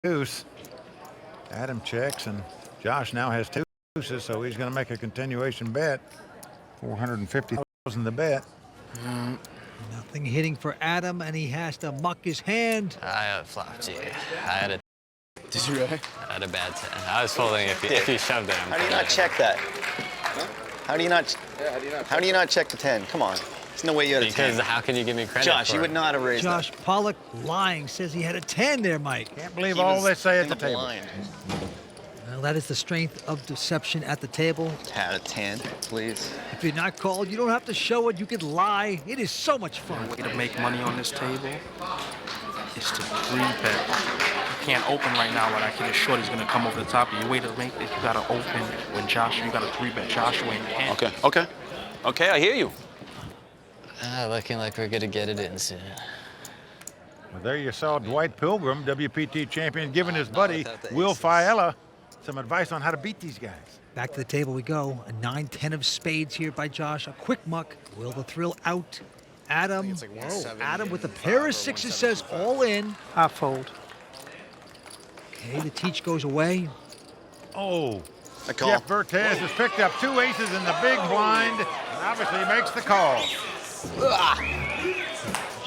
deuce. Adam checks, and Josh now has two deuces, so he's going to make a continuation bet. 450,000 the bet. Nothing hitting for Adam, and he has to muck his hand. I flopped you. I had a. Did you really? I had a bad 10. I was folding if you shoved it. How do you not check that? How do you not? How do you not check the 10? Come on. There's no way you had a 10. Because how can you give me credit Josh, for you it? would not have raised Josh Pollock lying, says he had a 10 there, Mike. Can't believe He all was they say at in the table. blind. Well, that is the strength of deception at the table. Had a 10, please. If you're not called, you don't have to show it. You can lie. It is so much fun. The way to make money on this table is to 3-bet. You can't open right now, but I can assure he's gonna come over the top of you. The way to make it, you gotta open when Joshua, you gotta 3-bet Joshua in hand. Okay, I hear you. Looking like we're gonna get it in soon. Well, there you saw Dwight Pilgrim, WPT champion, giving his buddy Will Failla some advice on how to beat these guys. Back to the table we go. A 9-10 of spades here by Josh. A quick muck. Will the thrill out? Adam. Adam with a pair of sixes says all in. I fold. Okay, the teach goes away. Oh, A call. Jeff Vertes has picked up two aces in the big blind, and obviously makes the call.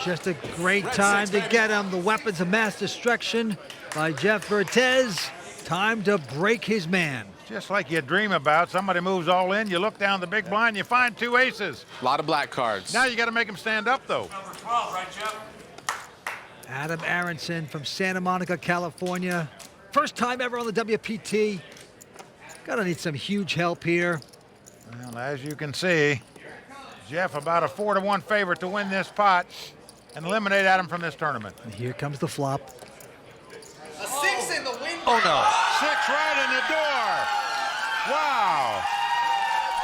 Just a great time to get him. The weapons of mass destruction by Jeff Vertes. Time to break his man. Just like you dream about, somebody moves all in, you look down the big blind, you find two aces. A lot of black cards. Now you got to make them stand up, though. Adam Aronson from Santa Monica, California. First time ever on the WPT. Gonna need some huge help here. Well, as you can see, Jeff about a 4-1 favorite to win this pot and eliminate Adam from this tournament. And here comes the flop. A 6 in the window. Oh no. 6 right in the door. Wow.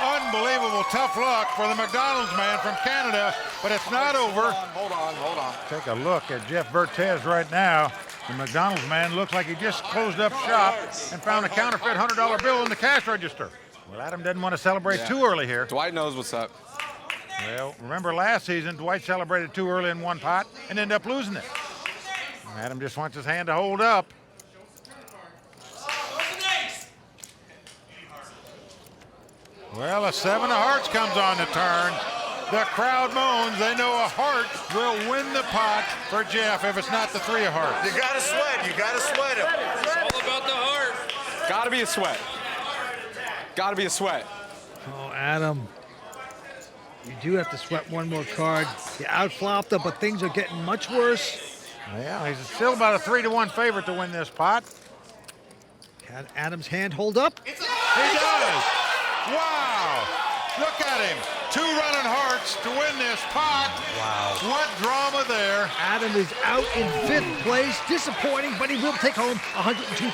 Unbelievable tough luck for the McDonald's man from Canada, but it's not over. Hold on. Take a look at Jeff Vertes right now. The McDonald's man looks like he just closed up shop and found a counterfeit $100 bill in the cash register. Well, Adam didn't want to celebrate too early here. Dwight knows what's up. Well, remember last season, Dwight celebrated too early in one pot and ended up losing it. Adam just wants his hand to hold up. Well, a 7 of hearts comes on the turn. The crowd moans. They know a heart will win the pot for Jeff if it's not the 3 of hearts. You gotta sweat. You gotta sweat him. It's all about the heart. Gotta be a sweat. Gotta be a sweat. Oh, Adam. You do have to sweat one more card. You outflopped him, but things are getting much worse. Yeah, he's still about a 3-1 favorite to win this pot. Can Adam's hand hold up? He does. Wow. Look at him. 2 running hearts to win this pot. Wow. What drama there. Adam is out in 5th place. Disappointing, but he will take home $102,000.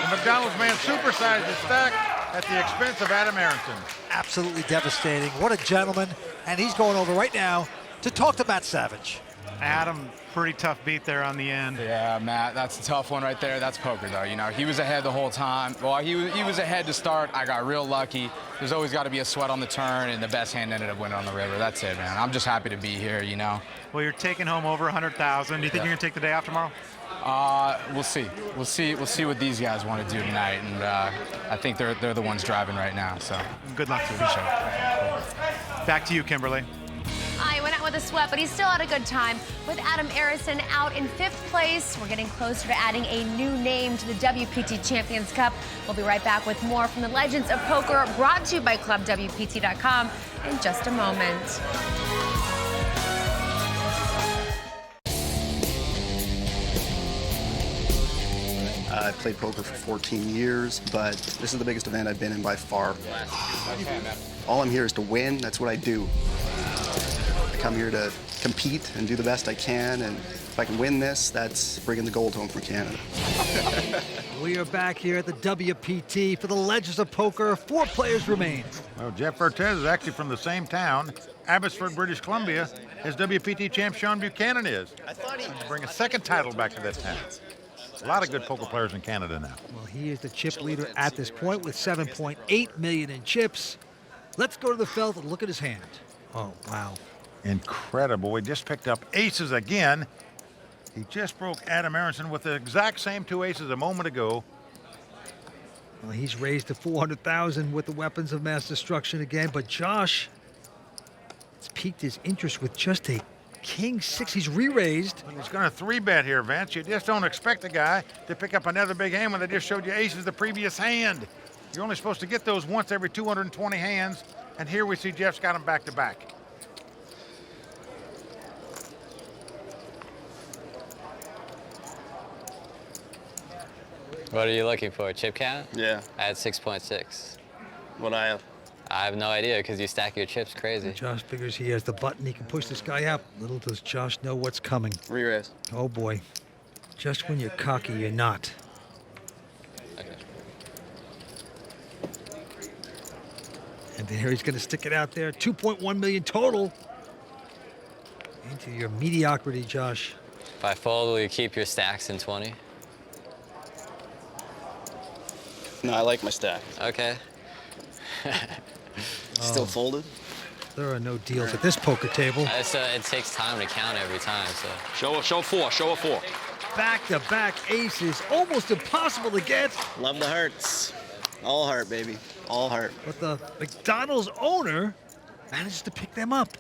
The McDonald's man supersized his stack at the expense of Adam Aronson. Absolutely devastating. What a gentleman. And he's going over right now to talk to Matt Savage. Adam, pretty tough beat there on the end. Yeah, Matt, that's a tough one right there. That's poker, though. You know, he was ahead the whole time. Well, he was ahead to start. I got real lucky. There's always got to be a sweat on the turn, and the best hand ended up winning on the river. That's it, man. I'm just happy to be here, you know. Well, you're taking home over $100,000. Do you think you're going to take the day off tomorrow? We'll see. We'll see what these guys want to do tonight, and I think they're the ones driving right now. So Good luck to you. Back to you, Kimberly. He went out with a sweat, but he still had a good time. With Adam Aronson out in 5th place, we're getting closer to adding a new name to the WPT Champions Cup. We'll be right back with more from the Legends of Poker, brought to you by ClubWPT.com in just a moment. I've played poker for 14 years, but this is the biggest event I've been in by far. All I'm here is to win. That's what I do. I come here to compete and do the best I can, and if I can win this, that's bringing the gold home from Canada. We are back here at the WPT for the Legends of Poker. 4 players remain. Well, Jeff Vertes is actually from the same town, Abbotsford, British Columbia, as WPT champ Sean Buchanan is. To bring a 2nd title back to this town. A lot of good poker players in Canada now. Well, he is the chip leader at this point with 7.8 million in chips. Let's go to the felt and look at his hand. Oh, wow. Incredible. We just picked up aces again. He just broke Adam Aronson with the exact same 2 aces a moment ago. Well, he's raised to 400,000 with the weapons of mass destruction again, but Josh has piqued his interest with just a king 6. He's re-raised. He's going to 3-bet here, Vince. You just don't expect a guy to pick up another big hand when they just showed you aces the previous hand. You're only supposed to get those once every 220 hands, and here we see Jeff's got them back to back. What are you looking for? Chip count? Yeah. I had 6.6. What I have? I have no idea because you stack your chips crazy. Josh figures he has the button. He can push this guy up. Little does Josh know what's coming. Re-raise. Oh, boy. Just when you're cocky, you're not. Okay. And there he's going to stick it out there. 2.1 million total. Into your mediocrity, Josh. If I fold, will you keep your stacks in 20? No, I like my stack. Okay. Still folded? There are no deals at this poker table. It takes time to count every time, so. Show a 4. Show a 4. Back-to-back aces. Almost impossible to get. Love the hearts. All heart, baby. All heart. But the McDonald's owner manages to pick them up.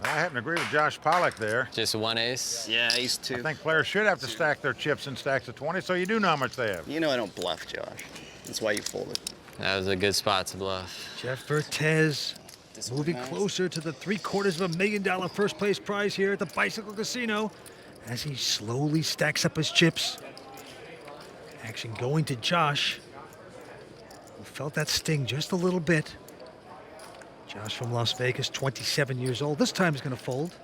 I happen to agree with Josh Pollock there. Just 1 ace? Yeah, ace 2. I think players should have to stack their chips in stacks of 20, so you do know how much they have. You know I don't bluff, Josh. That's why you folded. That was a good spot to bluff. Jeff Vertes moving closer to the $750,000 first place prize here at the Bicycle Casino as he slowly stacks up his chips. Action going to Josh, who felt that sting just a little bit. Josh from Las Vegas, 27 years old. This time he's going to fold.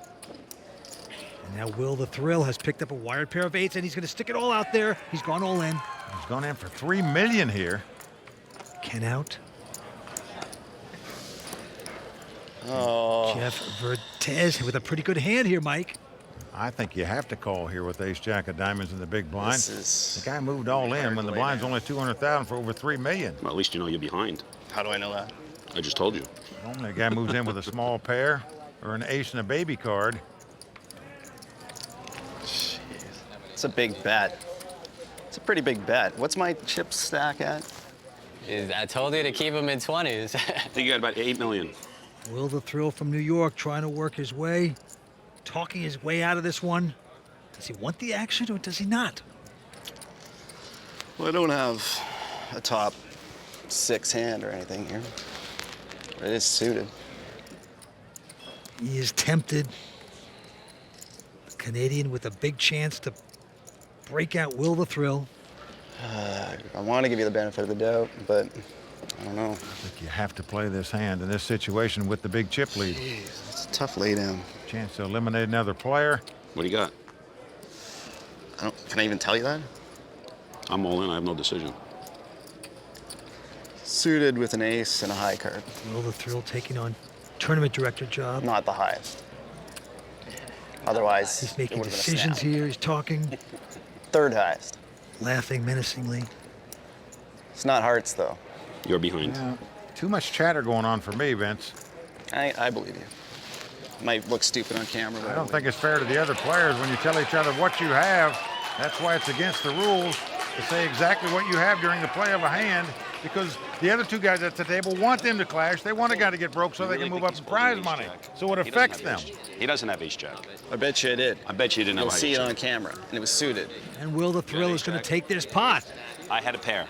And now Will the Thrill has picked up a wired pair of 8s, and he's going to stick it all out there. He's gone all in. He's gone in for $3 million here. Ken out. Oh. Jeff Vertes with a pretty good hand here, Mike. I think you have to call here with ace-jack of diamonds in the big blind. This is The guy moved all in when the blind's only 200,000 for over $3 million. Well, at least you know you're behind. How do I know that? I just told you. Normally a guy moves in with a small pair or an ace and a baby card. It's a big bet. It's a pretty big bet. What's my chip stack at? I told you to keep them in 20s. I think you got about 8 million. Will the Thrill from New York trying to work his way, talking his way out of this one. Does he want the action or does he not? Well, I don't have a top 6 hand or anything here. It is suited. He is tempted. The Canadian with a big chance to break out Will the Thrill. I want to give you the benefit of the doubt, but I don't know. I think you have to play this hand in this situation with the big chip lead. It's a tough laydown. Chance to eliminate another player. What do you got? Can I even tell you that? I'm all in. I have no decision. Suited with an ace and a high card. Will the Thrill taking on tournament director job. Not the highest. Otherwise, He's it making would've been a decisions snap. here. He's talking, Third highest. laughing menacingly. It's not hearts, though. You're behind. Too much chatter going on for me, Vince. I believe you. Might look stupid on camera, but I don't think it's fair to the other players when you tell each other what you have. That's why it's against the rules to say exactly what you have during the play of a hand, because the other two guys at the table want them to clash. They want a guy to get broke so they can move up in prize money. So it affects them. He doesn't have ace-jack. I bet you I did. I bet you didn't You'll have see it ace-jack. on camera, and it was suited. And Will the Thrill is going to take this pot. I had a pair.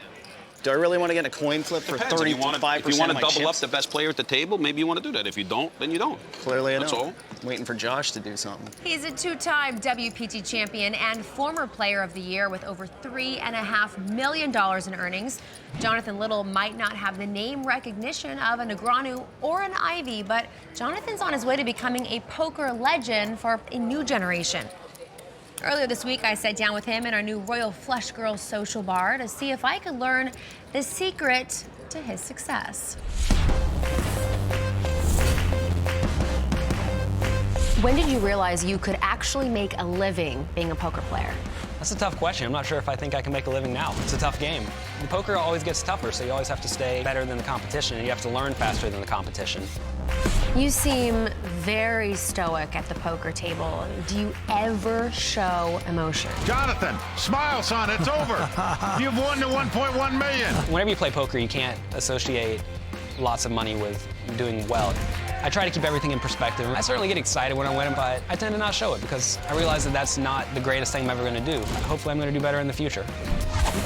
Do I really want to get in a coin flip for Depends. If you 35% want to of my double up chips? the best player at the table, maybe you want to do that. If you don't, then you don't. Clearly I That's don't. all. Waiting for Josh to do something. He's a two-time WPT champion and former player of the year with over $3.5 million in earnings. Jonathan Little might not have the name recognition of a Negreanu or an Ivy, but Jonathan's on his way to becoming a poker legend for a new generation. Earlier this week, I sat down with him in our new Royal Flush Girls social bar to see if I could learn the secret to his success. When did you realize you could actually make a living being a poker player? That's a tough question. I'm not sure if I think I can make a living now. It's a tough game. The poker always gets tougher, so you always have to stay better than the competition, and you have to learn faster than the competition. You seem very stoic at the poker table. Do you ever show emotion? Jonathan, smile, son, it's over. You've won the 1.1 million. Whenever you play poker, you can't associate lots of money with doing well. I try to keep everything in perspective. I certainly get excited when I win, but I tend to not show it because I realize that that's not the greatest thing I'm ever going to do. Hopefully I'm going to do better in the future.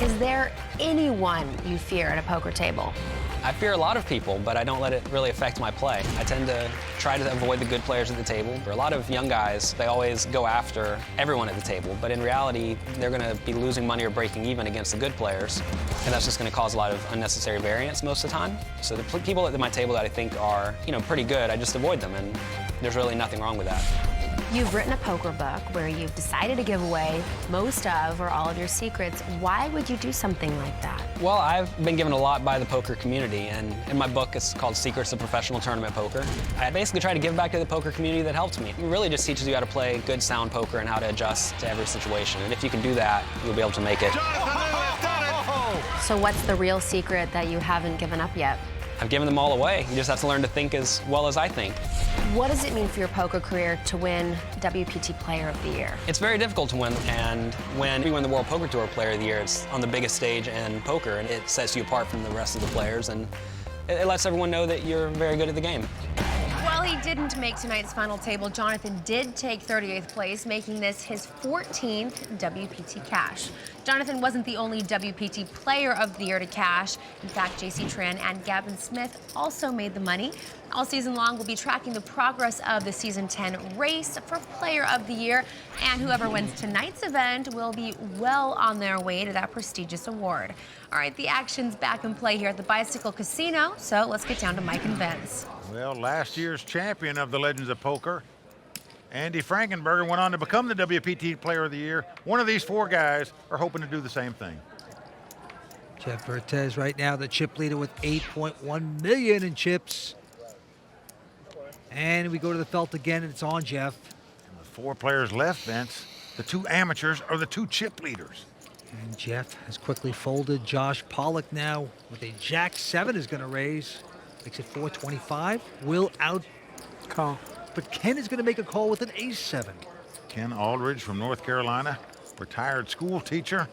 Is there anyone you fear at a poker table? I fear a lot of people, but I don't let it really affect my play. I tend to try to avoid the good players at the table. For a lot of young guys, they always go after everyone at the table, but in reality, they're going to be losing money or breaking even against the good players, and that's just going to cause a lot of unnecessary variance most of the time. So the people at my table that I think are, pretty good, I just avoid them, and there's really nothing wrong with that. You've written a poker book where you've decided to give away most of or all of your secrets. Why would you do something like that? Well, I've been given a lot by the poker community, and in my book, it's called Secrets of Professional Tournament Poker. I basically try to give back to the poker community that helped me. It really just teaches you how to play good, sound poker and how to adjust to every situation. And if you can do that, you'll be able to make it. So what's the real secret that you haven't given up yet? I've given them all away. You just have to learn to think as well as I think. What does it mean for your poker career to win WPT Player of the Year? It's very difficult to win, and when you win the World Poker Tour Player of the Year, it's on the biggest stage in poker, and it sets you apart from the rest of the players, and it lets everyone know that you're very good at the game. While he didn't make tonight's final table, Jonathan did take 38th place, making this his 14th WPT cash. Jonathan wasn't the only WPT Player of the Year to cash. In fact, JC Tran and Gavin Smith also made the money. All season long, we'll be tracking the progress of the Season 10 race for Player of the Year, and whoever wins tonight's event will be well on their way to that prestigious award. All right, the action's back in play here at the Bicycle Casino, so let's get down to Mike and Vince. Well, last year's champion of the Legends of Poker, Andy Frankenberger, went on to become the WPT Player of the Year. One of these four guys are hoping to do the same thing. Jeff Vertes right now the chip leader with 8.1 million in chips. And we go to the felt again, and it's on Jeff. And the four players left, Vince, the two amateurs are the two chip leaders. And Jeff has quickly folded. Josh Pollock now with a Jack-7 is going to raise. Makes it 425. Will out call. But Ken is going to make a call with an Ace-7. Ken Aldridge from North Carolina, retired school teacher.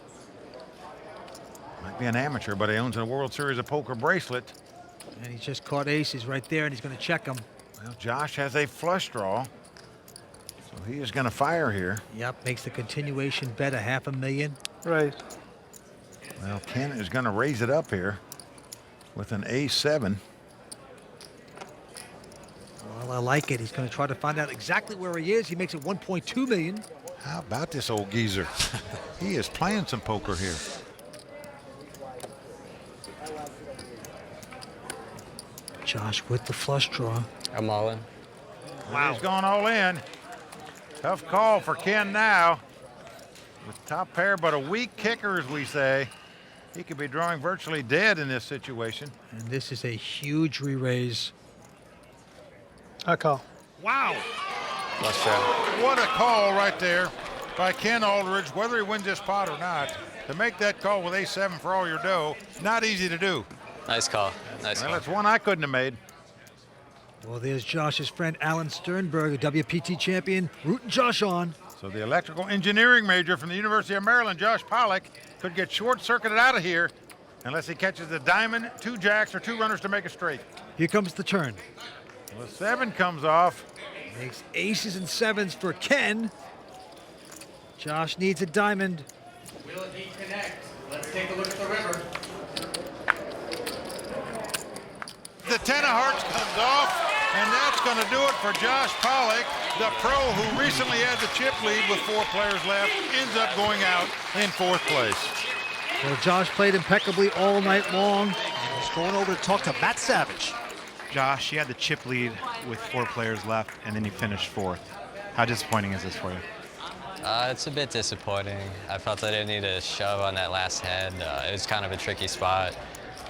Might be an amateur, but he owns a World Series of Poker bracelet. And he's just caught aces right there, and he's going to check them. Well, Josh has a flush draw, so he is going to fire here. Yep, makes the continuation bet a $500,000. Right. Well, Ken is going to raise it up here with an Ace-7. Well, I like it. He's going to try to find out exactly where he is. He makes it 1.2 million. How about this old geezer? He is playing some poker here. Josh with the flush draw. I'm all in. Wow. He's gone all in. Tough call for Ken now. With top pair, but a weak kicker, as we say. He could be drawing virtually dead in this situation. And this is a huge re-raise. I call. Wow. What a call right there by Ken Aldridge, whether he wins this pot or not. To make that call with Ace-7 for all your dough, not easy to do. Nice call. Nice Well, call. it's one I couldn't have made. Well, there's Josh's friend Alan Sternberg, a WPT champion, rooting Josh on. So the electrical engineering major from the University of Maryland, Josh Pollock, could get short-circuited out of here unless he catches a diamond, two jacks, or two runners to make a straight. Here comes the turn. Well, 7 comes off. Makes aces and 7s for Ken. Josh needs a diamond. Will he connect? Let's take a look at the river. The 10 of hearts comes off, and that's going to do it for Josh Pollock, the pro who recently had the chip lead with 4 players left, ends up going out in 4th place. Well, Josh played impeccably all night long. He's going over to talk to Matt Savage. Josh, you had the chip lead with 4 players left, and then you finished 4th. How disappointing is this for you? It's a bit disappointing. I felt I didn't need a shove on that last hand. It was kind of a tricky spot.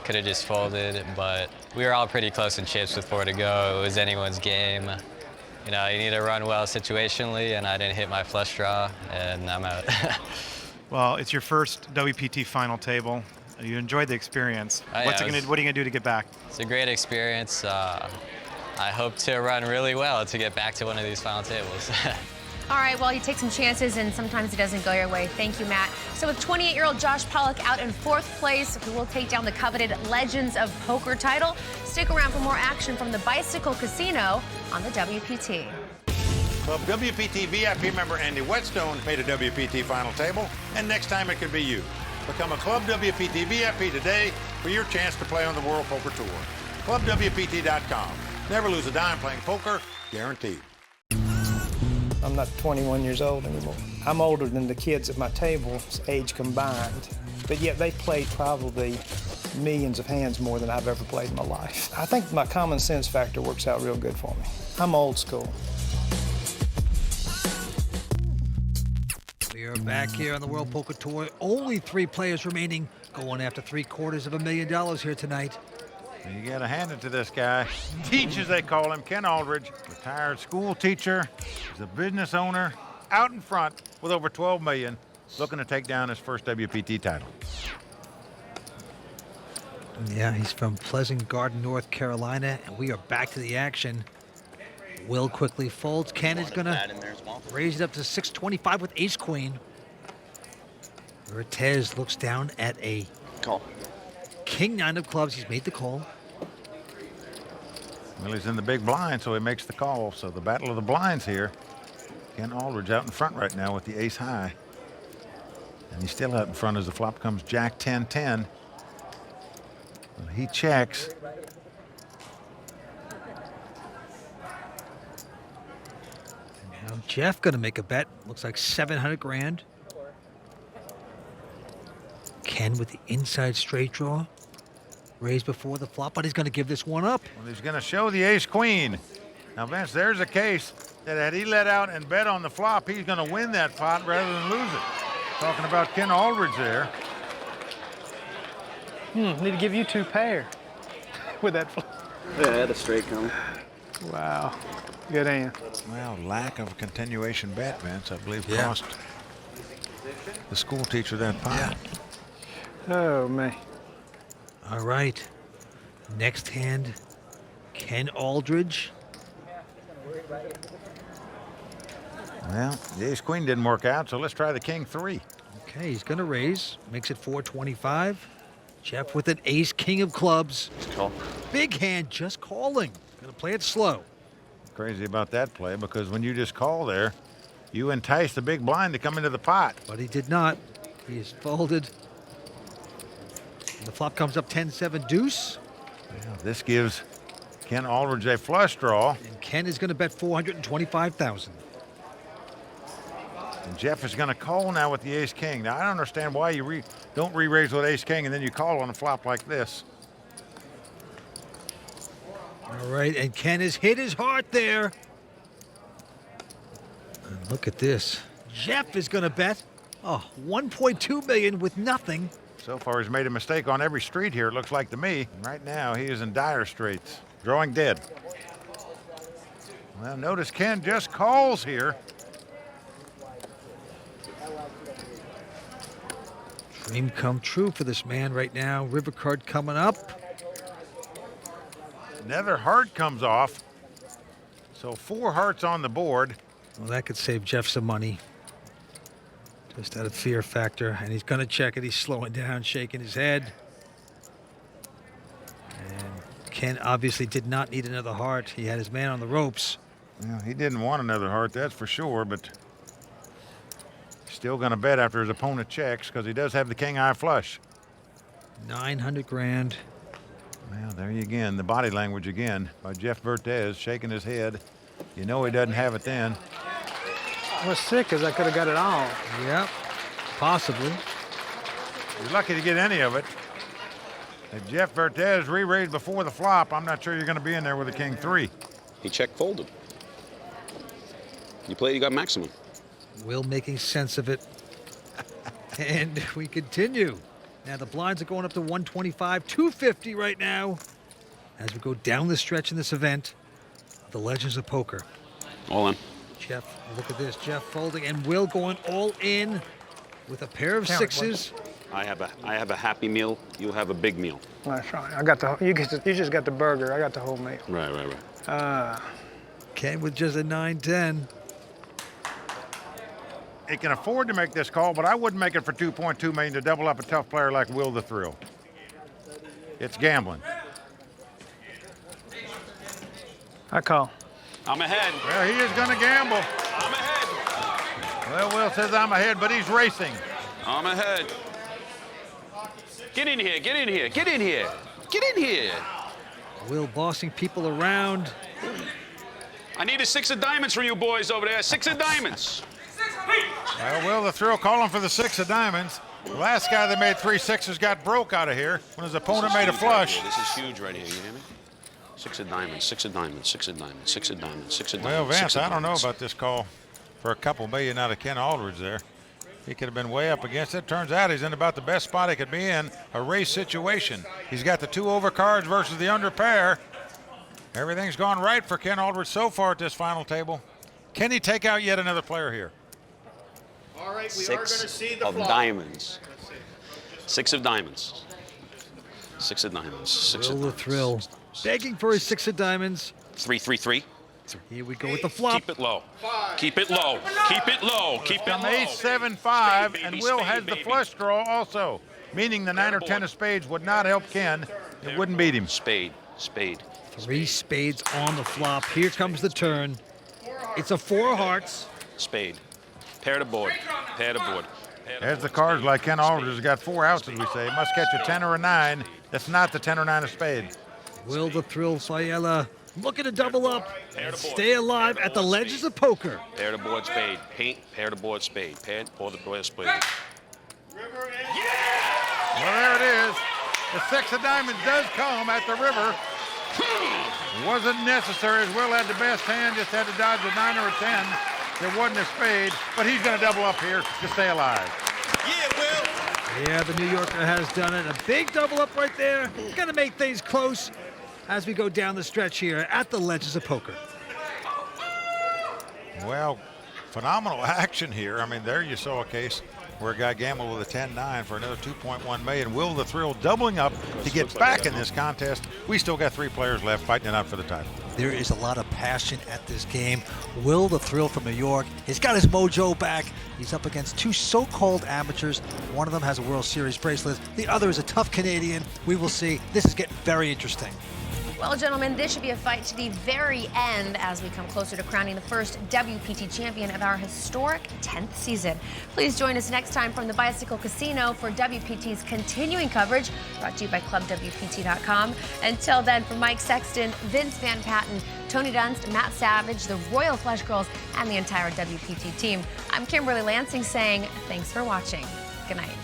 Could have just folded, but we were all pretty close in chips with 4 to go. It was anyone's game. You know, you need to run well situationally, and I didn't hit my flush draw, and I'm out. Well, it's your first WPT final table. You enjoyed the experience. Yeah, What are you going to do to get back? It's a great experience. I hope to run really well to get back to one of these final tables. All right, well, you take some chances, and sometimes it doesn't go your way. Thank you, Matt. So with 28-year-old Josh Pollock out in 4th place, who will take down the coveted Legends of Poker title. Stick around for more action from the Bicycle Casino on the WPT. Club WPT VIP member Andy Whetstone made a WPT final table, and next time it could be you. Become a Club WPT VIP today for your chance to play on the World Poker Tour. ClubWPT.com. Never lose a dime playing poker, guaranteed. I'm not 21 years old anymore. I'm older than the kids at my table's age combined, but yet they played probably millions of hands more than I've ever played in my life. I think my common sense factor works out real good for me. I'm old school. We are back here on the World Poker Tour. Only 3 players remaining, going after $750,000 here tonight. You got to hand it to this guy. Teach, as they call him, Ken Aldridge, retired school teacher. He's a business owner, out in front with over $12 million, looking to take down his first WPT title. Yeah, he's from Pleasant Garden, North Carolina, and we are back to the action. Will quickly folds. Ken is going to raise it up to 625 with ace-queen. Vertes looks down at a Call. king-9 of clubs. He's made the call. Well, he's in the big blind, so he makes the call. So the battle of the blinds here. Ken Aldridge out in front right now with the ace-high. And he's still out in front as the flop comes Jack 10-10. Well, he checks. Now Jeff going to make a bet. Looks like 700 grand. Ken with the inside straight draw. Raised before the flop, but he's going to give this one up. Well, he's going to show the ace-queen. Now, Vince, there's a case that had he let out and bet on the flop, he's going to win that pot rather than lose it. Talking about Ken Aldridge there. Need to give you 2 pair with that flop. Yeah, I had a straight coming. Wow. Good hand. Well, lack of a continuation bet, Vince, I believe cost the school teacher that pot. Oh, man. All right. Next hand, Ken Aldridge. Well, the ace-queen didn't work out, so let's try the king-3. Okay, he's going to raise. Makes it 425. Jeff with an ace-king of clubs. Call. Big hand, just calling. Going to play it slow. Crazy about that play, because when you just call there, you entice the big blind to come into the pot. But he did not. He is folded. And the flop comes up 10-7 deuce. Well, this gives Ken Aldridge a flush draw. And Ken is going to bet 425,000. And Jeff is going to call now with the ace-king. Now, I don't understand why you don't re-raise with ace-king and then you call on a flop like this. All right, and Ken has hit his heart there. And look at this. Jeff is going to bet 1.2 million with nothing. So far, he's made a mistake on every street here, it looks like to me. Right now, he is in dire straits, drawing dead. Well, notice Ken just calls here. Dream come true for this man right now. River card coming up. Another heart comes off. So 4 hearts on the board. Well, that could save Jeff some money. Just out of fear factor. And he's going to check it. He's slowing down, shaking his head. And Ken obviously did not need another heart. He had his man on the ropes. Well, he didn't want another heart, that's for sure, but still going to bet after his opponent checks because he does have the king-eye flush. 900 grand. Well, there you again, the body language again by Jeff Vertes, shaking his head. You know he doesn't have it then. What's sick is I could have got it all. Yep, possibly. You're lucky to get any of it. If Jeff Vertes re-raised before the flop, I'm not sure you're going to be in there with a king-3. He check folded. You play, you got maximum. Will making sense of it. And we continue. Now the blinds are going up to 125, 250 right now as we go down the stretch in this event. The Legends of Poker. All in. Jeff, look at this. Jeff folding and Will going all in with a pair of sixes. I have a happy meal. You have a big meal. That's right. I got the. You just got the burger. I got the whole meal. Right. Ken with just a 9-10. He can afford to make this call, but I wouldn't make it for $2.2 million to double up a tough player like Will the Thrill. It's gambling. I call. I'm ahead. Well, he is going to gamble. I'm ahead. Well, Will says I'm ahead, but he's racing. I'm ahead. Get in here, get in here, get in here. Get in here. Will bossing people around. I need a 6 of diamonds from you boys over there. 6 of diamonds. Well, Will the Thrill calling for the 6 of diamonds. The last guy that made 3 6s got broke out of here when his opponent made a flush. This is huge right here, you hear me? 6 of diamonds, 6 of diamonds, 6 of diamonds, 6 of diamonds, 6 of diamonds. Well, Vance, six of I don't know diamonds. about this call for a couple million out of Ken Aldridge there. He could have been way up against it. Turns out he's in about the best spot he could be in, a race situation. He's got the 2 overcards versus the under pair. Everything's gone right for Ken Aldridge so far at this final table. Can he take out yet another player here? All right, we are going to 6 see the of flop. diamonds. 6 of diamonds. 6 of diamonds. 6 Will of the diamonds. Thrill begging for his 6 of diamonds. 3, 3, 3. Here we go with the flop. Keep it low. Keep it low. Keep it low. Keep it From low. ace 7 5, Spade, and baby, Will spade, has the baby. flush draw also, meaning the 9 or 10 of spades would not help Ken. It wouldn't beat him. Spade. Spade. 3 spades on the flop. Here comes the turn. It's a 4 of hearts. Spade. Pair to board. Pair to board. There's the cards like Ken Aldridge has got 4 outs, as we say. Must catch a 10 or a 9. That's not the 10 or 9 of spades. Will the Thrill Failla looking to double up and stay alive at the ledges of poker. Pair to board spade. Paint. Pair to board spade. Pair to board spade. Well, there it is. The 6 of diamonds does come at the river. Wasn't necessary, as Will had the best hand, just had to dodge a 9 or a 10. There wasn't a spade, but he's going to double up here to stay alive. Yeah, Will. Yeah, the New Yorker has done it. A big double up right there. Going to make things close as we go down the stretch here at the ledges of poker. Well, phenomenal action here. I mean, there you saw a case where a guy gambled with a 10-9 for another $2.1 million. Will the Thrill doubling up to get back in this contest. We still got 3 players left fighting it out for the title. There is a lot of passion at this game. Will the Thrill from New York, he's got his mojo back. He's up against 2 so-called amateurs. One of them has a World Series bracelet. The other is a tough Canadian. We will see. This is getting very interesting. Well, gentlemen, this should be a fight to the very end as we come closer to crowning the first WPT champion of our historic 10th season. Please join us next time from the Bicycle Casino for WPT's continuing coverage, brought to you by ClubWPT.com. Until then, for Mike Sexton, Vince Van Patten, Tony Dunst, Matt Savage, the Royal Flush Girls, and the entire WPT team, I'm Kimberly Lansing saying thanks for watching. Good night.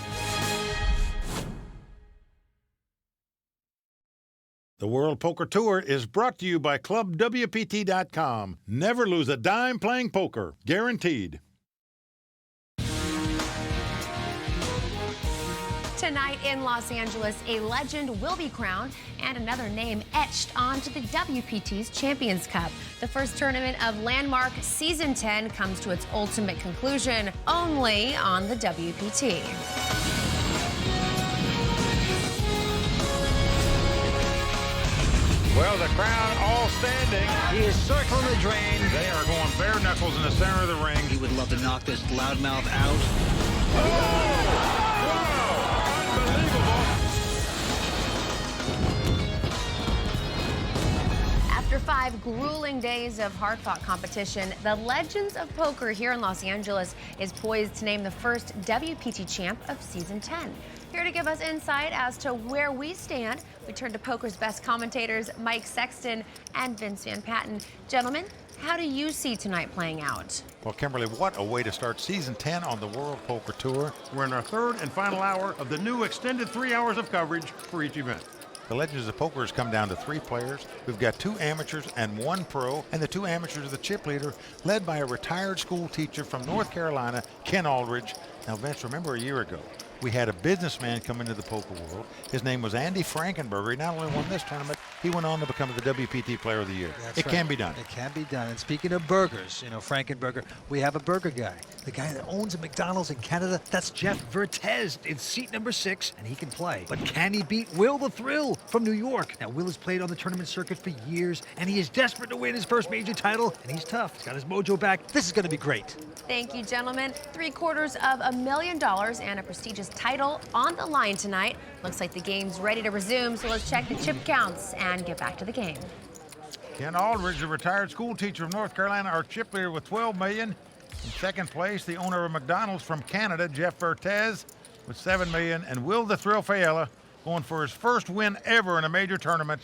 The World Poker Tour is brought to you by ClubWPT.com. Never lose a dime playing poker. Guaranteed. Tonight in Los Angeles, a legend will be crowned and another name etched onto the WPT's Champions Cup. The first tournament of Landmark Season 10 comes to its ultimate conclusion only on the WPT. Well, the crowd all standing. He is circling the drain. They are going bare knuckles in the center of the ring. He would love to knock this loudmouth out. After 5 grueling days of hard-fought competition, the Legends of Poker here in Los Angeles is poised to name the first WPT champ of Season 10. Here to give us insight as to where we stand, we turn to poker's best commentators, Mike Sexton and Vince Van Patten. Gentlemen, how do you see tonight playing out? Well, Kimberly, what a way to start Season 10 on the World Poker Tour. We're in our 3rd and final hour of the new extended 3 hours of coverage for each event. The Legends of Poker has come down to 3 players. We've got 2 amateurs and 1 pro, and the 2 amateurs are the chip leader, led by a retired school teacher from North Carolina, Ken Aldridge. Now, Vince, remember a year ago, we had a businessman come into the poker world. His name was Andy Frankenberger. He not only won this tournament, he went on to become the WPT Player of the Year. That's it right. can be done. It can be done. And speaking of burgers, you know, Frankenberger, we have a burger guy. The guy that owns a McDonald's in Canada, that's Jeff Vertes in seat number 6, and he can play. But can he beat Will the Thrill from New York? Now, Will has played on the tournament circuit for years, and he is desperate to win his first major title, and he's tough. He's got his mojo back. This is going to be great. Thank you, gentlemen. $750,000 and a prestigious title on the line tonight. Looks like the game's ready to resume, so let's check the chip counts and get back to the game. Ken Aldridge, a retired school teacher from North Carolina, our chip leader with $12 million. In second place, the owner of McDonald's from Canada, Jeff Vertes, with $7 million. And Will the Thrill Failla going for his first win ever in a major tournament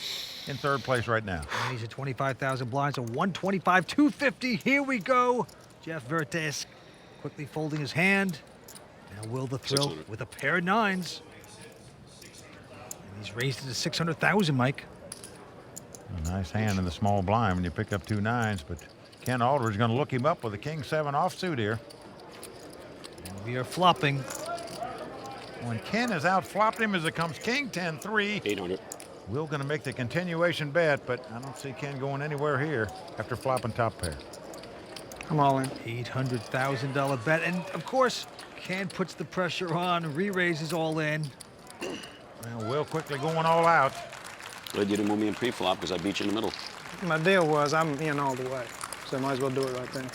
in third place right now. And he's at 25,000 blinds, a 125, 250. Here we go. Jeff Vertes quickly folding his hand. Now Will the Thrill with a pair of 9s. And he's raised it to 600,000, Mike. A nice hand in the small blind when you pick up 2 9s, but Ken Aldridge is going to look him up with a King-7 offsuit here. And we are flopping. When Ken has out-flopped him as it comes King-10, 3. 800. Will going to make the continuation bet, but I don't see Ken going anywhere here after flopping top pair. I'm all in. $800,000 bet. And, of course, Ken puts the pressure on, re-raises all in. Well, Will quickly going all out. Glad you didn't move me in pre-flop because I beat you in the middle. My deal was I'm in all the way, so I might as well do it right there.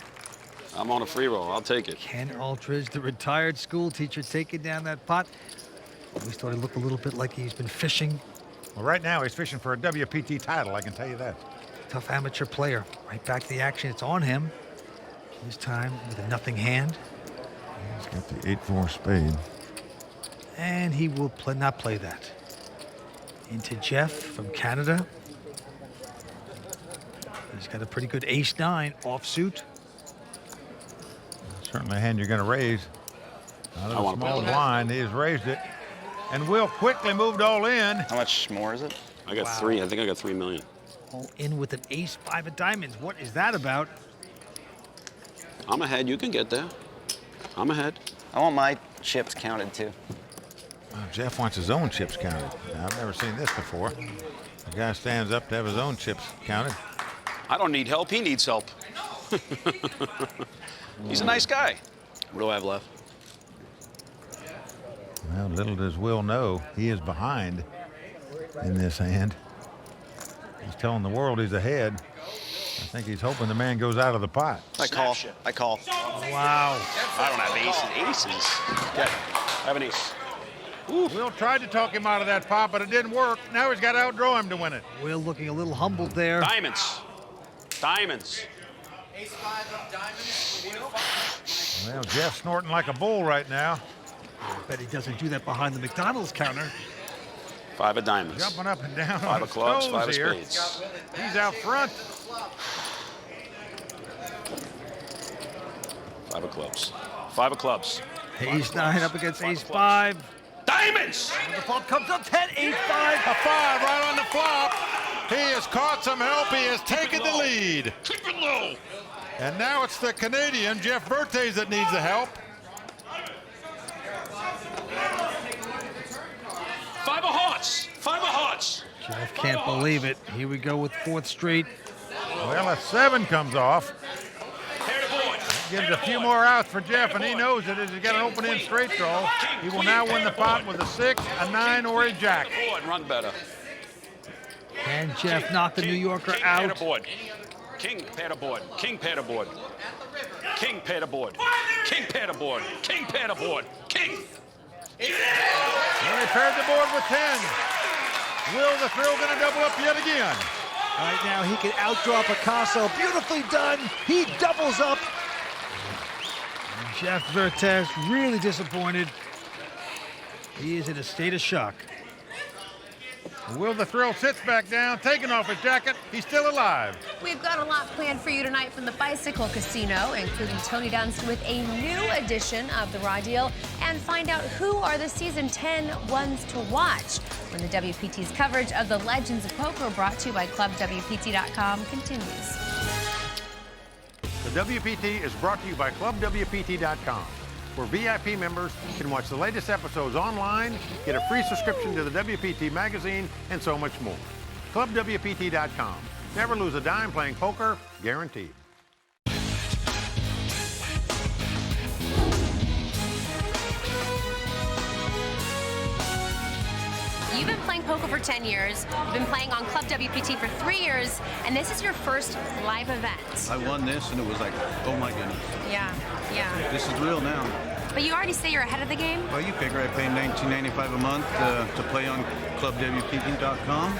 I'm on a free roll. I'll take it. Ken Aldridge, the retired school teacher, taking down that pot. We started to look a little bit like he's been fishing. Well, right now he's fishing for a WPT title, I can tell you that. Tough amateur player. Right back to the action. It's on him. This time with a nothing hand. He's got the 8-4 spade. And he will not play that. Into Jeff from Canada. He's got a pretty good ace-9 offsuit. Certainly a hand you're going to raise. Out of the small blind, he has raised it. And Will quickly moved all in. How much more is it? I got 3. I think I got 3 million. All in with an ace-5 of diamonds. What is that about? I'm ahead. You can get there. I'm ahead. I want my chips counted too. Jeff wants his own chips counted. Now, I've never seen this before. The guy stands up to have his own chips counted. I don't need help. He needs help. He's a nice guy. What do I have left? Well, little does Will know, he is behind in this hand. He's telling the world he's ahead. I think he's hoping the man goes out of the pot. I call. I call. Wow. I don't have aces. Okay. I have an ace. Will tried to talk him out of that pot, but it didn't work. Now he's got to outdraw him to win it. Will looking a little humbled there. Diamonds. Diamonds. Ace-5 of diamonds. Well, Jeff's snorting like a bull right now. I bet he doesn't do that behind the McDonald's counter. 5 of diamonds. Jumping up and down 5 on of his clubs, toes 5 of here. spades. He's out front. 5 of clubs. 5 of clubs. Ace-9 up against ace-5. Diamonds! And the flop comes up 10, 8-5. A 5 right on the flop. He has caught some help. He has taken the lead. Keep it low. And now it's the Canadian, Jeff Vertes, that needs the help. 5 of hearts. 5 of hearts. Jeff can't believe it. Here we go with 4th straight. Well, a 7 comes off. Gives a few more outs for Jeff, and he knows it as he's got an open end straight draw. He will now win the pot with a 6, a 9, or a jack. Board, run better. Can Jeff knock the New Yorker out? Board. King paddleboard. King paddleboard. King paddleboard. King paddleboard. King paddleboard. King. And they paired the board with 10. Will the Thrill going to double up yet again? Right now he can outdraw Picasso. Beautifully done. He doubles up. And Jeff Vertes really disappointed. He is in a state of shock. Will the Thrill sits back down, taking off his jacket. He's still alive. We've got a lot planned for you tonight from the Bicycle Casino, including Tony Dunst with a new edition of the Raw Deal, and find out who are the season 10 ones to watch when the WPT's coverage of the Legends of Poker, brought to you by ClubWPT.com, continues. The WPT is brought to you by ClubWPT.com. where VIP members can watch the latest episodes online, get a free subscription to the WPT magazine, and so much more. ClubWPT.com. Never lose a dime playing poker, guaranteed. You've been playing poker for 10 years. You've been playing on Club WPT for 3 years, and this is your first live event. I won this, and it was like, oh my goodness. Yeah. This is real now. But you already say you're ahead of the game? Well, you figure I pay $19.95 a month to play on ClubWPT.com.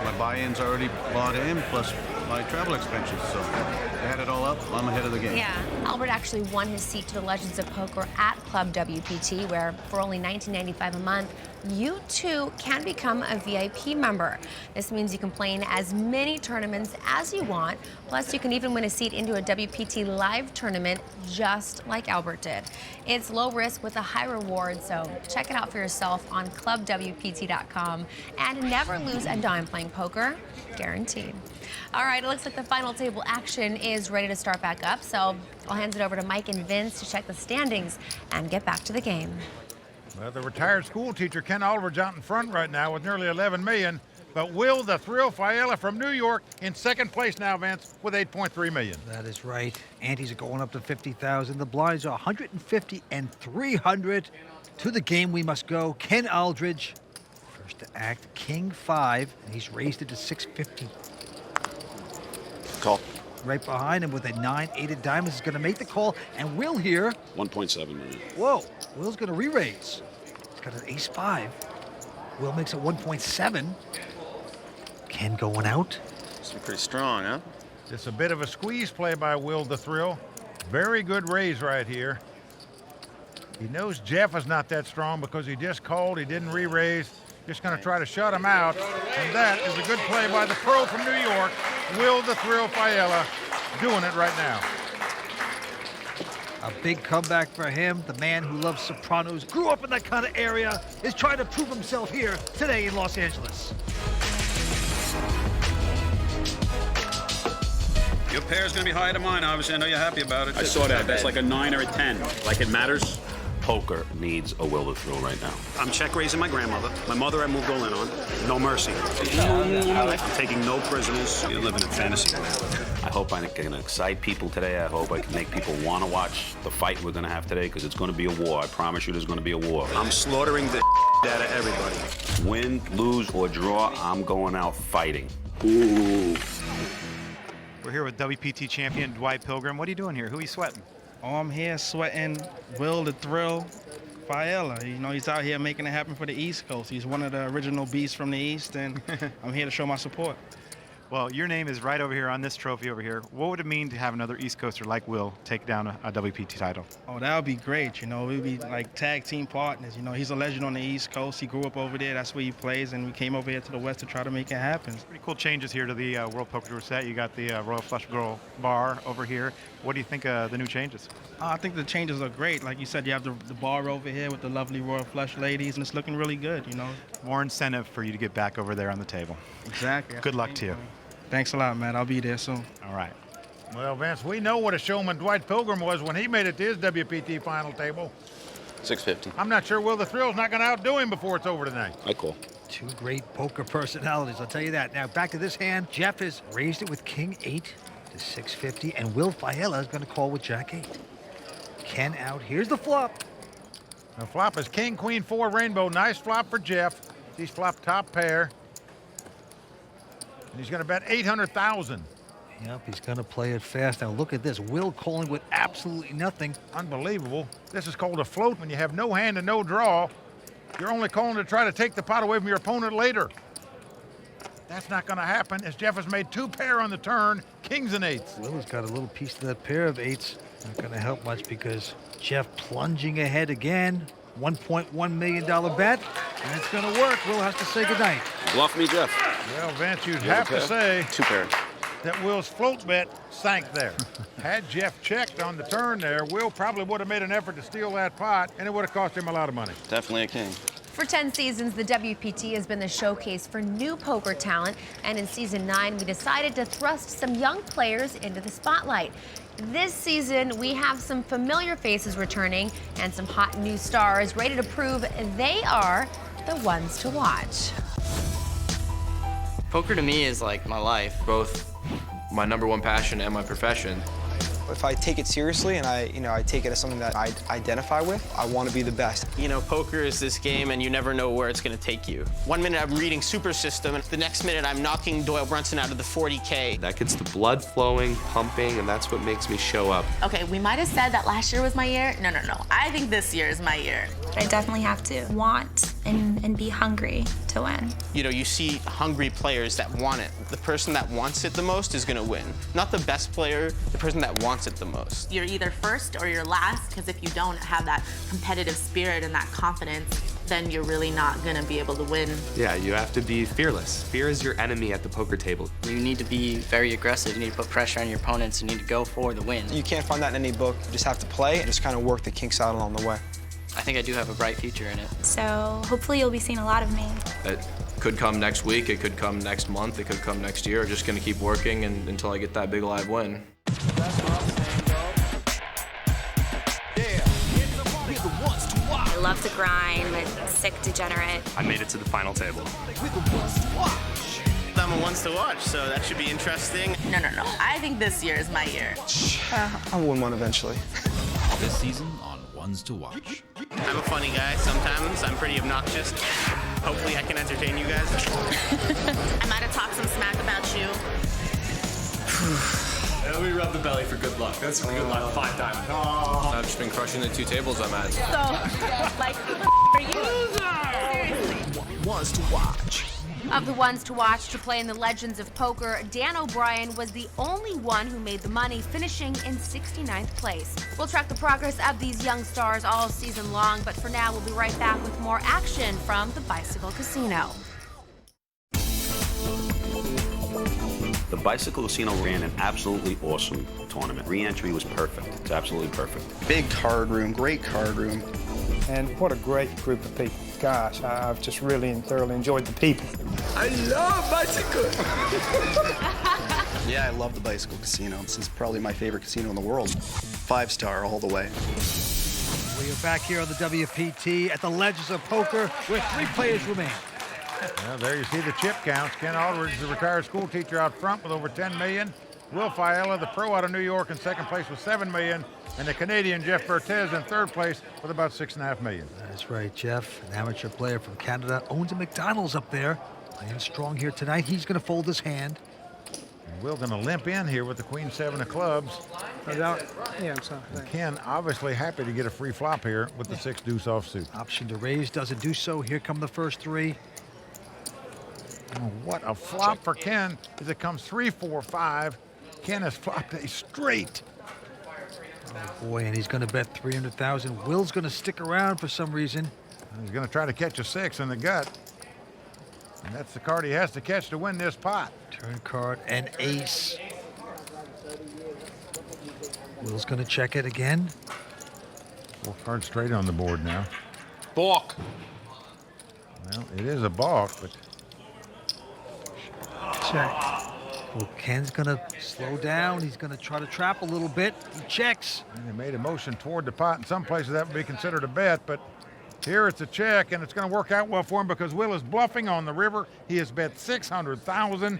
My buy-in's already bought in, plus my travel expenses. So I had it all up. I'm ahead of the game. Yeah. Albert actually won his seat to the Legends of Poker at Club WPT, where for only $19.95 a month, you too can become a VIP member. This means you can play in as many tournaments as you want. Plus, you can even win a seat into a WPT live tournament, just like Albert did. It's low risk with a high reward, so check it out for yourself on ClubWPT.com. And never lose a dime playing poker, guaranteed. All right, it looks like the final table action is ready to start back up, so I'll hand it over to Mike and Vince to check the standings and get back to the game. Well, the retired school teacher Ken Aldridge out in front right now with nearly $11 million, but Will the Thrill Failla from New York in second place now, Vince, with $8.3 million. That is right. Antes are going up to 50,000. The blinds are 150 and 300. To the game we must go. Ken Aldridge, first to act, King 5, and he's raised it to 650. Call. Right behind him with a 9-8 of diamonds is going to make the call, and Will here. 1.7 million. Whoa, Will's going to re-raise. He's got an ace-5. Will makes it 1.7. Ken going out. This is pretty strong, huh? It's a bit of a squeeze play by Will the Thrill. Very good raise right here. He knows Jeff is not that strong because he just called. He didn't re-raise. Just going to try to shut him out. And that is a good play by the pro from New York, Will the Thrill Failla, doing it right now. A big comeback for him. The man who loves Sopranos, grew up in that kind of area, is trying to prove himself here today in Los Angeles. Your pair's going to be higher than mine, obviously. I know you're happy about it. I saw that. That's like a 9 or a 10. Like it matters. Poker needs a Will the Thrill right now. I'm check raising my grandmother. My mother I moved all in on. No mercy. I'm taking no prisoners. You're living in fantasy land. I hope I can excite people today. I hope I can make people want to watch the fight we're going to have today, because it's going to be a war. I promise you there's going to be a war. I'm slaughtering the out of everybody. Win, lose, or draw, I'm going out fighting. Ooh. We're here with WPT champion Dwight Pilgrim. What are you doing here? Who are you sweating? Oh, I'm here sweating Will the Thrill Failla. You know, he's out here making it happen for the East Coast. He's one of the original beasts from the East, and I'm here to show my support. Well, your name is right over here on this trophy over here. What would it mean to have another East Coaster like Will take down a WPT title? Oh, that would be great. You know, we'd be like tag team partners. You know, he's a legend on the East Coast. He grew up over there. That's where he plays, and we came over here to the West to try to make it happen. Pretty cool changes here to the World Poker Tour set. You got the Royal Flush Girl bar over here. What do you think of the new changes? I think the changes are great. Like you said, you have the bar over here with the lovely Royal Flush ladies, and it's looking really good, you know. More incentive for you to get back over there on the table. Exactly. Good luck to you. Thanks a lot, man. I'll be there soon. All right. Well, Vince, we know what a showman Dwight Pilgrim was when he made it to his WPT final table. 650. I'm not sure Will the Thrill's not going to outdo him before it's over tonight. I call. Two great poker personalities, I'll tell you that. Now, back to this hand. Jeff has raised it with King 8 to 650, and Will Failla is going to call with Jack 8. Ken out. Here's the flop. The flop is King, Queen, 4, Rainbow. Nice flop for Jeff. He's flopped top pair. And he's going to bet 800,000. Yep, he's going to play it fast. Now, look at this. Will calling with absolutely nothing. Unbelievable. This is called a float when you have no hand and no draw. You're only calling to try to take the pot away from your opponent later. That's not going to happen, as Jeff has made 2 pair on the turn, kings and 8s. Will has got a little piece of that pair of 8s. Not going to help much because Jeff plunging ahead again. $1.1 million bet, and it's going to work. Will has to say goodnight. Bluff me, Jeff. Well, Vince, you'd have to say 2 pair. that Will's float bet sank there. Had Jeff checked on the turn there, Will probably would have made an effort to steal that pot, and it would have cost him a lot of money. Definitely a king. For 10 seasons, the WPT has been the showcase for new poker talent, and in season 9, we decided to thrust some young players into the spotlight. This season, we have some familiar faces returning and some hot new stars ready to prove they are the ones to watch. Poker to me is like my life. Both my #1 passion and my profession. If I take it seriously and I take it as something that I identify with, I want to be the best. You know, poker is this game and you never know where it's going to take you. One minute I'm reading Super System and the next minute I'm knocking Doyle Brunson out of the 40K. That gets the blood flowing, pumping, and that's what makes me show up. Okay, we might have said that last year was my year. No. I think this year is my year. I definitely have to want and be hungry to win. You know, you see hungry players that want it. The person that wants it the most is going to win. Not the best player, the person that wants it the most. You're either first or you're last, because if you don't have that competitive spirit and that confidence, then you're really not going to be able to win. Yeah, you have to be fearless. Fear is your enemy at the poker table. You need to be very aggressive. You need to put pressure on your opponents. You need to go for the win. You can't find that in any book. You just have to play and just kind of work the kinks out along the way. I think I do have a bright future in it. So hopefully you'll be seeing a lot of me. It could come next week, it could come next month, it could come next year. Just gonna keep working until I get that big live win. I love to grind, but sick degenerate. I made it to the final table. I'm a ones to watch, so that should be interesting. No. I think this year is my year. I'll win one eventually. This season on Ones to Watch. I'm a funny guy sometimes. I'm pretty obnoxious. Hopefully I can entertain you guys. I might have talked some smack about you. Let me rub the belly for good luck. That's a good luck 5 times. I've just been crushing the 2 tables I'm at. So, like, who the are you? Seriously. Ones to Watch. Of the ones to watch to play in the Legends of Poker, Dan O'Brien was the only one who made the money, finishing in 69th place. We'll track the progress of these young stars all season long, but for now, we'll be right back with more action from the Bicycle Casino. The Bicycle Casino ran an absolutely awesome tournament. Re-entry was perfect. It's absolutely perfect. Big card room, great card room. And what a great group of people. Gosh, I've just really and thoroughly enjoyed the people. I love bicycle. Yeah, I love the Bicycle Casino. This is probably my favorite casino in the world. 5-star all the way. We are back here on the WPT at the Legends of Poker, where 3 players remain. Well, there you see the chip counts. Ken Aldridge, the retired school teacher, out front with over 10 million. Will Failla, the pro out of New York, in second place with 7 million. And the Canadian Jeff Vertes in third place with about 6.5 million. That's right, Jeff, an amateur player from Canada, owns a McDonald's up there. Playing strong here tonight. He's going to fold his hand. And Will going to limp in here with the Queen 7 of clubs. Yeah, I'm sorry. And Ken obviously happy to get a free flop here with the 6 deuce offsuit. Option to raise, doesn't do so. Here come the first 3. Oh, what a flop for Ken as it comes 3, 4, 5. Ken has flopped a straight. Oh boy, and he's going to bet 300,000. Will's going to stick around for some reason. He's going to try to catch a 6 in the gut. And that's the card he has to catch to win this pot. Turn card and ace. Will's going to check it again. 4 cards straight on the board now. Balk. Well, it is a balk, but Check. Well, Ken's going to slow down. He's going to try to trap a little bit. He checks. and they made a motion toward the pot. In some places that would be considered a bet, but here it's a check, and it's going to work out well for him because Will is bluffing on the river. He has bet 600,000.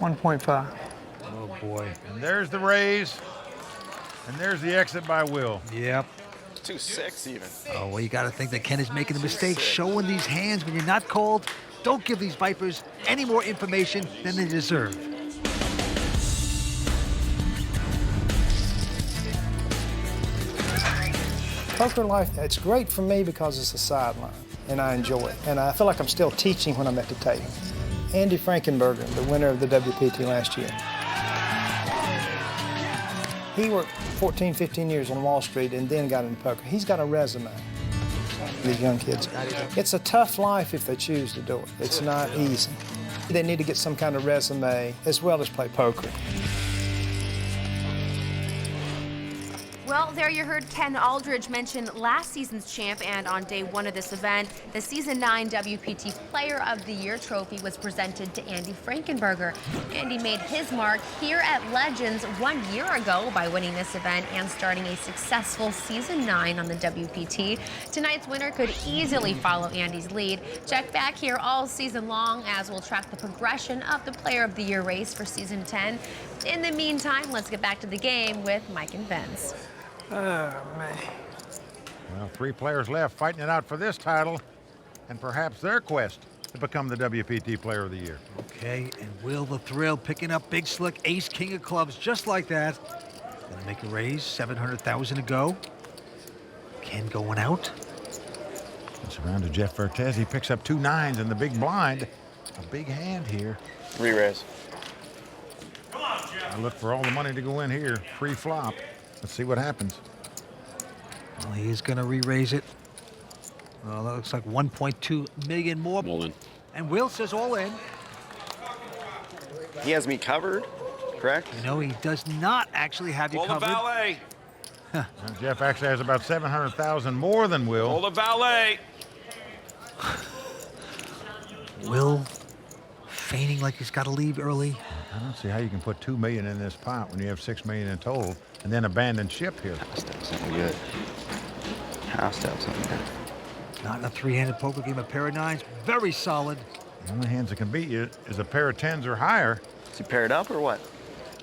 1.5. Oh boy. And there's the raise, and there's the exit by Will. Yep. 2-6 even. Oh, well, you got to think that Ken is making a mistake showing these hands when you're not called. Don't give these Vipers any more information than they deserve. Poker life, it's great for me because it's a sideline, and I enjoy it. And I feel like I'm still teaching when I'm at the table. Andy Frankenberger, the winner of the WPT last year. He worked 14, 15 years on Wall Street and then got into poker. He's got a resume, these young kids. It's a tough life if they choose to do it. It's not easy. They need to get some kind of resume as well as play poker. Well, there you heard Ken Aldridge mention last season's champ, and on day one of this event, the Season 9 WPT Player of the Year trophy was presented to Andy Frankenberger. Andy made his mark here at Legends 1 year ago by winning this event and starting a successful Season 9 on the WPT. Tonight's winner could easily follow Andy's lead. Check back here all season long as we'll track the progression of the Player of the Year race for Season 10. In the meantime, let's get back to the game with Mike and Vince. Oh, man. Well, 3 players left fighting it out for this title and perhaps their quest to become the WPT Player of the Year. Okay, and Will the Thrill picking up big slick ace king of clubs just like that. Gonna make a raise, 700,000 to go. Ken going out. It's around to Jeff Vertes. He picks up 2 9s in the big blind. A big hand here. Re-raise. I look for all the money to go in here. Pre-flop. Let's see what happens. Well, he is going to re-raise it. Well, that looks like 1.2 million more. All in. And Will says all in. He has me covered, correct? You know, he does not actually have you Call covered. the valet. And Jeff actually has about 700,000 more than Will. Call the valet. Will feigning like he's got to leave early. I don't see how you can put 2 million in this pot when you have 6 million in total and then abandon ship here. Has to have something good. Has to have something good. Not in a 3-handed poker game, a pair of 9s. Very solid. The only hands that can beat you is a pair of 10s or higher. Is he paired up or what?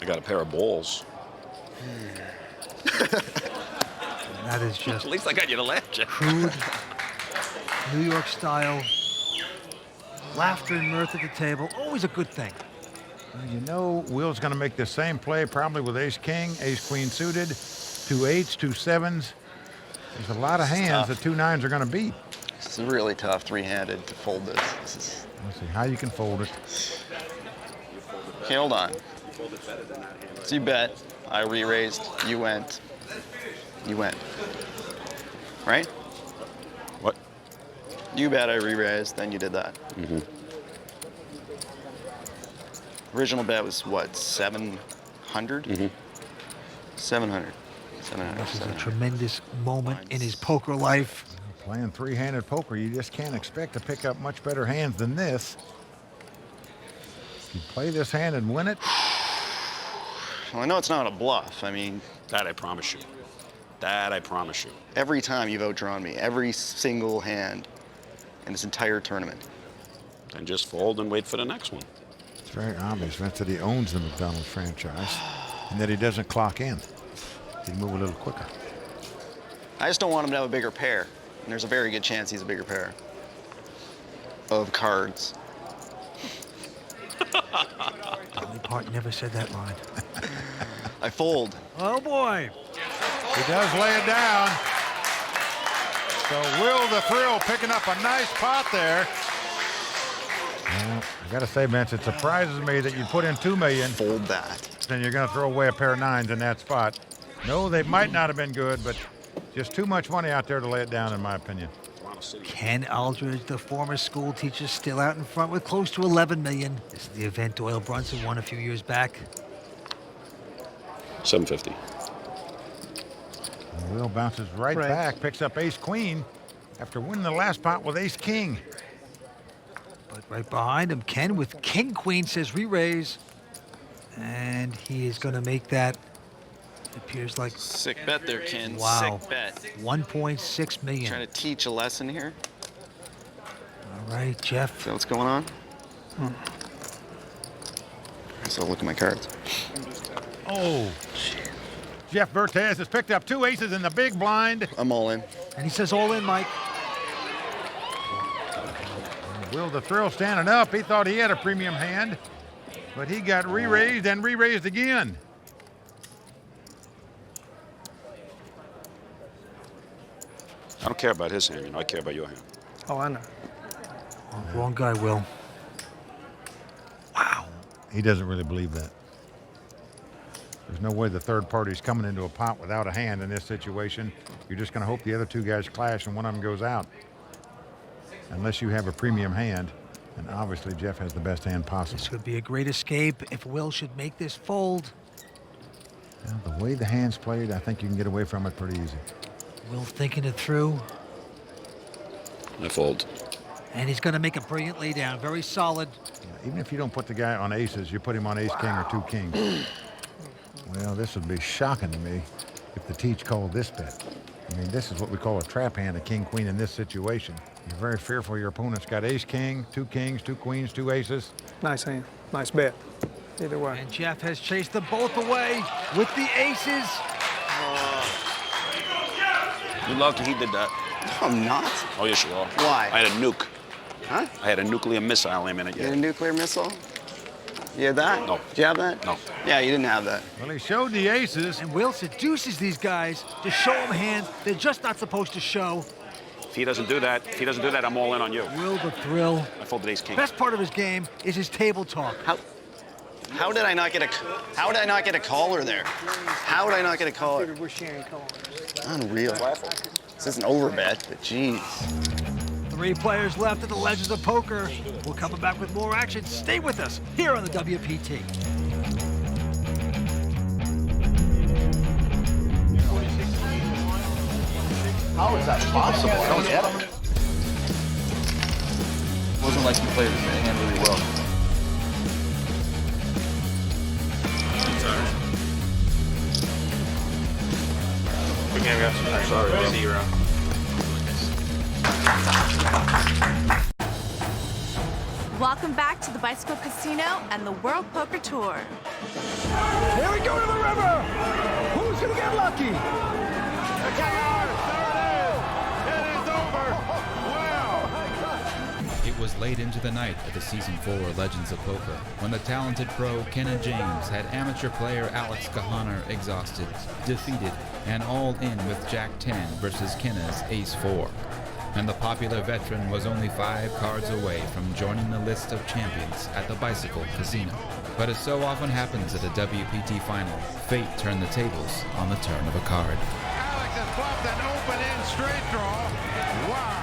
I got a pair of balls. That is just At least I got you to laugh, Jeff. crude, New York style. Laughter and mirth at the table, always a good thing. Well, you know Will's going to make the same play probably with ace-king, ace-queen suited, 2 8s, 2 7s. There's a lot of hands that 2 9s are going to beat. This is really tough, 3-handed, to fold this. Let's see how you can fold it. Okay, hold on. So you bet. I re-raised. You went. You went. Right? What? You bet I re-raised, then you did that. Mm-hmm. Original bet was what, 700? Mm-hmm. 700. 700. This is a 700. tremendous moment in his poker life. Playing 3-handed poker, you just can't expect to pick up much better hands than this. If you play this hand and win it. Well, I know it's not a bluff. I mean, That I promise you. That I promise you. every time you've outdrawn me, every single hand in this entire tournament. Then just fold and wait for the next one. It's very obvious, Vince, that he owns the McDonald's franchise and that he doesn't clock in. He can move a little quicker. I just don't want him to have a bigger pair. And there's a very good chance he's a bigger pair of cards. Dolly Parton never said that line. I fold. Oh boy. He does lay it down. So Will the Thrill picking up a nice pot there. Well, I got to say, Vince, it surprises me that you put in 2 million. Fold that. Then you're going to throw away a pair of 9s in that spot. No, they might not have been good, but just too much money out there to lay it down, in my opinion. Ken Aldridge, the former school teacher, still out in front with close to 11 million. This is the event Doyle Brunson won a few years back. 750. And Will bounces right back, picks up ace-queen after winning the last pot with ace-king. But right behind him, Ken with king-queen says re-raise. And he is going to make that, it appears like... Sick bet there, Ken. Wow. Sick bet. 1.6 million. Trying to teach a lesson here. All right, Jeff. Is that what's going on? So look at my cards. Oh. Jeff Vertes has picked up 2 aces in the big blind. I'm all in. And he says all in, Mike. Will the Thrill standing up. He thought he had a premium hand, but he got re-raised and re-raised again. I don't care about his hand, you know, I care about your hand. Oh, I know. Oh, wrong guy, Will. Wow. He doesn't really believe that. There's no way the third party's coming into a pot without a hand in this situation. You're just going to hope the other 2 guys clash and one of them goes out. Unless you have a premium hand. And obviously, Jeff has the best hand possible. This would be a great escape if Will should make this fold. Now, the way the hand's played, I think you can get away from it pretty easy. Will thinking it through. I fold. And he's going to make a brilliant lay down. Very solid. Yeah, even if you don't put the guy on aces, you put him on ace-king or 2 kings. Well, this would be shocking to me if the teach called this bet. I mean, this is what we call a trap hand, a king-queen in this situation. You're very fearful your opponent's got ace-king, 2 kings, 2 queens, 2 aces. Nice hand. Nice bet. Either way. And Jeff has chased them both away with the aces. You're lucky he did that. No, I'm not. Oh, yes, you are. Why? I had a nuke. Huh? I had a nuclear missile aim in it. You had a nuclear missile? You had that? No. Did you have that? No. Yeah, you didn't have that. Well, he showed the aces. And Will seduces these guys to show them hands they're just not supposed to show. If he doesn't do that, I'm all in on you. Will the thrill. I folded ace-king. Best part of his game is his table talk. How did I not get a caller there? How did I not get a caller? We're sharing callers. Unreal. This is an overbet, but geez. 3 players left at the Legends of Poker. We're coming back with more action. Stay with us here on the WPT. How is that possible? I don't get it. Wasn't like you played the hand really well. Sorry, 0. Welcome back to the Bicycle Casino and the World Poker Tour. Here we go to the river. Who's going to get lucky? It was late into the night of the Season 4 Legends of Poker when the talented pro Kenna James had amateur player Alex Kahaner exhausted, defeated, and all in with Jack 10 versus Kenna's Ace 4. And the popular veteran was only 5 cards away from joining the list of champions at the Bicycle Casino. But as so often happens at a WPT final, fate turned the tables on the turn of a card. Alex has bluffed an open-end straight draw. Wow.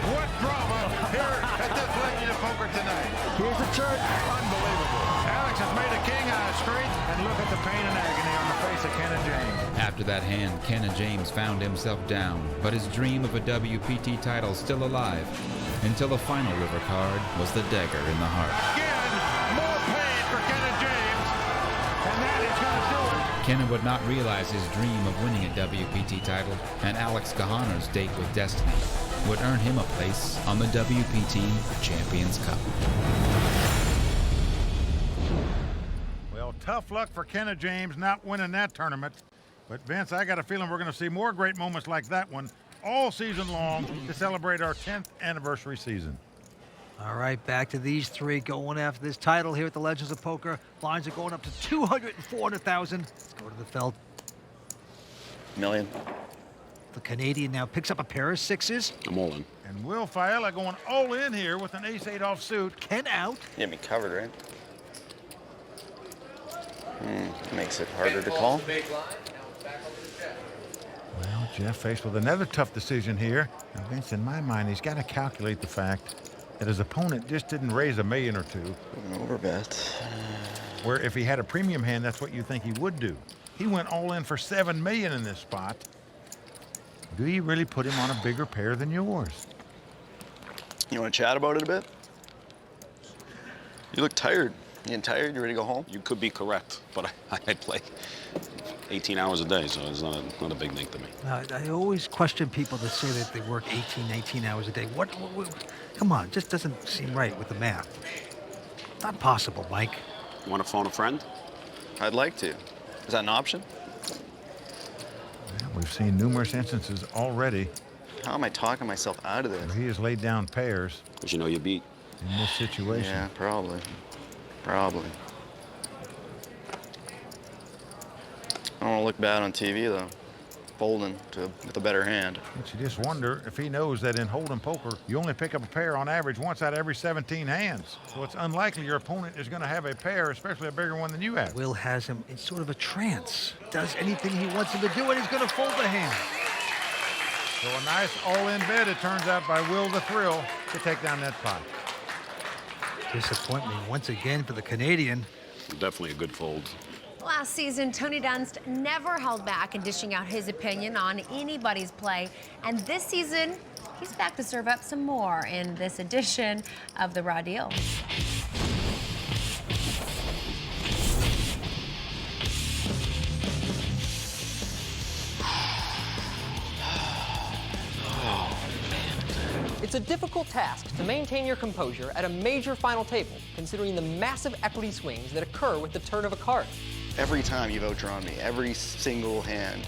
What drama here at this Legend of Poker tonight. Here's the turn. Unbelievable. Alex has made a king out of straight, and look at the pain and agony on the face of Kenna James. After that hand, Kenna James found himself down, but his dream of a WPT title still alive, until the final river card was the dagger in the heart. Again, more pain for Kenna James, and that is going to do it. Kenna would not realize his dream of winning a WPT title, and Alex Kahaner's date with destiny would earn him a place on the WPT Champions Cup. Well, tough luck for Kenna James not winning that tournament. But Vince, I got a feeling we're going to see more great moments like that one all season long to celebrate our 10th anniversary season. All right, back to these 3 going after this title here at the Legends of Poker. Lines are going up to 200 and 400,000. Let's go to the felt. Million. The Canadian now picks up a pair of 6s. I'm all in. And Will Failla going all in here with an ace-8 offsuit. Ken out. You had me covered, right? Makes it harder to call. Well, Jeff faced with another tough decision here. Now, Vince, in my mind, he's got to calculate the fact that his opponent just didn't raise $1 million or 2. An overbet. Where if he had a premium hand, that's what you think he would do. He went all in for $7 million in this spot. Do you really put him on a bigger pair than yours? You want to chat about it a bit? You look tired. You getting tired? You ready to go home? You could be correct, but I play 18 hours a day, so it's not a big thing to me. I always question people that say that they work 18, 19 hours a day. What come on, just doesn't seem right with the math. Not possible, Mike. You want to phone a friend? I'd like to. Is that an option? Yeah, we've seen numerous instances already. How am I talking myself out of this? He has laid down pairs. Because you know you beat. In this situation. Yeah, probably. Probably. I don't want to look bad on TV, though. Folding with a better hand. But you just wonder if he knows that in hold'em poker, you only pick up a pair on average once out of every 17 hands. So it's unlikely your opponent is going to have a pair, especially a bigger one than you have. Will has him in sort of a trance. Does anything he wants him to do, and he's going to fold the hand. So a nice all-in bet, it turns out, by Will the Thrill to take down that pot. Disappointment once again for the Canadian. Definitely a good fold. Last season, Tony Dunst never held back in dishing out his opinion on anybody's play. And this season, he's back to serve up some more in this edition of The Raw Deal. It's a difficult task to maintain your composure at a major final table, considering the massive equity swings that occur with the turn of a card. Every time you've outdrawn me, every single hand.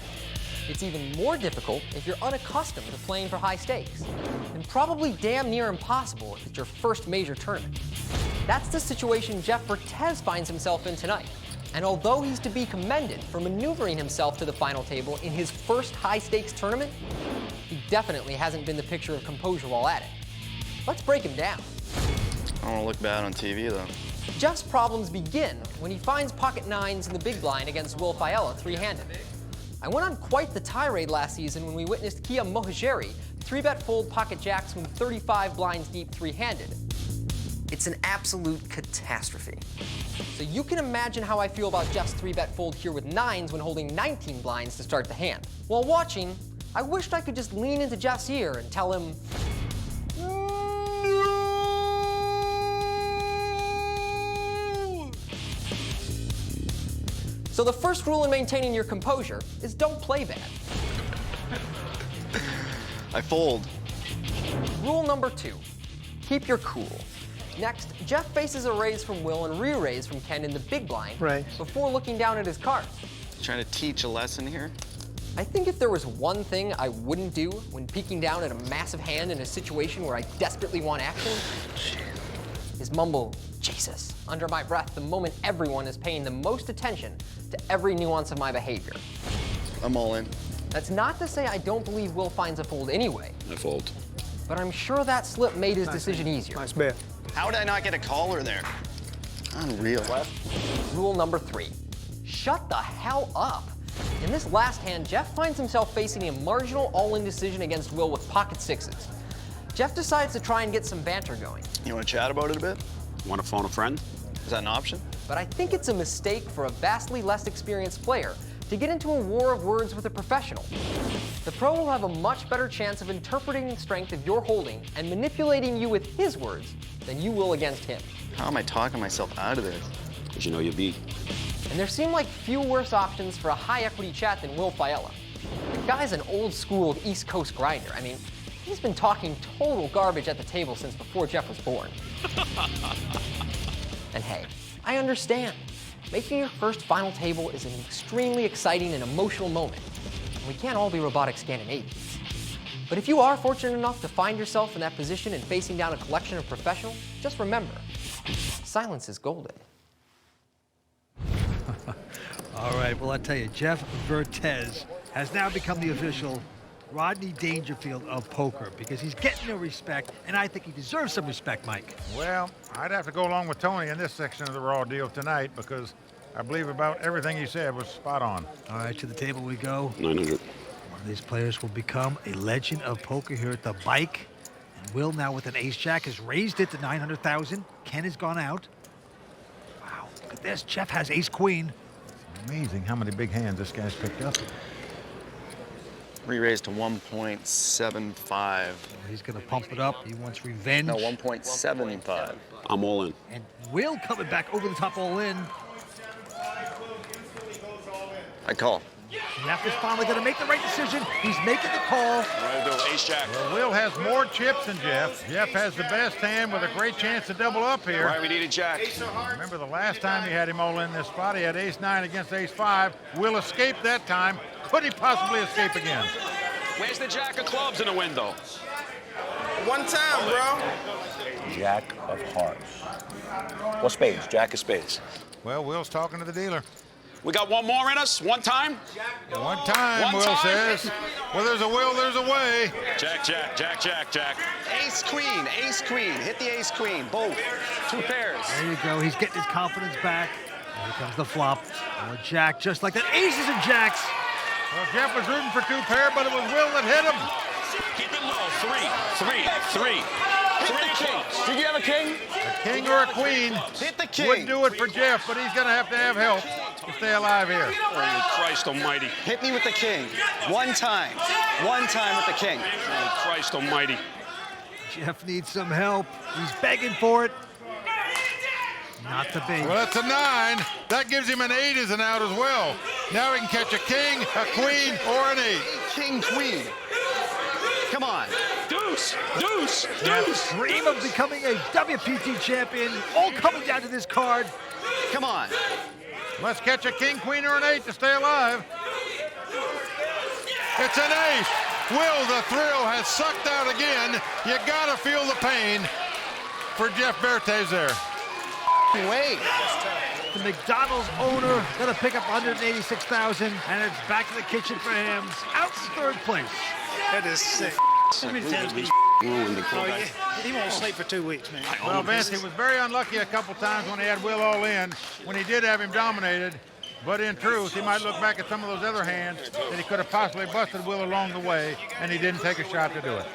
It's even more difficult if you're unaccustomed to playing for high stakes, and probably damn near impossible if it's your first major tournament. That's the situation Jeff Vertes finds himself in tonight. And although he's to be commended for maneuvering himself to the final table in his first high-stakes tournament, he definitely hasn't been the picture of composure while at it. Let's break him down. I don't want to look bad on TV, though. Jeff's problems begin when he finds pocket nines in the big blind against Will Failla three-handed. I went on quite the tirade last season when we witnessed Kia Mohajeri three-bet fold pocket jacks from 35 blinds deep three-handed. It's an absolute catastrophe. So you can imagine how I feel about Jeff's three-bet fold here with nines when holding 19 blinds to start the hand. While watching, I wished I could just lean into Jeff's ear and tell him, So the first rule in maintaining your composure is don't play bad. I fold. Rule number 2, keep your cool. Next, Jeff faces a raise from Will and re-raise from Ken in the big blind before looking down at his cards. Trying to teach a lesson here? I think if there was one thing I wouldn't do when peeking down at a massive hand in a situation where I desperately want action, is mumble, Jesus, under my breath the moment everyone is paying the most attention to every nuance of my behavior. I'm all in. That's not to say I don't believe Will finds a fold anyway. I fold. But I'm sure that slip made his decision easier. Nice bet. How did I not get a caller there? Unreal. Rule number 3, shut the hell up. In this last hand, Jeff finds himself facing a marginal all-in decision against Will with pocket sixes. Jeff decides to try and get some banter going. You want to chat about it a bit? Want to phone a friend? Is that an option? But I think it's a mistake for a vastly less experienced player to get into a war of words with a professional. The pro will have a much better chance of interpreting the strength of your holding and manipulating you with his words than you will against him. How am I talking myself out of this? Because you know you beat. And there seem like few worse options for a high-equity chat than Will Failla. The guy's an old-school East Coast grinder. I mean, he's been talking total garbage at the table since before Jeff was born. And hey, I understand. Making your first final table is an extremely exciting and emotional moment. And we can't all be robotic Scandinavians. But if you are fortunate enough to find yourself in that position and facing down a collection of professionals, just remember, silence is golden. All right, well, I tell you, Jeff Vertes has now become the official Rodney Dangerfield of poker because he's getting no respect, and I think he deserves some respect, Mike. Well, I'd have to go along with Tony in this section of the Raw Deal tonight because I believe about everything he said was spot on. All right, to the table we go. 900. One of these players will become a legend of poker here at the Bike. And Will, now with an ace-jack, has raised it to 900,000. Ken has gone out. Wow, look at this. Jeff has ace-queen. It's amazing how many big hands this guy's picked up. Re-raised to 1.75. He's going to pump it up. He wants revenge. No, 1.75. I'm all in. And Will coming back over the top all in. I call. Jeff is finally going to make the right decision. He's making the call. What do I do? Ace-jack. Well, Will has more chips than Jeff. Jeff has the best hand with a great chance to double up here. Right, we need a jack. Remember the last time he had him all in this spot, he had ace-9 against ace-5. Will escaped that time. Could he possibly escape again? Where's the jack of clubs in the window? One time, bro. Jack of hearts. What spades? Jack of spades. Well, Will's talking to the dealer. We got one more in us? One time? One time, One Will time? says. Well, there's a will, there's a way. Jack, jack, jack, jack, jack. Ace, queen, ace, queen. Hit the ace, queen. Both. 2 pairs. There you go. He's getting his confidence back. Here comes the flop. More jack, just like that. Aces and jacks. Well, Jeff was rooting for 2 pair, but it was Will that hit him. Keep it low. 3. Did you have a king? A king or a queen. Hit the king. Wouldn't do it for Jeff, but he's going to have help. to stay alive here. Holy Christ almighty. Hit me with the king. One time. One time with the king. Holy Christ almighty. Jeff needs some help. He's begging for it. Not the big. Well, that's a 9. That gives him an 8 as an out as well. Now he can catch a king, a queen, or an 8. King, queen. Come on. Deuce, deuce, Jeff deuce. dream of becoming a WPT champion. All coming down to this card. Come on. Let's catch a king, queen, or an 8 to stay alive. It's an ace. Will the Thrill has sucked out again. You gotta feel the pain for Jeff Vertes there. Wait. The McDonald's owner gonna pick up $186,000, and it's back to the kitchen for him. Out in third place. That is sick. He won't sleep for 2 weeks, man. Well, Vince, he was very unlucky a couple times when he had Will all in, when he did have him dominated. But in truth, he might look back at some of those other hands that he could have possibly busted Will along the way, and he didn't take a shot to do it.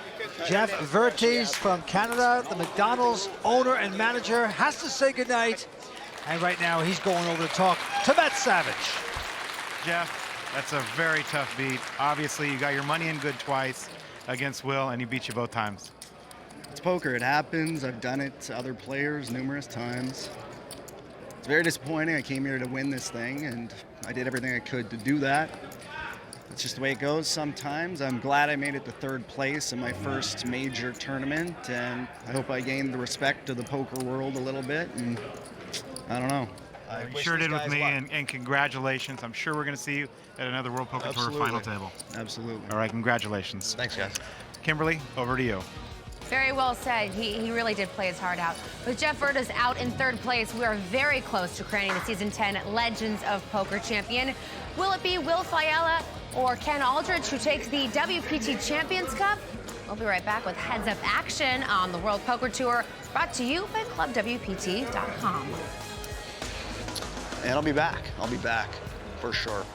Jeff Vertes from Canada, the McDonald's owner and manager, has to say goodnight. And right now, he's going over to talk to Matt Savage. Jeff, that's a very tough beat. Obviously, you got your money in good twice against Will, and he beat you both times. It's poker. It happens. I've done it to other players numerous times. It's very disappointing. I came here to win this thing, and I did everything I could to do that. It's just the way it goes sometimes. I'm glad I made it to third place in my first major tournament, and I hope I gained the respect of the poker world a little bit, and I don't know. You sure did with me, and congratulations. I'm sure we're going to see you at another World Poker Tour final table. Absolutely. All right, congratulations. Thanks, guys. Kimberly, over to you. Very well said. He really did play his heart out. With Jeff Vertes out in third place, we are very close to crowning the Season 10 Legends of Poker champion. Will it be Will Failla or Ken Aldridge who takes the WPT Champions Cup? We'll be right back with Heads Up Action on the World Poker Tour, brought to you by ClubWPT.com. And I'll be back. I'll be back for sure.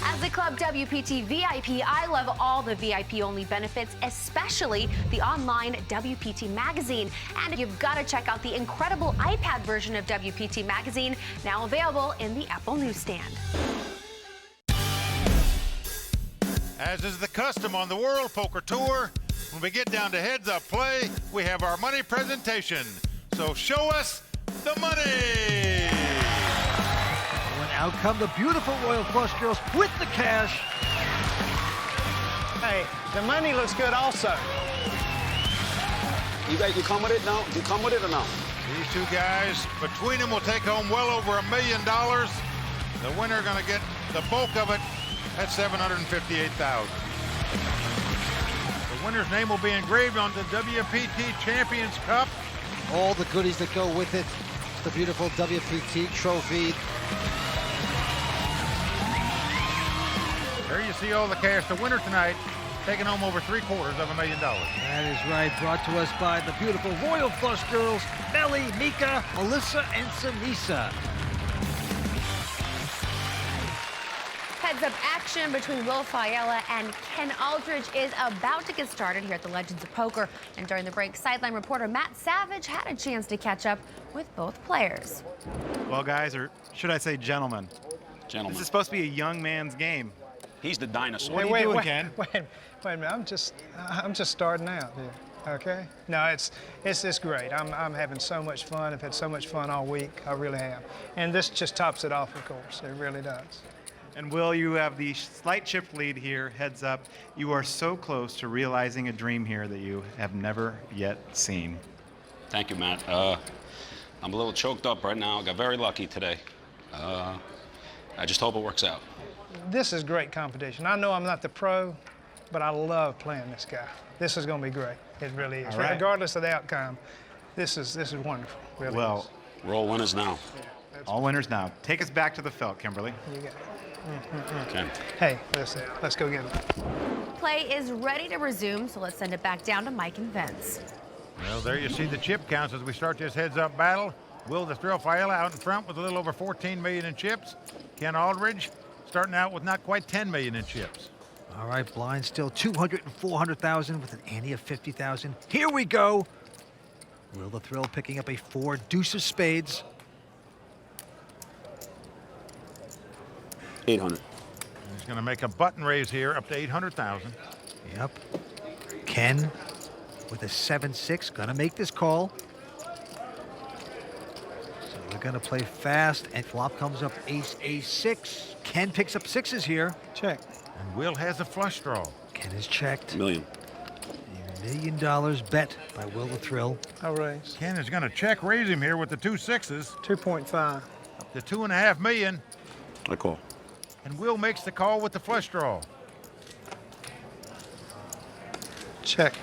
As a Club WPT VIP, I love all the VIP-only benefits, especially the online WPT Magazine. And you've got to check out the incredible iPad version of WPT Magazine, now available in the Apple newsstand. As is the custom on the World Poker Tour, when we get down to Heads Up Play, we have our money presentation. So show us the money! Out come the beautiful Royal Flush girls with the cash. Hey, the money looks good also. You guys, you come with it now? You come with it or not? These two guys, between them, will take home well over $1 million. The winner going to get the bulk of it at $758,000. The winner's name will be engraved on the WPT Champions Cup. All the goodies that go with it. The beautiful WPT trophy. There you see all the cash. The winner tonight taking home over $750,000. That is right. Brought to us by the beautiful Royal Flush girls, Melly, Mika, Melissa, and Sanisa. Heads Up Action between Will Failla and Ken Aldridge is about to get started here at the Legends of Poker. And during the break, sideline reporter Matt Savage had a chance to catch up with both players. Well, guys, or should I say gentlemen? Gentlemen. This is supposed to be a young man's game. He's the dinosaur. What are you doing, Ken? Wait a minute. I'm just starting out here. Okay. No, it's great. I'm having so much fun. I've had so much fun all week. I really have. And this just tops it off, of course. It really does. And Will, you have the slight chip lead here, heads up. You are so close to realizing a dream here that you have never yet seen. Thank you, Matt. I'm a little choked up right now. I got very lucky today. I just hope it works out. This is great competition. I know I'm not the pro, but I love playing this guy. This is going to be great. It really is. Right. Regardless of the outcome, this is wonderful. Really Well, is. We're all winners now. All winners now. Take us back to the felt, Kimberly. You got it. Okay. Hey, let's go get it. Play is ready to resume, so let's send it back down to Mike and Vince. Well, there you see the chip counts as we start this heads-up battle. Will the Thrill Failla out in front with a little over $14 million in chips. Ken Aldridge starting out with not quite $10 million in chips. All right, blind still 200 and 400,000 with an ante of 50,000. Here we go. Will the Thrill picking up a 4 deuce of spades. 800. He's going to make a button raise here up to 800,000. Yep. Ken with a 7-6, gonna make this call. So they're gonna play fast, and flop comes up ace, ace-6. Ken picks up sixes here. Check. And Will has a flush draw. Ken is checked. Million. $1 million bet by Will the Thrill. I'll raise. Ken is going to check raise him here with the 2 sixes. 2.5. Up to $2.5 million. I call. And Will makes the call with the flush draw. Check.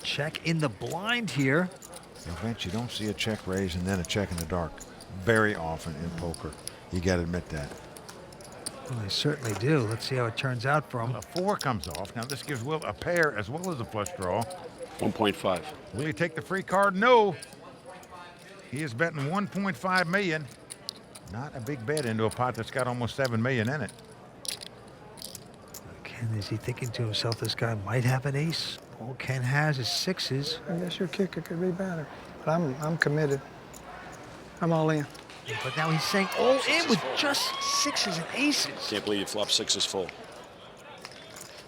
Check in the blind here. Vince, you don't see a check raise and then a check in the dark very often in poker. You got to admit that. Well, they certainly do. Let's see how it turns out for him. A 4 comes off. Now this gives Will a pair as well as a flush draw. 1.5. Will he take the free card? No. He is betting 1.5 million. Not a big bet into a pot that's got almost 7 million in it. Ken, is he thinking to himself, this guy might have an ace? All Ken has is sixes. I guess your kicker could be better. But I'm committed. I'm all in. But now he's saying all in with just sixes and aces. Can't believe you flop sixes full.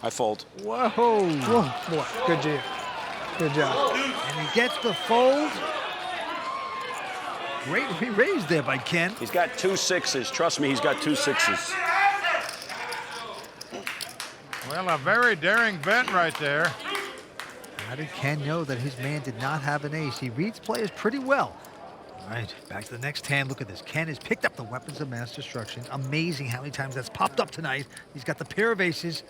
I fold. Whoa. Whoa, boy, good job. Good job. And he gets the fold. Great re-raise there by Ken. He's got 2 sixes. Trust me, he's got 2 sixes. Well, a very daring bet right there. How did Ken know that his man did not have an ace? He reads players pretty well. All right, back to the next hand. Look at this. Ken has picked up the weapons of mass destruction. Amazing how many times that's popped up tonight. He's got the pair of aces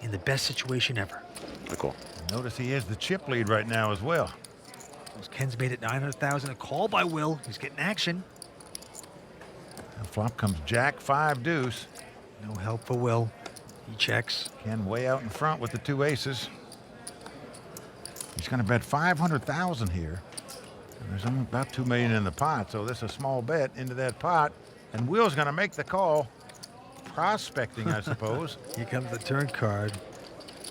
in the best situation ever. Cool. Notice he has the chip lead right now as well. Ken's made it 900,000. A call by Will. He's getting action. And flop comes Jack 5 deuce. No help for Will. He checks. Ken way out in front with the 2 aces. He's going to bet 500,000 here. And there's only about 2 million in the pot, so this is a small bet into that pot. And Will's going to make the call. Prospecting, I suppose. Here comes the turn card.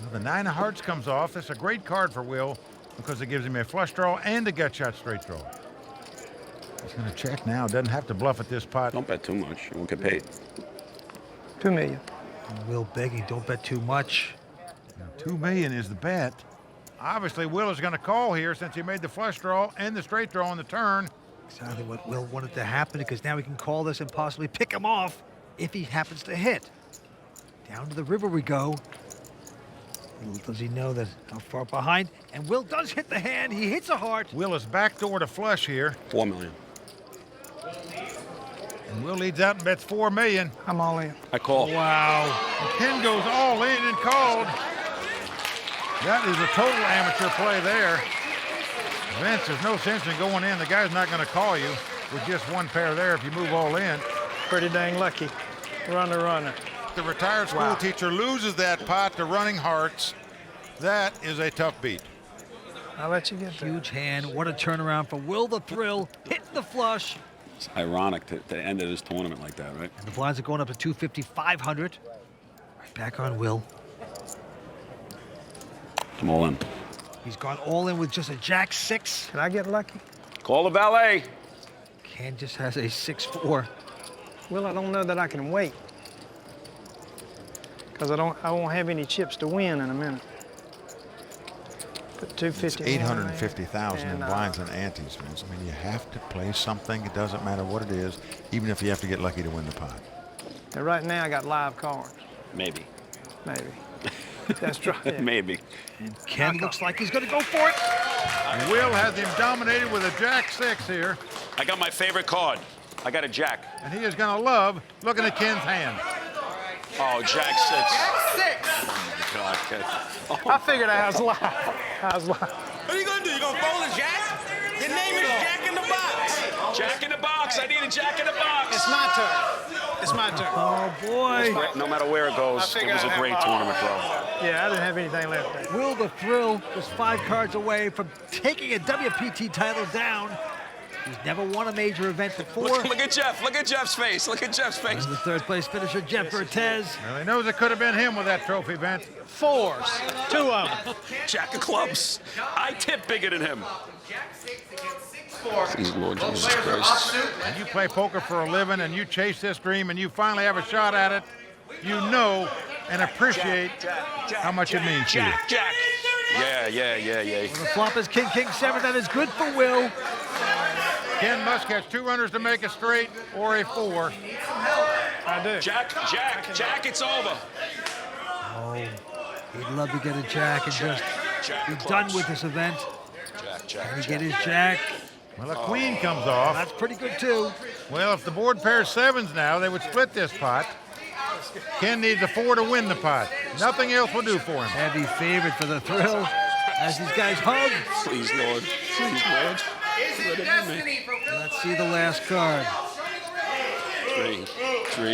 Well, the 9 of hearts comes off. That's a great card for Will because it gives him a flush draw and a gut shot straight draw. He's going to check now. Doesn't have to bluff at this pot. Don't bet too much. You won't get paid. 2 million. And Will begging, don't bet too much. Now, 2 million is the bet. Obviously, Will is going to call here since he made the flush draw and the straight draw on the turn. Exactly what Will wanted to happen because now he can call this and possibly pick him off if he happens to hit. Down to the river we go. Little does he know that how far behind. And Will does hit the hand. He hits a heart. Will is backdoor to flush here. 4 million. And Will leads out and bets 4 million. I'm all in. I call. Wow. And Ken goes all in and called. That is a total amateur play there. Vince, there's no sense in going in. The guy's not going to call you with just one pair there if you move all in. Pretty dang lucky. Runner, runner. The retired school teacher loses that pot to running hearts. That is a tough beat. I'll let you get there. Huge hand. What a turnaround for Will the Thrill. Hitting the flush. It's ironic to end this tournament like that, right? And the blinds are going up to 250, 500. Right back on Will. I'm all in. He's gone all in with just a jack 6. Can I get lucky? Call the valet. Ken just has a 6-4. Well, I don't know that I can wait. Because I won't have any chips to win in a minute. Put 250. It's 850,000 in blinds and antes, Vince. I mean, you have to play something. It doesn't matter what it is, even if you have to get lucky to win the pot. And right now I got live cards. Maybe. Maybe. That's right. Yeah. Maybe. And Ken looks like he's going to go for it. And Will has him dominated with a jack 6 here. I got my favorite card. I got a jack. And he is going to love looking at Ken's hand. Oh, jack 6. Jack 6. Oh, my God. I figured I was live. I was live. What are you gonna do? You gonna fold a jack? Your name is Jack in the Box. Jack in the box. I need a jack in the box. It's my turn. It's my turn. Oh, boy. No matter where it goes, it was a great tournament, bro. Yeah, I didn't have anything left there. Will the Thrill was 5 cards away from taking a WPT title down. He's never won a major event before. Look at Jeff. Look at Jeff's face. Look at Jeff's face. And the 3rd place finisher, Jeff Vertes. Well, he knows it could have been him with that trophy, Vince. 4s. 2 of them. Jack of clubs. I tip bigger than him. Please, Lord Jesus Christ. And you play poker for a living and you chase this dream and you finally have a shot at it. you know and appreciate how much it means to you. Jack. Yeah. Well, the flop is king, king, 7. That is good for Will. Ken Musk has 2 runners to make a straight or a 4. I do. Jack, it's over. Oh, he'd love to get a jack and just be done with this event. Can he get his jack? Well, a queen comes off. That's pretty good, too. Well, if the board pairs 7s now, they would split this pot. Ken needs a 4 to win the pot. Nothing else will do for him. Heavy favorite for the thrill as these guys hug. Please, Lord. Please, Lord. Let's see the last card. 3.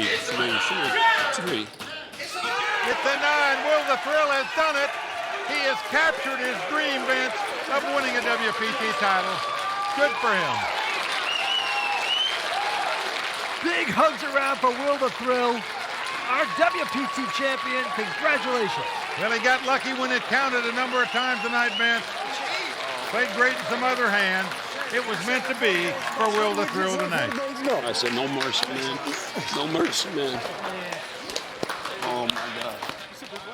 It's a 9. Will the Thrill has done it. He has captured his dream, Vince, of winning a WPT title. Good for him. Big hugs around for Will the Thrill, our WPT champion. Congratulations. Well, he got lucky when it counted a number of times tonight, Vince. Played great in some other hands. It was meant to be for Will the Thrill tonight. I said, no mercy, man. No mercy, man. Oh, my God.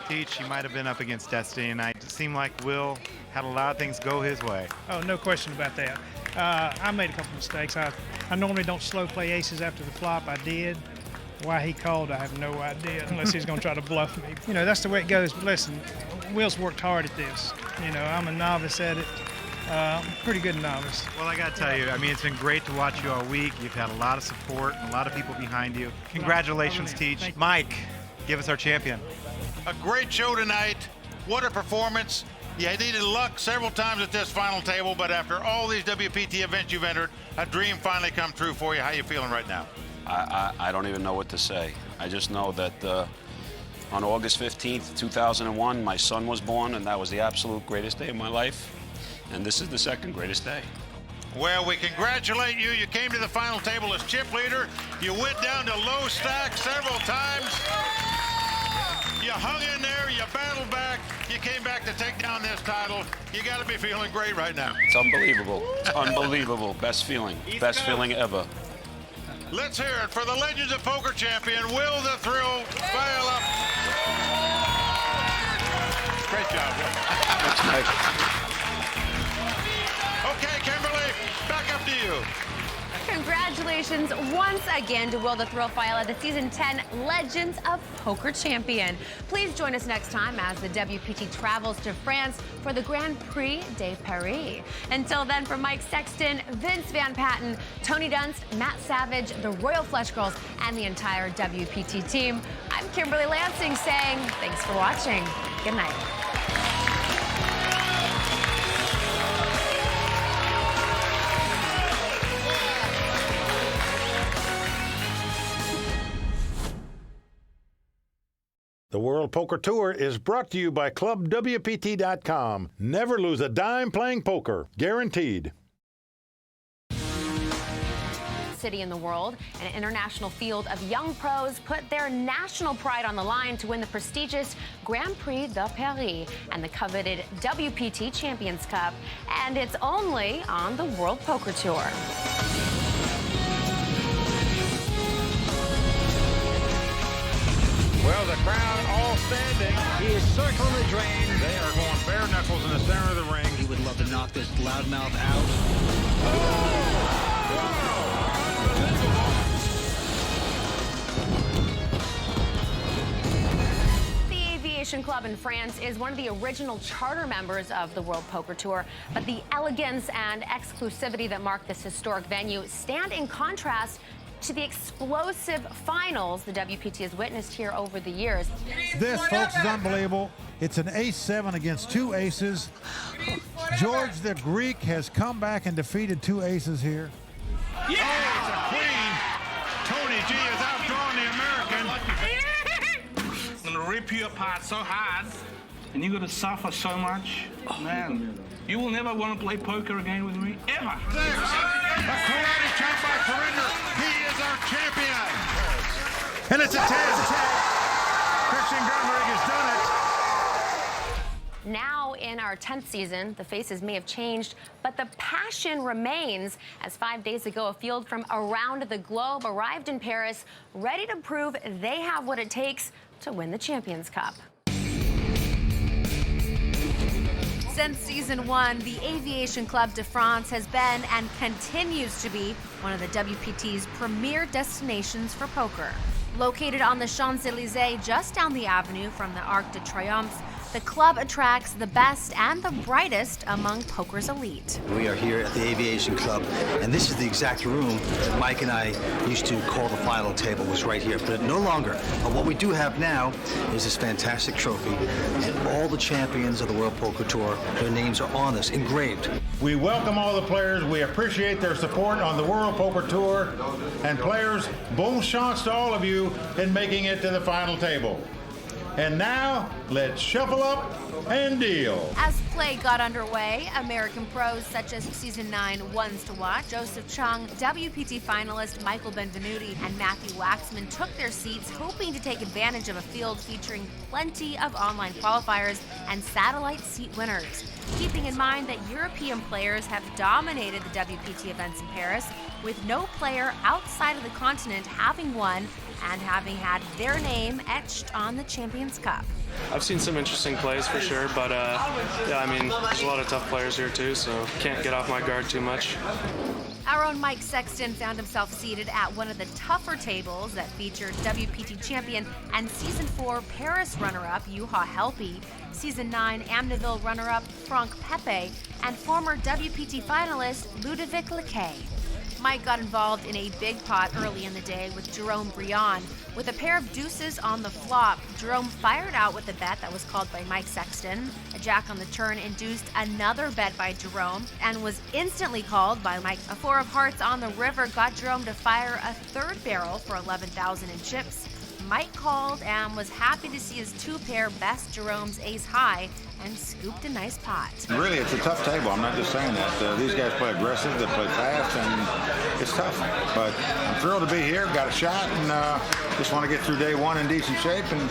Teach, he might have been up against destiny tonight. It seemed like Will had a lot of things go his way. Oh, no question about that. I made a couple mistakes. I normally don't slow play aces after the flop. I did. Why he called, I have no idea, unless he's going to try to bluff me. You know, that's the way it goes. But listen, Will's worked hard at this. You know, I'm a novice at it. Pretty good novice. Well, I got to tell you, I mean, it's been great to watch you all week. You've had a lot of support, a lot of people behind you. Congratulations, Teach. Mike, give us our champion. A great show tonight. What a performance. You needed luck several times at this final table, but after all these WPT events you've entered, a dream finally come true for you. How you feeling right now? I don't even know what to say. I just know that on August 15th, 2001, my son was born, and that was the absolute greatest day of my life. And this is the second greatest day. Well, we congratulate you. You came to the final table as chip leader. You went down to low stack several times. You hung in there, you battled back, you came back to take down this title. You got to be feeling great right now. It's unbelievable. It's unbelievable. Best feeling. Best feeling ever. Let's hear it for the Legends of Poker champion, Will the Thrill Failla. Great job, Will. Thanks, Mike. Okay, Kimberly, back up to you. Congratulations once again to Will the Thrill Failla, the Season 10 Legends of Poker champion. Please join us next time as the WPT travels to France for the Grand Prix de Paris. Until then, for Mike Sexton, Vince Van Patten, Tony Dunst, Matt Savage, the Royal Flush Girls, and the entire WPT team, I'm Kimberly Lansing saying thanks for watching. Good night. The World Poker Tour is brought to you by ClubWPT.com. Never lose a dime playing poker. Guaranteed. City in the world, an international field of young pros put their national pride on the line to win the prestigious Grand Prix de Paris and the coveted WPT Champions Cup. And it's only on the World Poker Tour. Well, the crowd all standing. He is circling the drain. They are going bare knuckles in the center of the ring. He would love to knock this loudmouth out. The Aviation Club in France is one of the original charter members of the World Poker Tour, but the elegance and exclusivity that mark this historic venue stand in contrast to the explosive finals the WPT has witnessed here over the years. This, folks, is unbelievable. It's an ace-7 against 2 aces. George the Greek has come back and defeated 2 aces here. Yeah! Oh, it's a queen. Tony G has outdrawn the American. I'm gonna rip you apart so hard, and you're gonna suffer so much. Man, you will never want to play poker again with me, ever. A karate chop by surrender. He is our champion. And it's a 10. Christian Grunberg has done it. Now in our 10th season, the faces may have changed, but the passion remains, as 5 days ago, a field from around the globe arrived in Paris, ready to prove they have what it takes to win the Champions Cup. Since season 1, the Aviation Club de France has been and continues to be one of the WPT's premier destinations for poker. Located on the Champs-Élysées, just down the avenue from the Arc de Triomphe, the club attracts the best and the brightest among poker's elite. We are here at the Aviation Club, and this is the exact room that Mike and I used to call the final table, was right here, but no longer. But what we do have now is this fantastic trophy, and all the champions of the World Poker Tour, their names are on this, engraved. We welcome all the players. We appreciate their support on the World Poker Tour. And players, bon chance to all of you in making it to the final table. And now, let's shuffle up and deal. As play got underway, American pros such as Season 9 ones to watch, Joseph Chung, WPT finalist Michael Benvenuti, and Matthew Waxman took their seats, hoping to take advantage of a field featuring plenty of online qualifiers and satellite seat winners. Keeping in mind that European players have dominated the WPT events in Paris, with no player outside of the continent having won and having had their name etched on the Champions Cup. I've seen some interesting plays for sure, but yeah, I mean, there's a lot of tough players here too, so can't get off my guard too much. Our own Mike Sexton found himself seated at one of the tougher tables that featured WPT champion and Season 4 Paris runner-up Juha Helppi, Season 9 Amityville runner-up Franck Pepe, and former WPT finalist Ludovic Lequet. Mike got involved in a big pot early in the day with Jerome Briand. With a pair of deuces on the flop, Jerome fired out with a bet that was called by Mike Sexton. A jack on the turn induced another bet by Jerome and was instantly called by Mike. A 4 of hearts on the river got Jerome to fire a third barrel for 11,000 in chips. Mike called and was happy to see his 2-pair best Jerome's ace high and scooped a nice pot. Really, it's a tough table. I'm not just saying that. These guys play aggressive, they play fast, and it's tough. But I'm thrilled to be here, got a shot, and just want to get through day one in decent shape and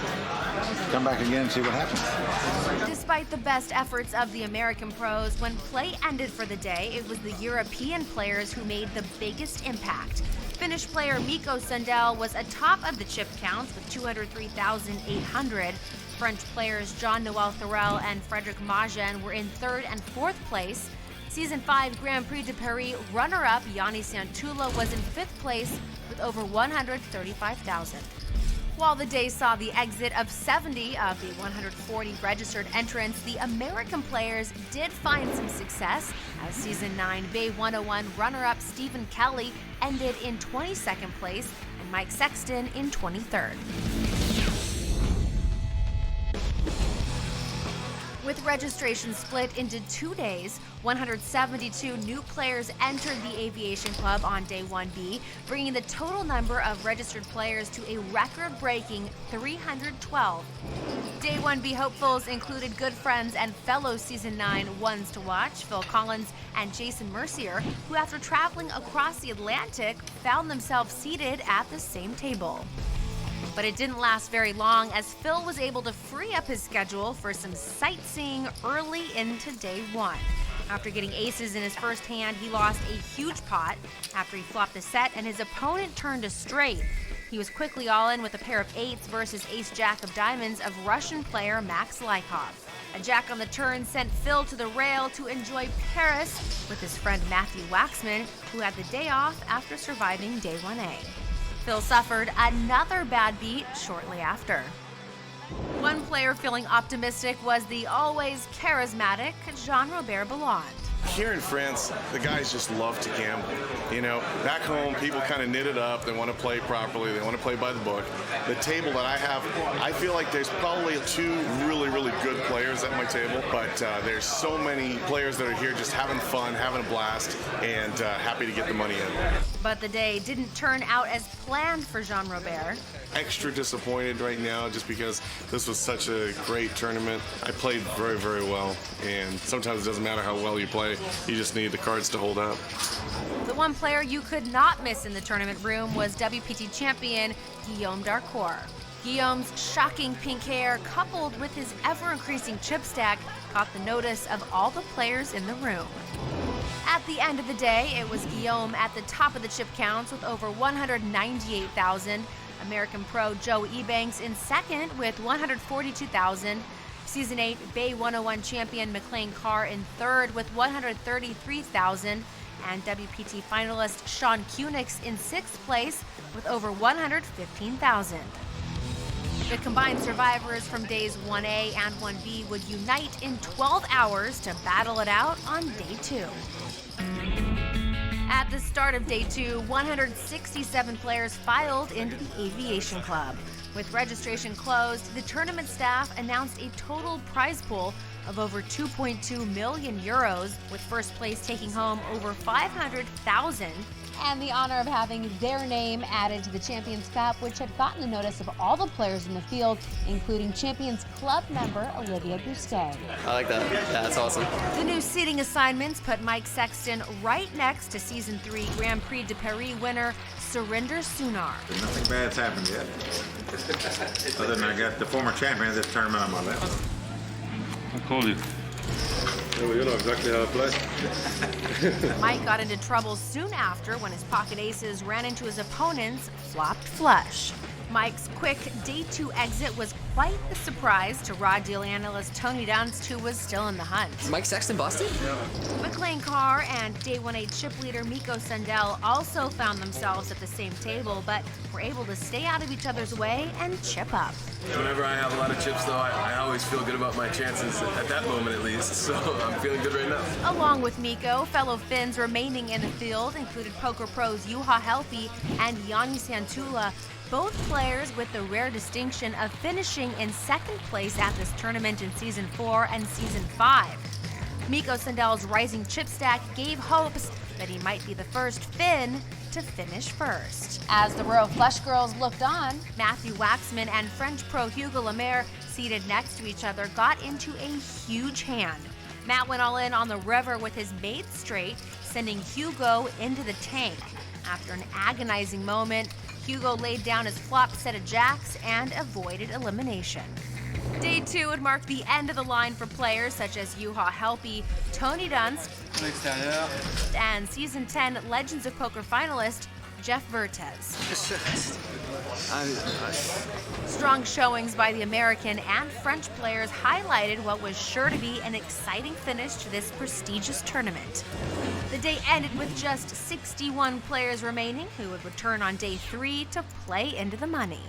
come back again and see what happens. Despite the best efforts of the American pros, when play ended for the day, it was the European players who made the biggest impact. Finnish player Mikko Sundell was atop of the chip counts with 203,800. French players Jean-Noël Thorel and Frederic Magen were in 3rd and 4th place. Season 5 Grand Prix de Paris runner-up Yanni Santula was in 5th place with over 135,000. While the day saw the exit of 70 of the 140 registered entrants, the American players did find some success, as Season 9 Bay 101 runner-up Stephen Kelly ended in 22nd place and Mike Sexton in 23rd. With registration split into 2 days, 172 new players entered the Aviation Club on Day 1B, bringing the total number of registered players to a record-breaking 312. Day 1B hopefuls included good friends and fellow Season 9 ones to watch, Phil Collins and Jason Mercier, who after traveling across the Atlantic, found themselves seated at the same table. But it didn't last very long, as Phil was able to free up his schedule for some sightseeing early into Day 1. After getting aces in his first hand, he lost a huge pot after he flopped a set and his opponent turned a straight. He was quickly all in with a pair of 8s versus ace-jack of diamonds of Russian player Max Lykov. A jack on the turn sent Phil to the rail to enjoy Paris with his friend Matthew Waxman, who had the day off after surviving Day 1A. Phil suffered another bad beat shortly after. One player feeling optimistic was the always charismatic Jean-Robert Belland. Here in France, the guys just love to gamble. You know, back home, people kind of knit it up. They want to play properly. They want to play by the book. The table that I have, I feel like there's probably 2 really, really good players at my table, but there's so many players that are here just having fun, having a blast, and happy to get the money in. But the day didn't turn out as planned for Jean-Robert. Extra disappointed right now just because this was such a great tournament. I played very, very well, and sometimes it doesn't matter how well you play. You just need the cards to hold up. The one player you could not miss in the tournament room was WPT champion Guillaume Darcourt. Guillaume's shocking pink hair, coupled with his ever-increasing chip stack, caught the notice of all the players in the room. At the end of the day, it was Guillaume at the top of the chip counts with over 198,000. American pro Joe Ebanks in second with 142,000. Season 8 Bay 101 champion McLean Carr in third with 133,000. And WPT finalist Sean Kunix in sixth place with over 115,000. The combined survivors from days 1A and 1B would unite in 12 hours to battle it out on day 2. At the start of day 2, 167 players filed into the Aviation Club. With registration closed, the tournament staff announced a total prize pool of over 2.2 million euros, with first place taking home over 500,000. And the honor of having their name added to the Champions Cup, which had gotten the notice of all the players in the field, including Champions Club member Olivia Bousquet. I like that. Yeah, that's awesome. The new seating assignments put Mike Sexton right next to Season 3 Grand Prix de Paris winner Surinder Sunar. Nothing bad's happened yet. Other than I got the former champion of this tournament on my left. I call you. Well, you know exactly how to play. Mike got into trouble soon after when his pocket aces ran into his opponent's flopped flush. Mike's quick day 2 exit was quite the surprise to raw deal analyst Tony Dunst, who was still in the hunt. Mike Sexton busted? McLean Carr and day 1A chip leader Miko Sundell also found themselves at the same table, but were able to stay out of each other's way and chip up. Whenever I have a lot of chips, though, I always feel good about my chances, at that moment at least, so I'm feeling good right now. Along with Miko, fellow Finns remaining in the field included poker pros Juha Helppi and Jani Santula, both players with the rare distinction of finishing in second place at this tournament in Season 4 and Season 5. Miko Sundell's rising chip stack gave hopes that he might be the first Finn to finish first. As the row of flush girls looked on, Matthew Waxman and French pro Hugo Lemaire, seated next to each other, got into a huge hand. Matt went all in on the river with his mate straight, sending Hugo into the tank. After an agonizing moment, Hugo laid down his flop set of jacks and avoided elimination. Day 2 would mark the end of the line for players such as Juha Helppi, Tony Dunst, and Season 10 Legends of Poker finalist Jeff Vertes. Strong showings by the American and French players highlighted what was sure to be an exciting finish to this prestigious tournament. The day ended with just 61 players remaining, who would return on day 3 to play into the money.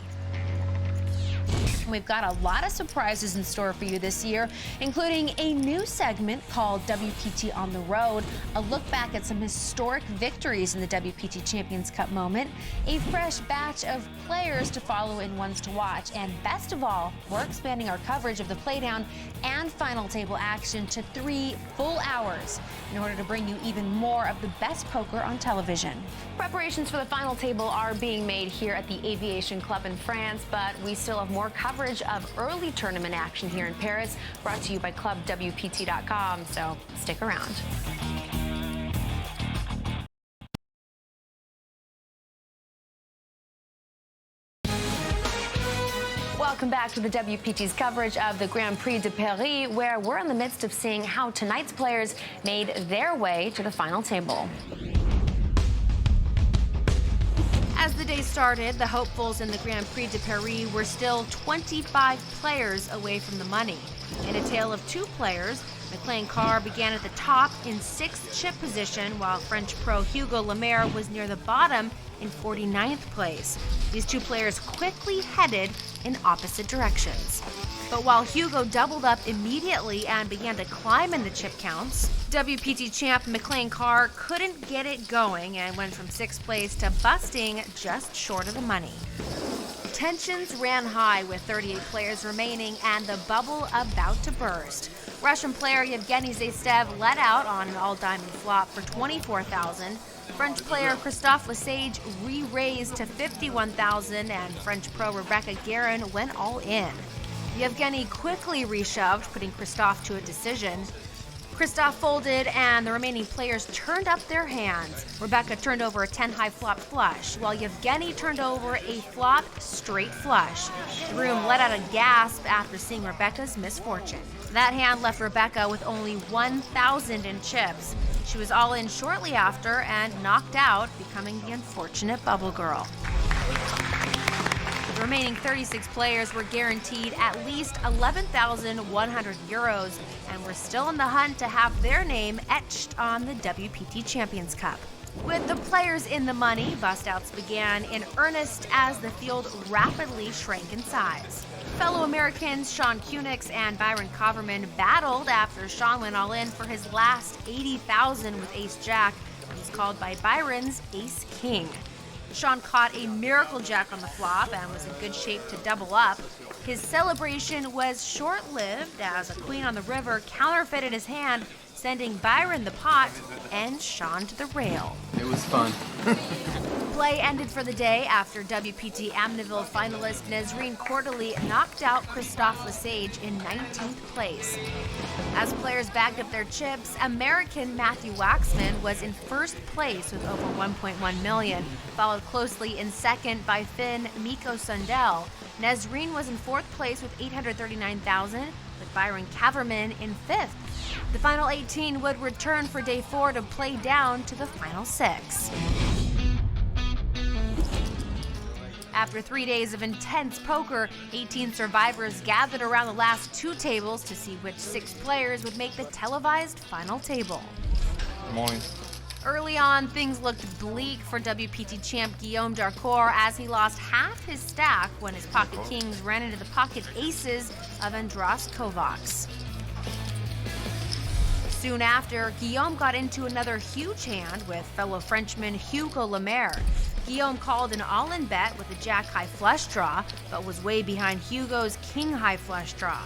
We've got a lot of surprises in store for you this year, including a new segment called WPT on the Road, a look back at some historic victories in the WPT Champions Cup moment, a fresh batch of players to follow and ones to watch, and best of all, we're expanding our coverage of the playdown and final table action to 3 full hours in order to bring you even more of the best poker on television. Preparations for the final table are being made here at the Aviation Club in France, but we still have more coverage of early tournament action here in Paris, brought to you by ClubWPT.com, so stick around. Welcome back to the WPT's coverage of the Grand Prix de Paris, where we're in the midst of seeing how tonight's players made their way to the final table. As the day started, the hopefuls in the Grand Prix de Paris were still 25 players away from the money. In a tale of 2 players, McLean Carr began at the top in 6th chip position, while French pro Hugo Lemaire was near the bottom in 49th place. These 2 players quickly headed in opposite directions. But while Hugo doubled up immediately and began to climb in the chip counts, WPT champ McLean Carr couldn't get it going and went from 6th place to busting just short of the money. Tensions ran high with 38 players remaining and the bubble about to burst. Russian player Yevgeny Zaystev led out on an all-diamond flop for 24,000. French player Christophe Lesage re-raised to 51,000, and French pro Rebecca Guerin went all in. Yevgeny quickly reshoved, putting Christophe to a decision. Kristoff folded and the remaining players turned up their hands. Rebecca turned over a 10-high flop flush, while Yevgeny turned over a flop straight flush. The room let out a gasp after seeing Rebecca's misfortune. That hand left Rebecca with only 1,000 in chips. She was all in shortly after and knocked out, becoming the unfortunate bubble girl. The remaining 36 players were guaranteed at least 11,100 euros and were still in the hunt to have their name etched on the WPT Champions Cup. With the players in the money, bust-outs began in earnest as the field rapidly shrank in size. Fellow Americans Sean Kunix and Byron Coverman battled after Sean went all in for his last 80,000 with Ace-Jack, and was called by Byron's Ace-King. Sean caught a miracle jack on the flop and was in good shape to double up. His celebration was short-lived as a queen on the river counterfeited his hand, sending Byron the pot and Sean to the rail. It was fun. Play ended for the day after WPT Amityville finalist Nesrine Quarterly knocked out Christophe Lesage in 19th place. As players bagged up their chips, American Matthew Waxman was in first place with over 1.1 million, followed closely in second by Finn Miko Sundell. Nesrine was in fourth place with 839,000, with Byron Kaverman in fifth. The final 18 would return for day 4 to play down to the final 6. After 3 days of intense poker, 18 survivors gathered around the last 2 tables to see which 6 players would make the televised final table. Good morning. Early on, things looked bleak for WPT champ Guillaume Darcourt as he lost half his stack when his pocket kings ran into the pocket aces of Andras Kovacs. Soon after, Guillaume got into another huge hand with fellow Frenchman Hugo Lemaire. Guillaume called an all-in bet with a jack-high flush draw, but was way behind Hugo's king-high flush draw.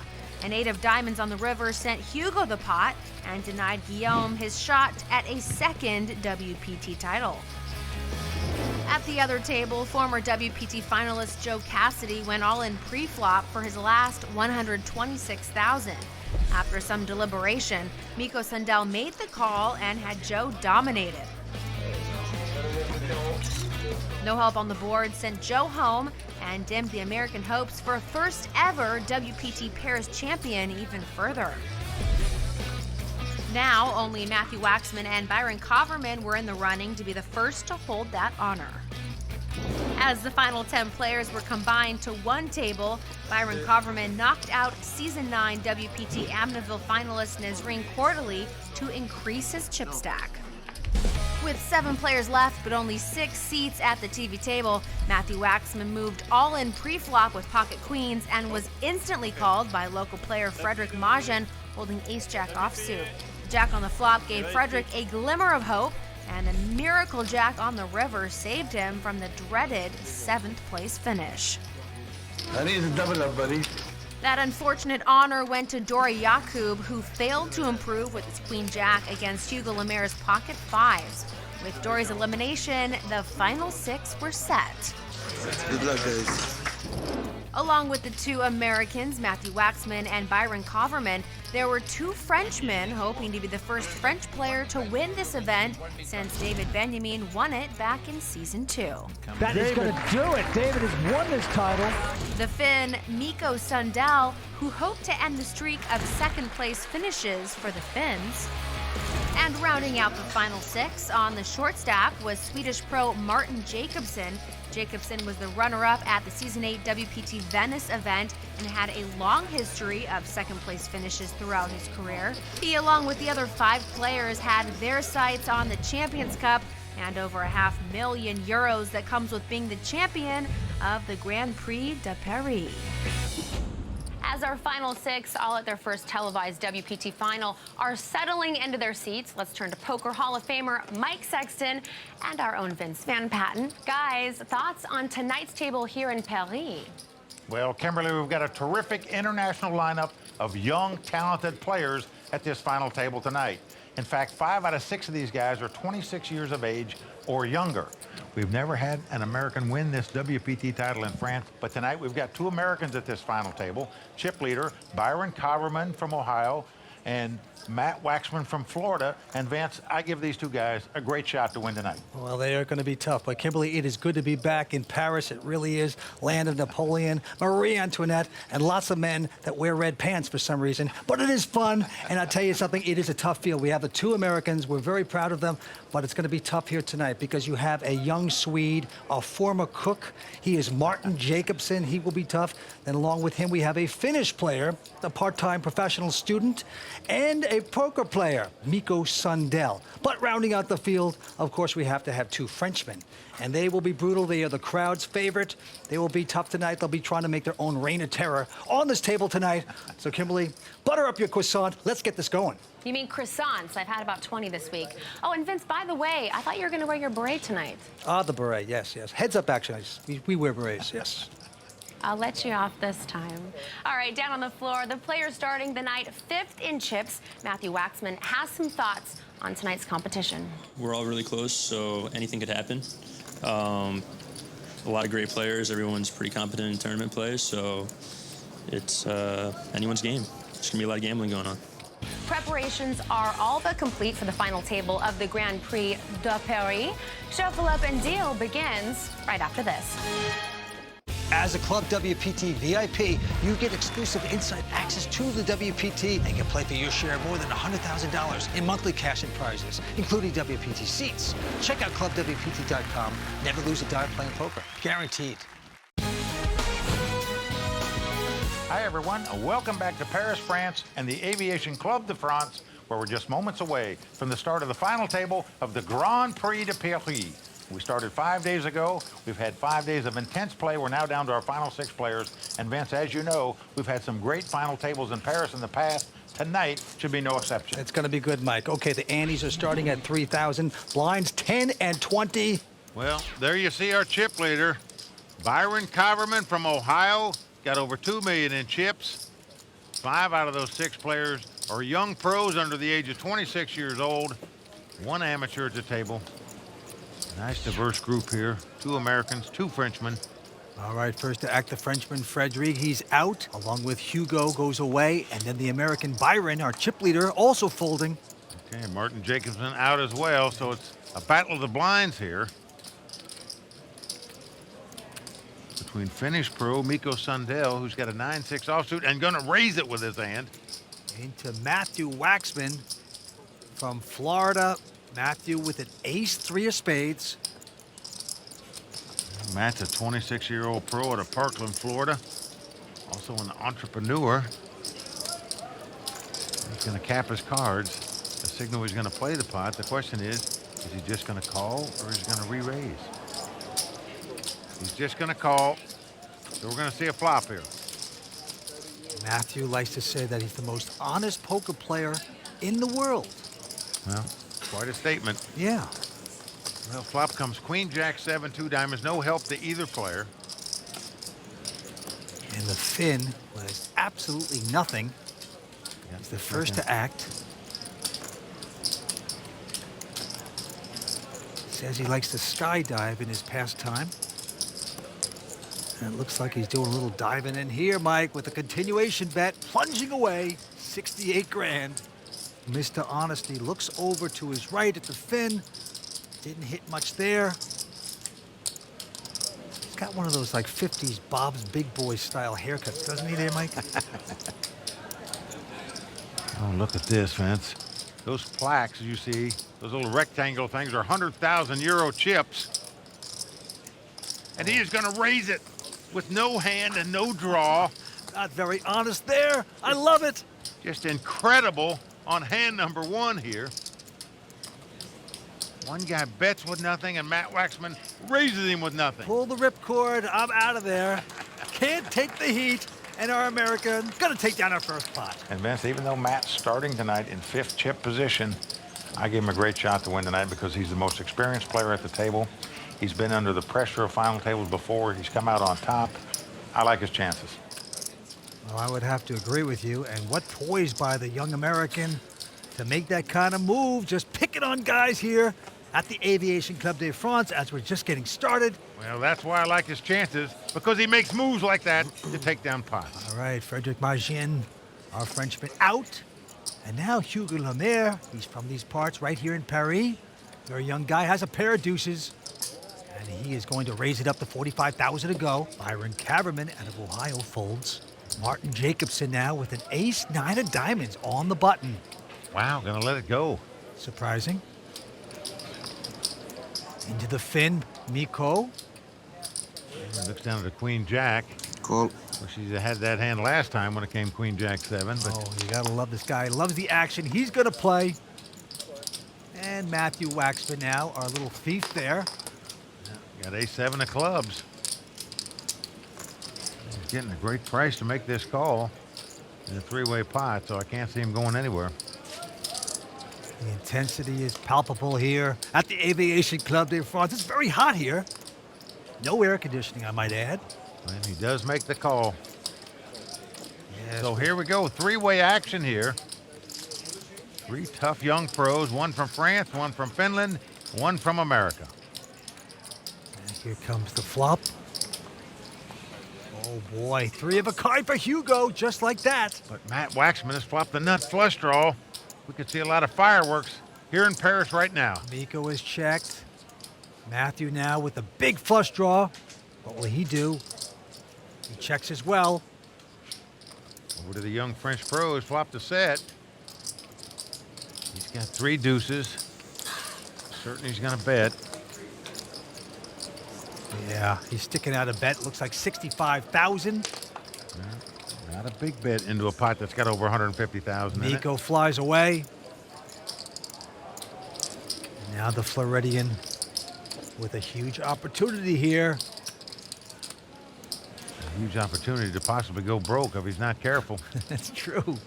An 8 of diamonds on the river sent Hugo the pot and denied Guillaume his shot at a second WPT title. At the other table, former WPT finalist Joe Cassidy went all in pre-flop for his last 126,000. After some deliberation, Miko Sundell made the call and had Joe dominated. No help on the board sent Joe home and dimmed the American hopes for a first ever WPT Paris champion even further. Now, only Matthew Waxman and Byron Coverman were in the running to be the first to hold that honor. As the final 10 players were combined to one table, Byron Coverman knocked out Season 9 WPT Amityville finalist Nesrine Quarterly to increase his chip stack. With 7 players left but only 6 seats at the TV table, Matthew Waxman moved all in pre-flop with pocket queens and was instantly called by local player Frederick Majan holding ace-jack offsuit. Jack on the flop gave Frederick a glimmer of hope, and a miracle jack on the river saved him from the dreaded 7th place finish. I need a double up, buddy. That unfortunate honor went to Dori Yakub, who failed to improve with his queen-jack against Hugo Lemaire's pocket 5s. With Dori's elimination, the final 6 were set. Good luck, guys. Along with the 2 Americans, Matthew Waxman and Byron Coverman, there were 2 Frenchmen hoping to be the first French player to win this event since David Benjamin won it back in Season 2. That is going to do it. David has won this title. The Finn Miko Sundell, who hoped to end the streak of second-place finishes for the Finns. And rounding out the final 6 on the short stack was Swedish pro Martin Jacobson. Jacobson was the runner-up at the Season 8 WPT Venice event and had a long history of second-place finishes throughout his career. He, along with the other 5 players, had their sights on the Champions Cup and over €500,000 that comes with being the champion of the Grand Prix de Paris. As our final 6, all at their first televised WPT final, are settling into their seats, let's turn to Poker Hall of Famer Mike Sexton and our own Vince Van Patten. Guys, thoughts on tonight's table here in Paris? Well, Kimberly, we've got a terrific international lineup of young, talented players at this final table tonight. In fact, 5 out of 6 of these guys are 26 years of age or younger. We've never had an American win this WPT title in France, but tonight we've got 2 Americans at this final table. Chip leader Byron Coverman from Ohio and Matt Waxman from Florida. And Vince, I give these two guys a great shot to win tonight. Well, they are going to be tough. But Kimberly, it is good to be back in Paris. It really is. Land of Napoleon, Marie Antoinette, and lots of men that wear red pants for some reason. But it is fun. And I'll tell you something, it is a tough field. We have the two Americans. We're very proud of them. But it's going to be tough here tonight because you have a young Swede, a former cook. He is Martin Jacobson. He will be tough. Then along with him, we have a Finnish player, a part-time professional student, and a poker player, Mikko Sundell. But rounding out the field, of course, we have to have two Frenchmen. And they will be brutal. They are the crowd's favorite. They will be tough tonight. They'll be trying to make their own reign of terror on this table tonight. So, Kimberly, butter up your croissant. Let's get this going. You mean croissants? I've had about 20 this week. Oh, and Vince, by the way, I thought you were going to wear your beret tonight. Ah, the beret, yes, yes. Heads up, actually. We wear berets, yes. I'll let you off this time. All right, down on the floor, the player starting the night 5th in chips, Matthew Waxman, has some thoughts on tonight's competition. We're all really close, so anything could happen. A lot of great players. Everyone's pretty competent in tournament play, so it's anyone's game. There's going to be a lot of gambling going on. Preparations are all but complete for the final table of the Grand Prix de Paris. Shuffle Up and Deal begins right after this. As a Club WPT VIP, you get exclusive inside access to the WPT and can play for your share of more than $100,000 in monthly cash and prizes, including WPT seats. Check out ClubWPT.com. Never lose a dime playing poker. Guaranteed. Hi, everyone. Welcome back to Paris, France, and the Aviation Club de France, where we're just moments away from the start of the final table of the Grand Prix de Paris. We started 5 days ago. We've had 5 days of intense play. We're now down to our final 6 players. And Vince, as you know, we've had some great final tables in Paris in the past. Tonight should be no exception. It's going to be good, Mike. Okay, the antes are starting at 3,000. Blinds 10 and 20. Well, there you see our chip leader, Byron Coverman from Ohio. Got over $2 million in chips. 5 out of those 6 players are young pros under the age of 26 years old. 1 amateur at the table. Nice diverse group here. 2 Americans, 2 Frenchmen. All right, first to act, the Frenchman, Frederic. He's out, along with Hugo goes away. And then the American Byron, our chip leader, also folding. Okay, Martin Jacobson out as well, so it's a battle of the blinds here. Between Finnish pro Mikko Sundell, who's got a 9-6 offsuit and gonna raise it with his hand. Into Matthew Waxman from Florida. Matthew with an ace-3 of spades. Matt's a 26-year-old pro out of Parkland, Florida. Also an entrepreneur. He's gonna cap his cards. A signal he's gonna play the pot. The question is he just gonna call or is he gonna re-raise? He's just gonna call. So we're gonna see a flop here. Matthew likes to say that he's the most honest poker player in the world. Well, quite a statement. Yeah. Well, flop comes Queen, Jack, 7, 2 diamonds. No help to either player. And the Finn was absolutely nothing. He's the first to act. Says he likes to skydive in his pastime. And it looks like he's doing a little diving in here, Mike, with a continuation bet, plunging away, 68 grand. Mr. Honesty looks over to his right at the Finn. Didn't hit much there. He's got one of those like 50s Bob's Big Boy style haircuts, doesn't he there, Mike? Oh, look at this, Vince. Those plaques you see, those little rectangle things are 100,000 euro chips. And he is going to raise it with no hand and no draw. Not very honest there. I love it. Just incredible on hand number 1 here. One guy bets with nothing, and Matt Waxman raises him with nothing. Pull the ripcord. I'm out of there. Can't take the heat. And our American gonna take down our first pot. And Vince, even though Matt's starting tonight in 5th chip position, I give him a great shot to win tonight because he's the most experienced player at the table. He's been under the pressure of final tables before. He's come out on top. I like his chances. Well, I would have to agree with you. And what poise by the young American to make that kind of move. Just picking on guys here at the Aviation Club de France as we're just getting started. Well, that's why I like his chances, because he makes moves like that to take down pots. All right, Frederic Margin, our Frenchman, out. And now Hugo Lemaire, he's from these parts right here in Paris. Very young guy, has a pair of deuces. And he is going to raise it up to 45,000 to go. Byron Caverman out of Ohio folds. Martin Jacobson now with an ace, 9 of diamonds on the button. Wow, gonna let it go. Surprising. Into the fin, Miko. Looks down to the Queen Jack. Cool. Well, she had that hand last time when it came Queen Jack 7. But Oh, you gotta love this guy. Loves the action. He's gonna play. And Matthew Waxman now, our little thief there. got A7 of clubs. He's getting a great price to make this call in a three-way pot, so I can't see him going anywhere. The intensity is palpable here at the Aviation Club de France. It's very hot here. No air conditioning, I might add. And he does make the call. Yes. So here we go, three-way action here. Three tough young pros, one from France, one from Finland, one from America. And here comes the flop. Oh boy, 3 of a kind for Hugo, just like that. But Matt Waxman has flopped the nut flush draw. We could see a lot of fireworks here in Paris right now. Miko is checked. Matthew now with a big flush draw. What will he do? He checks as well. Over to the young French pros, flopped a set. He's got 3 deuces. Certain he's gonna bet. Yeah, he's sticking out a bet. Looks like 65,000. Not a big bet into a pot that's got over 150,000 in it. Miko flies away. Now the Floridian with a huge opportunity here. A huge opportunity to possibly go broke if he's not careful. That's true.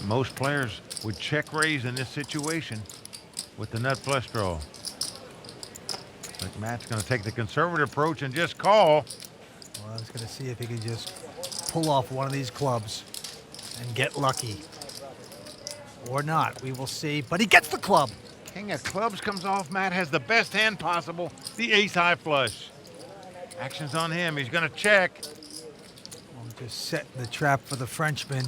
Most players would check raise in this situation with the nut flush draw. But Matt's going to take the conservative approach and just call. Well, I was going to see if he could just pull off one of these clubs and get lucky. Or not, we will see. But he gets the club. King of clubs comes off. Matt has the best hand possible, the ace high flush. Action's on him. He's going to check. I'm just setting the trap for the Frenchman.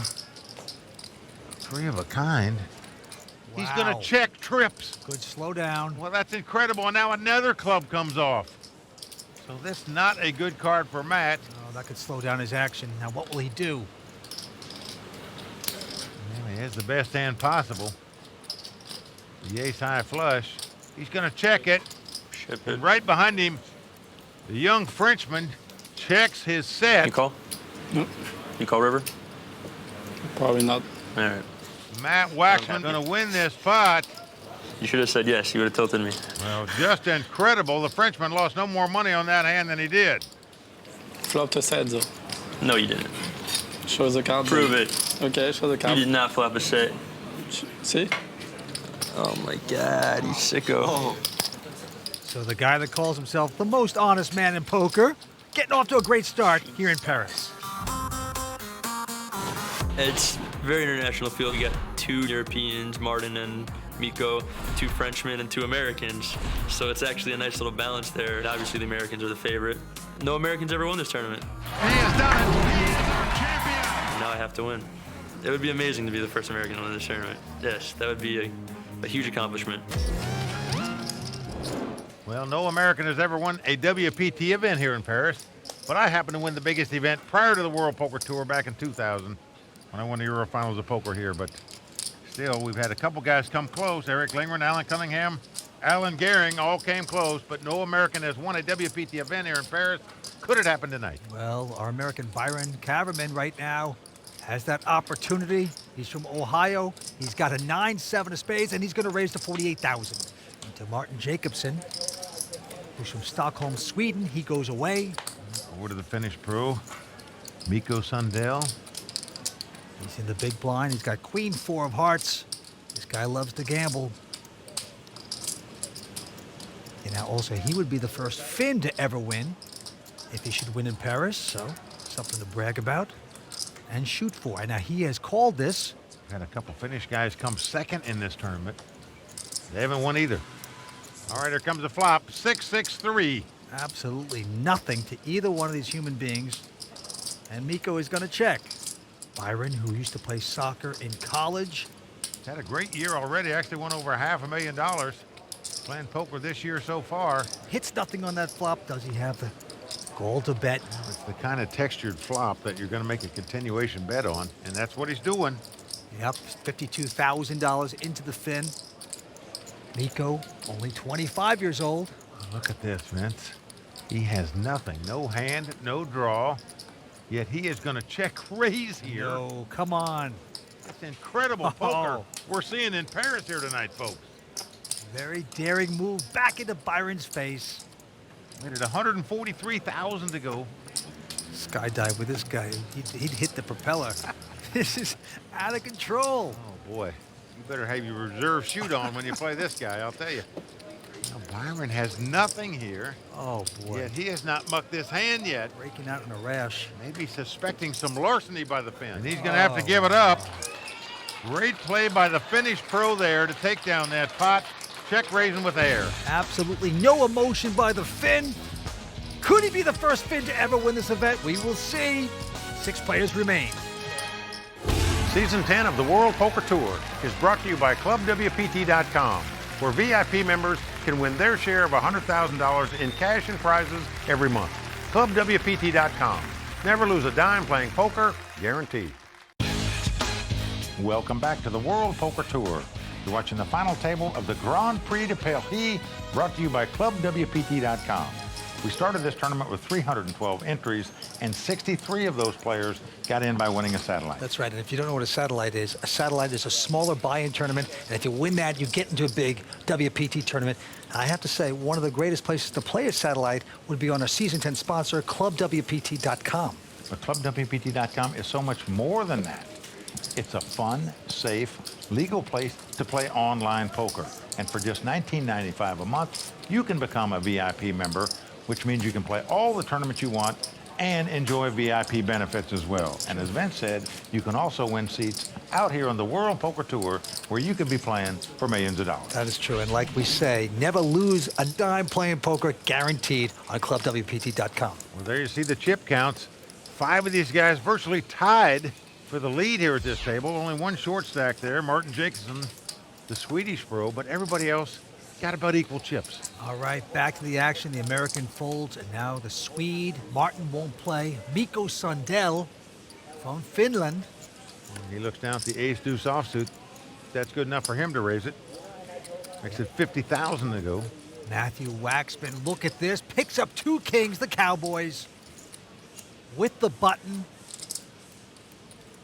3 of a kind. Wow. He's going to check trips. Good slow down. Well, that's incredible. And now another club comes off. So this is not a good card for Matt. Oh, that could slow down his action. Now what will he do? Well, he has the best hand possible. The ace high flush. He's going to check it. And right behind him, the young Frenchman checks his set. You call? Nope. You call river? Probably not. All right. Matt Waxman going to win this pot. You should have said yes. You would have tilted me. Well, just incredible. The Frenchman lost no more money on that hand than he did. Flopped a set, though. No, you didn't. Show the card. Prove it. Okay, show the card. You did not flop a set. See? Oh, my God. You sicko. Oh. So the guy that calls himself the most honest man in poker, getting off to a great start here in Paris. It's very international field. You got 2 Europeans, Martin and Miko, 2 Frenchmen and 2 Americans. So it's actually a nice little balance there. And obviously the Americans are the favorite. No Americans ever won this tournament. He has done it. He is our champion. Now I have to win. It would be amazing to be the first American to win this tournament. Yes, that would be a huge accomplishment. Well, no American has ever won a WPT event here in Paris, but I happened to win the biggest event prior to the World Poker Tour back in 2000 when I won the Eurofinals of poker here. But still, we've had a couple guys come close. Eric Lingren, Alan Cunningham, Alan Gehring all came close, but no American has won a WPT event here in Paris. Could it happen tonight? Well, our American Byron Caverman right now has that opportunity. He's from Ohio. He's got a 9-7 of spades, and he's going to raise to 48,000. To Martin Jacobson, who's from Stockholm, Sweden. He goes away. Over to the Finnish pro, Mikko Sundell. He's in the big blind. He's got Queen 4 of hearts. This guy loves to gamble. And now also, he would be the first Finn to ever win if he should win in Paris. So something to brag about and shoot for. And now he has called this. Had a couple Finnish guys come second in this tournament. They haven't won either. All right, here comes the flop. 6-6-3. Absolutely nothing to either one of these human beings. And Miko is going to check. Byron, who used to play soccer in college. Had a great year already. Actually won over $500,000 playing poker this year so far. Hits nothing on that flop. Does he have the goal to bet? It's the kind of textured flop that you're going to make a continuation bet on, and that's what he's doing. Yep, $52,000 into the fin. Miko, only 25 years old. Look at this, Vince. He has nothing. No hand, no draw. Yet he is going to check raise here. No, come on. It's incredible poker we're seeing in Paris here tonight, folks. Very daring move back into Byron's face. Made it 143,000 to go. Skydive with this guy. He'd hit the propeller. This is out of control. Oh, boy. You better have your reserve chute on when you play this guy, I'll tell you. Now, Byron has nothing here. Oh, boy. Yet he has not mucked this hand yet. Breaking out in a rash. Maybe suspecting some larceny by the fin. And he's going to have to give it up. Great play by the Finnish pro there to take down that pot. Check raising with air. Absolutely no emotion by the Finn. Could he be the first Finn to ever win this event? We will see. 6 players remain. Season 10 of the World Poker Tour is brought to you by ClubWPT.com, where VIP members can win their share of $100,000 in cash and prizes every month. ClubWPT.com. Never lose a dime playing poker, guaranteed. Welcome back to the World Poker Tour. You're watching the final table of the Grand Prix de Paris, brought to you by ClubWPT.com. We started this tournament with 312 entries, and 63 of those players got in by winning a satellite. That's right, and if you don't know what a satellite is a smaller buy-in tournament, and if you win that, you get into a big WPT tournament. And I have to say, one of the greatest places to play a satellite would be on our Season 10 sponsor, ClubWPT.com. But ClubWPT.com is so much more than that. It's a fun, safe, legal place to play online poker. And for just $19.95 a month, you can become a VIP member, which means you can play all the tournaments you want and enjoy VIP benefits as well. And as Vince said, you can also win seats out here on the World Poker Tour, where you could be playing for millions of dollars. That is true, and like we say, never lose a dime playing poker, guaranteed on ClubWPT.com. Well, there you see the chip counts. 5 of these guys virtually tied for the lead here at this table. Only one short stack there, Martin Jacobson, the Swedish pro, but everybody else got about equal chips. All right, back to the action. The American folds, and now the Swede. Martin won't play. Mikko Sundell from Finland. He looks down at the ace-deuce offsuit. That's good enough for him to raise it. Makes it 50,000 to go. Matthew Waxman, look at this. Picks up 2 kings, the Cowboys. With the button.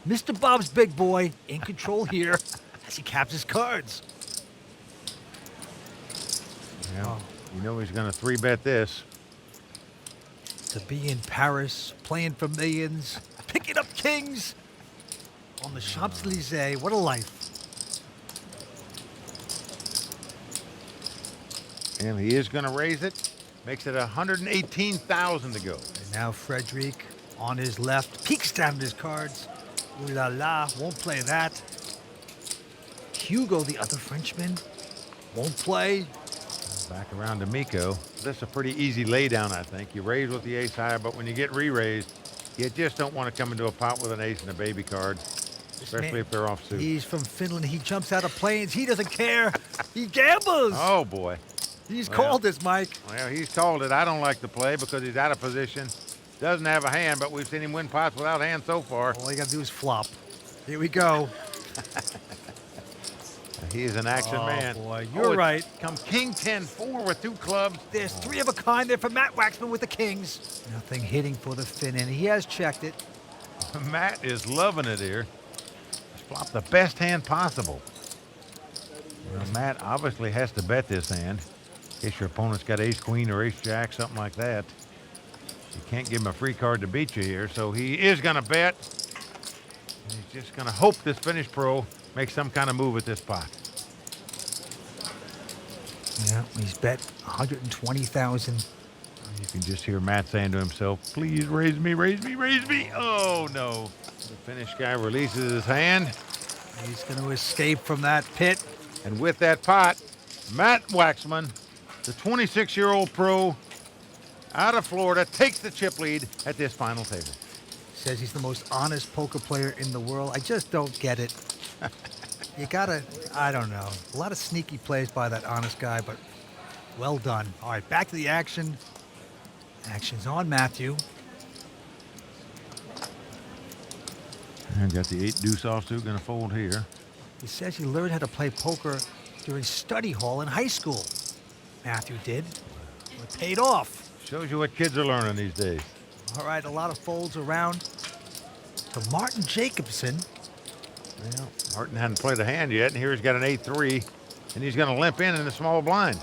Mr. Bob's big boy in control here as he caps his cards. Yeah, you know he's going to 3-bet this. To be in Paris, playing for millions, picking up kings on the Champs-Élysées. What a life. And he is going to raise it. Makes it 118,000 to go. And now Frederic on his left, peeks down his cards. Ooh la la, won't play that. Hugo, the other Frenchman, won't play. Back around to Miko. This is a pretty easy laydown, I think. You raise with the ace high, but when you get re-raised, you just don't want to come into a pot with an ace and a baby card, especially if they're offsuit. He's from Finland. He jumps out of planes. He doesn't care. He gambles. Oh, boy. He's called this, Mike. Well, he's called it. I don't like to play because he's out of position. Doesn't have a hand, but we've seen him win pots without hand so far. All you got to do is flop. Here we go. He is an action man. Boy, you're right. Come King 10-4 with 2 clubs. There's 3 of a kind there for Matt Waxman with the kings. Nothing hitting for the Finn, and he has checked it. Matt is loving it here. He's flopped the best hand possible. Well, Matt obviously has to bet this hand. In case your opponent's got ace-queen or ace-jack, something like that. You can't give him a free card to beat you here, so he is going to bet. And he's just going to hope this Finnish pro makes some kind of move at this pot. Yeah, he's bet 120,000. You can just hear Matt saying to himself, please raise me, raise me, raise me. Oh, no. The Finnish guy releases his hand. He's going to escape from that pit. And with that pot, Matt Waxman, the 26-year-old pro out of Florida, takes the chip lead at this final table. Says he's the most honest poker player in the world. I just don't get it. You gotta, I don't know. A lot of sneaky plays by that honest guy, but well done. All right, back to the action. Action's on Matthew. And got the 8 deuce offsuit going to fold here. He says he learned how to play poker during study hall in high school. Matthew did. It paid off. Shows you what kids are learning these days. All right, a lot of folds around to Martin Jacobson. Well, Martin hadn't played a hand yet, and here he's got an 8-3, and he's going to limp in the small blind.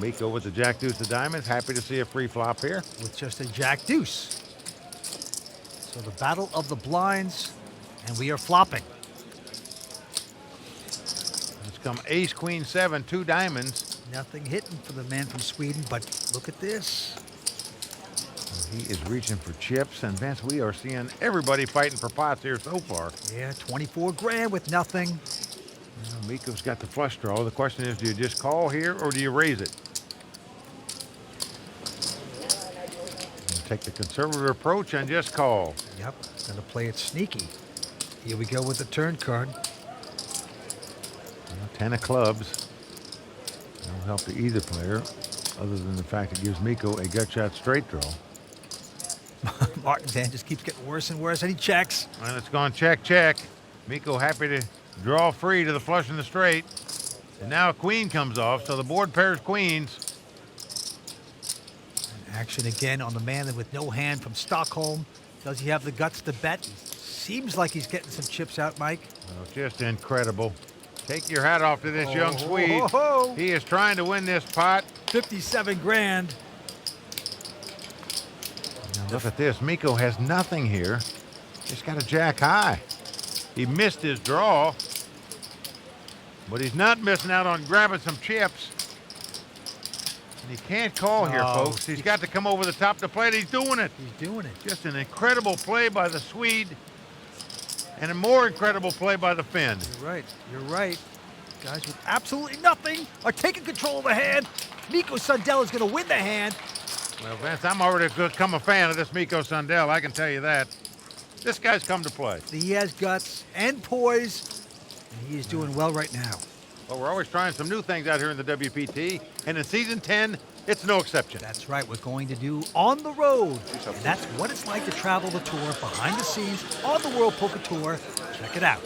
Miko with the jack deuce of diamonds, happy to see a free flop here. With just a jack deuce. So the battle of the blinds, and we are flopping. It's come ace, queen, 7, 2 diamonds. Nothing hitting for the man from Sweden, but look at this. He is reaching for chips, and Vince, we are seeing everybody fighting for pots here so far. Yeah, 24 grand with nothing. Well, Miko's got the flush draw. The question is, do you just call here or do you raise it? Take the conservative approach and just call. Yep, gonna play it sneaky. Here we go with the turn card. 10 of clubs. That'll help to either player, other than the fact it gives Miko a gut shot straight draw. Martin's hand just keeps getting worse and worse, and he checks. And it's gone check, check. Miko happy to draw free to the flush and the straight. And now a queen comes off, so the board pairs queens. Action again on the man with no hand from Stockholm. Does he have the guts to bet? Seems like he's getting some chips out, Mike. Oh, just incredible. Take your hat off to this young Swede. Oh. He is trying to win this pot. 57 grand. Now look at this. Miko has nothing here. He's got a jack high. He missed his draw, but he's not missing out on grabbing some chips. And he can't call here, folks. He's got to come over the top to play it. He's doing it. He's doing it. Just an incredible play by the Swede, and a more incredible play by the Finn. You're right. You're right. Guys with absolutely nothing are taking control of the hand. Miko Sundell is going to win the hand. Well, Vince, I'm already become a fan of this Miko Sundell. I can tell you that. This guy's come to play. He has guts and poise, and he is doing well right now. Well, we're always trying some new things out here in the WPT, and in Season 10, it's no exception. That's right. We're going to do On the Road, and that's what it's like to travel the tour behind the scenes on the World Poker Tour. Check it out.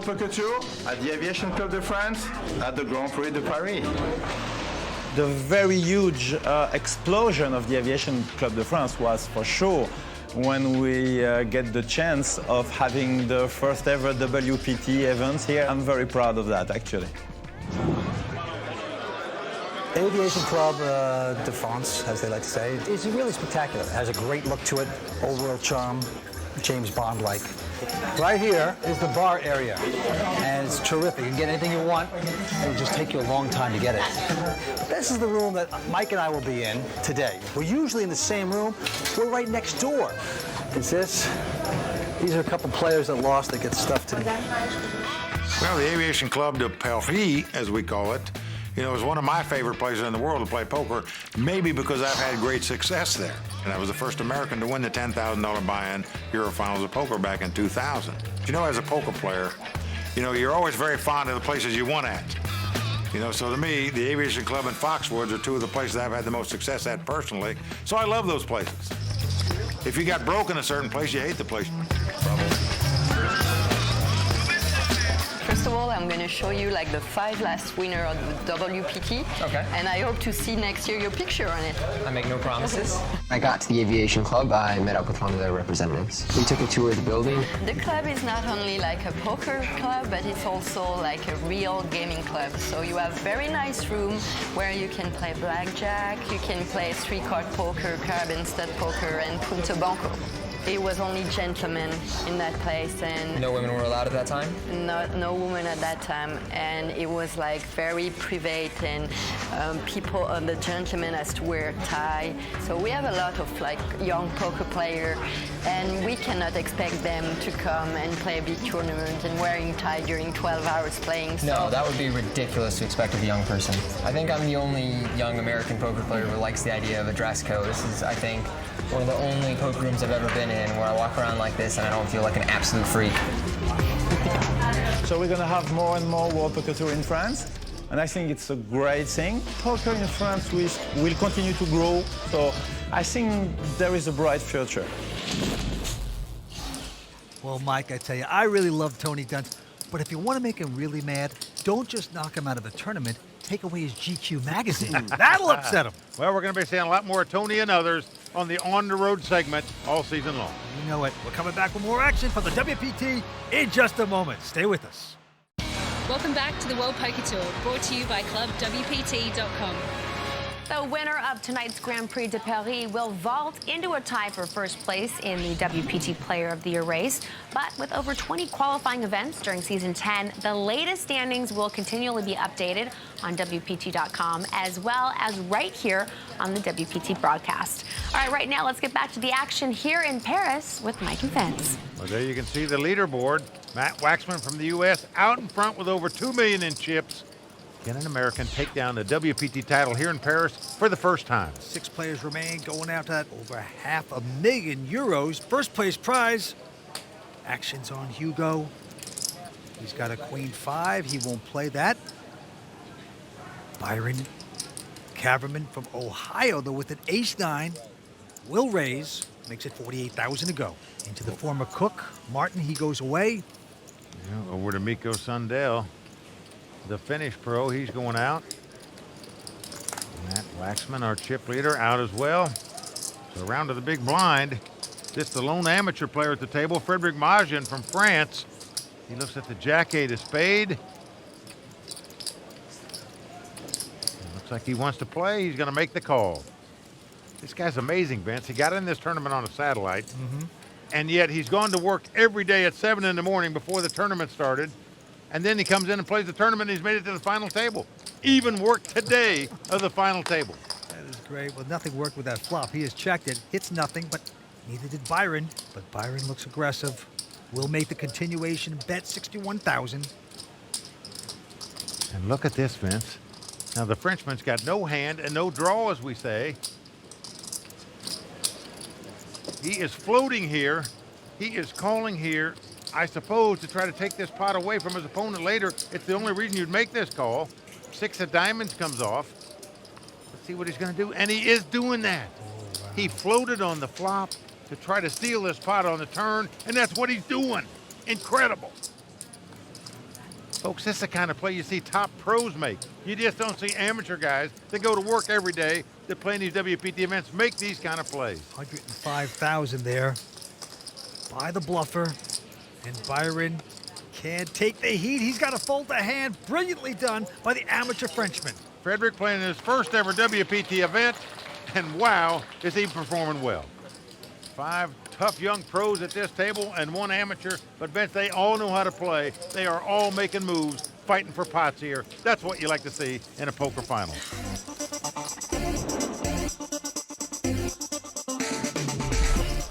Poker Tour at the Aviation Club de France at the Grand Prix de Paris. The very huge explosion of the Aviation Club de France was for sure when we get the chance of having the first ever WPT event here. I'm very proud of that, actually. Aviation Club de France, as they like to say, is really spectacular. It has a great look to it, old world charm, James Bond-like. Right here is the bar area, and it's terrific. You can get anything you want. It will just take you a long time to get it. This is the room that Mike and I will be in today. We're usually in the same room. We're right next door. Is this? These are a couple players that lost that get stuff to me. Well, the Aviation Club de Paris, as we call it, you know, is one of my favorite places in the world to play poker, maybe because I've had great success there. And I was the first American to win the $10,000 buy-in Euro Finals of Poker back in 2000. You know, as a poker player, you know, you're always very fond of the places you won at. You know, so to me, the Aviation Club and Foxwoods are two of the places I've had the most success at personally. So I love those places. If you got broke in a certain place, you hate the place. First First of all, I'm going to show you like the 5 last winner of the WPT. Okay. And I hope to see next year your picture on it. I make no promises. I got to the aviation club. I met up with one of their representatives. We took a tour of the building. The club is not only like a poker club, but it's also like a real gaming club. So you have very nice room where you can play blackjack, you can play 3-card poker, carabin stud poker, and punto banco. It was only gentlemen in that place, and No women were allowed at that time? no woman at that time, and it was like very private, and people, the gentlemen has to wear a tie. So we have a lot of like young poker player, and we cannot expect them to come and play a big tournament and wearing tie during 12 hours playing. So. No, that would be ridiculous to expect of a young person. I think I'm the only young American poker player who likes the idea of a dress code. This is, I think, one of the only poker rooms I've ever been in where I walk around like this and I don't feel like an absolute freak. So we're going to have more and more World Poker Tour in France, and I think it's a great thing. Poker in France will continue to grow, so I think there is a bright future. Well, Mike, I tell you, I really love Tony Dunst, but if you want to make him really mad, don't just knock him out of the tournament, take away his GQ magazine. That'll upset him. Well, we're going to be seeing a lot more Tony and others on the On the Road segment all season long. You know it. We're coming back with more action from the WPT in just a moment. Stay with us. Welcome back to the World Poker Tour, brought to you by ClubWPT.com. The winner of tonight's Grand Prix de Paris will vault into a tie for first place in the WPT Player of the Year race. But with over 20 qualifying events during Season 10, the latest standings will continually be updated on WPT.com as well as right here on the WPT broadcast. All right, right now let's get back to the action here in Paris with Mike and Vince. Well, there you can see the leaderboard. Matt Waxman from the U.S. out in front with over $2 million in chips. Can an American take down the WPT title here in Paris for the first time? 6 players remain, going out at over €500,000. First place prize. Action's on Hugo. He's got a queen 5. He won't play that. Byron Caverman from Ohio, though, with an ace 9. Will raise. Makes it $48,000 to go. Into the former Cook. Martin, he goes away. Yeah, over to Miko Sundell. The Finnish pro, he's going out. Matt Waxman, our chip leader, out as well. So around to the big blind. This the lone amateur player at the table, Frederic Majin from France. He looks at the jack-8 of spade. Looks like he wants to play. He's going to make the call. This guy's amazing, Vince. He got in this tournament on a satellite, and yet he's gone to work every day at 7 in the morning before the tournament started. And then he comes in and plays the tournament, and he's made it to the final table. Even worked today of the final table. That is great. Well, nothing worked with that flop. He has checked it. Hits nothing, but neither did Byron. But Byron looks aggressive. Will make the continuation, bet 61,000. And look at this, Vince. Now, the Frenchman's got no hand and no draw, as we say. He is floating here. He is calling here. I suppose to try to take this pot away from his opponent later. It's the only reason you'd make this call. 6 of diamonds comes off. Let's see what he's going to do. And he is doing that. Wow. He floated on the flop to try to steal this pot on the turn, and that's what he's doing. Incredible. Folks, this is the kind of play you see top pros make. You just don't see amateur guys that go to work every day that play in these WPT events make these kind of plays. 105,000 there by the bluffer. And Byron can't take the heat. He's got to fold the hand. Brilliantly done by the amateur Frenchman. Frederic playing his first ever WPT event, and wow, is he performing well. 5 tough young pros at this table and 1 amateur, but Vince, they all know how to play. They are all making moves, fighting for pots here. That's what you like to see in a poker final.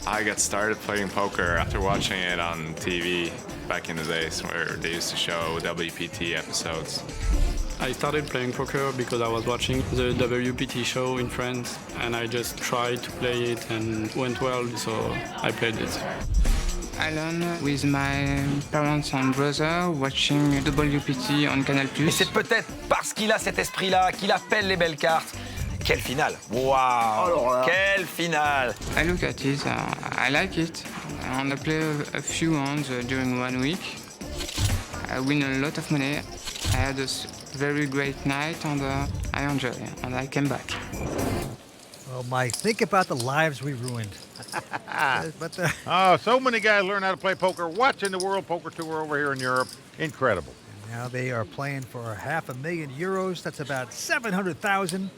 I got started playing poker after watching it on TV back in the days where they used to show WPT episodes. I started playing poker because I was watching the WPT show in France, and I just tried to play it and went well, so I played it. I learned with my parents and brother watching WPT on Canal+. Et c'est peut-être parce qu'il a cet esprit-là qu'il appelle les belles cartes. Quelle finale! Wow! Quelle finale! I look at it, I like it, and I play a few rounds during 1 week. I win a lot of money. I had a very great night and I enjoy and I came back. Oh, Mike, think about the lives we ruined. Oh, so many guys learn how to play poker watching the World Poker Tour over here in Europe. Incredible. Now they are playing for €500,000. That's about 700,000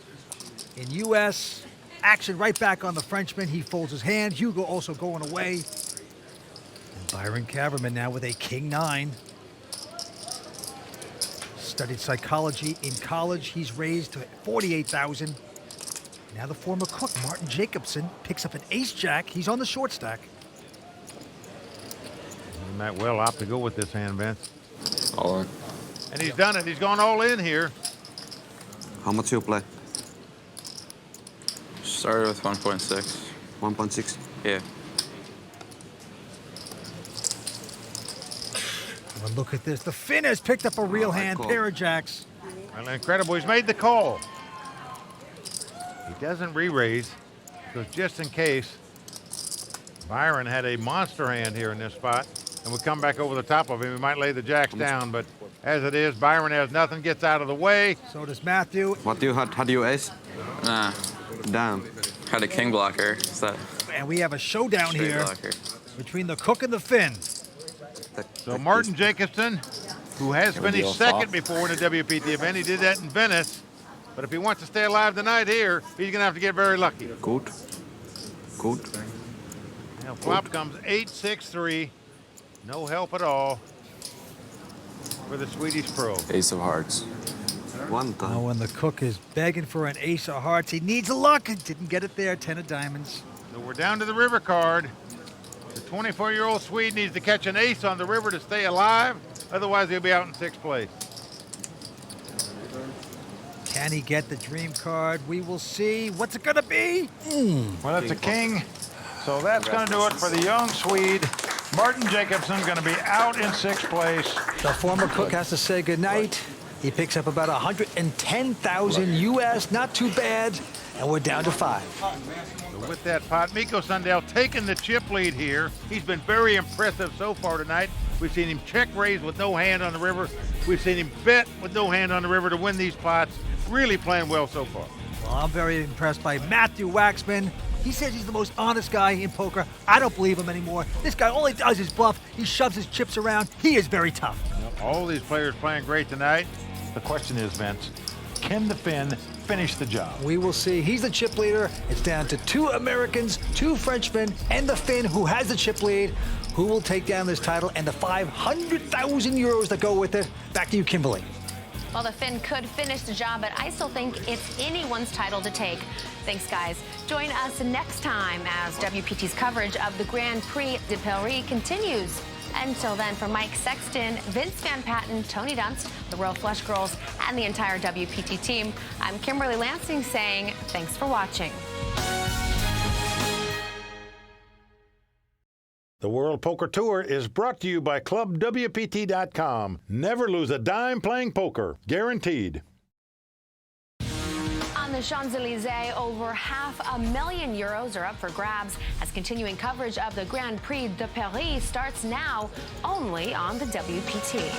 in U.S. Action right back on the Frenchman. He folds his hand. Hugo also going away. And Byron Caverman now with a King-9. Studied psychology in college. He's raised to 48,000. Now the former cook, Martin Jacobson, picks up an ace-jack. He's on the short stack. He might well opt to go with this hand, Vince. All in. And he's done it. He's gone all in here. How much you play? Started with 1.6. 1.6? Yeah. Well, look at this. The Finn has picked up a real hand, pair of jacks. Well, incredible. He's made the call. He doesn't re-raise because just in case Byron had a monster hand here in this spot and would come back over the top of him, he might lay the jacks down. But as it is, Byron has nothing, gets out of the way. So does Matthew. What do you had? Had you ace? Nah. Damn. Had a king blocker. Is that? And we have a showdown Straight here blocker. between the cook and the Finn. So Martin Jacobson, who has finished second before in a WPT event, he did that in Venice. But if he wants to stay alive tonight here, he's going to have to get very lucky. Good. Good. Now flop comes 8-6-3. No help at all for the Swedish pro. Ace of hearts. One time. Now when the cook is begging for an ace of hearts, he needs a luck and didn't get it there. 10 of diamonds. So we're down to the river card. The 24-year-old Swede needs to catch an ace on the river to stay alive. Otherwise, he'll be out in sixth place. Can he get the dream card? We will see. What's it going to be? Well, it's a king. So that's going to do it for the young Swede. Martin Jacobson going to be out in sixth place. The former cook has to say goodnight. He picks up about 110,000 U.S. Not too bad. And we're down to 5. So with that pot, Mikko Sundell taking the chip lead here. He's been very impressive so far tonight. We've seen him check raise with no hand on the river. We've seen him bet with no hand on the river to win these pots. Really playing well so far. Well, I'm very impressed by Matthew Waxman. He says he's the most honest guy in poker. I don't believe him anymore. This guy, all he does is bluff. He shoves his chips around. He is very tough. All these players playing great tonight. The question is, Vince, can the Finn finish the job? We will see. He's the chip leader. It's down to 2 Americans, 2 Frenchmen, and the Finn, who has the chip lead, who will take down this title and the 500,000 euros that go with it. Back to you, Kimberly. Well, the Finn could finish the job, but I still think it's anyone's title to take. Thanks, guys. Join us next time as WPT's coverage of the Grand Prix de Paris continues. Until then, for Mike Sexton, Vince Van Patten, Tony Dunst, the Royal Flush Girls, and the entire WPT team, I'm Kimberly Lansing saying thanks for watching. The World Poker Tour is brought to you by ClubWPT.com. Never lose a dime playing poker. Guaranteed. On the Champs-Elysees, over €500,000 are up for grabs as continuing coverage of the Grand Prix de Paris starts now only on the WPT.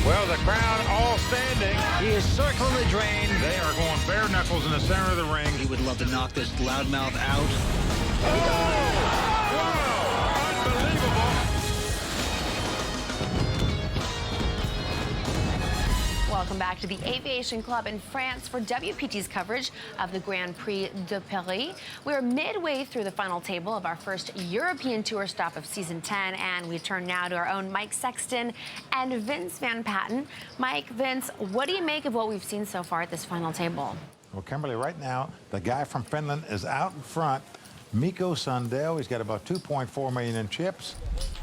Well, the crowd all standing. He is circling the drain. They are going bare knuckles in the center of the ring. He would love to knock this loudmouth out. Welcome back to the Aviation Club in France for WPT's coverage of the Grand Prix de Paris. We're midway through the final table of our first European Tour stop of Season 10, and we turn now to our own Mike Sexton and Vince Van Patten. Mike, Vince, what do you make of what we've seen so far at this final table? Well, Kimberly, right now, the guy from Finland is out in front. Mikko Sundell, he's got about 2.4 million in chips.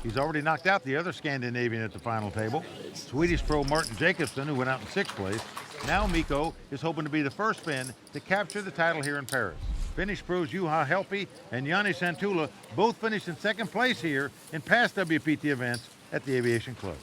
He's already knocked out the other Scandinavian at the final table, Swedish pro Martin Jacobson, who went out in sixth place. Now Mikko is hoping to be the first Finn to capture the title here in Paris. Finnish pros Juha Helppi and Jani Santula both finished in second place here in past WPT events at the Aviation Club.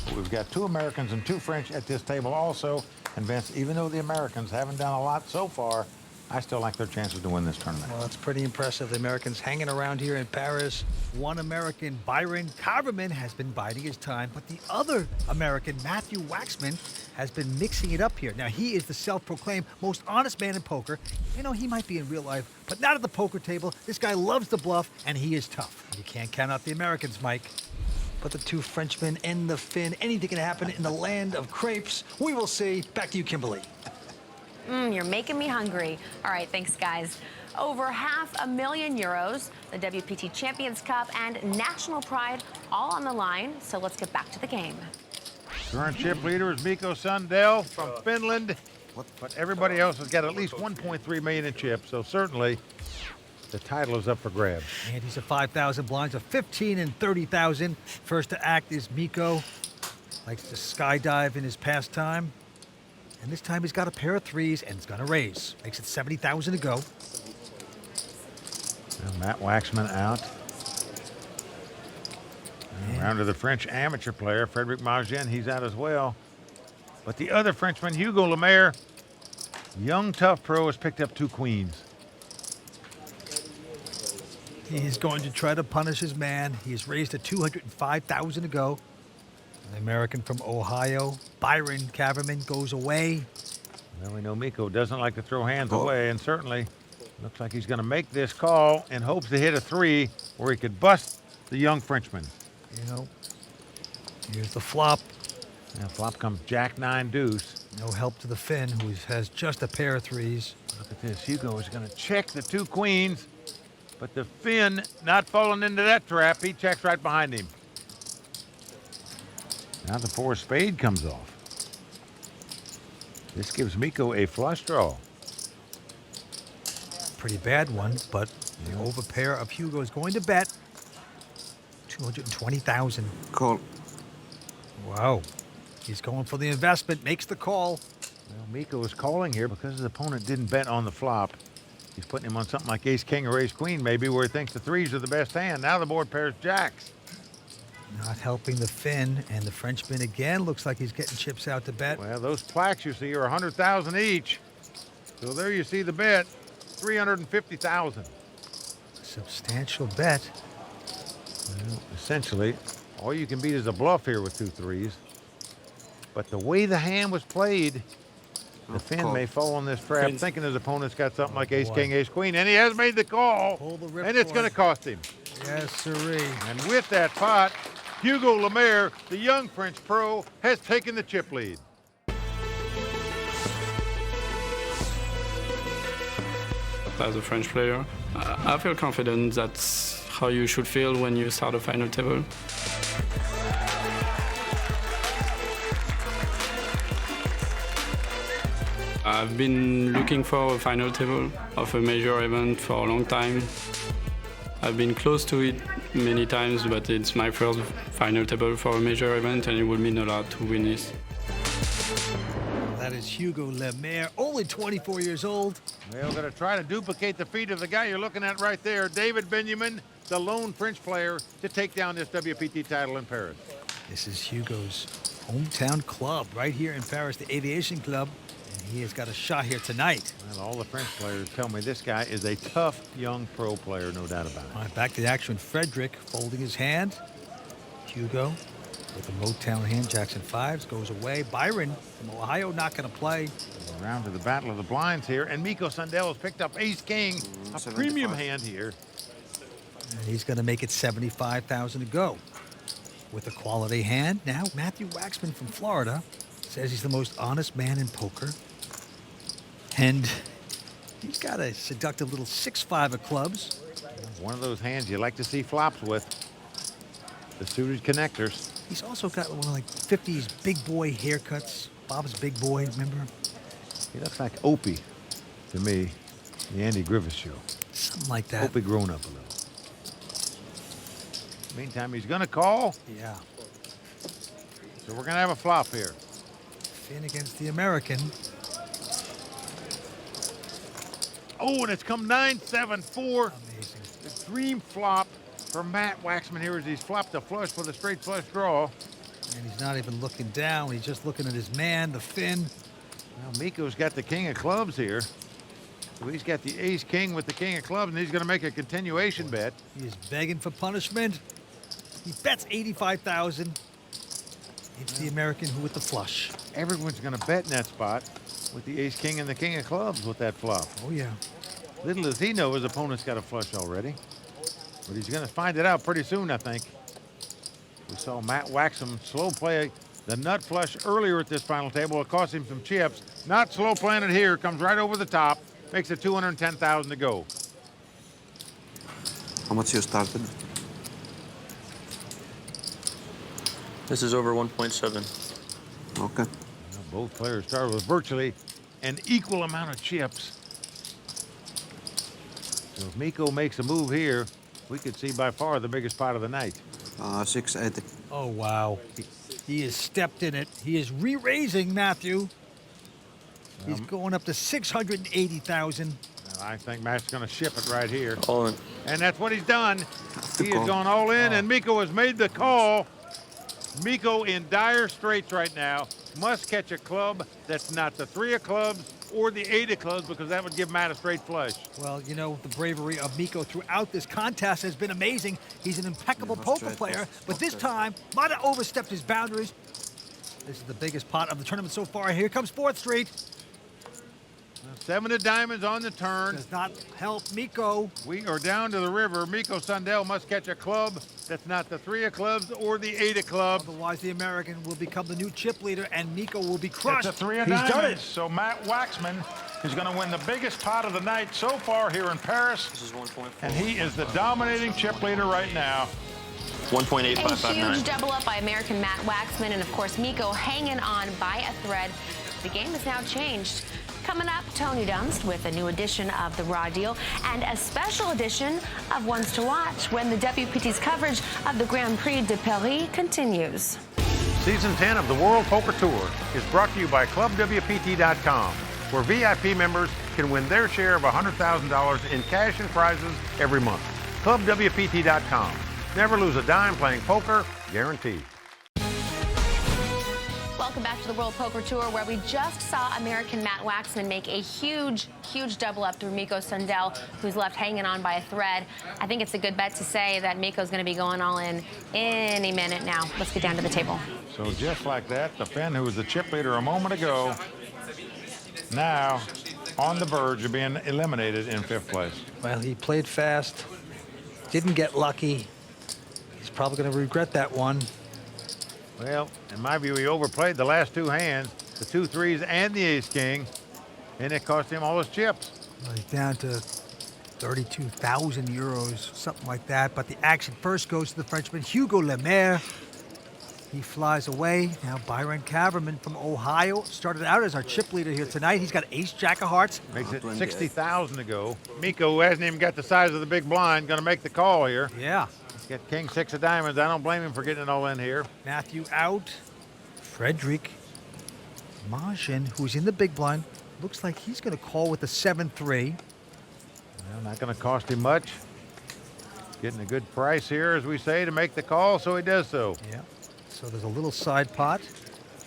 But we've got 2 Americans and 2 French at this table also. And Vince, even though the Americans haven't done a lot so far, I still like their chances to win this tournament. Well, it's pretty impressive. The Americans hanging around here in Paris. One American, Byron Carverman, has been biding his time, but the other American, Matthew Waxman, has been mixing it up here. Now, he is the self-proclaimed most honest man in poker. You know, he might be in real life, but not at the poker table. This guy loves the bluff, and he is tough. You can't count out the Americans, Mike. But the two Frenchmen and the Finn, anything can happen in the land of crepes. We will see. Back to you, Kimberly. You're making me hungry. All right, thanks, guys. Over €500,000, the WPT Champions Cup, and national pride all on the line. So let's get back to the game. Current chip leader is Mikko Sundell from Finland, but everybody else has got at least 1.3 million in chips, so certainly the title is up for grabs. And he's a 5,000 blinds, a 15 and 30,000. First to act is Mikko. Likes to skydive in his pastime. And this time he's got a pair of threes and it's gonna raise. Makes it 70,000 to go. And Matt Waxman out. And round to the French amateur player, Frederic Margin, he's out as well. But the other Frenchman, Hugo Lemaire, young tough pro, has picked up 2 queens. He's going to try to punish his man. He has raised to 205,000 to go. The American from Ohio, Byron Carverman, goes away. Well, we know Mikko doesn't like to throw hands away, and certainly looks like he's going to make this call in hopes to hit a 3 where he could bust the young Frenchman. You know, here's the flop. Now flop comes Jack 9 deuce. No help to the Finn, who has just a pair of threes. Look at this. Hugo is going to check the 2 queens, but the Finn not falling into that trap. He checks right behind him. Now the 4 spade comes off. This gives Mikko a flush draw. Pretty bad one, but the over pair of Hugo is going to bet 220,000. Call. Wow. He's going for the investment, makes the call. Well, Mikko is calling here because his opponent didn't bet on the flop. He's putting him on something like ace king or ace queen maybe, where he thinks the 3s are the best hand. Now the board pairs jacks. Not helping the Finn, and the Frenchman again looks like he's getting chips out to bet. Well, those plaques you see are 100,000 each. So there you see the bet, 350,000. Substantial bet. Well, essentially, all you can beat is a bluff here with 2 3s. But the way the hand was played, the Finn may fall in this trap, thinking his opponent's got something like ace king, ace queen, and he has made the call, and it's going to cost him. Yes, sirree. And with that pot, Hugo Lemaire, the young French pro, has taken the chip lead. As a French player, I feel confident. That's how you should feel when you start a final table. I've been looking for a final table of a major event for a long time. I've been close to it many times, but it's my first final table for a major event, and it would mean a lot to win this. That is Hugo Lemaire, only 24 years old. We're going to try to duplicate the feat of the guy you're looking at right there, David Benjamin, the lone French player to take down this WPT title in Paris. This is Hugo's hometown club right here in Paris, the Aviation Club. He has got a shot here tonight. Well, all the French players tell me this guy is a tough young pro player, no doubt about it. All right, back to the action. Frederick folding his hand. Hugo with a Motown hand. Jackson 5s goes away. Byron from Ohio not going to play. Around to the battle of the blinds here, and Mikko Sundell has picked up ace king, a premium hand here. And he's going to make it 75,000 to go. With a quality hand. Now Matthew Waxman from Florida says he's the most honest man in poker. And he's got a seductive little 6-5 of clubs. One of those hands you like to see flops with. The suited connectors. He's also got one of like 50s big boy haircuts. Bob's Big Boy, remember? He looks like Opie to me, the Andy Griffith Show. Something like that. Opie grown up a little. Meantime, he's going to call. Yeah. So we're going to have a flop here. Finn against the American. Oh, and it's come 9-7-4. Amazing. The dream flop for Matt Waxman here as he's flopped a flush with a straight flush draw. And he's not even looking down. He's just looking at his man, the Finn. Well, Mikko's got the king of clubs here. So he's got the ace-king with the king of clubs, and he's going to make a continuation bet. He is begging for punishment. He bets 85,000. It's the American who with the flush. Everyone's going to bet in that spot with the ace-king and the king of clubs with that flop. Oh, yeah. Little does he know his opponent's got a flush already. But he's going to find it out pretty soon, I think. We saw Matt Waxham slow play the nut flush earlier at this final table. It cost him some chips. Not slow playing it here. Comes right over the top. Makes it 210,000 to go. How much you started? This is over 1.7. Okay. Both players started with virtually an equal amount of chips. So if Mikko makes a move here, we could see by far the biggest pot of the night. 680. Oh, wow. He has stepped in it. He is re-raising, Matthew. He's going up to 680,000. I think Matt's going to ship it right here. All in. And that's what he's done. He has gone all in, and Mikko has made the call. Mikko in dire straits right now. Must catch a club that's not the 3 of clubs or the 8 of clubs, because that would give Matt a straight flush. Well, you know, the bravery of Mikko throughout this contest has been amazing. He's an impeccable poker player, but this time might have overstepped his boundaries. This is the biggest pot of the tournament so far. Here comes 4th Street. 7 of diamonds on the turn. Does not help Mikko. We are down to the river. Mikko Sundell must catch a club that's not the 3 of clubs or the 8 of clubs. Otherwise, the American will become the new chip leader, and Mikko will be crushed. It's a 3 of He's diamonds. done it. So Matt Waxman is going to win the biggest pot of the night so far here in Paris. This is 1.4. And he is the dominating chip leader right now. 1.8559. A huge double up by American Matt Waxman, and of course Mikko hanging on by a thread. The game has now changed. Coming up, Tony Dunst with a new edition of The Raw Deal and a special edition of Ones to Watch when the WPT's coverage of the Grand Prix de Paris continues. Season 10 of the World Poker Tour is brought to you by ClubWPT.com, where VIP members can win their share of $100,000 in cash and prizes every month. ClubWPT.com. Never lose a dime playing poker, guaranteed. Welcome back to the World Poker Tour, where we just saw American Matt Waxman make a huge double up through Mikko Sundell, who's left hanging on by a thread. I think it's a good bet to say that Mikko's going to be going all in any minute now. Let's get down to the table. So just like that, the Finn, who was the chip leader a moment ago, now on the verge of being eliminated in 5th place. Well, he played fast, didn't get lucky. He's probably going to regret that one. Well, in my view, he overplayed the last 2 hands, the 2 3s and the ace-king, and it cost him all his chips. Well, he's down to 32,000 euros, something like that. But the action first goes to the Frenchman, Hugo Lemaire. He flies away. Now Byron Kaverman from Ohio started out as our chip leader here tonight. He's got ace-jack of hearts. Makes it 60,000 to go. Mikko, who hasn't even got the size of the big blind, going to make the call here. Yeah. Get king 6 of diamonds. I don't blame him for getting it all in here. Matthew out. Frederick Margin, who's in the big blind, looks like he's going to call with the 7-3. Well, not going to cost him much. Getting a good price here, as we say, to make the call, so he does so. Yeah. So there's a little side pot,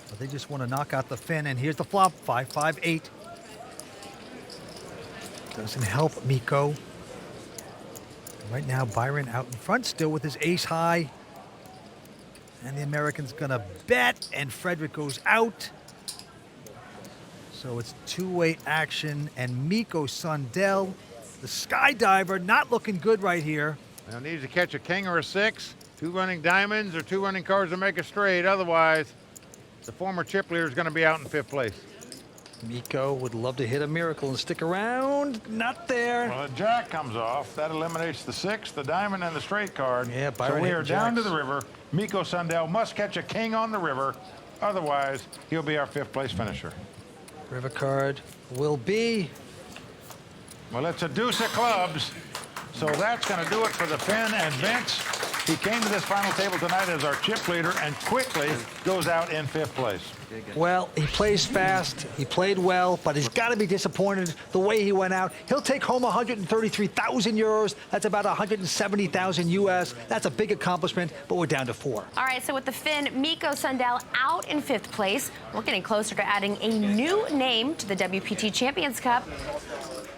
but they just want to knock out the Finn. And here's the flop, 5-5-8. Doesn't help Mikko. Right now, Byron out in front still with his ace high. And the American's gonna bet, and Frederick goes out. So it's 2-way action, and Mikko Sundell, the skydiver, not looking good right here. Now needs to catch a king or a 6, 2 running diamonds or 2 running cards to make a straight. Otherwise, the former chip leader is gonna be out in 5th place. Mikko would love to hit a miracle and stick around. Not there. Well, a jack comes off. That eliminates the 6, the diamond, and the straight card. Yeah, Byron so we are hitting down to jacks. the river. Mikko Sundell must catch a king on the river. Otherwise, he'll be our 5th place finisher. River card will be. Well, it's a deuce of clubs. So that's going to do it for the Finn and Vince. He came to this final table tonight as our chip leader and quickly goes out in 5th place. Well, he plays fast, he played well, but he's got to be disappointed the way he went out. He'll take home 133,000 euros. That's about 170,000 US. That's a big accomplishment, but we're down to 4. All right, so with the Finn, Mikko Sundell out in 5th place. We're getting closer to adding a new name to the WPT Champions Cup.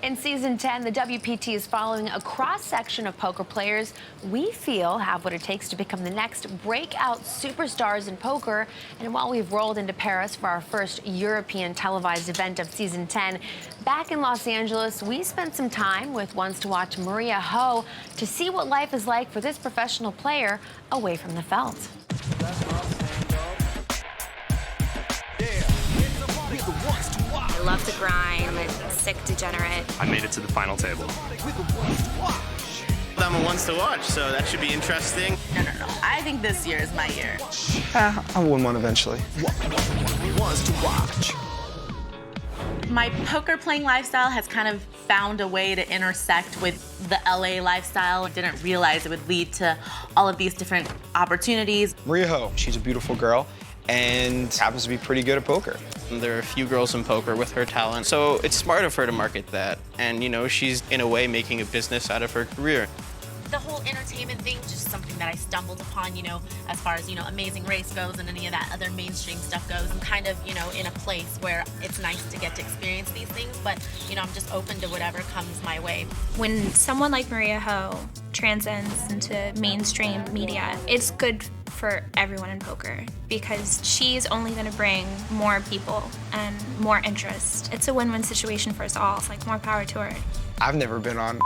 In Season 10, the WPT is following a cross-section of poker players we feel have what it takes to become the next breakout superstars in poker. And while we've rolled into Paris for our first European televised event of Season 10, back in Los Angeles, we spent some time with Ones to Watch Maria Ho to see what life is like for this professional player away from the felt. I love the grind. I'm a sick degenerate. I made it to the final table. I'm a Ones to Watch, so that should be interesting. No. I think this year is my year. I'll win one eventually. Ones to Watch. My poker playing lifestyle has kind of found a way to intersect with the LA lifestyle. I didn't realize it would lead to all of these different opportunities. Maria Ho, she's a beautiful girl and happens to be pretty good at poker. There are a few girls in poker with her talent, so it's smart of her to market that. And, you know, she's in a way making a business out of her career. The whole entertainment thing, just something that I stumbled upon, as far as, Amazing Race goes and any of that other mainstream stuff goes. I'm kind of, in a place where it's nice to get to experience these things, but, I'm just open to whatever comes my way. When someone like Maria Ho transcends into mainstream media, it's good for everyone in poker because she's only going to bring more people and more interest. It's a win-win situation for us all. It's like more power to her. I've never been on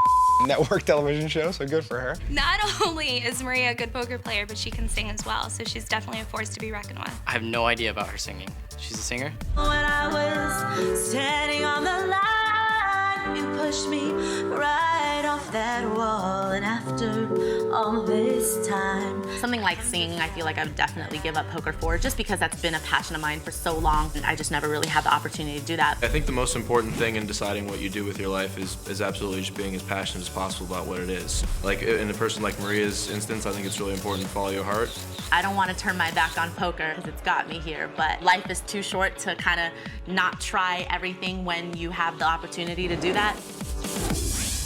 network television show, so good for her. Not only is Maria a good poker player, but she can sing as well, so she's definitely a force to be reckoned with. I have no idea about her singing. She's a singer? When I was standing on the line, you pushed me right off that wall, and after all this time. Something like singing, I feel like I would definitely give up poker for, just because that's been a passion of mine for so long, and I just never really had the opportunity to do that. I think the most important thing in deciding what you do with your life is absolutely just being as passionate as possible about what it is. Like in a person like Maria's instance, I think it's really important to follow your heart. I don't want to turn my back on poker because it's got me here, but life is too short to kind of not try everything when you have the opportunity to do that.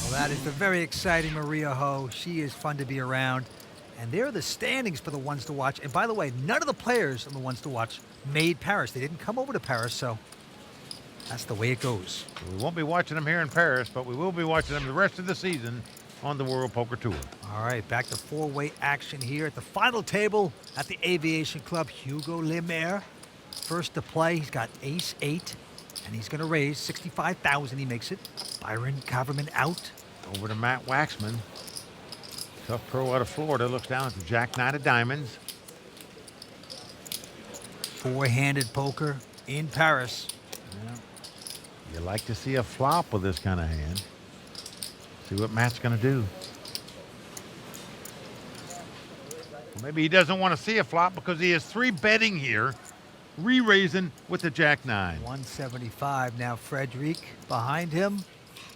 Well, that is the very exciting Maria Ho. She is fun to be around. And there are the standings for the Ones to Watch. And by the way, none of the players on the Ones to Watch made Paris. They didn't come over to Paris, so that's the way it goes. We won't be watching them here in Paris, but we will be watching them the rest of the season on the World Poker Tour. All right, back to four-way action here at the final table at the Aviation Club. Hugo Lemaire, first to play. He's got ace-8, and he's going to raise $65,000. He makes it. Byron Coverman out. Over to Matt Waxman. Tough pro out of Florida. Looks down at the Jack-9 of diamonds. Four-handed poker in Paris. Yeah. You like to see a flop with this kind of hand. See what Matt's going to do. Well, maybe he doesn't want to see a flop because he is 3-betting here, re-raising with the Jack-9. 175 now. Frederic behind him.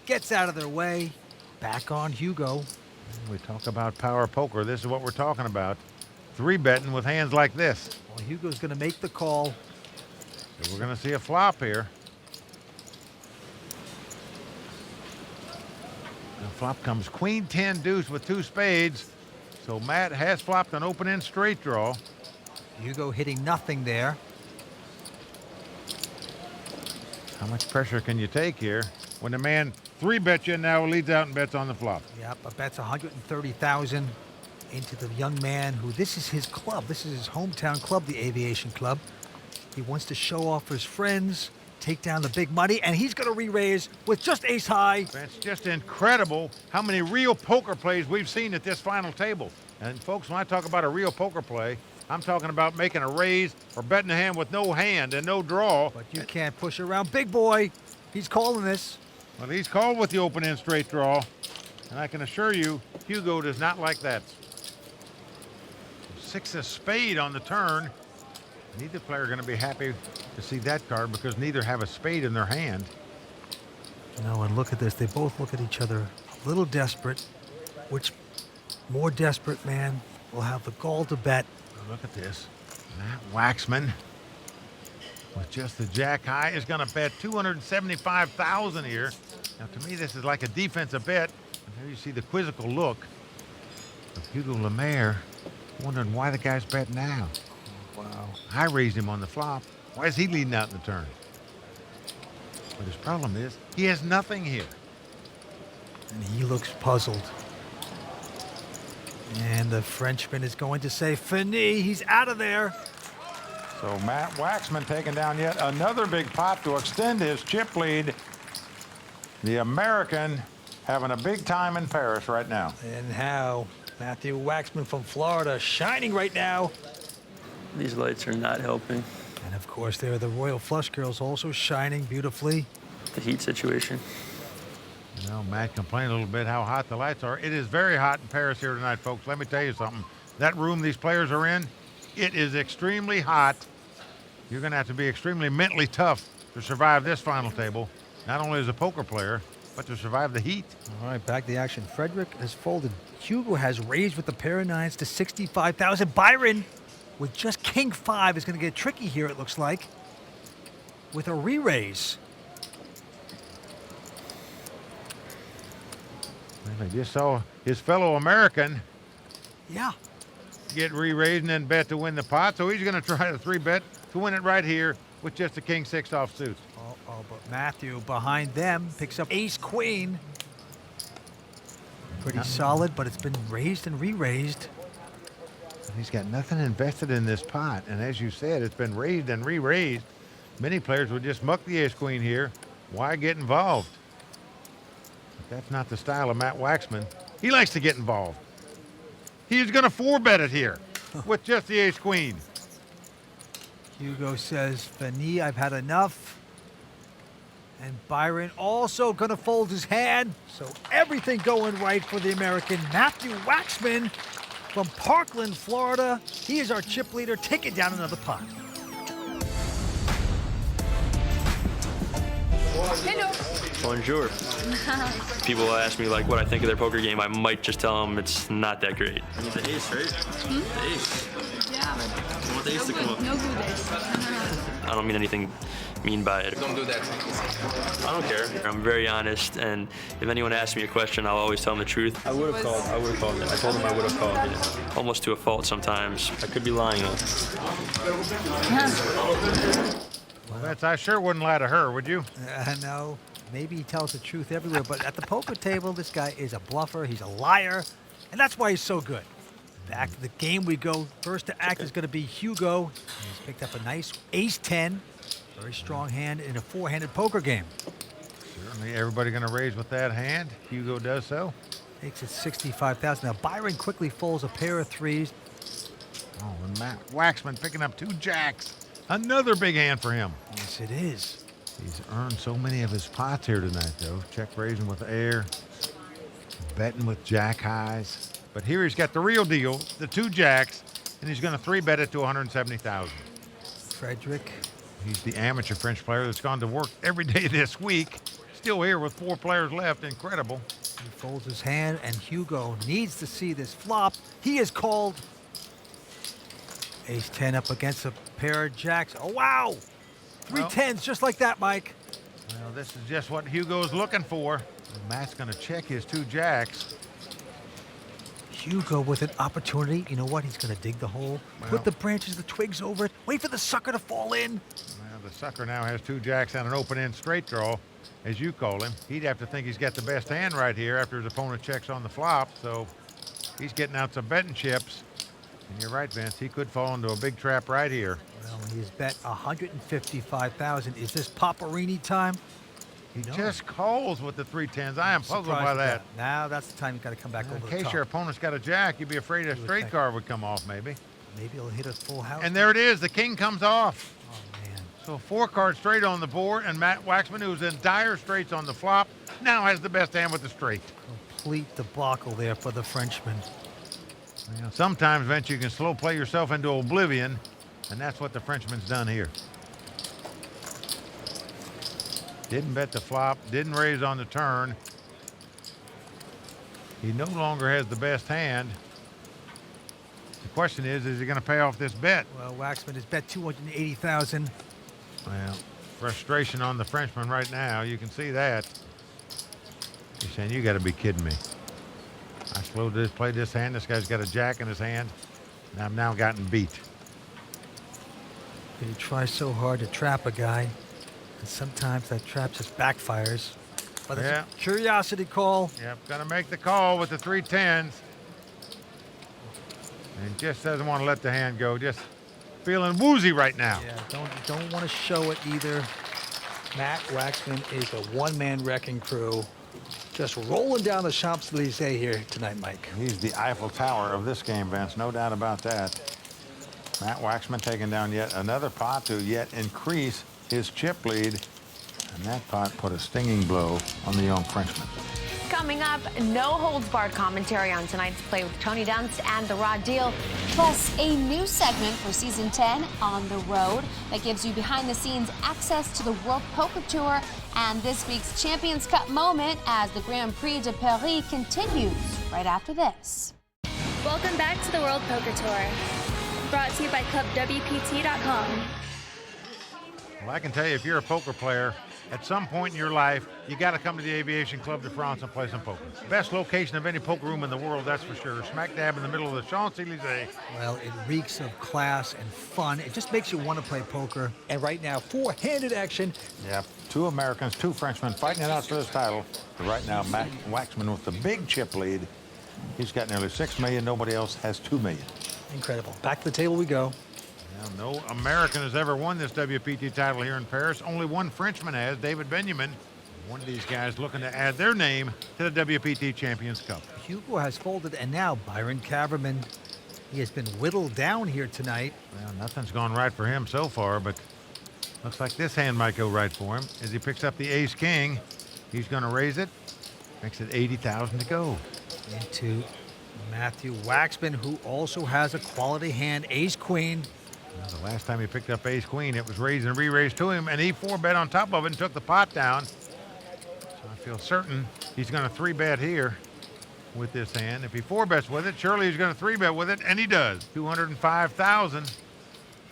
Gets out of their way. Back on Hugo. We talk about power poker. This is what we're talking about. 3-betting with hands like this. Well, Hugo's going to make the call. So we're going to see a flop here. The flop comes Queen 10 deuce with 2 spades. So Matt has flopped an open-end straight draw. Hugo hitting nothing there. How much pressure can you take here when the man 3-bet you now leads out and bets on the flop? Yep, a bet's $130,000 into the young man who, this is his club. This is his hometown club, the Aviation Club. He wants to show off for his friends, take down the big money, and he's going to re-raise with just ace-high. It's just incredible how many real poker plays we've seen at this final table. And folks, when I talk about a real poker play, I'm talking about making a raise or betting a hand with no hand and no draw. But you can't push around big boy. He's calling this. Well, he's called with the open-end straight draw. And I can assure you, Hugo does not like that. 6 of spade on the turn. Neither player going to be happy to see that card because neither have a spade in their hand. No, and look at this. They both look at each other a little desperate. Which more desperate man will have the gall to bet? Look at this. Matt Waxman with just the jack high is going to bet $275,000 here. Now, to me, this is like a defensive bet. And there you see the quizzical look of Hugo Lemaire, wondering why the guy's bet now. Wow. I raised him on the flop. Why is he leading out in the turn? But his problem is he has nothing here. And he looks puzzled. And the Frenchman is going to say, "Fini." He's out of there. So Matt Waxman taking down yet another big pot to extend his chip lead. The American having a big time in Paris right now. And how Matthew Waxman from Florida shining right now. These lights are not helping. And of course, there are the Royal Flush Girls also shining beautifully. The heat situation. You know, Matt complained a little bit how hot the lights are. It is very hot in Paris here tonight, folks. Let me tell you something. That room these players are in, it is extremely hot. You're going to have to be extremely mentally tough to survive this final table, not only as a poker player, but to survive the heat. All right, back to the action. Frederick has folded. Hugo has raised with the pair of nines to 65,000. Byron, with just king five, is going to get tricky here, it looks like, with a re-raise. I just saw his fellow American Yeah. get re-raised and then bet to win the pot. So he's going to try to 3-bet to win it right here with just a king six offsuit. But Matthew behind them picks up ace queen. Pretty solid, but it's been raised and re-raised. He's got nothing invested in this pot. And as you said, it's been raised and re-raised. Many players would just muck the ace queen here. Why get involved? But that's not the style of Matt Waxman. He likes to get involved. He's going to 4-bet it here with just the ace queen. Hugo says, "Fini, I've had enough." And Byron also going to fold his hand. So everything going right for the American. Matthew Waxman from Parkland, Florida. He is our chip leader, taking down another pot. Hello. Bonjour. People ask me like what I think of their poker game. I might just tell them it's not that great. I need the ace, right? The ace. Yeah, but I want the ace to come up. no good ace. I don't mean anything mean by it. Don't do that. I don't care. I'm very honest, and if anyone asks me a question, I'll always tell them the truth. I would have called. I would have called it. I told them I would have called it. Almost to a fault sometimes. I could be lying though. Well, I sure wouldn't lie to her, would you? No, maybe he tells the truth everywhere, but at the poker table, this guy is a bluffer. He's a liar, and that's why he's so good. Back to the game we go. First to act is going to be Hugo. He's picked up a nice ace-10. Very strong hand in a four-handed poker game. Certainly everybody going to raise with that hand. Hugo does so. Makes it 65,000. Now Byron quickly folds a pair of threes. Oh, and Matt Waxman picking up 2 jacks. Another big hand for him. Yes, it is. He's earned so many of his pots here tonight, though. Check raising with air, betting with jack highs. But here he's got the real deal, the 2 jacks, and he's going to 3-bet it to 170,000. Frederick. He's the amateur French player that's gone to work every day this week. Still here with 4 players left. Incredible. He folds his hand, and Hugo needs to see this flop. He is called. Ace-10 up against a pair of jacks. Oh, wow. 3 tens just like that, Mike. Well, this is just what Hugo's looking for. And Matt's going to check his 2 jacks. Hugo with an opportunity. You know what? He's going to dig the hole, put the branches, the twigs over it, wait for the sucker to fall in. Well, the sucker now has 2 jacks and an open-end straight draw, as you call him. He'd have to think he's got the best hand right here after his opponent checks on the flop. So he's getting out some betting chips. And you're right, Vince. He could fall into a big trap right here. Well, he's bet 155,000. Is this Paparini time? He just calls with the 3 tens. I am puzzled by that. Now that's the time you got to come back over the top. In case your opponent's got a jack, you'd be afraid a straight card would come off, maybe. Maybe he'll hit a full house. And there it is. The king comes off. Oh, man. So 4 cards straight on the board, and Matt Waxman, who's in dire straits on the flop, now has the best hand with the straight. Complete debacle there for the Frenchman. You know, sometimes, Vince, you can slow play yourself into oblivion, and that's what the Frenchman's done here. Didn't bet the flop, didn't raise on the turn. He no longer has the best hand. The question is he going to pay off this bet? Well, Waxman has bet 280,000. Well, frustration on the Frenchman right now. You can see that. He's saying, you got to be kidding me. I slowed this, played this hand. This guy's got a jack in his hand, and I've now gotten beat. You try so hard to trap a guy, and sometimes that trap just backfires. But it's a curiosity call. Yep, gonna make the call with the 3-10s. And just doesn't want to let the hand go. Just feeling woozy right now. Yeah, don't want to show it either. Matt Waxman is a one-man wrecking crew. Just rolling down the Champs-Elysees here tonight, Mike. He's the Eiffel Tower of this game, Vince. No doubt about that. Matt Waxman taking down yet another pot to yet increase his chip lead. And that pot put a stinging blow on the young Frenchman. Coming up, no holds barred commentary on tonight's play with Tony Dunst and the Raw Deal, plus a new segment for season 10 on the road that gives you behind the scenes access to the World Poker Tour and this week's Champions Cup moment as the Grand Prix de Paris continues right after this. Welcome back to the World Poker Tour, brought to you by ClubWPT.com. Well, I can tell you, if you're a poker player, at some point in your life, you got to come to the Aviation Club de France and play some poker. Best location of any poker room in the world, that's for sure. Smack dab in the middle of the Champs-Elysees. Well, it reeks of class and fun. It just makes you want to play poker. And right now, four-handed action. Yep, 2 Americans, 2 Frenchmen fighting it out for this title. But right now, Matt Waxman with the big chip lead. He's got nearly $6 million. Nobody else has $2 million. Incredible. Back to the table we go. Now, no American has ever won this WPT title here in Paris. Only one Frenchman has, David Benjamin. One of these guys looking to add their name to the WPT Champions Cup. Hugo has folded, and now Byron Kaverman. He has been whittled down here tonight. Well, nothing's gone right for him so far, but looks like this hand might go right for him. As he picks up the ace-king, he's going to raise it. Makes it 80,000 to go. Into Matthew Waxman, who also has a quality hand, ace-queen. Well, the last time he picked up ace-queen, it was raised and re-raised to him, and he 4-bet on top of it and took the pot down. So I feel certain he's going to 3-bet here with this hand. If he 4-bets with it, surely he's going to 3-bet with it, and he does. 205,000.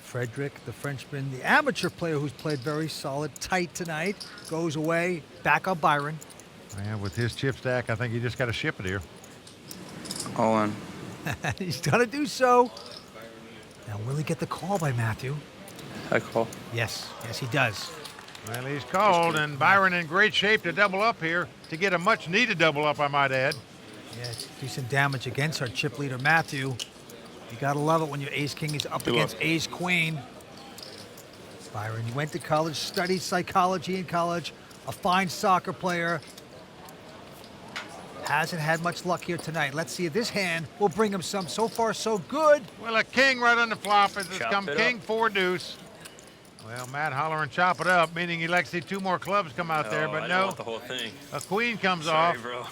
Frederick, the Frenchman, the amateur player who's played very solid, tight tonight, goes away. Back up Byron. Yeah, with his chip stack, I think he just got to ship it here. All in. He's going to do so. Now, will he get the call by Matthew? I call. Yes, yes, he does. Well, he's called, and Byron in great shape to double up here, to get a much-needed double up, I might add. Yeah, it's decent damage against our chip leader, Matthew. You got to love it when your ace-king is up against ace-queen. Byron, you went to college, studied psychology in college, a fine soccer player. Hasn't had much luck here tonight. Let's see if this hand will bring him some. So far, so good. Well, a king right on the flop as it's Chop come it king up. 4 deuce. Well, Matt hollering chop it up, meaning he'd like to see 2 more clubs come out there, but I no. don't want the whole thing. A queen comes Sorry, off. bro.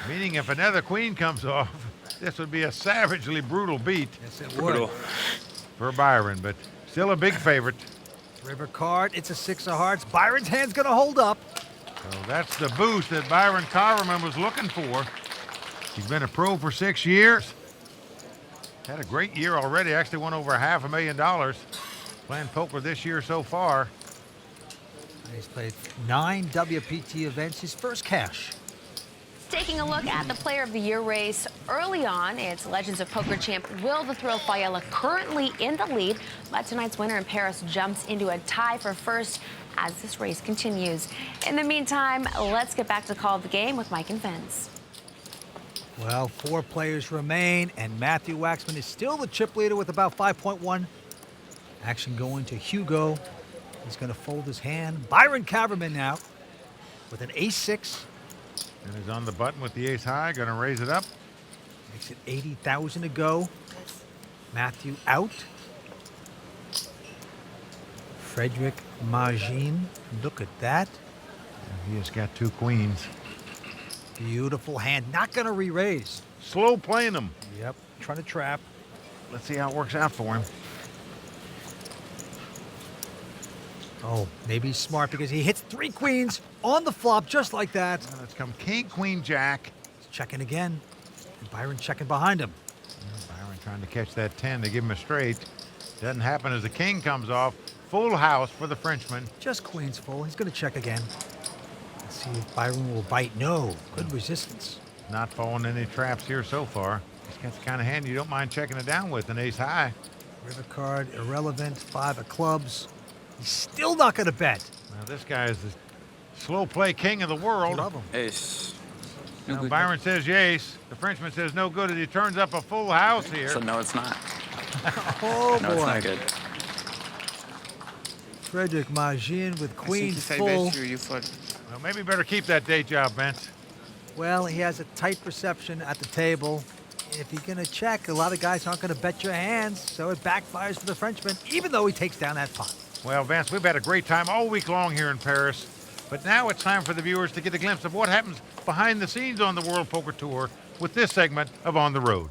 Meaning if another queen comes off, this would be a savagely brutal beat. Yes, it Brutal. would. For Byron, but still a big favorite. River card, it's a 6 of hearts. Byron's hand's going to hold up. So that's the boost that Byron Carverman was looking for. He's been a pro for 6 years. Had a great year already. Actually won over $500,000 playing poker this year so far. He's played 9 WPT events, his first cash. Taking a look at the Player of the Year race early on, it's Legends of Poker champ Will the Thrill Failla currently in the lead, but tonight's winner in Paris jumps into a tie for first as this race continues. In the meantime, let's get back to the call of the game with Mike and Vince. Well, 4 players remain, and Matthew Waxman is still the chip leader with about 5.1. Action going to Hugo. He's going to fold his hand. Byron Kaverman now with an ace-6. And he's on the button with the ace high, gonna raise it up. Makes it 80,000 to go. Matthew out. Frederick Magin, look at that. And he has got 2 queens. Beautiful hand, not gonna re-raise. Slow playing them. Yep, trying to trap. Let's see how it works out for him. Oh, maybe he's smart because he hits 3 queens on the flop just like that. Well, it's come king, queen, jack. He's checking again. And Byron checking behind him. Byron trying to catch that 10 to give him a straight. Doesn't happen as the king comes off. Full house for the Frenchman. Just queens full. He's going to check again. Let's see if Byron will bite. No. Good resistance. Not falling any traps here so far. He's got the kind of hand you don't mind checking it down with, an ace high. River card, irrelevant. 5 of clubs. He's still not going to bet. Now this guy is slow play king of the world. Love him. Ace. Now, Byron says yes. The Frenchman says no good as he turns up a full house here. So no, it's not. Oh, No, it's boy. not good. Frederick Magin with queen full. Well, maybe better keep that day job, Vince. Well, he has a tight perception at the table. If you're going to check, a lot of guys aren't going to bet your hands, so it backfires for the Frenchman, even though he takes down that pot. Well, Vince, we've had a great time all week long here in Paris, but now it's time for the viewers to get a glimpse of what happens behind the scenes on the World Poker Tour with this segment of On the Road.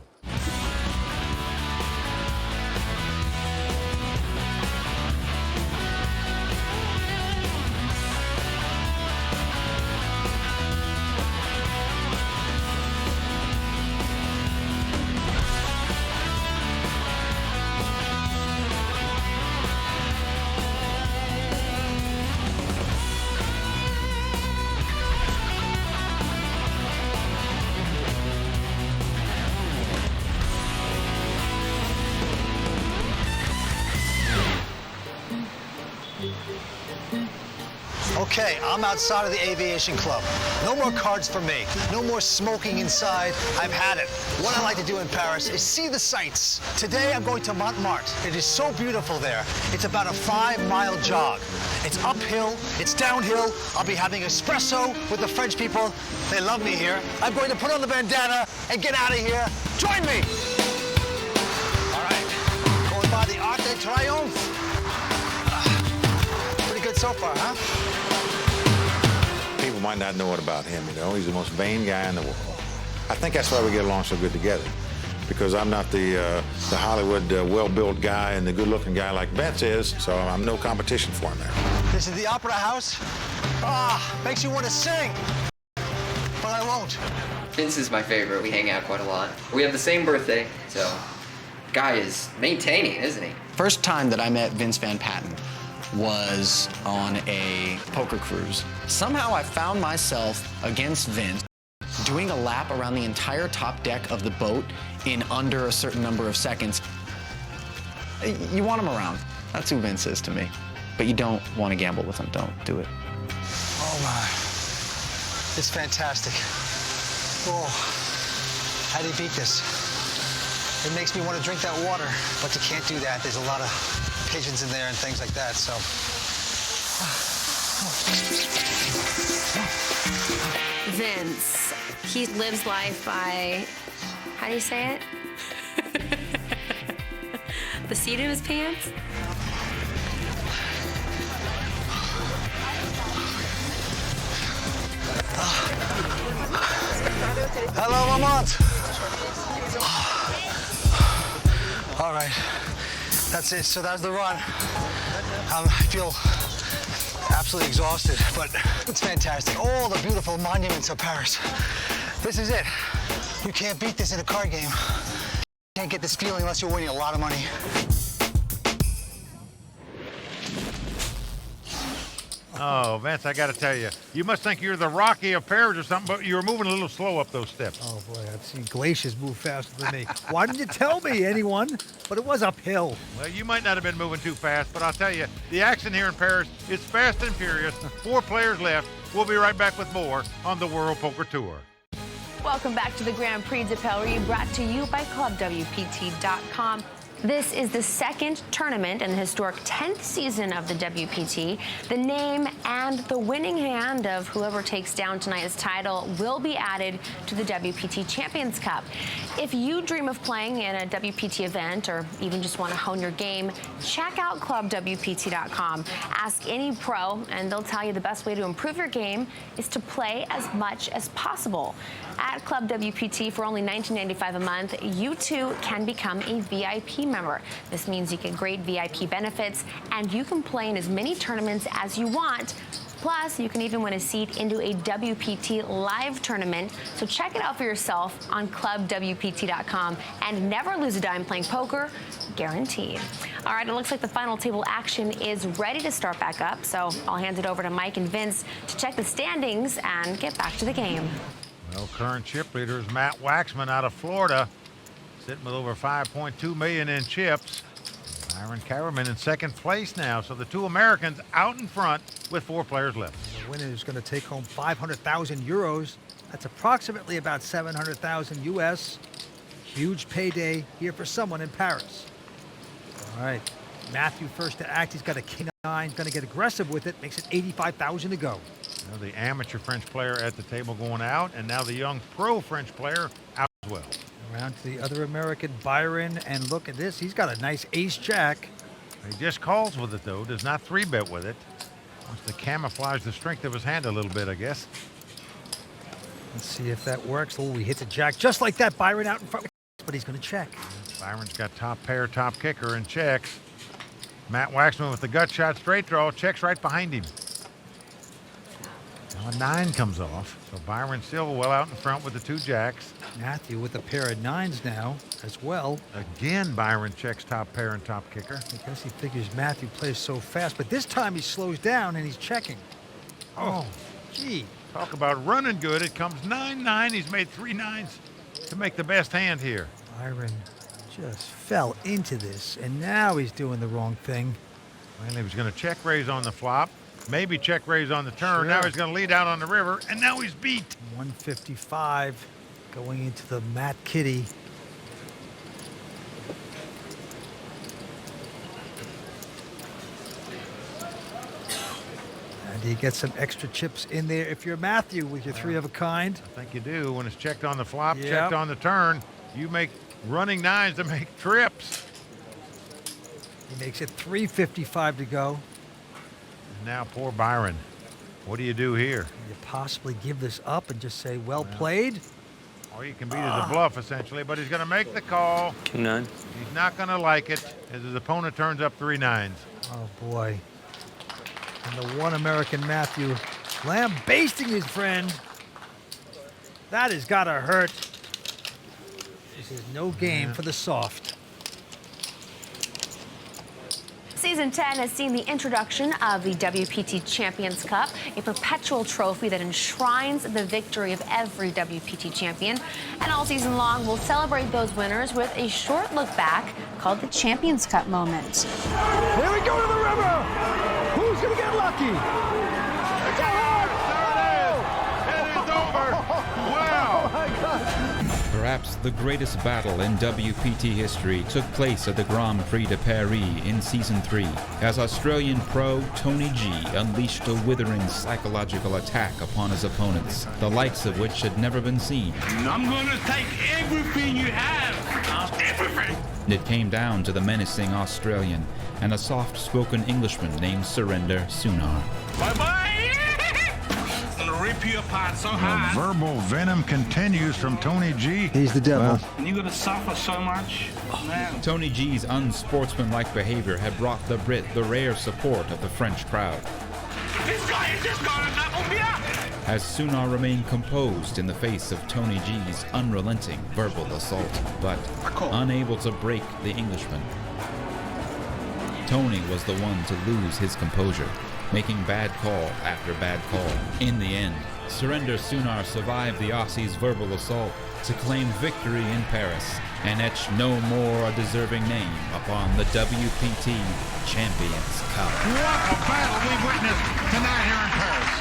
Okay, I'm outside of the Aviation Club. No more cards for me. No more smoking inside. I've had it. What I like to do in Paris is see the sights. Today I'm going to Montmartre. It is so beautiful there. It's about a 5-mile jog. It's uphill, it's downhill. I'll be having espresso with the French people. They love me here. I'm going to put on the bandana and get out of here. Join me. All right, going by the Arc de Triomphe. Pretty good so far, huh? People might not know it about him, you know. He's the most vain guy in the world. I think that's why we get along so good together, because I'm not the Hollywood well-built guy and the good-looking guy like Betts is, so I'm no competition for him there. This is the Opera House. Makes you want to sing, but I won't. Vince is my favorite. We hang out quite a lot. We have the same birthday, so guy is maintaining, isn't he? First time that I met Vince Van Patten was on a poker cruise. Somehow I found myself against Vince doing a lap around the entire top deck of the boat in under a certain number of seconds. You want him around. That's who Vince is to me. But you don't want to gamble with him. Don't do it. Oh my, it's fantastic. Oh, how do you beat this? It makes me want to drink that water, but you can't do that. There's a lot of pigeons in there and things like that, so. Vince, he lives life by, how do you say it? The seat of his pants? Hello, Lamont. All right, that's it. So that's the run. I feel absolutely exhausted, but it's fantastic. All the beautiful monuments of Paris. This is it. You can't beat this in a card game. You can't get this feeling unless you're winning a lot of money. Oh, Vince, I got to tell you, you must think you're the Rocky of Paris or something, but you were moving a little slow up those steps. Oh, boy, I've seen glaciers move faster than me. Why didn't you tell me, anyone? But it was uphill. Well, you might not have been moving too fast, but I'll tell you, the action here in Paris is fast and furious. 4 players left. We'll be right back with more on the World Poker Tour. Welcome back to the Grand Prix de Paris, brought to you by ClubWPT.com. This is the second tournament in the historic 10th season of the WPT. The name and the winning hand of whoever takes down tonight's title will be added to the WPT Champions Cup. If you dream of playing in a WPT event or even just want to hone your game, check out ClubWPT.com. Ask any pro and they'll tell you the best way to improve your game is to play as much as possible. At Club WPT, for only $19.95 a month, you too can become a VIP member. This means you get great VIP benefits and you can play in as many tournaments as you want. Plus, you can even win a seat into a WPT live tournament. So check it out for yourself on ClubWPT.com and never lose a dime playing poker, guaranteed. All right, it looks like the final table action is ready to start back up. So I'll hand it over to Mike and Vince to check the standings and get back to the game. Well, current chip leader is Matt Waxman out of Florida, sitting with over $5.2 million in chips. Byron Carriman in second place now, so the two Americans out in front with 4 players left. The winner is going to take home 500,000 euros. That's approximately about 700,000 US. Huge payday here for someone in Paris. All right, Matthew first to act. He's got a king 9, going to get aggressive with it. Makes it 85,000 to go. Now the amateur French player at the table going out, and now the young pro French player out as well. Around to the other American, Byron, and look at this. He's got a nice ace-jack. He just calls with it, though. Does not 3-bet with it. Wants to camouflage the strength of his hand a little bit, I guess. Let's see if that works. Oh, he hits a jack just like that. Byron out in front, but he's going to check. Byron's got top pair, top kicker, and checks. Matt Waxman with the gut shot, straight draw, checks right behind him. Now a 9 comes off, so Byron still well out in front with the 2 jacks. Matthew with a pair of 9s now as well. Again, Byron checks top pair and top kicker. I guess he figures Matthew plays so fast, but this time he slows down and he's checking. Oh, gee. Talk about running good. It comes 9-9. He's made 3 9s to make the best hand here. Byron just fell into this, and now he's doing the wrong thing. Well, he was going to check raise on the flop, maybe check raise on the turn. Sure. Now he's going to lead out on the river, and now he's beat. 155 going into the Matt Kitty. And you get some extra chips in there if you're Matthew with your 3 of a kind. I think you do. When it's checked on the flop, Yep. checked on the turn, you make running 9s to make trips. He makes it 355 to go. And now poor Byron. What do you do here? Can you possibly give this up and just say, well played? All you can beat is a bluff, essentially, but he's going to make the call. King 9. He's not going to like it as his opponent turns up 3 9s. Oh, boy. And the one American Matthew lambasting his friend. That has got to hurt. This is no game for the soft. Season 10 has seen the introduction of the WPT Champions Cup, a perpetual trophy that enshrines the victory of every WPT champion. And all season long, we'll celebrate those winners with a short look back called the Champions Cup moment. Here we go to the river. Who's going to get lucky? It's hard. It is over. Wow. Oh, my God. Perhaps the greatest battle in WPT history took place at the Grand Prix de Paris in Season 3, as Australian pro Tony G unleashed a withering psychological attack upon his opponents, the likes of which had never been seen. I'm gonna take everything you have. Everything. It came down to the menacing Australian and a soft-spoken Englishman named Surrender Sunar. Bye-bye. Rip you apart so hard. The verbal venom continues from Tony G. He's the devil. And you're gonna suffer so much. Man. Tony G's unsportsmanlike behavior had brought the Brit the rare support of the French crowd. This guy is just gonna knuckle me up. As Sunar remained composed in the face of Tony G's unrelenting verbal assault, but unable to break the Englishman. Tony was the one to lose his composure, making bad call after bad call. In the end, Surrender Sunar survived the Aussie's verbal assault to claim victory in Paris and etch no more a deserving name upon the WPT Champions Cup. What a battle we've witnessed tonight here in Paris.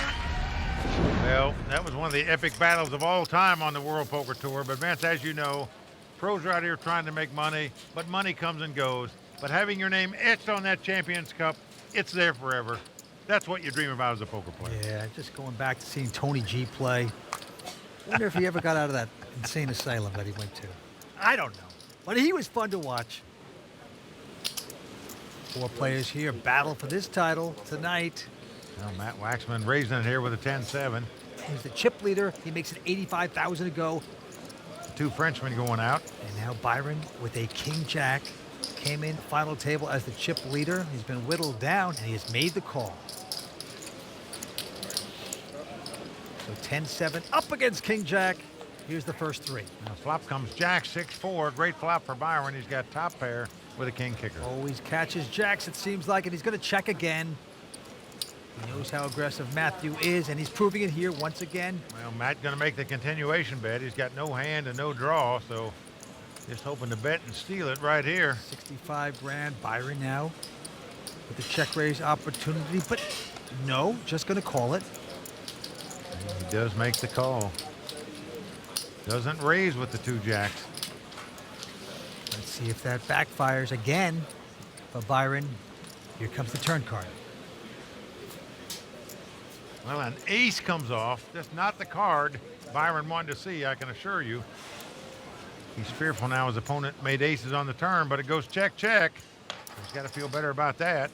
Well, that was one of the epic battles of all time on the World Poker Tour. But Vince, as you know, pros are out here trying to make money, but money comes and goes. But having your name etched on that Champions Cup, it's there forever. That's what you dream about as a poker player. Yeah, just going back to seeing Tony G play. Wonder if he ever got out of that insane asylum that he went to. I don't know. But he was fun to watch. 4 players here battle for this title tonight. Well, Matt Waxman raising it here with a 10-7. He's the chip leader. He makes it 85,000 to go. The 2 Frenchmen going out. And now Byron with a king-jack came in final table as the chip leader. He's been whittled down, and he has made the call. So 10-7 up against king-jack. Here's the first 3. Now flop comes jack 6-4. Great flop for Byron. He's got top pair with a king kicker. Always catches jacks, it seems like, and he's going to check again. He knows how aggressive Matthew is, and he's proving it here once again. Well, Matt going to make the continuation bet. He's got no hand and no draw, so Just hoping to bet and steal it right here. 65 grand. Byron now with the check raise opportunity, but no, just going to call it. And he does make the call. Doesn't raise with the 2 jacks. Let's see if that backfires again for Byron. Here comes the turn card. Well, an ace comes off. That's not the card Byron wanted to see, I can assure you. He's fearful now his opponent made aces on the turn, but it goes check, check. He's got to feel better about that.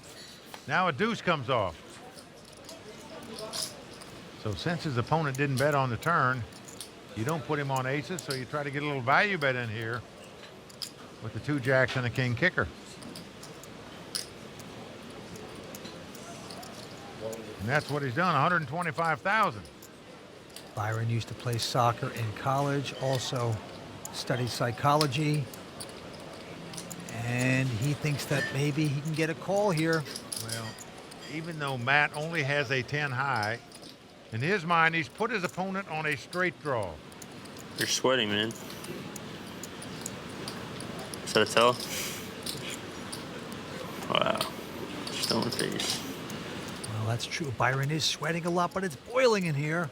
Now a deuce comes off. So since his opponent didn't bet on the turn, you don't put him on aces, so you try to get a little value bet in here with the 2 jacks and a king kicker. And that's what he's done, 125,000. Byron used to play soccer in college, also studied psychology, and he thinks that maybe he can get a call here. Well, even though Matt only has a 10 high, in his mind, he's put his opponent on a straight draw. You're sweating, man. Is that a tell? Wow. Still in face. Well, that's true. Byron is sweating a lot, but it's boiling in here.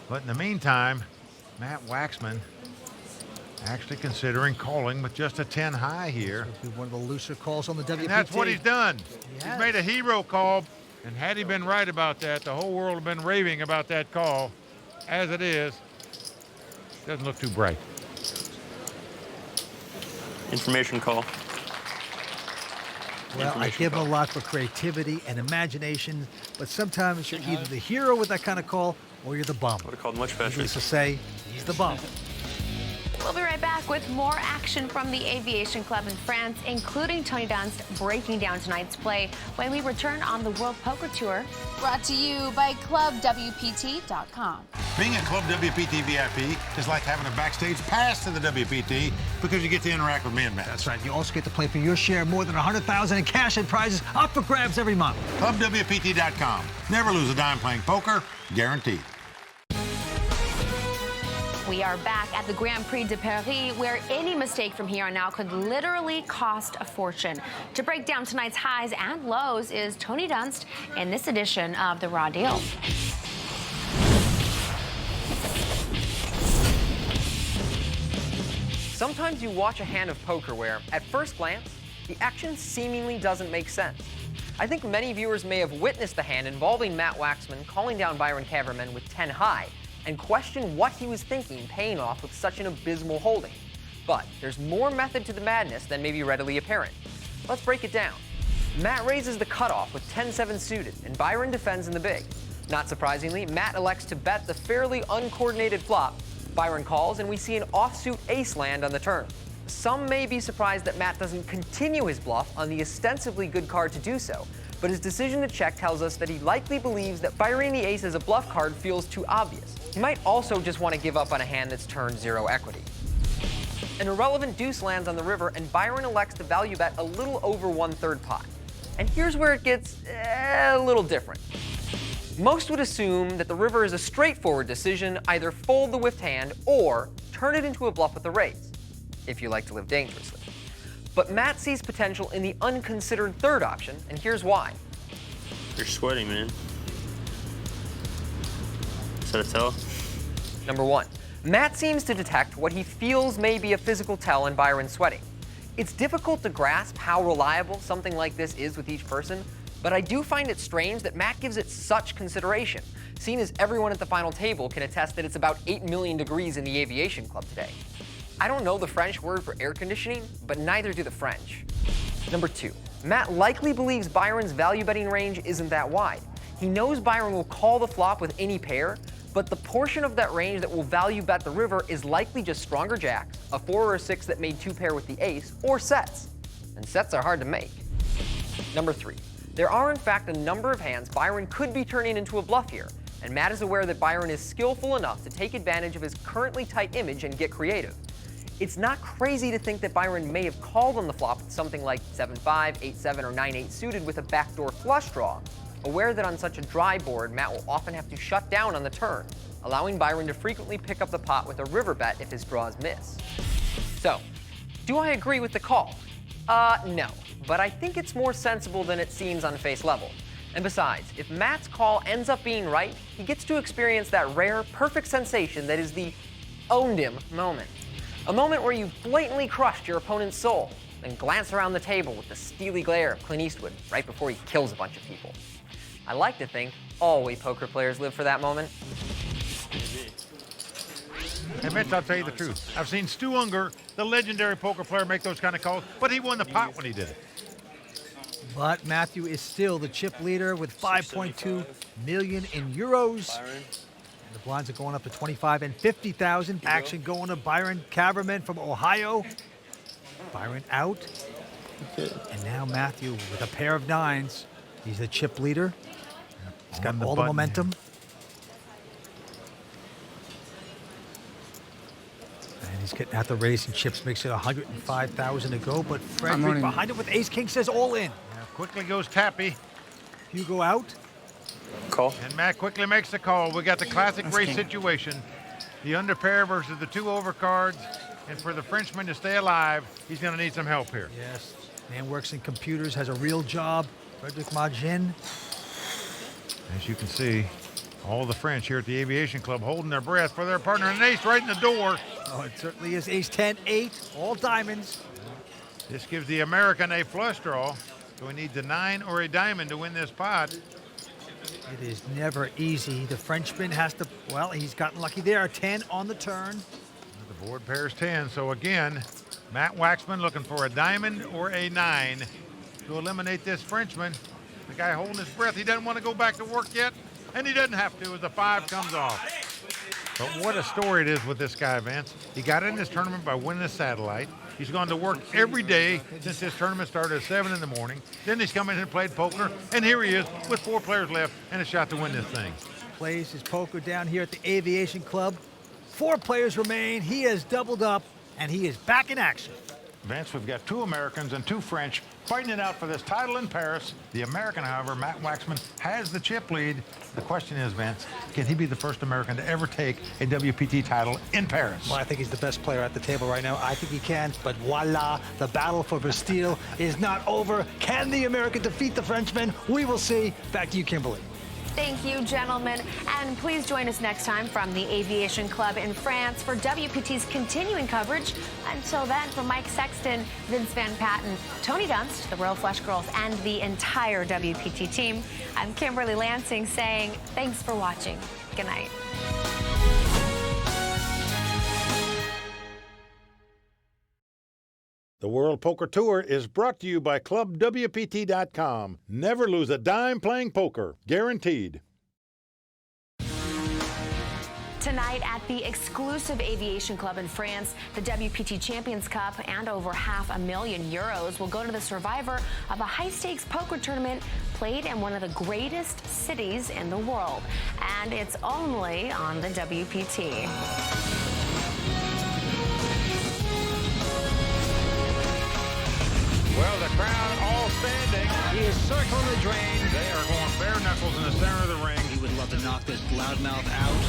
But in the meantime, Matt Waxman actually considering calling with just a 10 high here. This will be one of the looser calls on the WPT. And that's what he's done. Yes. He's made a hero call, and had he been right about that, the whole world would have been raving about that call. As it is, doesn't look too bright. Information call. Well, I give him a lot for creativity and imagination, but sometimes you're either the hero with that kind of call or you're the bum. Would have called much better. Needless to say, he's the bum. We'll be right back with more action from the Aviation Club in France, including Tony Dunst breaking down tonight's play when we return on the World Poker Tour. Brought to you by ClubWPT.com. Being a Club WPT VIP is like having a backstage pass to the WPT because you get to interact with me and Matt. That's right. You also get to play for your share of more than $100,000 in cash and prizes up for grabs every month. ClubWPT.com. Never lose a dime playing poker, guaranteed. We are back at the Grand Prix de Paris, where any mistake from here on out could literally cost a fortune. To break down tonight's highs and lows is Tony Dunst in this edition of The Raw Deal. Sometimes you watch a hand of poker where, at first glance, the action seemingly doesn't make sense. I think many viewers may have witnessed the hand involving Matt Waxman calling down Byron Kaverman with 10 high, and question what he was thinking paying off with such an abysmal holding. But there's more method to the madness than may be readily apparent. Let's break it down. Matt raises the cutoff with 10-7 suited, and Byron defends in the big. Not surprisingly, Matt elects to bet the fairly uncoordinated flop. Byron calls, and we see an offsuit ace land on the turn. Some may be surprised that Matt doesn't continue his bluff on the ostensibly good card to do so, but his decision to check tells us that he likely believes that firing the ace as a bluff card feels too obvious. He might also just want to give up on a hand that's turned 0 equity. An irrelevant deuce lands on the river, and Byron elects to value bet a little over 1/3 pot. And here's where it gets a little different. Most would assume that the river is a straightforward decision, either fold the whiffed hand or turn it into a bluff with the raise, if you like to live dangerously. But Matt sees potential in the unconsidered third option, and here's why. You're sweating, man. Is that a tell? Number 1, Matt seems to detect what he feels may be a physical tell in Byron's sweating. It's difficult to grasp how reliable something like this is with each person, but I do find it strange that Matt gives it such consideration, seeing as everyone at the final table can attest that it's about 8 million degrees in the Aviation Club today. I don't know the French word for air conditioning, but neither do the French. Number 2, Matt likely believes Byron's value betting range isn't that wide. He knows Byron will call the flop with any pair, but the portion of that range that will value bet the river is likely just stronger jacks, a 4 or a 6 that made 2 pair with the ace, or sets. And sets are hard to make. Number 3, there are in fact a number of hands Byron could be turning into a bluff here, and Matt is aware that Byron is skillful enough to take advantage of his currently tight image and get creative. It's not crazy to think that Byron may have called on the flop with something like 7-5, 8-7, or 9-8 suited with a backdoor flush draw, aware that on such a dry board, Matt will often have to shut down on the turn. allowing Byron to frequently pick up the pot with a river bet if his draws miss. So, do I agree with the call? No, but I think it's more sensible than it seems on face level. And besides, if Matt's call ends up being right, he gets to experience that rare, perfect sensation that is the owned him moment. A moment where you've blatantly crushed your opponent's soul, then glance around the table with the steely glare of Clint Eastwood right before he kills a bunch of people. I like to think all we poker players live for that moment. Hey, Mitch, I'll tell you the truth. I've seen Stu Unger, the legendary poker player, make those kind of calls, but he won the pot when he did it. But Matthew is still the chip leader with 5.2 million in euros. And the blinds are going up to 25 and 50,000. Action going to Byron Caverman from Ohio. Byron out. And now Matthew with a pair of nines. He's the chip leader. He's got all the momentum. And he's getting out the raising chips, makes it 105,000 to go. But Frederick behind it with ace-king says all in. Now quickly goes Tappy. Hugo out. Call. And Matt quickly makes the call. We got the classic race situation. The under pair versus the two overcards. And for the Frenchman to stay alive, he's going to need some help here. Yes. Man works in computers, has a real job. Frederick Magin. As you can see, all the French here at the Aviation Club holding their breath for their partner. An ace right in the door. Oh, it certainly is. Ace 10, 8, all diamonds. This gives the American a flush draw. So he needs a 9 or a diamond to win this pot. It is never easy. The Frenchman has to, well, he's gotten lucky there. A 10 on the turn. The board pairs 10. So again, Matt Waxman looking for a diamond or a 9 to eliminate this Frenchman. The guy holding his breath. He doesn't want to go back to work yet, and he doesn't have to as the 5 comes off. But what a story it is with this guy, Vince. He got in this tournament by winning a satellite. He's gone to work every day since this tournament started at 7 in the morning. Then he's come in and played poker, and here he is with 4 players left and a shot to win this thing. Plays his poker down here at the Aviation Club. 4 players remain. He has doubled up, and he is back in action. Vince, we've got 2 Americans and 2 French fighting it out for this title in Paris. The American, however, Matt Waxman, has the chip lead. The question is, Vince, can he be the first American to ever take a WPT title in Paris? Well, I think he's the best player at the table right now. I think he can, but voila, the battle for Bastille is not over. Can the American defeat the Frenchman? We will see. Back to you, Kimberly. Thank you, gentlemen. And please join us next time from the Aviation Club in France for WPT's continuing coverage. Until then, for Mike Sexton, Vince Van Patten, Tony Dunst, the Royal Flush Girls, and the entire WPT team, I'm Kimberly Lansing saying thanks for watching. Good night. The World Poker Tour is brought to you by ClubWPT.com. Never lose a dime playing poker. Guaranteed. Tonight at the exclusive Aviation Club in France, the WPT Champions Cup and over €500,000 will go to the survivor of a high-stakes poker tournament played in one of the greatest cities in the world. And it's only on the WPT. Well, the crowd all standing. He is circling the drain. They are going bare knuckles in the center of the ring. He would love to knock this loudmouth out.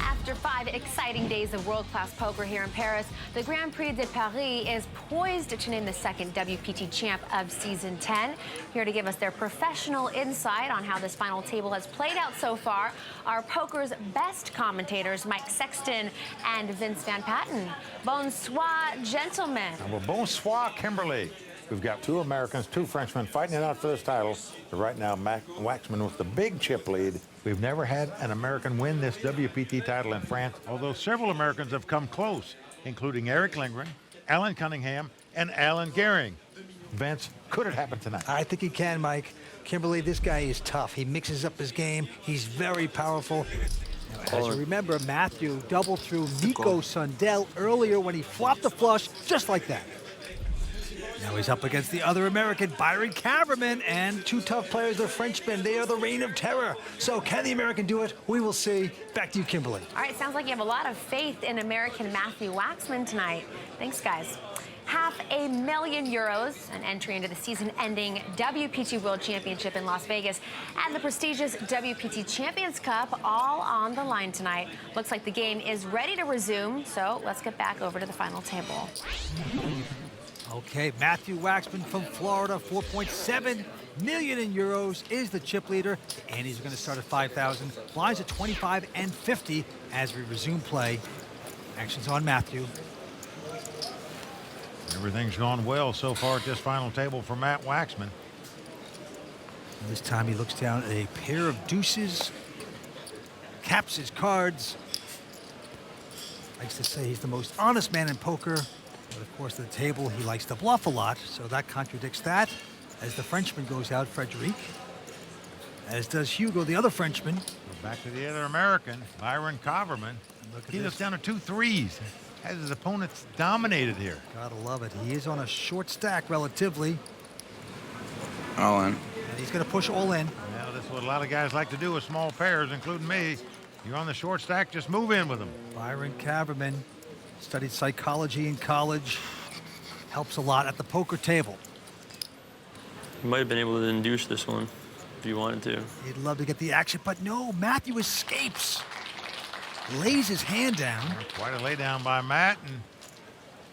After 5 exciting days of world-class poker here in Paris, the Grand Prix de Paris is poised to name the second WPT champ of Season 10. Here to give us their professional insight on how this final table has played out so far are poker's best commentators, Mike Sexton and Vince Van Patten. Bonsoir, gentlemen. Well, bonsoir, Kimberly. We've got 2 Americans, 2 Frenchmen fighting it out for this title. But right now, Matt Waxman with the big chip lead. We've never had an American win this WPT title in France, although several Americans have come close, including Eric Lindgren, Alan Cunningham, and Alan Gehring. Vince, could it happen tonight? I think he can, Mike. Kimberly, this guy is tough. He mixes up his game. He's very powerful. As you remember, Matthew doubled through Nico Sundell earlier when he flopped the flush just like that. Now he's up against the other American, Byron Caverman, and 2 tough players, the Frenchmen. They are the reign of terror. So can the American do it? We will see. Back to you, Kimberly. All right, sounds like you have a lot of faith in American Matthew Waxman tonight. Thanks, guys. Half 1 million euros, an entry into the season-ending WPT World Championship in Las Vegas, and the prestigious WPT Champions Cup all on the line tonight. Looks like the game is ready to resume, so let's get back over to the final table. Okay, Matthew Waxman from Florida, 4.7 million in euros, is the chip leader. And he's going to start at 5,000. Blinds at 25 and 50 as we resume play. Action's on Matthew. Everything's gone well so far at this final table for Matt Waxman. And this time he looks down at a pair of deuces, caps his cards. Likes to say he's the most honest man in poker. But of course, at the table, he likes to bluff a lot, so that contradicts that. As the Frenchman goes out, Frederic, as does Hugo, the other Frenchman. Back to the other American, Byron Coverman. He looks down to 2 threes. Has his opponents dominated here. Gotta love it. He is on a short stack, relatively. All in. And he's gonna push all in. Well, that's what a lot of guys like to do with small pairs, including me. You're on the short stack, just move in with them. Byron Coverman studied psychology in college. Helps a lot at the poker table. You might have been able to induce this one if you wanted to. He'd love to get the action, but no, Matthew escapes. Lays his hand down. Quite a lay down by Matt, and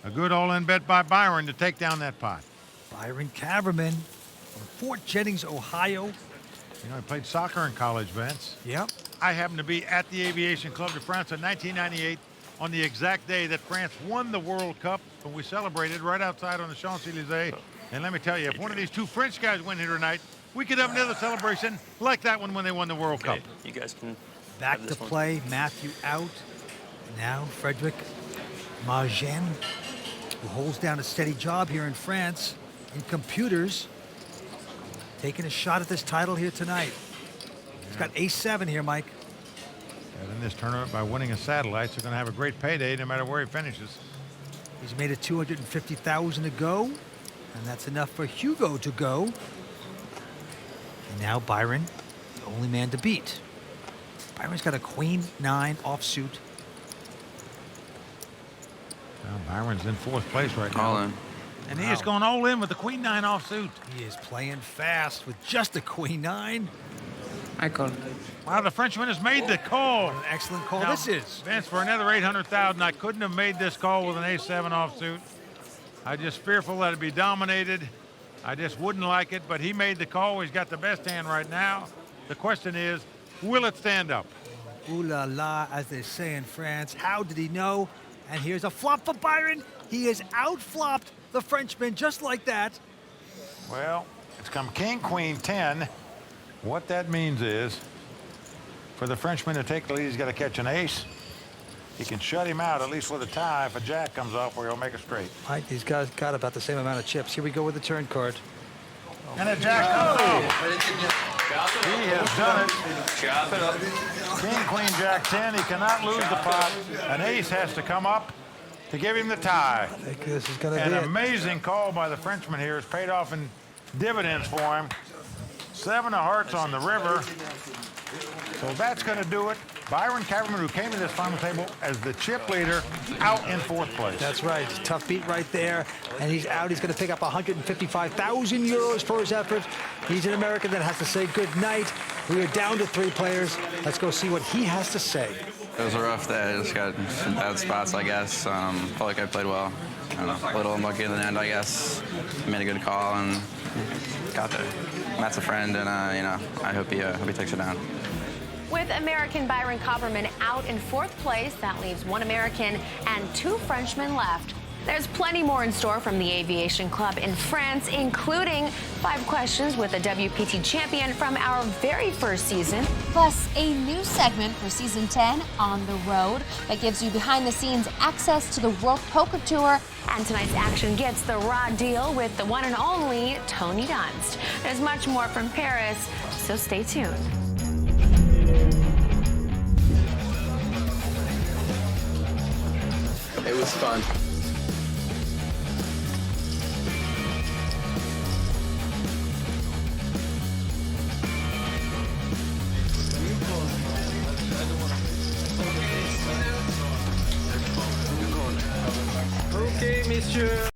a good all-in bet by Byron to take down that pot. Byron Coverman from Fort Jennings, Ohio. You know, he played soccer in college, Vince. Yep. I happened to be at the Aviation Club de France in 1998 on the exact day that France won the World Cup, and we celebrated right outside on the Champs-Élysées. And let me tell you, if one of these 2 French guys win here tonight, we could have another celebration like that one when they won the World Cup. You guys can back to play. Matthew out. Now Frederic Margin, who holds down a steady job here in France in computers, taking a shot at this title here tonight. He's got ace-7 here, Mike. And in this tournament, by winning a satellite, they're going to have a great payday no matter where he finishes. He's made it 250,000 to go, and that's enough for Hugo to go. And now Byron, the only man to beat. Byron's got a queen-9 offsuit. Well, Byron's in 4th place right now. All in. And he is going all in with the queen-9 offsuit. He is playing fast with just a queen-9. I call. Wow, the Frenchman has made the call. What an excellent call Now, this is. Vince, for another 800,000, I couldn't have made this call with an ace-7 offsuit. I just fearful that it'd be dominated. I just wouldn't like it, but he made the call. He's got the best hand right now. The question is, will it stand up? Ooh la la, as they say in France. How did he know? And here's a flop for Byron. He has out-flopped the Frenchman just like that. Well, it's come king, queen, 10. What that means is, for the Frenchman to take the lead, he's got to catch an ace. He can shut him out, at least with a tie, if a jack comes off where he'll make a straight. Mike, these guys got about the same amount of chips. Here we go with the turn card. And a jack comes off. He has done it. Chop it up. King, queen, jack, 10. He cannot lose the pot. An ace has to come up to give him the tie. I think this is going to An be it. amazing call by the Frenchman here has paid off in dividends for him. 7 of hearts on the river. So that's going to do it. Byron Coverman, who came to this final table as the chip leader, out in 4th place. That's right. Tough beat right there. And he's out. He's going to pick up 155,000 euros for his effort. He's an American that has to say good night. We are down to 3 players. Let's go see what he has to say. It was a rough day. I just got some bad spots, I guess. Felt like I played well. I don't know, a little unlucky in the end, I guess. Made a good call and got there. Matt's a friend, and I hope he takes it down. With American Byron Coverman out in 4th place, that leaves 1 American and 2 Frenchmen left. There's plenty more in store from the Aviation Club in France, including 5 questions with a WPT champion from our very first season. Plus, a new segment for Season 10, On the Road, that gives you behind-the-scenes access to the World Poker Tour. And tonight's action gets the raw deal with the one and only Tony Dunst. There's much more from Paris, so stay tuned. It was fun. Okay, monsieur.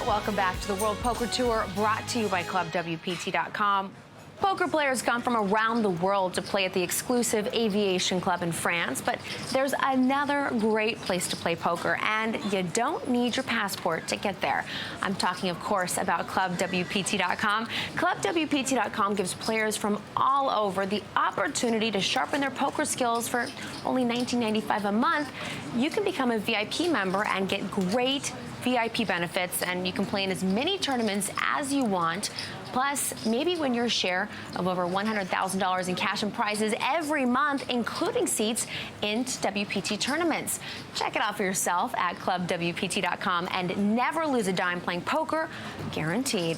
Welcome back to the World Poker Tour, brought to you by ClubWPT.com. Poker players come from around the world to play at the exclusive Aviation Club in France, but there's another great place to play poker, and you don't need your passport to get there. I'm talking, of course, about ClubWPT.com. ClubWPT.com gives players from all over the opportunity to sharpen their poker skills for only $19.95 a month. You can become a VIP member and get great VIP benefits, and you can play in as many tournaments as you want. Plus, maybe win your share of over $100,000 in cash and prizes every month, including seats into WPT tournaments. Check it out for yourself at ClubWPT.com and never lose a dime playing poker, guaranteed.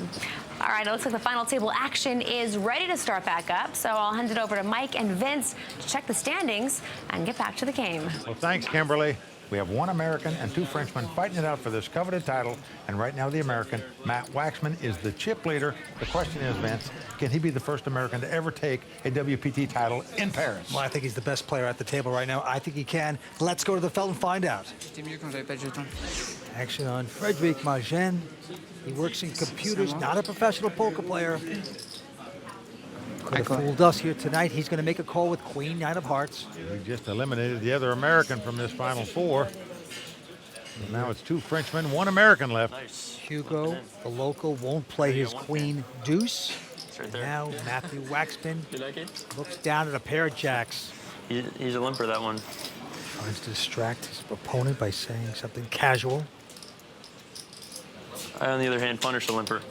All right, it looks like the final table action is ready to start back up, so I'll hand it over to Mike and Vince to check the standings and get back to the game. Well, thanks, Kimberly. We have one American and two Frenchmen fighting it out for this coveted title, and right now the American, Matt Waxman, is the chip leader. The question is, Vince, can he be the first American to ever take a WPT title in Paris? Well, I think he's the best player at the table right now. I think he can. Let's go to the felt and find out. Action on Frédéric Margen. He works in computers, not a professional poker player. Could have fooled us here tonight. He's going to make a call with Queen, 9 of Hearts. We just eliminated the other American from this final four. And now it's two Frenchmen, one American left. Nice. Hugo, the local, won't play his Queen Deuce. Right there. Now Matthew Waxman You like it? looks down at a pair of jacks. He's a limper, that one. Tries to distract his opponent by saying something casual. I, on the other hand, punish the limper.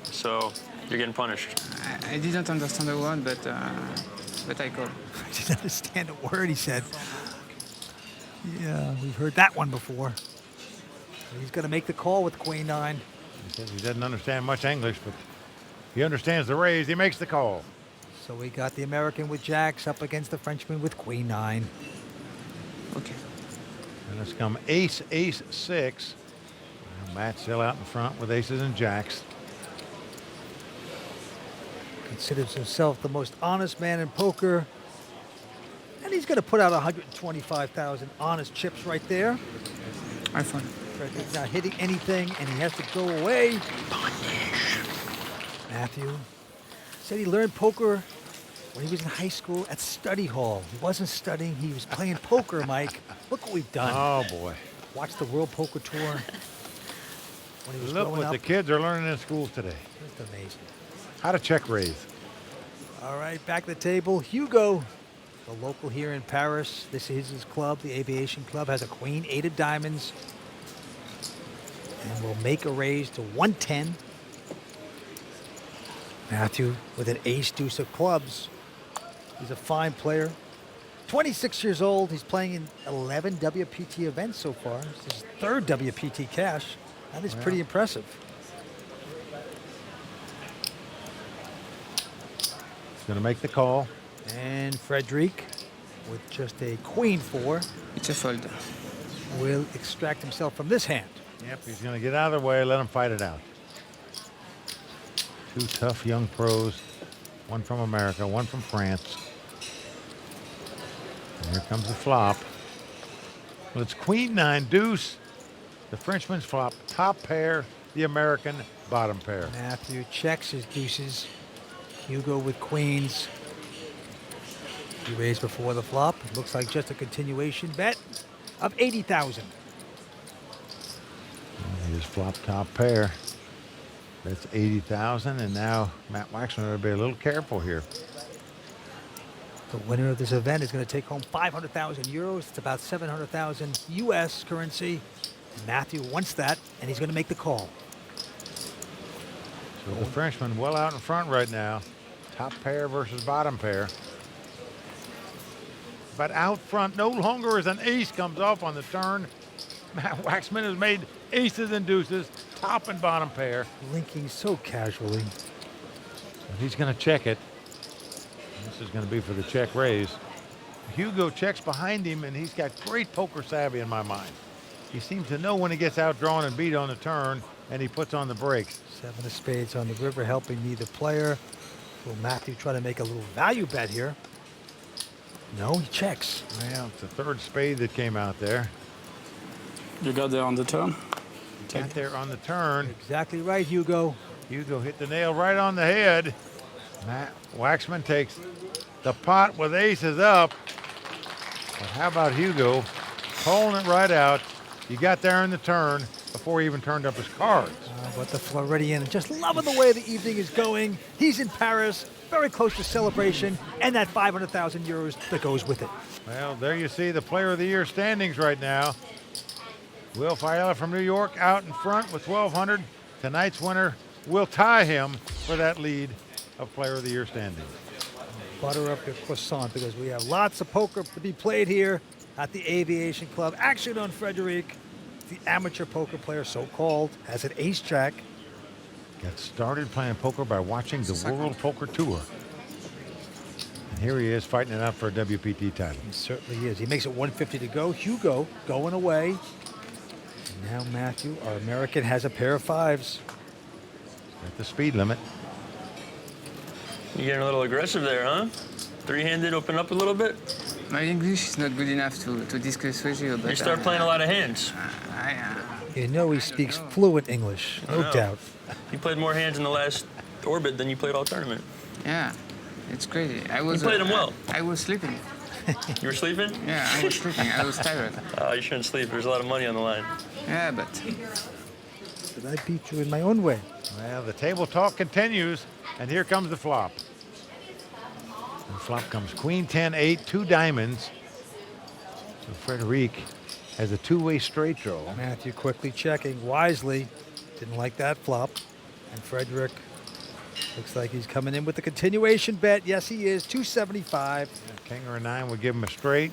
So you're getting punished. I didn't understand the word, but I called. I didn't understand a word he said. Yeah, we've heard that one before. He's going to make the call with Queen 9. He says he doesn't understand much English, but he understands the raise. He makes the call. So we got the American with jacks up against the Frenchman with Queen 9. Okay. And it's come ace, ace, 6. And Matt's still out in front with aces and jacks. Considers himself the most honest man in poker. And he's going to put out 125,000 honest chips right there. I fun. Frederick's not hitting anything, and he has to go away. Matthew said he learned poker when he was in high school at study hall. He wasn't studying, he was playing poker, Mike. Look what we've done. Oh, boy. Watch the World Poker Tour. When he was Look growing what up. the kids are learning in schools today. It's amazing. How to check raise. All right, back to the table. Hugo, the local here in Paris. This is his club. The Aviation Club has a Queen, 8 of diamonds. And will make a raise to 110. Matthew with an ace, deuce of clubs. He's a fine player. 26 years old. He's playing in 11 WPT events so far. This is his 3rd WPT cash. That is pretty impressive. He's going to make the call. And Frederic, with just a Queen 4, It's a fold. will extract himself from this hand. Yep, he's going to get out of the way, let him fight it out. Two tough young pros, one from America, one from France. And here comes the flop. Well, it's Queen 9 deuce. The Frenchman's flop, top pair, the American bottom pair. Matthew checks his deuces. Hugo with queens. He raised before the flop. It looks like just a continuation bet of 80,000. His flop top pair. That's 80,000, and now Matt Waxman will be a little careful here. The winner of this event is going to take home 500,000 euros. It's about 700,000 U.S. currency. Matthew wants that, and he's going to make the call. So the Frenchman well out in front right now. Top pair versus bottom pair. But out front no longer as an ace comes off on the turn. Matt Waxman has made aces and deuces, top and bottom pair. Linking so casually. But he's going to check it. This is going to be for the check raise. Hugo checks behind him, and he's got great poker savvy in my mind. He seems to know when he gets outdrawn and beat on the turn, and he puts on the brakes. 7 of spades on the river, helping neither player. Will Matthew try to make a little value bet here? No, he checks. Well, it's the 3rd spade that came out there. You got there on the turn? Got there on the turn. Exactly right, Hugo. Hugo hit the nail right on the head. Matt Waxman takes the pot with aces up. But how about Hugo pulling it right out? He got there in the turn before he even turned up his cards. But the Floridian just loving the way the evening is going. He's in Paris, very close to celebration, and that 500,000 euros that goes with it. Well, there you see the Player of the Year standings right now. Will Failla from New York out in front with 1,200. Tonight's winner will tie him for that lead of Player of the Year standings. Butter up your croissant because we have lots of poker to be played here at the Aviation Club. Action on Frederic, the amateur poker player, so-called, has an ace-jack. Got started playing poker by watching the World Poker Tour. And here he is fighting it out for a WPT title. He certainly is. He makes it 150 to go. Hugo going away. And now Matthew, our American, has a pair of fives. At the speed limit. You're getting a little aggressive there, huh? Three-handed, open up a little bit? My English is not good enough to discuss with you, but... You start playing a lot of hands. You know he speaks fluent English, no doubt. You played more hands in the last orbit than you played all tournament. Yeah, it's crazy. You played them well. I was sleeping. You were sleeping? Yeah, I was sleeping. I was tired. You shouldn't sleep. There's a lot of money on the line. Yeah, but... But I beat you in my own way. Well, the table talk continues, and here comes the flop. The flop comes Queen 10-8, 2 diamonds. So Frederic has a two-way straight draw. Matthew quickly checking wisely. Didn't like that flop. And Frederic looks like he's coming in with the continuation bet. Yes, he is. 275. King or a 9 would give him a straight.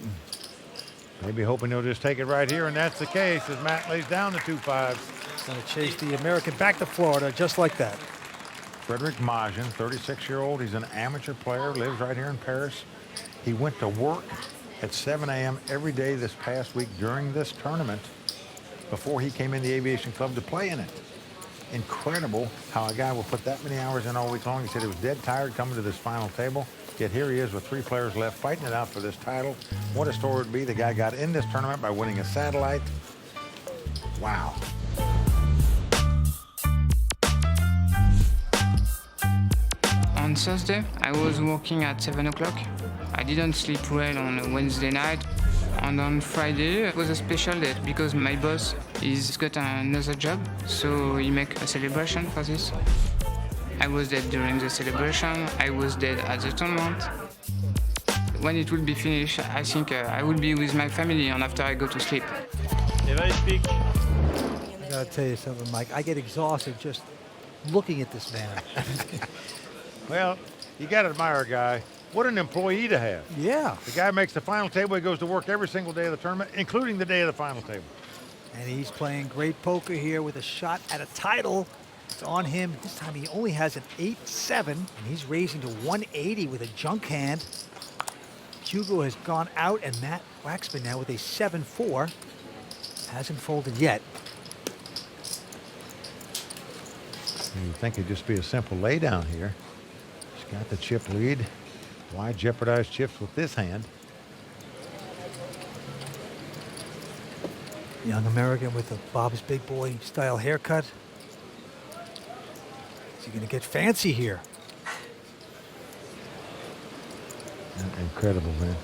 Maybe hoping he'll just take it right here, and that's the case as Matt lays down the 2-5s. Going to chase the American back to Florida just like that. Frederic Majin, 36-year-old. He's an amateur player, lives right here in Paris. He went to work at 7 a.m. every day this past week during this tournament before he came in the Aviation Club to play in it. Incredible how a guy will put that many hours in all week long. He said he was dead tired coming to this final table. Yet here he is with 3 players left fighting it out for this title. What a story it would be. The guy got in this tournament by winning a satellite. Wow. On Thursday, I was working at 7 o'clock. I didn't sleep well on a Wednesday night. And on Friday, it was a special day because my boss is got another job, so he make a celebration for this. I was dead during the celebration. I was dead at the tournament. When it will be finished, I think I will be with my family and after I go to sleep. I gotta tell you something, Mike. I get exhausted just looking at this man. Well, you got to admire a guy. What an employee to have. Yeah. The guy makes the final table. He goes to work every single day of the tournament, including the day of the final table. And he's playing great poker here with a shot at a title. It's on him. This time he only has an 8-7, and he's raising to 180 with a junk hand. Hugo has gone out, and Matt Waxman now with a 7-4. Hasn't folded yet. You'd think it'd just be a simple laydown here. He's got the chip lead. Why jeopardize chips with this hand? Young American with a Bob's Big Boy style haircut. Is he going to get fancy here? Incredible, Vince.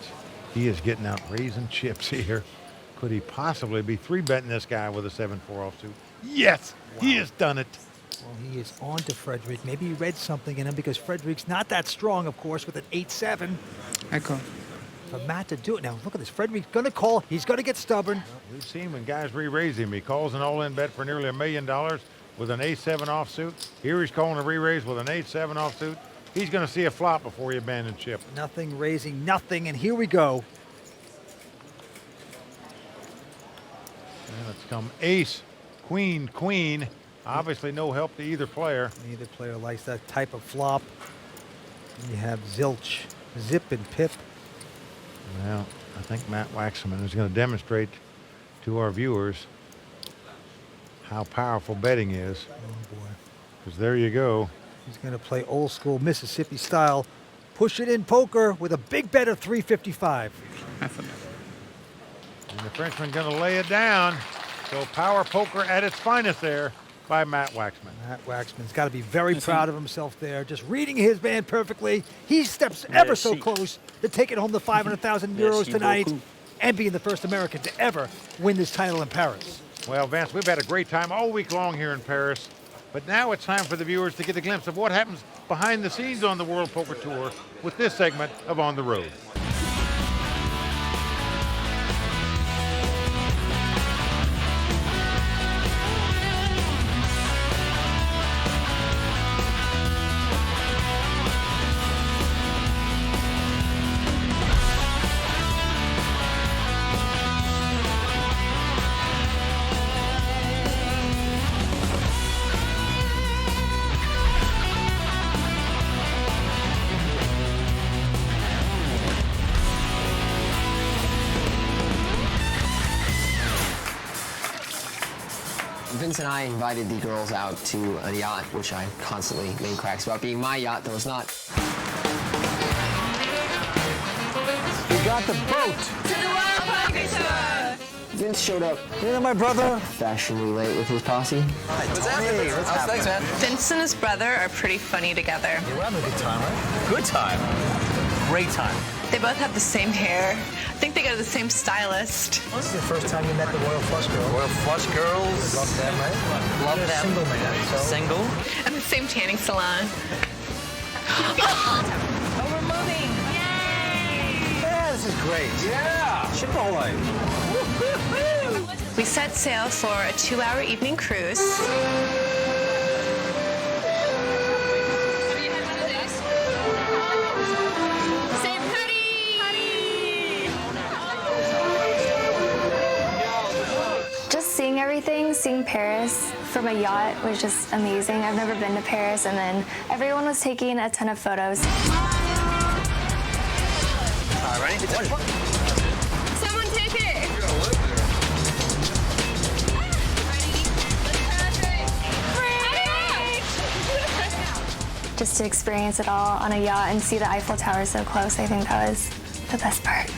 He is getting out raising chips here. Could he possibly be 3-betting this guy with a 7-4 offsuit? Yes, wow. He has done it. Well, he is on to Frederic. Maybe he read something in him because Frederic's not that strong, of course, with an 8-7. I call. For Matt to do it. Now, look at this. Frederic's going to call. He's going to get stubborn. Well, we've seen when guys re-raise him. He calls an all-in bet for nearly $1 million with an 8-7 offsuit. Here he's calling a re-raise with an 8-7 offsuit. He's going to see a flop before he abandons chip. Nothing, raising nothing, and here we go. And it's come ace, queen, queen. Obviously no help to either player. Neither player likes that type of flop. And you have zilch, zip, and pip. Well, I think Matt Waxman is going to demonstrate to our viewers how powerful betting is. Oh, boy. Because there you go. He's going to play old school Mississippi style. Push it in poker with a big bet of 355. And the Frenchman going to lay it down. So power poker at its finest there by Matt Waxman. Matt Waxman's got to be very proud of himself there, just reading his band perfectly. He steps ever so close to taking home the 500,000 euros tonight and being the first American to ever win this title in Paris. Well, Vance, we've had a great time all week long here in Paris, but now it's time for the viewers to get a glimpse of what happens behind the scenes on the World Poker Tour with this segment of On the Road. Vince and I invited the girls out to a yacht, which I constantly made cracks about being my yacht, though it's not. We got the boat. To the World Poker Tour! Vince showed up. You know my brother? Fashionably late with his posse. What's happening? What's happening? Thanks, man. Vince and his brother are pretty funny together. Yeah, we're having a good time, right? Good time. Great time. They both have the same hair. I think they go to the same stylist. This is the first time you met the Royal Flush Girls. Royal Flush Girls. Love them, right? Love You're them. a single man, so. Single? And the same tanning salon. Oh, we're moving. Yeah, this is great. Yeah. Chipotle. We set sail for a 2-hour evening cruise. Seeing everything, seeing Paris from a yacht was just amazing. I've never been to Paris, and then everyone was taking a ton of photos. All right. Someone take it! Just to experience it all on a yacht and see the Eiffel Tower so close, I think that was the best part.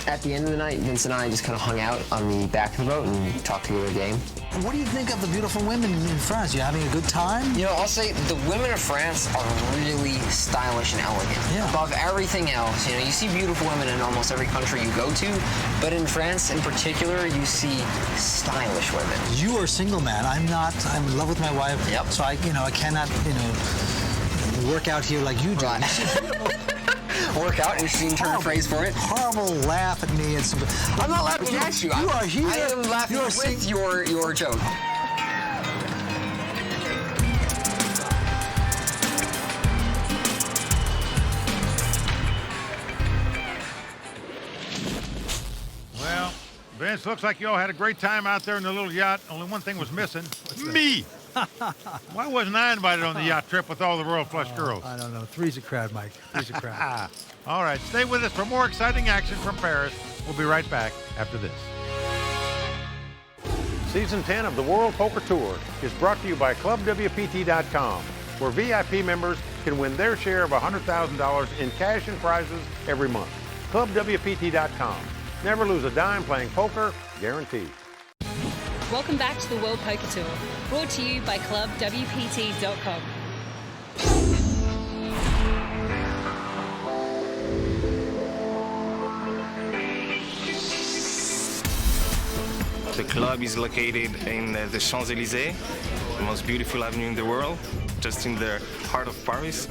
At the end of the night, Vince and I just kind of hung out on the back of the boat and talked through the game. What do you think of the beautiful women in France? You having a good time? You know, I'll say the women of France are really stylish and elegant. Yeah. Above everything else, you know, you see beautiful women in almost every country you go to, but in France in particular, you see stylish women. You are a single man. I'm not. I'm in love with my wife. Yep. So I cannot, work out here like you do. Right. Work out, interesting turn of phrase for it. Horrible laugh at me and some. I'm not laughing at you. You are here. I am laughing with your joke. Well, Vince, looks like you all had a great time out there in the little yacht. Only one thing was missing. Me. Why wasn't I invited on the yacht trip with all the Royal Flush girls? I don't know. Three's a crowd, Mike. Three's a crowd. All right, stay with us for more exciting action from Paris. We'll be right back after this. Season 10 of the World Poker Tour is brought to you by ClubWPT.com, where VIP members can win their share of $100,000 in cash and prizes every month. ClubWPT.com. Never lose a dime playing poker, guaranteed. Welcome back to the World Poker Tour, brought to you by ClubWPT.com. The club is located in the Champs-Élysées, the most beautiful avenue in the world, just in the heart of Paris.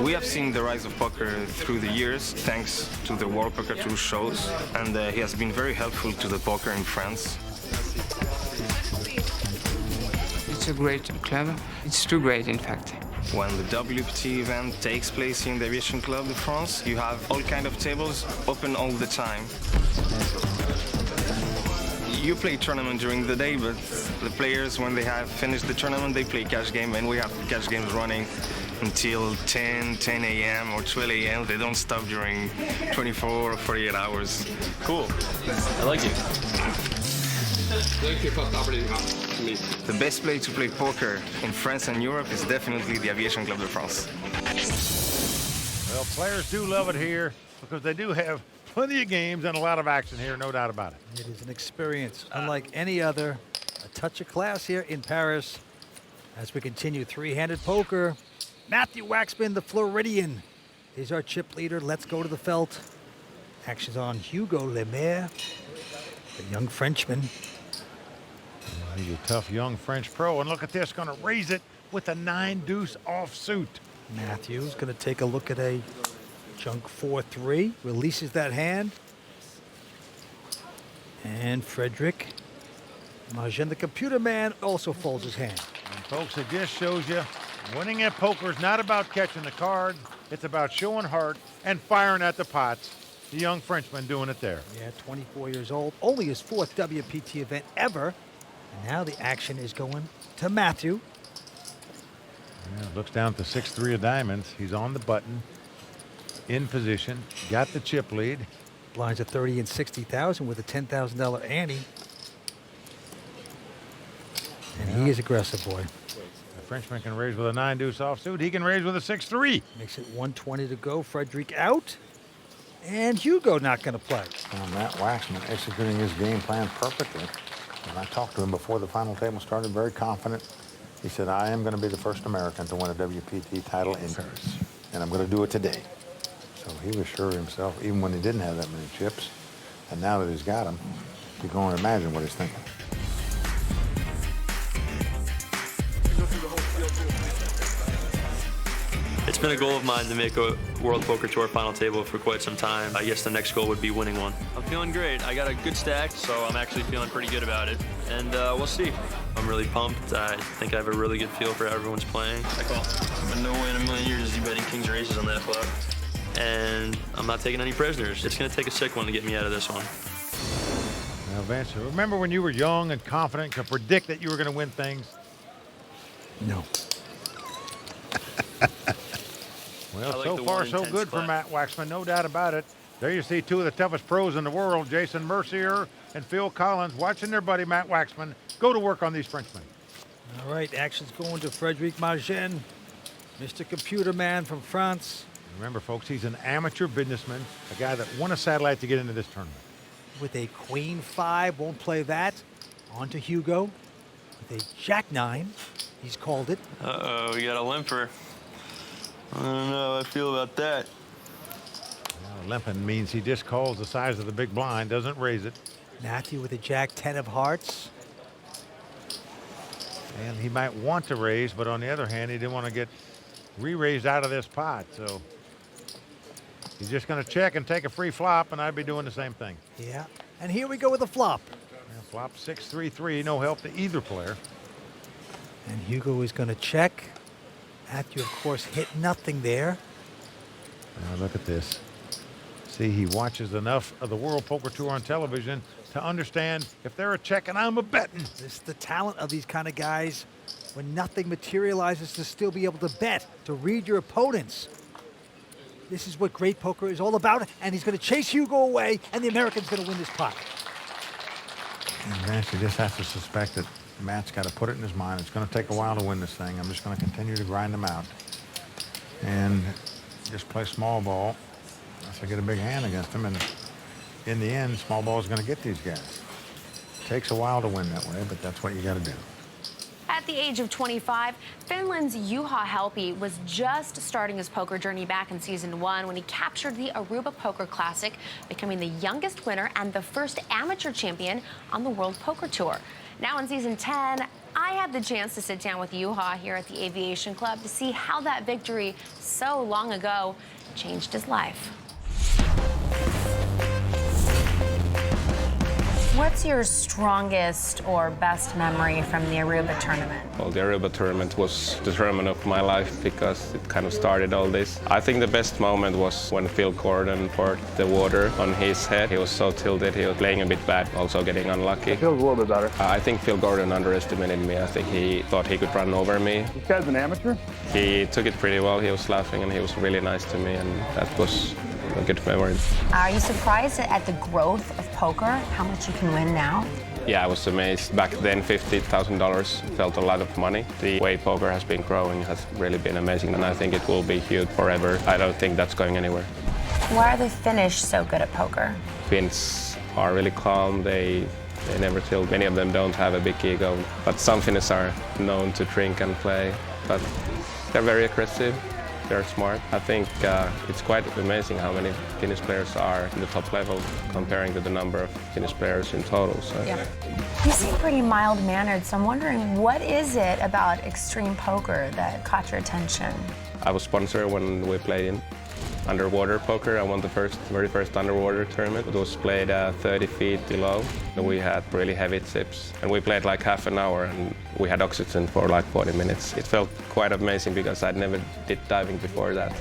We have seen the rise of poker through the years, thanks to the World Poker Tour shows, and he has been very helpful to the poker in France. It's a great club. It's too great, in fact. When the WPT event takes place in the Aviation Club de France, you have all kinds of tables open all the time. You play tournament during the day, but the players, when they have finished the tournament, they play cash game, and we have cash games running until 10 a.m. or 12 a.m. They don't stop during 24 or 48 hours. Cool. I like it. The best place to play poker in France and Europe is definitely the Aviation Club de France. Well, players do love it here because they do have plenty of games and a lot of action here, no doubt about it. It is an experience unlike any other. A touch of class here in Paris. As we continue three-handed poker, Matthew Waxman, the Floridian, is our chip leader. Let's go to the felt. Action's on Hugo Lemaire, the young Frenchman. He's a tough young French pro, and look at this, going to raise it with a 9-deuce offsuit. Matthew's going to take a look at a junk 4-3, releases that hand. And Frederick Margin, the computer man, also folds his hand. And folks, it just shows you winning at poker is not about catching the card. It's about showing heart and firing at the pots. The young Frenchman doing it there. Yeah, 24 years old, only his 4th WPT event ever. And now the action is going to Matthew. Yeah, looks down to 6-3 of diamonds. He's on the button, in position, got the chip lead. Blinds at 30 and 60,000 with a $10,000 ante. And he is aggressive, boy. The Frenchman can raise with a 9-deuce offsuit. He can raise with a 6-3. Makes it 120 to go. Frederick out. And Hugo not going to play. Matt Waxman executing his game plan perfectly. And I talked to him before the final table started, very confident. He said, I am going to be the first American to win a WPT title in Paris. And I'm going to do it today. So he was sure of himself, even when he didn't have that many chips. And now that he's got them, you can only imagine what he's thinking. It's been a goal of mine to make a World Poker Tour final table for quite some time. I guess the next goal would be winning one. I'm feeling great. I got a good stack, so I'm actually feeling pretty good about it. And we'll see. I'm really pumped. I think I have a really good feel for how everyone's playing. I call. But no way in a million years is he betting kings or aces on that flop. And I'm not taking any prisoners. It's going to take a sick one to get me out of this one. Now, Vance, remember when you were young and confident, could predict that you were going to win things? No. Well, so far, so good for Matt Waxman, no doubt about it. There you see two of the toughest pros in the world, Jason Mercier and Phil Collins, watching their buddy Matt Waxman go to work on these Frenchmen. All right, action's going to Frederick Margin, Mr. Computer Man from France. Remember, folks, he's an amateur businessman, a guy that won a satellite to get into this tournament. With a Queen 5, won't play that. On to Hugo with a Jack 9. He's called it. Uh-oh, we got a limper. I don't know how I feel about that. Well, limping means he just calls the size of the big blind, doesn't raise it. Matthew with a Jack 10 of hearts. And he might want to raise, but on the other hand, he didn't want to get re-raised out of this pot. So he's just going to check and take a free flop, and I'd be doing the same thing. Yeah, and here we go with a flop. Yeah, flop 6-3-3, no help to either player. And Hugo is going to check. Matthew, of course, hit nothing there. Now look at this. See, he watches enough of the World Poker Tour on television to understand if they're a check and I'm a betting. This is the talent of these kind of guys. When nothing materializes, to still be able to bet, to read your opponents. This is what great poker is all about, and he's going to chase Hugo away, and the American's going to win this pot. And Vance, you just have to suspect that Matt's got to put it in his mind. It's going to take a while to win this thing. I'm just going to continue to grind them out and just play small ball unless I get a big hand against them. And in the end, small ball is going to get these guys. It takes a while to win that way, but that's what you got to do. At the age of 25, Finland's Juha Helppi was just starting his poker journey back in season 1 when he captured the Aruba Poker Classic, becoming the youngest winner and the first amateur champion on the World Poker Tour. Now in season 10, I had the chance to sit down with Juha here at the Aviation Club to see how that victory so long ago changed his life. What's your strongest or best memory from the Aruba tournament? Well, the Aruba tournament was the tournament of my life because it kind of started all this. I think the best moment was when Phil Gordon poured the water on his head. He was so tilted, he was playing a bit bad, also getting unlucky. It feels a little bit better. I think Phil Gordon underestimated me. I think he thought he could run over me. This guy's an amateur? He took it pretty well. He was laughing and he was really nice to me, and that was a good memory. Are you surprised at the growth of poker, how much you can win now? Yeah, I was amazed. Back then, $50,000 felt a lot of money. The way poker has been growing has really been amazing, and I think it will be huge forever. I don't think that's going anywhere. Why are the Finnish so good at poker? Finns are really calm. They never tilt. Many of them don't have a big ego, but some Finns are known to drink and play. But they're very aggressive. They're smart. I think it's quite amazing how many Finnish players are in the top level comparing to the number of Finnish players in total. So. Yeah. You seem pretty mild-mannered, so I'm wondering, what is it about extreme poker that caught your attention? I was sponsored when we played in underwater poker. I won the very first underwater tournament. It was played 30 feet below. We had really heavy tips, and we played like half an hour, and we had oxygen for like 40 minutes. It felt quite amazing because I'd never did diving before that.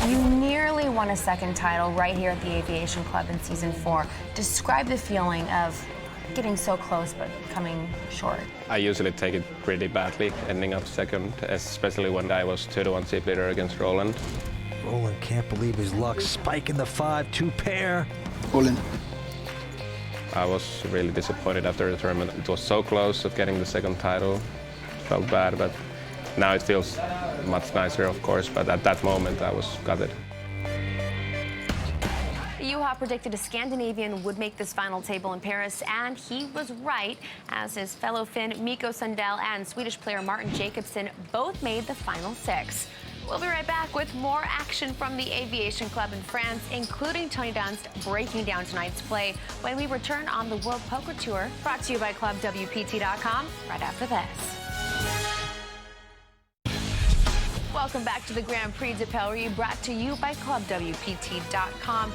You nearly won a second title right here at the Aviation Club in Season 4. Describe the feeling of getting so close but coming short. I usually take it pretty badly, ending up second, especially when I was 2-1 tip leader against Roland. Roland can't believe his luck. Spike in the 5-2 pair. All in. I was really disappointed after the tournament. It was so close of getting the second title. Felt bad, but now it feels much nicer, of course. But at that moment, I was gutted. Juha predicted a Scandinavian would make this final table in Paris, and he was right, as his fellow Finn Mikko Sundell and Swedish player Martin Jacobson both made the final 6. We'll be right back with more action from the Aviation Club in France, including Tony Dunst breaking down tonight's play when we return on the World Poker Tour, brought to you by ClubWPT.com, right after this. Welcome back to the Grand Prix de Paris, brought to you by ClubWPT.com.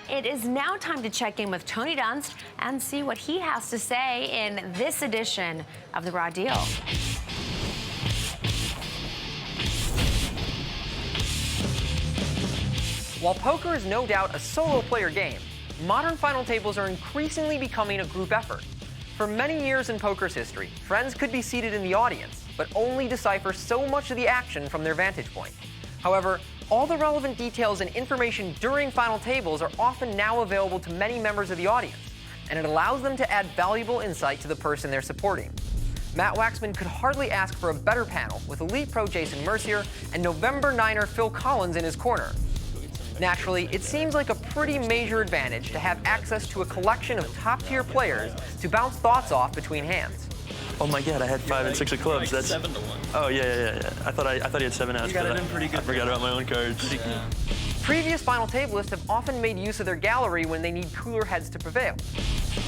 It is now time to check in with Tony Dunst and see what he has to say in this edition of The Raw Deal. While poker is no doubt a solo player game, modern final tables are increasingly becoming a group effort. For many years in poker's history, friends could be seated in the audience, but only decipher so much of the action from their vantage point. However, all the relevant details and information during final tables are often now available to many members of the audience, and it allows them to add valuable insight to the person they're supporting. Matt Waxman could hardly ask for a better panel, with elite pro Jason Mercier and November 9er Phil Collins in his corner. Naturally, it seems like a pretty major advantage to have access to a collection of top-tier players to bounce thoughts off between hands. Oh my God, I had 5 and 6 of clubs. That's 7 to 1. Oh yeah. I thought he had 7 outs. You got it in pretty good. I forgot about my own cards. Yeah. Previous final tablists have often made use of their gallery when they need cooler heads to prevail.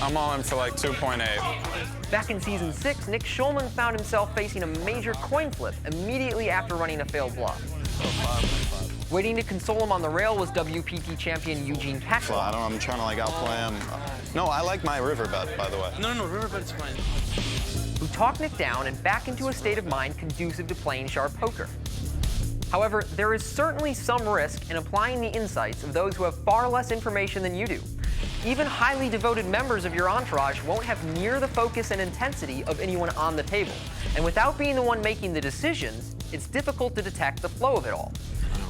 I'm all in for like 2.8. Back in Season 6, Nick Schulman found himself facing a major coin flip immediately after running a failed bluff. Waiting to console him on the rail was WPT champion Eugene Peck. Well, I'm trying to like outplay him. No, I like my river bet, by the way. No, river bet's fine. Who talked Nick down and back into a state of mind conducive to playing sharp poker. However, there is certainly some risk in applying the insights of those who have far less information than you do. Even highly devoted members of your entourage won't have near the focus and intensity of anyone on the table. And without being the one making the decisions, it's difficult to detect the flow of it all.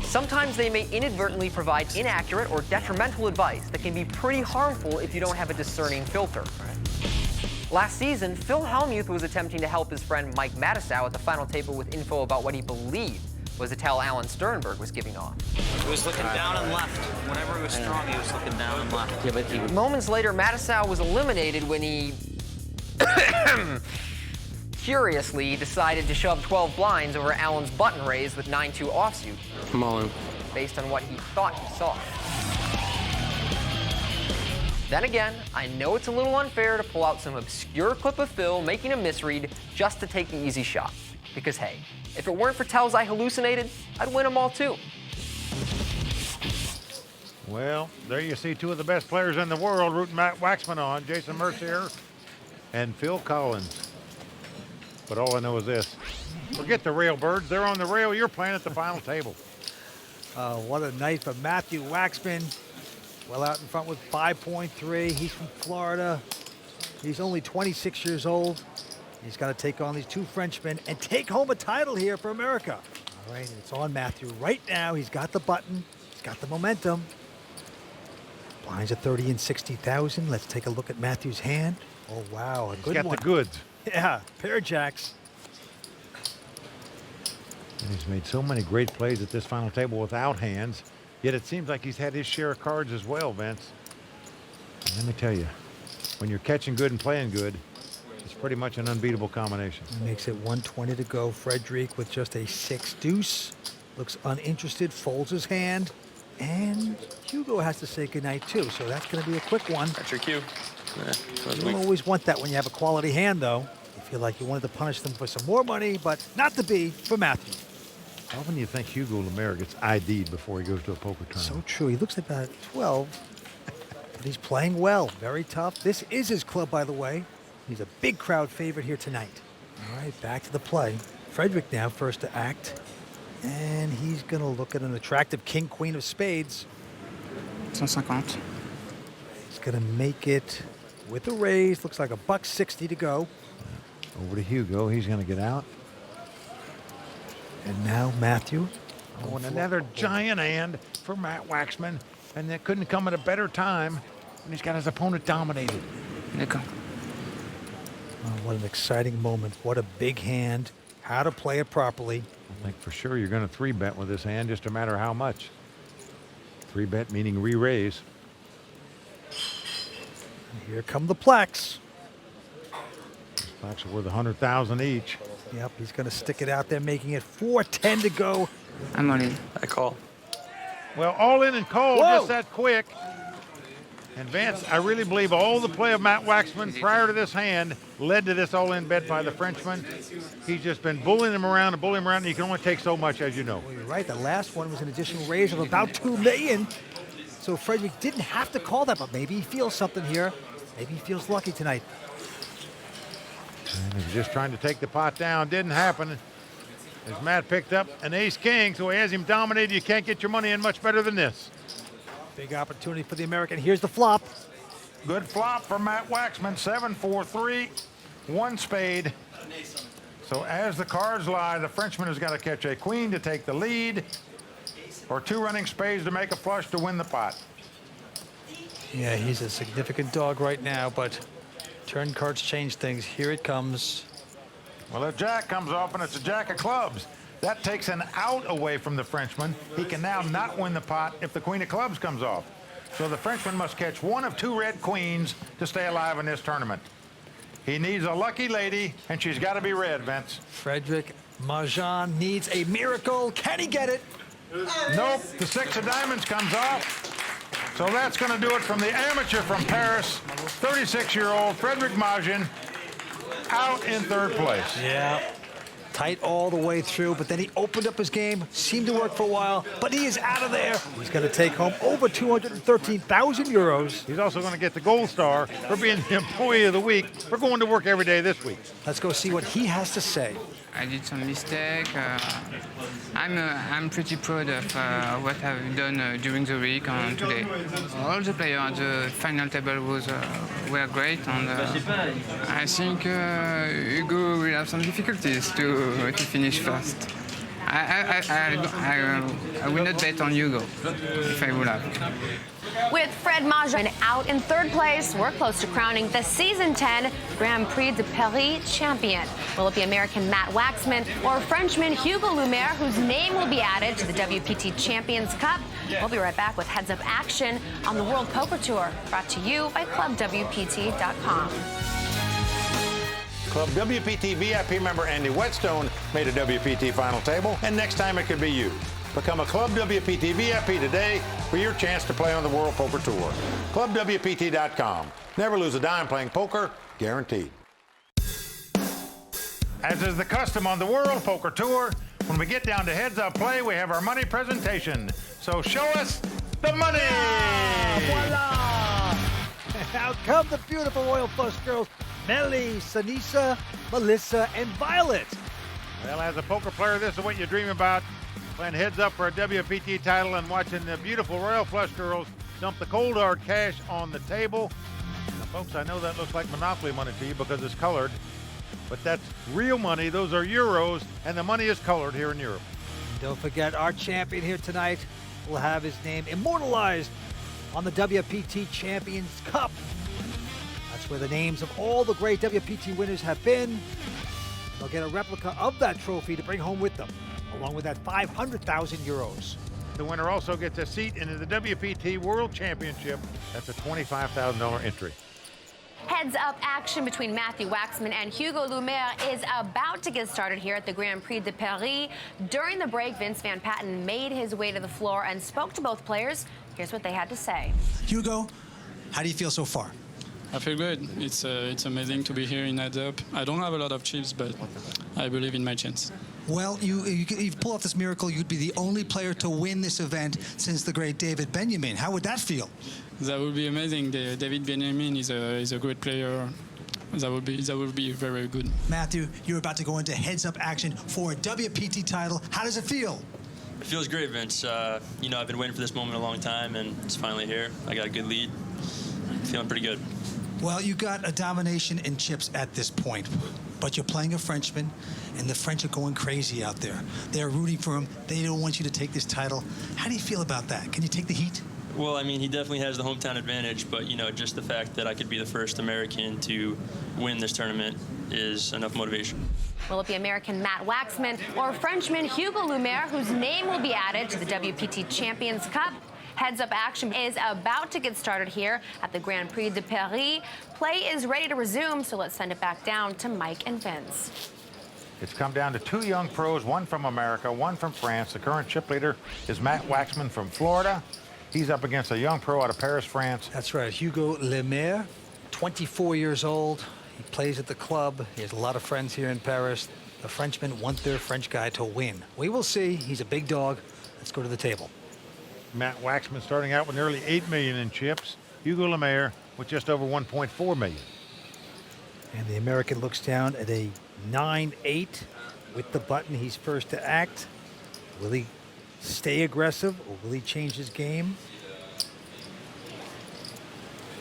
Sometimes they may inadvertently provide inaccurate or detrimental advice that can be pretty harmful if you don't have a discerning filter. Last season, Phil Hellmuth was attempting to help his friend Mike Matisow at the final table with info about what he believed was the tell Alan Sternberg was giving off. He was looking down and left. Whenever he was strong, he was looking down and left. Yeah, but moments later, Matisow was eliminated when he curiously decided to shove 12 blinds over Alan's button raise with 9-2 offsuit. I'm all in. Based on what he thought he saw. Then again, I know it's a little unfair to pull out some obscure clip of Phil making a misread just to take the easy shot. Because hey, if it weren't for tells I hallucinated, I'd win them all too. Well, there you see two of the best players in the world rooting Matt Waxman on, Jason Mercier and Phil Collins. But all I know is this. Forget the rail birds. They're on the rail. You're playing at the final table. What a night for Matthew Waxman. Well out in front with 5.3. He's from Florida. He's only 26 years old. He's got to take on these two Frenchmen and take home a title here for America. All right, it's on Matthew right now. He's got the button. He's got the momentum. Blinds at 30 and 60,000. Let's take a look at Matthew's hand. Oh, wow, a good one. He's got the goods. Yeah, pair of jacks. And he's made so many great plays at this final table without hands, yet it seems like he's had his share of cards as well, Vince. And let me tell you, when you're catching good and playing good, it's pretty much an unbeatable combination. Makes it 120 to go. Frederick with just a 6 deuce. Looks uninterested, folds his hand, and Hugo has to say goodnight too, so that's going to be a quick one. That's your cue. You don't always want that when you have a quality hand, though. You feel like you wanted to punish them for some more money, but not to be for Matthew. How often do you think Hugo Lemaire gets ID'd before he goes to a poker tournament? So true. He looks about 12, but he's playing well. Very tough. This is his club, by the way. He's a big crowd favorite here tonight. All right, back to the play. Frederick now first to act. And he's going to look at an attractive king, queen of spades. 150. He's going to make it with a raise. Looks like a $160 to go. Over to Hugo. He's going to get out. And now Matthew. Oh, and another giant hand for Matt Waxman. And that couldn't come at a better time when he's got his opponent dominated. D'accord. Oh, what an exciting moment. What a big hand. How to play it properly. I think for sure you're going to 3-bet with this hand, just a matter how much. 3-bet meaning re-raise. Here come the plaques. These plaques are worth $100,000 each. Yep, he's going to stick it out there, making it 4-10 to go. I'm all in. I call. Well, all in and cold, Whoa. just that quick. And Vance, I really believe all the play of Matt Waxman prior to this hand led to this all-in bet by the Frenchman. He's just been bullying him around and bullying him around, and he can only take so much, as you know. Well, you're right. The last one was an additional raise of about $2 million. So Frederick didn't have to call that, but maybe he feels something here. Maybe he feels lucky tonight. And he was just trying to take the pot down. Didn't happen. As Matt picked up an ace-king, so he has him dominated. You can't get your money in much better than this. Big opportunity for the American. Here's the flop. Good flop for Matt Waxman. 7-4-3, 1 spade. So as the cards lie, the Frenchman has got to catch a queen to take the lead, or 2 running spades to make a flush to win the pot. Yeah, he's a significant dog right now, but turn cards change things. Here it comes. Well, if Jack comes off and it's a Jack of clubs, that takes an out away from the Frenchman. He can now not win the pot if the Queen of Clubs comes off. So the Frenchman must catch 1 of 2 red queens to stay alive in this tournament. He needs a lucky lady, and she's got to be red, Vince. Frederick Marjan needs a miracle. Can he get it? Nope, the 6 of diamonds comes off. So that's going to do it from the amateur from Paris, 36-year-old Frederick Marjan, out in 3rd place. Yeah. Tight all the way through, but then he opened up his game, seemed to work for a while, but he is out of there. He's going to take home over 213,000 euros. He's also going to get the gold star for being the employee of the week for going to work every day this week. Let's go see what he has to say. I did some mistake. I'm pretty proud of what I've done during the week and today. All the players on the final table were great, and I think Hugo will have some difficulties to finish first. I will not bet on Hugo if I would have. With Fred Marjan out in 3rd place, we're close to crowning the Season 10 Grand Prix de Paris champion. Will it be American Matt Waxman or Frenchman Hugo Lemaire, whose name will be added to the WPT Champions Cup? We'll be right back with Heads Up Action on the World Poker Tour, brought to you by ClubWPT.com. Club WPT VIP member Andy Whetstone made a WPT final table, and next time it could be you. Become a Club WPT VIP today for your chance to play on the World Poker Tour. ClubWPT.com. Never lose a dime playing poker, guaranteed. As is the custom on the World Poker Tour, when we get down to Heads Up Play, we have our money presentation. So show us the money! Voila! Out come the beautiful Royal Flush girls, Melly, Sanisa, Melissa, and Violet. Well, as a poker player, this is what you dream about. Playing heads up for a WPT title and watching the beautiful Royal Flush girls dump the cold hard cash on the table. Now, folks, I know that looks like Monopoly money to you because it's colored, but that's real money. Those are euros, and the money is colored here in Europe. Don't forget, our champion here tonight will have his name immortalized on the WPT Champions Cup. That's where the names of all the great WPT winners have been. They'll get a replica of that trophy to bring home with them. along with that 500,000 euros. The winner also gets a seat into the WPT World Championship. That's a $25,000 entry. Heads-up action between Matthew Waxman and Hugo Lumiere is about to get started here at the Grand Prix de Paris. During the break, Vince Van Patten made his way to the floor and spoke to both players. Here's what they had to say. Hugo, how do you feel so far? I feel good. It's amazing to be here in heads-up. I don't have a lot of chips, but I believe in my chance. Well, you pull off this miracle, you'd be the only player to win this event since the great David Benjamin. How would that feel? That would be amazing. David Benjamin is a great player. That would be very good. Matthew, you're about to go into heads-up action for a WPT title. How does it feel? It feels great, Vince. You know, I've been waiting for this moment a long time, and it's finally here. I got a good lead. Feeling pretty good. Well, you got a domination in chips at this point, but you're playing a Frenchman, and the French are going crazy out there. They're rooting for him. They don't want you to take this title. How do you feel about that? Can you take the heat? Well, I mean, he definitely has the hometown advantage, but, you know, just the fact that I could be the first American to win this tournament is enough motivation. Will it be American Matt Waxman or Frenchman Hugo Lumiere, whose name will be added to the WPT Champions Cup? Heads-up action is about to get started here at the Grand Prix de Paris. Play is ready to resume, so let's send it back down to Mike and Vince. It's come down to two young pros, one from America, one from France. The current chip leader is Matt Waxman from Florida. He's up against a young pro out of Paris, France. That's right, Hugo Lumiere, 24 years old. He plays at the club. He has a lot of friends here in Paris. The Frenchmen want their French guy to win. We will see. He's a big dog. Let's go to the table. Matt Waxman starting out with nearly $8 million in chips. Hugo Lumiere with just over $1.4 million. And the American looks down at a 9-8 with the button. He's first to act. Will he stay aggressive or will he change his game?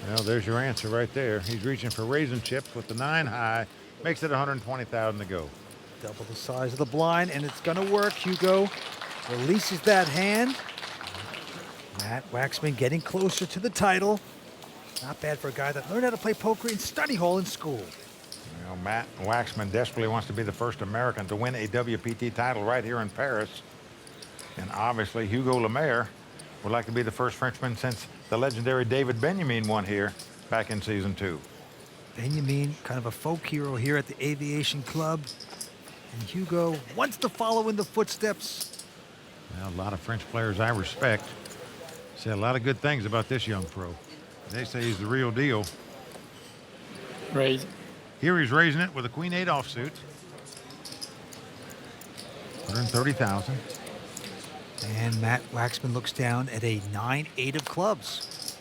Well, there's your answer right there. He's reaching for raising chips with the 9 high. Makes it 120,000 to go. Double the size of the blind, and it's going to work. Hugo releases that hand. Matt Waxman getting closer to the title. Not bad for a guy that learned how to play poker in study hall in school. Well, Matt Waxman desperately wants to be the first American to win a WPT title right here in Paris. And obviously, Hugo Lumiere would like to be the first Frenchman since the legendary David Benjamin won here back in season 2. Benjamin, kind of a folk hero here at the Aviation Club. And Hugo wants to follow in the footsteps. Well, a lot of French players I respect say a lot of good things about this young pro. They say he's the real deal. Right. Here he's raising it with a Queen 8 offsuit. 130,000. And Matt Waxman looks down at a 9-8 of clubs.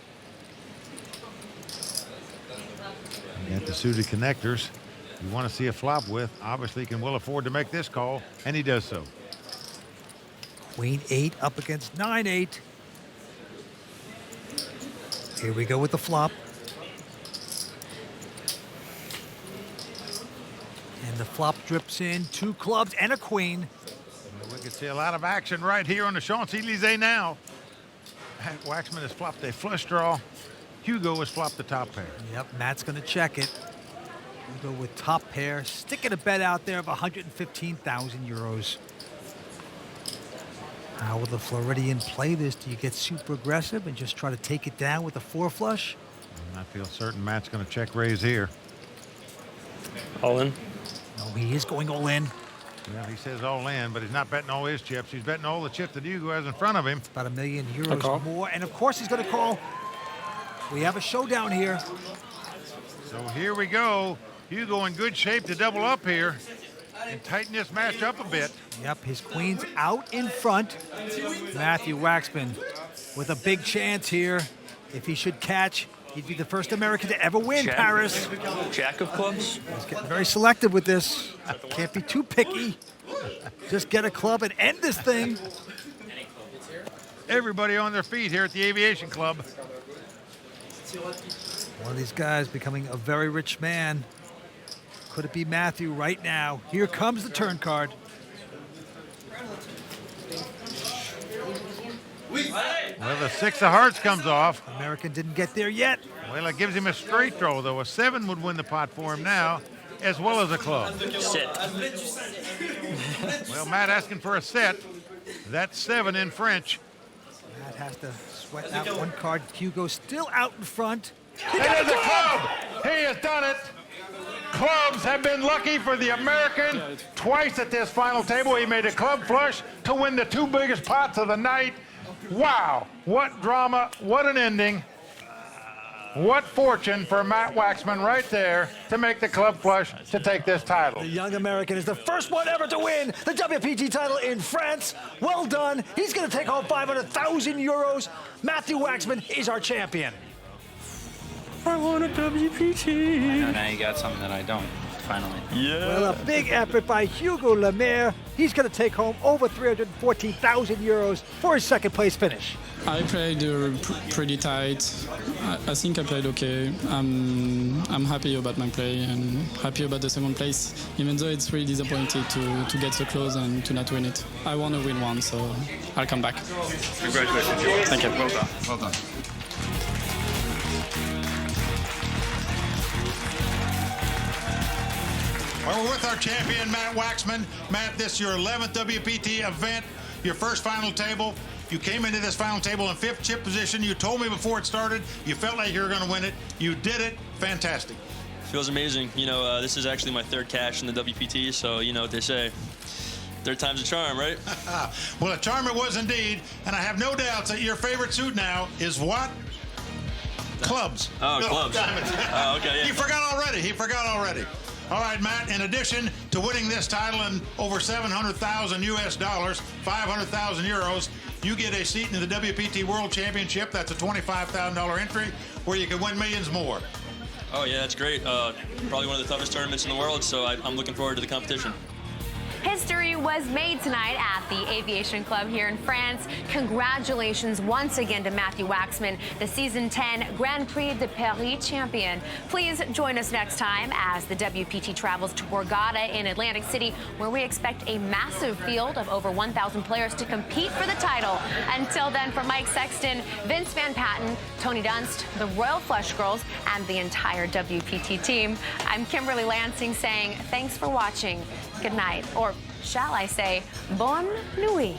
You got the suited connectors you want to see a flop with. Obviously can well afford to make this call, and he does so. Queen 8 up against 9-8. Here we go with the flop. And the flop drips in 2 clubs and a queen. We can see a lot of action right here on the Champs-Élysées now. Waxman has flopped a flush draw. Hugo has flopped the top pair. Yep, Matt's going to check it. Hugo with top pair, sticking a bet out there of 115,000 euros. How will the Floridian play this? Do you get super aggressive and just try to take it down with a 4 flush? I feel certain Matt's going to check raise here. All in? No, he is going all in. Well, he says all in, but he's not betting all his chips. He's betting all the chips that Hugo has in front of him. It's about €1 million more. And of course he's going to call. We have a showdown here. So here we go. Hugo in good shape to double up here and tighten this match up a bit. Yep, his queen's out in front. Matthew Waxman with a big chance here. If he should catch, he'd be the first American to ever win Paris. Jack of clubs. He's getting very selective with this. Can't be too picky. Just get a club and end this thing. Everybody on their feet here at the Aviation Club. One of these guys becoming a very rich man. Could it be Matthew right now? Here comes the turn card. Well, the 6 of hearts comes off. American didn't get there yet. Well, it gives him a straight draw, though. A 7 would win the pot for him now, as well as a club. Sit. Well, Matt asking for a set. That's 7 in French. Matt has to sweat out one card. Hugo still out in front. It is a club. He has done it. Clubs have been lucky for the American twice at this final table. He made a club flush to win the 2 biggest pots of the night. Wow, what drama, what an ending. What fortune for Matt Waxman right there to make the club flush to take this title. The young American is the first one ever to win the WPT title in France. Well done. He's going to take home 500,000 euros. Matthew Waxman is our champion. I want a WPT. Now you got something that I don't, finally. Yeah. Well, a big effort by Hugo Lemaire. He's going to take home over 314,000 euros for his second place finish. I played pretty tight. I think I played okay. I'm happy about my play and happy about the second place, even though it's really disappointing to get so close and to not win it. I want to win one, so I'll come back. Congratulations, Joe. Thank you. Well done. Well done. Well, we're with our champion, Matt Waxman. Matt, this is your 11th WPT event, your first final table. You came into this final table in 5th chip position. You told me before it started you felt like you were going to win it. You did it. Fantastic. Feels amazing. You know, this is actually my 3rd cash in the WPT, so you know what they say. 3rd time's a charm, right? Well, a charm it was indeed, and I have no doubts that your favorite suit now is what? Clubs. Oh, clubs. Oh, okay, yeah. He forgot already. He forgot already. All right, Matt, in addition to winning this title and over 700,000 US dollars, 500,000 euros, you get a seat in the WPT World Championship. That's a $25,000 entry where you can win millions more. Oh, yeah, that's great. Probably one of the toughest tournaments in the world, so I'm looking forward to the competition. History was made tonight at the Aviation Club here in France. Congratulations once again to Matthew Waxman, the Season 10 Grand Prix de Paris champion. Please join us next time as the WPT travels to Borgata in Atlantic City, where we expect a massive field of over 1,000 players to compete for the title. Until then, for Mike Sexton, Vince Van Patten, Tony Dunst, the Royal Flush Girls, and the entire WPT team, I'm Kimberly Lansing saying thanks for watching. Good night, or shall I say, bonne nuit.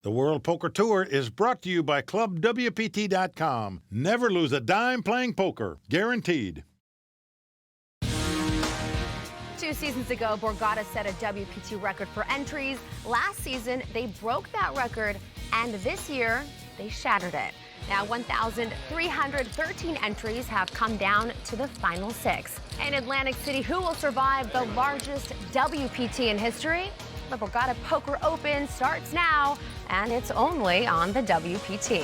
The World Poker Tour is brought to you by ClubWPT.com. Never lose a dime playing poker. Guaranteed. 2 seasons ago, Borgata set a WPT record for entries. Last season, they broke that record, and this year, they shattered it. Now, 1,313 entries have come down to the final 6. In Atlantic City, who will survive the largest WPT in history? The Borgata Poker Open starts now, and it's only on the WPT.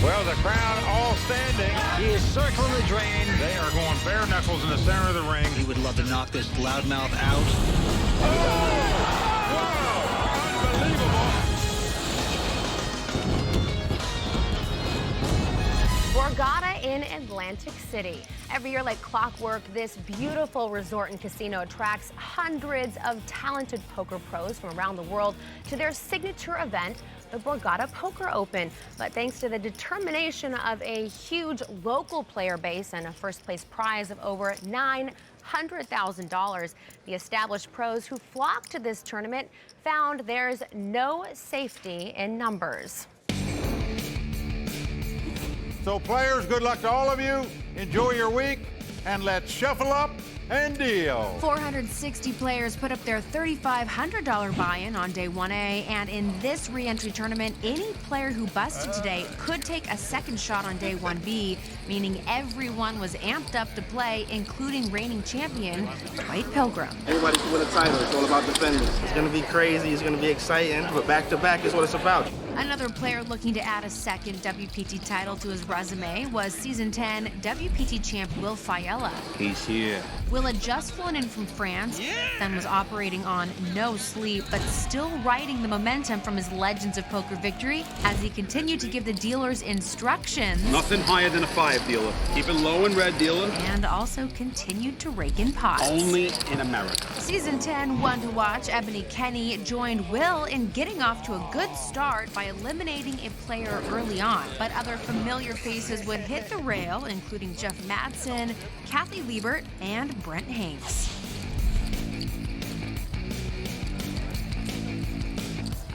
Well, the crowd all standing. He is circling the drain. They are going bare knuckles in the center of the ring. He would love to knock this loudmouth out. Borgata in Atlantic City. Every year, like clockwork, this beautiful resort and casino attracts hundreds of talented poker pros from around the world to their signature event, the Borgata Poker Open. But thanks to the determination of a huge local player base and a first-place prize of over $900,000, the established pros who flocked to this tournament found there's no safety in numbers. So players, good luck to all of you. Enjoy your week, and let's shuffle up and deal. 460 players put up their $3,500 buy-in on day 1A, and in this re-entry tournament, any player who busted today could take a second shot on day 1B, meaning everyone was amped up to play, including reigning champion Dwight Pilgrim. Everybody can win a title. It's all about defending. It's going to be crazy. It's going to be exciting, but back-to-back is what it's about. Another player looking to add a second WPT title to his resume was Season 10 WPT champ Will Failla. He's here. Will had just flown in from France, then was operating on no sleep, but still riding the momentum from his Legends of Poker victory as he continued to give the dealers instructions. Nothing higher than a 5, dealer. Keep it low and red, dealer. And also continued to rake in pots. Only in America. Season 10 one to watch Ebony Kenny joined Will in getting off to a good start by eliminating a player early on. But other familiar faces would hit the rail, including Jeff Madsen, Kathy Liebert, and Brent Hanks.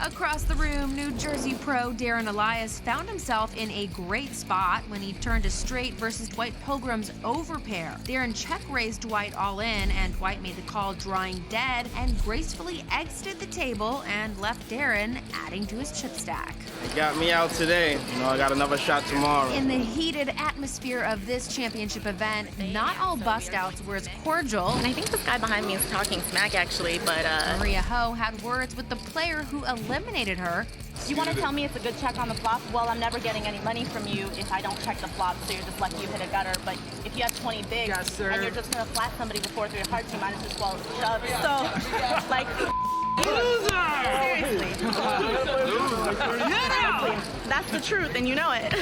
Across the room, New Jersey pro Darren Elias found himself in a great spot when he turned a straight versus Dwight Pilgrim's overpair. Darren check-raised Dwight all in, and Dwight made the call drawing dead and gracefully exited the table and left Darren adding to his chip stack. It got me out today. I got another shot tomorrow. In the heated atmosphere of this championship event, not all bust-outs were as cordial. And I think this guy behind me is talking smack, actually, but Maria Ho had words with the player who eliminated her. You want to tell me it's a good check on the flop? Well, I'm never getting any money from you if I don't check the flop, so you're just lucky you hit a gutter. But if you have 20 bigs and you're just going to flat somebody before 3 hearts, you might as well shove. So, like... Seriously. That's the truth, and you know it.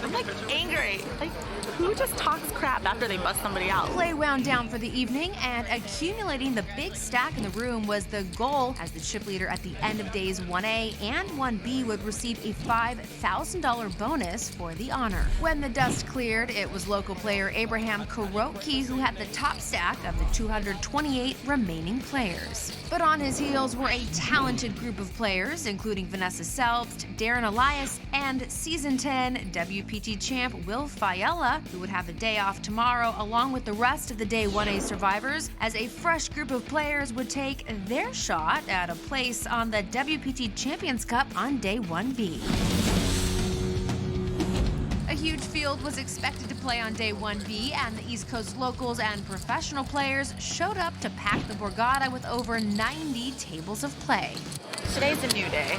I'm like angry. Like, who just talks crap after they bust somebody out? Play wound down for the evening, and accumulating the big stack in the room was the goal, as the chip leader at the end of days 1A and 1B would receive a $5,000 bonus for the honor. When the dust cleared, it was local player Abraham Kuroki who had the top stack of the 228 remaining players. But on his heels were a talented group of players, including Vanessa Selbst, Darren Elias, and Season 10 WPT champ Will Failla, who would have a day off tomorrow along with the rest of the Day 1A survivors, as a fresh group of players would take their shot at a place on the WPT Champions Cup on Day 1B. A huge field was expected to play on Day 1B, and the East Coast locals and professional players showed up to pack the Borgata with over 90 tables of play. Today's a new day.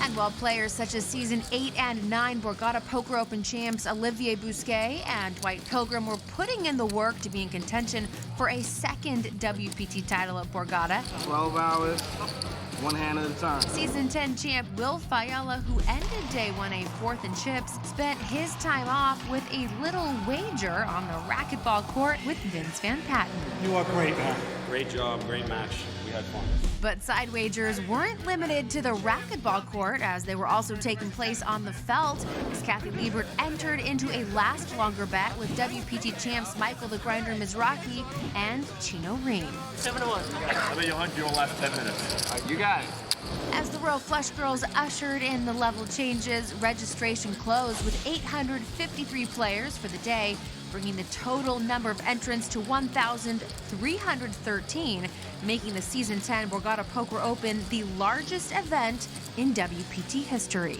And while players such as Season 8 and 9 Borgata Poker Open champs Olivier Bousquet and Dwight Pilgrim were putting in the work to be in contention for a second WPT title at Borgata. 12 hours, one hand at a time. Season 10 champ Will Failla, who ended Day 1A fourth in chips, spent his time off with a little wager on the racquetball court with Vince Van Patten. You are great, man. Great job, great match. We had fun. But side wagers weren't limited to the racquetball court, as they were also taking place on the felt, as Kathy Liebert entered into a last longer bet with WPT champs Michael the Grinder Mizrahi and Chino Ream. 7-1. I bet you'll hunt your last 10 minutes. You got it. As the Royal Flush Girls ushered in the level changes, registration closed with 853 players for the day, bringing the total number of entrants to 1,313, making the Season 10 Borgata Poker Open the largest event in WPT history.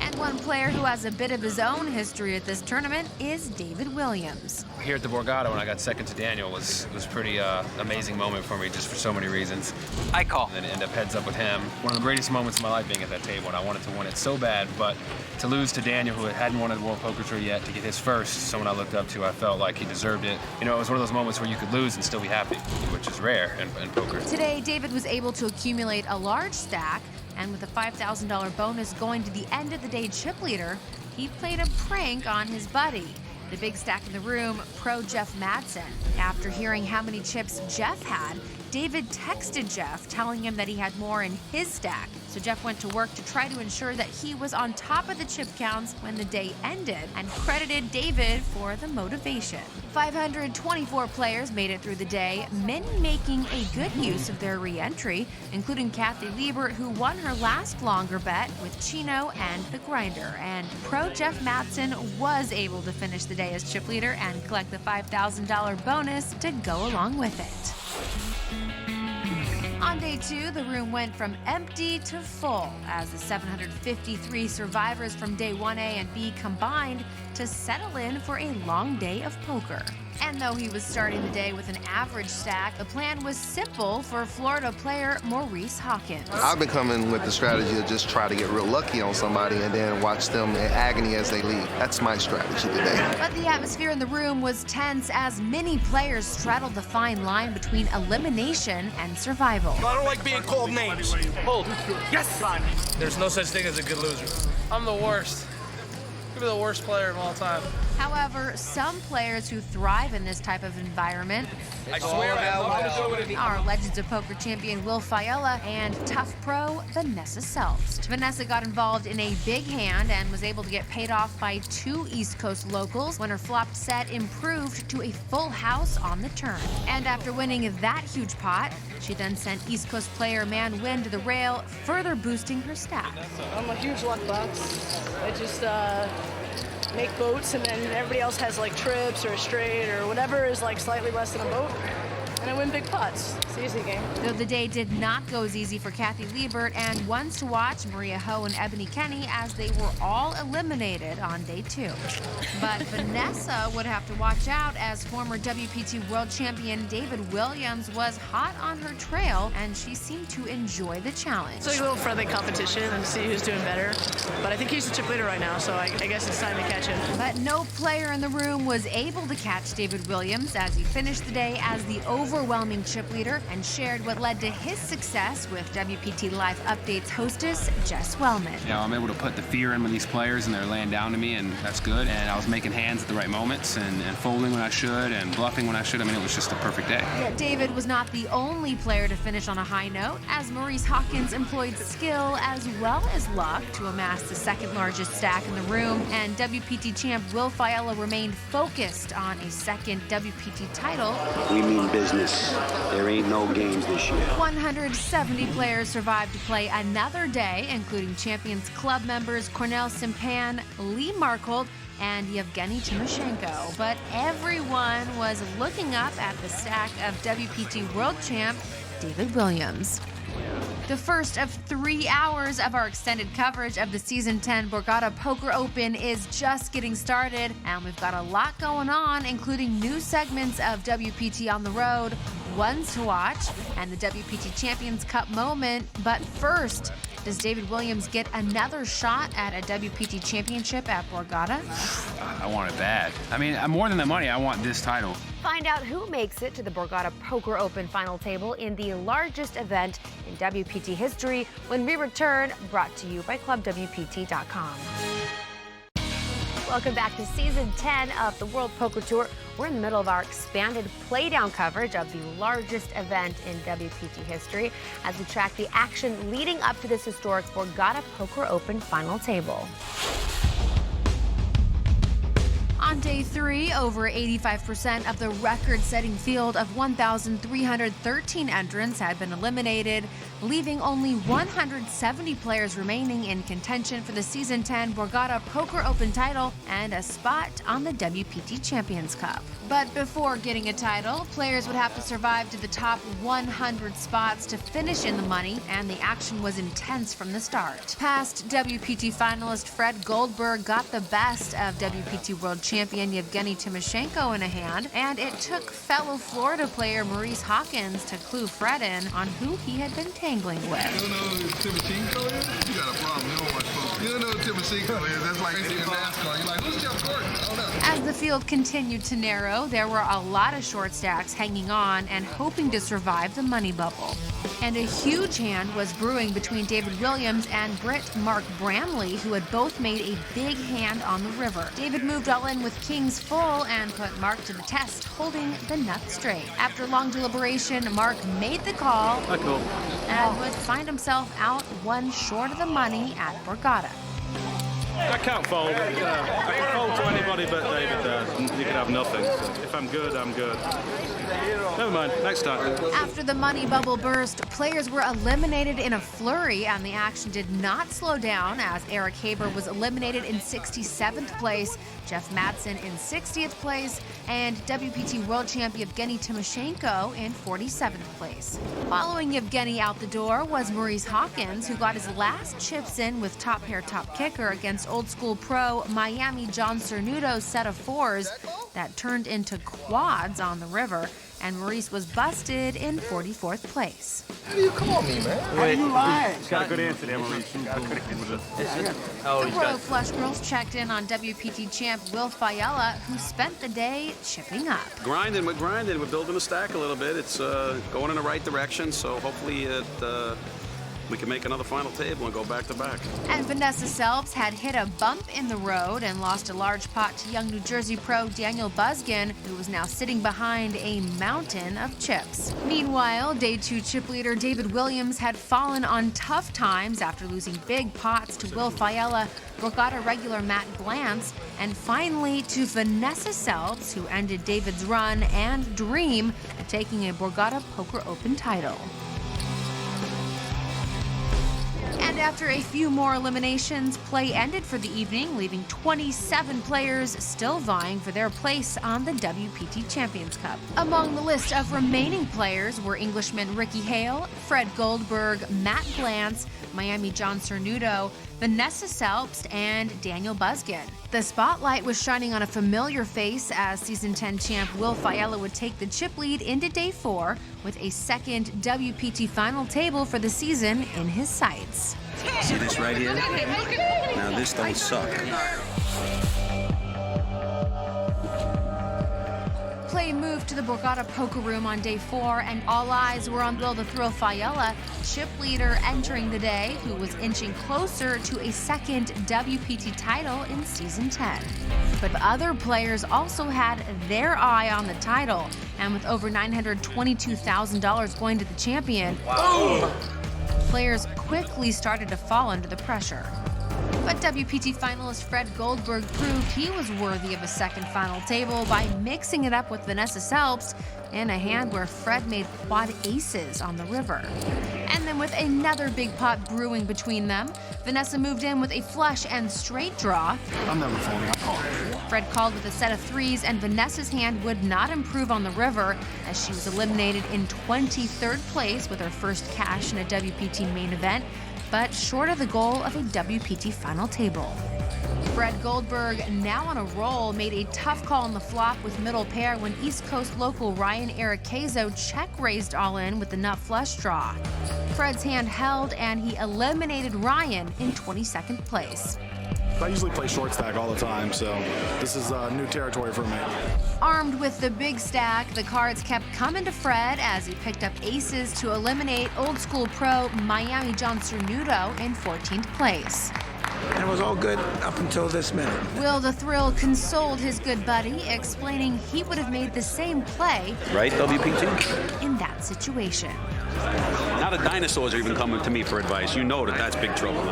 And one player who has a bit of his own history at this tournament is David Williams. Here at the Borgata, when I got second to Daniel, was pretty amazing moment for me, just for so many reasons. I call and end up heads up with him. One of the greatest moments of my life being at that table, and I wanted to win it so bad, but to lose to Daniel, who hadn't won the World Poker Tour yet, to get his first, someone I looked up to, I felt like he deserved it. You know, it was one of those moments where you could lose and still be happy, which is rare in poker. Today, David was able to accumulate a large stack, and with a $5,000 bonus going to the end of the day chip leader, he played a prank on his buddy. The big stack in the room, pro Jeff Madsen. After hearing how many chips Jeff had, David texted Jeff, telling him that he had more in his stack. So Jeff went to work to try to ensure that he was on top of the chip counts when the day ended, and credited David for the motivation. 524 players made it through the day, many making a good use of their re-entry, including Kathy Liebert, who won her last longer bet with Chino and the Grinder. And pro Jeff Madsen was able to finish the day as chip leader and collect the $5,000 bonus to go along with it. On day 2, the room went from empty to full as the 753 survivors from day 1A and B combined to settle in for a long day of poker. And though he was starting the day with an average stack, the plan was simple for Florida player Maurice Hawkins. I've been coming with the strategy to just try to get real lucky on somebody and then watch them in agony as they leave. That's my strategy today. But the atmosphere in the room was tense as many players straddled the fine line between elimination and survival. I don't like being called names. Hold. Yes! There's no such thing as a good loser. I'm the worst. Could be the worst player of all time. However, some players who thrive in this type of environment I swear are Legends of Poker champion Will Failla and tough pro Vanessa Selbst. Vanessa got involved in a big hand and was able to get paid off by 2 East Coast locals when her flopped set improved to a full house on the turn. And after winning that huge pot, she then sent East Coast player Man Win to the rail, further boosting her stack. I'm a huge luck box. I just make boats, and then everybody else has like trips or a straight or whatever is like slightly less than a boat, and I win big pots. It's an easy game. Though the day did not go as easy for Kathy Liebert and ones to watch Maria Ho and Ebony Kenny as they were all eliminated on day 2. But Vanessa would have to watch out as former WPT World Champion David Williams was hot on her trail and she seemed to enjoy the challenge. It's like a little friendly competition and see who's doing better, but I think he's the chip leader right now, so I guess it's time to catch him. But no player in the room was able to catch David Williams as he finished the day as the overwhelming chip leader and shared what led to his success with WPT Live Updates hostess Jess Wellman. You know, I'm able to put the fear in with these players and they're laying down to me, and that's good. And I was making hands at the right moments and folding when I should and bluffing when I should. I mean, it was just a perfect day. Yet David was not the only player to finish on a high note, as Maurice Hawkins employed skill as well as luck to amass the second largest stack in the room, and WPT champ Will Failla remained focused on a second WPT title. We mean business. There ain't no games this year. 170 players survived to play another day, including Champions Club members Cornel Simpan, Lee Markholt, and Yevgeny Timoshenko. But everyone was looking up at the stack of WPT World Champ David Williams. The first of 3 hours of our extended coverage of the Season 10 Borgata Poker Open is just getting started, and we've got a lot going on, including new segments of WPT on the road, ones to watch, and the WPT Champions Cup moment. But first, does David Williams get another shot at a WPT championship at Borgata? I want it bad. I mean, more than the money, I want this title. Find out who makes it to the Borgata Poker Open final table in the largest event in WPT history when we return, brought to you by ClubWPT.com. Welcome back to Season 10 of the World Poker Tour. We're in the middle of our expanded playdown coverage of the largest event in WPT history as we track the action leading up to this historic Borgata Poker Open final table. On day 3, over 85% of the record-setting field of 1,313 entrants had been eliminated, leaving only 170 players remaining in contention for the Season 10 Borgata Poker Open title and a spot on the WPT Champions Cup. But before getting a title, players would have to survive to the top 100 spots to finish in the money, and the action was intense from the start. Past WPT finalist Fred Goldberg got the best of WPT World Champion Yevgeny Timoshenko in a hand, and it took fellow Florida player Maurice Hawkins to clue Fred in on who he had been tangling with. You don't know who Timoshenko is? You got a problem. You don't watch poker. You don't know who Timoshenko is. That's like in NASCAR. You're like, who's Jeff Gordon? I don't know. As the field continued to narrow, there were a lot of short stacks hanging on and hoping to survive the money bubble. And a huge hand was brewing between David Williams and Brit Mark Bramley, who had both made a big hand on the river. David moved all in with kings full and put Mark to the test, holding the nut straight. After long deliberation, Mark made the call and would find himself out one short of the money at Borgata. I can't fold. I can fold to anybody but David. You can have nothing. If I'm good, I'm good. Never mind, next time. After the money bubble burst, players were eliminated in a flurry, and the action did not slow down as Eric Haber was eliminated in 67th place, Jeff Madsen in 60th place, and WPT World Champ Yevgeny Timoshenko in 47th place. Following Yevgeny out the door was Maurice Hawkins, who got his last chips in with top pair, top kicker against against old school pro Miami John Cernudo's set of fours that turned into quads on the river, and Maurice was busted in 44th place. How do you call me, man? How do you lie? Got a good answer there, Maurice. Got a good answer. The Royal Flush Girls checked in on WPT champ Will Failla, who spent the day chipping up. Grinding, we're building a stack a little bit. It's going in the right direction, so hopefully we can make another final table and go back to back. And Vanessa Selbst had hit a bump in the road and lost a large pot to young New Jersey pro Daniel Busgen, who was now sitting behind a mountain of chips. Meanwhile, Day 2 chip leader David Williams had fallen on tough times after losing big pots to Will Failla, Borgata regular Matt Glantz, and finally to Vanessa Selbst, who ended David's run and dream of taking a Borgata Poker Open title. And after a few more eliminations, play ended for the evening, leaving 27 players still vying for their place on the WPT Champions Cup. Among the list of remaining players were Englishmen Ricky Hale, Fred Goldberg, Matt Glantz, Miami John Cernudo, Vanessa Selbst, and Daniel Busgen. The spotlight was shining on a familiar face as Season 10 champ Will Failla would take the chip lead into Day 4 with a second WPT final table for the season in his sights. See this right here? Now this don't suck. Play moved to the Borgata Poker Room on Day 4, and all eyes were on Will the Thrill Failla, chip leader entering the day, who was inching closer to a second WPT title in Season 10. But other players also had their eye on the title, and with over $922,000 going to the champion, players quickly started to fall under the pressure. But WPT finalist Fred Goldberg proved he was worthy of a second final table by mixing it up with Vanessa Selbst in a hand where Fred made quad aces on the river. And then with another big pot brewing between them, Vanessa moved in with a flush and straight draw. I'm never folding, I call. Fred called with a set of threes, and Vanessa's hand would not improve on the river as she was eliminated in 23rd place with her first cash in a WPT main event, but short of the goal of a WPT final table. Fred Goldberg, now on a roll, made a tough call on the flop with middle pair when East Coast local Ryan Arakezo check-raised all in with the nut flush draw. Fred's hand held, and he eliminated Ryan in 22nd place. I usually play short stack all the time, so this is new territory for me. Armed with the big stack, the cards kept coming to Fred as he picked up aces to eliminate old school pro Miami John Cernudo in 14th place. And it was all good up until this minute. Will the Thrill consoled his good buddy, explaining he would have made the same play Right, WPT? in that situation. Now the dinosaurs are even coming to me for advice. You know that's big trouble.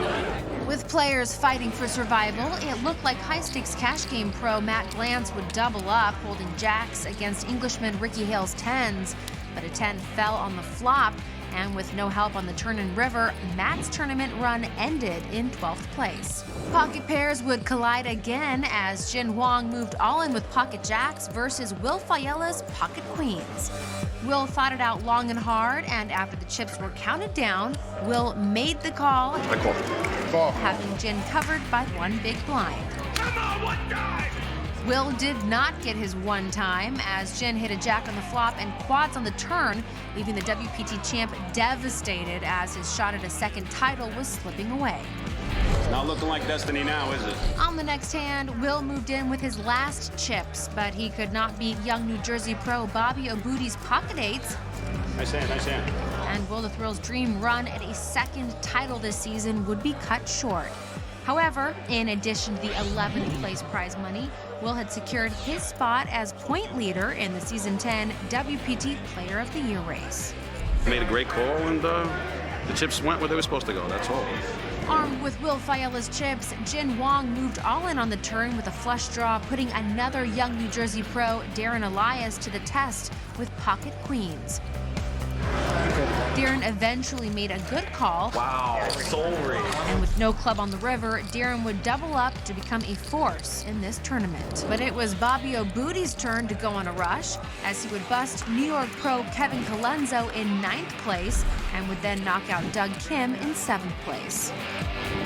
With players fighting for survival, it looked like high-stakes cash game pro Matt Glantz would double up, holding jacks against Englishman Ricky Hale's tens. But a 10 fell on the flop, and with no help on the turn and river, Matt's tournament run ended in 12th place. Pocket pairs would collide again as Jin Huang moved all in with pocket jacks versus Will Failla's pocket queens. Will thought it out long and hard, and after the chips were counted down, Will made the call, I call. having Jin covered by one big blind. Come on, one time! Will did not get his one time as Jin hit a jack on the flop and quads on the turn, leaving the WPT champ devastated as his shot at a second title was slipping away. It's not looking like destiny now, is it? On the next hand, Will moved in with his last chips, but he could not beat young New Jersey pro Bobby Obuti's pocket eights. Nice hand, nice hand. And Will the Thrill's dream run at a second title this season would be cut short. However, in addition to the 11th place prize money, Will had secured his spot as point leader in the Season 10 WPT Player of the Year race. Made a great call, and the chips went where they were supposed to go, that's all. Armed with Will Failla's chips, Jin Huang moved all in on the turn with a flush draw, putting another young New Jersey pro, Darren Elias, to the test with pocket queens. Darren eventually made a good call. Wow, soul read. And with no club on the river, Darren would double up to become a force in this tournament. But it was Bobby O'Booty's turn to go on a rush, as he would bust New York pro Kevin Colenso in 9th place and would then knock out Doug Kim in 7th place.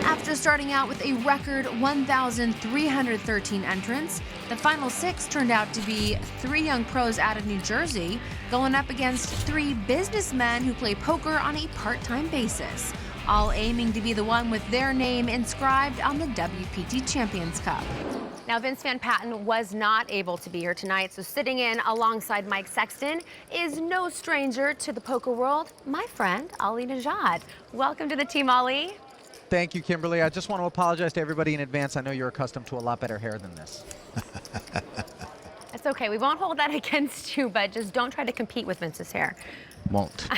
After starting out with a record 1,313 entrants, the final 6 turned out to be 3 young pros out of New Jersey, going up against 3 businessmen who play poker on a part-time basis, all aiming to be the one with their name inscribed on the WPT Champions Cup. Now, Vince Van Patten was not able to be here tonight, so sitting in alongside Mike Sexton is no stranger to the poker world, my friend, Ali Najad. Welcome to the team, Ali. Thank you, Kimberly. I just want to apologize to everybody in advance. I know you're accustomed to a lot better hair than this. It's okay. We won't hold that against you, but just don't try to compete with Vince's hair. Won't.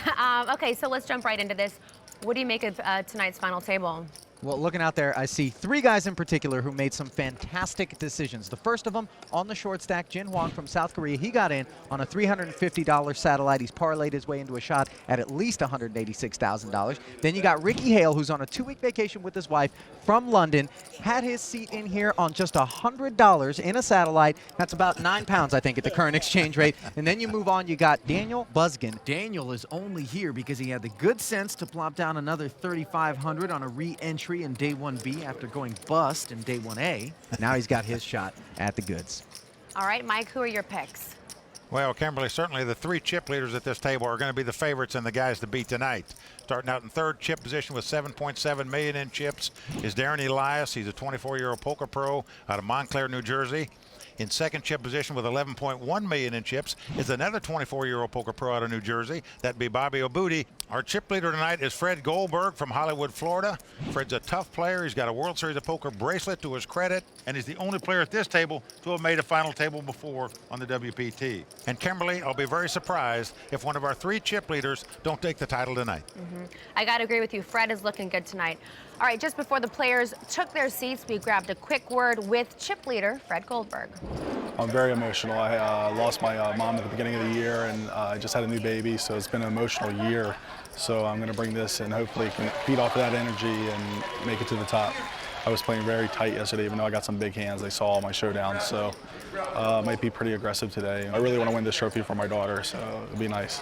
Okay, so let's jump right into this. What do you make of tonight's final table? Well, looking out there, I see 3 guys in particular who made some fantastic decisions. The first of them, on the short stack, Jin Hwang from South Korea. He got in on a $350 satellite. He's parlayed his way into a shot at least $186,000. Then you got Ricky Hale, who's on a 2-week vacation with his wife from London. Had his seat in here on just $100 in a satellite. That's about 9 pounds, I think, at the current exchange rate. And then you move on, you got Daniel Buskin. Daniel is only here because he had the good sense to plop down another $3,500 on a re-entry in day 1B after going bust in day 1A. Now he's got his shot at the goods. All right, Mike, who are your picks? Well, Kimberly, certainly the 3 chip leaders at this table are going to be the favorites and the guys to beat tonight. Starting out in 3rd chip position with $7.7 million in chips is Darren Elias. He's a 24-year-old poker pro out of Montclair, New Jersey. In 2nd chip position with $11.1 million in chips is another 24-year-old poker pro out of New Jersey. That'd be Bobby O'Booty. Our chip leader tonight is Fred Goldberg from Hollywood, Florida. Fred's a tough player. He's got a World Series of Poker bracelet to his credit, and he's the only player at this table to have made a final table before on the WPT. And Kimberly, I'll be very surprised if one of our 3 chip leaders don't take the title tonight. I got to agree with you. Fred is looking good tonight. All right, just before the players took their seats, we grabbed a quick word with chip leader Fred Goldberg. I'm very emotional. I lost my mom at the beginning of the year, and I just had a new baby, so it's been an emotional year. So I'm going to bring this and hopefully can feed off of that energy and make it to the top. I was playing very tight yesterday, even though I got some big hands. They saw all my showdown, so might be pretty aggressive today. I really want to win this trophy for my daughter, so it'll be nice.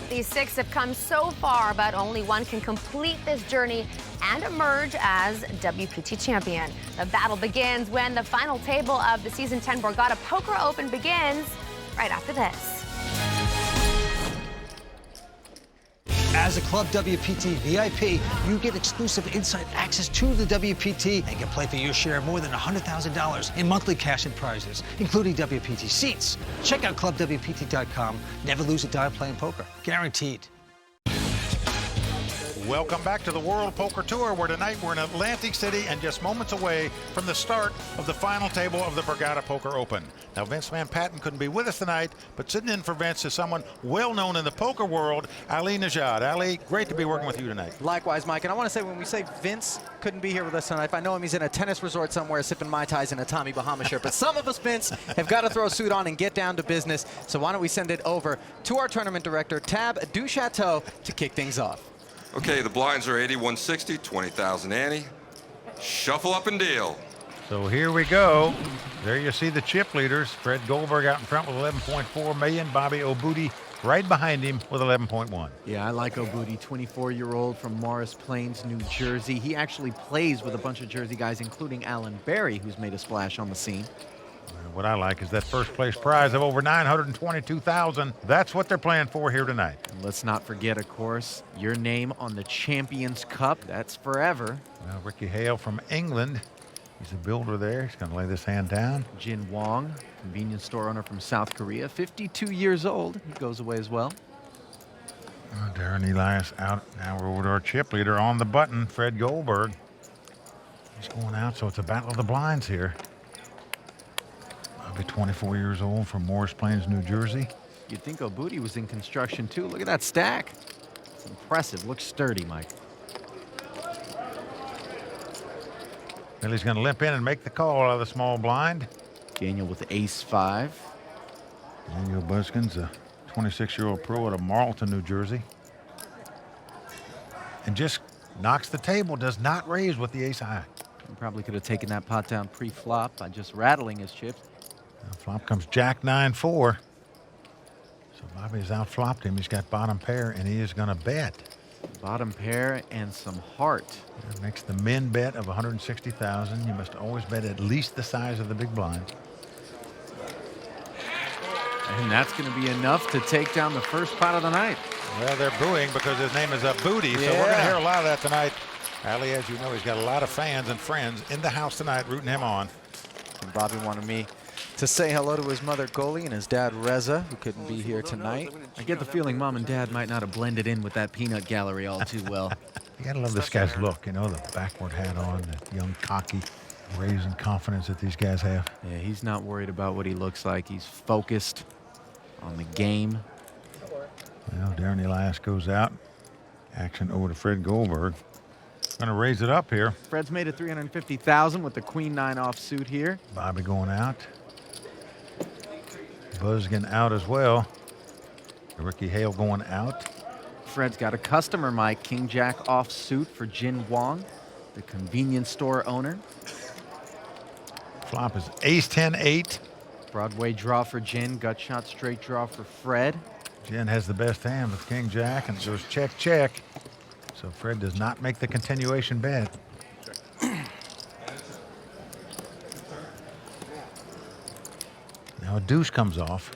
These 6 have come so far, but only one can complete this journey and emerge as WPT champion. The battle begins when the final table of the Season 10 Borgata Poker Open begins right after this. As a Club WPT VIP, you get exclusive inside access to the WPT and can play for your share of more than $100,000 in monthly cash and prizes, including WPT seats. Check out ClubWPT.com. Never lose a dime playing poker. Guaranteed. Welcome back to the World Poker Tour, where tonight we're in Atlantic City and just moments away from the start of the final table of the Borgata Poker Open. Now, Vince Van Patten couldn't be with us tonight, but sitting in for Vince is someone well known in the poker world, Ali Najad. Ali, great to be working with you tonight. Likewise, Mike. And I want to say, when we say Vince couldn't be here with us tonight, if I know him, he's in a tennis resort somewhere sipping Mai Tais in a Tommy Bahama shirt. But some of us, Vince, have got to throw a suit on and get down to business. So why don't we send it over to our tournament director, Tab Duchateau, to kick things off. Okay, the blinds are 8160, 20,000 ante. Shuffle up and deal. So here we go. There you see the chip leaders. Fred Goldberg out in front with 11.4 million. Bobby O'Booty right behind him with 11.1. Yeah, I like O'Booty, 24-year-old from Morris Plains, New Jersey. He actually plays with a bunch of Jersey guys, including Alan Berry, who's made a splash on the scene. What I like is that first place prize of over $922,000. That's what they're playing for here tonight. And let's not forget, of course, your name on the Champions Cup. That's forever. Well, Ricky Hale from England. He's a builder there. He's going to lay this hand down. Jin Hwang, convenience store owner from South Korea, 52 years old. He goes away as well. Darren Elias out. Now we're over to our chip leader on the button, Fred Goldberg. He's going out, so it's a battle of the blinds here. I'll be 24 years old from Morris Plains, New Jersey. You'd think O'Booty was in construction too. Look at that stack. It's impressive. Looks sturdy, Mike. Billy's going to limp in and make the call out of the small blind. Daniel with ace-5. Daniel Buskin's a 26-year-old pro out of Marlton, New Jersey. and just knocks the table, does not raise with the ace high. He probably could have taken that pot down pre-flop by just rattling his chips. Now flop comes Jack 9-4. So Bobby has outflopped him. He's got bottom pair, and he is going to bet. Bottom pair and some heart. That makes the min bet of 160,000. You must always bet at least the size of the big blind. And that's going to be enough to take down the first pot of the night. Well, they're booing because his name is Booty, so we're going to hear a lot of that tonight. Ali, as you know, he's got a lot of fans and friends in the house tonight rooting him on. And Bobby wanted me to say hello to his mother, Goli, and his dad, Reza, who couldn't be here tonight. I get the feeling Mom and Dad might not have blended in with that peanut gallery all too well. You got to love this guy's look, you know, the backward hat on, the young, cocky, brazen confidence that these guys have. Yeah, he's not worried about what he looks like. He's focused on the game. Well, Darren Elias goes out. Action over to Fred Goldberg. Going to raise it up here. Fred's made it 350,000 with the queen 9 offsuit here. Bobby going out. Buzzkin out as well. Ricky Hale going out. Fred's got a customer mic, King Jack offsuit for Jin Wong, the convenience store owner. Flop is ace 10-8. Broadway draw for Jin, gut shot straight draw for Fred. Jin has the best hand with King Jack, and it goes check, check. So Fred does not make the continuation bet. Now a deuce comes off.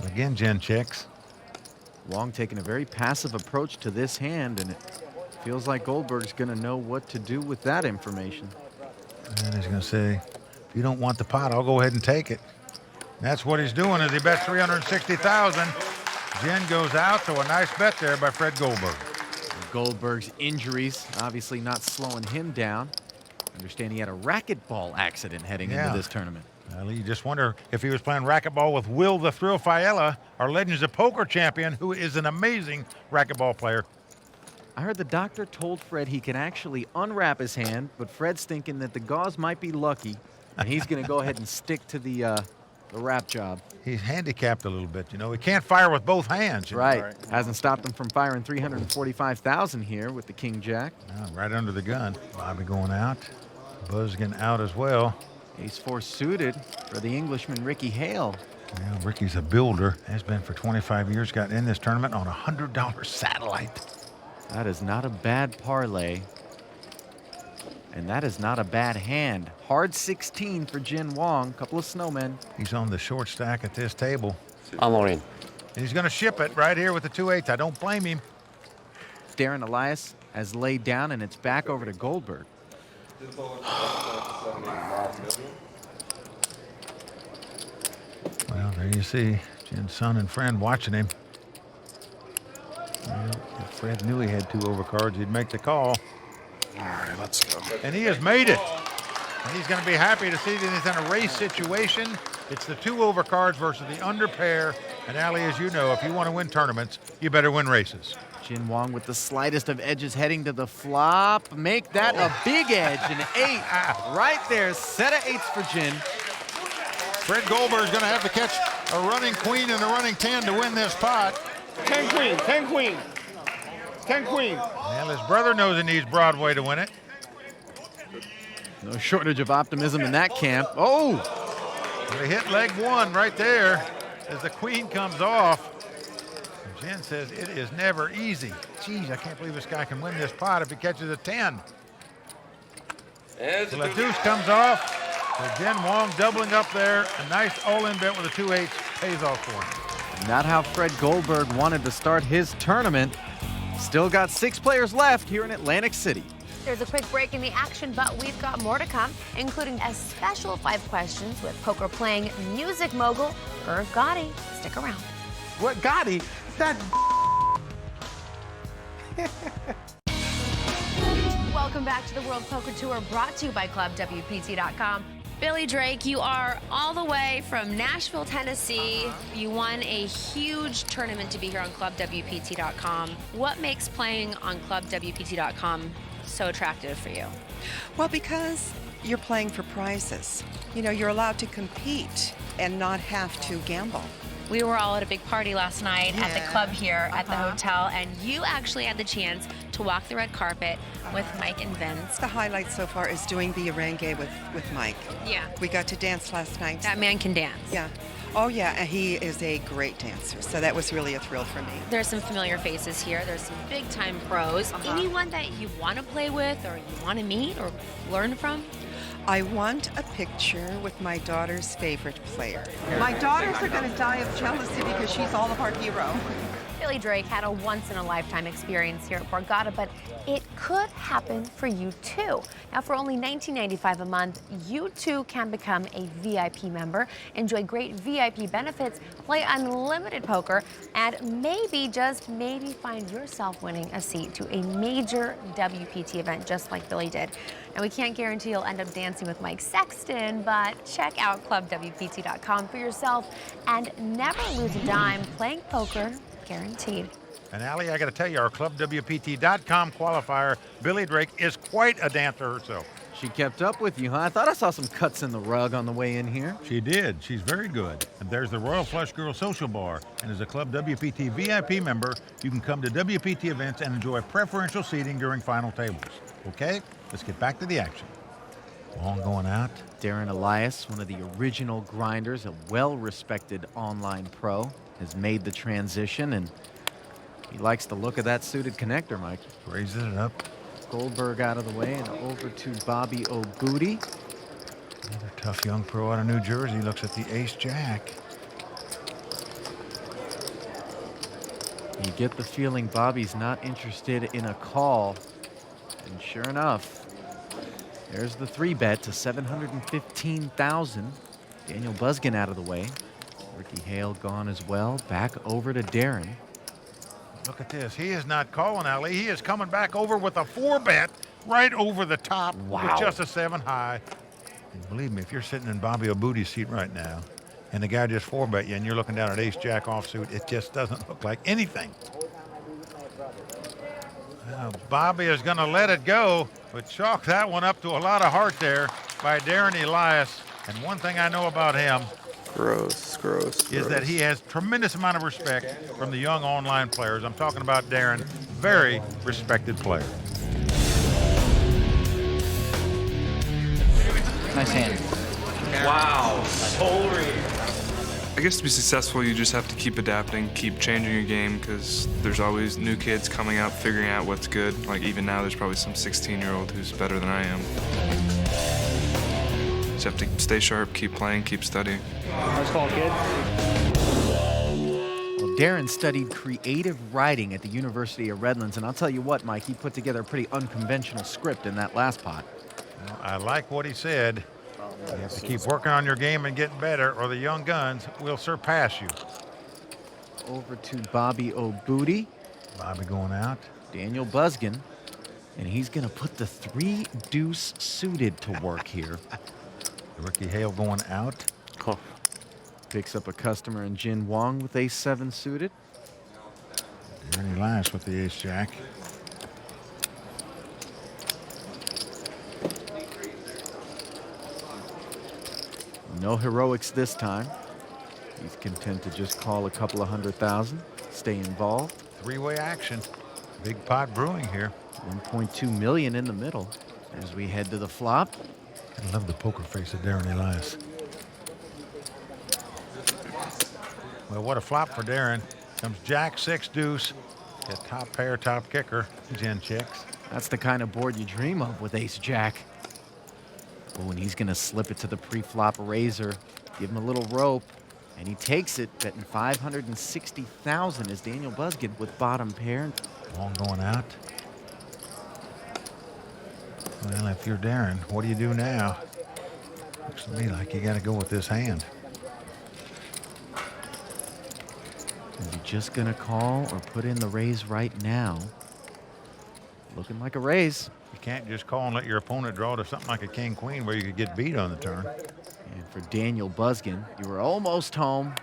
Again, Jin checks. Wong taking a very passive approach to this hand, and it feels like Goldberg's going to know what to do with that information. And he's going to say, if you don't want the pot, I'll go ahead and take it. That's what he's doing as he bets 360,000. Jin goes out, so a nice bet there by Fred Goldberg. Goldberg's injuries obviously not slowing him down. Understand he had a racquetball accident heading into this tournament. Well, you just wonder if he was playing racquetball with Will the Thrill Failla, our Legends of Poker champion, who is an amazing racquetball player. I heard the doctor told Fred he can actually unwrap his hand, but Fred's thinking that the gauze might be lucky, and he's going to go ahead and stick to the wrap job. He's handicapped a little bit, you know. He can't fire with both hands. Right. Hasn't stopped him from firing 345,000 here with the King Jack. Right under the gun. Bobby going out. Buzzkin out as well. Ace-4 suited for the Englishman Ricky Hale. Well, Ricky's a builder. Has been for 25 years. Got in this tournament on a $100 satellite. That is not a bad parlay. And that is not a bad hand. Hard 16 for Jin Wong. Couple of snowmen. He's on the short stack at this table. I'm all in. He's going to ship it right here with the 2-8. I don't blame him. Darren Elias has laid down, and it's back over to Goldberg. Well, there you see Jin's son and friend watching him. Well, if Fred knew he had 2 overcards, he'd make the call. All right, let's go. And he has made it. And he's going to be happy to see that he's in a race situation. It's the 2 overcards versus the under pair. And Ali, as you know, if you want to win tournaments, you better win races. Jin Wong with the slightest of edges heading to the flop. Make that a big edge, an 8. Right there, set of 8s for Jin. Fred Goldberg's going to have to catch a running queen and a running 10 to win this pot. 10 queen, 10 queen, 10 queen. Well, his brother knows he needs Broadway to win it. No shortage of optimism in that camp. Oh! They hit leg 1 right there as the queen comes off. And Jin says it is never easy. Geez, I can't believe this guy can win this pot if he catches a 10. So the deuce comes off. So Jin Wong doubling up there. A nice all-in bet with a 2-8 pays off for him. Not how Fred Goldberg wanted to start his tournament. Still got 6 players left here in Atlantic City. There's a quick break in the action, but we've got more to come, including a special 5 questions with poker playing music mogul Irv Gotti. Stick around. What Gotti? That. Welcome back to the World Poker Tour, brought to you by ClubWPT.com. Billy Drake, you are all the way from Nashville, Tennessee. You won a huge tournament to be here on ClubWPT.com. What makes playing on ClubWPT.com so attractive for you? Well, because you're playing for prizes. You know, you're allowed to compete and not have to gamble. We were all at a big party last night at the club here at the hotel, and you actually had the chance to walk the red carpet with Mike and Vince. The highlight so far is doing the merengue with Mike. Yeah. We got to dance last night. That man can dance. Yeah. Oh, yeah, and he is a great dancer, so that was really a thrill for me. There's some familiar faces here. There's some big-time pros. Anyone that you want to play with or you want to meet or learn from? I want a picture with my daughter's favorite player. My daughters are going to die of jealousy because she's all of our hero. Billy Drake had a once-in-a-lifetime experience here at Borgata, but it could happen for you too. Now, for only $19.95 a month, you too can become a VIP member, enjoy great VIP benefits, play unlimited poker, and maybe, just maybe, find yourself winning a seat to a major WPT event just like Billy did. Now, we can't guarantee you'll end up dancing with Mike Sexton, but check out clubwpt.com for yourself and never lose a dime playing poker. Guaranteed. And Allie, I got to tell you, our clubwpt.com qualifier, Billy Drake, is quite a dancer herself. She kept up with you, huh? I thought I saw some cuts in the rug on the way in here. She did. She's very good. And there's the Royal Flush Girl Social Bar. And as a Club WPT VIP member, you can come to WPT events and enjoy preferential seating during final tables. Okay, let's get back to the action. Long going out. Darren Elias, one of the original grinders, a well-respected online pro, has made the transition, and he likes the look of that suited connector, Mike. Raises it up. Goldberg out of the way and over to Bobby O'Booty. Another tough young pro out of New Jersey looks at the ace-jack. You get the feeling Bobby's not interested in a call, and sure enough, there's the 3-bet to $715,000. Daniel Buskin out of the way. Ricky Hale gone as well. Back over to Darren. Look at this. He is not calling, Allie. He is coming back over with a 4-bet right over the top with just a 7 high. And believe me, if you're sitting in Bobby O'Booty's seat right now and the guy just 4-bet you and you're looking down at ace-jack offsuit, it just doesn't look like anything. Now, Bobby is going to let it go, but chalk that one up to a lot of heart there by Darren Elias. And one thing I know about him is that he has tremendous amount of respect from the young online players. I'm talking about Darren, very respected player. Nice hand. Wow. I guess to be successful, you just have to keep adapting, keep changing your game, because there's always new kids coming up, figuring out what's good. Like even now, there's probably some 16-year-old who's better than I am. Just have to stay sharp, keep playing, keep studying. Nice call, kid. Well, Darren studied creative writing at the University of Redlands, and I'll tell you what, Mike, he put together a pretty unconventional script in that last pot. Well, I like what he said. You have to keep working on your game and getting better, or the young guns will surpass you. Over to Bobby O'Booty. Bobby going out. Daniel Buskin. And he's going to put the 3-deuce suited to work here. Ricky Hale going out. Cool. Picks up a customer in Jin Wong with ace-7 suited. Darren Elias with the ace-jack. No heroics this time. He's content to just call a couple of $100,000, stay involved. 3-way action. Big pot brewing here. 1.2 million in the middle as we head to the flop. I love the poker face of Darren Elias. Well, what a flop for Darren. Comes jack, 6 deuce. Got top pair, top kicker. Jen checks. That's the kind of board you dream of with ace-jack. Oh, and he's going to slip it to the pre-flop razor. Give him a little rope. And he takes it, betting $560,000 is Daniel Buskin with bottom pair. Long going out. Well, if you're Darren, what do you do now? Looks to me like you got to go with this hand. Is he just going to call or put in the raise right now? Looking like a raise. You can't just call and let your opponent draw to something like a king-queen where you could get beat on the turn. And for Daniel Buskin, you were almost home,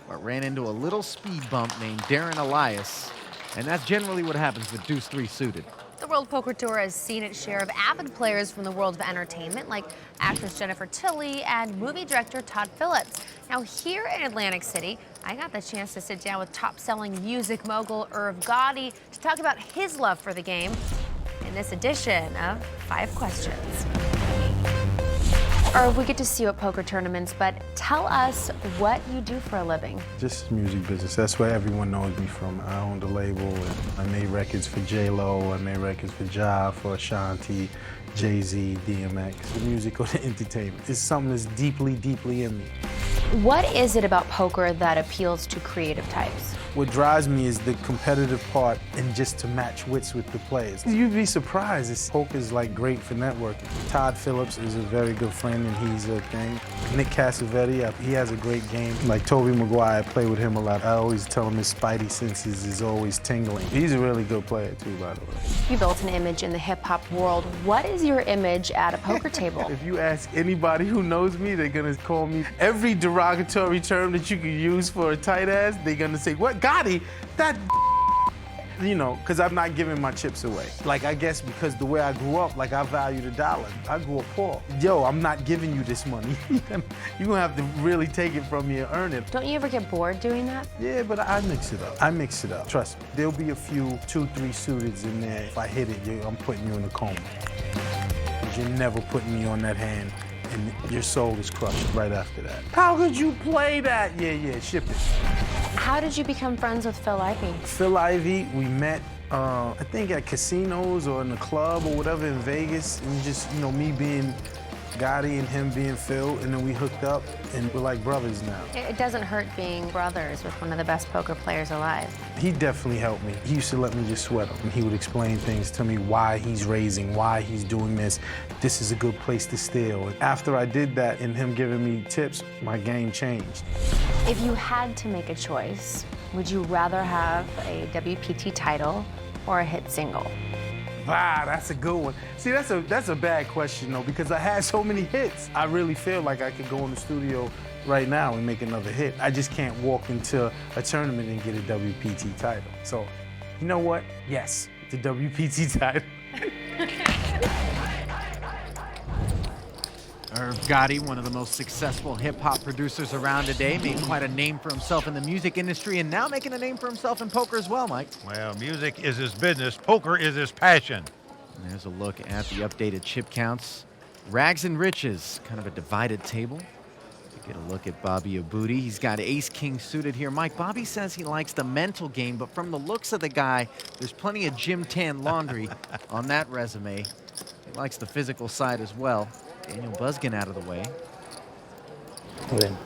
but ran into a little speed bump named Darren Elias. And that's generally what happens with deuce-3 suited. The World Poker Tour has seen its share of avid players from the world of entertainment, like actress Jennifer Tilly and movie director Todd Phillips. Now, here in Atlantic City, I got the chance to sit down with top-selling music mogul Irv Gotti to talk about his love for the game in this edition of 5 Questions. Irv, we get to see you at poker tournaments, but tell us what you do for a living. Just music business. That's where everyone knows me from. I owned a label, and I made records for J-Lo, I made records for Ja, for Ashanti, Jay-Z, DMX. The music or the entertainment. It's something that's deeply, deeply in me. What is it about poker that appeals to creative types? What drives me is the competitive part and just to match wits with the players. You'd be surprised. Poker's like great for networking. Todd Phillips is a very good friend and he's a thing. Nick Cassavetes, he has a great game. Like Tobey Maguire, I play with him a lot. I always tell him his spidey senses is always tingling. He's a really good player too, by the way. You built an image in the hip-hop world. What is your image at a poker table? If you ask anybody who knows me, they're gonna call me every derogatory term that you could use for a tight ass. They're gonna say, what, Gotti? That, you know, because I'm not giving my chips away. Like, I guess because the way I grew up, like, I value the dollar. I grew up poor. Yo, I'm not giving you this money. You're gonna have to really take it from me and earn it. Don't you ever get bored doing that? Yeah, but I mix it up. I mix it up. Trust me. There'll be a few 2, 3 suiteds in there. If I hit it, I'm putting you in a coma. Because you're never putting me on that hand, and your soul is crushed right after that. How could you play that? Yeah, ship it. How did you become friends with Phil Ivey? Phil Ivey, we met, I think at casinos or in the club or whatever in Vegas. And just, you know, me being Gotti and him being Phil, and then we hooked up, and we're like brothers now. It doesn't hurt being brothers with one of the best poker players alive. He definitely helped me. He used to let me just sweat him, and he would explain things to me, why he's raising, why he's doing this. This is a good place to steal. And after I did that and him giving me tips, my game changed. If you had to make a choice, would you rather have a WPT title or a hit single? Wow, that's a good one. See, that's a bad question, though, because I had so many hits. I really feel like I could go in the studio right now and make another hit. I just can't walk into a tournament and get a WPT title. So, you know what? Yes, the WPT title. Irv Gotti, one of the most successful hip-hop producers around today, made quite a name for himself in the music industry and now making a name for himself in poker as well, Mike. Well, music is his business. Poker is his passion. And there's a look at the updated chip counts. Rags and riches, kind of a divided table. Get a look at Bobby Abudi. He's got ace-king suited here. Mike, Bobby says he likes the mental game, but from the looks of the guy, there's plenty of gym tan laundry on that resume. He likes the physical side as well. Daniel Buskin out of the way. Well,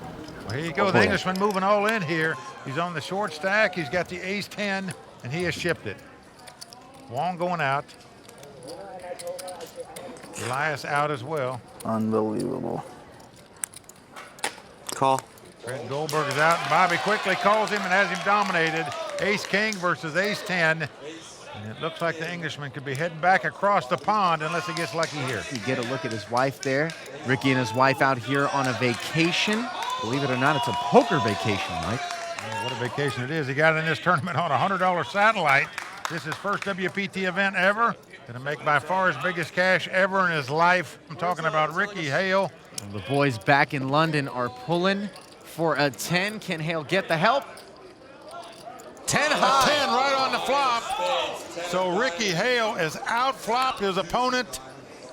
here you go. The Englishman moving all in here. He's on the short stack. He's got the ace-10, and he has shipped it. Wong going out. Elias out as well. Unbelievable. Call. Fred Goldberg is out, and Bobby quickly calls him and has him dominated. Ace-king versus ace-10. And it looks like the Englishman could be heading back across the pond unless he gets lucky here. You get a look at his wife there. Ricky and his wife out here on a vacation. Believe it or not, it's a poker vacation, Mike. Well, what a vacation it is. He got in this tournament on a $100 satellite. This is his first WPT event ever. Gonna make by far his biggest cash ever in his life. I'm talking about Ricky Hale. Well, the boys back in London are pulling for a 10. Can Hale get the help? 10 high. 10 right on the flop. So Ricky Hale is out-flopped his opponent.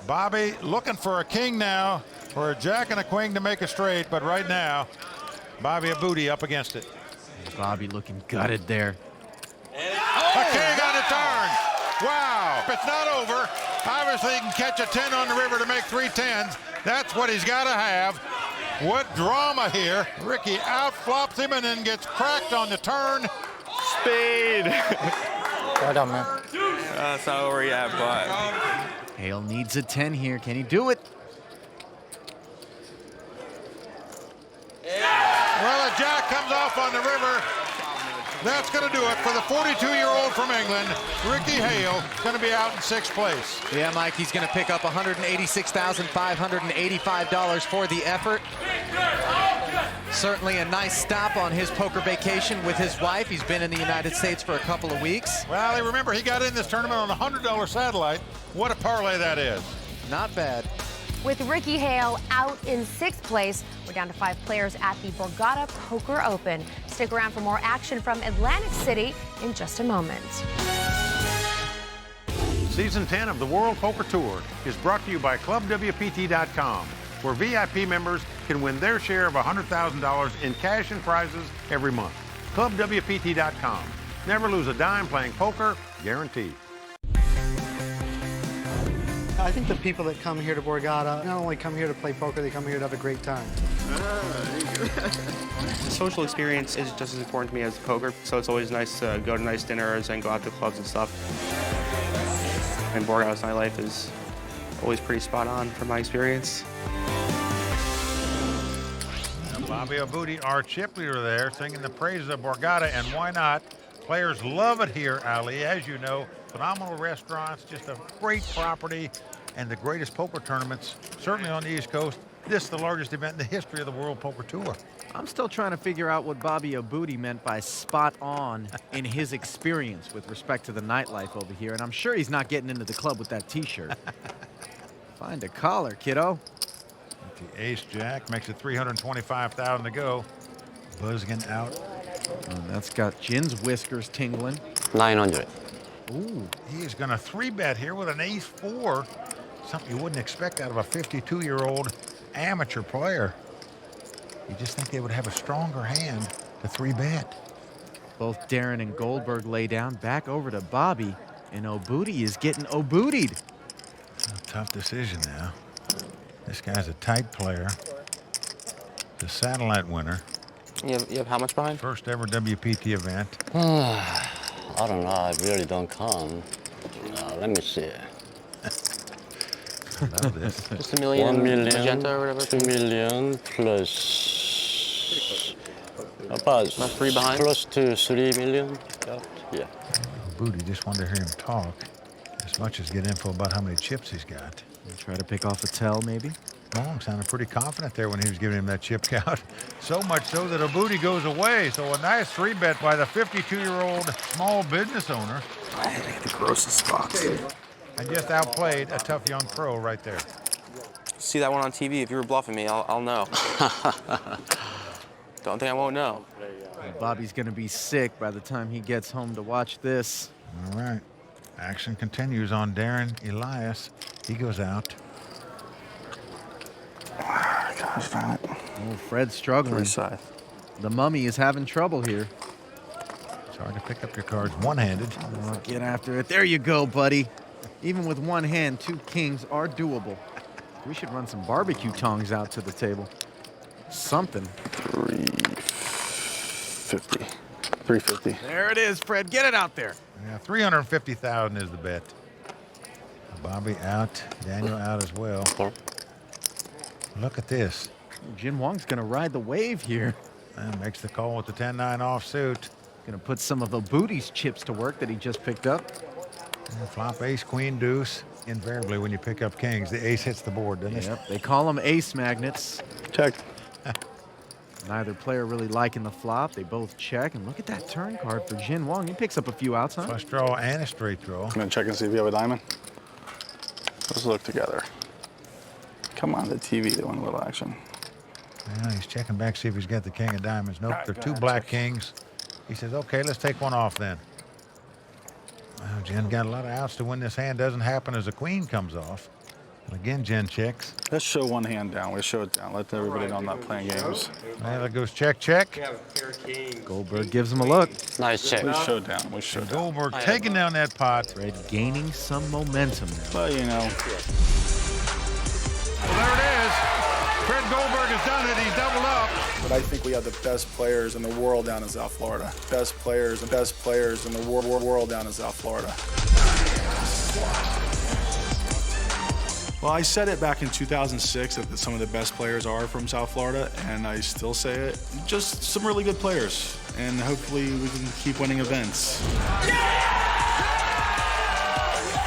Bobby looking for a king now, for a jack and a queen to make a straight, but right now, Bobby Abudi up against it. Bobby looking gutted there. A king on the turn. Wow. It's not over. Obviously, he can catch a 10 on the river to make 3 10s. That's what he's got to have. What drama here. Ricky out-flops him and then gets cracked on the turn. Speed. Well done, man. That's all we have, but. Hale needs a 10 here. Can he do it? Well, a jack comes off on the river. That's going to do it for the 42-year-old from England. Ricky Hale going to be out in 6th place. Yeah, Mike, he's going to pick up $186,585 for the effort. Certainly a nice stop on his poker vacation with his wife. He's been in the United States for a couple of weeks. Well, remember, he got in this tournament on a $100 satellite. What a parlay that is. Not bad. With Ricky Hale out in 6th place, we're down to 5 players at the Borgata Poker Open. Stick around for more action from Atlantic City in just a moment. Season 10 of the World Poker Tour is brought to you by ClubWPT.com, where VIP members can win their share of $100,000 in cash and prizes every month. ClubWPT.com. Never lose a dime playing poker, guaranteed. I think the people that come here to Borgata not only come here to play poker, they come here to have a great time. The social experience is just as important to me as poker, so it's always nice to go to nice dinners and go out to clubs and stuff. And Borgata's nightlife is always pretty spot on from my experience. Bobby Obudi, our chip leader there, singing the praises of Borgata, and why not? Players love it here, Ali, as you know. Phenomenal restaurants, just a great property, and the greatest poker tournaments, certainly on the East Coast. This is the largest event in the history of the World Poker Tour. I'm still trying to figure out what Bobby Obudi meant by spot on in his experience with respect to the nightlife over here, and I'm sure he's not getting into the club with that T-shirt. Find a collar, kiddo. The ace-jack makes it $325,000 to go. Buzzing out. And that's got Jin's whiskers tingling. 900. Ooh, he is going to 3-bet here with an ace-4. Something you wouldn't expect out of a 52-year-old amateur player. You just think they would have a stronger hand to 3-bet. Both Darren and Goldberg lay down, back over to Bobby, and Obudi is getting Obuti'd. Tough decision now. This guy's a tight player. The satellite winner. You have how much behind? First ever WPT event. I don't know. I really don't come. Let me see. Love this. Just $1 million. 1 million, Magenta or whatever. 2 million plus about 3 behind. Close to 3 million. Yeah. Booty, just wanted to hear him talk as much as get info about how many chips he's got. Try to pick off a tell, maybe. Long sounded pretty confident there when he was giving him that chip count. So much so that Obudi goes away. So a nice 3-bet by the 52-year-old small business owner. I had to get the grossest spots. And just outplayed a tough young pro right there. See that one on TV? If you were bluffing me, I'll know. Don't think I won't know. Bobby's going to be sick by the time he gets home to watch this. All right. Action continues on Darren Elias. He goes out. Gosh darn it. Oh, Fred's struggling. The mummy is having trouble here. It's hard to pick up your cards one-handed. Oh, get after it. There you go, buddy. Even with one hand, 2 kings are doable. We should run some barbecue tongs out to the table. Something. 350. 350. There it is, Fred. Get it out there. Yeah, $350,000 is the bet. Bobby out, Daniel out as well. Look at this. Jin Wong's going to ride the wave here. And makes the call with the 10-9 offsuit. Going to put some of Obuti's chips to work that he just picked up. Flop ace, queen, deuce. Invariably, when you pick up kings, the ace hits the board, doesn't it? Yep, they call them ace magnets. Check. Neither player really liking the flop. They both check, and look at that turn card for Jin Wong. He picks up a few outs, huh? Flush draw and a straight draw. I'm gonna check and see if you have a diamond. Let's look together. Come on, the TV, they want a little action. Yeah, he's checking back, see if he's got the king of diamonds. Nope, they're 2 black kings. He says, okay, let's take one off then. Well, Jen got a lot of outs to win this hand. Doesn't happen as a queen comes off. And again, Jen checks. Let's show one hand down. We'll show it down. Let everybody know I'm not playing games. Well, it goes check, check. Goldberg gives him a look. Nice check. We show down. We show down. Goldberg taking down that pot. Fred gaining some momentum now. Well, you know. Well, there it is. Fred Goldberg has done it. He's doubled up. But I think we have the best players in the world down in South Florida. Best players in the world down in South Florida. Well, I said it back in 2006 that some of the best players are from South Florida, and I still say it. Just some really good players, and hopefully we can keep winning events.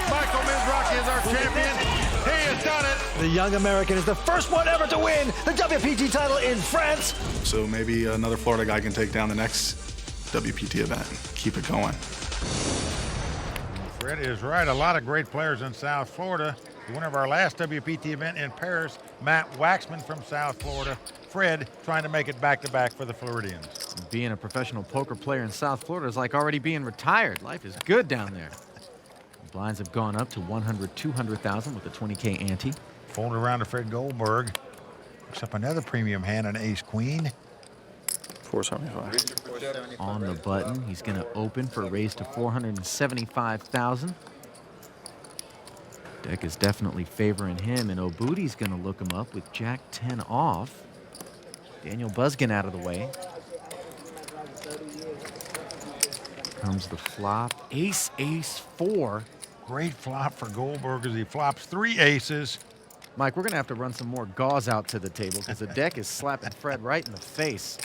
Michael Mizrachi is our champion. He has done it. The young American is the first one ever to win the WPT title in France. So maybe another Florida guy can take down the next WPT event. Keep it going. Fred is right. A lot of great players in South Florida. The winner of our last WPT event in Paris, Matt Waxman from South Florida. Fred trying to make it back-to-back for the Floridians. Being a professional poker player in South Florida is like already being retired. Life is good down there. The blinds have gone up to 100, 200,000 with a 20K ante. Folded around to Fred Goldberg. Picks up another premium hand, an ace-queen. 475. On the button, he's going to open for a raise to 475,000. Deck is definitely favoring him, and Obuti's going to look him up with Jack 10 off. Daniel Buskin out of the way. Comes the flop. Ace, ace, 4. Great flop for Goldberg as he flops 3 aces. Mike, we're going to have to run some more gauze out to the table because the deck is slapping Fred right in the face.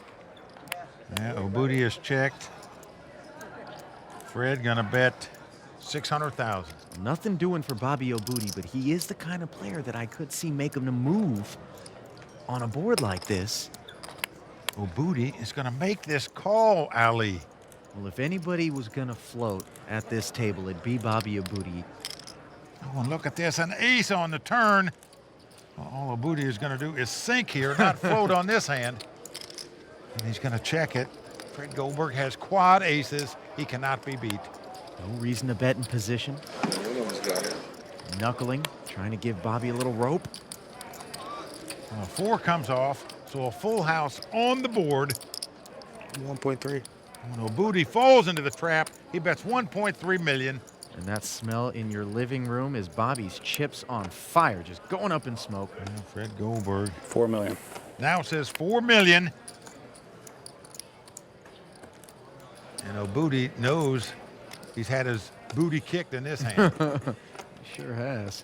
Yeah, Obuti is checked. Fred going to bet 600,000. Nothing doing for Bobby Obuti, but he is the kind of player that I could see make him a move on a board like this. Obuti is going to make this call, Ali. Well, if anybody was going to float at this table, it'd be Bobby Obuti. Oh, and look at this, an ace on the turn. All Obuti is going to do is sink here, not float on this hand. And he's going to check it. Fred Goldberg has quad aces. He cannot be beat. No reason to bet in position. Knuckling, trying to give Bobby a little rope. 4 comes off, so a full house on the board. 1.3. When Obuti falls into the trap, he bets 1.3 million. And that smell in your living room is Bobby's chips on fire, just going up in smoke. Yeah, Fred Goldberg. 4 million. Now it says 4 million. And Obuti knows he's had his booty kicked in this hand. He sure has.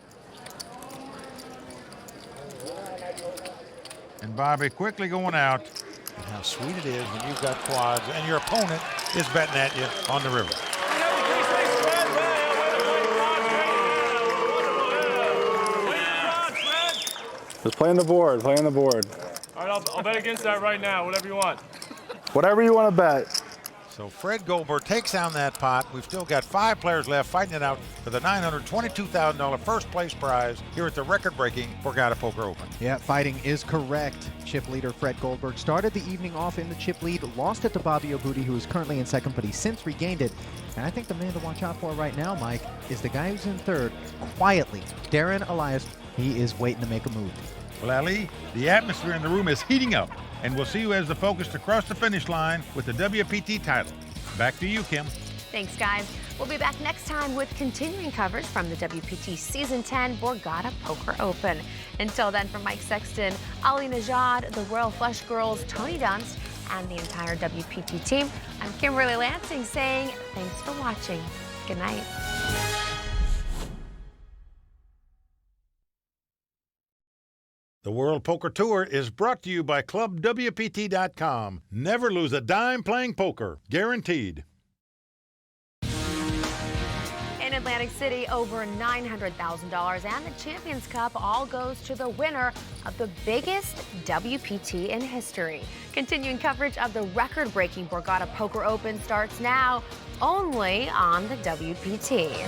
And Bobby quickly going out. And how sweet it is when you've got quads and your opponent is betting at you on the river. Just playing the board, playing the board. All right, I'll bet against that right now, whatever you want. Whatever you want to bet. So Fred Goldberg takes down that pot. We've still got 5 players left fighting it out for the $922,000 first place prize here at the record-breaking Borgata Poker Open. Yeah, fighting is correct. Chip leader Fred Goldberg started the evening off in the chip lead, lost it to Bobby Obuti, who is currently in second, but he's since regained it. And I think the man to watch out for right now, Mike, is the guy who's in third, quietly. Darren Elias, he is waiting to make a move. Well, Ali, the atmosphere in the room is heating up, and we'll see who has the focus to cross the finish line with the WPT title. Back to you, Kim. Thanks, guys. We'll be back next time with continuing coverage from the WPT Season 10 Borgata Poker Open. Until then, from Mike Sexton, Ali Najad, the Royal Flush Girls, Tony Dunst, and the entire WPT team, I'm Kimberly Lansing saying thanks for watching. Good night. The World Poker Tour is brought to you by ClubWPT.com. Never lose a dime playing poker. Guaranteed. In Atlantic City, over $900,000 and the Champions Cup all goes to the winner of the biggest WPT in history. Continuing coverage of the record-breaking Borgata Poker Open starts now, only on the WPT.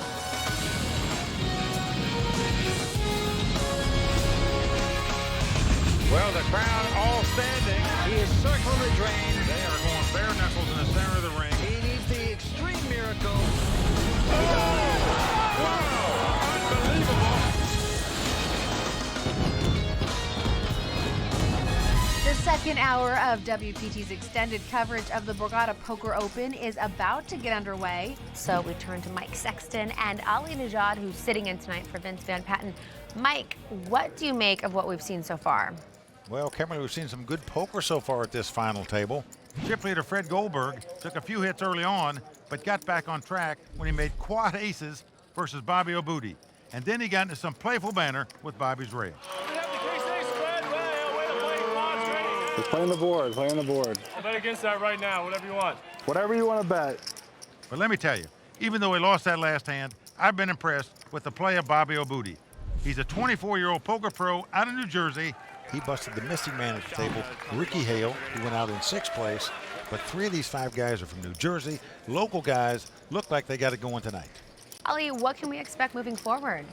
Well, the crowd all standing. He is circling the drain. They are going bare knuckles in the center of the ring. He needs the extreme miracle. Oh! Wow! Unbelievable. The second hour of WPT's extended coverage of the Borgata Poker Open is about to get underway. So we turn to Mike Sexton and Ali Najad, who's sitting in tonight for Vince Van Patten. Mike, what do you make of what we've seen so far? Well, Kimberly, we've seen some good poker so far at this final table. Chip leader Fred Goldberg took a few hits early on, but got back on track when he made quad aces versus Bobby Obuti. And then he got into some playful banter with Bobby's raise. Just playing the board, playing the board. I'll bet against that right now, whatever you want. Whatever you want to bet. But let me tell you, even though he lost that last hand, I've been impressed with the play of Bobby Obuti. He's a 24-year-old poker pro out of New Jersey. He busted the missing man at the table, Ricky Hale, who went out in 6th place. But 3 of these 5 guys are from New Jersey. Local guys look like they got it going tonight. Ali, what can we expect moving forward?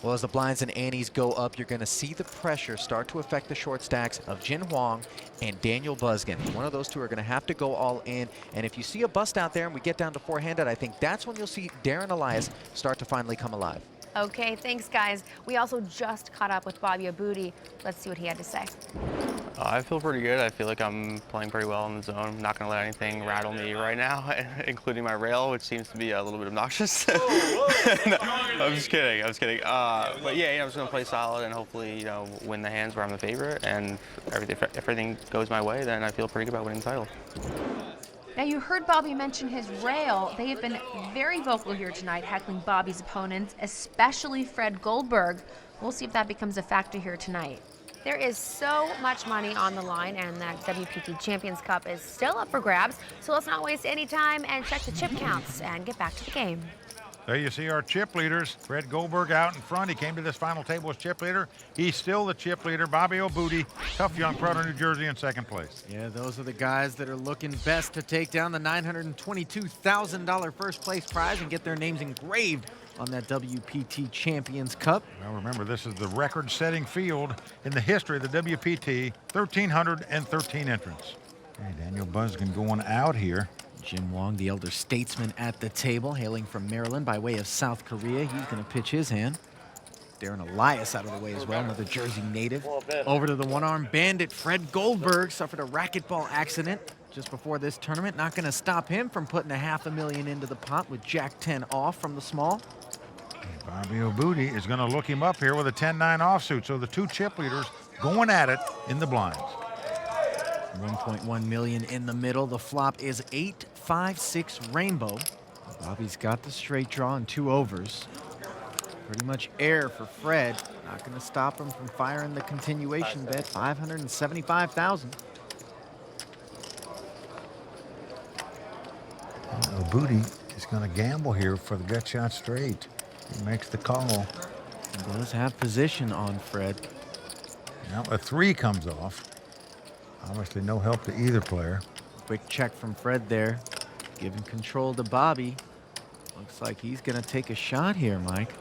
Well, as the blinds and antes go up, you're going to see the pressure start to affect the short stacks of Jin Huang and Daniel Buzgen. One of those two are going to have to go all in. And if you see a bust out there and we get down to four-handed, I think that's when you'll see Darren Elias start to finally come alive. Okay, thanks, guys. We also just caught up with Bobby Abudi. Let's see what he had to say. I feel pretty good. I feel like I'm playing pretty well in the zone. I'm not going to let anything rattle me right now, including my rail, which seems to be a little bit obnoxious. No, I'm just kidding. But yeah, I'm just going to play solid and hopefully, win the hands where I'm the favorite. And if everything goes my way, then I feel pretty good about winning the title. Now, you heard Bobby mention his rail. They have been very vocal here tonight, heckling Bobby's opponents, especially Fred Goldberg. We'll see if that becomes a factor here tonight. There is so much money on the line, and that WPT Champions Cup is still up for grabs. So let's not waste any time and check the chip counts and get back to the game. There you see our chip leaders. Fred Goldberg out in front. He came to this final table as chip leader. He's still the chip leader. Bobby Abudi, tough young pro of New Jersey, in second place. Yeah, those are the guys that are looking best to take down the $922,000 first place prize and get their names engraved on that WPT Champions Cup. Well, remember, this is the record-setting field in the history of the WPT, 1,313 entrants. Okay, Daniel Buzgen going out here. Jin Huang, the elder statesman at the table, hailing from Maryland by way of South Korea. He's going to pitch his hand. Darren Elias out of the way as well, another Jersey native. Over to the one-arm bandit, Fred Goldberg, suffered a racquetball accident just before this tournament. Not going to stop him from putting $500,000 into the pot with Jack 10 off from the small. And Bobby Abudi is going to look him up here with a 10-9 offsuit. So the two chip leaders going at it in the blinds. 1.1 million in the middle. The flop is 8-5-6 rainbow. Bobby's got the straight draw and 2 overs. Pretty much air for Fred. Not going to stop him from firing the continuation bet. 575,000. Abudi is going to gamble here for the bet shot straight. He makes the call. He does have position on Fred. Now a 3 comes off. Obviously no help to either player. Quick check from Fred there, giving control to Bobby. Looks like he's going to take a shot here, Mike.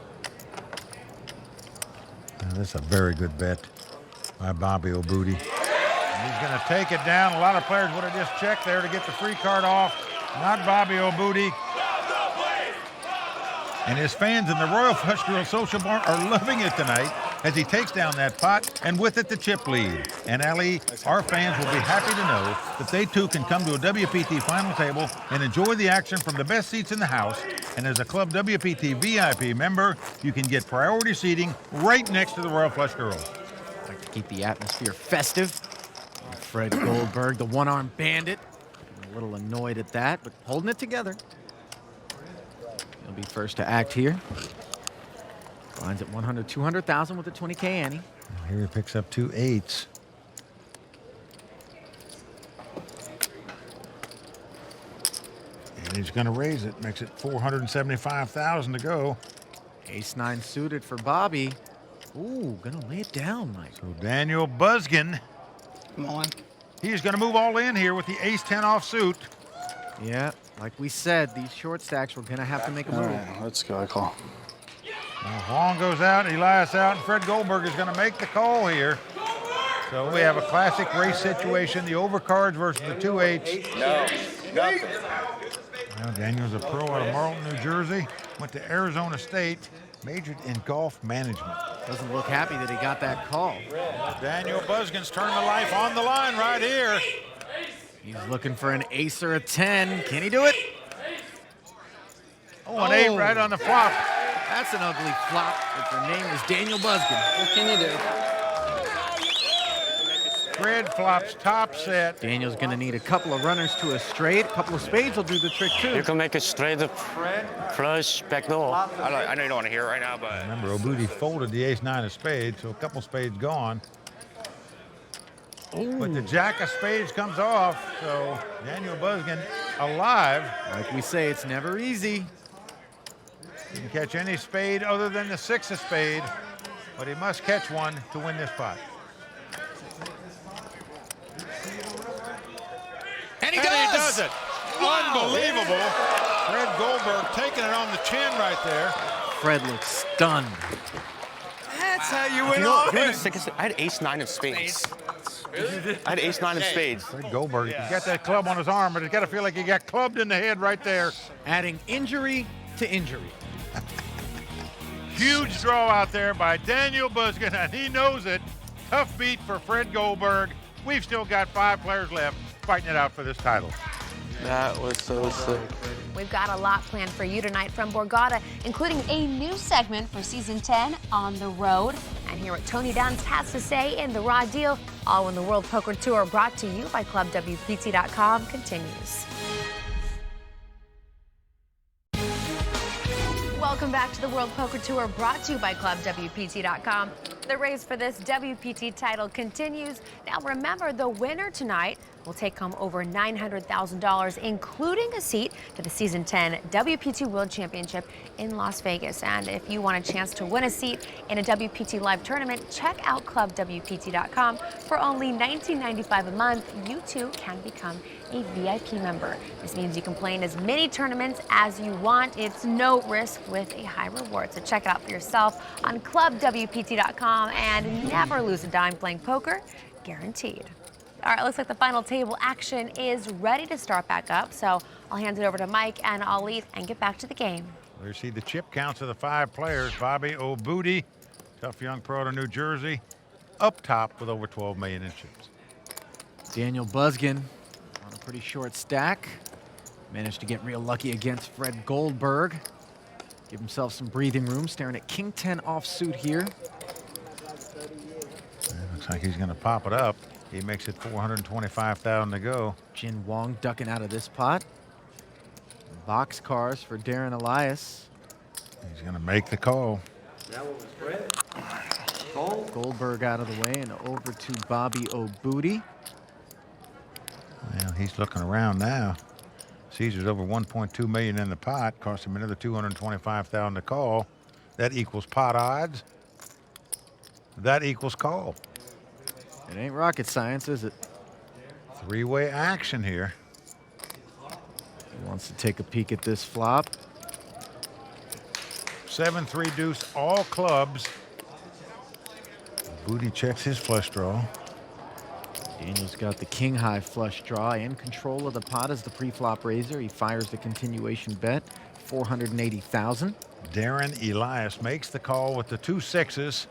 Now, this is a very good bet by Bobby Abudi. He's going to take it down. A lot of players would have just checked there to get the free card off. Not Bobby Abudi. And his fans in the Royal Flush Grill Social Bar are loving it tonight as he takes down that pot, and with it the chip lead. And Ali, our fans will be happy to know that they too can come to a WPT final table and enjoy the action from the best seats in the house. And as a Club WPT VIP member, you can get priority seating right next to the Royal Flush Girls. Like to keep the atmosphere festive. And Fred Goldberg, the one-arm bandit, a little annoyed at that, but holding it together. He'll be first to act here. Lines at 100, 200,000 with a 20K ante. Here he picks up 2 8s. And he's going to raise it. Makes it 475,000 to go. Ace-9 suited for Bobby. Ooh, going to lay it down, Mike. So Daniel Buzgen. Come on. He's going to move all in here with the ace-10 offsuit. Yeah, like we said, these short stacks were going to have to make a move. All right, let's go. I call. Now Huang goes out, Elias out, and Fred Goldberg is going to make the call here. So we have a classic race situation, the overcards versus the 2 8s. No, nothing. Now Daniel's a pro out of Marlton, New Jersey, went to Arizona State, majored in golf management. Doesn't look happy that he got that call. Daniel Buzgen's turning the life on the line right here. He's looking for an ace or a 10. Can he do it? Oh, an 8 right on the flop. That's an ugly flop if your name is Daniel Buzgen. What can you do? Fred flops top set. Daniel's going to need a couple of runners to a straight. A couple of spades will do the trick, too. You can make it straight up, flush, backdoor. I know you don't want to hear it right now, but... Remember, Abudi folded the ace-9 of spades, so a couple spades gone. Ooh. But the jack of spades comes off, so Daniel Buzgen alive. Like we say, it's never easy. He can catch any spade other than the 6 of spade, but he must catch one to win this pot. And he does it. Wow. Unbelievable. Fred Goldberg taking it on the chin right there. Fred looks stunned. That's how you win all. I had ace-9 of spades. I had ace-9 of spades. Fred Goldberg, he's got that club on his arm, but he's got to feel like he got clubbed in the head right there. Adding injury to injury. Huge draw out there by Daniel Buskin, and he knows it. Tough beat for Fred Goldberg. We've still got 5 players left fighting it out for this title. That was so sick. We've got a lot planned for you tonight from Borgata, including a new segment for Season 10, On the Road. And hear what Tony Dunst has to say in The Raw Deal, all when the World Poker Tour, brought to you by ClubWPT.com, continues. Welcome back to the World Poker Tour, brought to you by ClubWPT.com. The race for this WPT title continues. Now remember, the winner tonight will take home over $900,000, including a seat to the Season 10 WPT World Championship in Las Vegas. And if you want a chance to win a seat in a WPT live tournament, check out ClubWPT.com. For only $19.95 a month, you too can become a VIP member. This means you can play in as many tournaments as you want. It's no risk with a high reward. So check it out for yourself on ClubWPT.com and never lose a dime playing poker, guaranteed. All right, looks like the final table action is ready to start back up. So I'll hand it over to Mike and I'll leave and get back to the game. There you see the chip counts of the 5 players. Bobby O'Booty, tough young pro out of New Jersey, up top with over 12 million in chips. Daniel Buskin on a pretty short stack. Managed to get real lucky against Fred Goldberg. Give himself some breathing room, staring at King 10 offsuit here. Looks like he's going to pop it up. He makes it 425,000 to go. Jin Wong ducking out of this pot. Box cars for Darren Elias. He's going to make the call. Goldberg out of the way and over to Bobby O'Booty. Well, he's looking around now. Caesar's over 1.2 million in the pot. Cost him another 225,000 to call. That equals pot odds. That equals call. It ain't rocket science, is it? 3-way action here. He wants to take a peek at this flop. 7-3 deuce, all clubs. Booty checks his flush draw. Daniel's got the king high flush draw, in control of the pot as the pre-flop raiser. He fires the continuation bet, 480,000. Darren Elias makes the call with the 2 6s.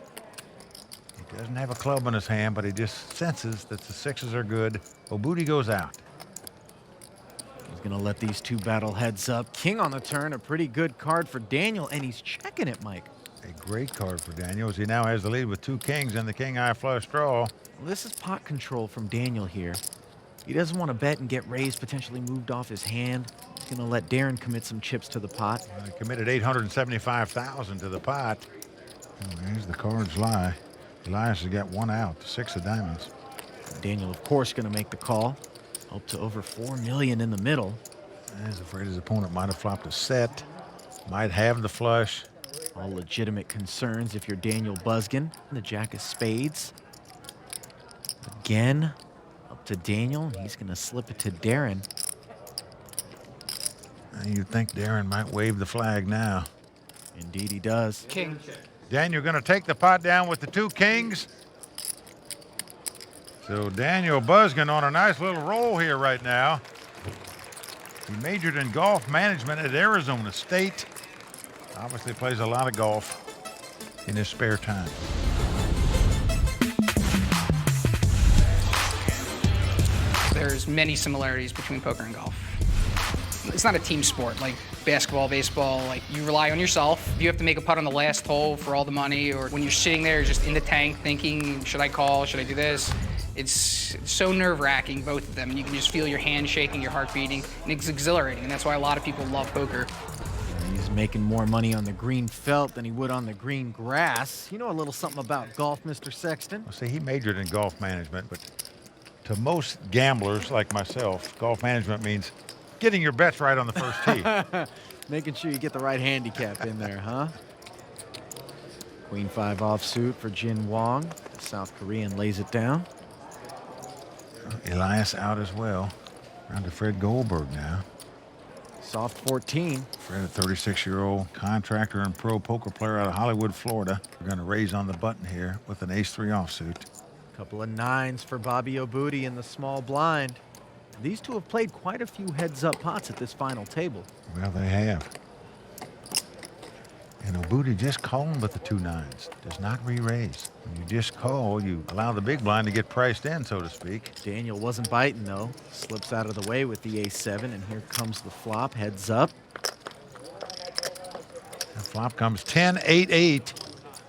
He doesn't have a club in his hand, but he just senses that the 6s are good. O'Booty goes out. He's going to let these 2 battle heads up. King on the turn, a pretty good card for Daniel, and he's checking it, Mike. A great card for Daniel, as he now has the lead with 2 kings and the king high flush draw. Well, this is pot control from Daniel here. He doesn't want to bet and get raised, potentially moved off his hand. He's going to let Darren commit some chips to the pot. He committed 875,000 to the pot. Oh, here's the cards lie. Elias has got 1 out, the 6 of diamonds. Daniel, of course, going to make the call. Up to over 4 million in the middle. He's afraid his opponent might have flopped a set, might have the flush. All legitimate concerns if you're Daniel Buskin. The jack of spades. Again, up to Daniel. He's going to slip it to Darren. You'd think Darren might wave the flag now. Indeed he does. King. Daniel going to take the pot down with the 2 kings. So Daniel Buskin on a nice little roll here right now. He majored in golf management at Arizona State. Obviously plays a lot of golf in his spare time. There's many similarities between poker and golf. It's not a team sport like basketball, baseball. Like, you rely on yourself. You have to make a putt on the last hole for all the money, or when you're sitting there just in the tank thinking, should I call, should I do this? It's so nerve-wracking, both of them, and you can just feel your hand shaking, your heart beating, and it's exhilarating, and that's why a lot of people love poker. He's making more money on the green felt than he would on the green grass. You know a little something about golf, Mr. Sexton? Well, see, he majored in golf management, but to most gamblers like myself, golf management means getting your bets right on the first tee. Making sure you get the right handicap in there, huh? Queen 5 offsuit for Jin Wong. The South Korean lays it down. Elias out as well. Round to Fred Goldberg now. Soft 14. Fred, a 36-year-old contractor and pro poker player out of Hollywood, Florida. We're going to raise on the button here with an ace-3 offsuit. Couple of 9s for Bobby Obuti in the small blind. These two have played quite a few heads-up pots at this final table. Well, they have. And Obuti just calling with the 2 9s. Does not re-raise. When you just call, you allow the big blind to get priced in, so to speak. Daniel wasn't biting, though. Slips out of the way with the ace-7, and here comes the flop. Heads up. The flop comes 10-8-8.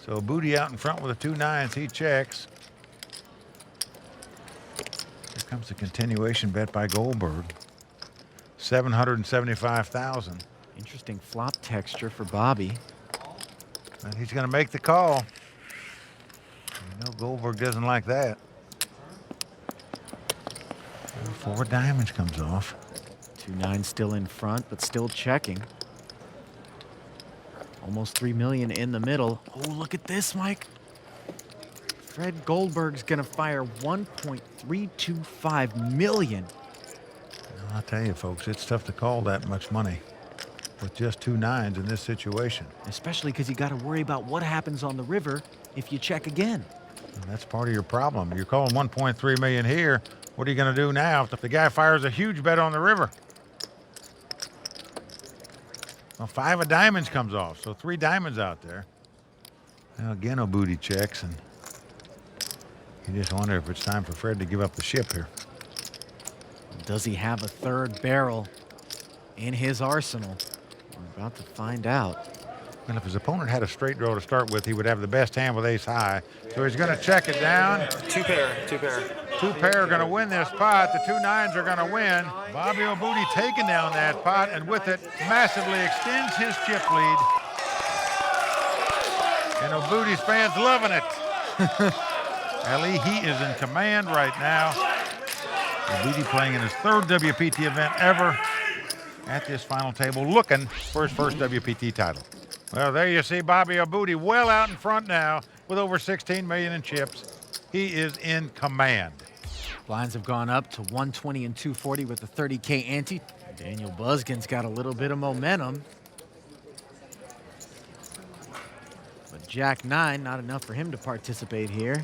So Obuti out in front with the 2 9s. He checks. Here comes the continuation bet by Goldberg. 775,000. Interesting flop texture for Bobby. And he's going to make the call. You know Goldberg doesn't like that. 4 diamonds comes off. 2 9s still in front, but still checking. Almost 3 million in the middle. Oh, look at this, Mike. Fred Goldberg's going to fire 1.325 million. I'll tell you, folks, it's tough to call that much money with just 2 9s in this situation. Especially because you got to worry about what happens on the river if you check again. And that's part of your problem. You're calling 1.3 million here. What are you going to do now if the guy fires a huge bet on the river? Well, 5 of diamonds comes off, so 3 diamonds out there. Now again, Obuti checks, and you just wonder if it's time for Fred to give up the ship here. Does he have a 3rd barrel in his arsenal? We're about to find out. And if his opponent had a straight draw to start with, he would have the best hand with ace high. So he's going to check it down. 2 pair. 2 pair are going to win this pot. The 2 9s are going to win. Bobby Obuti taking down that pot, and with it, massively extends his chip lead. And Obuti's fans loving it. Ellie, he is in command right now. Obuti playing in his 3rd WPT event ever at this final table, looking for his first WPT title. Well, there you see Bobby Obuti well out in front now with over 16 million in chips. He is in command. Blinds have gone up to 120 and 240 with the 30K ante. Daniel Buskin's got a little bit of momentum. But Jack 9, not enough for him to participate here.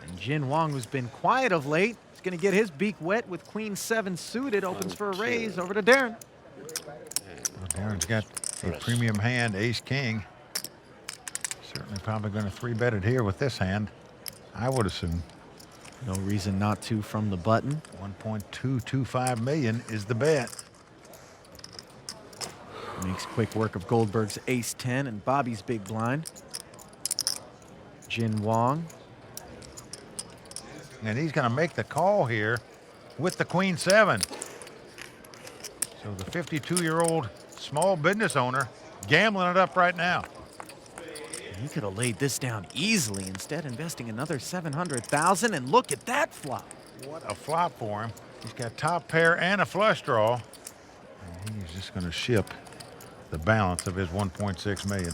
And Jin Wong, who's been quiet of late, is going to get his beak wet with Queen 7 suited. Opens for a raise. Over to Darren. Well, Darren's got a premium hand, ace king. Certainly probably going to 3-bet it here with this hand, I would assume. No reason not to from the button. 1.225 million is the bet. Makes quick work of Goldberg's ace 10 and Bobby's big blind. Jin Wong. And he's going to make the call here with the Queen 7. So the 52-year-old small business owner gambling it up right now. He could have laid this down easily, instead investing another 700,000, and look at that flop. What a flop for him. He's got top pair and a flush draw. And he's just going to ship the balance of his 1.6 million.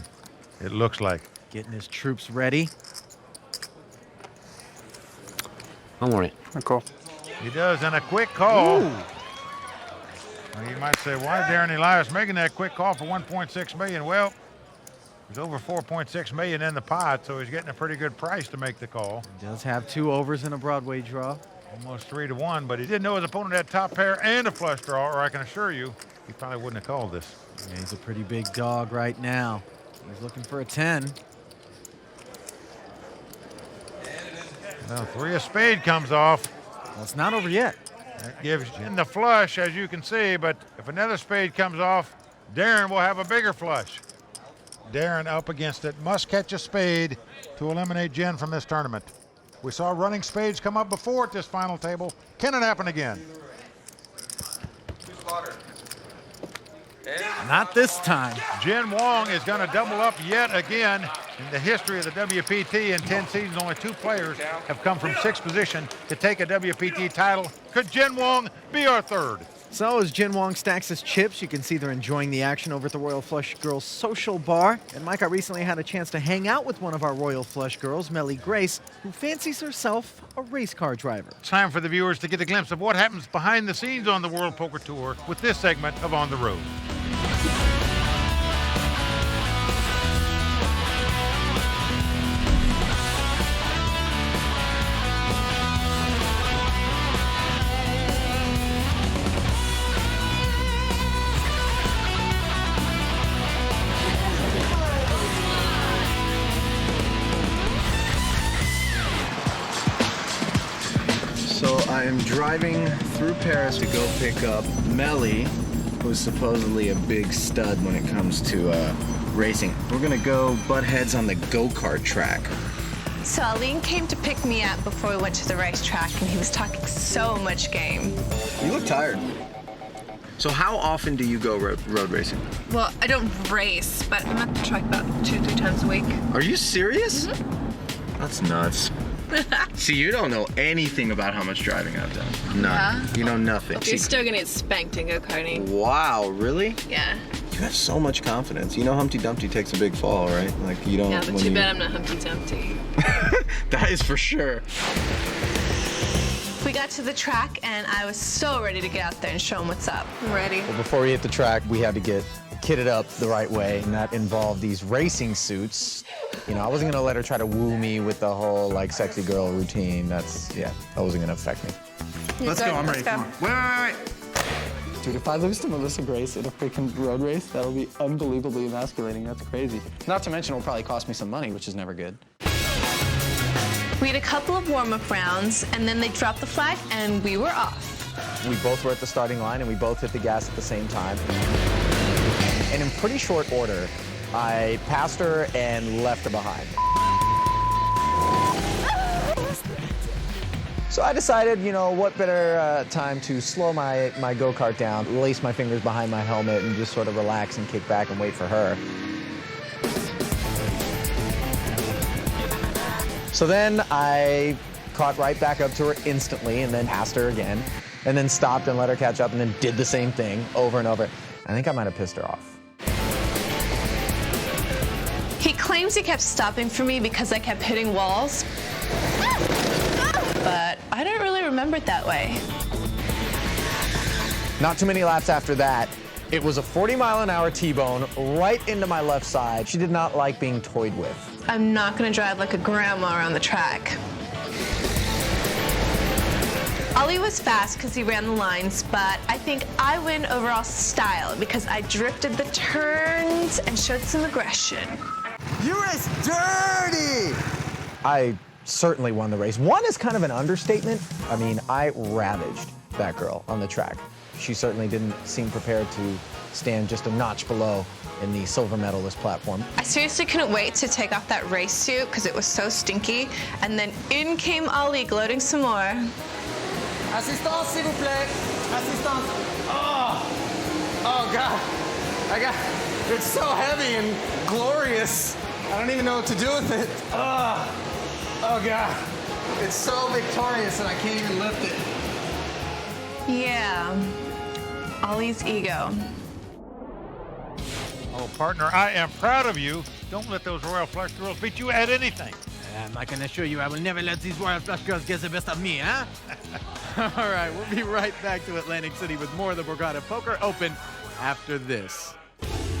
It looks like. Getting his troops ready. I'm worried. Cool. He does, and a quick call. Ooh. Well, you might say, why is Darren Elias making that quick call for 1.6 million? Well, there's over 4.6 million in the pot, so he's getting a pretty good price to make the call. He does have 2 overs in a Broadway draw. Almost 3-1, but he didn't know his opponent had top pair and a flush draw, or I can assure you, he probably wouldn't have called this. Yeah, he's a pretty big dog right now. He's looking for a 10. Well, 3 of spade comes off. Well, it's not over yet. That gives in the flush, as you can see, but if another spade comes off, Darren will have a bigger flush. Darren up against it, must catch a spade to eliminate Jen from this tournament. We saw running spades come up before at this final table. Can it happen again? Not this time. Jin Wong is going to double up yet again. In the history of the WPT, in 10 seasons, only 2 players have come from 6th position to take a WPT title. Could Jin Wong be our 3rd? So as Jin Wong stacks his chips, you can see they're enjoying the action over at the Royal Flush Girls Social Bar. And Mike, I recently had a chance to hang out with one of our Royal Flush girls, Melly Grace, who fancies herself a race car driver. Time for the viewers to get a glimpse of what happens behind the scenes on the World Poker Tour with this segment of On the Road. So I am driving through Paris to go pick up Melly, who's supposedly a big stud when it comes to racing. We're gonna go butt heads on the go-kart track. So Aline came to pick me up before we went to the racetrack, and he was talking so much game. You look tired. So how often do you go road racing? Well, I don't race, but I'm at the track about 2-3 times a week. Are you serious? That's nuts. See, you don't know anything about how much driving I've done. None. Yeah? You know nothing. You're still gonna get spanked in go-karting. Wow, really? Yeah. You have so much confidence. You know Humpty Dumpty takes a big fall, right? Like you don't. Yeah, but too bad I'm not Humpty Dumpty. That is for sure. We got to the track, and I was so ready to get out there and show them what's up. I'm ready. Well, before we hit the track, we had to get kitted up the right way, and that involved these racing suits. You know, I wasn't gonna let her try to woo me with the whole, like, sexy girl routine. That wasn't gonna affect me. Let's go, I'm ready. Wait. Dude, if I lose to Melissa Grace in a freaking road race, that'll be unbelievably emasculating. That's crazy. Not to mention, it'll probably cost me some money, which is never good. We had a couple of warm-up rounds, and then they dropped the flag, and we were off. We both were at the starting line, and we both hit the gas at the same time. And in pretty short order, I passed her and left her behind. So I decided, you know, what better time to slow my go-kart down, lace my fingers behind my helmet, and just sort of relax and kick back and wait for her. So then I caught right back up to her instantly and then passed her again, and then stopped and let her catch up and then did the same thing over and over. I think I might have pissed her off. He claims he kept stopping for me because I kept hitting walls. But I don't really remember it that way. Not too many laps after that, it was a 40-mile-an-hour T-bone right into my left side. She did not like being toyed with. I'm not gonna drive like a grandma around the track. Ollie was fast because he ran the lines, but I think I win overall style because I drifted the turns and showed some aggression. You race dirty! I certainly won the race. Won is kind of an understatement. I mean, I ravaged that girl on the track. She certainly didn't seem prepared to stand just a notch below in the silver medalist platform. I seriously couldn't wait to take off that race suit because it was so stinky, and then in came Ollie gloating some more. Assistance, s'il vous plaît. Assistance. Oh God. It's so heavy and glorious. I don't even know what to do with it. Oh God. It's so victorious and I can't even lift it. Yeah, Ollie's ego. Oh, partner, I am proud of you. Don't let those Royal Flush girls beat you at anything. I can assure you I will never let these Royal Flush girls get the best of me, huh? All right, we'll be right back to Atlantic City with more of the Borgata Poker Open after this.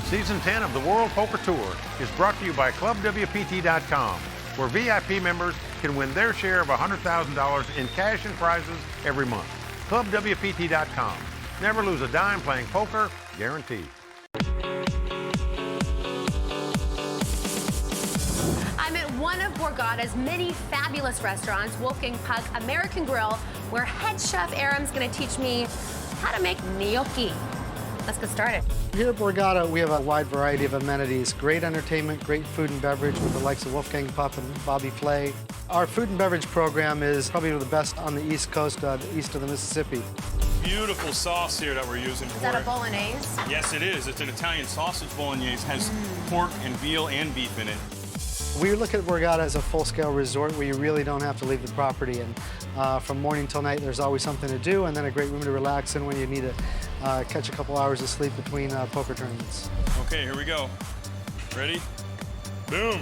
Season 10 of the World Poker Tour is brought to you by ClubWPT.com, where VIP members can win their share of $100,000 in cash and prizes every month. ClubWPT.com. Never lose a dime playing poker, guaranteed. I'm at one of Borgata's many fabulous restaurants, Wolfgang Puck American Grill, where head chef Aaron's going to teach me how to make gnocchi. Let's get started. Here at Borgata, we have a wide variety of amenities. Great entertainment, great food and beverage with the likes of Wolfgang Puck and Bobby Flay. Our food and beverage program is probably the best on the East Coast, east of the Mississippi. Beautiful sauce here that we're using for Is that a bolognese? Yes, it is. It's an Italian sausage bolognese. Has pork and veal and beef in it. We look at Borgata as a full-scale resort where you really don't have to leave the property. And from morning till night, there's always something to do, and then a great room to relax in when you need to catch a couple hours of sleep between poker tournaments. Okay, here we go. Ready? Boom.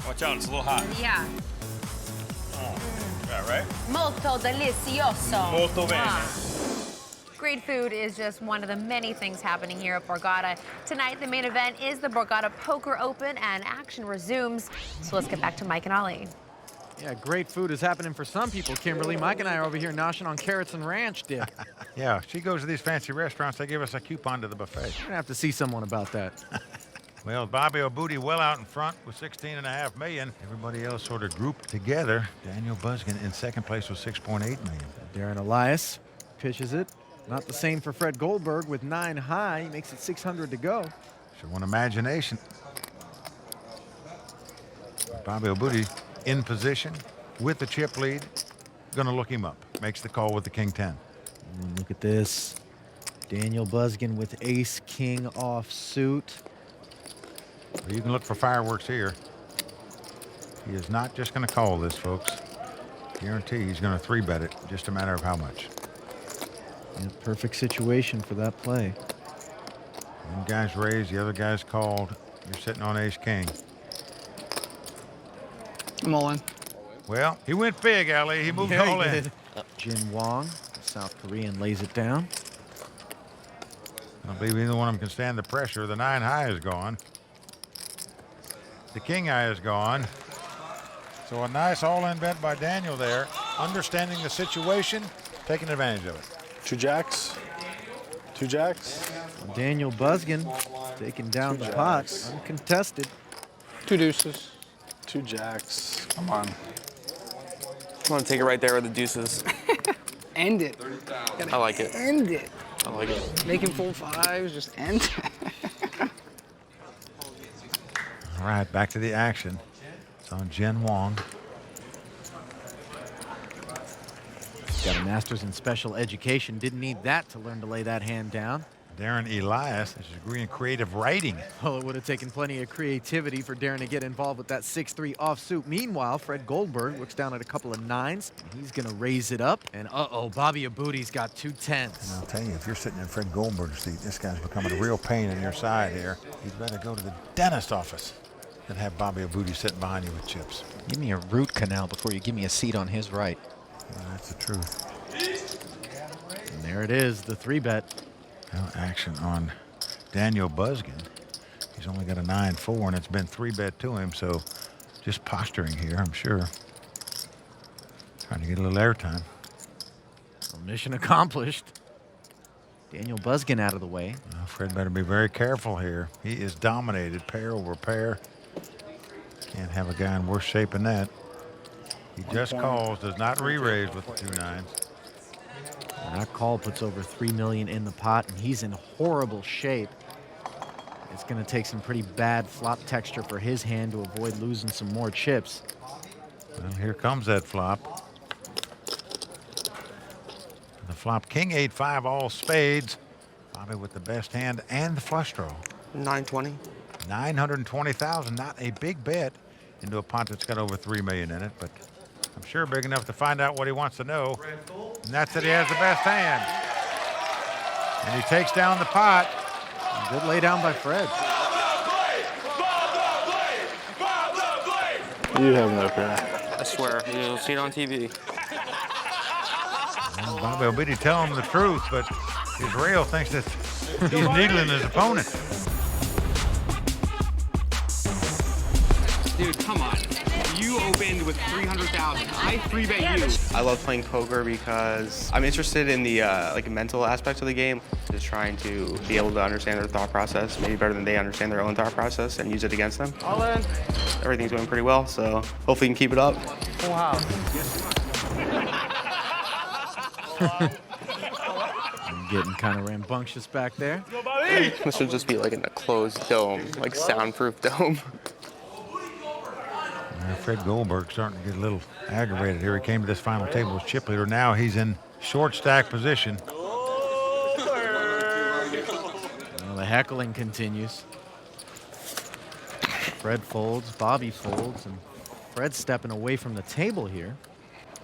Watch out, it's a little hot. Yeah. Yeah, right? Molto delicioso. Molto bene. Great food is just one of the many things happening here at Borgata. Tonight, the main event is the Borgata Poker Open, and action resumes. So let's get back to Mike and Ollie. Yeah, great food is happening for some people, Kimberly. Mike and I are over here noshing on carrots and ranch dip. Yeah, she goes to these fancy restaurants. They give us a coupon to the buffet. We're going to have to see someone about that. Well, Bobby O'Booty well out in front with $16.5 million. Everybody else sort of grouped together. Daniel Buskin in second place with $6.8 million. Darren Elias pitches it. Not the same for Fred Goldberg with 9 high. He makes it 600 to go. So one imagination. Bobby O'Booty in position with the chip lead. Gonna look him up. Makes the call with the king 10. Look at this. Daniel Buskin with ace king off suit. Well, you can look for fireworks here. He is not just going to call this, folks. Guarantee he's going to 3-bet it. Just a matter of how much. Yeah, perfect situation for that play. One guy's raised, the other guy's called. You're sitting on ace king. I'm all in. Well, he went big, Ali. He moved Yeah, all he in. did. Jin Wong, the South Korean, lays it down. I don't believe either one of them can stand the pressure. The 9 high is gone. The king high is gone. So a nice all-in bet by Daniel there, understanding the situation, taking advantage of it. 2 jacks. 2 jacks. Daniel Buskin taking down the pot, uncontested. 2 deuces. 2 jacks. Come on. I'm gonna take it right there with the deuces. End it. I like it. End it. I like it. Making full fives, just end it. All right, back to the action. It's on Jin Wong. Got a master's in special education. Didn't need that to learn to lay that hand down. Darren Elias has a degree in creative writing. Well, it would have taken plenty of creativity for Darren to get involved with that 6-3 offsuit. Meanwhile, Fred Goldberg looks down at a couple of 9s. And he's going to raise it up. And uh-oh, Bobby O'Booty's got 2 10s. And I'll tell you, if you're sitting in Fred Goldberg's seat, this guy's becoming a real pain in your side here. You'd better go to the dentist office than have Bobby O'Booty sitting behind you with chips. Give me a root canal before you give me a seat on his right. Well, that's the truth. And there it is, the 3-bet. Now action on Daniel Buskin. He's only got a 9-4, and it's been 3-bet to him, so just posturing here, I'm sure. Trying to get a little airtime. Well, mission accomplished. Daniel Buskin out of the way. Well, Fred better be very careful here. He is dominated pair over pair. Can't have a guy in worse shape than that. He just calls, does not re-raise with the 2 9s. And that call puts over $3 million in the pot, and he's in horrible shape. It's going to take some pretty bad flop texture for his hand to avoid losing some more chips. Well, here comes that flop. The flop, king 8-5, all spades. Bobby with the best hand and the flush draw. 920. 920,000, not a big bet into a pot that's got over 3 million in it, but I'm sure big enough to find out what he wants to know. And that's that he has the best hand. And he takes down the pot. Good lay down by Fred. You have no care. I swear, you'll see it on TV. And Bobby O'Booty telling him the truth, but Israel thinks that he's needling his opponent. Dude, come on. You opened with 300,000. I 3-bet you. I love playing poker because I'm interested in the like mental aspects of the game. Just trying to be able to understand their thought process, maybe better than they understand their own thought process, and use it against them. All in. Everything's going pretty well, so hopefully you can keep it up. Full house. I'm getting kind of rambunctious back there. This should just be like in a closed dome, like soundproof dome. Fred Goldberg starting to get a little aggravated here. He came to this final table as chip leader. Now he's in short stack position. Well, the heckling continues. Fred folds, Bobby folds, and Fred's stepping away from the table here.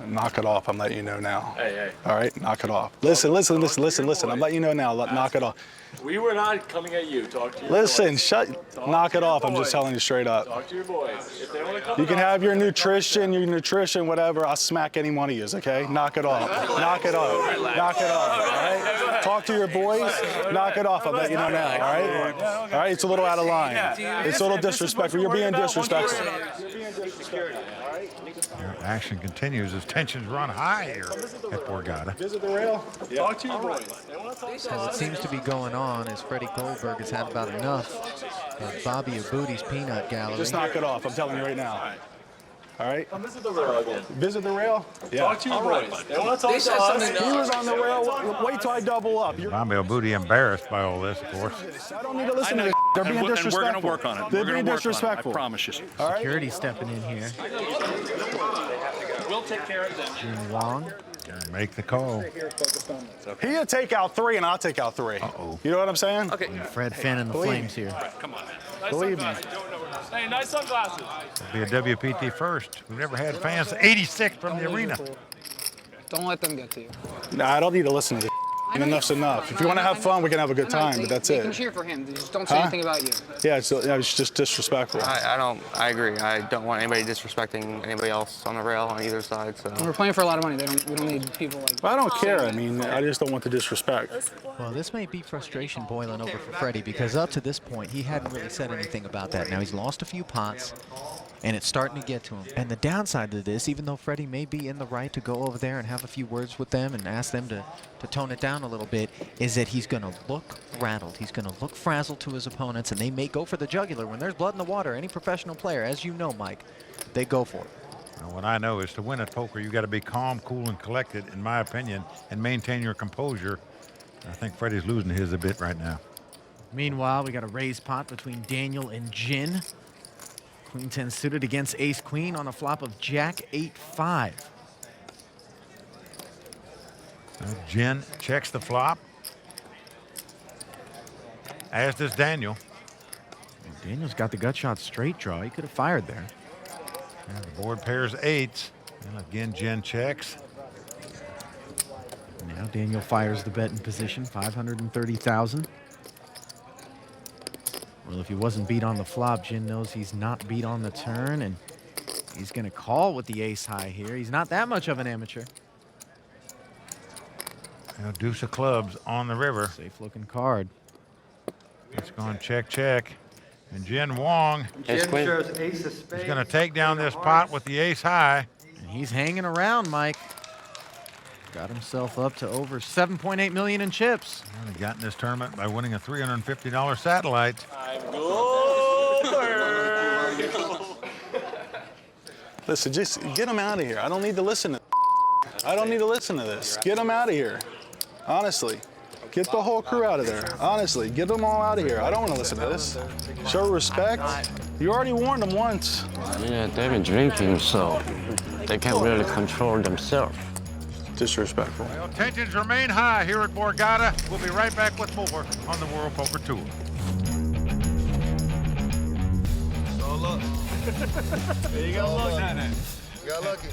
Knock it off, I'm letting you know now. Hey. All right, knock it off. Listen. I'm letting you know now, knock it off. We were not coming at you. Talk to your Listen, boys. knock it off. I'm just telling you straight up. Talk to your boys. If they want to come You can have your nutrition, whatever. I'll smack any one of you, okay? Knock it off. Knock it off. Knock it off, all right? Talk to your boys. Knock it off. I'll let you know now, all right? All right, it's a little out of line. It's a little disrespectful. You're being disrespectful. Action continues as tensions run high here at Borgata. Visit the rail. Talk to your boys. So what seems to be going on is Freddie Goldberg has had about enough of Bobby Abuti's peanut gallery. Just knock it off. I'm telling you right now. All right? Visit the rail again. Visit the rail? Yeah. Talk to your boys. They want to talk to us. He was on the rail. Wait till I double up. Bobby Abuti embarrassed by all this, of course. I don't need to listen to this. They're being disrespectful. We're going to work on it. They're being disrespectful. I promise you. All right? Security stepping in here. We'll take care of them. Jin Wong. Make the call. He'll take out 3 and I'll take out 3. Uh-oh. You know what I'm saying? Okay. Fred fanning the flames here. Come on, man. Nice Believe me. sunglasses. Hey, nice sunglasses. It'll be a WPT first. We've never had fans 86 from the arena. Don't let them get to you. Nah, I don't need to listen to this. Enough's enough. If you want to have fun, we can have a good time, but that's They can it. cheer for him. They just don't say anything about you. Yeah, it's just disrespectful. I agree. I don't want anybody disrespecting anybody else on the rail on either side. So We're playing for a lot of money. We don't need people like. I don't care. I mean, I just don't want the disrespect. Well, this may be frustration boiling over for Freddie because up to this point, he hadn't really said anything about that. Now he's lost a few pots, and it's starting to get to him. And the downside to this, even though Freddie may be in the right to go over there and have a few words with them and ask them to tone it down a little bit, is that he's going to look rattled. He's going to look frazzled to his opponents, and they may go for the jugular. When there's blood in the water, any professional player, as you know, Mike, they go for it. Now, what I know is to win at poker, you got to be calm, cool, and collected, in my opinion, and maintain your composure. I think Freddie's losing his a bit right now. Meanwhile, we got a raised pot between Daniel and Jin. Queen 10 suited against ace queen on a flop of jack 8-5. Jin checks the flop, as does Daniel. Daniel's got the gut shot straight draw. He could have fired there. And the board pairs 8s. And again, Jin checks. Now Daniel fires the bet in position, 530,000. Well, if he wasn't beat on the flop, Jin knows he's not beat on the turn, and he's going to call with the ace high here. He's not that much of an amateur. Now, deuce of clubs on the river. Safe looking card. It's going check, check. And Jin Wong Jin shows ace of spades. is going to take down this pot with the ace high. And he's hanging around, Mike. Got himself up to over 7.8 million in chips. He got in this tournament by winning a $350 satellite. Listen, just get him out of here. I don't need to listen to I don't need to listen to this. Get him out of here. Honestly. Get the whole crew out of there. Honestly, get them all out of here. I don't want to listen to this. Show respect. You already warned them once. Yeah, they've been drinking, so they can't really control themselves. Disrespectful. Well, tensions remain high here at Borgata. We'll be right back with more on the World Poker Tour. So look. There you go. Look at it. You got lucky.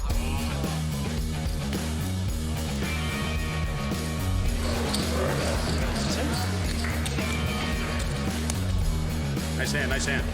Nice hand, nice hand.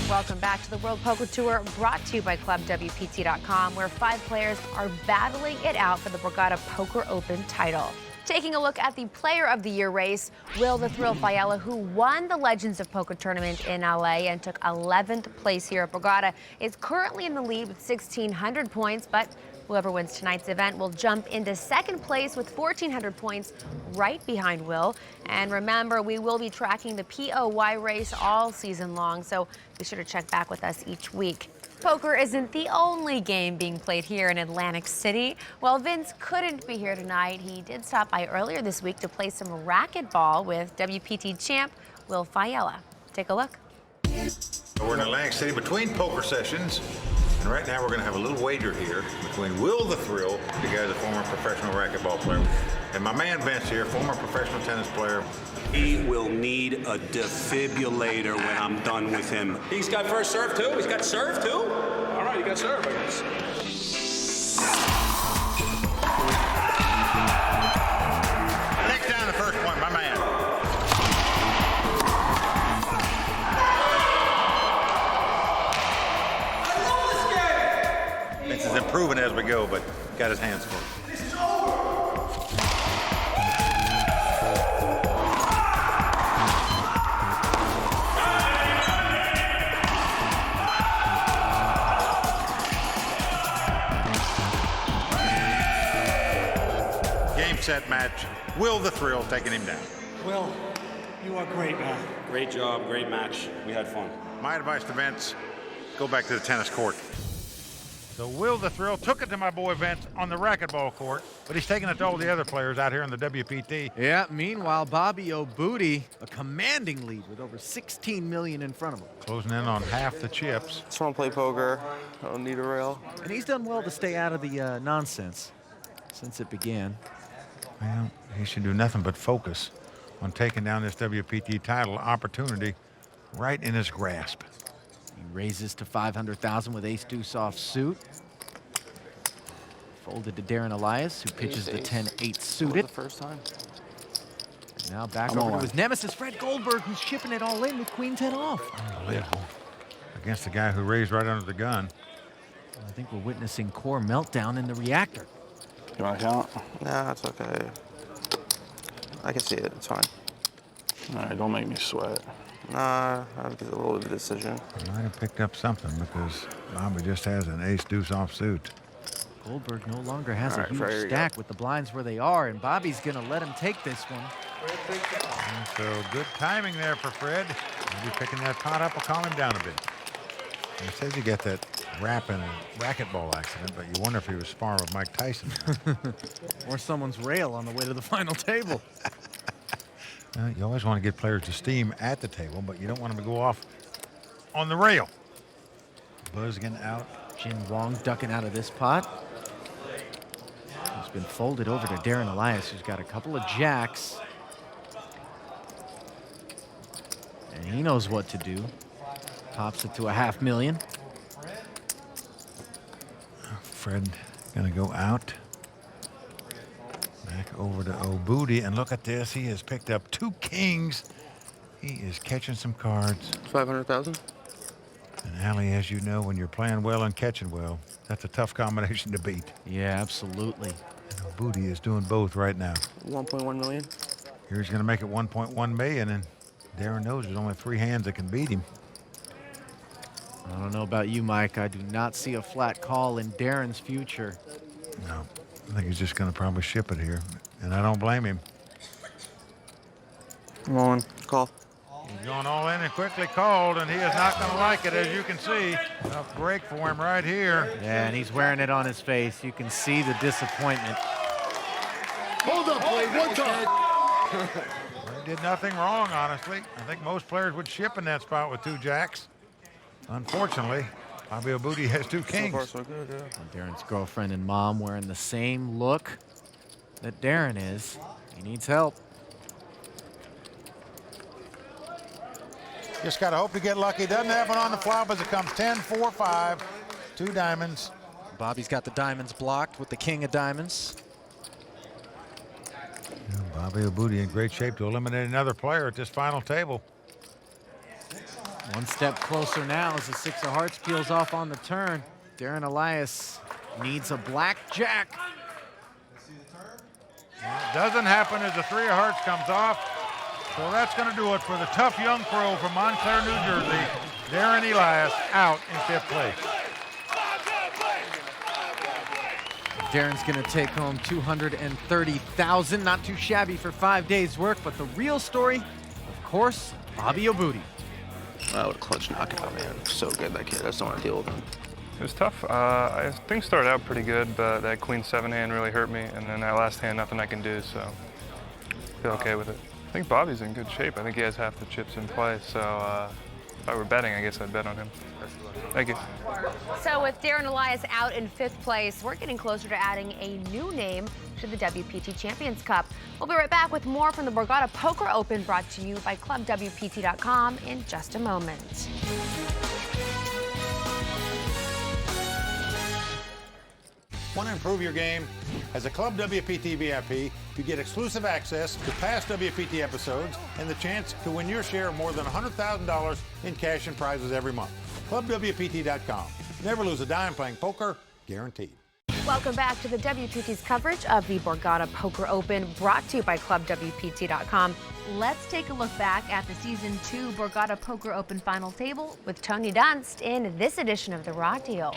Welcome back to the World Poker Tour, brought to you by ClubWPT.com, where 5 players are battling it out for the Borgata Poker Open title. Taking a look at the Player of the Year race, Will "The Thrill" Failla, who won the Legends of Poker tournament in LA and took 11th place here at Borgata, is currently in the lead with 1,600 points, but whoever wins tonight's event will jump into second place with 1,400 points, right behind Will. And remember, we will be tracking the POY race all season long, so be sure to check back with us each week. Poker isn't the only game being played here in Atlantic City. While Vince couldn't be here tonight, he did stop by earlier this week to play some racquetball with WPT champ Will Failla. Take a look. We're in Atlantic City between poker sessions, and right now we're going to have a little wager here between Will the Thrill, the guy's a former professional racquetball player, And my man Vince here, former professional tennis player. He will need a defibrillator when I'm done with him. He's got first serve too? He's got serve too? All right, you got serve, I guess. Takes down the first point, my man. Vince is improving as we go, but got his hands full. Set match. Will the Thrill taking him down. Will, you are great, man. Great job, great match. We had fun. My advice to Vince, go back to the tennis court. So Will the Thrill took it to my boy Vince on the racquetball court, but he's taking it to all the other players out here in the WPT. Yeah, meanwhile, Bobby O'Booty, a commanding lead with over 16 million in front of him. Closing in on half the chips. Just want to play poker. I don't need a rail. And he's done well to stay out of the nonsense since it began. Well, he should do nothing but focus on taking down this WPT title opportunity right in his grasp. He raises to 500,000 with ace-deuce off suit. Folded to Darren Elias, who pitches the 10-8 suited. The first time. And now back over to his nemesis, Fred Goldberg, who's chipping it all in with queen 10 off. Unbelievable. Against the guy who raised right under the gun. I think we're witnessing core meltdown in the reactor. You want to count? Nah, it's okay. I can see it. It's fine. All right, don't make me sweat. Nah, I think it's a little bit of a decision. I might have picked up something because Bobby just has an ace-deuce off suit. Goldberg no longer has a All right, huge stack with the blinds where they are, and Bobby's going to let him take this one. And so good timing there for Fred. Maybe picking that pot up will calm him down a bit. And it says you get that rap in a racquetball accident, but you wonder if he was sparring with Mike Tyson. Or someone's rail on the way to the final table. You always want to get players to steam at the table, but you don't want them to go off on the rail. Buzzing out. Jin Wong ducking out of this pot. It's been folded over to Darren Elias, who's got a couple of jacks. And he knows what to do. Pops it to a $500,000. Fred gonna go out. Back over to O'Booty, and look at this. He has picked up 2 kings. He is catching some cards. 500,000. And Allie, as you know, when you're playing well and catching well, that's a tough combination to beat. Yeah, absolutely. And O'Booty is doing both right now. 1.1 million. Here he's gonna make it 1.1 million, and Darren knows there's only 3 hands that can beat him. I don't know about you, Mike. I do not see a flat call in Darren's future. No, I think he's just going to probably ship it here, and I don't blame him. Come on, call. He's going all in and quickly called, and he is not going to like it, as you can see. Tough break for him right here. Yeah, and he's wearing it on his face. You can see the disappointment. Hold up, Blade, one time. He did nothing wrong, honestly. I think most players would ship in that spot with 2 jacks. Unfortunately, Bobby O'Booty has 2 kings. So far, so good, yeah. And Darren's girlfriend and mom wearing the same look that Darren is. He needs help. Just got to hope to get lucky. Doesn't happen on the flop as it comes 10, 4, 5, 2 diamonds. Bobby's got the diamonds blocked with the king of diamonds. Yeah, Bobby O'Booty in great shape to eliminate another player at this final table. One step closer now as the 6 of hearts peels off on the turn. Darren Elias needs a black jack. It doesn't happen as the 3 of hearts comes off. So that's going to do it for the tough young pro from Montclair, New Jersey. Darren Elias out in 5th place. Darren's going to take home $230,000. Not too shabby for 5 days' work, but the real story, of course, Bobby O'Booty. That was a clutch knockout, man. So good, that kid. I just don't want to deal with him. It was tough. Things started out pretty good, but that queen 7 hand really hurt me, and then that last hand, nothing I can do, so I feel okay with it. I think Bobby's in good shape. I think he has half the chips in play, so If I were betting, I guess I'd bet on him. Thank you. So with Darren Elias out in 5th place, we're getting closer to adding a new name to the WPT Champions Cup. We'll be right back with more from the Borgata Poker Open, brought to you by ClubWPT.com in just a moment. Want to improve your game? As a Club WPT VIP, you get exclusive access to past WPT episodes and the chance to win your share of more than $100,000 in cash and prizes every month. ClubWPT.com. Never lose a dime playing poker, guaranteed. Welcome back to the WPT's coverage of the Borgata Poker Open, brought to you by ClubWPT.com. Let's take a look back at the Season 2 Borgata Poker Open final table with Tony Dunst in this edition of The Raw Deal.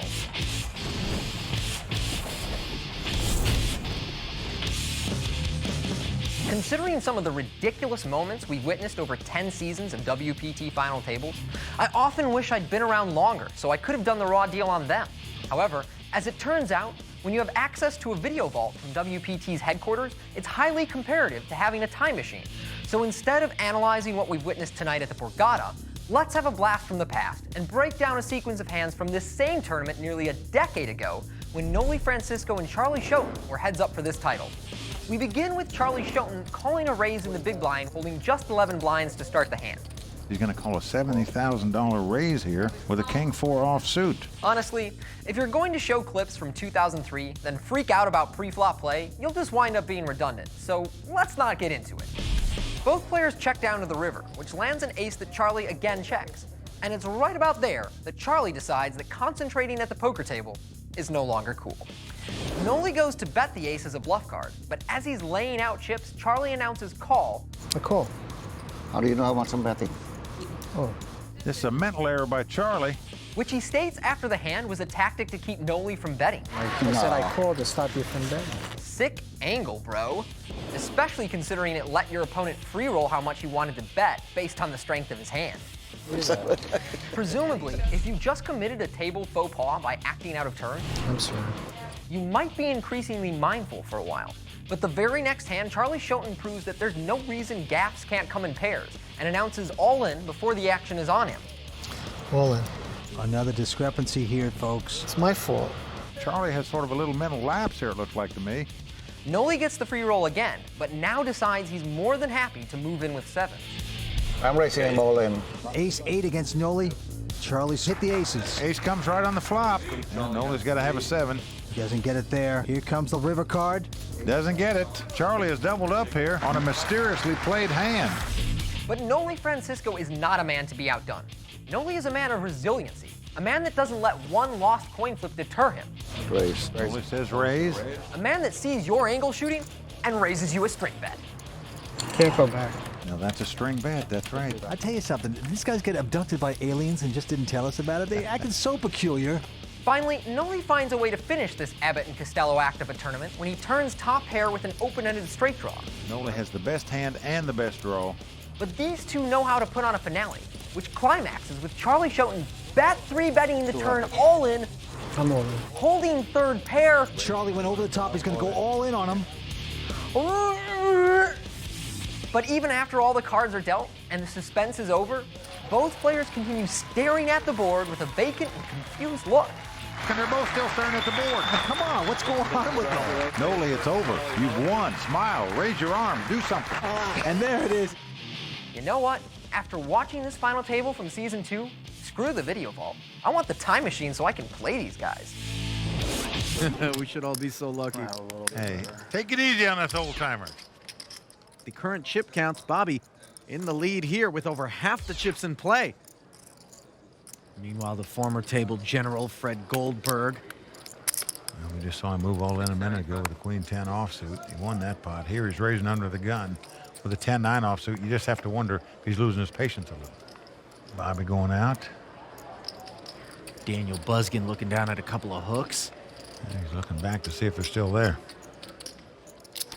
Considering some of the ridiculous moments we've witnessed over 10 seasons of WPT final tables, I often wish I'd been around longer so I could have done the raw deal on them. However, as it turns out, when you have access to a video vault from WPT's headquarters, it's highly comparative to having a time machine. So instead of analyzing what we've witnessed tonight at the Borgata, let's have a blast from the past and break down a sequence of hands from this same tournament nearly a decade ago when Noli Francisco and Charlie Schoten were heads up for this title. We begin with Charlie Schoten calling a raise in the big blind, holding just 11 blinds to start the hand. He's going to call a $70,000 raise here with a king-4 offsuit. Honestly, if you're going to show clips from 2003, then freak out about pre-flop play, you'll just wind up being redundant, so let's not get into it. Both players check down to the river, which lands an ace that Charlie again checks. And it's right about there that Charlie decides that concentrating at the poker table is no longer cool. Noli goes to bet the ace as a bluff card, but as he's laying out chips, Charlie announces call. A call. How do you know I want some betting? Oh. This is a mental error by Charlie. Which he states after the hand was a tactic to keep Noli from betting. I said I called to stop you from betting. Sick angle, bro. Especially considering it let your opponent free roll how much he wanted to bet based on the strength of his hand. Presumably, if you just committed a table faux pas by acting out of turn, I'm sorry. You might be increasingly mindful for a while. But the very next hand, Charlie Schoten proves that there's no reason gaps can't come in pairs and announces all in before the action is on him. All in. Another discrepancy here, folks. It's my fault. Charlie has sort of a little mental lapse here, it looks like to me. Noli gets the free roll again, but now decides he's more than happy to move in with 7. I'm racing him all in. Ace-8 against Noli. Charlie's hit the aces. Ace comes right on the flop. Noli's got to have a 7. He doesn't get it there. Here comes the river card. Doesn't get it. Charlie has doubled up here on a mysteriously played hand. But Noli Francisco is not a man to be outdone. Noli is a man of resiliency, a man that doesn't let one lost coin flip deter him. Raise. Noli says raise. A man that sees your angle shooting and raises you a string bet. Can't go back. Now that's a string bet, that's right. I tell you something, these guys get abducted by aliens and just didn't tell us about it. They acted so peculiar. Finally, Noli finds a way to finish this Abbott and Costello act of a tournament when he turns top pair with an open-ended straight draw. Noli has the best hand and the best draw. But these two know how to put on a finale, which climaxes with Charlie Schoten bet 3-betting the turn all in, I'm all in. holding third pair. Charlie went over the top. He's going to go all in on him. But even after all the cards are dealt and the suspense is over, both players continue staring at the board with a vacant and confused look. And they're both still staring at the board. Come on, what's going on with them? Noli, it's over. You've won. Smile. Raise your arm. Do something. And there it is. You know what? After watching this final table from Season 2, screw the video vault. I want the time machine so I can play these guys. We should all be so lucky. Hey, take it easy on us old-timers. The current chip counts, Bobby in the lead here with over half the chips in play. Meanwhile, the former table general, Fred Goldberg. Well, we just saw him move all in a minute ago with the Queen-10 offsuit. He won that pot. Here he's raising under the gun with a 10-9 offsuit. You just have to wonder if he's losing his patience a little. Bobby going out. Daniel Buskin looking down at a couple of hooks. He's looking back to see if they're still there.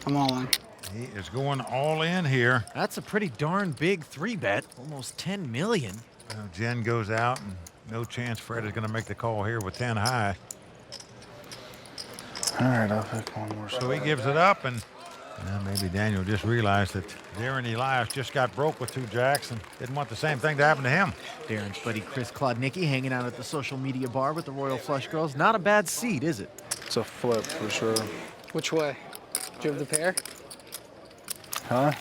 I'm all in. He is going all in here. That's a pretty darn big 3-bet, almost 10 million. Well, Jen goes out, and no chance Fred is going to make the call here with 10 high. All right, I'll pick one more. So he gives it up, and Maybe Daniel just realized that Darren Elias just got broke with 2 jacks and didn't want the same thing to happen to him. Darren's buddy Chris Klodnicki hanging out at the social media bar with the Royal Flush Girls. Not a bad seat, is it? It's a flip for sure. Which way? Do you have the pair? Huh?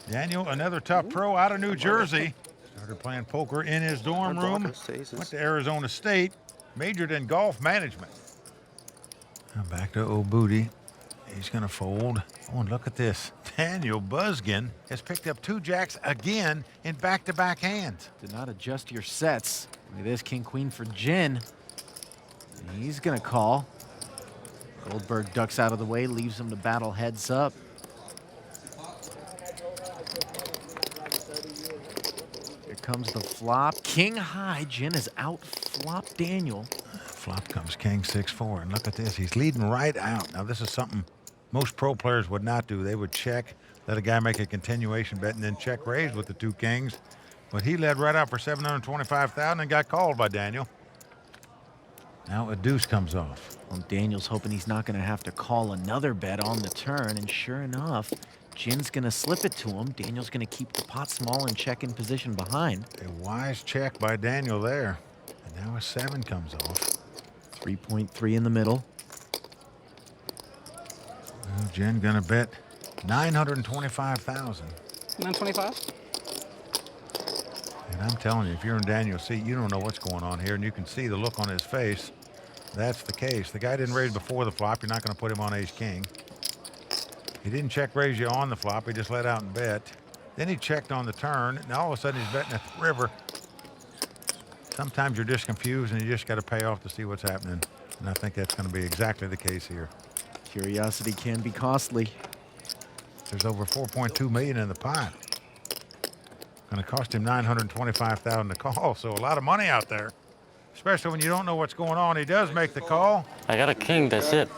Daniel, another tough pro out of New Jersey. Started playing poker in his dorm room. Went to Arizona State. Majored in golf management. Now back to O'Booty. He's going to fold. Oh, and look at this. Daniel Buskin has picked up 2 jacks again in back-to-back hands. Did not adjust your sets. Look at this, king, queen for Jin. And he's going to call. Goldberg ducks out of the way, leaves him to battle heads up. Here comes the flop. King high. Jin is out flop Daniel. Flop comes king 6-4. And look at this. He's leading right out. Now, this is something most pro players would not do. They would check, let a guy make a continuation bet, and then check raise with the 2 kings. But he led right out for $725,000 and got called by Daniel. Now a deuce comes off. Well, Daniel's hoping he's not going to have to call another bet on the turn, and sure enough, Jin's going to slip it to him. Daniel's going to keep the pot small and check in position behind. A wise check by Daniel there. And now a 7 comes off. 3.3 in the middle. Well, Jin gonna bet $925,000. 925? And I'm telling you, if you're in Daniel's seat, you don't know what's going on here, and you can see the look on his face. That's the case. The guy didn't raise before the flop. You're not going to put him on ace-king. He didn't check raise you on the flop. He just let out and bet. Then he checked on the turn. Now all of a sudden he's betting at the river. Sometimes you're just confused, and you just got to pay off to see what's happening. And I think that's going to be exactly the case here. Curiosity can be costly. There's over $4.2 million in the pot. Going to cost him $925,000 to call, so a lot of money out there, especially when you don't know what's going on. He does make the call. I got a king, that's it.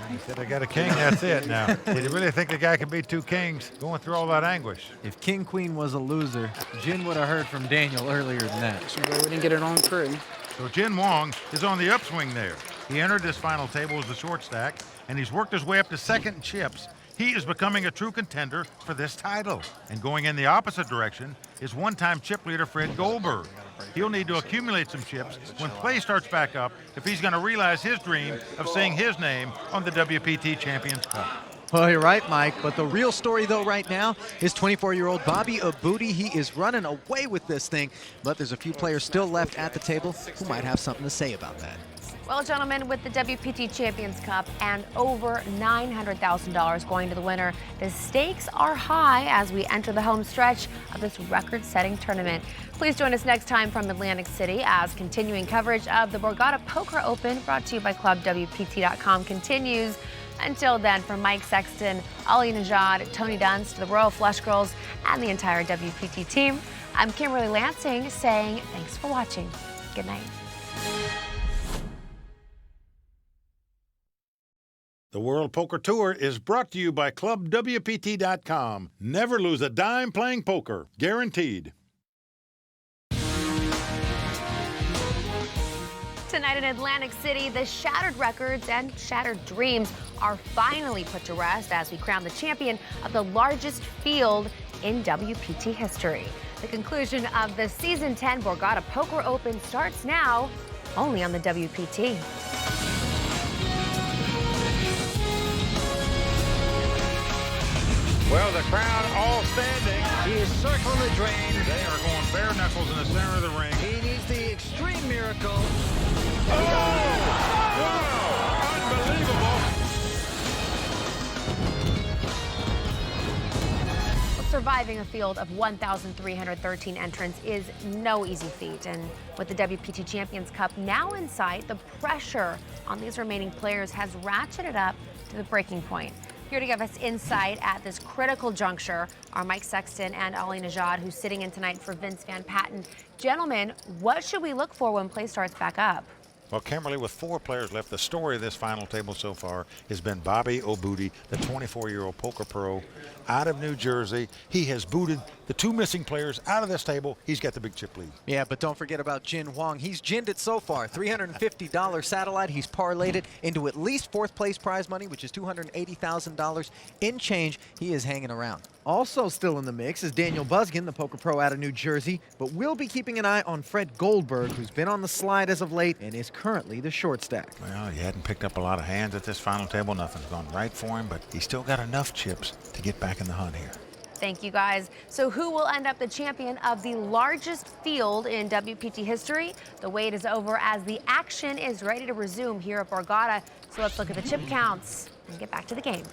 He said, I got a king, that's it now. Did you really think the guy could beat 2 kings going through all that anguish? If king queen was a loser, Jin would have heard from Daniel earlier than that. So we didn't get it on crew. So Jin Wong is on the upswing there. He entered this final table as the short stack, and he's worked his way up to second in chips. He is becoming a true contender for this title. And going in the opposite direction is one-time chip leader Fred Goldberg. He'll need to accumulate some chips when play starts back up if he's going to realize his dream of seeing his name on the WPT Champions Cup. Well, you're right, Mike, but the real story, though, right now is 24-year-old Bobby Abudi. He is running away with this thing, but there's a few players still left at the table who might have something to say about that. Well, gentlemen, with the WPT Champions Cup and over $900,000 going to the winner, the stakes are high as we enter the home stretch of this record-setting tournament. Please join us next time from Atlantic City as continuing coverage of the Borgata Poker Open, brought to you by ClubWPT.com, continues. Until then, from Mike Sexton, Ali Najad, Tony Dunst, the Royal Flush Girls, and the entire WPT team, I'm Kimberly Lansing saying thanks for watching. Good night. The World Poker Tour is brought to you by ClubWPT.com. Never lose a dime playing poker. Guaranteed. Tonight in Atlantic City, the shattered records and shattered dreams are finally put to rest as we crown the champion of the largest field in WPT history. The conclusion of the Season 10 Borgata Poker Open starts now, only on the WPT. Well, the crowd all standing. He is circling the drain. They are going bare knuckles in the center of the ring. He needs the extreme miracle. Oh! Wow! Unbelievable! Surviving a field of 1,313 entrants is no easy feat, and with the WPT Champions Cup now in sight, the pressure on these remaining players has ratcheted up to the breaking point. Here to give us insight at this critical juncture are Mike Sexton and Ali Najad, who's sitting in tonight for Vince Van Patten. Gentlemen, what should we look for when play starts back up? Well, Kimberly, with 4 players left, the story of this final table so far has been Bobby Obuti, the 24-year-old poker pro out of New Jersey. He has booted the 2 missing players out of this table. He's got the big chip lead. Yeah, but don't forget about Jin Huang. He's ginned it so far. $350 satellite. He's parlayed it into at least 4th place prize money, which is $280,000 in change. He is hanging around. Also still in the mix is Daniel Busgin, the poker pro out of New Jersey, but we'll be keeping an eye on Fred Goldberg, who's been on the slide as of late and is currently the short stack. Well, he hadn't picked up a lot of hands at this final table. Nothing's gone right for him, but he's still got enough chips to get back in the hunt here. Thank you, guys. So who will end up the champion of the largest field in WPT history? The wait is over as the action is ready to resume here at Borgata. So let's look at the chip counts and get back to the game.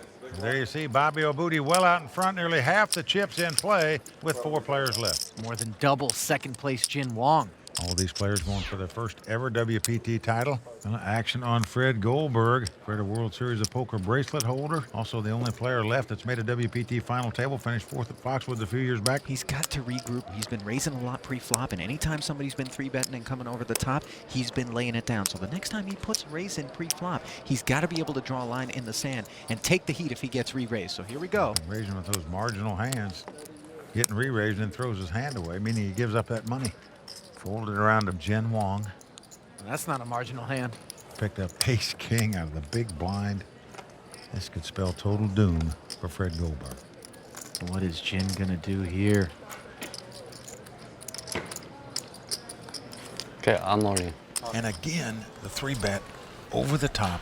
There you see Bobby Obuti well out in front, nearly half the chips in play with 4 players left. More than double 2nd place Jin Huang. All these players going for their first ever WPT title. Action on Fred Goldberg. Fred, a World Series of Poker bracelet holder. Also the only player left that's made a WPT final table. Finished 4th at Foxwoods a few years back. He's got to regroup. He's been raising a lot pre-flop, and anytime somebody's been 3-betting and coming over the top, he's been laying it down. So the next time he puts raise in pre-flop, he's got to be able to draw a line in the sand and take the heat if he gets re-raised. So here we go. Raising with those marginal hands. Getting re-raised and throws his hand away, meaning he gives up that money. Folded around to Jin Huang. That's not a marginal hand. Picked up ace king out of the big blind. This could spell total doom for Fred Goldberg. What is Jin gonna do here? Okay, I'm rolling. And again, the 3-bet over the top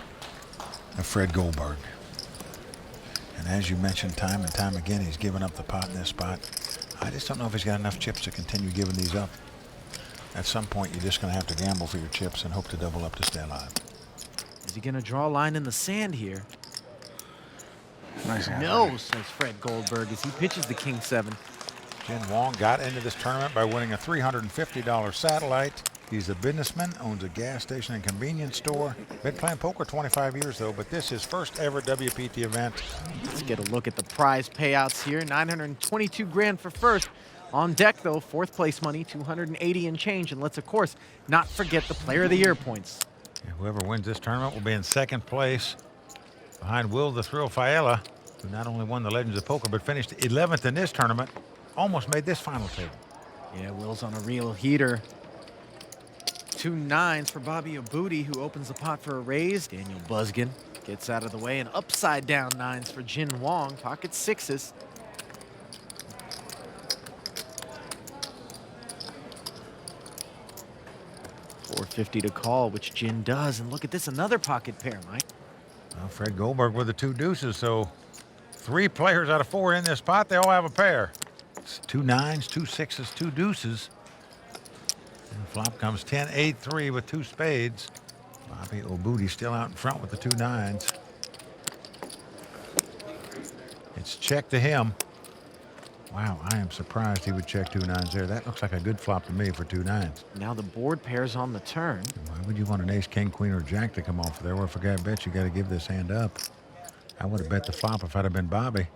of Fred Goldberg. And as you mentioned, time and time again, he's given up the pot in this spot. I just don't know if he's got enough chips to continue giving these up. At some point, you're just going to have to gamble for your chips and hope to double up to stay alive. Is he going to draw a line in the sand here? Nice hand. No, says Fred Goldberg as he pitches the King 7. Jin Huang got into this tournament by winning a $350 satellite. He's a businessman, owns a gas station and convenience store. Been playing poker 25 years, though, but this is his first ever WPT event. Let's get a look at the prize payouts here. $922,000 for first. On deck, though, 4th place money, $280 and change. And let's, of course, not forget the Player of the Year points. Yeah, whoever wins this tournament will be in 2nd place behind Will the Thrill Failla, who not only won the Legends of Poker, but finished 11th in this tournament. Almost made this final table. Yeah, Will's on a real heater. 2 9s for Bobby Obuti, who opens the pot for a raise. Daniel Busgin gets out of the way, and upside down 9s for Jin Huang. Pocket 6s. $450 to call, which Jin does. And look at this, another pocket pair, Mike. Well, Fred Goldberg with the 2 deuces, so 3 players out of 4 in this pot, they all have a pair. It's 2 9s, 2 6s, 2 deuces. And flop comes 10-8-3 with 2 spades. Bobby Obuti still out in front with the 2 9s. It's check to him. Wow, I am surprised he would check 2 9s there. That looks like a good flop to me for 2 9s. Now the board pair's on the turn. Why would you want an ace, king, queen, or jack to come off there? Well, if a guy bets, you got to give this hand up. I would have bet the flop if I'd have been Bobby.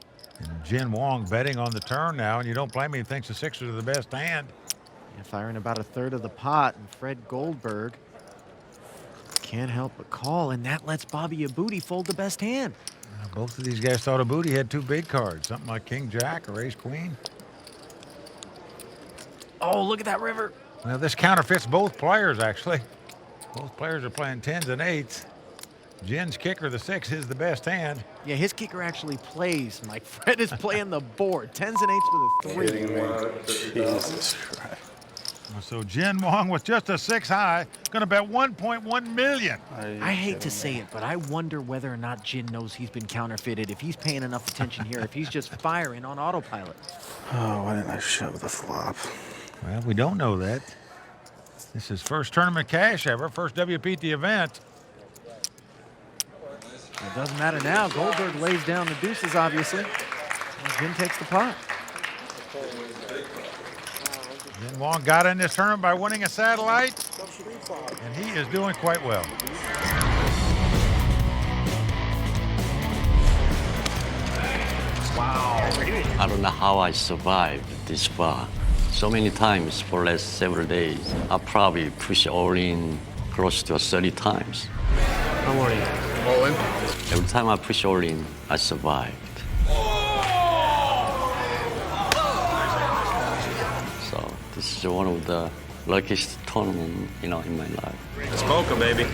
And Jin Huang betting on the turn now, and you don't blame me, he thinks the 6s are the best hand. Yeah, firing about 1/3 of the pot, and Fred Goldberg can't help but call, and that lets Bobby Obuti fold the best hand. Both of these guys thought Obuti had 2 big cards, something like king, jack, or ace, queen. Oh, look at that river. Well, this counterfeits both players, actually. Both players are playing 10s and 8s. Jin's kicker, the 6, is the best hand. Yeah, his kicker actually plays, Mike. Fred is playing the board. 10s and 8s for the 3. Jesus Christ. So Jin Huang with just a 6 high, going to bet $1.1 million. I hate to say it, but I wonder whether or not Jin knows he's been counterfeited, if he's paying enough attention here, if he's just firing on autopilot. Oh, why didn't I shove the flop? Well, we don't know that. This is first tournament cash ever, first WPT event. It doesn't matter now. Goldberg lays down the deuces, obviously. And Jin takes the pot. Jin Huang got in this tournament by winning a satellite, and he is doing quite well. Wow. I don't know how I survived this far. So many times for the last several days. I probably push all in close to 30 times. I'm already all in. Every time I push all in, I survived. So this is one of the luckiest tournament, in my life. It's poker, baby.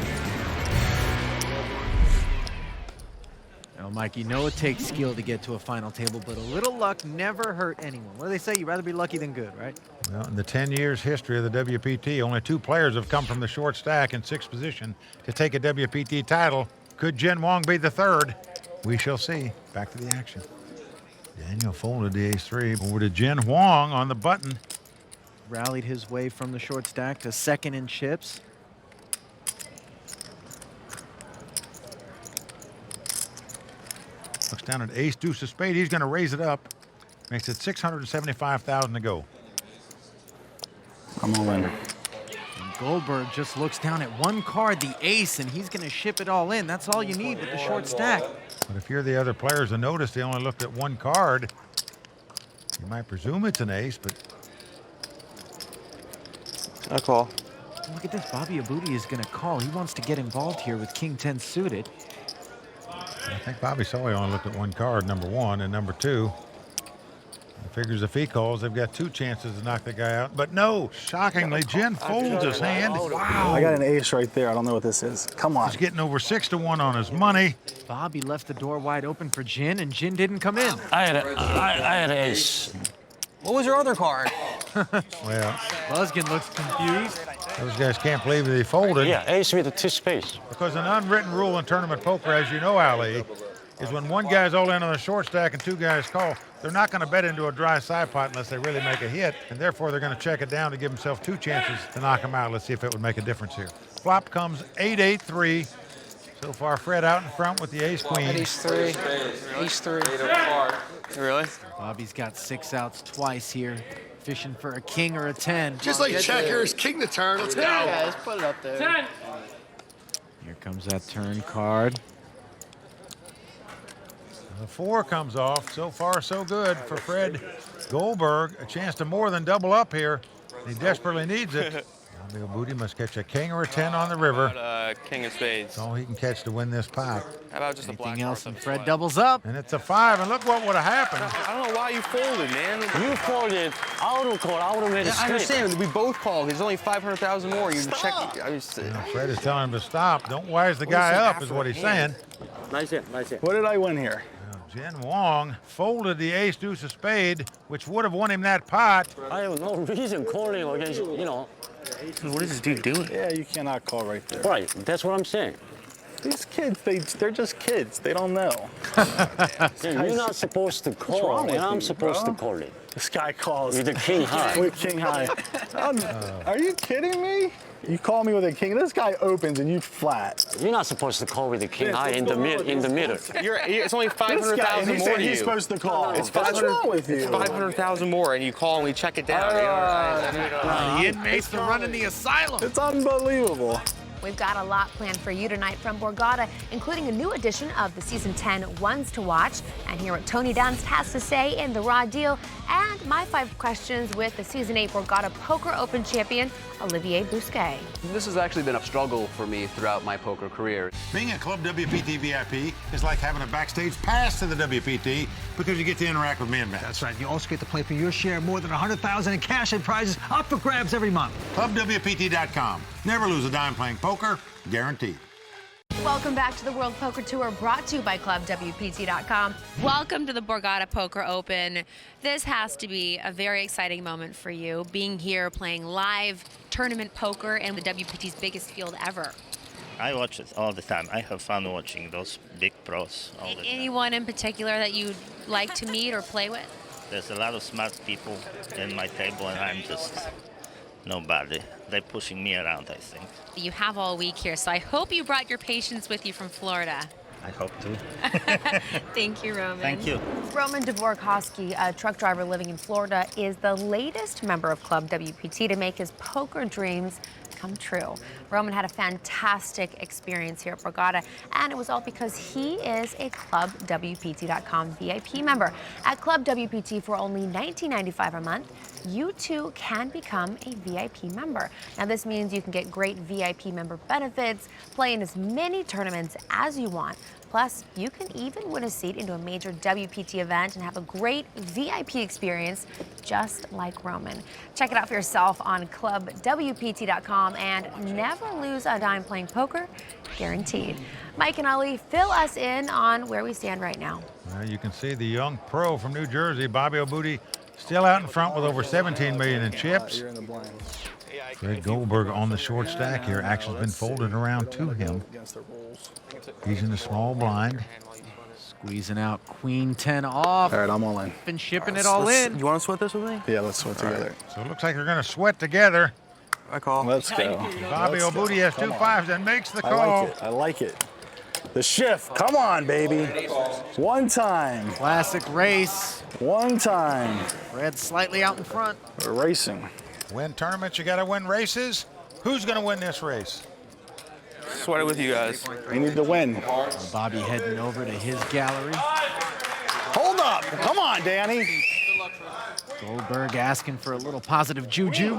Now, Mike, you know it takes skill to get to a final table, but a little luck never hurt anyone. What do they say? You'd rather be lucky than good, right? Well, in the 10 years history of the WPT, only 2 players have come from the short stack in 6th position to take a WPT title. Could Jin Wong be the 3rd? We shall see. Back to the action. Daniel folded the ace-3 over to Jin Wong on the button. Rallied his way from the short stack to 2nd in chips. Looks down at ace, deuce of spade. He's going to raise it up. Makes it 675,000 to go. I'm all in. And Goldberg just looks down at one card, the ace, and he's going to ship it all in. That's all you need with the short stack. But if you're the other players and notice they only looked at one card, you might presume it's an ace, but... I call. Look at this. Bobby Abudi is going to call. He wants to get involved here with King 10 suited. I think Bobby saw he only looked at one card, number 1, and number 2. He figures if he calls, they've got 2 chances to knock the guy out. But no, shockingly, Jin folds his hand. Wow. I got an ace right there. I don't know what this is. Come on. He's getting over 6-1 on his money. Bobby left the door wide open for Jin, and Jin didn't come in. I had an ace. What was your other card? Well, Buskin looks confused. Those guys can't believe that he folded. Yeah, ace with a 2 spades. Because an unwritten rule in tournament poker, as you know, Ali, is when one guy's all in on the short stack and 2 guys call, they're not going to bet into a dry side pot unless they really make a hit, and therefore they're going to check it down to give themselves 2 chances to knock him out. Let's see if it would make a difference here. Flop comes 8-8-3. So far, Fred out in front with the ace-queen. Ace-3. Ace-3. Really? Bobby's got 6 outs twice here, fishing for a king or a 10. Just like checkers, king to turn. Let's go. Yeah, let's put it up there. 10. Here comes that turn card. The 4 comes off. So far, so good for Fred Goldberg. A chance to more than double up here. He desperately needs it. Bobby Abudi must catch a king or a 10 on the river. King of spades. That's all he can catch to win this pot. How about just Anything a black else, card? and Fred doubles up. And it's a 5, and look what would have happened. I don't know why you folded, man. You folded. I would have called. I would have made a I straight. understand. We both called. There's only 500,000 more. You check. Fred is telling him to stop. Don't wise the guy up, is what he's saying. Nice hit, nice hit. What did I win here? Jin Wong folded the ace, deuce of spade, which would have won him that pot. I have no reason calling against, What is this dude doing? Yeah, you cannot call right there. Right, that's what I'm saying. These kids, they're just kids. They don't know. You're not supposed to call, and I'm supposed to call it. This guy calls. With a king high. With king high. Are you kidding me? You call me with a king. This guy opens and you flat. You're not supposed to call with a king high in the middle. It's only 500,000 more to you. He's supposed to call. It's What's wrong with you? It's 500,000 more, and you call and we check it down. The inmates are running the asylum. It's unbelievable. We've got a lot planned for you tonight from Borgata, including a new edition of the Season 10 Ones to Watch, and hear what Tony Dunst has to say in The Raw Deal, and my 5 questions with the Season 8 Borgata Poker Open champion, Olivier Bousquet. This has actually been a struggle for me throughout my poker career. Being a Club WPT VIP is like having a backstage pass to the WPT because you get to interact with me and Matt. That's right. You also get to play for your share of more than $100,000 in cash and prizes up for grabs every month. ClubWPT.com. Never lose a dime playing poker, guaranteed. Welcome back to the World Poker Tour, brought to you by ClubWPT.com. Welcome to the Borgata Poker Open. This has to be a very exciting moment for you, being here playing live tournament poker in the WPT's biggest field ever. I watch it all the time. I have fun watching those big pros all the time. Anyone in particular that you'd like to meet or play with? There's a lot of smart people in my table, and I'm just nobody. They're pushing me around, I think. You have all week here, so I hope you brought your patients with you from Florida. I hope to. Thank you, Roman. Thank you. Roman Dvorakowski, a truck driver living in Florida, is the latest member of Club WPT to make his poker dreams come true. Roman had a fantastic experience here at Borgata, and it was all because he is a ClubWPT.com VIP member. At Club WPT, for only $19.95 a month, you too can become a VIP member. Now, this means you can get great VIP member benefits, play in as many tournaments as you want. Plus, you can even win a seat into a major WPT event and have a great VIP experience just like Roman. Check it out for yourself on ClubWPT.com and never lose a dime playing poker, guaranteed. Mike and Ali, fill us in on where we stand right now. Well, you can see the young pro from New Jersey, Bobby Obuti, still out in front with over 17 million in chips. You're in the blind. Fred Goldberg on the short stack here. Action's been folded around to him. He's in the small blind. Squeezing out Queen 10 off. All right, I'm all in. Been shipping it all in. You want to sweat this with me? Yeah, let's sweat together. Right. So it looks like they're going to sweat together. I call. Let's go. Bobby Obuti has two fives and makes the call. I like it. The shift. Come on, baby. One time. Classic race. One time. Fred slightly out in front. We're racing. Win tournaments, you got to win races. Who's going to win this race? Sweat it with you guys. We need to win. Bobby heading over to his gallery. Hold up. Come on, Danny. Goldberg asking for a little positive juju.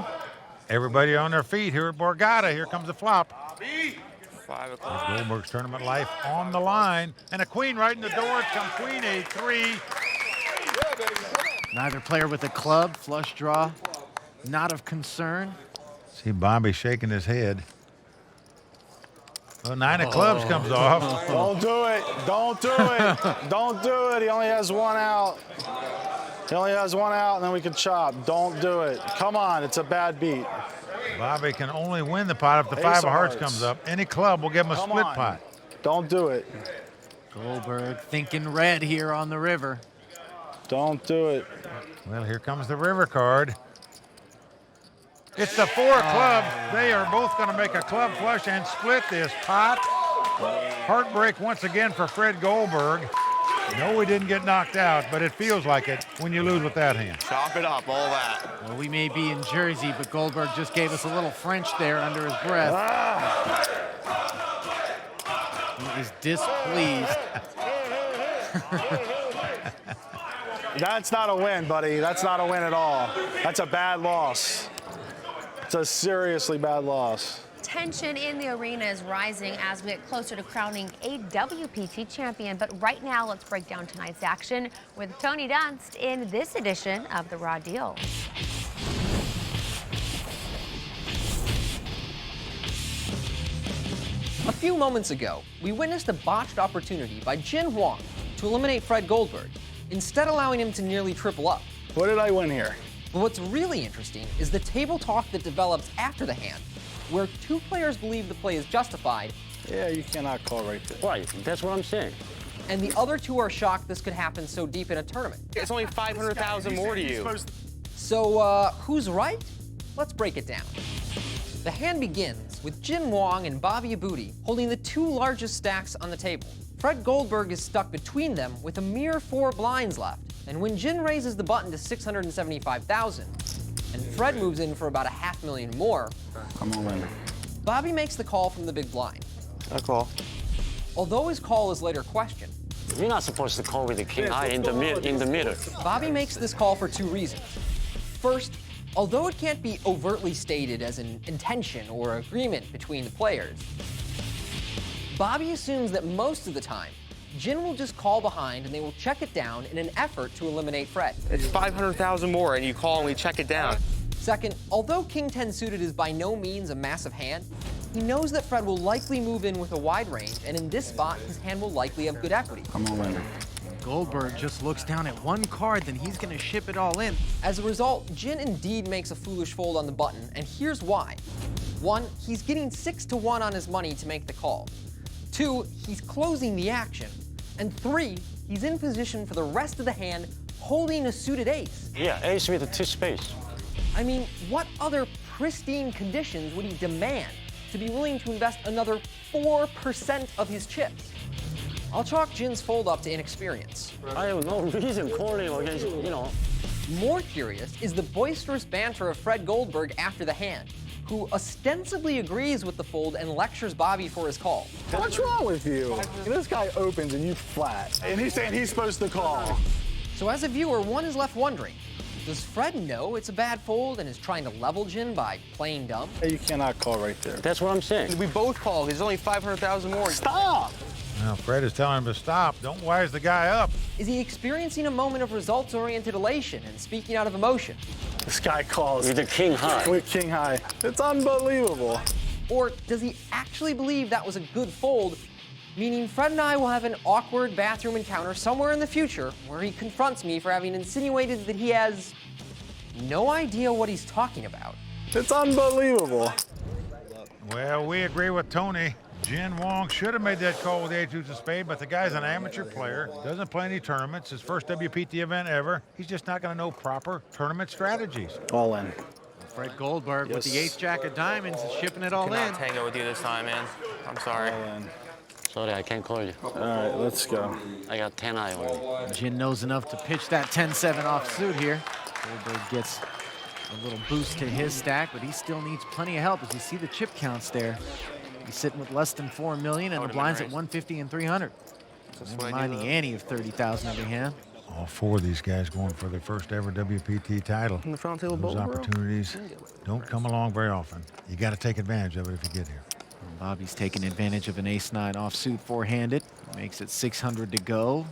Everybody on their feet here at Borgata. Here comes the flop. 5 o'clock. There's Goldberg's tournament life on the line. And a queen right in the door. It's come queen 8-3. Neither player with a club. Flush draw. Not of concern. See Bobby shaking his head. Well, 9 of clubs comes off. Don't do it. Don't do it. Don't do it. He only has one out. He only has one out, and then we can chop. Don't do it. Come on. It's a bad beat. Bobby can only win the pot if the 5 of hearts comes up. Any club will give him a split pot. Don't do it. Goldberg thinking red here on the river. Don't do it. Well, here comes the river card. It's the 4 of clubs. They are both going to make a club flush and split this pot. Heartbreak once again for Fred Goldberg. No, he didn't get knocked out, but it feels like it when you lose with that hand. Chop it up, all that. Well, we may be in Jersey, but Goldberg just gave us a little French there under his breath. He is displeased. That's not a win, buddy. That's not a win at all. That's a bad loss. It's a seriously bad loss. Tension in the arena is rising as we get closer to crowning a WPT champion. But right now, let's break down tonight's action with Tony Dunst in this edition of The Raw Deal. A few moments ago, we witnessed a botched opportunity by Jin Huang to eliminate Fred Goldberg, instead allowing him to nearly triple up. What did I win here? But what's really interesting is the table talk that develops after the hand, where 2 players believe the play is justified. Yeah, you cannot call right there. Right, that's what I'm saying. And the other 2 are shocked this could happen so deep in a tournament. It's only 500,000 more to you. So, who's right? Let's break it down. The hand begins with Jin Huang and Bobby Obuti holding the 2 largest stacks on the table. Fred Goldberg is stuck between them with a mere 4 blinds left. And when Jin raises the button to 675,000, and Fred moves in for about $500,000 more, I'm all in. Bobby makes the call from the big blind. I call. Although his call is later questioned, You're not supposed to call with the king high in the middle. Bobby makes this call for 2 reasons. First, although it can't be overtly stated as an intention or agreement between the players, Bobby assumes that most of the time, Jin will just call behind and they will check it down in an effort to eliminate Fred. It's 500,000 more, and you call and we check it down. Second, although King 10 suited is by no means a massive hand, he knows that Fred will likely move in with a wide range, and in this spot, his hand will likely have good equity. I'm all in. Goldberg just looks down at 1 card, then he's going to ship it all in. As a result, Jin indeed makes a foolish fold on the button, and here's why. 1, he's getting 6 to 1 on his money to make the call. 2, he's closing the action. And 3, he's in position for the rest of the hand, holding a suited ace. Yeah, ace with 2 spades. I mean, what other pristine conditions would he demand to be willing to invest another 4% of his chips? I'll chalk Jin's fold up to inexperience. I have no reason calling against, More curious is the boisterous banter of Fred Goldberg after the hand, who ostensibly agrees with the fold and lectures Bobby for his call. What's wrong with you? This guy opens and you flat. And he's saying he's supposed to call. So as a viewer, one is left wondering, does Fred know it's a bad fold and is trying to level Jin by playing dumb? You cannot call right there. That's what I'm saying. We both call. There's only 500,000 more. Stop! Now, Fred is telling him to stop. Don't wise the guy up. Is he experiencing a moment of results-oriented elation and speaking out of emotion? This guy calls. With the king high. With king high. It's unbelievable. Or does he actually believe that was a good fold, meaning Fred and I will have an awkward bathroom encounter somewhere in the future where he confronts me for having insinuated that he has no idea what he's talking about? It's unbelievable. Well, we agree with Tony. Jin Wong should have made that call with the A2s of spade, but the guy's an amateur player, doesn't play any tournaments, his first WPT event ever. He's just not going to know proper tournament strategies. All in. Fred Goldberg with the ace-jack of diamonds is shipping it all in. Cannot tango with you this time, man. I'm sorry. Sorry, I can't call you. All right, let's go. I got 10 eye on you. Jin knows enough to pitch that 10-7 off suit here. Goldberg gets a little boost to his stack, but he still needs plenty of help as you see the chip counts there. He's sitting with less than 4 million and the blinds at 150 and 300. Never mind the ante of 30,000 every hand. All four of these guys going for their first ever WPT title. In the front table Those bowl, opportunities don't come along very often. You got to take advantage of it if you get here. Bobby's taking advantage of an ace-9 offsuit four-handed. Makes it 600 to go.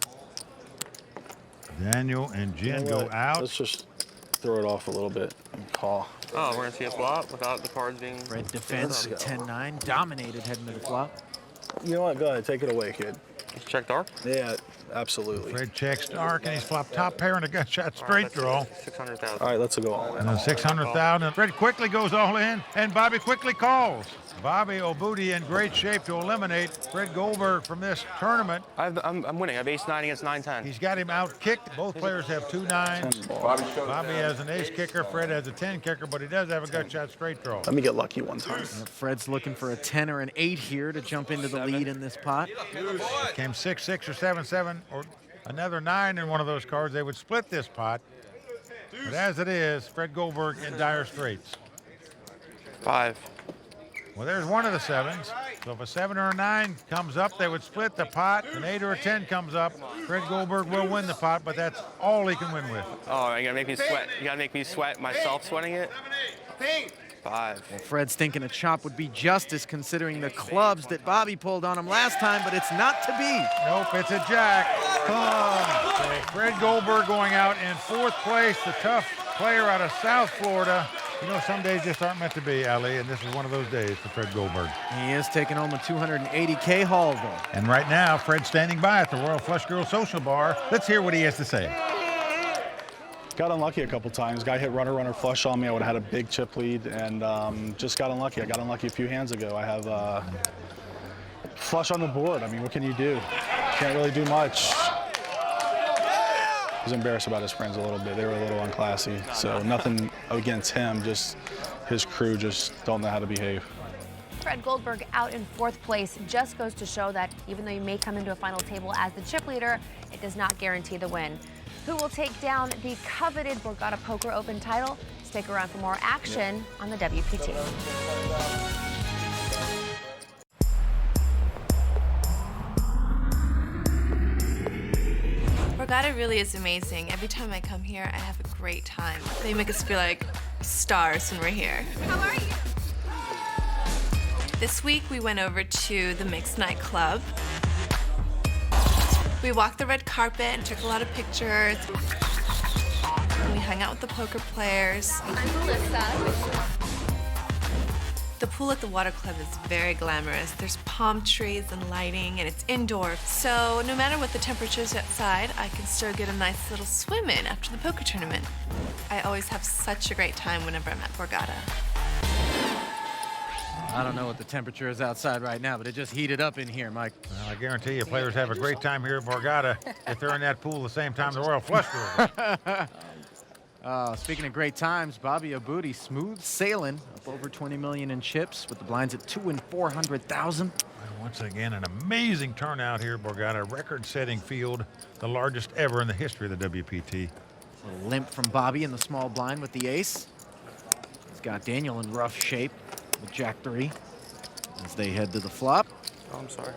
Daniel and Jin go out. Let's just throw it off a little bit and call. Oh, we're going to see a flop without the cards being... Fred defends 10-9, dominated heading to the flop. You know what? Go ahead, take it away, kid. Check dark? Yeah, absolutely. Fred checks dark, and he's flopped top pair and a gut shot straight draw. 600,000. All right, let's go all in. And 600,000. Fred quickly goes all in, and Bobby quickly calls. Bobby Obuti in great shape to eliminate Fred Goldberg from this tournament. I'm winning. I have ace-9 against 9-10. He's got him out-kicked. Both players have 2 9s. Bobby has an ace kicker. Fred has a 10 kicker, but he does have a gut shot straight draw. Let me get lucky one time. Fred's looking for a 10 or an 8 here to jump into the lead in this pot. It came 6-6 or 7-7 or another 9 in one of those cards. They would split this pot. But as it is, Fred Goldberg in dire straits. 5. Well, there's one of the 7s. So if a 7 or a 9 comes up, they would split the pot. An 8 or a 10 comes up, Fred Goldberg will win the pot, but that's all he can win with. Oh, you gotta make me sweat. You gotta make me sweat myself sweating it. 5. Well, Fred's thinking a chop would be justice considering the clubs that Bobby pulled on him last time, but it's not to be. Nope, it's a jack. Fred Goldberg going out in 4th place, the tough player out of South Florida. You know, some days just aren't meant to be, Ali, and this is one of those days for Fred Goldberg. He is taking home a $280K haul, though. And right now, Fred's standing by at the Royal Flush Girl Social Bar. Let's hear what he has to say. Got unlucky a couple times. Guy hit runner flush on me. I would have had a big chip lead, and just got unlucky. I got unlucky a few hands ago. I have flush on the board. I mean, what can you do? Can't really do much. He was embarrassed about his friends a little bit. They were a little unclassy. So nothing against him, just his crew just don't know how to behave. Fred Goldberg out in 4th place just goes to show that even though you may come into a final table as the chip leader, it does not guarantee the win. Who will take down the coveted Borgata Poker Open title? Stick around for more action on the WPT. Borgata really is amazing. Every time I come here, I have a great time. They make us feel like stars when we're here. How are you? This week, we went over to the Mixed nightclub. We walked the red carpet and took a lot of pictures. And we hung out with the poker players. I'm Melissa. The pool at the water club is very glamorous. There's palm trees and lighting, and it's indoor. So no matter what the temperature's outside, I can still get a nice little swim in after the poker tournament. I always have such a great time whenever I'm at Borgata. I don't know what the temperature is outside right now, but it just heated up in here, Mike. Well, I guarantee you players have a great time here at Borgata if they're in that pool the same time the Royal Flush Girls. Speaking of great times, Bobby Obuti smooth sailing up over 20 million in chips with the blinds at 2 and 400,000. Once again, an amazing turnout here at Borgata, record-setting field, the largest ever in the history of the WPT. A little limp from Bobby in the small blind with the ace. He's got Daniel in rough shape with Jack 3 as they head to the flop. Oh, I'm sorry.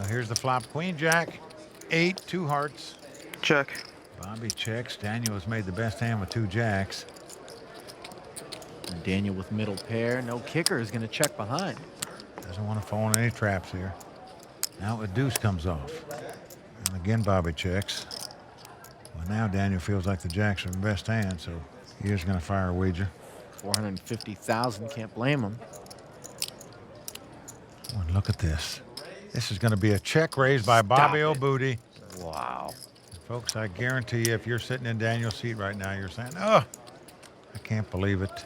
Here's the flop. Queen Jack, 8, 2 hearts. Check. Bobby checks. Daniel has made the best hand with 2 jacks. And Daniel with middle pair. No kicker is going to check behind. Doesn't want to fall in any traps here. Now a deuce comes off. And again, Bobby checks. Well, now Daniel feels like the jacks are the best hand, so he is going to fire a wager. 450,000, can't blame him. Oh, and look at this. This is going to be a check raised by Bobby O'Booty. Wow. Folks, I guarantee you, if you're sitting in Daniel's seat right now, you're saying, oh, I can't believe it.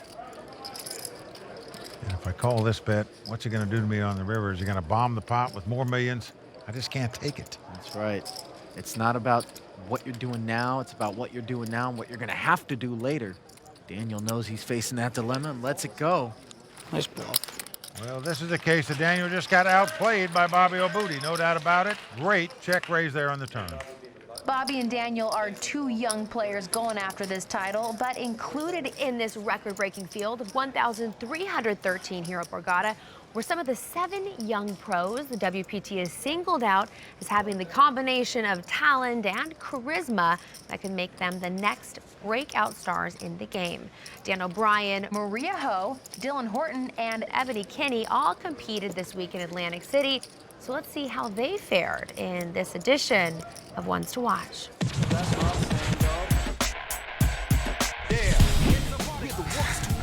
And if I call this bet, what's he going to do to me on the river? Is he going to bomb the pot with more millions? I just can't take it. That's right. It's not about what you're doing now. It's about what you're doing now and what you're going to have to do later. Daniel knows he's facing that dilemma and lets it go. Nice bluff. Well, this is the case that Daniel just got outplayed by Bobby O'Booty. No doubt about it. Great check raise there on the turn. Bobby and Daniel are 2 young players going after this title, but included in this record-breaking field of 1,313 here at Borgata were some of the 7 young pros the WPT has singled out as having the combination of talent and charisma that can make them the next breakout stars in the game. Dan O'Brien, Maria Ho, Dylan Horton, and Ebony Kinney all competed this week in Atlantic City. So let's see how they fared in this edition of Ones to Watch.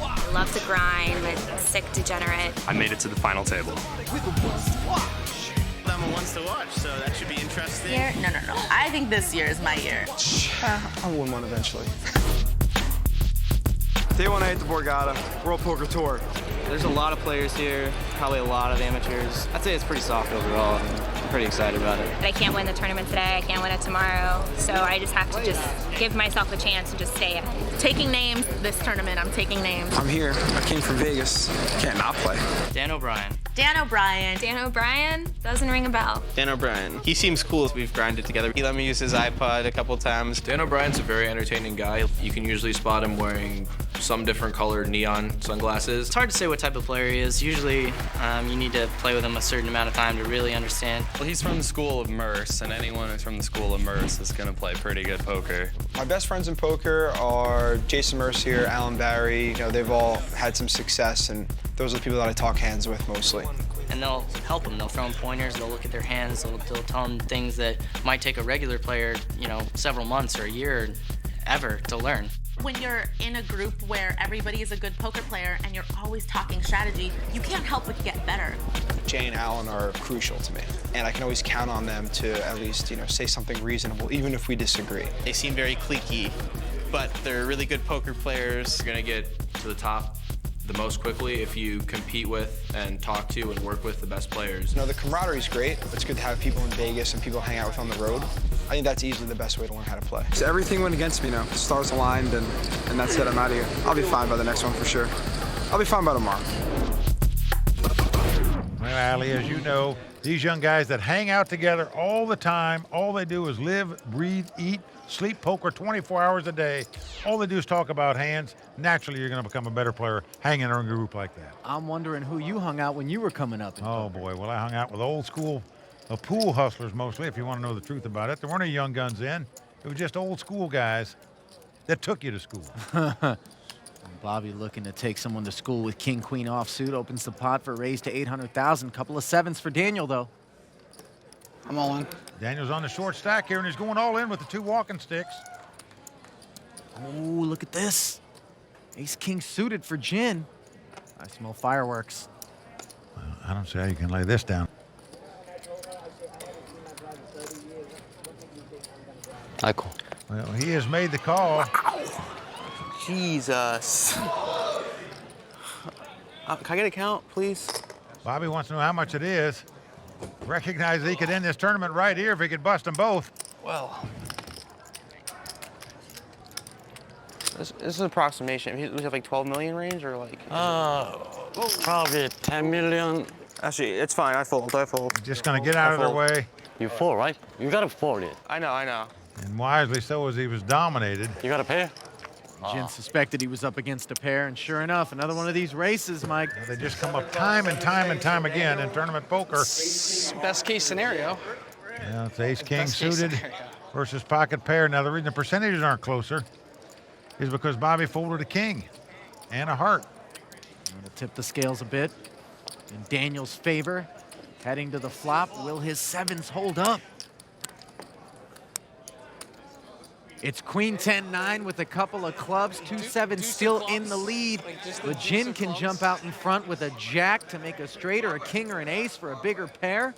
I love to grind with sick degenerate. I made it to the final table. I'm a Ones to Watch, so that should be interesting. No. I think this year is my year. I'll win one eventually. Day 1 at the Borgata World Poker Tour. There's a lot of players here, probably a lot of amateurs. I'd say it's pretty soft overall. I'm pretty excited about it. I can't win the tournament today, I can't win it tomorrow, so I just have to just give myself a chance and just stay it. Taking names this tournament, I'm taking names. I'm here. I came from Vegas. Can't not play. Dan O'Brien. Dan O'Brien. Dan O'Brien doesn't ring a bell. Dan O'Brien. He seems cool. We've grinded together. He let me use his iPod a couple times. Dan O'Brien's a very entertaining guy. You can usually spot him wearing some different colored neon sunglasses. It's hard to say what type of player he is. Usually you need to play with him a certain amount of time to really understand. Well, he's from the school of Merce, and anyone who's from the school of Merce is going to play pretty good poker. My best friends in poker are Jason Mercier, Alan Barry. You know, they've all had some success, and those are the people that I talk hands with mostly. And they'll help them. They'll throw them pointers. They'll look at their hands. They'll tell them things that might take a regular player, several months or a year, ever to learn. When you're in a group where everybody is a good poker player and you're always talking strategy, you can't help but get better. Jay and Alan are crucial to me, and I can always count on them to at least, say something reasonable, even if we disagree. They seem very cliquey, but they're really good poker players. You're gonna get to the top the most quickly if you compete with and talk to and work with the best players. The camaraderie is great. It's good to have people in Vegas and people to hang out with on the road. I think that's easily the best way to learn how to play. So everything went against me now. The stars aligned, and that's it. I'm out of here. I'll be fine by the next one for sure. I'll be fine by tomorrow. Well, Ali, as you know, these young guys that hang out together all the time, all they do is live, breathe, eat, sleep poker 24 hours a day. All they do is talk about hands. Naturally, you're going to become a better player hanging in a group like that. I'm wondering who you hung out when you were coming up. Oh, boy. Well, I hung out with old school pool hustlers mostly, if you want to know the truth about it. There weren't any young guns in. It was just old school guys that took you to school. Bobby looking to take someone to school with king, queen offsuit. Opens the pot for a raise to 800,000. Couple of sevens for Daniel, though. I'm all in. Daniel's on the short stack here, and he's going all in with the 2 walking sticks. Oh, look at this. Ace king suited for Gin. I smell fireworks. Well, I don't see how you can lay this down. I call. Well, he has made the call. Wow. Jesus. Can I get a count, please? Bobby wants to know how much it is. Recognizes he could end this tournament right here if he could bust them both. Well, this is an approximation. We have like 12 million range, or like? Probably 10 million. Actually, it's fine. I fold. You're just gonna get out of their way. You fold, right? You gotta fold it. I know. And wisely so, as he was dominated. You gotta pay? Jin suspected he was up against a pair, and sure enough, another one of these races, Mike. They just come up time and time and time again in tournament poker. Best case scenario. Yeah, it's ace-king suited versus pocket pair. Now, the reason the percentages aren't closer is because Bobby folded a king and a heart. It'll tip the scales a bit in Daniel's favor. Heading to the flop, will his sevens hold up? It's queen 10-9 with a couple of clubs, 2-7 still in the lead. But Jin can jump out in front with a jack to make a straight or a king or an ace for a bigger pair.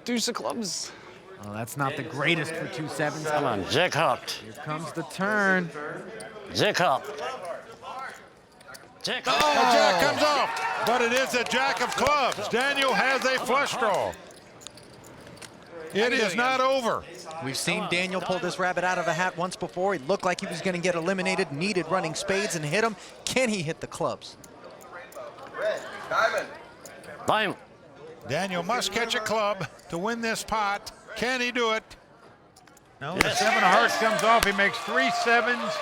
Deuce of clubs. Well, that's not the greatest for 2-7s. Come on, jack up. Here comes the turn. Jack up. Jack up. Oh, jack comes off, but it is a jack of clubs. Daniel has a flush draw. It is not over. We've seen Daniel pull this rabbit out of a hat once before. He looked like he was going to get eliminated, needed running spades and hit him. Can he hit the clubs? Diamond. Daniel must catch a club to win this pot. Can he do it? No, the 7 of hearts comes off. He makes 3 sevens.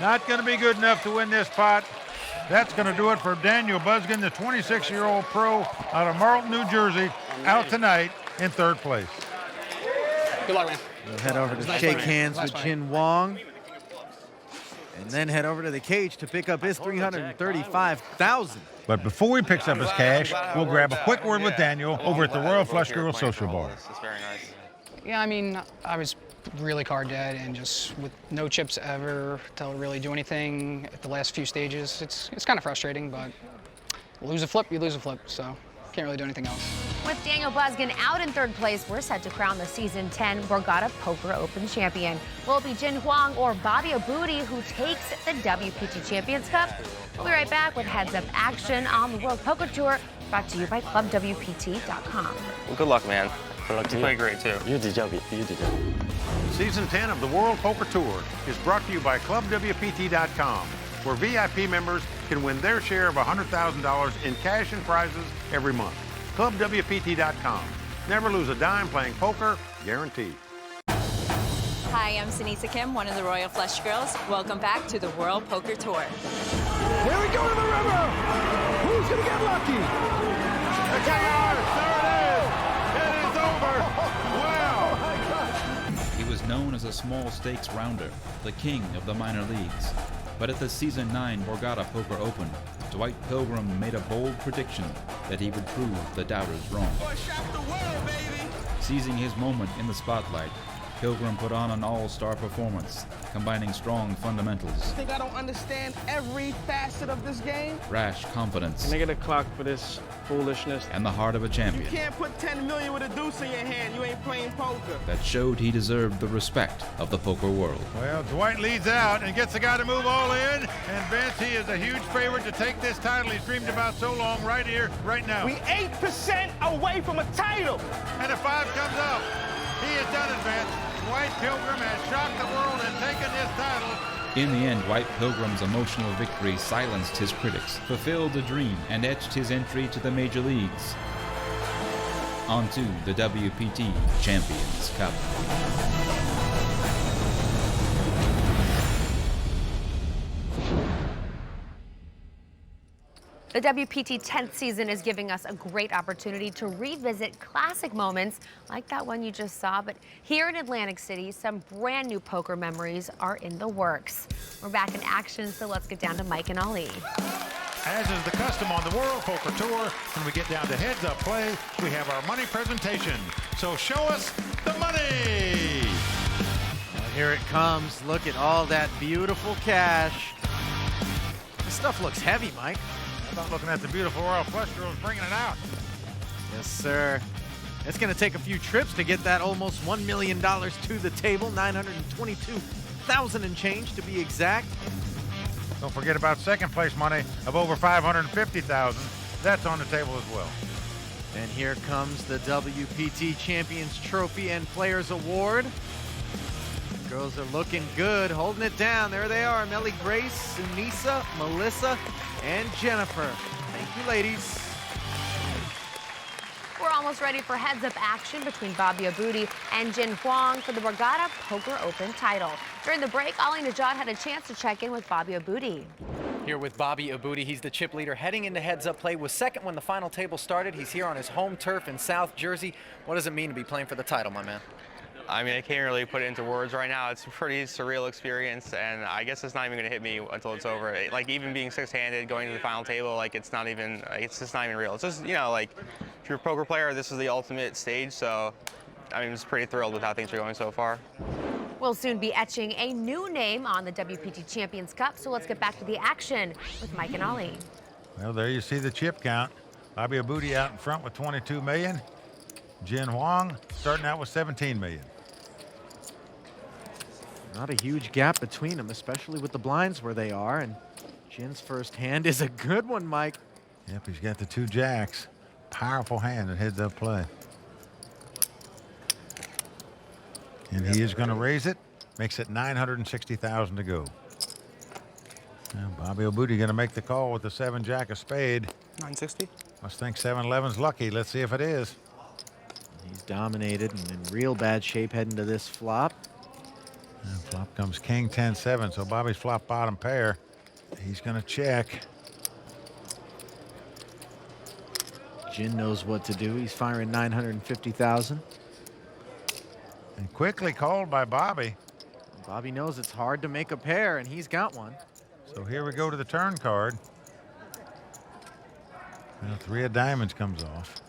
Not going to be good enough to win this pot. That's going to do it for Daniel Buskin, the 26-year-old pro out of Marlton, New Jersey, out tonight in 3rd place. Good luck, man. We'll head over to shake hands with Jin Wong, and then head over to the cage to pick up his $335,000. But before he picks up his cash, we'll grab a quick word with Daniel over at the Royal Flush Girls Social Bar. It's very nice. Yeah, I mean, I was really card dead and just with no chips ever to really do anything at the last few stages. It's kind of frustrating, but lose a flip, you lose a flip, so can't really do anything else. With Daniel Buskin out in 3rd place, we're set to crown the Season 10 Borgata Poker Open champion. Will it be Jin Huang or Bobby Abudi who takes the WPT Champions Cup? We'll be right back with Heads Up Action on the World Poker Tour, brought to you by ClubWPT.com. Well, good luck, man. Good luck to You you. play great, too. You did job. You did job. Season 10 of the World Poker Tour is brought to you by ClubWPT.com, where VIP members can win their share of $100,000 in cash and prizes every month. ClubWPT.com. Never lose a dime playing poker, guaranteed. Hi, I'm Sunisa Kim, one of the Royal Flush Girls. Welcome back to the World Poker Tour. Here we go to the river. Who's going to get lucky? He was known as a small stakes rounder, the king of the minor leagues. But at the Season 9 Borgata Poker Open, Dwight Pilgrim made a bold prediction that he would prove the doubters wrong. Seizing his moment in the spotlight, Pilgrim put on an all-star performance, combining strong fundamentals, I think I don't understand every facet of this game. rash confidence, Can I get a clock for this foolishness? and the heart of a You champion can't put 10 million with a deuce in your hand. You ain't playing poker. that showed he deserved the respect of the poker world. Well, Dwight leads out and gets the guy to move all in. And Vince, he is a huge favorite to take this title he's dreamed about so long right here, right now. We 8% away from a title. And a 5 comes up. He has done it, Vince. Dwight Pilgrim has shocked the world and taken this title. In the end, Dwight Pilgrim's emotional victory silenced his critics, fulfilled a dream, and etched his entry to the major leagues. On to the WPT Champions Cup. The WPT 10th season is giving us a great opportunity to revisit classic moments like that one you just saw. But here in Atlantic City, some brand new poker memories are in the works. We're back in action, so let's get down to Mike and Ali. As is the custom on the World Poker Tour, when we get down to heads up play, we have our money presentation. So show us the money. Well, here it comes. Look at all that beautiful cash. This stuff looks heavy, Mike. I'm looking at the beautiful Royal Flush Girls bringing it out. Yes, sir. It's going to take a few trips to get that almost $1 million to the table, $922,000 and change to be exact. Don't forget about second place money of over $550,000. That's on the table as well. And here comes the WPT Champions Trophy and Players Award. The girls are looking good, holding it down. There they are, Melly Grace, Sunisa, Melissa, and Jennifer. Thank you, ladies. We're almost almost ready for heads-up action between Bobby Abudi and Jin Huang for the Borgata Poker Open title. During the break, Ali Najad had a chance to check in with Bobby Abudi. Here with Bobby Abudi, he's the chip leader heading into heads-up play. Was second when the final table started. He's here on his home turf in South Jersey. What does it mean to be playing for the title, my man? I mean, I can't really put it into words right now. It's a pretty surreal experience, and I guess it's not even going to hit me until it's over. Like, even being six-handed, going to the final table, like, it's not even, it's just not even real. It's just, you know, like, if you're a poker player, this is the ultimate stage, so, I mean, I'm just pretty thrilled with how things are going so far. We'll soon be etching a new name on the WPT Champions Cup, so let's get back to the action with Mike and Ali. Well, there you see the chip count. Bobby Abudi out in front with 22 million. Jin Huang starting out with 17 million. Not a huge gap between them, especially with the blinds where they are. And Jin's first hand is a good one, Mike. Yep, he's got the two jacks. Powerful hand at heads-up play. And he is going to raise it. Makes it 960,000 to go. Now Bobby Abudi going to make the call with the 7-jack of spade. 960. Must think 7-11's lucky. Let's see if it is. He's dominated and in real bad shape heading to this flop. And flop comes king 10-7, so Bobby's flop bottom pair. He's going to check. Jin knows what to do. He's firing 950,000. And quickly called by Bobby. Bobby knows it's hard to make a pair, and he's got one. So here we go to the turn card. Well, 3 of diamonds comes off.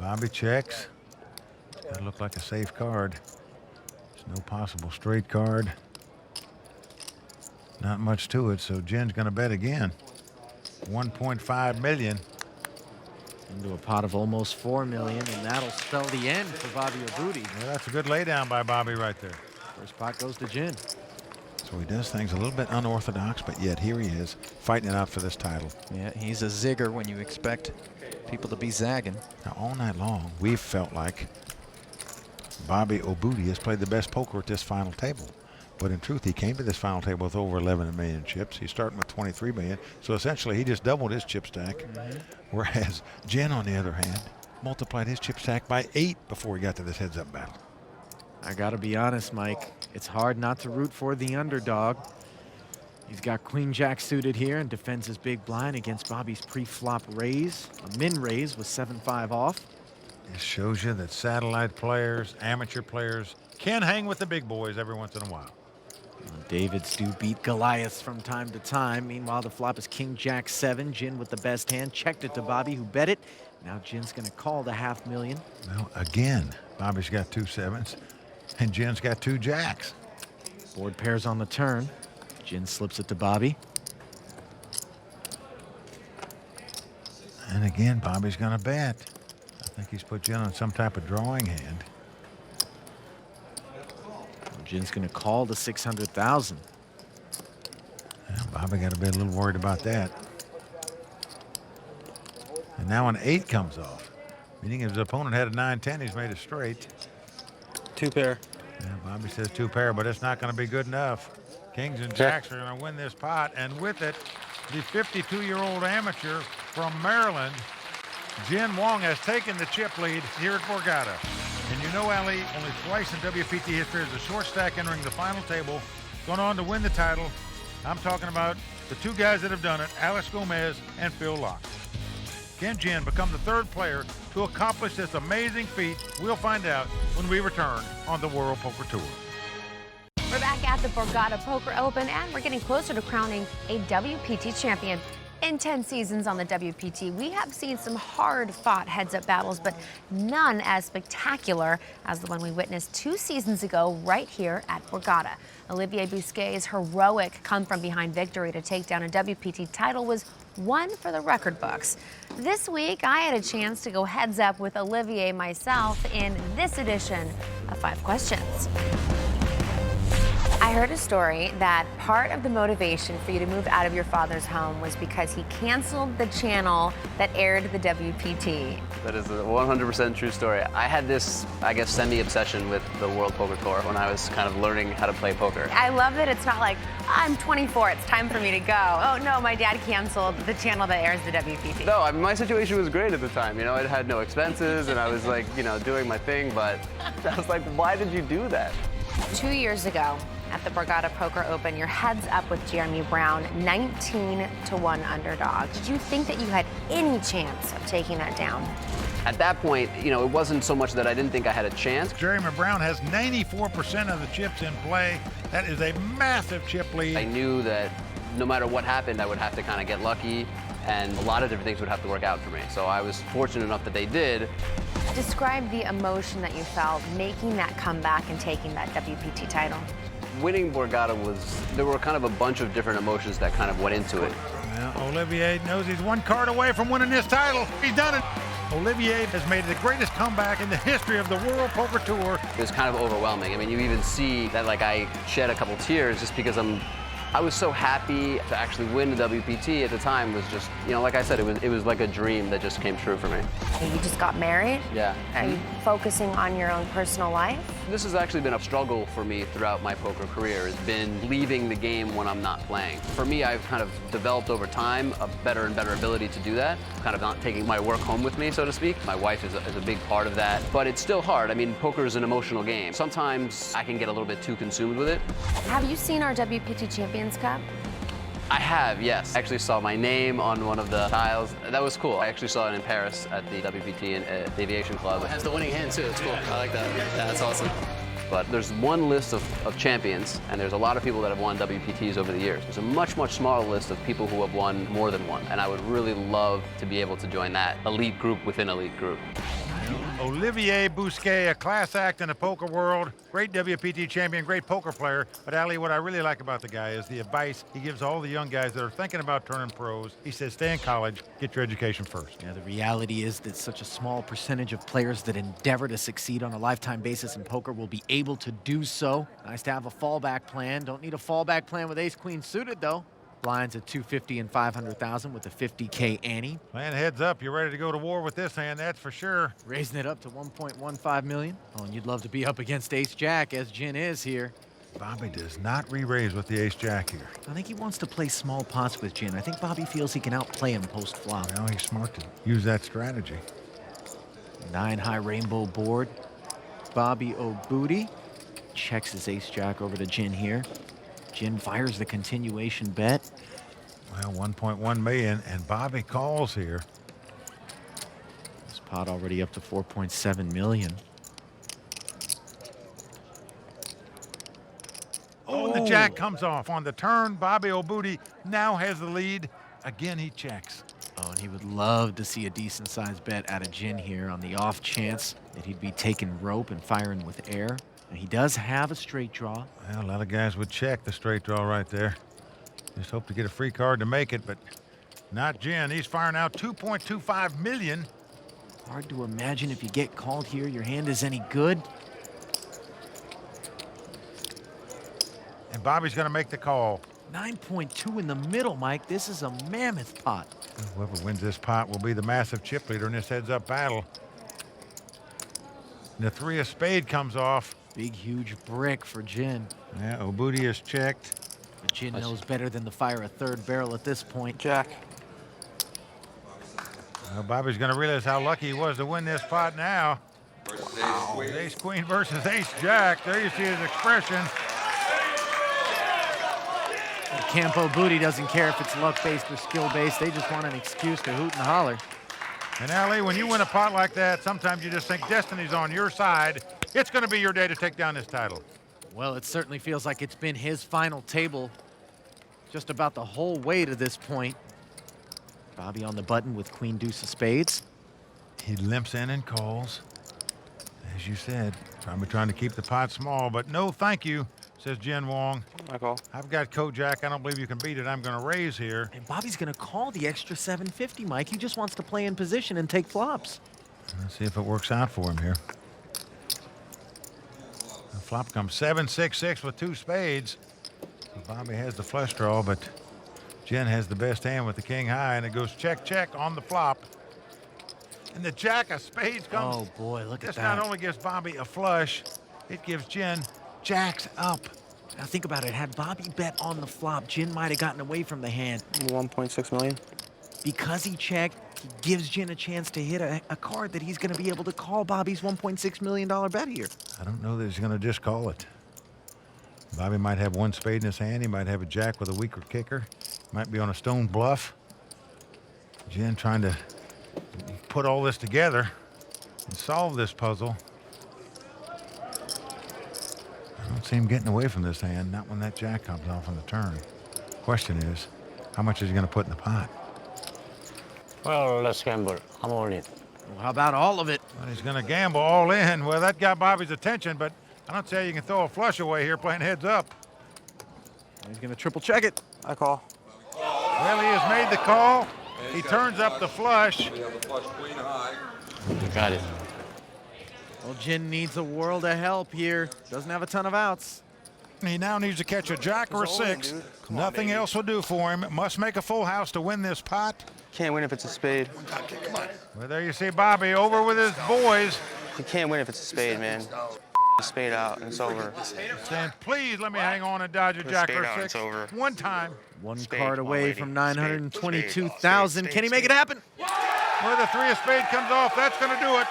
Bobby checks. It's got to look like a safe card. There's no possible straight card. Not much to it, so Jin's going to bet again. 1.5 million. Into a pot of almost 4 million, and that'll spell the end for Bobby Abudi. Well, that's a good laydown by Bobby right there. First pot goes to Jin. So he does things a little bit unorthodox, but yet here he is fighting it out for this title. Yeah, he's a zigger when you expect people to be zagging. Now, all night long, we've felt like Bobby Abudi has played the best poker at this final table. But in truth, he came to this final table with over 11 million chips. He's starting with 23 million. So essentially, he just doubled his chip stack. Whereas Jin, on the other hand, multiplied his chip stack by 8 before he got to this heads-up battle. I got to be honest, Mike. It's hard not to root for the underdog. He's got Queen Jack suited here and defends his big blind against Bobby's pre-flop raise. A min raise with 7-5 off. This shows you that satellite players, amateur players, can hang with the big boys every once in a while. Davids do beat Goliaths from time to time. Meanwhile, the flop is King Jack 7. Jin with the best hand checked it to Bobby, who bet it. Now Jin's going to call the $500,000. Well, again, Bobby's got 2 7s, and Jin's got 2 jacks. Board pairs on the turn. Jin slips it to Bobby. And again, Bobby's going to bet. I think he's put Jin on some type of drawing hand. Jin's going to call the 600,000. Yeah, Bobby got to be a little worried about that. And now an 8 comes off, meaning if his opponent had a 9-10, he's made it straight. 2 pair. Yeah, Bobby says 2 pair, but it's not going to be good enough. Kings and jacks are going to win this pot, and with it, the 52-year-old amateur from Maryland, Jin Huang, has taken the chip lead here at Borgata. And you know, Ali, only twice in WPT history is a short stack entering the final table, gone on to win the title. I'm talking about the 2 guys that have done it, Alex Gomez and Phil Locke. Can Jin become the 3rd player to accomplish this amazing feat? We'll find out when we return on the World Poker Tour. We're back at the Borgata Poker Open, and we're getting closer to crowning a WPT champion. In 10 seasons on the WPT, we have seen some hard-fought heads-up battles, but none as spectacular as the one we witnessed 2 seasons ago right here at Borgata. Olivier Busquet's heroic come-from-behind victory to take down a WPT title was one for the record books. This week, I had a chance to go heads-up with Olivier myself in this edition of 5 Questions. I heard a story that part of the motivation for you to move out of your father's home was because he canceled the channel that aired the WPT. That is a 100% true story. I had this, I guess, semi-obsession with the World Poker Tour when I was kind of learning how to play poker. I love that it's not like, I'm 24, it's time for me to go. Oh no, my dad canceled the channel that airs the WPT. No, I mean, my situation was great at the time. You know, it had no expenses and I was like, you know, doing my thing, but I was like, why did you do that? 2 years ago, at the Borgata Poker Open, you're heads up with Jeremy Brown, 19-1 underdog. Did you think that you had any chance of taking that down? At that point, you know, it wasn't so much that I didn't think I had a chance. Jeremy Brown has 94% of the chips in play. That is a massive chip lead. I knew that no matter what happened, I would have to kind of get lucky, and a lot of different things would have to work out for me. So I was fortunate enough that they did. Describe the emotion that you felt making that comeback and taking that WPT title. Winning Borgata there were kind of a bunch of different emotions that kind of went into it. Well, Olivier knows he's one card away from winning this title. He's done it. Olivier has made the greatest comeback in the history of the World Poker Tour. It was kind of overwhelming. I mean, you even see that like I shed a couple tears just because I was so happy to actually win the WPT at the time. Was just, you know, like I said, it was like a dream that just came true for me. You just got married? Yeah. Are you focusing on your own personal life? This has actually been a struggle for me throughout my poker career, has been leaving the game when I'm not playing. For me, I've kind of developed over time a better and better ability to do that, kind of not taking my work home with me, so to speak. My wife is a big part of that, but it's still hard. I mean, poker is an emotional game. Sometimes I can get a little bit too consumed with it. Have you seen our WPT Champions Cup? I have, yes. I actually saw my name on one of the tiles. That was cool. I actually saw it in Paris at the WPT and Aviation Club. It has the winning hand too, it's cool. I like that. Yeah, that's awesome. But there's one list of champions, and there's a lot of people that have won WPTs over the years. There's a much, much smaller list of people who have won more than one, and I would really love to be able to join that elite group within elite group. Olivier Bousquet, a class act in the poker world, great WPT champion, great poker player. But Ali, what I really like about the guy is the advice he gives all the young guys that are thinking about turning pros. He says, stay in college, get your education first. Yeah, the reality is that such a small percentage of players that endeavor to succeed on a lifetime basis in poker will be able to do so. Nice to have a fallback plan. Don't need a fallback plan with ace-queen suited, though. Blinds at 250 and 500,000 with a 50K ante. Playing heads up, you're ready to go to war with this hand, that's for sure. Raising it up to 1.15 million. Oh, and you'd love to be up against ace-jack, as Jin is here. Bobby does not re-raise with the ace-jack here. I think he wants to play small pots with Jin. I think Bobby feels he can outplay him post-flop. Well, he's smart to use that strategy. 9-high rainbow board. Bobby O'Booty checks his ace-jack over to Jin here. Jin fires the continuation bet. Well, 1.1 million, and Bobby calls here. This pot already up to 4.7 million. Oh, and the jack comes off. On the turn, Bobby O'Booty now has the lead. Again, he checks. Oh, and he would love to see a decent-sized bet out of Jin here on the off chance that he'd be taking rope and firing with air. And he does have a straight draw. Well, a lot of guys would check the straight draw right there. Just hope to get a free card to make it, but not Jin. He's firing out 2.25 million. Hard to imagine if you get called here, your hand is any good. And Bobby's going to make the call. 9.2 in the middle, Mike. This is a mammoth pot. Whoever wins this pot will be the massive chip leader in this heads-up battle. And the 3 of spade comes off. Big, huge brick for Jin. Yeah, O'Booty is checked. But Jin knows better than to fire a third barrel at this point. Jack. Well, Bobby's going to realize how lucky he was to win this pot now. Wow. Ace-queen versus ace-jack. There you see his expression. Camp O'Booty doesn't care if it's luck-based or skill-based. They just want an excuse to hoot and holler. And Ali, when you win a pot like that, sometimes you just think destiny's on your side. It's going to be your day to take down this title. Well, it certainly feels like it's been his final table just about the whole way to this point. Bobby on the button with queen deuce of spades. He limps in and calls. As you said, probably trying to keep the pot small, but no thank you, says Jin Wong. I call. I've got Kojak. I don't believe you can beat it. I'm going to raise here. And Bobby's going to call the extra 750, Mike. He just wants to play in position and take flops. Let's see if it works out for him here. Flop comes 7-6-6 with 2 spades. So Bobby has the flush draw, but Jen has the best hand with the king high, and it goes check, check on the flop. And the jack of spades comes. Oh boy, look at this that. not only gives Bobby a flush, it gives Jen jacks up. Now think about it. Had Bobby bet on the flop, Jen might have gotten away from the hand. 1.6 million. Because he checked, he gives Jen a chance to hit a card that he's going to be able to call Bobby's $1.6 million bet here. I don't know that he's going to just call it. Bobby might have 1 spade in his hand. He might have a jack with a weaker kicker. Might be on a stone bluff. Jen trying to put all this together and solve this puzzle. I don't see him getting away from this hand, not when that jack comes off on the turn. Question is, how much is he going to put in the pot? Well, let's gamble. I'm all in. Well, how about all of it? Well, he's going to gamble all in. Well, that got Bobby's attention, but I don't see how you can throw a flush away here playing heads up. He's going to triple check it. I call. Well, he has made the call. He turns up the flush. Got it. Well, Jen needs a world of help here. Doesn't have a ton of outs. He now needs to catch a jack or a 6. Nothing else will do for him. Must make a full house to win this pot. Can't win if it's a spade. Well, there you see Bobby over with his boys. You can't win if it's a spade, man. Spade out and it's over. Saying, please let me hang on and dodge a jack or a 6. It's over. One time. One card away from 922,000. Can he make it happen? Well, the 3 of spades comes off. That's going to do it.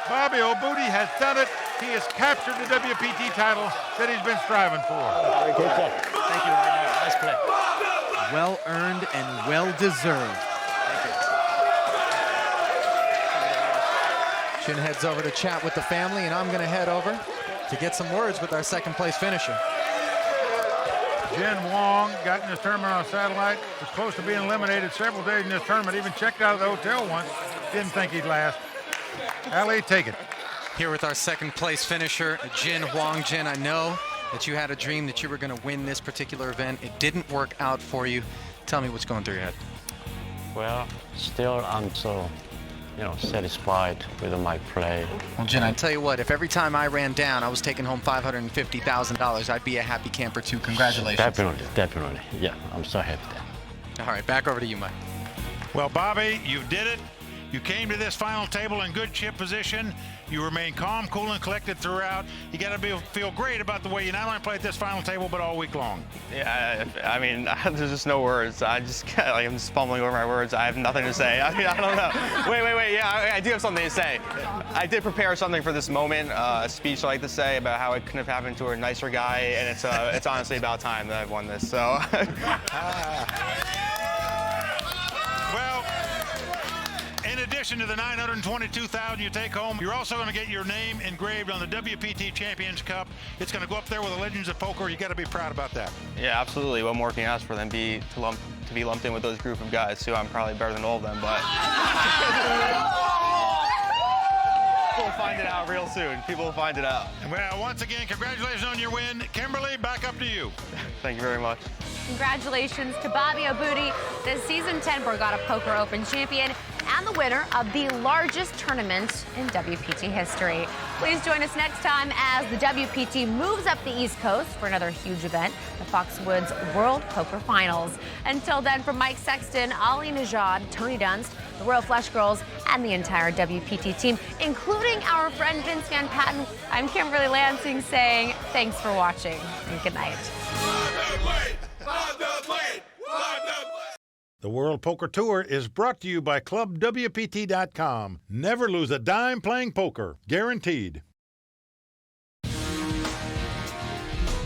Bobby O'Booty has done it. He has captured the WPT title that he's been striving for. Thank you very much. Nice play. Well earned and well deserved. Jen heads over to chat with the family, and I'm going to head over to get some words with our second place finisher. Jen Wong got in this tournament on satellite. Was close to being eliminated several days in this tournament. Even checked out of the hotel once. Didn't think he'd last. Ali, take it. Here with our second place finisher, Jen Huang. Jen, I know that you had a dream that you were going to win this particular event. It didn't work out for you. Tell me what's going through your head. Well, still I'm so, satisfied with my play. Well, Jen, I tell you what, if every time I ran down I was taking home $550,000, I'd be a happy camper too. Congratulations. Definitely. Yeah, I'm so happy there. All right, back over to you, Mike. Well, Bobby, you did it. You came to this final table in good chip position. You remain calm, cool, and collected throughout. You got to feel great about the way you not only played this final table, but all week long. Yeah, I mean, there's just no words. I'm just fumbling over my words. I have nothing to say. I mean, I don't know. Wait. Yeah, I do have something to say. I did prepare something for this moment, a speech I like to say about how it couldn't have happened to a nicer guy, and it's honestly about time that I've won this. So. Well, in addition to the $922,000 you take home, you're also going to get your name engraved on the WPT Champions Cup. It's going to go up there with the Legends of Poker. You got to be proud about that. Yeah, absolutely. What more can you ask for than to be lumped in with those group of guys too? I'm probably better than all of them, but people will find it out real soon. People will find it out. Well, once again, congratulations on your win. Kimberly, back up to you. Thank you very much. Congratulations to Bobby O'Booty, the Season 10 Borgata Poker Open champion and the winner of the largest tournament in WPT history. Please join us next time as the WPT moves up the East Coast for another huge event, the Foxwoods World Poker Finals. Until then, from Mike Sexton, Ali Najad, Tony Dunst, the Royal Flush Girls, and the entire WPT team, including our friend Vince Van Patten, I'm Kimberly Lansing saying thanks for watching and good night. The World Poker Tour is brought to you by ClubWPT.com. Never lose a dime playing poker. Guaranteed.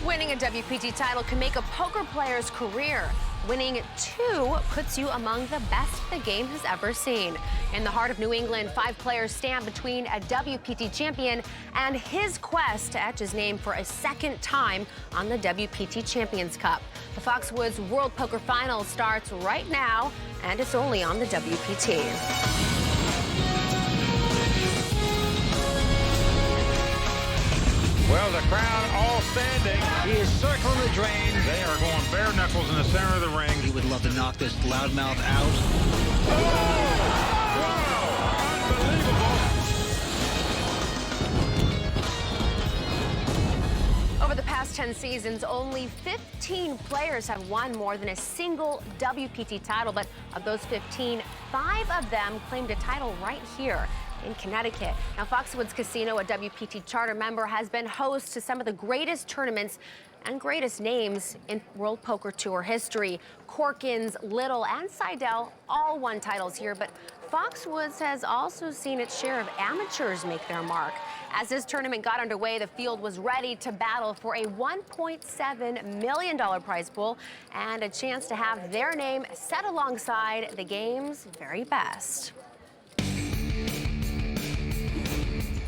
Winning a WPT title can make a poker player's career. Winning 2 puts you among the best the game has ever seen. In the heart of New England, 5 players stand between a WPT champion and his quest to etch his name for a second time on the WPT Champions Cup. The Foxwoods World Poker Finals starts right now, and it's only on the WPT. Well, the crowd all standing. He is circling the drain. They are going bare knuckles in the center of the ring. He would love to knock this loudmouth out. Unbelievable. 10 seasons, only 15 players have won more than a single WPT title, but of those 15, 5 of them claimed a title right here in Connecticut. Now, Foxwoods Casino, a WPT charter member, has been host to some of the greatest tournaments and greatest names in World Poker Tour history. Corkins, Little, and Seidel all won titles here, but Foxwoods has also seen its share of amateurs make their mark. As this tournament got underway, the field was ready to battle for a $1.7 million prize pool and a chance to have their name set alongside the game's very best.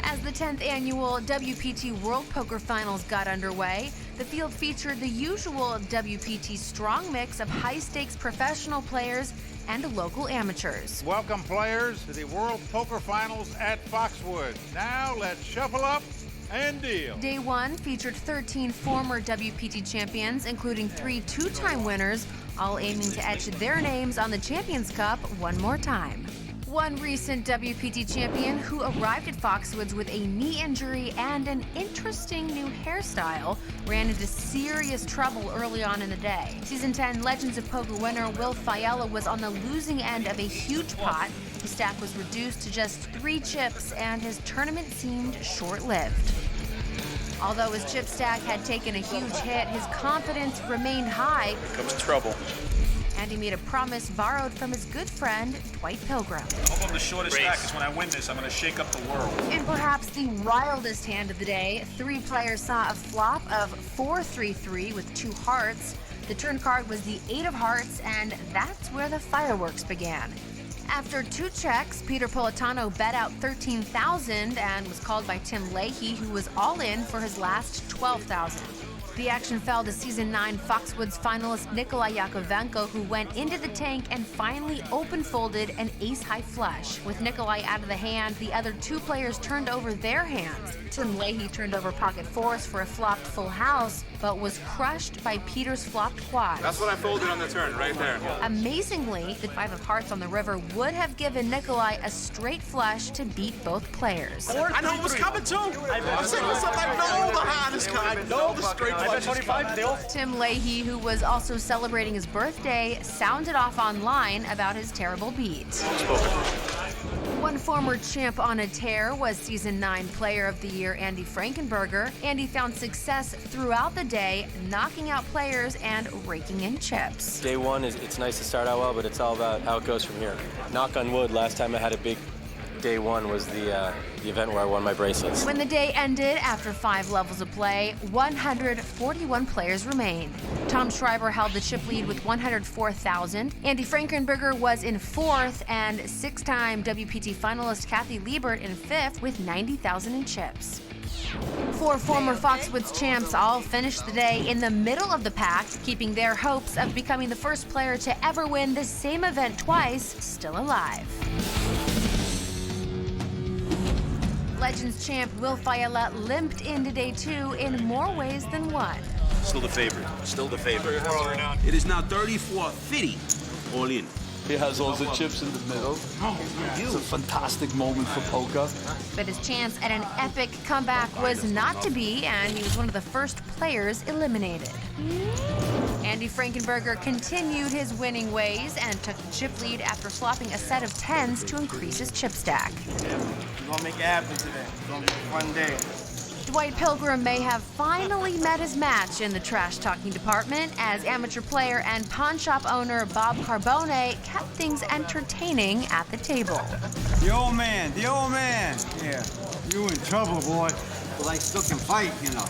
As the 10th annual WPT World Poker Finals got underway, the field featured the usual WPT strong mix of high-stakes professional players and local amateurs. Welcome, players, to the World Poker Finals at Foxwoods. Now let's shuffle up and deal. Day 1 featured 13 former WPT champions, including 3 two-time winners, all aiming to etch their names on the Champions Cup one more time. One recent WPT champion who arrived at Foxwoods with a knee injury and an interesting new hairstyle ran into serious trouble early on in the day. Season 10 Legends of Poker winner Will Failla was on the losing end of a huge pot. His stack was reduced to just 3 chips and his tournament seemed short-lived. Although his chip stack had taken a huge hit, his confidence remained high. Here comes trouble. And he made a promise borrowed from his good friend, Dwight Pilgrim. I hope I'm the shortest stack, because when I win this, I'm going to shake up the world. In perhaps the wildest hand of the day, 3 players saw a flop of 4-3-3 with 2 hearts. The turn card was the 8 of hearts, and that's where the fireworks began. After 2 checks, Peter Politano bet out $13,000 and was called by Tim Leahy, who was all in for his last $12,000. The action fell to Season 9 Foxwoods finalist Nikolai Yakovenko, who went into the tank and finally open-folded an ace-high flush. With Nikolai out of the hand, the other 2 players turned over their hands. Tim Leahy turned over pocket 4s for a flopped full house, but was crushed by Peter's flopped quad. That's what I folded on the turn, right there. Amazingly, the 5 of hearts on the river would have given Nikolai a straight flush to beat both players. I know it was coming too. I'm saying to myself, I know the hand is coming. I know the straight flush is coming. Tim Leahy, who was also celebrating his birthday, sounded off online about his terrible beat. One former champ on a tear was Season 9 Player of the Year Andy Frankenberger. Andy found success throughout the day, knocking out players and raking in chips. Day 1, it's nice to start out well, but it's all about how it goes from here. Knock on wood, last time I had a big Day 1 was the event where I won my bracelets. When the day ended, after 5 levels of play, 141 players remained. Tom Schreiber held the chip lead with 104,000. Andy Frankenberger was in 4th, and 6-time WPT finalist Kathy Liebert in 5th with 90,000 in chips. 4 former Foxwoods champs all finished the day in the middle of the pack, keeping their hopes of becoming the first player to ever win the same event twice still alive. Legends champ Will Failla limped into Day 2 in more ways than one. Still the favorite. Still the favorite. It is now 34-50. All in. He has all the chips in the middle. It's a fantastic moment for poker. But his chance at an epic comeback was not to be, and he was one of the first players eliminated. Andy Frankenberger continued his winning ways and took the chip lead after flopping a set of 10s to increase his chip stack. We're gonna make it happen today. It's gonna be a fun day. Dwight Pilgrim may have finally met his match in the trash-talking department, as amateur player and pawn shop owner Bob Carbone kept things entertaining at the table. The old man. Yeah, you in trouble, boy. Well, I still can fight, you know.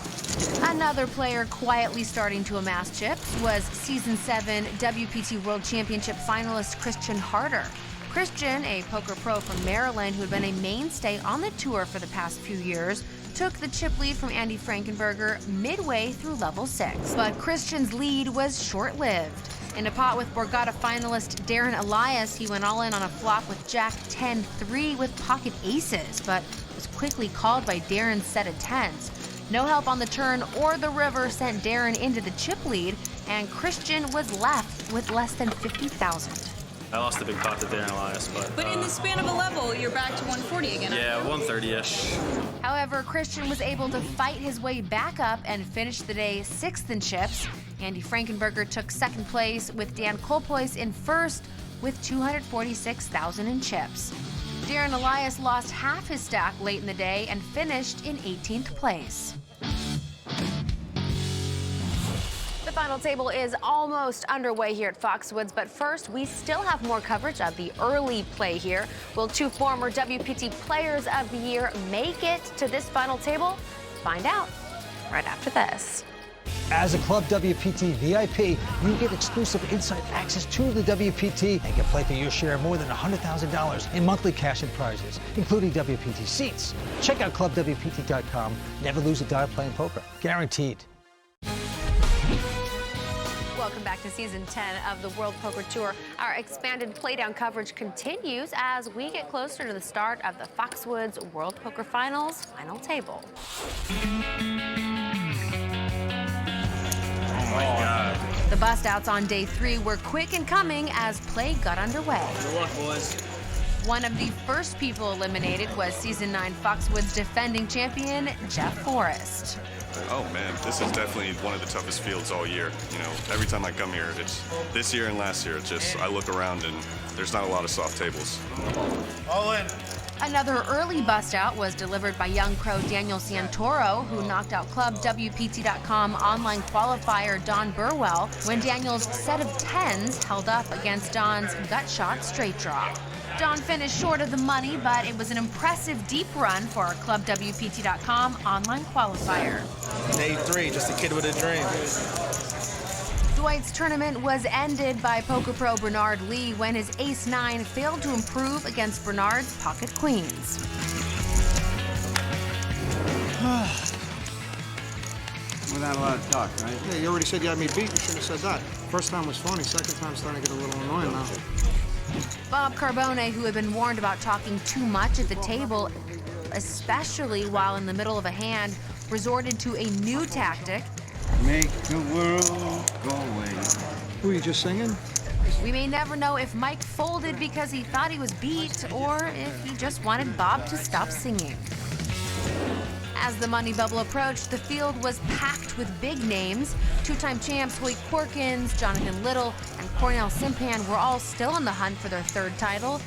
Another player quietly starting to amass chips was Season 7 WPT World Championship finalist Christian Harder. Christian, a poker pro from Maryland who had been a mainstay on the tour for the past few years, took the chip lead from Andy Frankenberger midway through level 6. But Christian's lead was short-lived. In a pot with Borgata finalist Darren Elias, he went all in on a flop with Jack 10-3 with pocket aces, but was quickly called by Darren's set of 10s. No help on the turn or the river sent Darren into the chip lead, and Christian was left with less than 50,000. I lost a big pot to Darren Elias, But in the span of a level, you're back to 140 again. yeah, 130-ish. However, Christian was able to fight his way back up and finish the day 6th in chips. Andy Frankenberger took 2nd place, with Dan Kolpois in 1st with 246,000 in chips. Darren Elias lost half his stack late in the day and finished in 18th place. The final table is almost underway here at Foxwoods, but first, we still have more coverage of the early play here. Will 2 former WPT Players of the Year make it to this final table? Find out right after this. As a Club WPT VIP, you get exclusive inside access to the WPT and can play for your share of more than $100,000 in monthly cash and prizes, including WPT seats. Check out clubwpt.com. Never lose a dime playing poker. Guaranteed. Welcome back to Season 10 of the World Poker Tour. Our expanded playdown coverage continues as we get closer to the start of the Foxwoods World Poker Finals final table. Oh my God. The bust-outs on day 3 were quick in coming as play got underway. Good luck, boys. One of the first people eliminated was Season 9 Foxwoods defending champion, Jeff Forrest. Oh man, this is definitely one of the toughest fields all year. You know, every time I come here, it's this year and last year, it's just, I look around and there's not a lot of soft tables. All in. Another early bust-out was delivered by young pro Daniel Santoro, who knocked out Club WPT.com online qualifier Don Burwell when Daniel's set of 10s held up against Don's gut shot straight draw. Don finished short of the money, but it was an impressive deep run for our Club WPT.com online qualifier. Day 3, just a kid with a dream. Dwight's tournament was ended by poker pro Bernard Lee when his ace-9 failed to improve against Bernard's pocket queens. Without a lot of talk, right? Yeah, you already said you had me beat. You should have said that. First time was funny. Second time starting to get a little annoying now. Bob Carbone, who had been warned about talking too much at the table, especially while in the middle of a hand, resorted to a new tactic. Make the world go away. Who are you just singing? We may never know if Mike folded because he thought he was beat or if he just wanted Bob to stop singing. As the money bubble approached, the field was packed with big names. Two-time champs Hoyt Corkins, Jonathan Little, and Cornell Simpan were all still on the hunt for their 3rd title.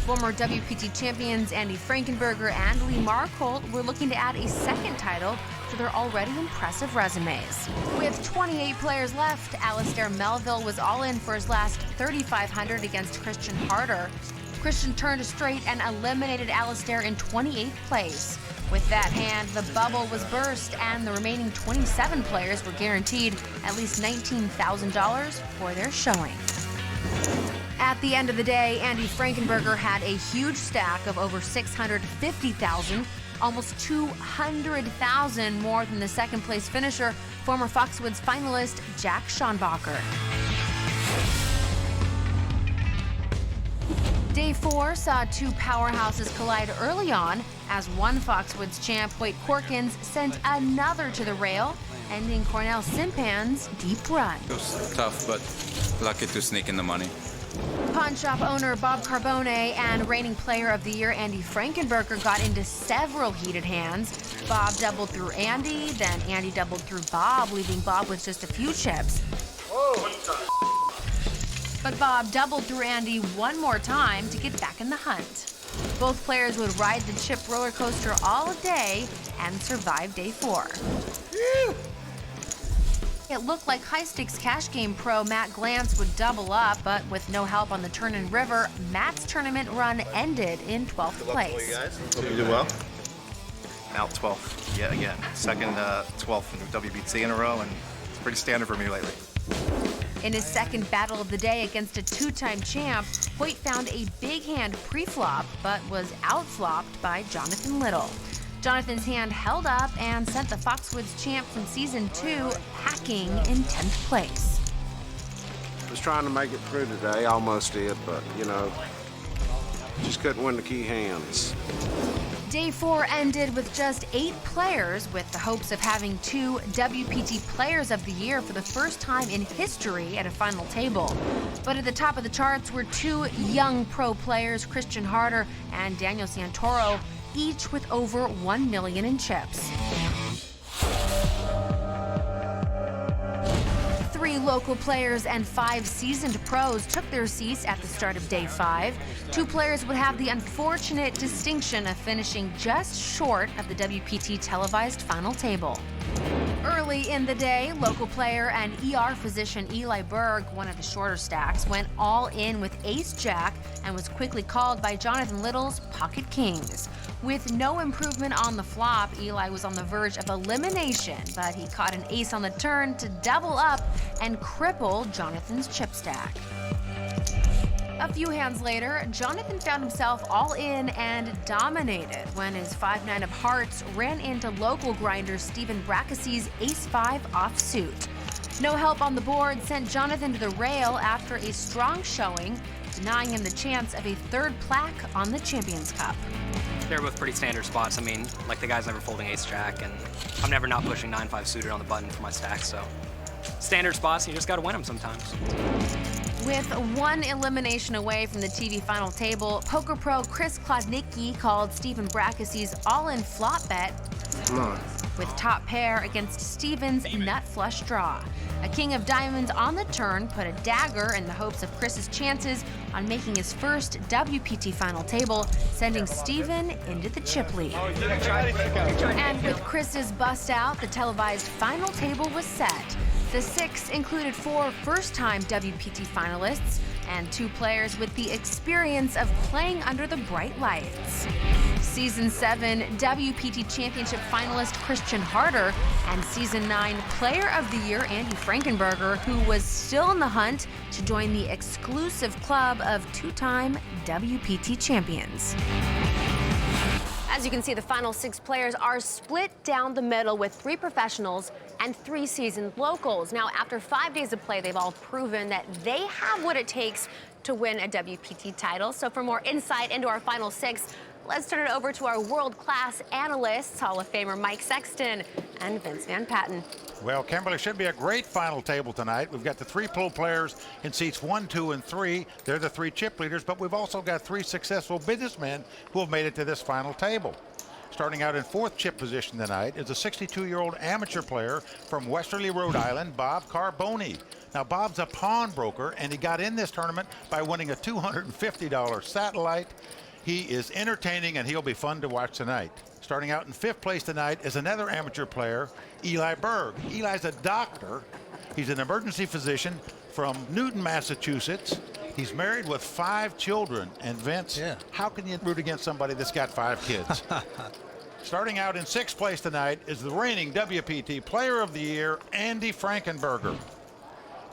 Former WPT champions Andy Frankenberger and Lee Marcolt were looking to add a 2nd title to their already impressive resumes. With 28 players left, Alistair Melville was all in for his last 3,500 against Christian Harder. Christian turned straight and eliminated Alistair in 28th place. With that hand, the bubble was burst and the remaining 27 players were guaranteed at least $19,000 for their showing. At the end of the day, Andy Frankenberger had a huge stack of over $650,000, almost $200,000 more than the 2nd place finisher, former Foxwoods finalist Jack Schonbacher. Day 4 saw 2 powerhouses collide early on as one Foxwoods champ, Hoyt Corkins, sent another to the rail, ending Cornell Simpan's deep run. It was tough, but lucky to sneak in the money. Pawn shop owner Bob Carbone and reigning player of the year Andy Frankenberger got into several heated hands. Bob doubled through Andy, then Andy doubled through Bob, leaving Bob with just a few chips. But Bob doubled through Andy one more time to get back in the hunt. Both players would ride the chip roller coaster all day and survive day 4. It looked like high-stakes cash game pro Matt Glantz would double up, but with no help on the turn and river, Matt's tournament run ended in 12th place. Good luck for you guys. Hope you do well. Out 12th yet again. Second 12th in WPT in a row, and it's pretty standard for me lately. In his 2nd battle of the day against a 2-time champ, Hoyt found a big hand pre-flop, but was outflopped by Jonathan Little. Jonathan's hand held up and sent the Foxwoods champ from Season 2 packing in 10th place. Was trying to make it through today, almost did, but, you know, just couldn't win the key hands. Day 4 ended with just 8 players, with the hopes of having 2 WPT Players of the Year for the first time in history at a final table. But at the top of the charts were 2 young pro players, Christian Harder and Daniel Santoro, each with over 1 million in chips. 3 local players and 5 seasoned pros took their seats at the start of Day 5. 2 players would have the unfortunate distinction of finishing just short of the WPT televised final table. Early in the day, local player and ER physician Eli Berg, one of the shorter stacks, went all in with ace-jack and was quickly called by Jonathan Little's Pocket Kings. With no improvement on the flop, Eli was on the verge of elimination, but he caught an ace on the turn to double up and cripple Jonathan's chip stack. A few hands later, Jonathan found himself all in and dominated when his 5-9 of hearts ran into local grinder Stephen Brackesy's ace-5 offsuit. No help on the board sent Jonathan to the rail after a strong showing, denying him the chance of a 3rd plaque on the Champions Cup. They're both pretty standard spots. I mean, like the guy's never folding ace-jack, and I'm never not pushing 9-5 suited on the button for my stack, so standard spots, you just gotta win them sometimes. With 1 elimination away from the TV final table, poker pro Chris Klodnicki called Stephen Brackesy's all-in flop bet with top pair against Stephen's nut flush draw. A king of diamonds on the turn put a dagger in the hopes of Chris's chances on making his first WPT final table, sending Stephen into the chip lead. And with Chris's bust out, the televised final table was set. The 6 included 4 first-time WPT finalists and 2 players with the experience of playing under the bright lights. Season 7 WPT Championship finalist Christian Harder and Season 9 Player of the Year Andy Frankenberger, who was still in the hunt to join the exclusive club of 2-time WPT champions. As you can see, the final 6 players are split down the middle with 3 professionals and 3 seasoned locals. Now, after 5 days of play, they've all proven that they have what it takes to win a WPT title. So for more insight into our final 6, let's turn it over to our world-class analysts, Hall of Famer Mike Sexton and Vince Van Patten. Well, Kimberly, should be a great final table tonight. We've got the 3 pro players in seats 1, 2, and 3. They're the 3 chip leaders, but we've also got 3 successful businessmen who have made it to this final table. Starting out in 4th chip position tonight is a 62-year-old amateur player from Westerly, Rhode Island, Bob Carboni. Now, Bob's a pawnbroker, and he got in this tournament by winning a $250 satellite. He is entertaining, and he'll be fun to watch tonight. Starting out in 5th place tonight is another amateur player, Eli Berg. Eli's a doctor. He's an emergency physician from Newton, Massachusetts. He's married with 5 children. And Vince, how can you root against somebody that's got 5 kids? Starting out in 6th place tonight is the reigning WPT Player of the Year, Andy Frankenberger.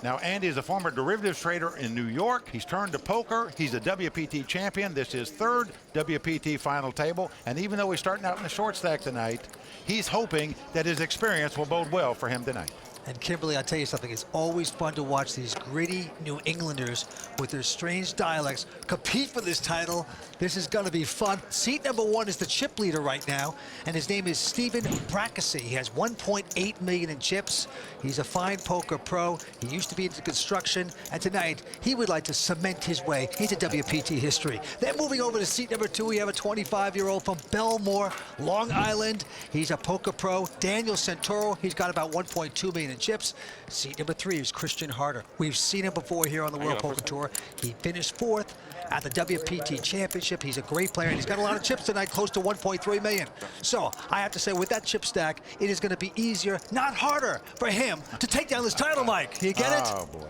Now, Andy is a former derivatives trader in New York. He's turned to poker. He's a WPT champion. This is his 3rd WPT final table. And even though he's starting out in the short stack tonight, he's hoping that his experience will bode well for him tonight. And Kimberly, I'll tell you something, it's always fun to watch these gritty New Englanders with their strange dialects compete for this title. This is gonna be fun. Seat number 1 is the chip leader right now, and his name is Stephen Brackesy. He has 1.8 million in chips. He's a fine poker pro. He used to be into construction, and tonight he would like to cement his way into WPT history. Then moving over to seat number 2, we have a 25-year-old from Belmore, Long Island. He's a poker pro, Daniel Santoro. He's got about 1.2 million in chips. Seat number 3 is Christian Harder. We've seen him before here on the World Poker Tour. He finished 4th at the WPT Championship. He's a great player, and he's got a lot of chips tonight, close to 1.3 million. So I have to say, with that chip stack, it is going to be easier, not harder, for him to take down this title, Mike. You get it? Oh, boy.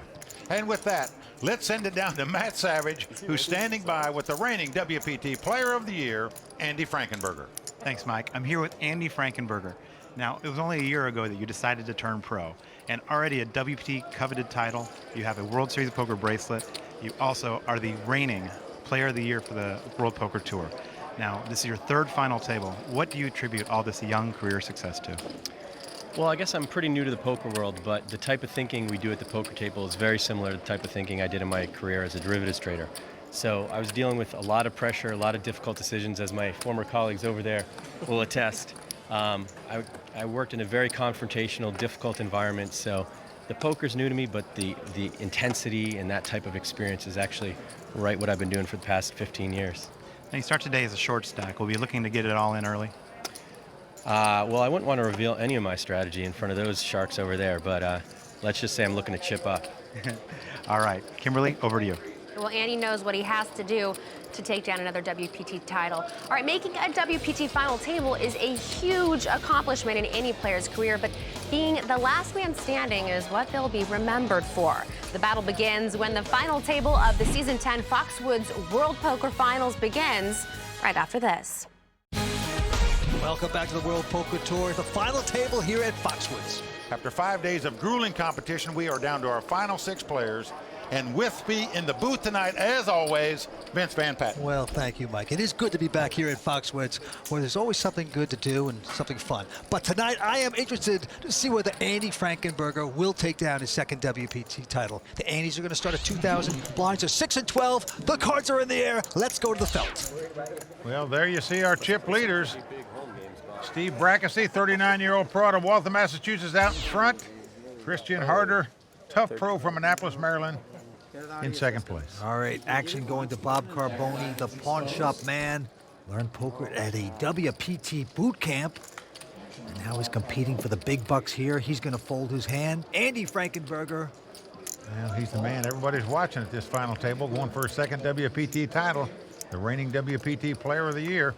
And with that, let's send it down to Matt Savage, who's standing by with the reigning WPT Player of the Year, Andy Frankenberger. Thanks, Mike. I'm here with Andy Frankenberger. Now, it was only a year ago that you decided to turn pro, and already a WPT coveted title. You have a World Series of Poker bracelet. You also are the reigning Player of the Year for the World Poker Tour. Now, this is your 3rd final table. What do you attribute all this young career success to? Well, I guess I'm pretty new to the poker world, but the type of thinking we do at the poker table is very similar to the type of thinking I did in my career as a derivatives trader. So I was dealing with a lot of pressure, a lot of difficult decisions, as my former colleagues over there will attest. I worked in a very confrontational, difficult environment, so the poker's new to me, but the intensity and that type of experience is actually right what I've been doing for the past 15 years. And you start today as a short stack. We'll be looking to get it all in early. Well, I wouldn't want to reveal any of my strategy in front of those sharks over there, but let's just say I'm looking to chip up. All right, Kimberly, over to you. Well, Andy knows what he has to do to take down another WPT title. All right, making a WPT final table is a huge accomplishment in any player's career, but being the last man standing is what they'll be remembered for. The battle begins when the final table of the Season 10 Foxwoods World Poker Finals begins right after this. Welcome back to the World Poker Tour, the final table here at Foxwoods. After 5 days of grueling competition, we are down to our final 6 players. And with me in the booth tonight, as always, Vince Van Patten. Well, thank you, Mike. It is good to be back here at Foxwoods, where there's always something good to do and something fun. But tonight, I am interested to see whether Andy Frankenberger will take down his second WPT title. The Andys are going to start at 2,000. Blinds are 6 and 12. The cards are in the air. Let's go to the felt. Well, there you see our chip leaders. Steve Brackesy, 39-year-old pro out of Waltham, Massachusetts, out in front. Christian Harder, tough pro from Annapolis, Maryland, in second place. All right, action going to Bob Carboni, the pawn shop man. Learned poker at a WPT boot camp. And now he's competing for the big bucks here. He's going to fold his hand. Andy Frankenberger. Well, he's the man everybody's watching at this final table, going for his second WPT title, the reigning WPT Player of the Year.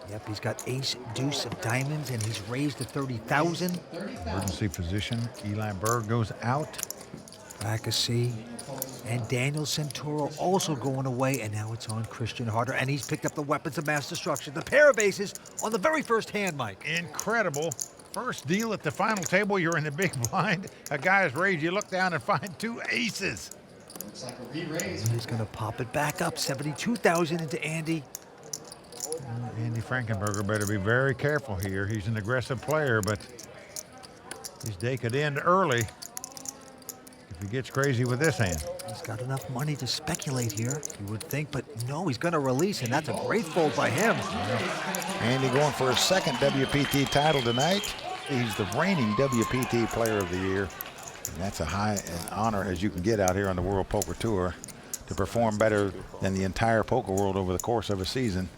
Yep, he's got ace, deuce of diamonds, and he's raised to 30,000. Emergency position. Eli Berg goes out. Brackesy and Daniel Santoro also going away, and now it's on Christian Harder, and he's picked up the weapons of mass destruction. The pair of aces on the very first hand, Mike. Incredible. First deal at the final table, you're in the big blind. A guy is raised, you look down and find 2 aces. Looks like a re-raise. He's going to pop it back up, 72,000 into Andy. Andy Frankenberger better be very careful here. He's an aggressive player, but his day could end early if he gets crazy with this hand. He's got enough money to speculate here, you would think, but no, he's going to release, and that's a great fold by him. Andy going for his second WPT title tonight. He's the reigning WPT Player of the Year, and that's a high honor as you can get out here on the World Poker Tour to perform better than the entire poker world over the course of a season.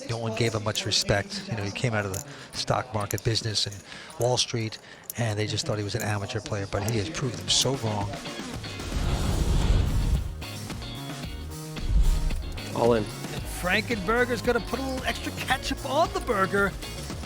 No one gave him much respect. You know, he came out of the stock market business and Wall Street, and they just thought he was an amateur player, but he has proved them so wrong. All in. Frankenberger's going to put a little extra ketchup on the burger.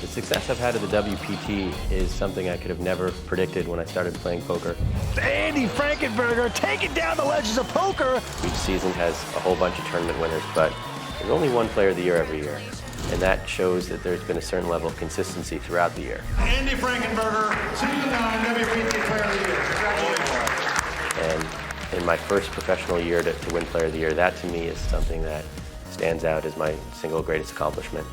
The success I've had at the WPT is something I could have never predicted when I started playing poker. Andy Frankenberger taking down the legends of poker. Each season has a whole bunch of tournament winners, but there's only one Player of the Year every year, and that shows that there's been a certain level of consistency throughout the year. Andy Frankenberger, Season 9 WPT Player of the Year. Congratulations. And in my first professional year to win Player of the Year, that to me is something that stands out as my single greatest accomplishment.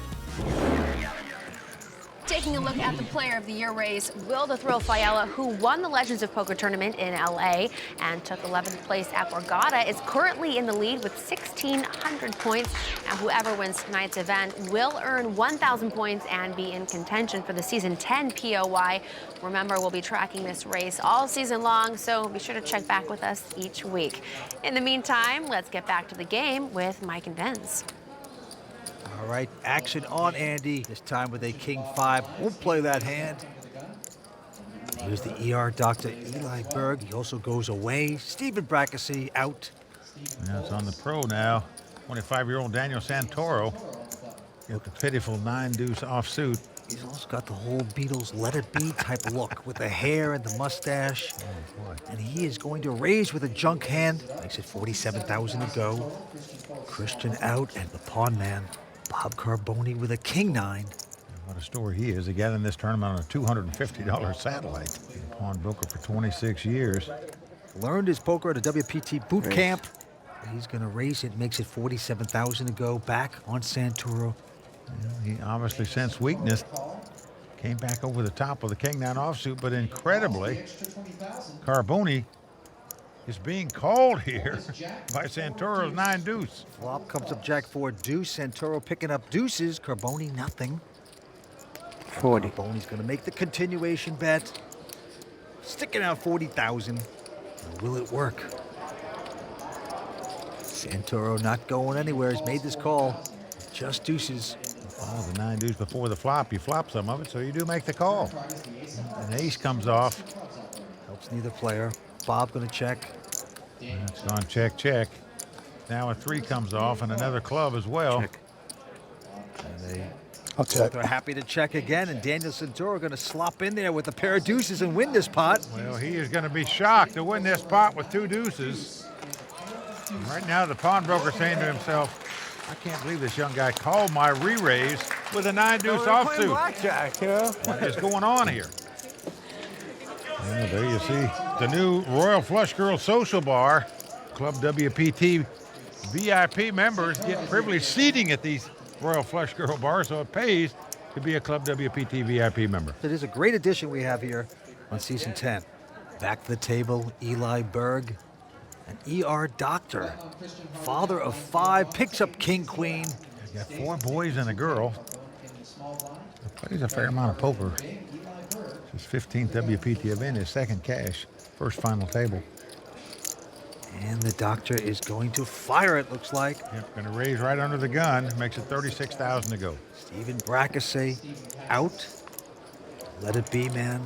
Taking a look at the Player of the Year race, Will the Thrill Failla, who won the Legends of Poker tournament in LA and took 11th place at Borgata, is currently in the lead with 1,600 points. Now, whoever wins tonight's event will earn 1,000 points and be in contention for the Season 10 POY. Remember, we'll be tracking this race all season long, so be sure to check back with us each week. In the meantime, let's get back to the game with Mike and Vince. All right, action on Andy, this time with a King-5. Won't play that hand. Here's the ER Dr. Eli Berg. He also goes away. Stephen Brackesy out. Now it's on the pro now. 25-year-old Daniel Santoro with the pitiful 9-deuce offsuit. He's also got the whole Beatles Let It Be type look with the hair and the mustache. Oh, boy. And he is going to raise with a junk hand. Makes it 47,000 to go. Christian out, and the pawn man, Bob Carboni, with a King-9. What a story he is. He got in this tournament on a $250 satellite. He's a pawnbroker for 26 years. Learned his poker at a WPT boot camp. He's going to raise it, makes it 47,000 to go. Back on Santoro. He obviously sensed weakness. Came back over the top of the King-9 offsuit, but incredibly, Carboni is being called here by Santoro's 9-deuce. Flop comes up Jack 4 deuce. Santoro picking up deuces. Carboni nothing. 40. Carboni's going to make the continuation bet. Sticking out 40,000. Will it work? Santoro not going anywhere. He's made this call. Just deuces. Oh, the 9-deuce before the flop. You flop some of it, so you do make the call. An ace comes off. Helps neither player. Bob going to check. It's gone check, check. Now a 3 comes off and another club as well. Check. And they're happy to check again, and Daniel Santoro going to slop in there with a pair of deuces and win this pot. Well, he is going to be shocked to win this pot with 2 deuces. And right now, the pawnbroker saying to himself, I can't believe this young guy called my re-raise with a 9-deuce offsuit. Blackjack, you know? What is going on here? And there you see the new Royal Flush Girl Social Bar. Club WPT VIP members get privileged seating at these Royal Flush Girl bars, so it pays to be a Club WPT VIP member. It is a great addition we have here on season 10. Back to the table, Eli Berg, an ER doctor, father of 5, picks up king, queen. You got 4 boys and a girl. He plays a fair amount of poker. His 15th WPT event, his second cash, first final table. And the doctor is going to fire it, looks like. Yep, going to raise right under the gun. Makes it 36,000 to go. Stephen Brackesay out. Let it be, man.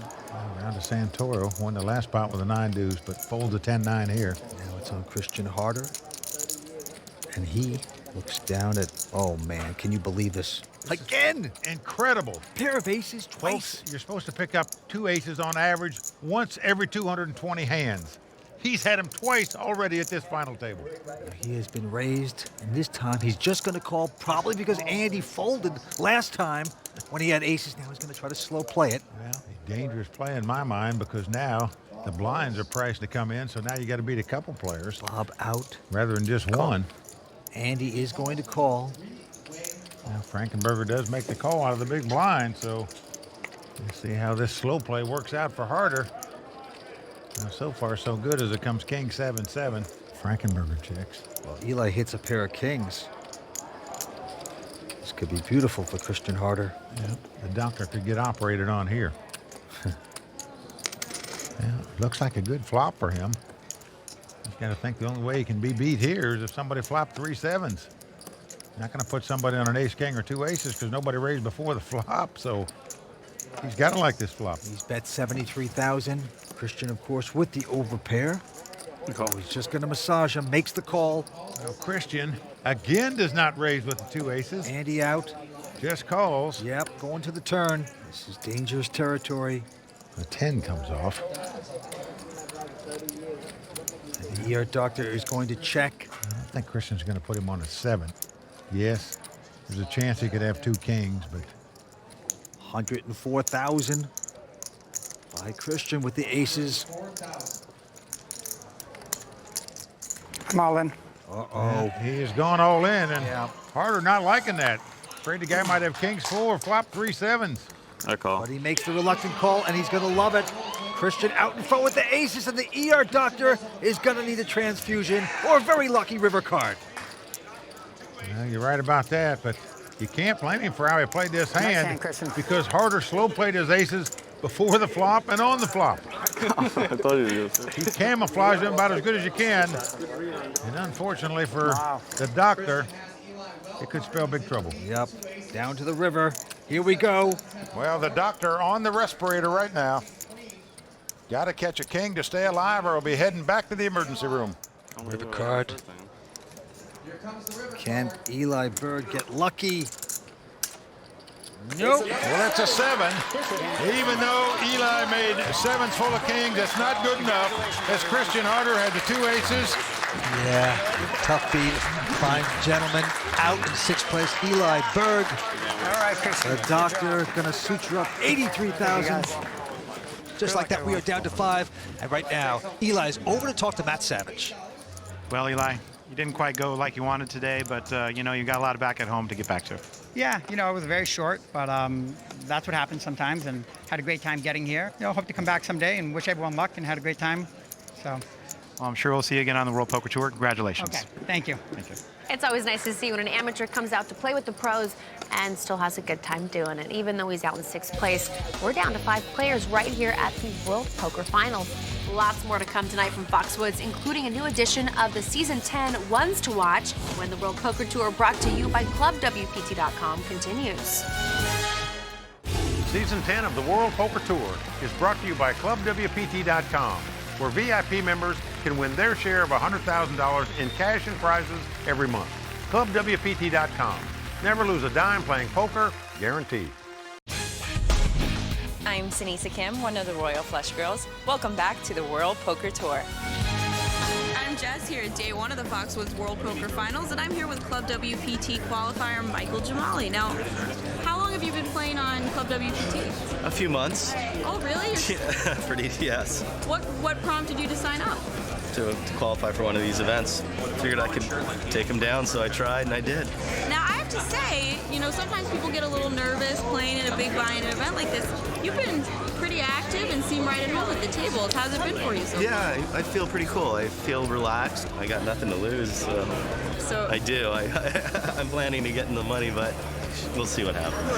Round to Santoro. Won the last spot with a 9-deuce, but folds a 10-9 here. Now it's on Christian Harder. And he looks down at, oh man, can you believe this? Again! Incredible. Pair of aces twice. Folks, you're supposed to pick up 2 aces on average once every 220 hands. He's had them twice already at this final table. He has been raised, and this time he's just going to call, probably because Andy folded last time when he had aces. Now he's going to try to slow play it. Well, a dangerous play in my mind, because now the blinds are priced to come in, so now you got to beat a couple players. Bob out. Rather than just one. Andy is going to call. Now Frankenberger does make the call out of the big blind, so let's see how this slow play works out for Harder. Now, so far, so good as it comes king 7-7. Frankenberger checks. Well, Eli hits a pair of kings. This could be beautiful for Christian Harder. Yeah, the doctor could get operated on here. Yeah, looks like a good flop for him. He's got to think the only way he can be beat here is if somebody flopped 3 7s. Not going to put somebody on an ace-king or 2 aces because nobody raised before the flop, so he's got to like this flop. He's bet 73,000. Christian, of course, with the overpair. Oh, he's just going to massage him, makes the call. Well, Christian, again, does not raise with the 2 aces. Andy out. Just calls. Yep, going to the turn. This is dangerous territory. The 10 comes off. And the ER doctor is going to check. I don't think Christian's going to put him on a 7. Yes, there's a chance he could have 2 kings, but 104,000 by Christian with the aces. I'm all in. Uh-oh. He has gone all in, and Harder not liking that. Afraid the guy might have kings 4, flop 3 7s. I call. But he makes the reluctant call, and he's going to love it. Christian out in front with the aces, and the ER doctor is going to need a transfusion or a very lucky river card. Well, you're right about that, but you can't blame him for how he played this hand because Harder slow played his aces before the flop and on the flop. I thought you were going to say. You camouflage them about as good as you can. And unfortunately for the doctor, it could spell big trouble. Yep, down to the river. Here we go. Well, the doctor on the respirator right now. Got to catch a king to stay alive or he'll be heading back to the emergency room. River card. Can Eli Berg get lucky? Nope. Well, that's a 7. Even though Eli made 7s full of kings, that's not good enough. As Christian Harder had the 2 aces. Yeah, tough beat. Fine gentleman out in 6th place. Eli Berg. All right, Christian. The doctor gonna suture up 83,000. Just like that, we are down to 5. And right now, Eli's over to talk to Matt Savage. Well, Eli, you didn't quite go like you wanted today, but you know, you got a lot of back at home to get back to. Yeah, you know, it was very short, but that's what happens sometimes, and had a great time getting here. You know, hope to come back someday and wish everyone luck and had a great time. So Well, I'm sure we'll see you again on the World Poker Tour. Congratulations. Okay, thank you. Thank you. It's always nice to see when an amateur comes out to play with the pros and still has a good time doing it. Even though he's out in 6th place, we're down to 5 players right here at the World Poker Finals. Lots more to come tonight from Foxwoods, including a new edition of the Season 10 Ones to Watch when the World Poker Tour, brought to you by ClubWPT.com, continues. Season 10 of the World Poker Tour is brought to you by ClubWPT.com, where VIP members can win their share of $100,000 in cash and prizes every month. ClubWPT.com. Never lose a dime playing poker, guaranteed. I'm Sinisa Kim, one of the Royal Flush Girls. Welcome back to the World Poker Tour. I'm Jess here at day 1 of the Foxwoods World Poker Finals, and I'm here with Club WPT qualifier Michael Jamali. Now, how long have you been playing on Club WPT? A few months. Oh, really? Pretty, yes. What prompted you to sign up? To qualify for one of these events. Figured I could take him down, so I tried, and I did. Now, I have to say, you know, sometimes people get a little nervous playing in a big buy-in event like this. You've been pretty active and seem right at home at the tables. How's it been for you so far? Yeah, I feel pretty cool. I feel relaxed. I got nothing to lose, so I do. I'm planning to get in the money, but we'll see what happens.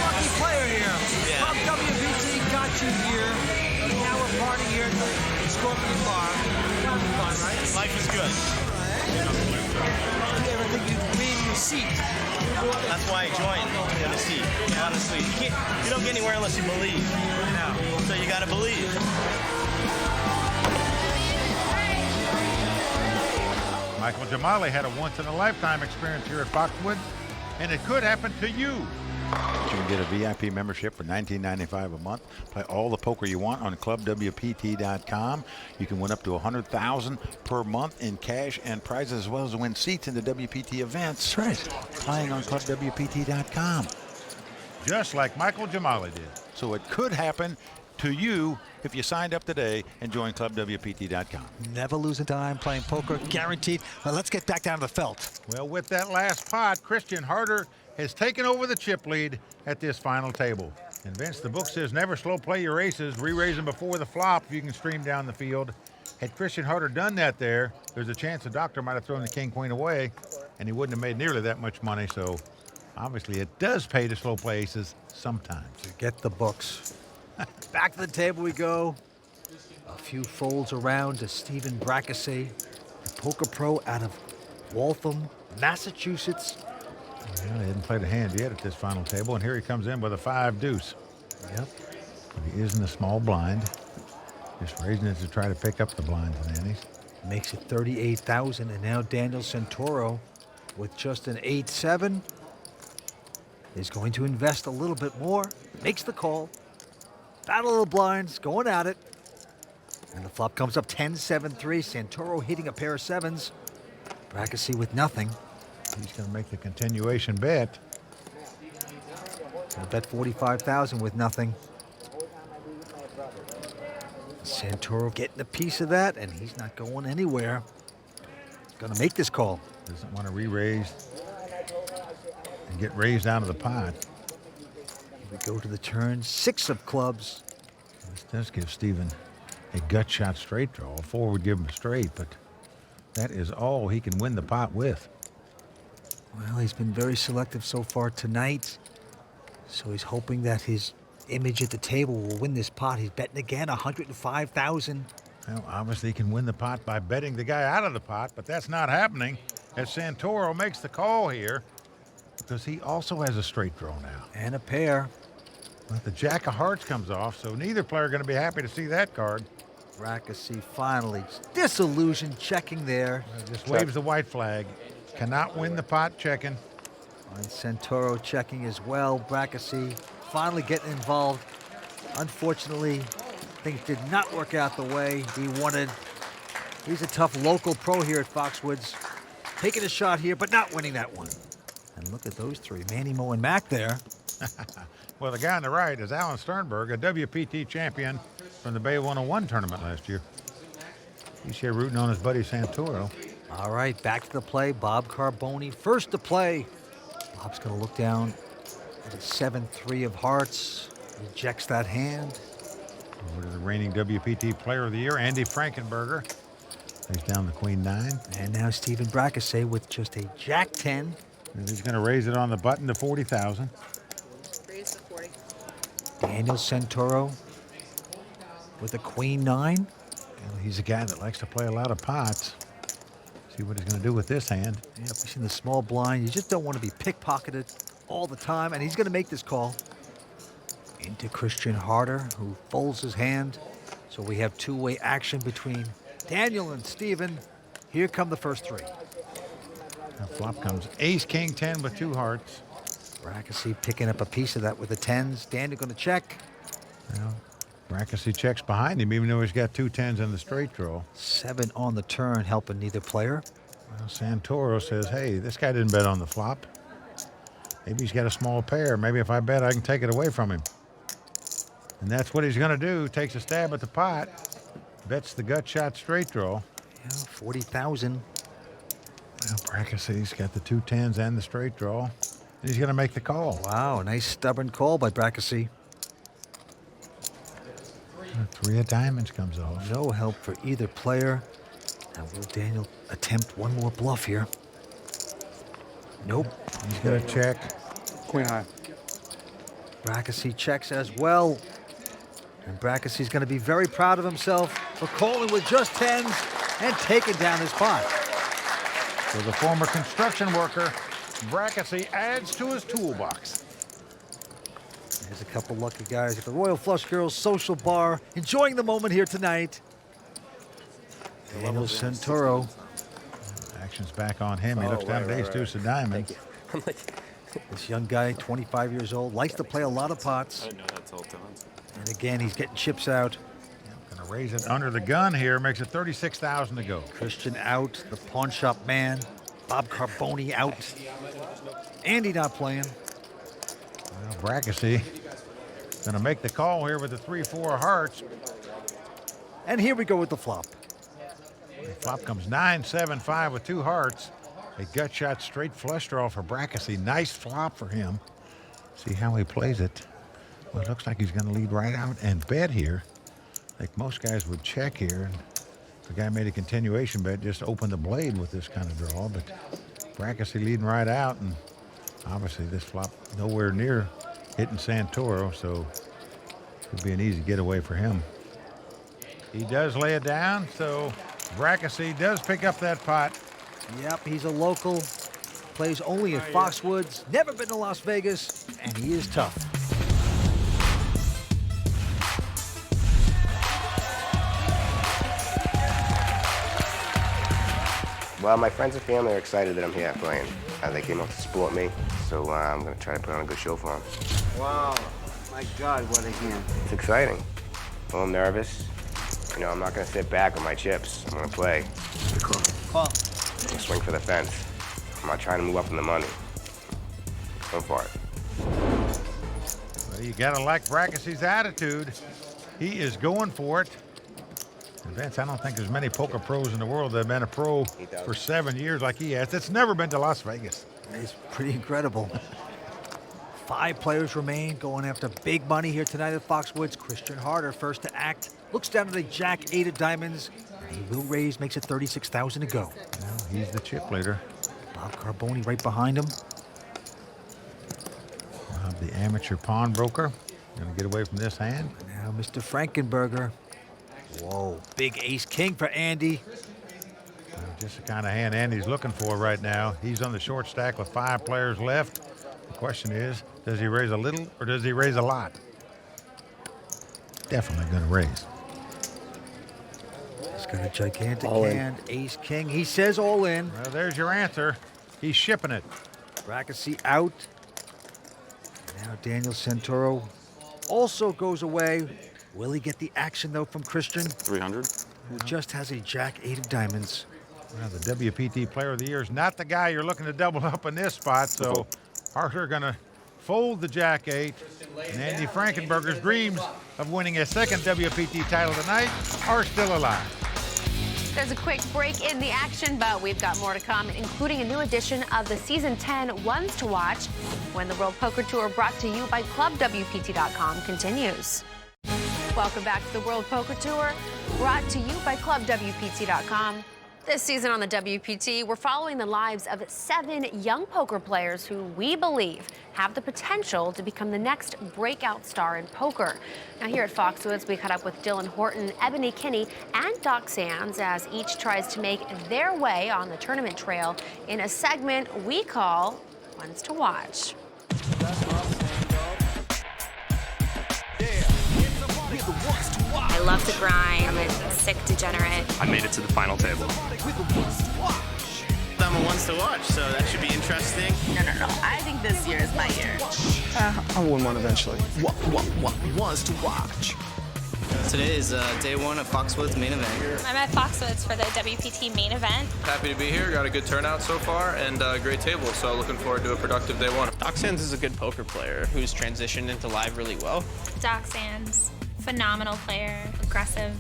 Lucky player here. Club WPT got you here. Now we're partying here at the Scorpion Bar. Having fun, right? Life is good. You ever think you'd be in your seat? That's why I joined in the seat. Honestly, you don't get anywhere unless you believe. So you got to believe. Michael Jamali had a once-in-a-lifetime experience here at Foxwoods, and it could happen to you. You can get a VIP membership for $19.95 a month. Play all the poker you want on ClubWPT.com. You can win up to $100,000 per month in cash and prizes, as well as win seats in the WPT events. That's right. Playing on ClubWPT.com. Just like Michael Jamali did. So it could happen to you if you signed up today and joined ClubWPT.com. Never lose a dime playing poker, guaranteed. Well, let's get back down to the felt. Well, with that last pot, Christian Harder has taken over the chip lead at this final table. And Vince, the book says never slow play your aces, re-raise them before the flop if you can stream down the field. Had Christian Harder done that there's a chance the doctor might have thrown the king-queen away, and he wouldn't have made nearly that much money. So obviously it does pay to slow play aces sometimes. Get the books. Back to the table we go. A few folds around to Stephen Brackese, a poker pro out of Waltham, Massachusetts. Well, he hasn't played a hand yet at this final table, and here he comes in with a 5 deuce. Yep. But he is in a small blind. Just raising it to try to pick up the blinds and antes. Makes it 38,000, and now Daniel Santoro with just an 8-7 is going to invest a little bit more. Makes the call. Battle of the blinds, going at it. And the flop comes up 10-7-3. Santoro hitting a pair of 7s. Brackese with nothing. He's going to make the continuation bet. Gonna bet 45,000 with nothing. Santoro getting a piece of that, and he's not going anywhere. Gonna make this call. Doesn't want to re-raise and get raised out of the pot. We go to the turn, 6 of clubs. This does give Stephen a gut shot straight draw. A 4 would give him a straight, but that is all he can win the pot with. Well, he's been very selective so far tonight. So he's hoping that his image at the table will win this pot. He's betting again, 105,000. Well, obviously he can win the pot by betting the guy out of the pot, but that's not happening as Santoro makes the call here because he also has a straight draw now. And a pair. But the Jack of Hearts comes off, so neither player going to be happy to see that card. Brackese finally disillusioned, checking there. Just waves the white flag. Cannot win the pot checking. And Santoro checking as well. Brackese finally getting involved. Unfortunately, things did not work out the way he wanted. He's a tough local pro here at Foxwoods. Taking a shot here, but not winning that one. And look at those 3, Manny, Mo, and Mac there. Well, the guy on the right is Alan Sternberg, a WPT champion from the Bay 101 tournament last year. He's here rooting on his buddy Santoro. All right, back to the play. Bob Carboni first to play. Bob's going to look down at a 7-3 of hearts. Rejects that hand. Over to the reigning WPT Player of the Year, Andy Frankenberger. He's down the queen 9. And now Stephen Brackesay with just a jack 10. And he's going to raise it on the button to 40,000. Raise to 40. Daniel Santoro with a queen 9. Well, he's a guy that likes to play a lot of pots. See what he's going to do with this hand. Yep, we've seen the small blind. You just don't want to be pickpocketed all the time. And he's going to make this call. Into Christian Harder, who folds his hand. So we have two-way action between Daniel and Stephen. Here come the first three. Now flop comes ace, king, 10 with 2 hearts. Brackesay picking up a piece of that with the 10s. Daniel going to check. Well, Brackesay checks behind him, even though he's got 2 10s in the straight draw. 7 on the turn, helping neither player. Well, Santoro says, hey, this guy didn't bet on the flop. Maybe he's got a small pair. Maybe if I bet, I can take it away from him. And that's what he's going to do. Takes a stab at the pot. Bets the gut shot straight draw. Yeah, 40,000. Well, Brackesay's got the 2 10s and the straight draw. And he's going to make the call. Wow, nice stubborn call by Brackesay. 3 of diamonds comes off. No help for either player. Now will Daniel attempt one more bluff here? Nope. He's going to check. Queen high. Brackesay checks as well. And Brackesay's going to be very proud of himself for calling with just 10s and taking down his pot. So the former construction worker, Brackesay, adds to his toolbox. There's a couple lucky guys at the Royal Flush Girls Social Bar enjoying the moment here tonight. Daniel Santoro. Action's back on him. He looks down at ace, deuce of diamonds. This young guy, 25 years old, likes to play a lot of pots. I didn't know that's all talent. And again, he's getting chips out. Going to raise it under the gun here. Makes it 36,000 to go. Christian out. The pawn shop man. Bob Carboni out. Andy not playing. Well, Brackesay going to make the call here with the 3-4 hearts. And here we go with the flop. The flop comes 9-7-5 with 2 hearts. A gut shot straight flush draw for Brackesay. Nice flop for him. See how he plays it. Well, it looks like he's going to lead right out and bet here. Like most guys would check here. And the guy made a continuation bet, just opened the blade with this kind of draw. But Brackesay leading right out, and obviously this flop nowhere near hitting Santoro, so it'll be an easy getaway for him. He does lay it down, so Brackesay does pick up that pot. Yep, he's a local. Plays only in Foxwoods. Never been to Las Vegas, and he is tough. Well, my friends and family are excited that I'm here playing. They came up to support me, so I'm going to try to put on a good show for them. Wow. My God, what a hand. It's exciting. A little nervous. You know, I'm not going to sit back with my chips. I'm going to play. Call. I'm going to swing for the fence. I'm not trying to move up in the money. Go for it. Well, you got to like Brackesay's attitude. He is going for it. And Vince, I don't think there's many poker pros in the world that have been a pro for 7 years like he has. It's never been to Las Vegas. It's pretty incredible. 5 players remain going after big money here tonight at Foxwoods. Christian Harder first to act. Looks down at a jack 8 of diamonds. And he will raise, makes it 36,000 to go. Well, he's the chip leader. Bob Carboni right behind him. The amateur pawnbroker. Going to get away from this hand. Now Mr. Frankenberger. Whoa, big ace-king for Andy. Just the kind of hand Andy's looking for right now. He's on the short stack with 5 players left. The question is, does he raise a little or does he raise a lot? Definitely going to raise. He's got a gigantic hand, ace-king. He says all in. Well, there's your answer. He's shipping it. Brackesay out. Now Daniel Santoro also goes away. Will he get the action, though, from Christian? 300. Who just has a jack 8 of diamonds. Well, the WPT Player of the Year is not the guy you're looking to double up in this spot, so Arthur going to fold the jack 8. And Andy Frankenberger's dreams of winning a second WPT title tonight are still alive. There's a quick break in the action, but we've got more to come, including a new edition of the Season 10 Ones to Watch when the World Poker Tour, brought to you by ClubWPT.com, continues. Welcome back to the World Poker Tour, brought to you by ClubWPT.com. This season on the WPT, we're following the lives of 7 young poker players who we believe have the potential to become the next breakout star in poker. Now here at Foxwoods, we caught up with Dylan Horton, Ebony Kinney, and Doc Sands as each tries to make their way on the tournament trail in a segment we call Ones to Watch. I love to grind. I'm a sick degenerate. I made it to the final table. I'm a ones to watch, so that should be interesting. No. I think this year is my year. I'll win one eventually. Ones to watch. Today is day 1 of Foxwoods main event. I'm at Foxwoods for the WPT main event. Happy to be here. Got a good turnout so far and a great table, so looking forward to a productive day 1. Doc Sands is a good poker player who's transitioned into live really well. Doc Sands, phenomenal player, aggressive,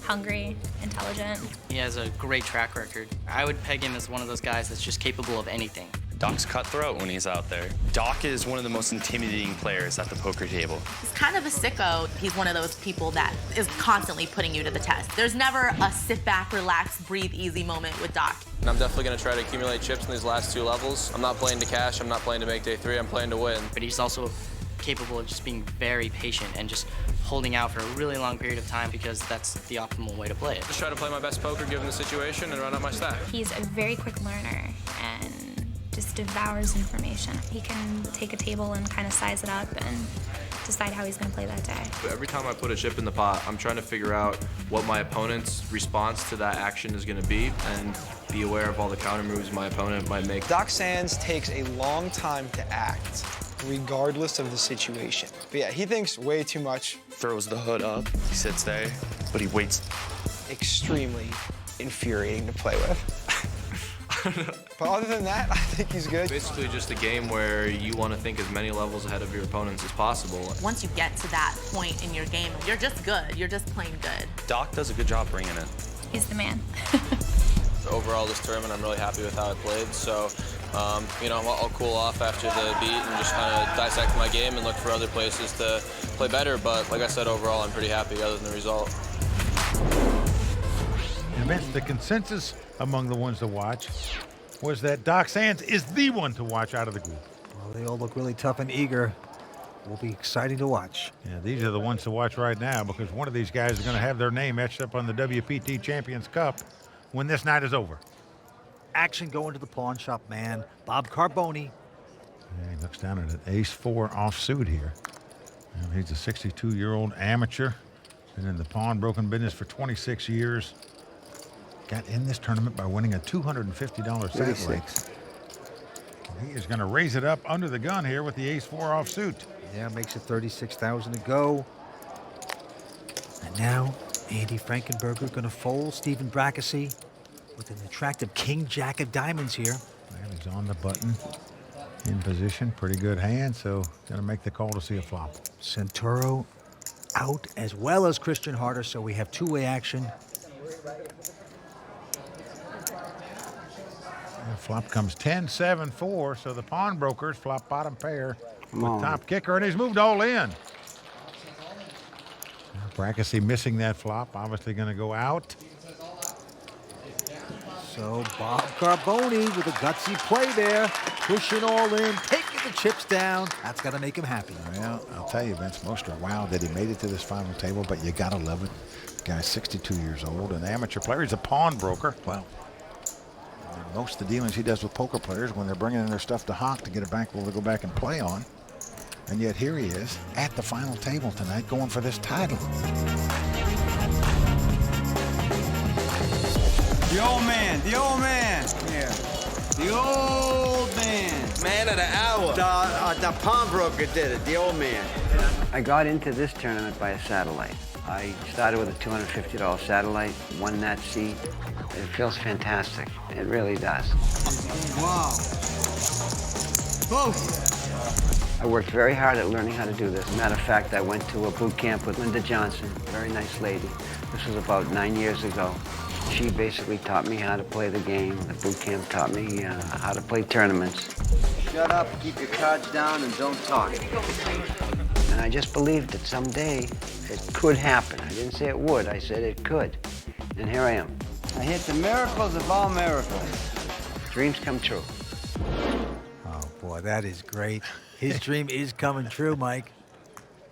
hungry, intelligent. He has a great track record. I would peg him as one of those guys that's just capable of anything. Doc's cutthroat when he's out there. Doc is one of the most intimidating players at the poker table. He's kind of a sicko. He's one of those people that is constantly putting you to the test. There's never a sit back, relax, breathe easy moment with Doc. And I'm definitely going to try to accumulate chips in these last 2 levels. I'm not playing to cash. I'm not playing to make day 3. I'm playing to win. But he's also capable of just being very patient and just holding out for a really long period of time because that's the optimal way to play it. Just try to play my best poker given the situation and run up my stack. He's a very quick learner and just devours information. He can take a table and kind of size it up and decide how he's going to play that day. But every time I put a chip in the pot, I'm trying to figure out what my opponent's response to that action is going to be and be aware of all the counter moves my opponent might make. Doc Sands takes a long time to act, regardless of the situation. But yeah, he thinks way too much. Throws the hood up, he sits there, but he waits. Extremely infuriating to play with. But other than that, I think he's good. Basically just a game where you want to think as many levels ahead of your opponents as possible. Once you get to that point in your game, you're just good. You're just plain good. Doc does a good job bringing it. He's the man. Overall, this tournament, I'm really happy with how I played. So, you know, I'll cool off after the beat and just kind of dissect my game and look for other places to play better. But like I said, overall, I'm pretty happy other than the result. And Vince, the consensus among the ones to watch was that Doc Sands is the one to watch out of the group. Well, they all look really tough and eager. Will be exciting to watch. Yeah, these are the ones to watch right now because one of these guys is going to have their name etched up on the WPT Champions Cup when this night is over. Action going to the pawn shop, man. Bob Carboni. Yeah, he looks down at an ace-4 offsuit here. And he's a 62-year-old amateur. Been in the pawnbroking business for 26 years. Got in this tournament by winning a $250 satellite. He is going to raise it up under the gun here with the ace-4 offsuit. Yeah, makes it 36,000 to go. And now Andy Frankenberger going to fold Stephen Brackesy with an attractive king-jack of diamonds here. Well, he's on the button, in position, pretty good hand, so going to make the call to see a flop. Santoro out as well as Christian Harder, so we have two-way action. And flop comes 10-7-4, so the pawnbrokers flop bottom pair with top kicker, and he's moved all in. Brackesy missing that flop, obviously going to go out. So Bob Carboni with a gutsy play there, pushing all in, taking the chips down. That's got to make him happy. Well, I'll tell you, Vince, most are wow that he made it to this final table, but you got to love it. The guy's 62 years old, an amateur player. He's a pawnbroker. Well, most of the dealings he does with poker players when they're bringing in their stuff to hock to get a bankroll to go back and play on. And yet here he is at the final table tonight going for this title. The old man. Yeah. The old man. Man of the hour. The pawnbroker did it, the old man. I got into this tournament by a satellite. I started with a $250 satellite, won that seat. It feels fantastic. It really does. Wow. Whoa. I worked very hard at learning how to do this. Matter of fact, I went to a boot camp with Linda Johnson, very nice lady. This was about 9 years ago. She basically taught me how to play the game. The boot camp taught me how to play tournaments. Shut up, keep your cards down, and don't talk. And I just believed that someday it could happen. I didn't say it would, I said it could. And here I am. I hit the miracles of all miracles. Dreams come true. Oh, boy, that is great. His dream is coming true, Mike.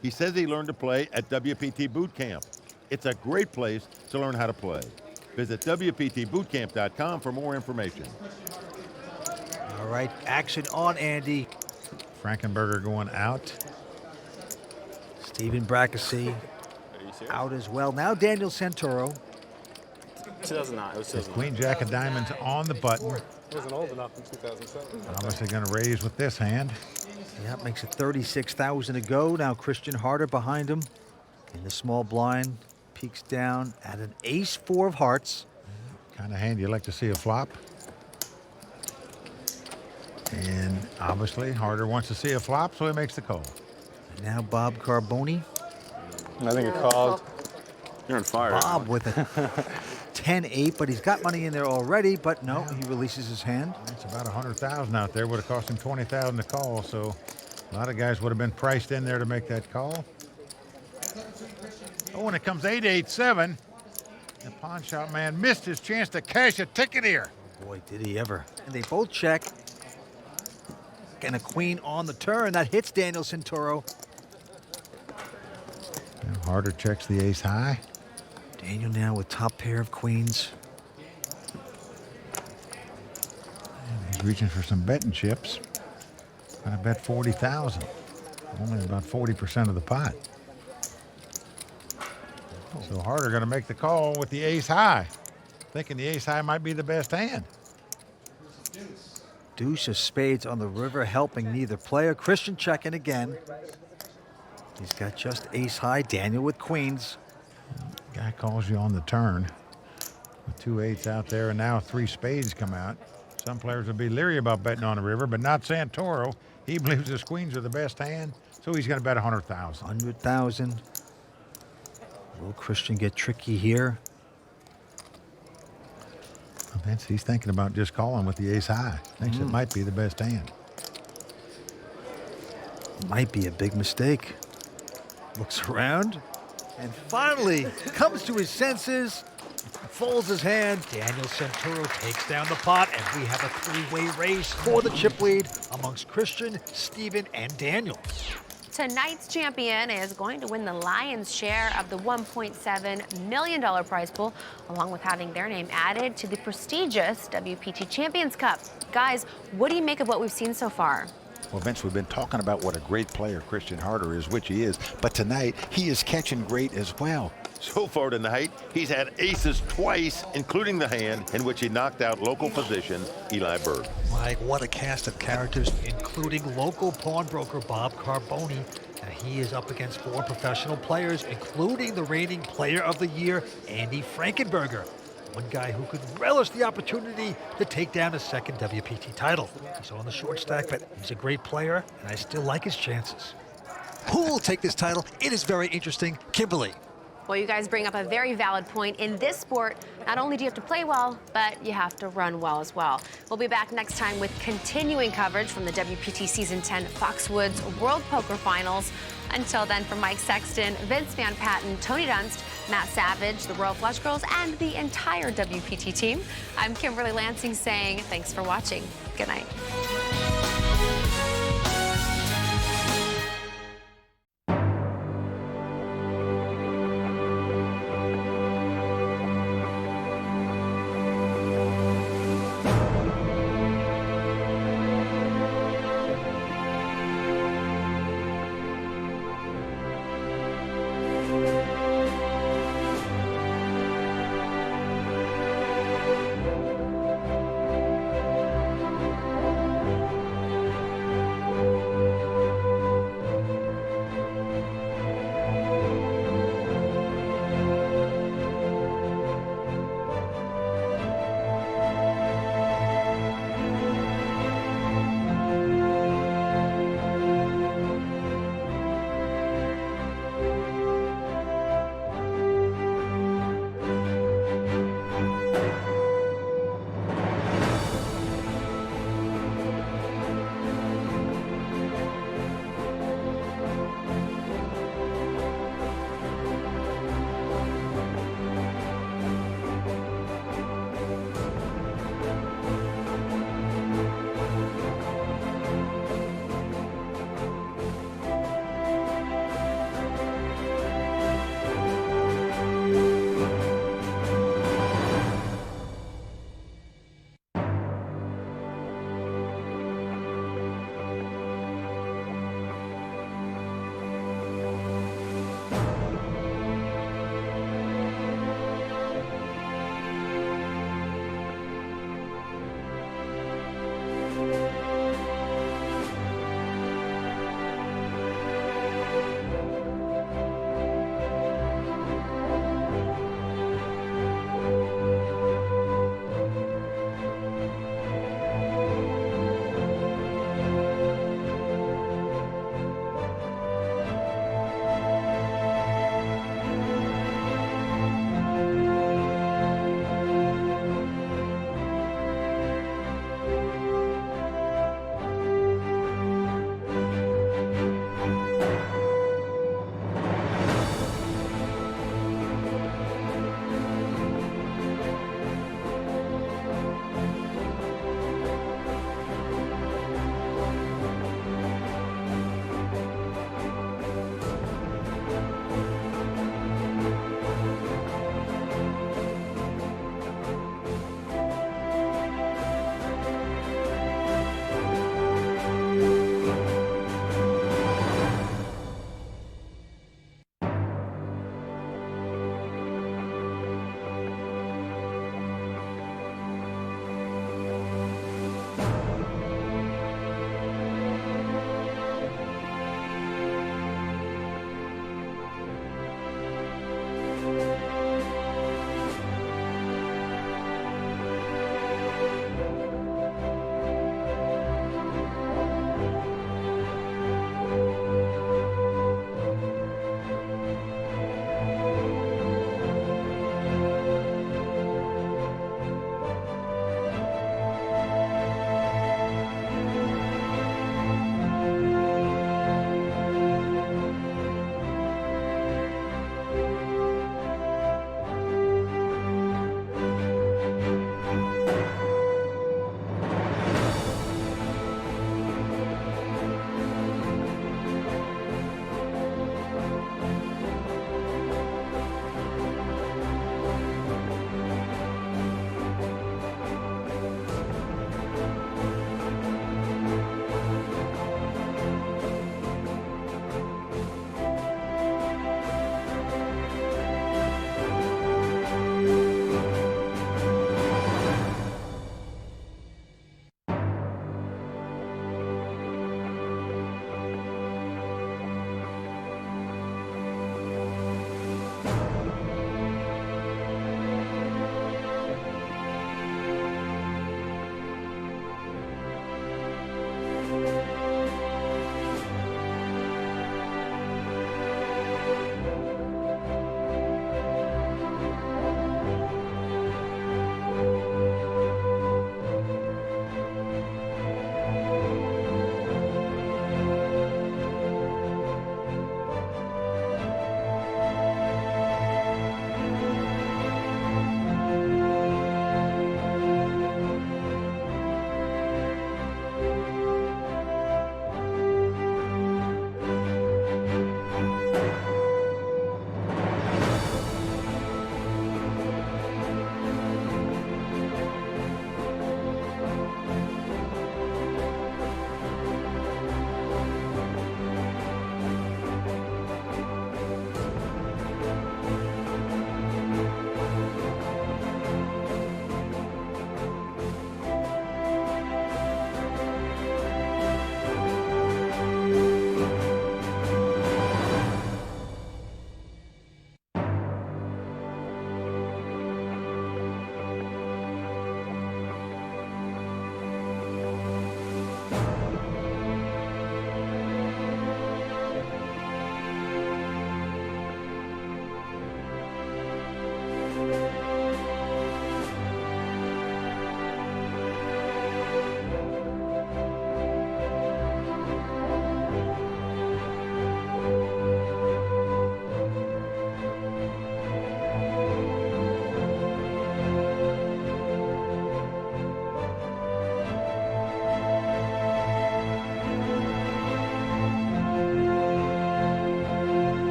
He says he learned to play at WPT Boot Camp. It's a great place to learn how to play. Visit WPTBootcamp.com for more information. All right, action on, Andy. Frankenberger going out. Stephen Brackesee out as well. Now Daniel Santoro. 2009. It was 2009. Queen Jack of Diamonds on the button. Wasn't old enough in 2007. Obviously going to raise with this hand. Yeah, makes it 36,000 to go. Now Christian Harder behind him in the small blind. Peeks down at an ace-4 of hearts. Kind of hand you like to see a flop. And obviously Harder wants to see a flop, so he makes the call. And now Bob Carboni. I think it called. You're on fire. Bob with a 10-8, but he's got money in there already, but no, he releases his hand. It's about 100,000 out there. Would have cost him 20,000 to call, so a lot of guys would have been priced in there to make that call. Oh, when it comes 8-8-7, the pawn shop man missed his chance to cash a ticket here. Boy, did he ever. And they both check. And a queen on the turn. That hits Daniel Santoro. Now Harder checks the ace high. Daniel now with top pair of queens. And he's reaching for some betting chips. I bet 40,000. Only about 40% of the pot. So Harder going to make the call with the ace high. Thinking the ace high might be the best hand. Deuce of spades on the river, helping neither player. Christian checking again. He's got just ace high. Daniel with queens. Guy calls you on the turn with 2 8s out there, and now 3 spades come out. Some players would be leery about betting on the river, but not Santoro. He believes his queens are the best hand, so he's going to bet 100,000. 100,000. Will Christian get tricky here? Vince, he's thinking about just calling with the ace high. Thinks it might be the best hand. Might be a big mistake. Looks around and finally comes to his senses. Folds his hand. Daniel Santoro takes down the pot, and we have a 3-way race for the chip lead amongst Christian, Stephen, and Daniel. Tonight's champion is going to win the lion's share of the $1.7 million prize pool, along with having their name added to the prestigious WPT Champions Cup. Guys, what do you make of what we've seen so far? Well, Vince, we've been talking about what a great player Christian Harder is, which he is, but tonight he is catching great as well. So far tonight, he's had aces twice, including the hand in which he knocked out local physician Eli Berg. Mike, what a cast of characters, including local pawnbroker Bob Carboni. And he is up against 4 professional players, including the reigning Player of the Year, Andy Frankenberger. One guy who could relish the opportunity to take down a second WPT title. He's on the short stack, but he's a great player, and I still like his chances. Who will take this title? It is very interesting. Kimberly. Well, you guys bring up a very valid point. In this sport, not only do you have to play well, but you have to run well as well. We'll be back next time with continuing coverage from the WPT Season 10 Foxwoods World Poker Finals. Until then, from Mike Sexton, Vince Van Patten, Tony Dunst, Matt Savage, the Royal Flush Girls, and the entire WPT team, I'm Kimberly Lansing saying thanks for watching. Good night.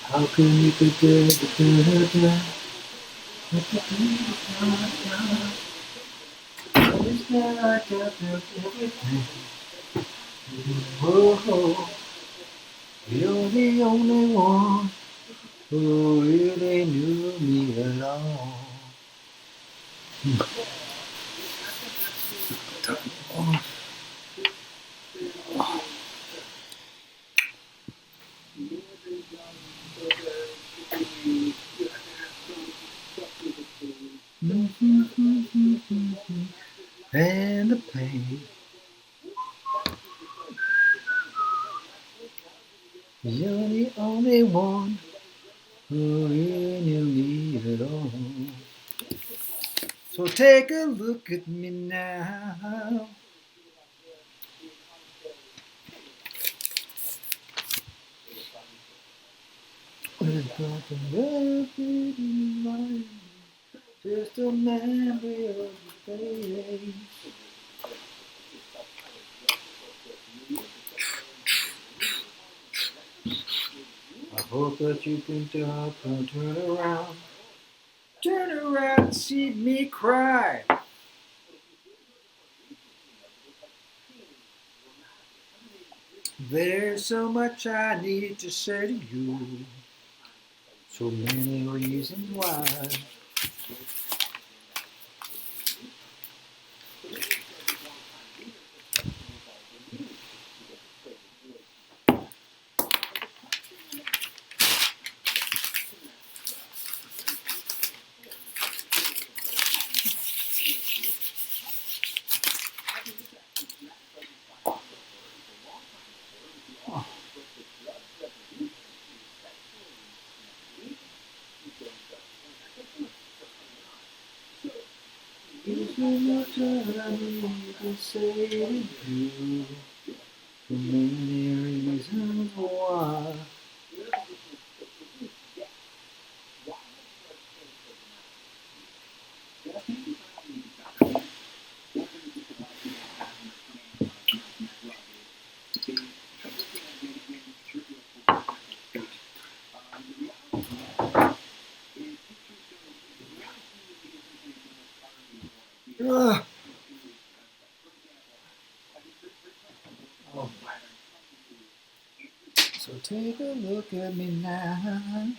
How can you compare the oh, you're the only one who really knew me alone. And the pain. You're the only one who really knew me at all. So take a look at me now. Just a memory of the day. I hope that you can turn around. Turn around and see me cry. There's so much I need to say to you. So many reasons why. There's so much I need to say to you. So many reasons why. Ugh. Oh. So take a look at me now.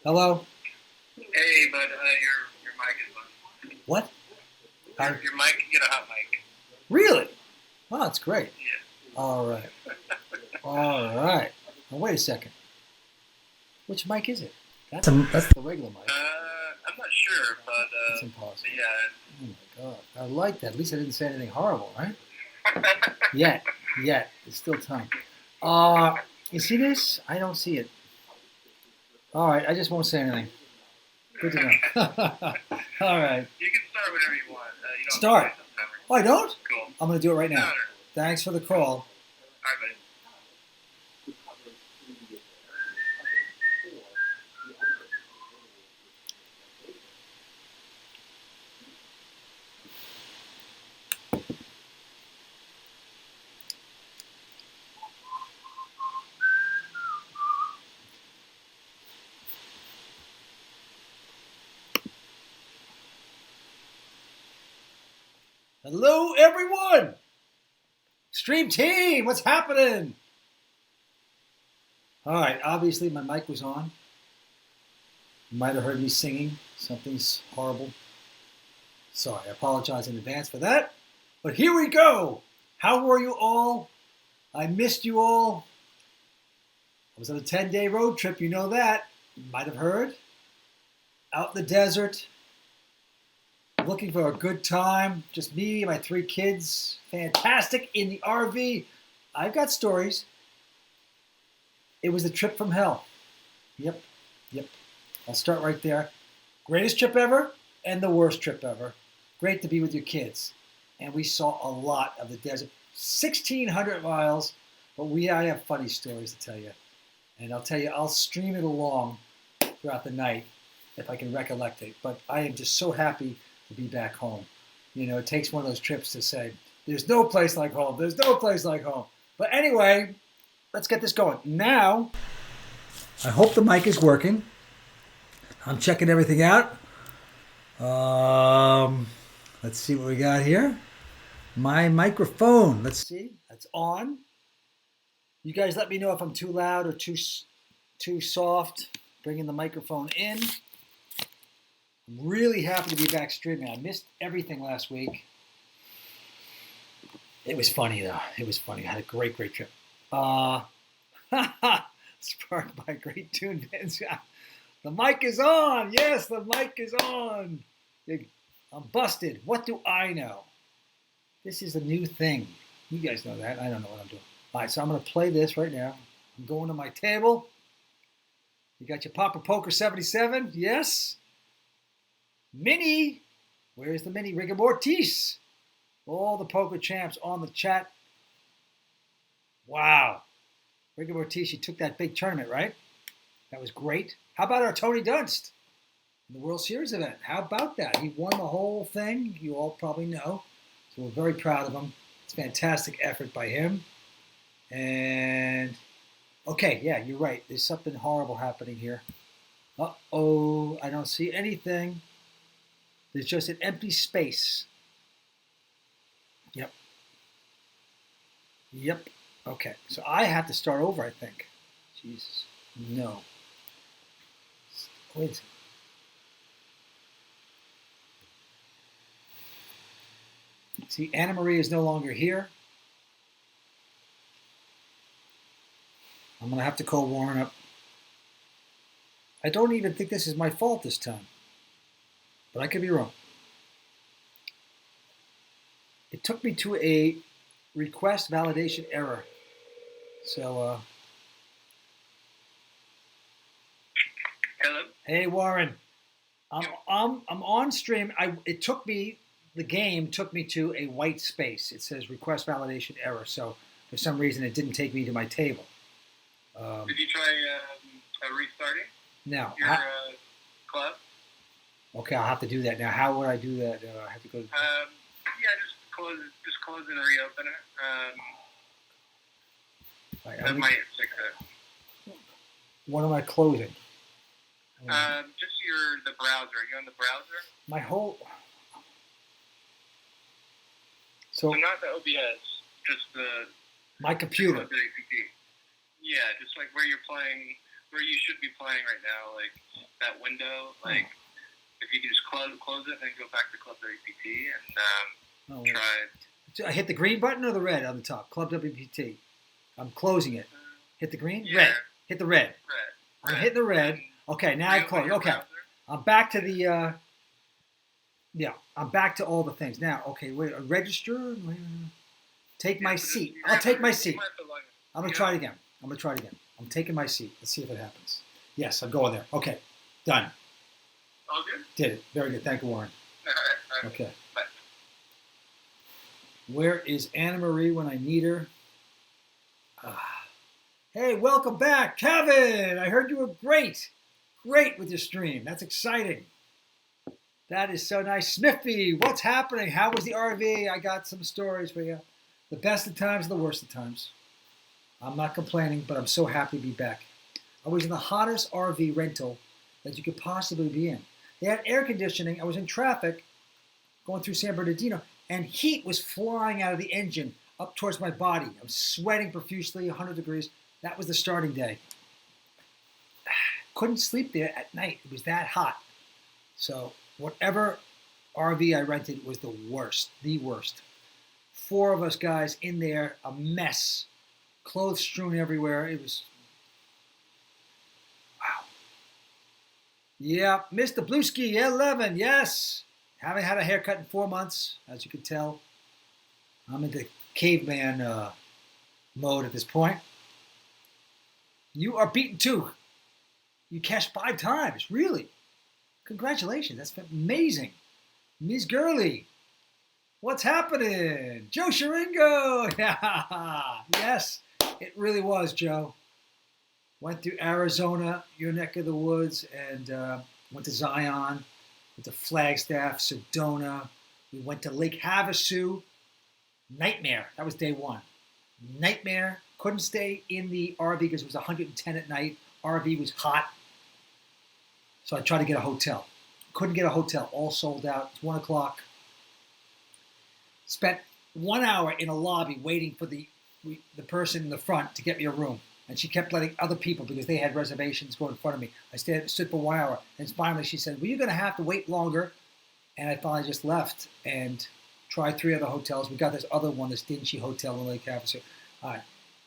Hello? Hey, bud, your mic is on. What? Your mic, you get a hot mic. Really? Oh, that's great. Yeah. All right. All right. Now, wait a second. Which mic is it? That's the regular mic. I'm not sure, but That's impossible. yeah. Oh my God. I like that. At least I didn't say anything horrible, right? Yet. It's still time. You see this? I don't see it. All right. I just won't say anything. Good to know. All right. You can start whenever you want. You don't Start. have to say something. Oh, I don't? Cool. I'm going to do it right now. No. Thanks for the call. All right, buddy. Hello, everyone. Stream team, what's happening? All right, obviously my mic was on. You might have heard me singing. Something's horrible. Sorry, I apologize in advance for that. But here we go. How were you all? I missed you all. I was on a 10-day road trip. You know that. You might have heard. Out in the desert. Looking for a good time. Just me and my 3 kids. Fantastic in the RV. I've got stories. It was a trip from hell. Yep. I'll start right there. Greatest trip ever and the worst trip ever. Great to be with your kids. And we saw a lot of the desert. 1,600 miles. But I have funny stories to tell you. And I'll tell you, I'll stream it along throughout the night if I can recollect it. But I am just so happy to be back home. You know, it takes one of those trips to say, there's no place like home. There's no place like home. But anyway, let's get this going. Now, I hope the mic is working. I'm checking everything out. Let's see what we got here. My microphone. Let's see. That's on. You guys let me know if I'm too loud or too soft. Bringing the microphone in. I'm really happy to be back streaming. I missed everything last week. It was funny, though. It was funny. I had a great trip. Sparked by a great tune, Vince. The mic is on. Yes, the mic is on. I'm busted. What do I know? This is a new thing. You guys know that. I don't know what I'm doing. All right, so I'm going to play this right now. I'm going to my table. You got your Papa Poker 77? Yes. Mini. Where's the mini? Rigor Mortis. All the poker champs on the chat. Wow. Rigor Mortis, he took that big tournament, right? That was great. How about our Tony Dunst in the World Series event? How about that? He won the whole thing. You all probably know. So we're very proud of him. It's a fantastic effort by him. And, okay, yeah, you're right. There's something horrible happening here. Uh-oh, I don't see anything. There's just an empty space. Yep. Okay, so I have to start over, I think. Jesus. No. Wait a second. See, Anna Marie is no longer here. I'm going to have to call Warren up. I don't even think this is my fault this time. But I could be wrong. It took me to a request validation error. So, Hello? Hey, Warren. I'm on stream. The game took me to a white space. It says request validation error. So, for some reason, it didn't take me to my table. Did you try restarting Now, your club? Okay, I'll have to do that. Now, how would I do that? I have to go. Just close and reopen it. That might fix it. What am I closing? Just the browser. Are you on the browser? My whole. So not the OBS, just my computer. The WPT. Yeah, just like where you're playing, where you should be playing right now, like that window. Like if you can just close it and go back to Club WPT and try. I hit the green button or the red on the top? Club WPT. I'm closing it. Hit the green? Yeah. Red. Hit the red. I'm hitting the red. Okay, now I've closed. Okay. I'm back to the, I'm back to all the things. Now, okay, wait, register. Take my seat. I'll take my seat. I'm going to try it again. I'm taking my seat. Let's see if it happens. Yes, I'm going there. Okay, done. All good? Did it. Very good. Thank you, Warren. All right. Okay. Bye. Where is Anna Marie when I need her? Hey, welcome back, Kevin. I heard you were great with your stream. That's exciting. That is so nice. Smithy, what's happening? How was the RV? I got some stories for you. The best of times, the worst of times. I'm not complaining, but I'm so happy to be back. I was in the hottest RV rental that you could possibly be in. They had air conditioning. I was in traffic going through San Bernardino, and heat was flying out of the engine up towards my body. I'm sweating profusely, 100 degrees. That was the starting day. couldn't sleep there at night. It was that hot. So whatever RV I rented was the worst. 4 of us guys in there, a mess. Clothes strewn everywhere. It was, wow. Yeah, Mr. Blueski, 11, yes. Haven't had a haircut in 4 months, as you can tell. I'm into caveman mode at this point. You are beaten 2. You cashed 5 times, really. Congratulations, that's amazing. Ms. Gurley, what's happening? Joe Sharingo, yeah, yes, it really was, Joe. Went through Arizona, your neck of the woods, and went to Zion, went to Flagstaff, Sedona. We went to Lake Havasu. Nightmare. That was day 1. Nightmare. Couldn't stay in the RV because it was 110 at night. RV was hot. So I tried to get a hotel. Couldn't get a hotel. All sold out. It's 1 o'clock. Spent 1 hour in a lobby waiting for the person in the front to get me a room. And she kept letting other people, because they had reservations, go in front of me. I stood for 1 hour. And finally she said, well, you're going to have to wait longer. And I finally just left and tried 3 other hotels. We got this other one, this dingy hotel in Lake Havasu.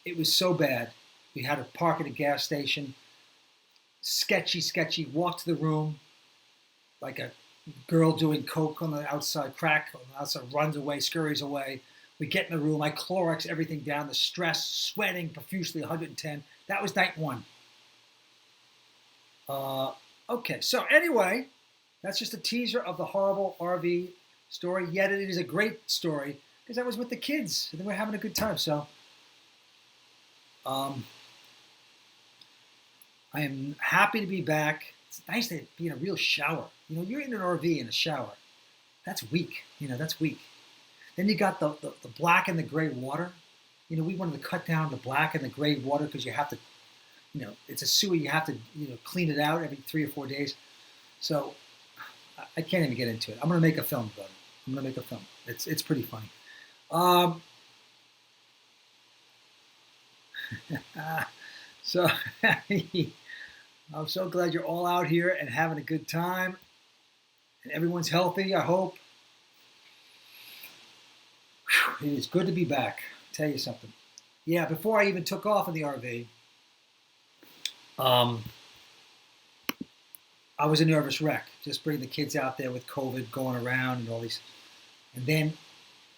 It was so bad. We had to park at a gas station. Sketchy. Walked to the room like a girl doing coke on the outside, crack on the outside, runs away, scurries away. We get in the room. I Clorox everything down. The stress, sweating profusely, 110. That was night 1. Okay, so anyway, that's just a teaser of the horrible RV story. Yet it is a great story because I was with the kids and they were having a good time. So I am happy to be back. It's nice to be in a real shower. You know, you're in an RV in a shower. That's weak. You know, that's weak. Then you got the black and the gray water. You know, we wanted to cut down the black and the gray water because you have to, you know, it's a sewer. You have to, you know, clean it out every 3 or 4 days. So I can't even get into it. I'm going to make a film about it. I'm going to make a film. It's pretty funny. So I'm so glad you're all out here and having a good time. And everyone's healthy, I hope. Whew, it is good to be back. I'll tell you something. Yeah, before I even took off in the RV, I was a nervous wreck. Just bringing the kids out there with COVID going around and all these. And then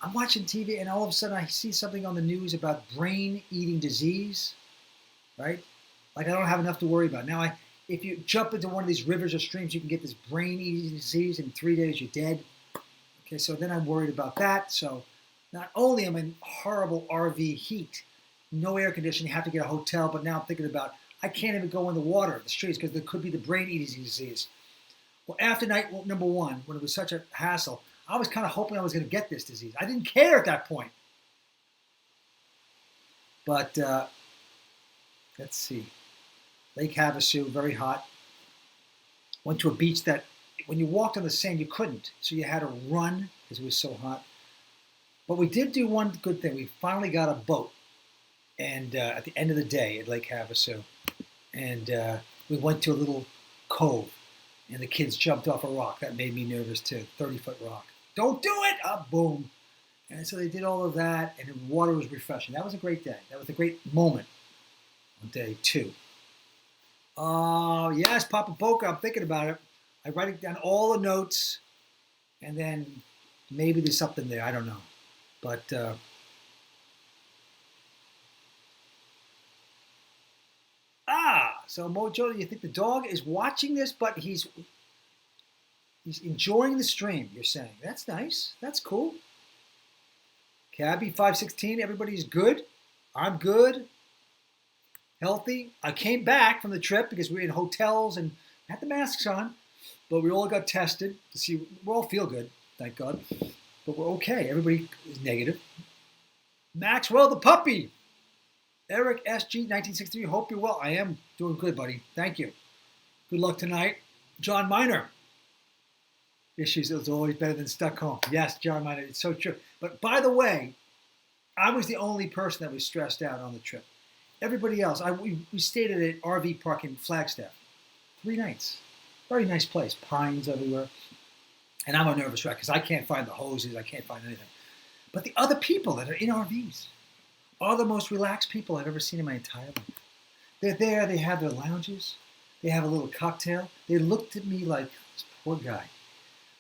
I'm watching TV and all of a sudden I see something on the news about brain-eating disease, right? Like I don't have enough to worry about. Now, if you jump into one of these rivers or streams, you can get this brain-eating disease. In 3 days, you're dead. Okay, so then I'm worried about that. So not only am I in horrible RV heat, no air conditioning, you have to get a hotel, but now I'm thinking about I can't even go in the water, the streets, because there could be the brain-eating disease. Well, after night number 1, when it was such a hassle, I was kind of hoping I was going to get this disease. I didn't care at that point. But let's see. Lake Havasu, very hot. Went to a beach that when you walked on the sand, you couldn't. So you had to run because it was so hot. But we did do one good thing. We finally got a boat. And at the end of the day at Lake Havasu. And we went to a little cove. And the kids jumped off a rock. That made me nervous too. 30-foot rock. Don't do it! Boom. And so they did all of that. And the water was refreshing. That was a great day. That was a great moment on day 2. Yes, Papa Boca, I'm thinking about it. I write it down all the notes, and then maybe there's something there. I don't know. But so Mojo, you think the dog is watching this, but he's enjoying the stream, you're saying. That's nice. That's cool. Cabby 516, everybody's good. I'm good. Healthy. I came back from the trip because we were in hotels and had the masks on, but we all got tested to see. We all feel good, thank God. But we're okay. Everybody is negative. Maxwell the puppy. Eric SG 1963. Hope you're well. I am doing good, buddy. Thank you. Good luck tonight. John Miner. Issues is always better than stuck home. Yes, John Miner. It's so true. But by the way, I was the only person that was stressed out on the trip. Everybody else, we stayed at an RV park in Flagstaff. 3 nights. Very nice place. Pines everywhere. And I'm a nervous wreck because I can't find the hoses. I can't find anything. But the other people that are in RVs are the most relaxed people I've ever seen in my entire life. They're there. They have their lounges. They have a little cocktail. They looked at me like, this poor guy.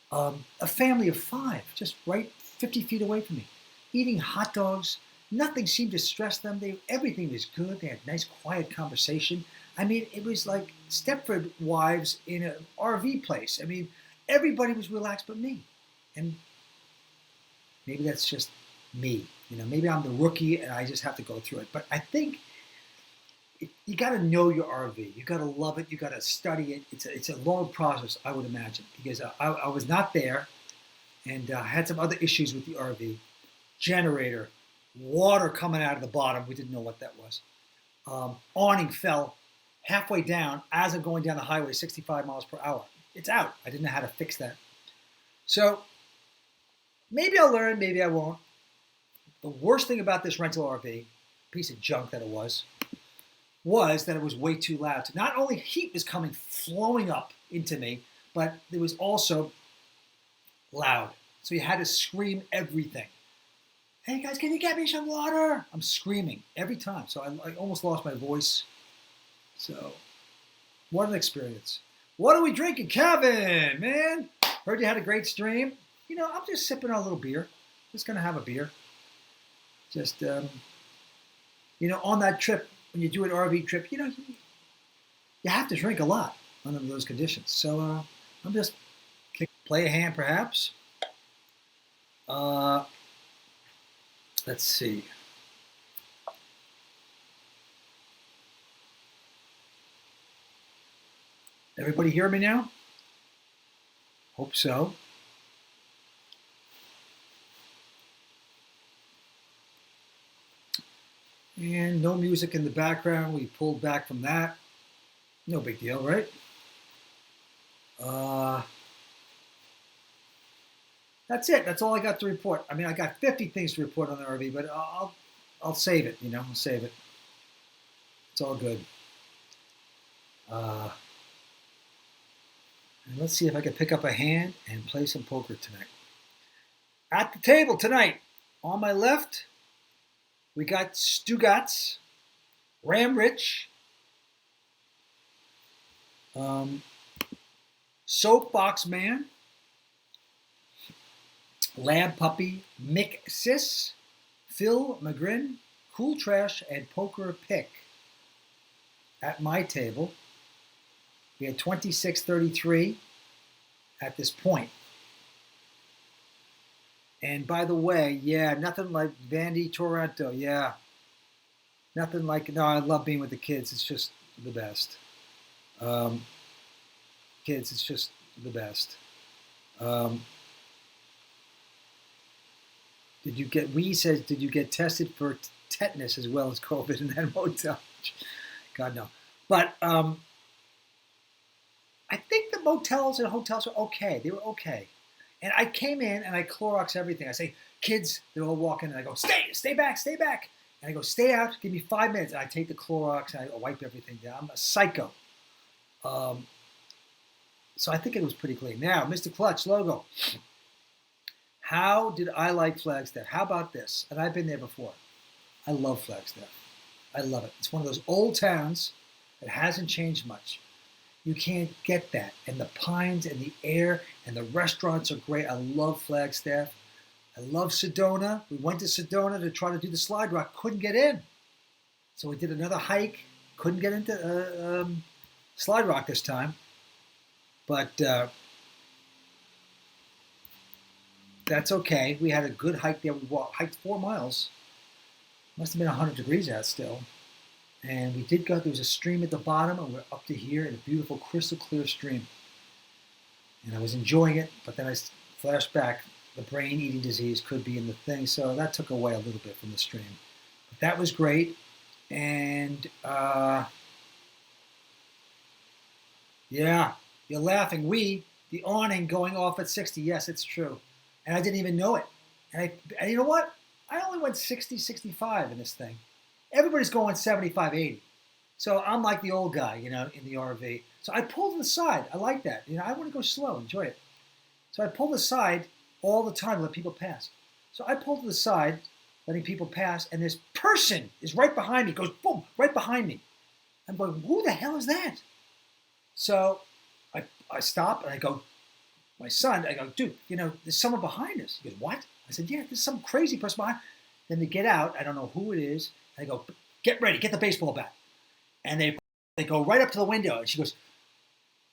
A family of 5, just right 50 feet away from me, eating hot dogs. Nothing seemed to stress them. Everything was good. They had nice, quiet conversation. I mean, it was like Stepford wives in an RV place. I mean, everybody was relaxed but me. And maybe that's just me. Maybe I'm the rookie and I just have to go through it. But I think you got to know your RV. You got to love it. You got to study it. It's a long process, I would imagine, because I was not there, and I had some other issues with the RV. Generator, water coming out of the bottom. We didn't know what that was. Awning fell halfway down as I'm going down the highway, 65 miles per hour. It's out. I didn't know how to fix that. So maybe I'll learn. Maybe I won't. The worst thing about this rental RV, piece of junk that it was that it was way too loud. Not only heat was flowing up into me, but it was also loud. So you had to scream everything. Hey guys, can you get me some water? I'm screaming every time. So I almost lost my voice. So what an experience. What are we drinking, Kevin? Man, heard you had a great stream. I'm just sipping on a little beer. Just going to have a beer. Just, on that trip, when you do an RV trip, you have to drink a lot under those conditions. So I'm just play a hand, perhaps. Let's see. Everybody hear me now? Hope so. And no music in the background. We pulled back from that. No big deal, right? That's it. That's all I got to report. I mean, I got 50 things to report on the RV, but I'll save it. I'll save it. It's all good. And let's see if I can pick up a hand and play some poker tonight. At the table tonight, on my left, we got Stugatz, Ram Rich, Soapbox Man, Lab Puppy, Mick Sis, Phil McGrin, Cool Trash, and Poker Pick. At my table, we had 26-33 at this point. And by the way, yeah, nothing like Vandy Toronto. Yeah. Nothing like, no, I love being with the kids. It's just the best. Kids, it's just the best. Wee says, did you get tested for tetanus as well as COVID in that motel? God, no. But I think the motels and hotels were okay. They were okay. And I came in and I Clorox everything. I say, kids, they all walk in and I go, stay back. And I go, stay out, give me 5 minutes. And I take the Clorox and I wipe everything down. I'm a psycho. So I think it was pretty clean. Now, Mr. Clutch logo. How did I like Flagstaff? How about this? And I've been there before. I love Flagstaff. I love it. It's one of those old towns that hasn't changed much. You can't get that. And the pines and the air and the restaurants are great. I love Flagstaff. I love Sedona. We went to Sedona to try to do the slide rock. Couldn't get in. So we did another hike. Couldn't get into slide rock this time. But that's okay. We had a good hike there. We hiked 4 miles. Must have been 100 degrees out still. And we did go, there was a stream at the bottom, and we're up to here in a beautiful, crystal clear stream. And I was enjoying it, but then I flashed back. The brain eating disease could be in the thing, so that took away a little bit from the stream. But that was great. And, yeah, you're laughing. The awning going off at 60. Yes, it's true. And I didn't even know it. And you know what? I only went 60, 65 in this thing. Everybody's going 75, 80. So I'm like the old guy, in the RV. So I pull to the side. I like that. I want to go slow, enjoy it. So I pull to the side all the time to let people pass. So I pull to the side, letting people pass, and this person is right behind me, goes boom, right behind me. I'm going, who the hell is that? So I stop and I go, my son, I go, dude, there's someone behind us. He goes, what? I said, yeah, there's some crazy person behind. Then they get out. I don't know who it is. I go, get ready, get the baseball bat. And they go right up to the window. And she goes,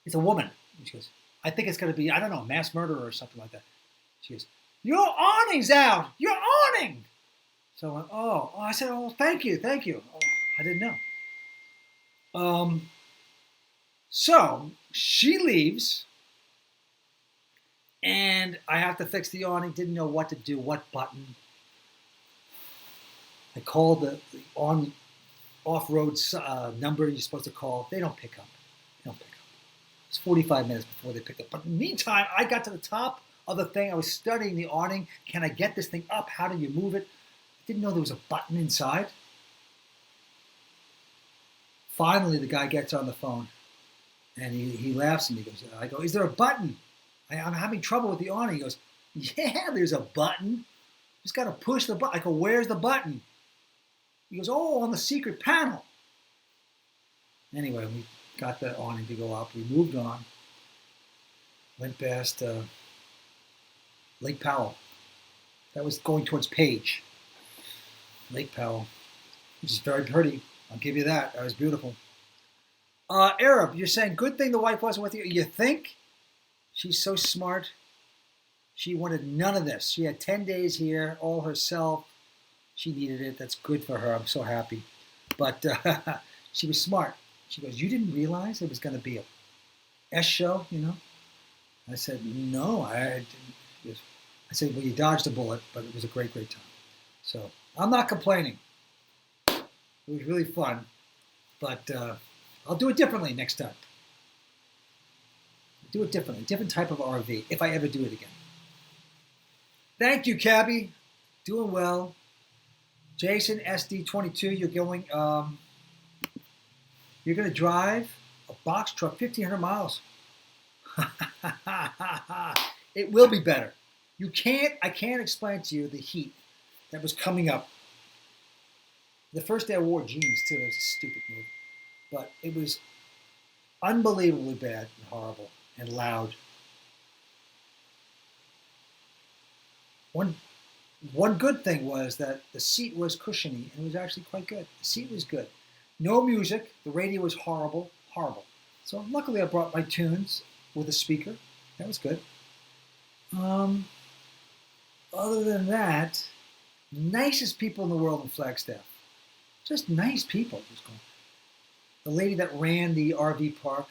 it's a woman. And she goes, I think it's going to be, I don't know, mass murderer or something like that. She goes, your awning's out. Your awning. So I went, oh. I said, oh, thank you. Oh, I didn't know. So she leaves. And I have to fix the awning. Didn't know what to do, what button. I called the off-road number you're supposed to call. They don't pick up. It's 45 minutes before they pick up. But in the meantime, I got to the top of the thing. I was studying the awning. Can I get this thing up? How do you move it? I didn't know there was a button inside. Finally, the guy gets on the phone, and he laughs at me. He goes, I go, is there a button? I'm having trouble with the awning. He goes, yeah, there's a button. Just got to push the button. I go, where's the button? He goes, oh, on the secret panel. Anyway, we got the awning to go up. We moved on. Went past Lake Powell. That was going towards Page. Lake Powell, which is very pretty. I'll give you that. That was beautiful. Arab, you're saying good thing the wife wasn't with you. You think? She's so smart. She wanted none of this. She had 10 days here, all herself. She needed it. That's good for her. I'm so happy. But she was smart. She goes, you didn't realize it was going to be a S show, I said, no, I didn't. I said, well, you dodged a bullet, but it was a great, great time. So I'm not complaining. It was really fun. But I'll do it differently next time. Do it differently. Different type of RV, if I ever do it again. Thank you, Cabby. Doing well. Jason, SD22, you're going to drive a box truck 1,500 miles. It will be better. I can't explain to you the heat that was coming up. The first day I wore jeans, too. It was a stupid move. But it was unbelievably bad and horrible and loud. One good thing was that the seat was cushiony and it was actually quite good. The seat was good. No music. The radio was horrible. So luckily I brought my tunes with a speaker. That was good. Other than that, nicest people in the world in Flagstaff. Just nice people. The lady that ran the RV park,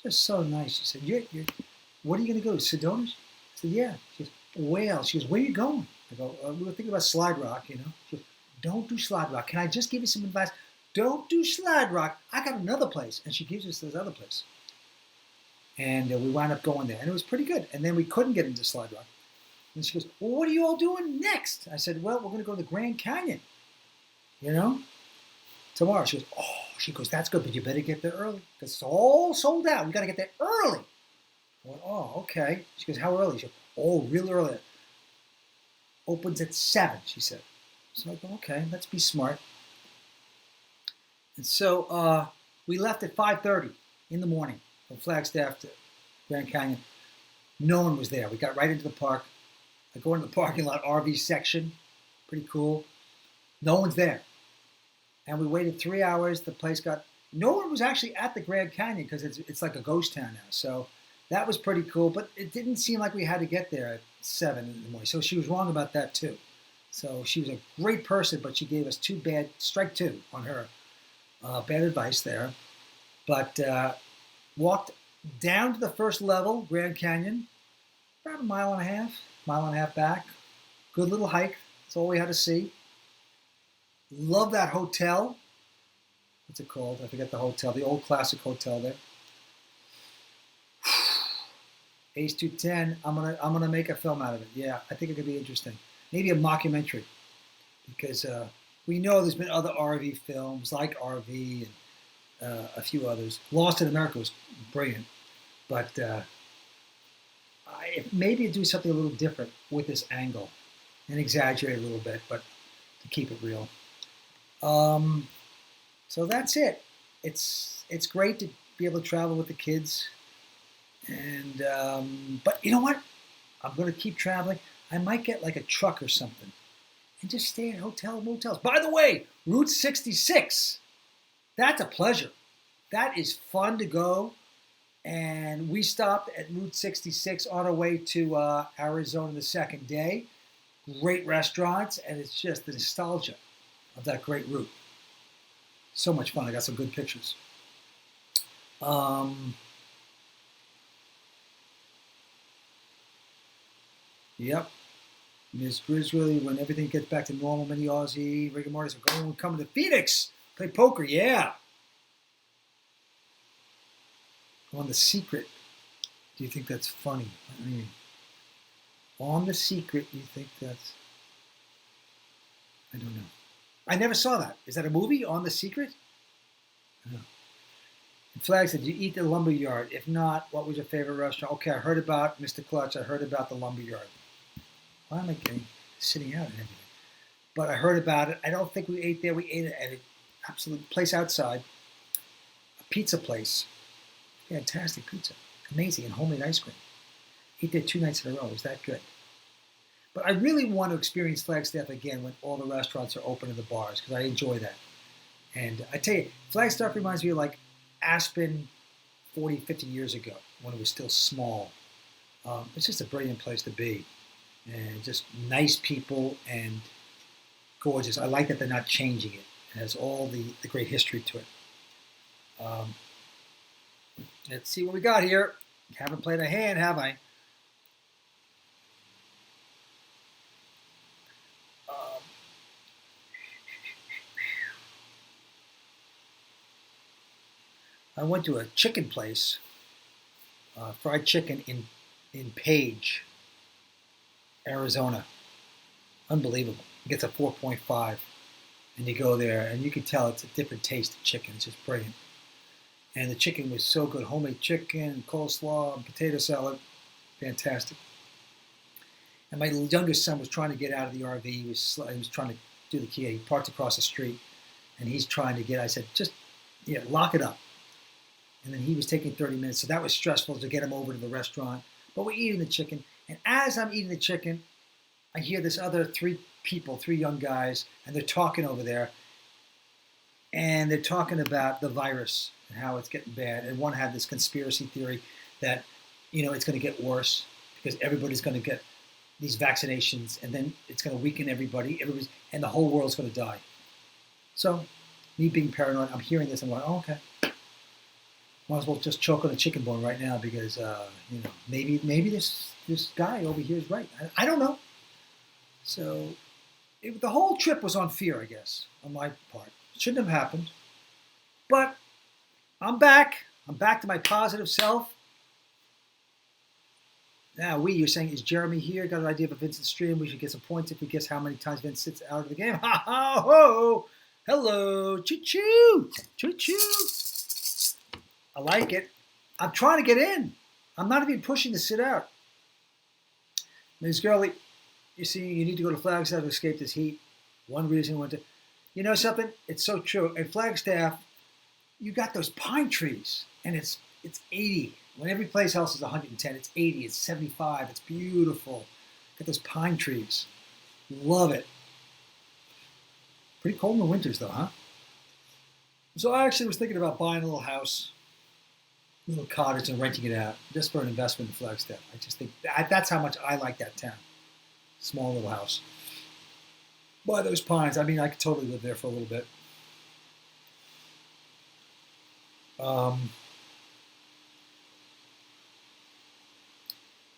just so nice. She said, what are you going to go to, Sedona? I said, yeah. She goes, well. She goes, where are you going? I go, we were thinking about Slide Rock, She goes, don't do Slide Rock. Can I just give you some advice? Don't do Slide Rock. I got another place. And she gives us this other place. And we wound up going there. And it was pretty good. And then we couldn't get into Slide Rock. And she goes, well, what are you all doing next? I said, well, we're going to go to the Grand Canyon. Tomorrow. She goes, that's good, but you better get there early. Because it's all sold out. You got to get there early. I went, oh, okay. She goes, how early? She goes, oh, real early. Opens at 7, she said. So I go, okay, let's be smart. And so we left at 5:30 in the morning from Flagstaff to Grand Canyon. No one was there. We got right into the park. I go into the parking lot RV section. Pretty cool. No one's there. And we waited 3 hours. The place no one was actually at the Grand Canyon because it's like a ghost town now. So that was pretty cool. But it didn't seem like we had to get there at 7 in the morning. So she was wrong about that too. So she was a great person, but she gave us strike two on her. Bad advice there. But walked down to the first level, Grand Canyon, about a mile and a half back. Good little hike. That's all we had to see. Love that hotel. What's it called? I forget the hotel. The old classic hotel there. Ace 210. I'm gonna make a film out of it. Yeah, I think it could be interesting. Maybe a mockumentary, because We know there's been other RV films like RV and a few others. Lost in America was brilliant, but maybe do something a little different with this angle and exaggerate a little bit, but to keep it real. So that's it. It's great to be able to travel with the kids, and but you know what? I'm going to keep traveling. I might get like a truck or something and just stay at motels. By the way, Route 66, that's a pleasure. That is fun to go. And we stopped at Route 66 on our way to Arizona the second day. Great restaurants, and it's just the nostalgia of that great route. So much fun. I got some good pictures. Yep. Miss Grizzly, when everything gets back to normal, many Aussie rigor mortis are coming to Phoenix. Play poker, yeah. On The Secret. Do you think that's funny? I mean, On The Secret, you think that's... I don't know. I never saw that. Is that a movie, On The Secret? No. And Flag said, you eat the lumber yard. If not, what was your favorite restaurant? Okay, I heard about Mr. Clutch. I heard about the lumber yard. Why am I getting sitting out and everything? But I heard about it. I don't think we ate there. We ate it at an absolute place outside. A pizza place. Fantastic pizza. Amazing. And homemade ice cream. Ate there 2 nights in a row. It was that good. But I really want to experience Flagstaff again when all the restaurants are open and the bars, because I enjoy that. And I tell you, Flagstaff reminds me of like Aspen 40, 50 years ago when it was still small. It's just a brilliant place to be. And just nice people and gorgeous. I like that they're not changing it. It has all the great history to it. Let's see what we got here. Haven't played a hand, have I? I went to a chicken place, fried chicken in Page, Arizona. Unbelievable. It gets a 4.5. And you go there, and you can tell it's a different taste of chicken. It's just brilliant. And the chicken was so good. Homemade chicken, coleslaw, and potato salad. Fantastic. And my youngest son was trying to get out of the RV. He was trying to do the key. He parked across the street, and he's trying to get. I said, just, lock it up. And then he was taking 30 minutes. So that was stressful to get him over to the restaurant. But we're eating the chicken. And as I'm eating the chicken, I hear this other 3 young guys, and they're talking over there. And they're talking about the virus and how it's getting bad. And one had this conspiracy theory that, it's going to get worse because everybody's going to get these vaccinations, and then it's going to weaken everybody, and the whole world's going to die. So, me being paranoid, I'm hearing this, and I'm going, oh, okay. Might as well just choke on a chicken bone right now because, maybe this guy over here is right. I don't know. So, the whole trip was on fear, I guess, on my part. It shouldn't have happened. But I'm back. I'm back to my positive self. Now, you're saying, is Jeremy here? Got an idea of a Vincent stream? We should get some points if we guess how many times Vince sits out of the game. Ha ha ho! Hello! Choo-choo! Choo-choo! I like it. I'm trying to get in. I'm not even pushing to sit out. Ms. Gurley, you see, you need to go to Flagstaff to escape this heat. One reason went to... You know something? It's so true. At Flagstaff, you got those pine trees, and it's 80. When every place else is 110, it's 80, it's 75. It's beautiful. Got those pine trees. Love it. Pretty cold in the winters, though, huh? So I actually was thinking about buying a little house, a little cottage, and renting it out just for an investment in Flagstaff. I just think that's how much I like that town. Small little house. By those pines, I mean, I could totally live there for a little bit.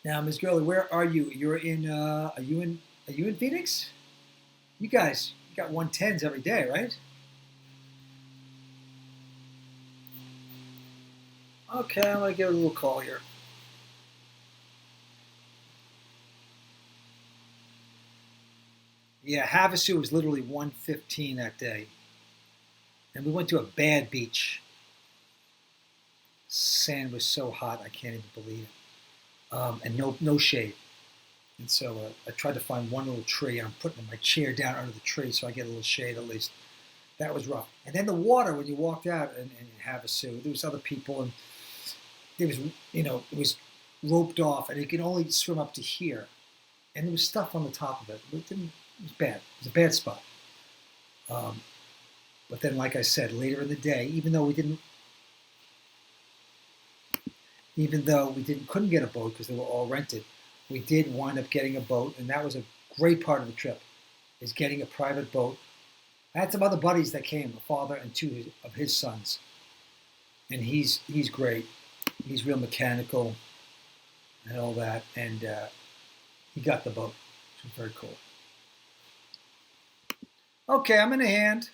Now, Ms. Gurley, where are you? You're in. Are you in Phoenix? You guys, you got 110s every day, right? Okay, I'm gonna give it a little call here. Yeah, Havasu was literally 115 that day. And we went to a bad beach. Sand was so hot, I can't even believe it. And no shade. And so I tried to find one little tree. I'm putting my chair down under the tree so I get a little shade at least. That was rough. And then the water, when you walked out in Havasu, there was other people, and there was, it was roped off, and you could only swim up to here. And there was stuff on the top of it. It was bad. It was a bad spot. But then, like I said, later in the day, even though we couldn't get a boat because they were all rented, we did wind up getting a boat, and that was a great part of the trip, is getting a private boat. I had some other buddies that came, a father and two of his sons, and he's great. He's real mechanical and all that, and he got the boat, which was very cool. Okay, I'm in a hand.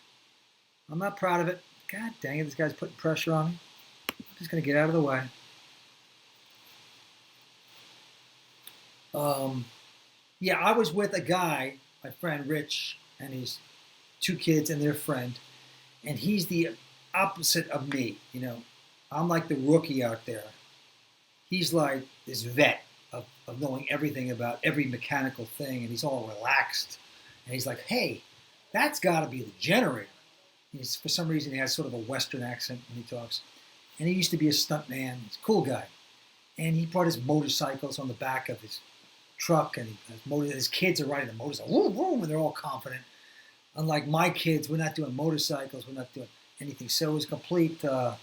I'm not proud of it. God dang it, this guy's putting pressure on me. I'm just going to get out of the way. Yeah, I was with a guy, my friend Rich, and his two kids and their friend, and he's the opposite of me. I'm like the rookie out there. He's like this vet of knowing everything about every mechanical thing, and he's all relaxed. And he's like, hey, that's got to be the generator. For some reason, he has sort of a Western accent when he talks. And he used to be a stuntman. He's a cool guy. And he brought his motorcycles on the back of his truck, and his kids are riding the motorcycle, vroom, vroom, and they're all confident. Unlike my kids, we're not doing motorcycles, we're not doing anything. So it was complete, a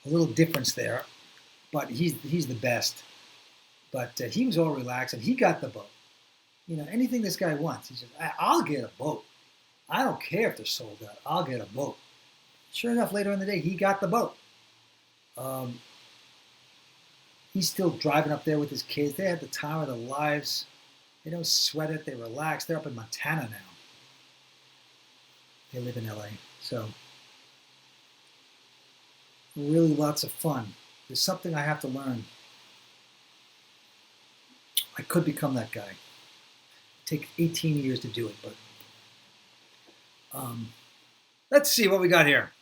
little difference there. But he's the best. But he was all relaxed, and he got the boat. Anything this guy wants, he says, I'll get a boat. I don't care if they're sold out. I'll get a boat. Sure enough, later in the day, he got the boat. He's still driving up there with his kids. They had the time of their lives. They don't sweat it. They relax. They're up in Montana now. They live in LA. So really lots of fun. There's something I have to learn. I could become that guy. It'd take 18 years to do it, but let's see what we got here.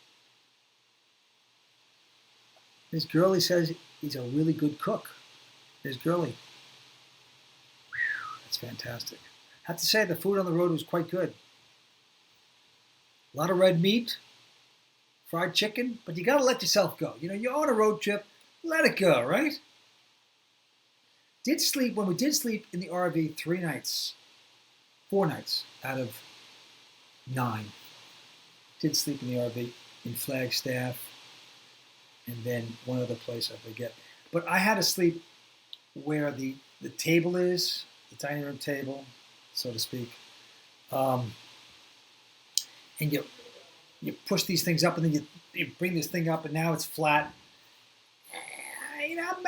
This girlie says he's a really good cook. There's Girlie. That's fantastic. I have to say the food on the road was quite good. A lot of red meat, fried chicken, but you got to let yourself go. You're on a road trip, let it go, right? When we did sleep in the RV 4 nights out of 9. Did sleep in the RV in Flagstaff, and then one other place I forget. But I had to sleep where the table is, the dining room table, so to speak. And you push these things up, and then you bring this thing up, and now it's flat.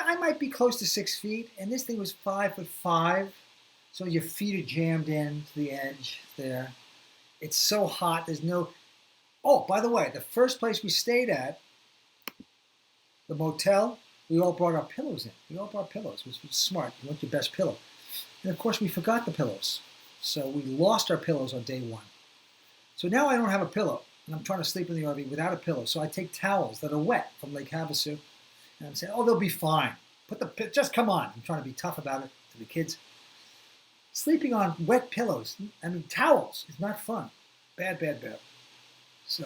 I might be close to 6 feet, and this thing was 5'5", so your feet are jammed in to the edge there. It's so hot. There's no. Oh, by the way, the first place we stayed at, the motel, we all brought our pillows in. We all brought pillows. It was smart. You want your best pillow. And of course, we forgot the pillows. So we lost our pillows on day 1. So now I don't have a pillow, and I'm trying to sleep in the RV without a pillow. So I take towels that are wet from Lake Havasu, and I'm saying, oh, they'll be fine. Just come on. I'm trying to be tough about it to the kids. Sleeping on wet pillows, towels, is not fun. Bad. So,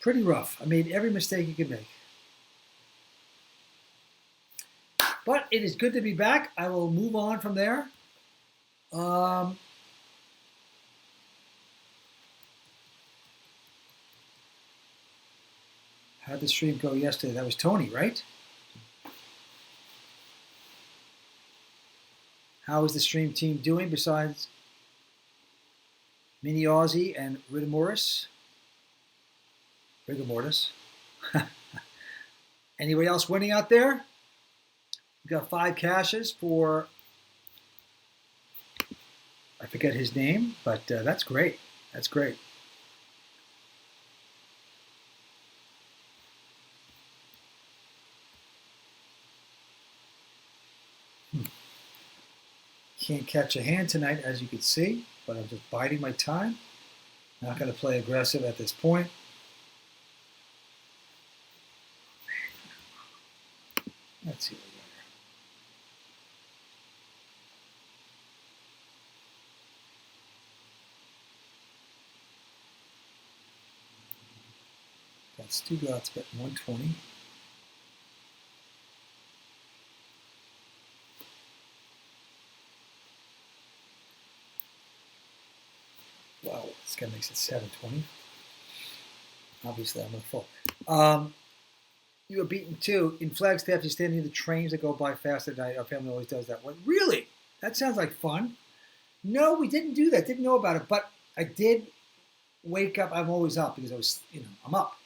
pretty rough. I made every mistake you could make. But it is good to be back. I will move on from there. How'd the stream go yesterday? That was Tony, right? How is the stream team doing besides Mini Aussie and Rigor Mortis? Anybody else winning out there? We got 5 caches for, I forget his name, but that's great. That's great. Can't catch a hand tonight, as you can see, but I'm just biding my time. Not going to play aggressive at this point. Let's see what we got here. Got Stugatz bet 120. Wow, this guy makes it 720. Obviously, I'm going to fold. You were beaten too. In Flagstaff, you stand near the trains that go by fast at night. Our family always does that one. Really? That sounds like fun. No, we didn't do that. Didn't know about it. But I did wake up. I'm always up because I was, I'm up.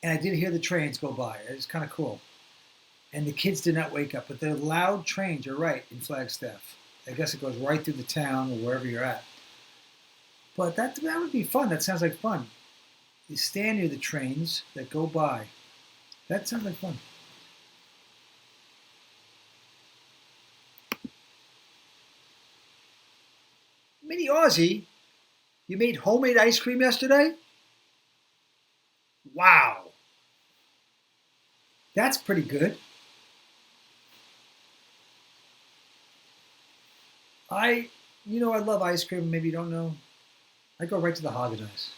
And I did hear the trains go by. It was kind of cool. And the kids did not wake up. But they're loud trains, you're right, in Flagstaff. I guess it goes right through the town or wherever you're at. But that would be fun. That sounds like fun. You stand near the trains that go by. That sounds like fun. Mini Aussie, you made homemade ice cream yesterday? Wow. That's pretty good. I love ice cream. Maybe you don't know. I go right to the Haagen-Dazs.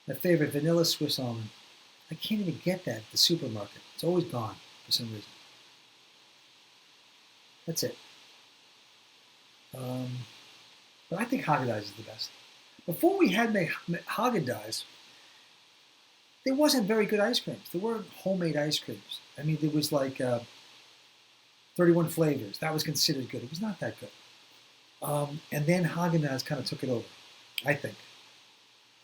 My favorite, vanilla Swiss almond. I can't even get that at the supermarket. It's always gone for some reason. That's it. But I think Haagen-Dazs is the best. Before we had Haagen-Dazs, there wasn't very good ice creams. There weren't homemade ice creams. I mean, there was like 31 flavors. That was considered good. It was not that good. And then Haagen-Dazs kind of took it over, I think.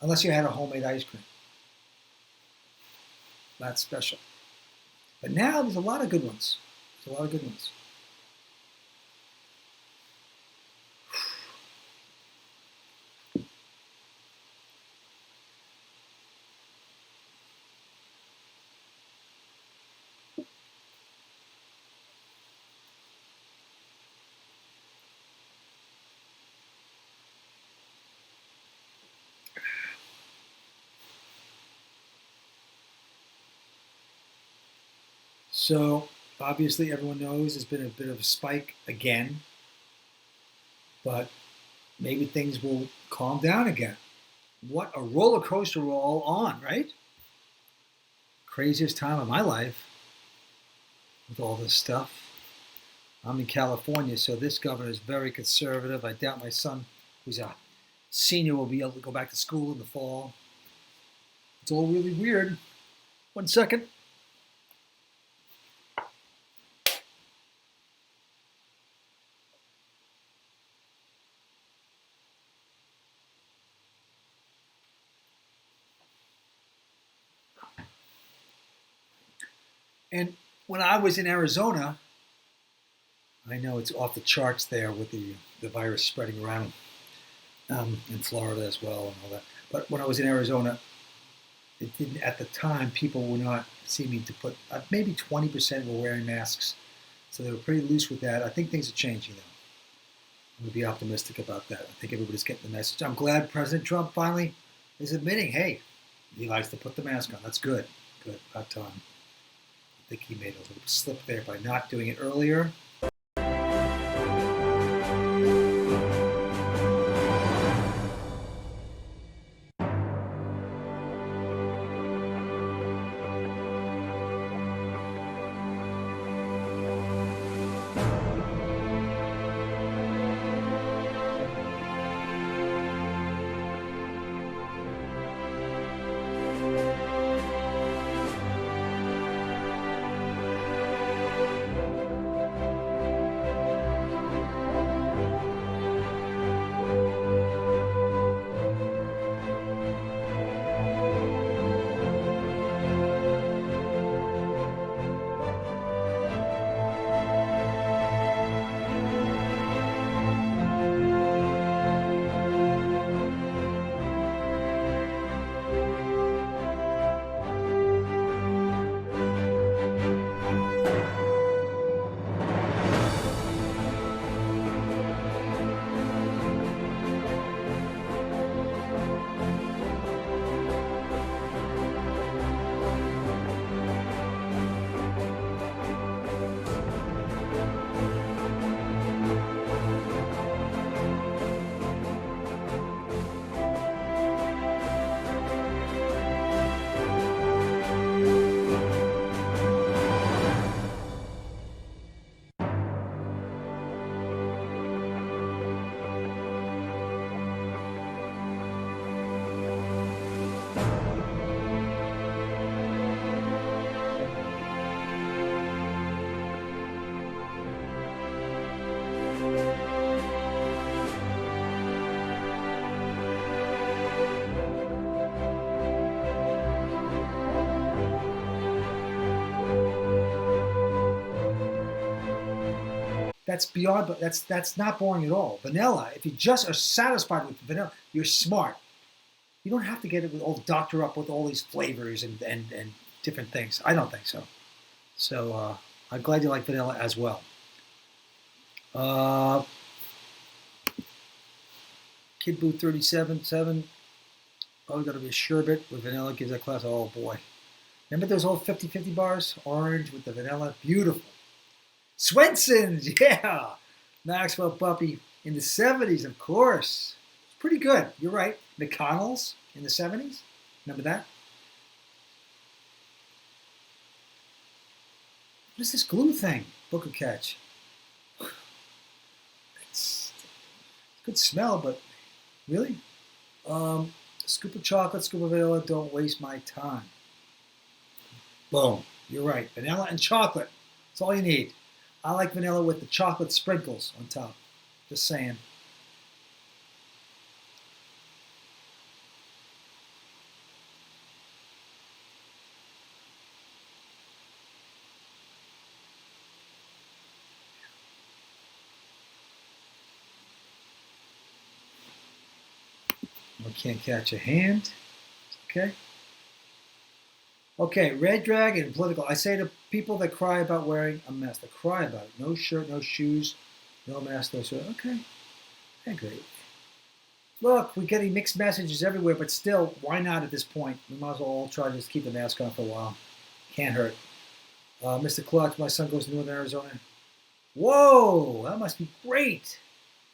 Unless you had a homemade ice cream. That's special. But now there's a lot of good ones. There's a lot of good ones. So obviously everyone knows there's been a bit of a spike again, but maybe things will calm down again. What a roller coaster we're all on, right? Craziest time of my life with all this stuff. I'm in California, so this governor is very conservative. I doubt my son, who's a senior, will be able to go back to school in the fall. It's all really weird. 1 second. And when I was in Arizona, I know it's off the charts there with the virus spreading around in Florida as well and all that. But when I was in Arizona, it didn't, at the time, people were not seeming to put, maybe 20% were wearing masks. So they were pretty loose with that. I think things are changing, though. I'm going to be optimistic about that. I think everybody's getting the message. I'm glad President Trump finally is admitting, hey, he likes to put the mask on. That's good. Good. About time. I think he made a little slip there by not doing it earlier. That's beyond, but that's not boring at all. Vanilla, if you just are satisfied with vanilla, you're smart. You don't have to get it with all doctor up with all these flavors and different things. I don't think so. So I'm glad you like vanilla as well. Kid Boo 37.7. Probably got to be a sherbet with vanilla. Gives that class. Oh boy. Remember those old 50-50 bars? Orange with the vanilla. Beautiful. Swenson's, yeah. Maxwell Puppy in the 70s, of course. It's pretty good. You're right. McConnell's in the 70s. Remember that? What is this glue thing? Booker Catch. It's a good smell, but really? Scoop of chocolate, scoop of vanilla. Don't waste my time. Boom. You're right. Vanilla and chocolate. That's all you need. I like vanilla with the chocolate sprinkles on top. Just saying. I can't catch a hand. Okay. Okay, Red Dragon, political. I say to people that cry about wearing a mask, that cry about it. No shirt, no shoes, no mask, no shirt. Okay. Okay, great. Look, we're getting mixed messages everywhere, but still, why not at this point? We might as well all try to just keep the mask on for a while. Can't hurt. Mr. Clutch, my son goes to Northern Arizona. Whoa, that must be great.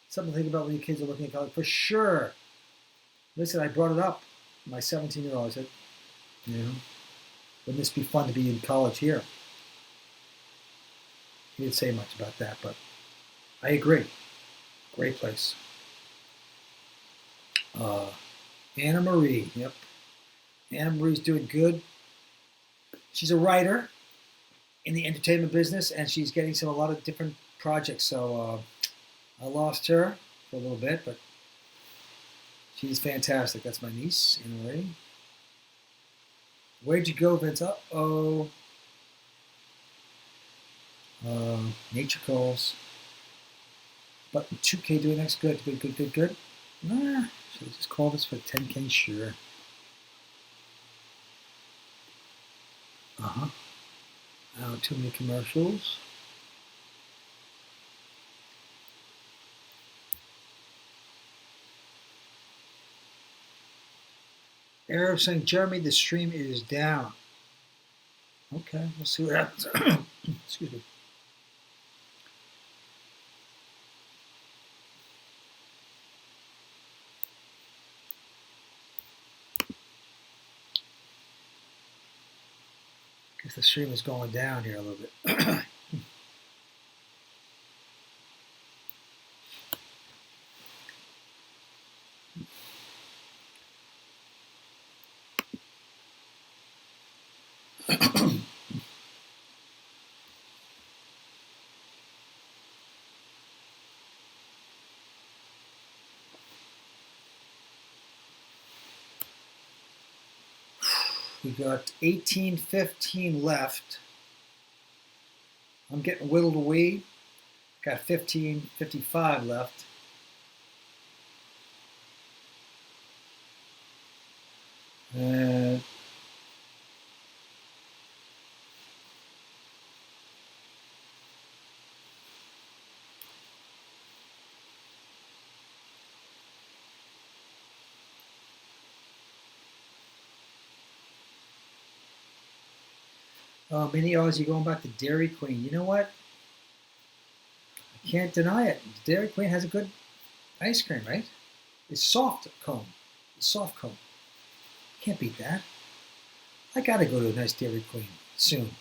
Something to think about when your kids are looking at college, for sure. Listen, I brought it up. My 17-year-old, I said, you know, wouldn't this be fun to be in college here? He didn't say much about that, but I agree. Great place. Anna Marie, yep. Anna Marie's doing good. She's a writer in the entertainment business, and she's getting a lot of different projects. So I lost her for a little bit, but she's fantastic. That's my niece, Anna Marie. Where'd you go, Vince? Uh-oh. Nature calls. Button 2K doing next. Good. Nah, should I just call this for 10K? Sure. Uh-huh. Too many commercials. Arab saying, Jeremy, the stream is down. Okay, we'll see what happens. Excuse me. Guess the stream is going down here a little bit. We got 18:15 left. I'm getting whittled away. Got 15:55 left. Mini Aussie going back to Dairy Queen. You know what? I can't deny it. Dairy Queen has a good ice cream, right? It's soft cone. It's soft cone. Can't beat that. I gotta go to a nice Dairy Queen soon.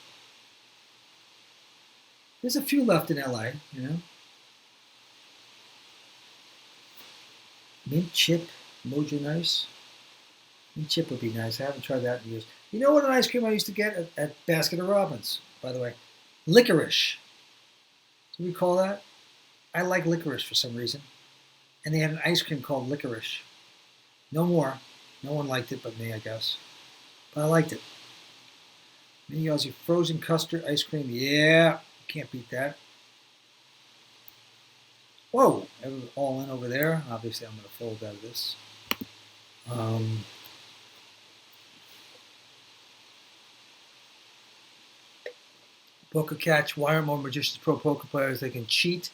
There's a few left in LA, you know. Mint chip, Mojo Nice. Mint chip would be nice. I haven't tried that in years. You know what an ice cream I used to get at Baskin Robbins, by the way? Licorice. Do we call that? I like licorice for some reason. And they had an ice cream called licorice. No more. No one liked it but me, I guess. But I liked it. Mini Aussie frozen custard ice cream. Yeah, can't beat that. Whoa, all in over there. Obviously, I'm going to fold out of this. Poker catch. Why are more magicians pro poker players? They can cheat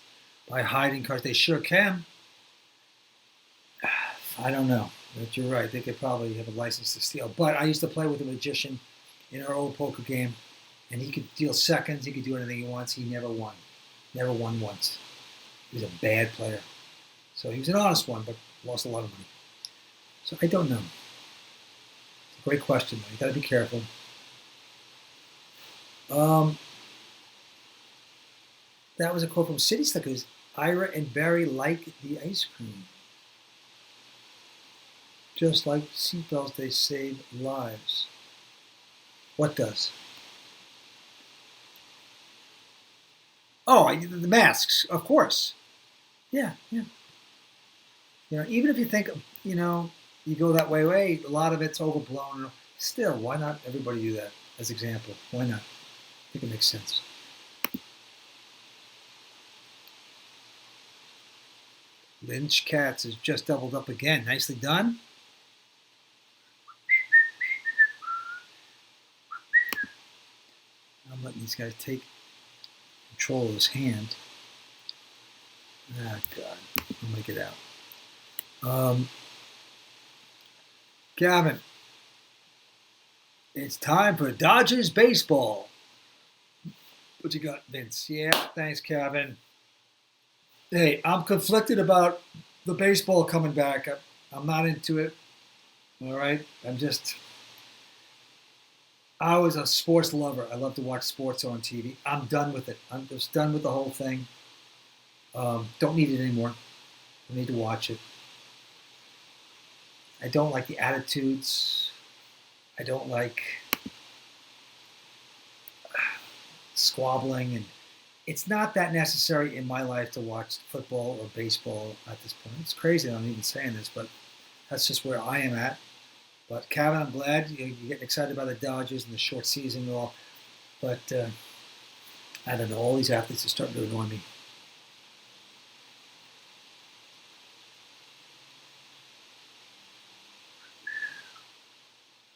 by hiding cards. They sure can. I don't know, but you're right. They could probably have a license to steal. But I used to play with a magician in our old poker game, and he could deal seconds. He could do anything he wants. He never won. Never won once. He was a bad player. So he was an honest one, but lost a lot of money. So I don't know. It's a great question, though. You got to be careful. That was a quote from City Slickers. Ira and Barry like the ice cream. Just like seatbelts, they save lives. What does? Oh, the masks, of course. Yeah. You know, even if you think, you know, you go that way, a lot of it's overblown. Still, why not everybody do that as example? Why not? I think it makes sense. Lynch Cats has just doubled up again. Nicely done. I'm letting these guys take control of his hand. Ah, God. I'm going to get out. Gavin, it's time for Dodgers baseball. What you got, Vince? Yeah, thanks, Kevin. Hey, I'm conflicted about the baseball coming back. I'm not into it. All right? I was a sports lover. I love to watch sports on TV. I'm done with it. I'm just done with the whole thing. Don't need it anymore. I need to watch it. I don't like the attitudes. I don't like squabbling, and it's not that necessary in my life to watch football or baseball at this point. It's crazy that I'm even saying this, but that's just where I am at. But Kevin, I'm glad you're getting excited about the Dodgers and the short season and all. But I don't know, all these athletes are starting to annoy me.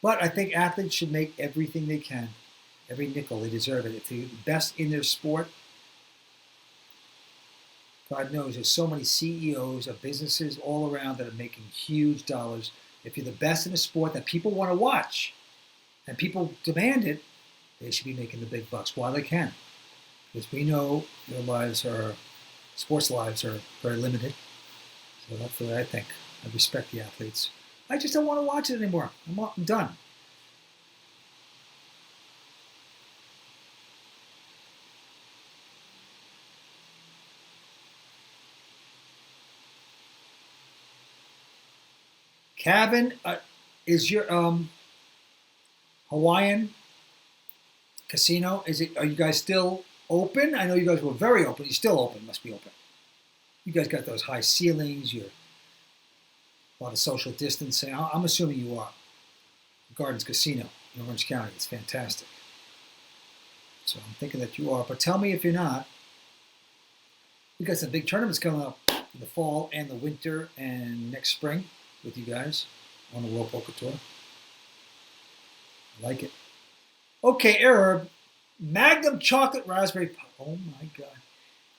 But I think athletes should make everything they can, every nickel. They deserve it. If they're the best in their sport, God knows there's so many CEOs of businesses all around that are making huge dollars. If you're the best in a sport that people want to watch and people demand it, they should be making the big bucks while they can. Because we know sports lives are very limited. So that's the way I think. I respect the athletes. I just don't want to watch it anymore. I'm done. Kevin, is your Hawaiian casino? Are you guys still open? I know you guys were very open. You're still open. Must be open. You guys got those high ceilings. You're a lot of social distancing. I'm assuming you are. Gardens Casino in Orange County. It's fantastic. So I'm thinking that you are. But tell me if you're not. We got some big tournaments coming up in the fall and the winter and next spring with you guys on the World Poker Tour. I like it. Okay, Herb. Magnum chocolate raspberry pie. Oh my God.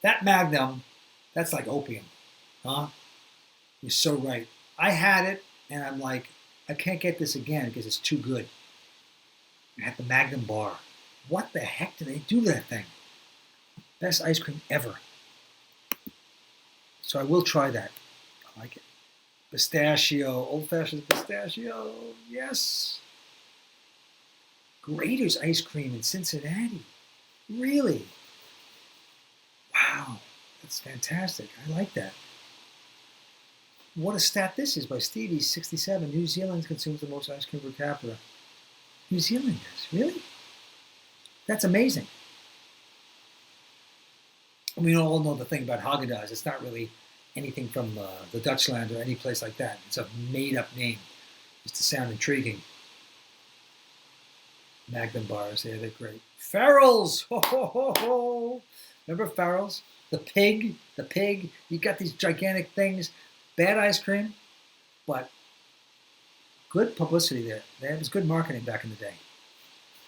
That Magnum, that's like opium. Huh? You're so right. I had it, and I'm like, I can't get this again because it's too good. I had the Magnum bar. What the heck do they do to that thing? Best ice cream ever. So I will try that. I like it. Pistachio, old-fashioned pistachio. Yes. Grater's ice cream in Cincinnati. Really? Wow. That's fantastic. I like that. What a stat this is by Stevie, 67. New Zealand consumes the most ice cream per capita. New Zealand does? Really? That's amazing. We all know the thing about Haagen-Dazs. It's not really anything from the Dutchland or any place like that. It's a made-up name, just to sound intriguing. Magnum bars, yeah, they're great. Farrell's! Ho, ho, ho, ho. Remember Farrell's? The pig. You got these gigantic things. Bad ice cream, but good publicity there. There was good marketing back in the day.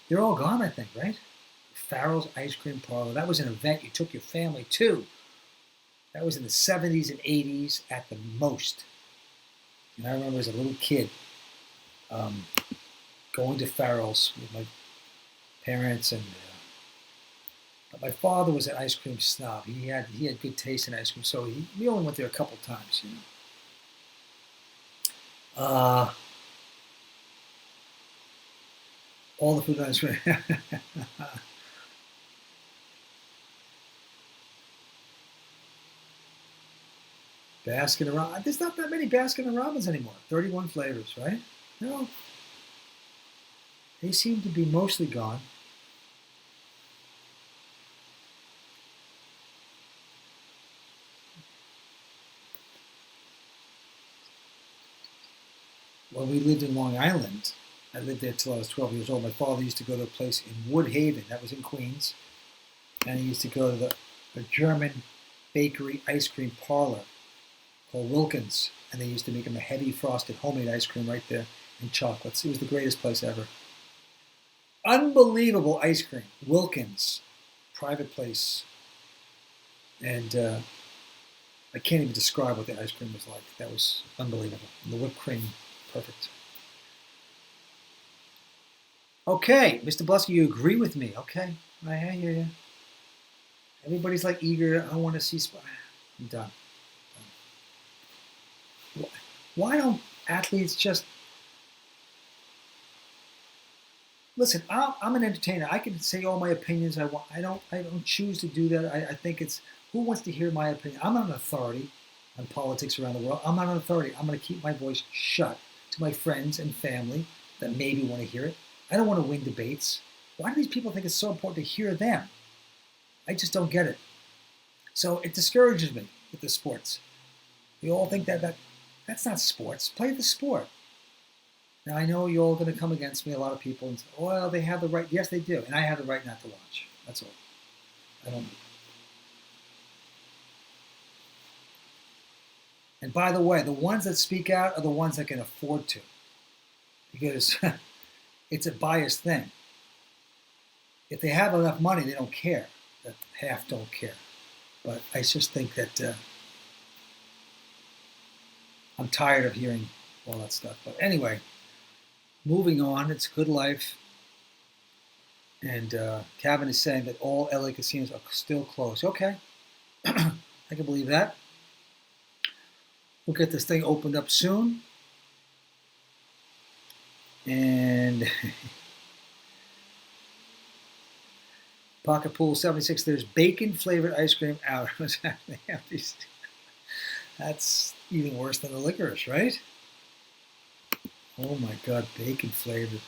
They're all gone, I think, right? Farrell's Ice Cream Parlor. That was an event you took your family to. That was in the 70s and 80s at the most. And I remember as a little kid going to Farrell's with my parents, and but my father was an ice cream snob. He had good taste in ice cream, so we only went there a couple times, all the food ice cream. Baskin Robbins. There's not that many Baskin Robbins anymore. 31 flavors, right? No. They seem to be mostly gone. When we lived in Long Island, I lived there till I was 12 years old. My father used to go to a place in Woodhaven, that was in Queens, and he used to go to the German bakery ice cream parlor called Wilkins, and they used to make him a heavy frosted homemade ice cream right there and chocolates. It was the greatest place ever. Unbelievable ice cream. Wilkins, private place. And I can't even describe what the ice cream was like. That was unbelievable. And the whipped cream, perfect. Okay, Mr. Blusky, you agree with me. Okay, I hear you. Everybody's like eager. I want to see. I'm done. Why don't athletes just listen? I'm an entertainer. I can say all my opinions I want. I don't choose to do that. I think it's who wants to hear my opinion. I'm not an authority on politics around the world. I'm not an authority. I'm going to keep my voice shut to my friends and family that maybe want to hear it. I don't want to win debates. Why do these people think it's so important to hear them? I just don't get it. So it discourages me with the sports. You all think that's not sports. Play the sport. Now, I know you're all going to come against me, a lot of people, and say, well, they have the right. Yes, they do. And I have the right not to watch. That's all. I don't. And by the way, the ones that speak out are the ones that can afford to. Because it's a biased thing. If they have enough money, they don't care. That half don't care. But I just think that I'm tired of hearing all that stuff. But anyway, moving on. It's good life. And Kevin is saying that all LA casinos are still closed. Okay. I can believe that. We'll get this thing opened up soon. And Pocket Pool 76, there's bacon flavored ice cream out. That's even worse than the licorice, right? Oh my God, bacon flavored.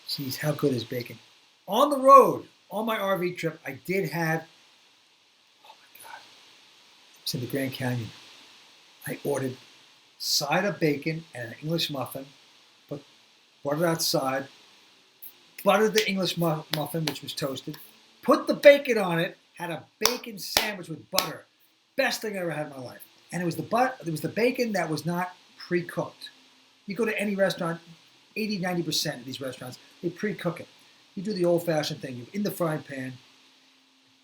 Jeez, how good is bacon? On the road, on my RV trip, I did have, oh my God, it's in the Grand Canyon. I ordered side of bacon and an English muffin, put butter outside, buttered the English muffin, which was toasted, put the bacon on it, had a bacon sandwich with butter. Best thing I ever had in my life. And it was the bacon that was not pre-cooked. You go to any restaurant, 80, 90% of these restaurants, they pre-cook it. You do the old-fashioned thing. You're in the frying pan,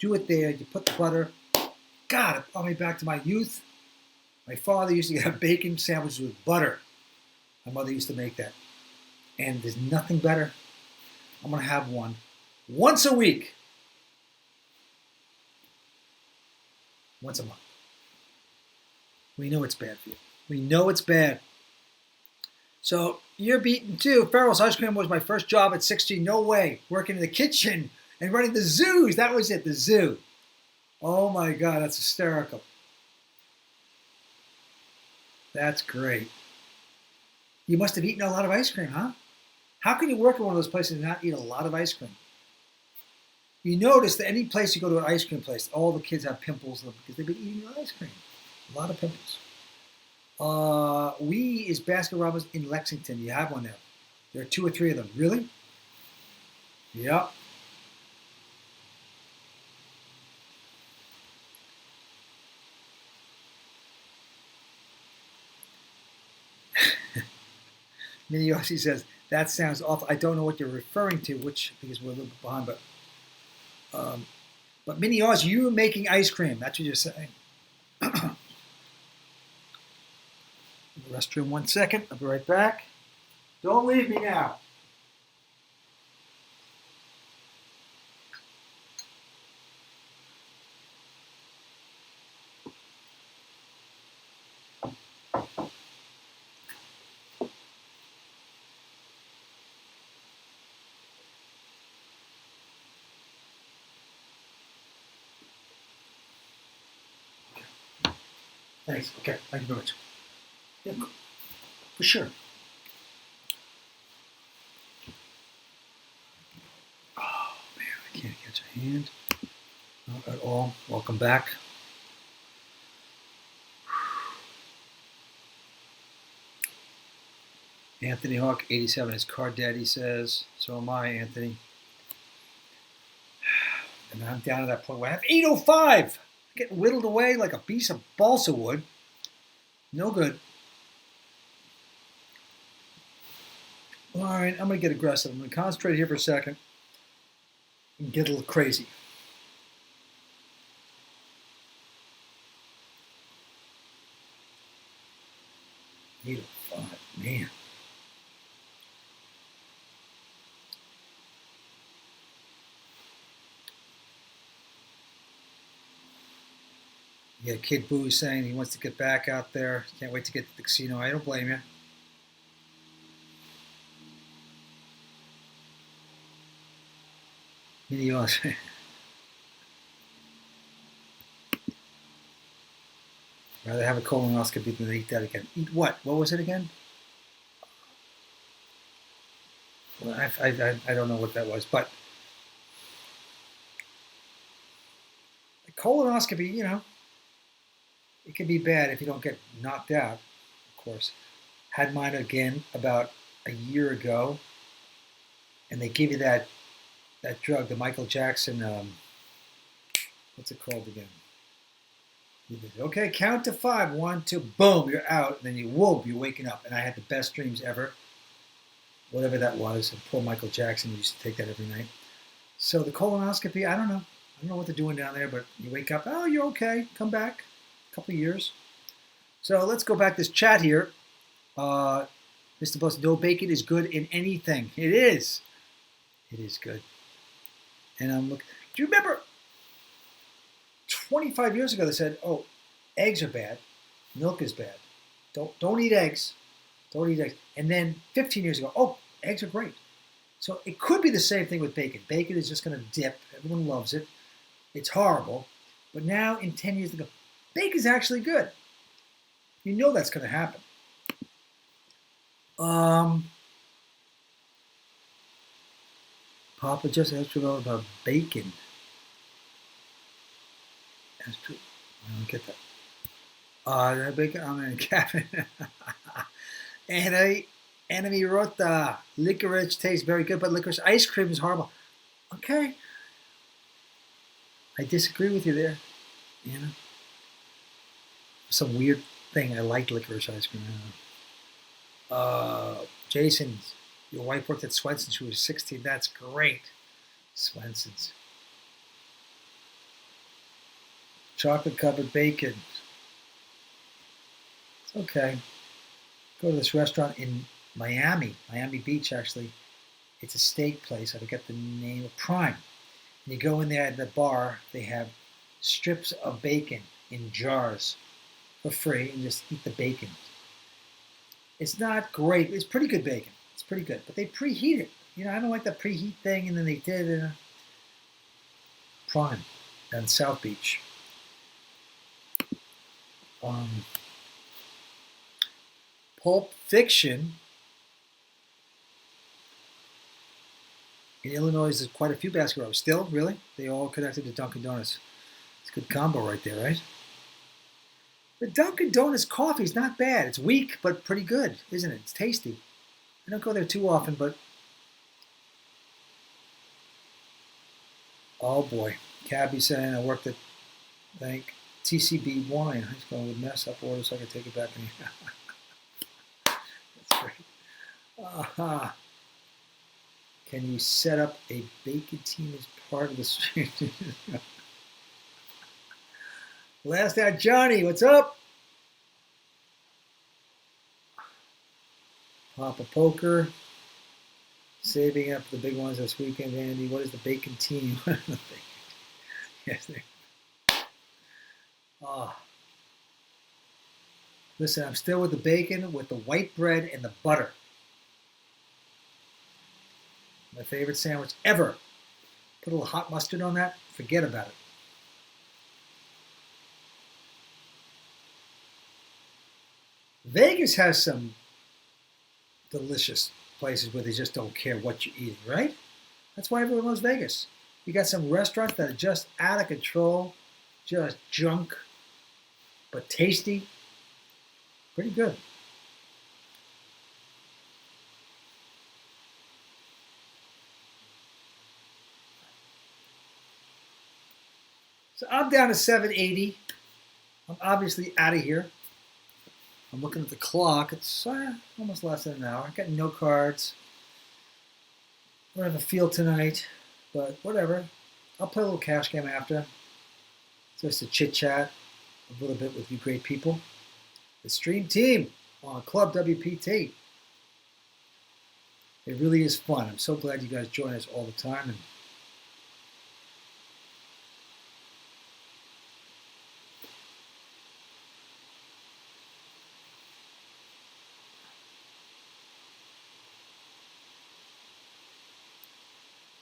do it there, you put the butter. God, it brought me back to my youth. My father used to get a bacon sandwich with butter. My mother used to make that. And there's nothing better. I'm going to have one once a week. Once a month. We know it's bad for you. We know it's bad. So you're beaten too. Farrell's Ice Cream was my first job at 16. No way. Working in the kitchen and running the zoos. That was it, the zoo. Oh my God, that's hysterical. That's great. You must have eaten a lot of ice cream, huh? How can you work at one of those places and not eat a lot of ice cream? You notice that any place you go to an ice cream place, all the kids have pimples because they've been eating ice cream. A lot of pimples. Is Baskin Robbins in Lexington. You have one there. There are 2 or 3 of them. Really? Yep. Mini Aussie says, that sounds awful. I don't know what you're referring to, which, because we're a little bit behind, but Mini Aussie, you're making ice cream. That's what you're saying. Restroom 1 second. I'll be right back. Don't leave me now. Thanks. Okay. Thank you very much. Yeah, for sure. Oh, man, I can't catch a hand. Not at all. Welcome back. Anthony Hawk, 87. His car daddy says, so am I, Anthony. And I'm down to that point where I have 805. Getting whittled away like a piece of balsa wood. No good. All right, I'm going to get aggressive. I'm going to concentrate here for a second and get a little crazy. 805, man. You got Kid Boo saying he wants to get back out there. Can't wait to get to the casino. I don't blame you. Idiocy. Rather have a colonoscopy than eat that again. Eat what? What was it again? Well, I don't know what that was, but a colonoscopy, you know, it can be bad if you don't get knocked out, of course. Had mine again about a year ago, and they give you that drug, the Michael Jackson, what's it called again? Okay, count to 5. 1, 2, boom, you're out. And then you're waking up. And I had the best dreams ever. Whatever that was. And poor Michael Jackson used to take that every night. So the colonoscopy, I don't know. I don't know what they're doing down there, but you wake up, oh, you're okay. Come back. A couple of years. So let's go back to this chat here. Mr. Boss, no bacon is good in anything. It is. It is good. And I'm looking. Do you remember 25 years ago they said, oh, eggs are bad. Milk is bad. Don't eat eggs. Don't eat eggs. And then 15 years ago, oh, eggs are great. So it could be the same thing with bacon. Bacon is just going to dip. Everyone loves it. It's horrible. But now in 10 years ago, bacon's actually good. You know that's going to happen. Papa just asked about bacon. That's true. I don't get that. Bacon, I'm in cabin. Enemy wrote the licorice tastes very good, but licorice ice cream is horrible. Okay. I disagree with you there. You know? Some weird thing. I like licorice ice cream. Jason, your wife worked at Swenson's. She was 16. That's great. Swenson's. Chocolate covered bacon. It's okay. Go to this restaurant in Miami Beach, actually. It's a steak place. I forget the name of Prime. And you go in there at the bar, they have strips of bacon in jars for free and just eat the bacon. It's not great. It's pretty good bacon. It's pretty good. But they preheat it. You know, I don't like the preheat thing, and then they did Prime on South Beach. Pulp Fiction. In Illinois, there's quite a few basketball. Still, really? They all connected to Dunkin' Donuts. It's a good combo right there, right? The Dunkin' Donuts coffee is not bad. It's weak, but pretty good, isn't it? It's tasty. I don't go there too often, but... Oh, boy. Cabby saying I worked at, TCB Wine. I was going to mess up orders so I could take it back. That's great. Aha. Can you set up a bacon team as part of the stream? Last out, Johnny. What's up? Papa Poker. Saving up the big ones this weekend, Andy. What is the bacon team? Yes, oh. Listen, I'm still with the bacon, with the white bread and the butter. My favorite sandwich ever. Put a little hot mustard on that. Forget about it. Vegas has some delicious places where they just don't care what you're eating, right? That's why everyone loves Vegas. You got some restaurants that are just out of control, just junk, but tasty. Pretty good. So I'm down to 780. I'm obviously out of here. I'm looking at the clock. It's almost less than an hour. I got no cards. I don't have a field tonight, but whatever. I'll play a little cash game after. Just to chit chat a little bit with you great people. The stream team on Club WPT. It really is fun. I'm so glad you guys join us all the time. And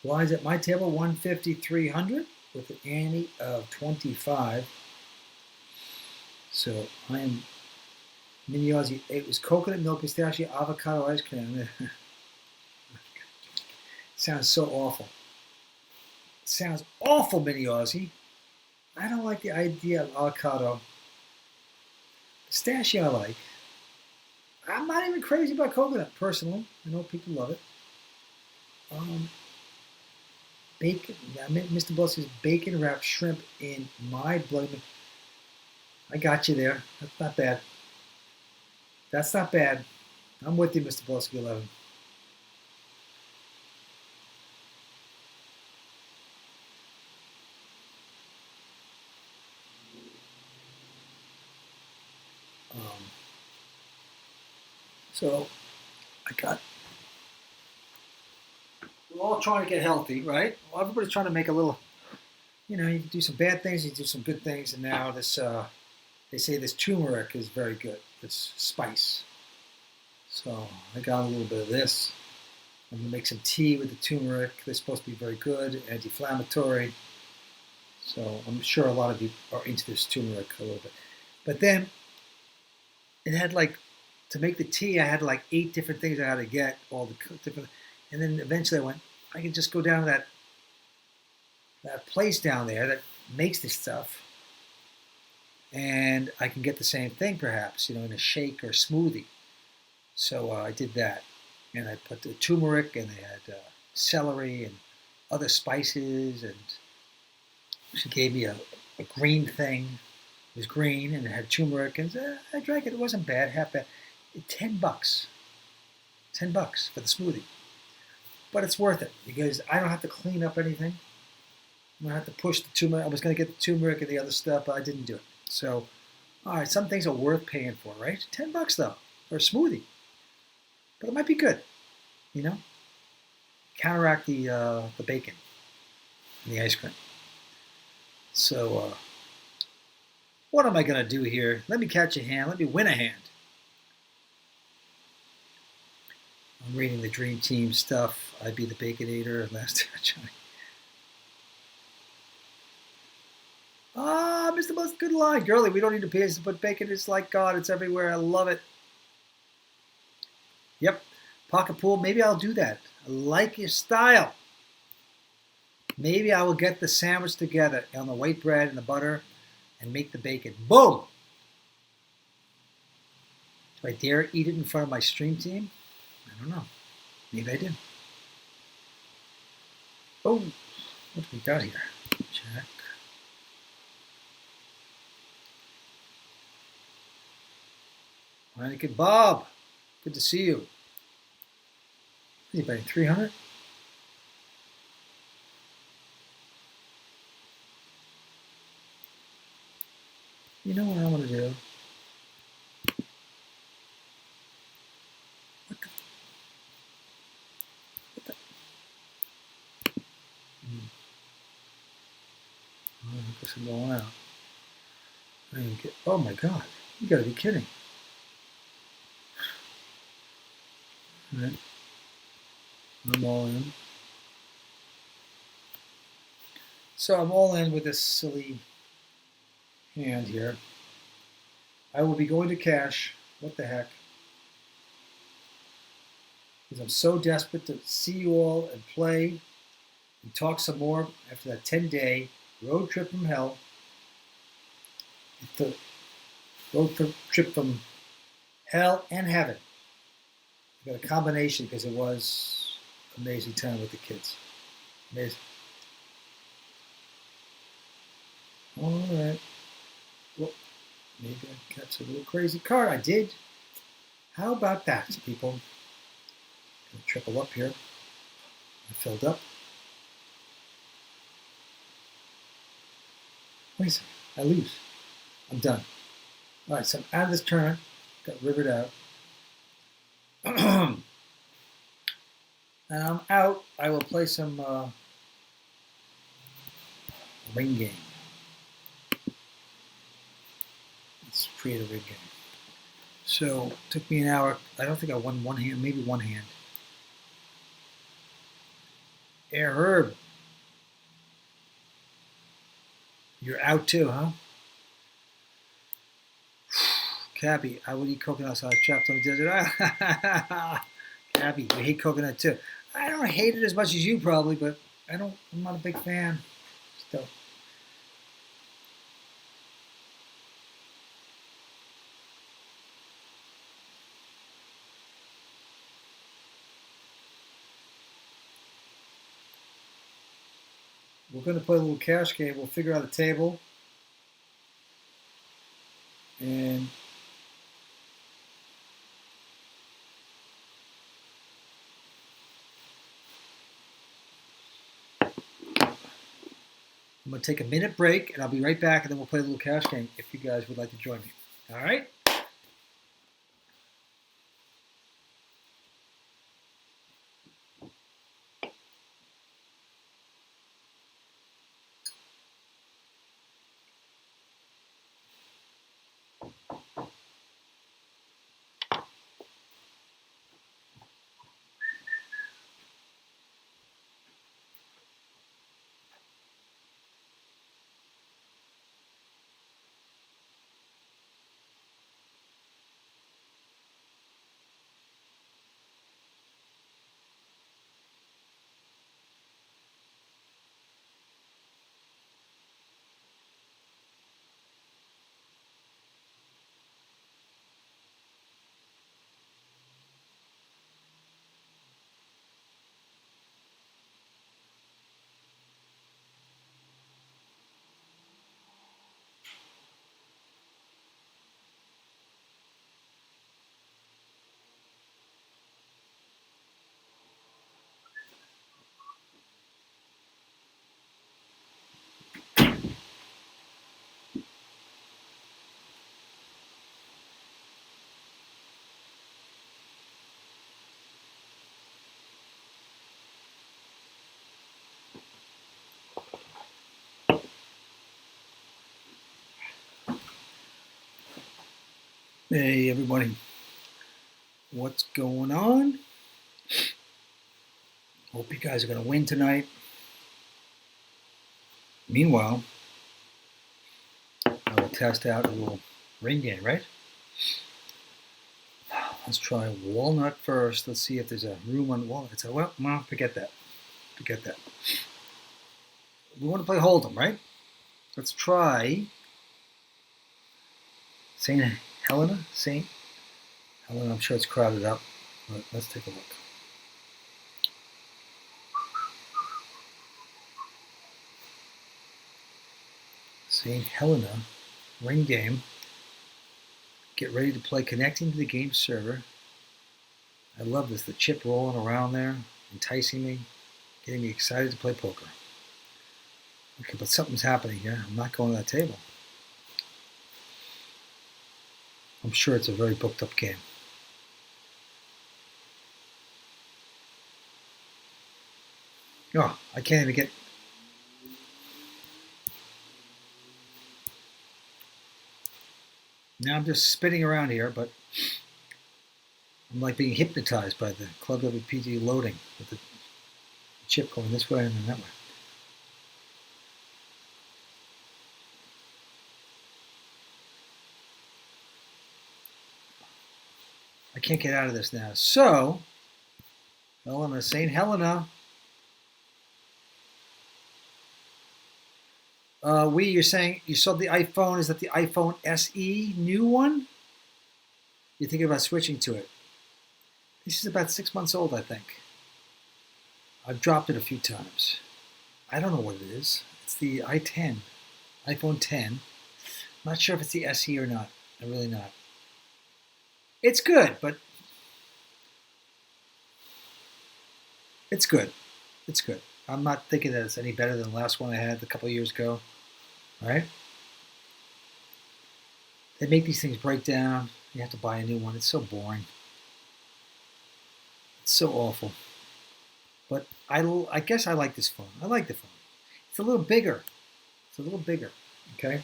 blinds at my table, 150, 300 with an ante of 25. So I am Mini Aussie. It was coconut milk, pistachio, avocado ice cream. Sounds so awful. Sounds awful, Mini Aussie. I don't like the idea of avocado. Pistachio I like. I'm not even crazy about coconut, personally. I know people love it. Bacon, Mr. Bell says bacon wrapped shrimp in my bloody. I got you there. That's not bad. That's not bad. I'm with you, Mr. Bolsky 11. So I got. We're all trying to get healthy, right? Well, everybody's trying to make a little. You know, you do some bad things, you do some good things, and now this. They say this turmeric is very good. This spice. So I got a little bit of this. I'm gonna make some tea with the turmeric. They're supposed to be very good, anti-inflammatory. So I'm sure a lot of you are into this turmeric a little bit. But then it had like, to make the tea, I had like 8 different things I had to get, all the different, and then eventually I went, I can just go down to that place down there that makes this stuff, and I can get the same thing perhaps, you know, in a shake or a smoothie. So I did that, and I put the turmeric, and they had celery and other spices, and she gave me a green thing. It was green, and it had turmeric, and I drank it. It wasn't bad, half bad. $10. $10 for the smoothie. But it's worth it, because I don't have to clean up anything. I don't have to push the turmeric. I was going to get the turmeric and the other stuff, but I didn't do it. So, all right, some things are worth paying for, right? $10 though, for a smoothie. But it might be good, you know? Counteract the bacon and the ice cream. So, what am I going to do here? Let me catch a hand. Let me win a hand. I'm reading the Dream Team stuff. I'd be the Baconator. Last Johnny. Ah, Mr. Most good line. Girly, we don't need to pay to put bacon. It's like God. It's everywhere. I love it. Yep. Pocket pool. Maybe I'll do that. I like your style. Maybe I will get the sandwich together on the white bread and the butter and make the bacon. Boom! Do I dare eat it in front of my stream team? I don't know. Maybe I did. Oh, what do we got here? Check. Heineken Bob, good to see you. You betting 300? You know what I want to do? Oh, this is going out. I didn't get, oh my God, you gotta be kidding. All right. I'm all in. So I'm all in with this silly hand here. I will be going to cash. What the heck? Because I'm so desperate to see you all and play and talk some more after that 10-day road trip from hell. The road trip from hell and heaven. I got a combination because it was amazing time with the kids. Amazing. All right. Well, maybe I got a little crazy card. I did. How about that, people? Gonna triple up here. I filled up. Wait a second. I lose. I'm done. All right, so I'm out of this tournament. Got rivered out. And I'm out. I will play some ring game. Let's create a ring game. So it took me an hour. I don't think I won one hand, maybe one hand. Air Herb. You're out too, huh? Cabby, I would eat coconuts. I was trapped on the desert. Cabby, you hate coconut too. I don't hate it as much as you probably, but I'm not a big fan. Still. We're going to play a little cash game. We'll figure out a table. And I'm going to take a minute break, and I'll be right back, and then we'll play a little cash game if you guys would like to join me. All right? Hey, everybody. What's going on? Hope you guys are going to win tonight. Meanwhile, I will test out a little ring game, right? Let's try walnut first. Let's see if there's a room on walnut. Well, forget that. Forget that. We want to play Hold'em, right? Let's try St. Helena. St. Helena, I'm sure it's crowded up, but let's take a look. St. Helena, ring game. Get ready to play connecting to the game server. I love this. The chip rolling around there, enticing me, getting me excited to play poker. Okay, but something's happening here. I'm not going to that table. I'm sure it's a very booked up game. Oh, I can't even get... Now I'm just spinning around here, but I'm like being hypnotized by the Club WPT loading with the chip going this way and then that way. I can't get out of this now. So, Helena, St. Helena. You're saying you saw the iPhone. Is that the iPhone SE new one? You're thinking about switching to it. This is about 6 months old, I think. I've dropped it a few times. I don't know what it is. It's the iPhone 10. I'm not sure if it's the SE or not. I'm really not. It's good, but it's good. It's good. I'm not thinking that it's any better than the last one I had a couple of years ago. All right? They make these things break down. You have to buy a new one. It's so boring. It's so awful. But I guess I like this phone. I like the phone. It's a little bigger. It's a little bigger. Okay?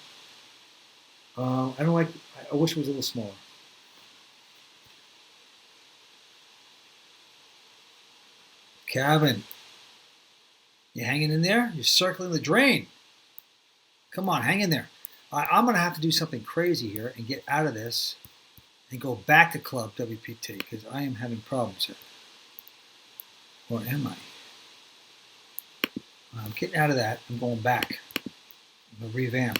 I don't like... I wish it was a little smaller. Kevin, you hanging in there? You're circling the drain. Come on, hang in there. I'm going to have to do something crazy here and get out of this and go back to Club WPT because I am having problems here. Or am I? I'm getting out of that. I'm going back. I'm going to revamp.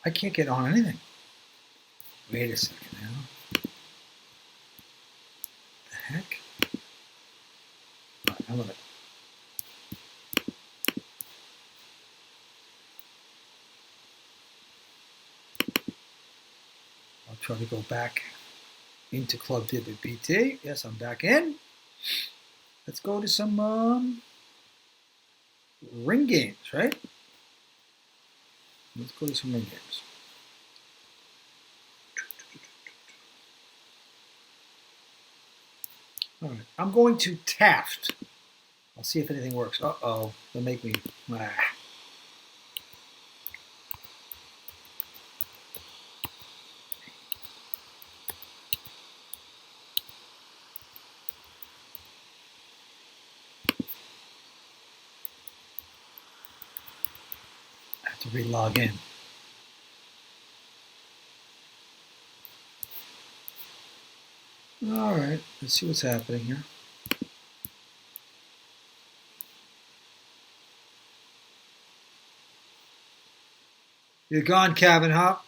I can't get on anything. Wait a second now. The heck? All right, I'm gonna... I'll try to go back into Club WPT. Yes, I'm back in. Let's go to some ring games, right? Let's go to some ring games. All right, I'm going to Taft. I'll see if anything works. Uh-oh, they'll make me... I have to re-log in. All right, let's see what's happening here. You're gone, Cabin Hop.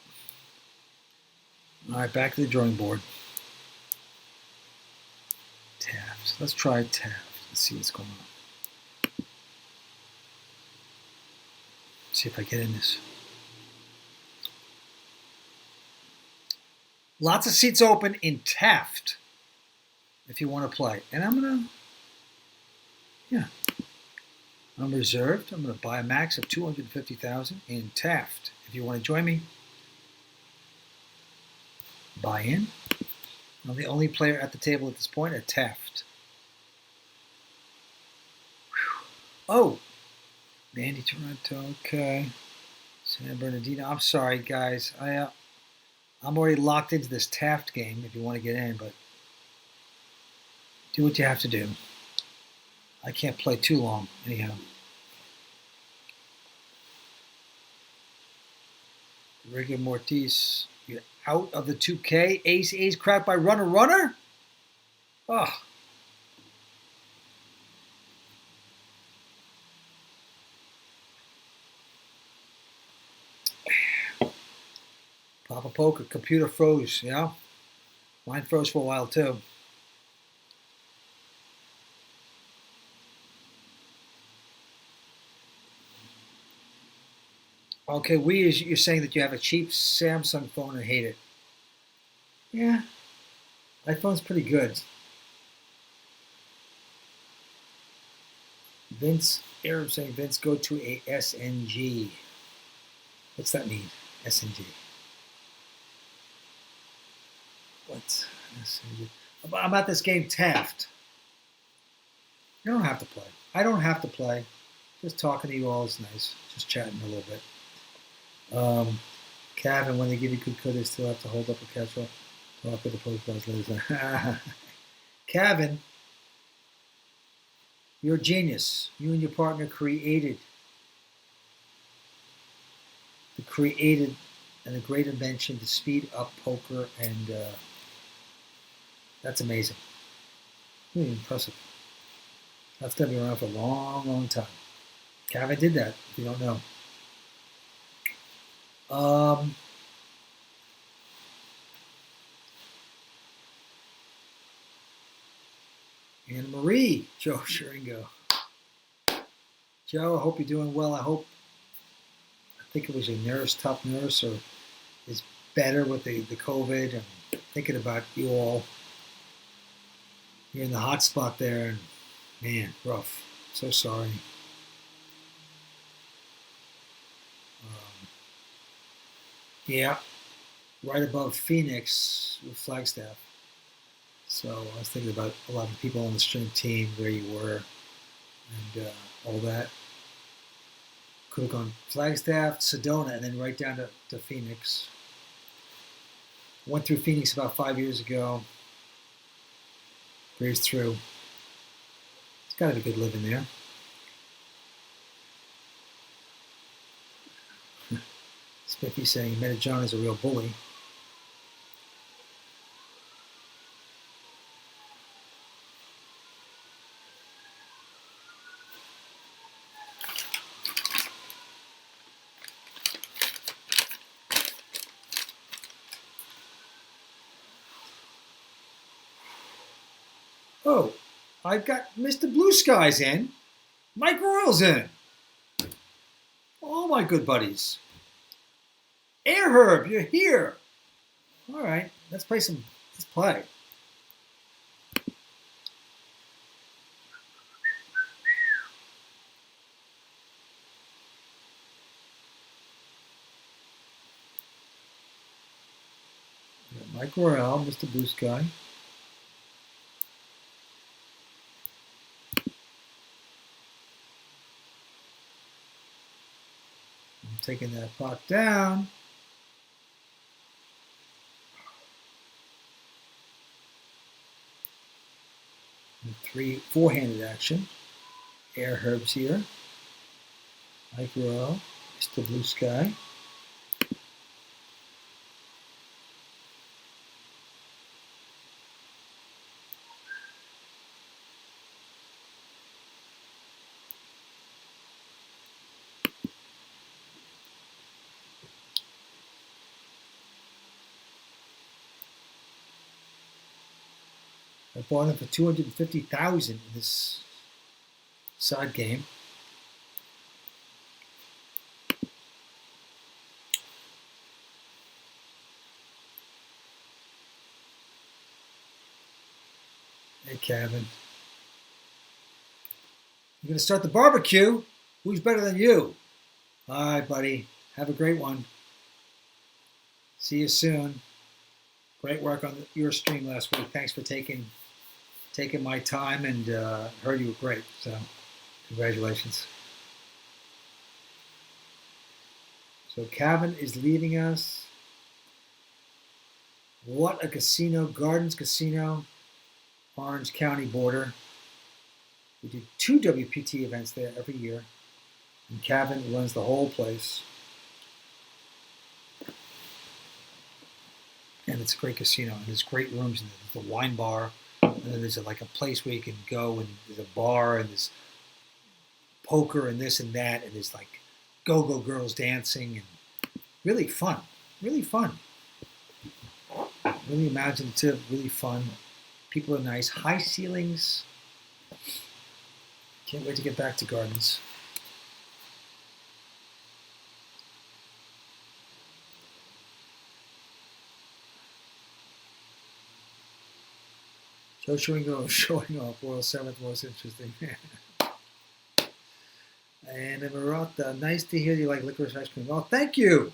All right, back to the drawing board. Taft. Let's try Taft. Let's see what's going on. See if I get in this. Lots of seats open in Taft if you want to play. And I'm going to, yeah. I'm reserved. I'm going to buy a max of $250,000 in Taft. If you want to join me, buy in. I'm the only player at the table at this point at Taft. Whew. Oh, Mandy Toronto. Okay. San Bernardino. I'm sorry, guys. I'm already locked into this Taft game if you want to get in, but do what you have to do. I can't play too long, anyhow. Rigor Mortis, you're out of the 2K. Ace cracked by runner. Oh. Papa Poker, computer froze, yeah? Mine froze for a while too. Okay, you're saying that you have a cheap Samsung phone and hate it. Yeah, iPhone's pretty good. Vince, Arab saying, Vince, go to a SNG. What's that mean? SNG. What? SNG. About this game, Taft. You don't have to play. I don't have to play. Just talking to you all is nice. Just chatting a little bit. Kevin, when they give you good code, they still have to hold up a catch-up. Talk with the post buzz later. Kevin, you're a genius. You and your partner created and a great invention to speed up poker, and that's amazing. Really impressive. That's going to be around for a long, long time. Kevin did that, if you don't know. Anna Marie, Joe Sheringo. Joe, I hope you're doing well. I think it was a nurse, tough nurse, or is better with the COVID. I'm thinking about you all. You're in the hot spot there, and man, rough. So sorry. Yeah, right above Phoenix with Flagstaff. So I was thinking about a lot of people on the stream team, where you were, and all that. Could have gone Flagstaff, Sedona, and then right down to Phoenix. Went through Phoenix about 5 years ago. Breezed through. It's got to be good living there. Spiffy saying, Meta John is a real bully. Oh, I've got Mr. Blue Skies in. Mike Royal's in. All my good buddies. Air Herb, you're here. All right, let's play. Mike Royal, Mr. Blue Sky. I'm taking that pot down. Four-handed action. Air Herbs here. Mike Royal, Mr. Blue Sky. I bought him for $250,000 in this side game. Hey, Kevin. You're going to start the barbecue? Who's better than you? All right, buddy. Have a great one. See you soon. Great work on your stream last week. Thanks for taking my time, and heard you were great. So, congratulations. So, Kevin is leading us. What a casino. Gardens Casino, Orange County border. We do 2 WPT events there every year. And Kevin runs the whole place. And it's a great casino. And there's great rooms. And there's the wine bar. And then there's like a place where you can go, and there's a bar, and there's poker and this and that. And there's like go-go girls dancing. And really fun. Really fun. Really imaginative, really fun. People are nice. High ceilings. Can't wait to get back to gardens. Joe Schwingo showing off Royal 7th, most interesting. And Emirata, nice to hear you like licorice ice cream. Well, thank you.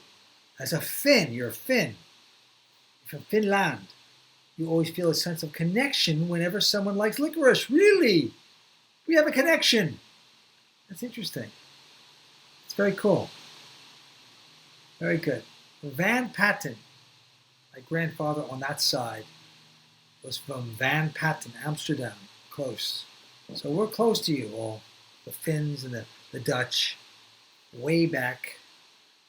As a Finn, you're a Finn. You're from Finland. You always feel a sense of connection whenever someone likes licorice. Really? We have a connection. That's interesting. It's very cool. Very good. Van Patten. My grandfather on that side was from Van Patten, Amsterdam. Close. So we're close to you all. The Finns and the Dutch. Way back.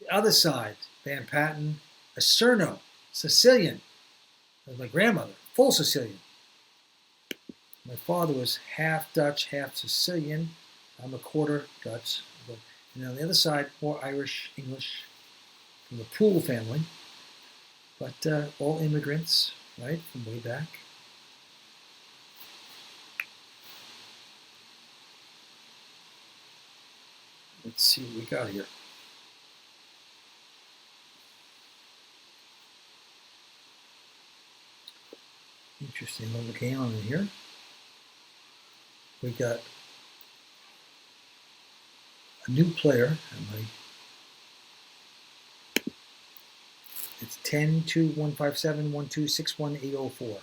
The other side, Van Patten, Acerno, Sicilian. That was my grandmother, full Sicilian. My father was half Dutch, half Sicilian. I'm a quarter Dutch. And on the other side, more Irish, English, from the Poole family. But all immigrants, right, from way back. Let's see what we got here. Interesting little game on in here. We got a new player. It's 10-2-157-126-1804.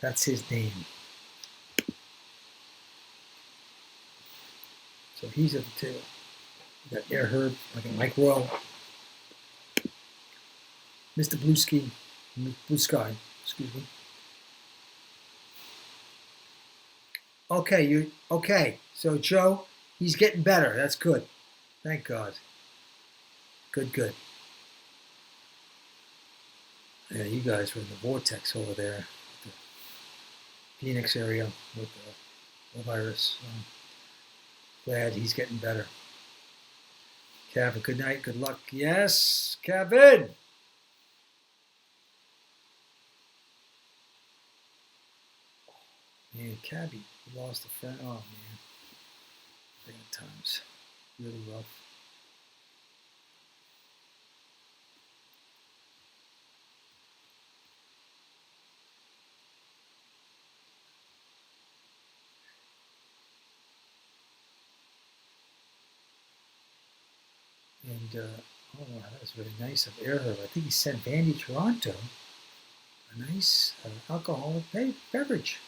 That's his name. So he's at the table. We got Air Herb, like a Mike Royal, Mr. Blue Sky, excuse me. Okay. So Joe, he's getting better. That's good. Thank God. Good. Yeah, you guys were in the vortex over there, the Phoenix area with the virus. Glad he's getting better. Kevin, good night, good luck. Yes, Kevin. Man, Cabby, he lost a friend. Oh, man. Bad times. Really rough. And, oh, wow, that was very nice of Airherb. I think he sent Vandy Toronto a nice alcoholic beverage.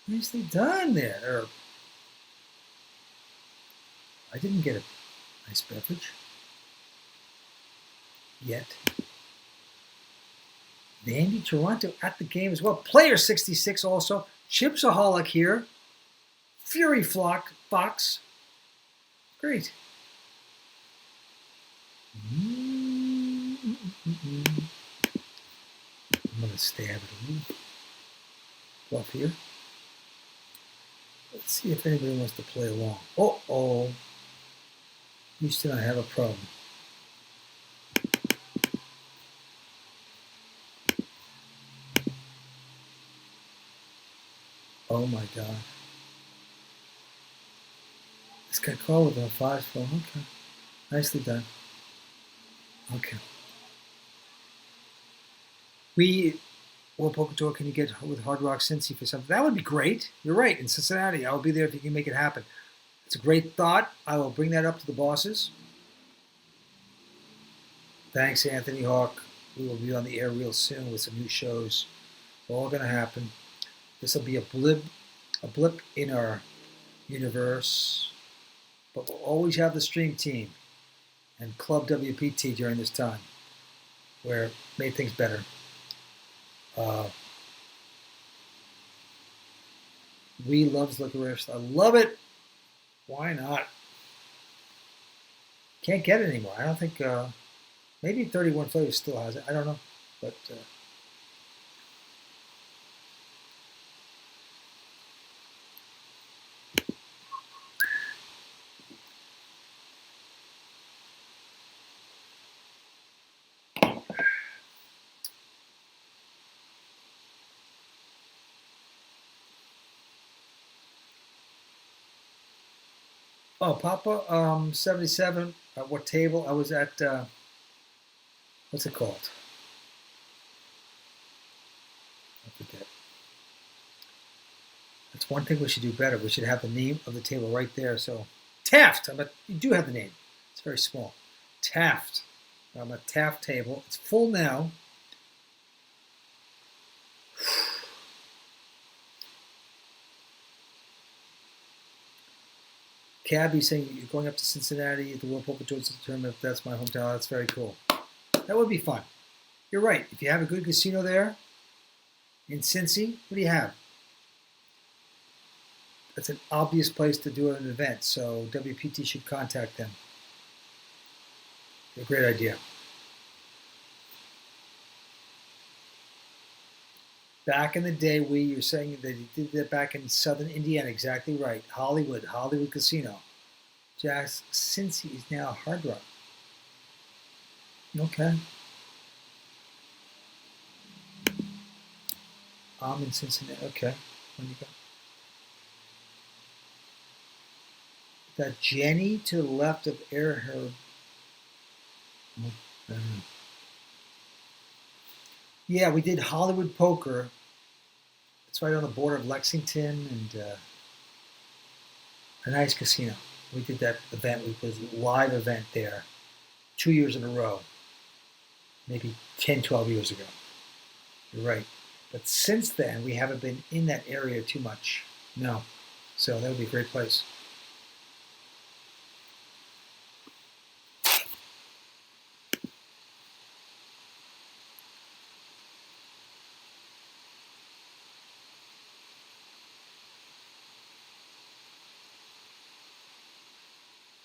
Nicely done there, Herb. I didn't get a nice beverage yet. Vandy Toronto at the game as well. Player 66 also. Chipsaholic here. Fury Fox. Great. I'm going to stab it a little fluff here. Let's see if anybody wants to play along. Uh-oh. Houston, I have a problem. Oh my God. This guy called with a 5-4. Okay. Nicely done. Okay. What poker tour can you get with Hard Rock Cincy for something? That would be great. You're right. In Cincinnati, I'll be there if you can make it happen. It's a great thought. I will bring that up to the bosses. Thanks, Anthony Hawk. We will be on the air real soon with some new shows. It's all going to happen. This will be a blip in our universe. But we'll always have the stream team and Club WPT during this time, where it made things better. We loves licorice. I love it. Why not? Can't get it anymore. I don't think. Maybe 31 Flavors still has it. I don't know, but. Oh, Papa, 77. At what table? I was at, what's it called? I forget. That's one thing we should do better. We should have the name of the table right there. So, Taft. You do have the name. It's very small. Taft. I'm at Taft table. It's full now. Cabby saying you're going up to Cincinnati at the World Poker Tour to determine if that's my hometown. That's very cool. That would be fun. You're right. If you have a good casino there in Cincy, what do you have? That's an obvious place to do an event, so WPT should contact them. A great idea. Back in the day, you're saying that he did that back in southern Indiana. Exactly right. Hollywood Casino. Just Cincy is now Hard Rock. Okay. I'm in Cincinnati. Okay. When you go. That Jenny to the left of Airherb. Yeah, we did Hollywood Poker. It's right on the border of Lexington and a nice casino. We did that event. It was a live event there 2 years in a row. Maybe 10, 12 years ago. You're right. But since then, we haven't been in that area too much. No. So that would be a great place.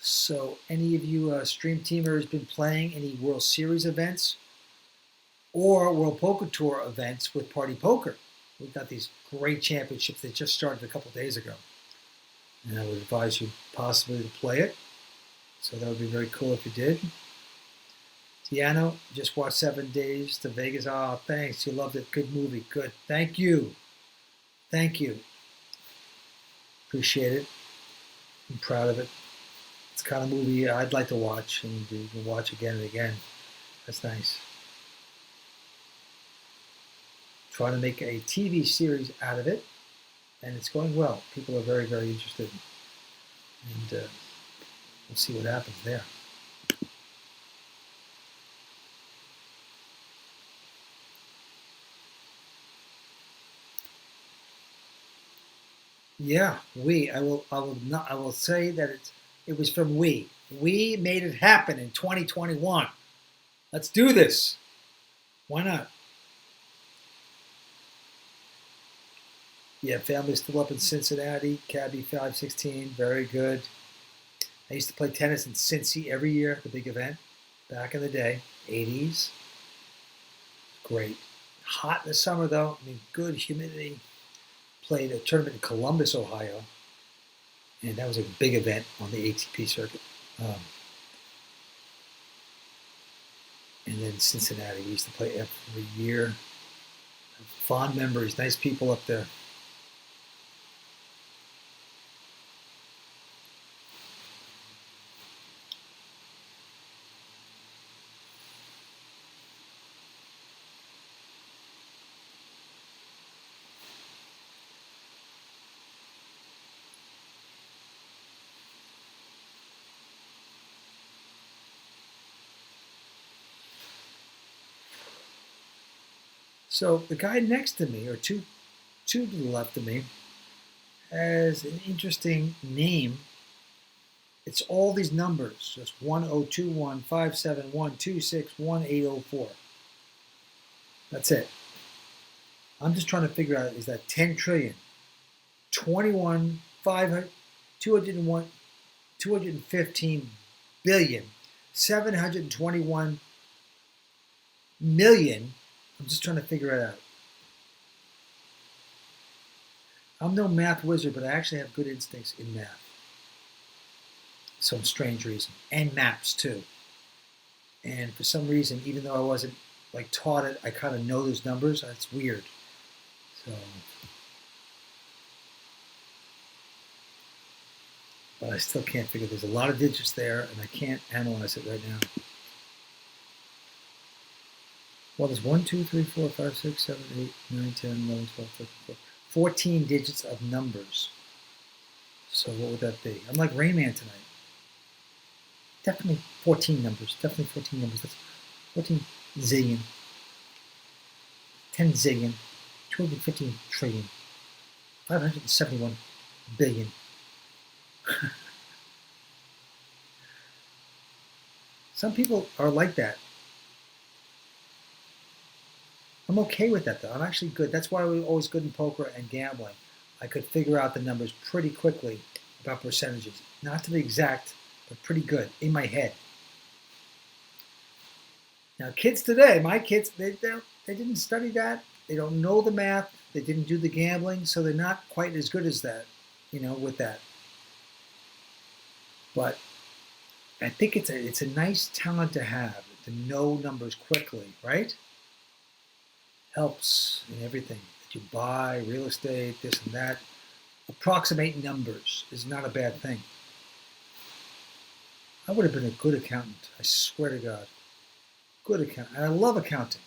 So any of you stream teamers been playing any World Series events or World Poker Tour events with Party Poker? We've got these great championships that just started a couple days ago. And I would advise you possibly to play it. So that would be very cool if you did. Tiano, just watched 7 Days to Vegas. Oh, thanks. You loved it. Good movie. Good. Thank you. Thank you. Appreciate it. I'm proud of it. It's the kind of movie I'd like to watch and you can watch again and again. That's nice. Trying to make a TV series out of it, and it's going well. People are very, very interested. And we'll see what happens there. Yeah, I will say that it was from we. We made it happen in 2021. Let's do this. Why not? Yeah, family's still up in Cincinnati. Cabby 516, very good. I used to play tennis in Cincy every year, the big event, back in the day, 80s. Great. Hot in the summer though, I mean, good humidity. Played a tournament in Columbus, Ohio, and that was a big event on the ATP circuit. And then Cincinnati, we used to play every year. Fond memories, nice people up there. So the guy next to me, or two to the left of me, has an interesting name. It's all these numbers, just 1021 571 261804. That's it. I'm just trying to figure out, is that 10 trillion, 21, 500, 201, 215 billion, 721 million. I'm just trying to figure it out. I'm no math wizard, but I actually have good instincts in math. Some strange reason. And maps too. And for some reason, even though I wasn't like taught it, I kind of know those numbers. It's weird. So But I still can't figure. There's a lot of digits there, and I can't analyze it right now. Well, there's 1, 2, 3, 4, 5, 6, 7, 8, 9, 10, 11, 12, 13, 14 digits of numbers. So what would that be? I'm like Rain Man tonight. Definitely 14 numbers. Definitely 14 numbers. That's 14 zillion. 10 zillion. 215 trillion. 571 billion. Some people are like that. I'm okay with that, though. I'm actually good. That's why I was always good in poker and gambling. I could figure out the numbers pretty quickly about percentages. Not to the exact, but pretty good in my head. Now, kids today, my kids, they didn't study that. They don't know the math. They didn't do the gambling, so they're not quite as good as that, with that. But I think it's a nice talent to have, to know numbers quickly, right? Helps in everything that you buy, real estate, this and that. Approximate numbers is not a bad thing. I would have been a good accountant, I swear to God. Good accountant. And I love accounting.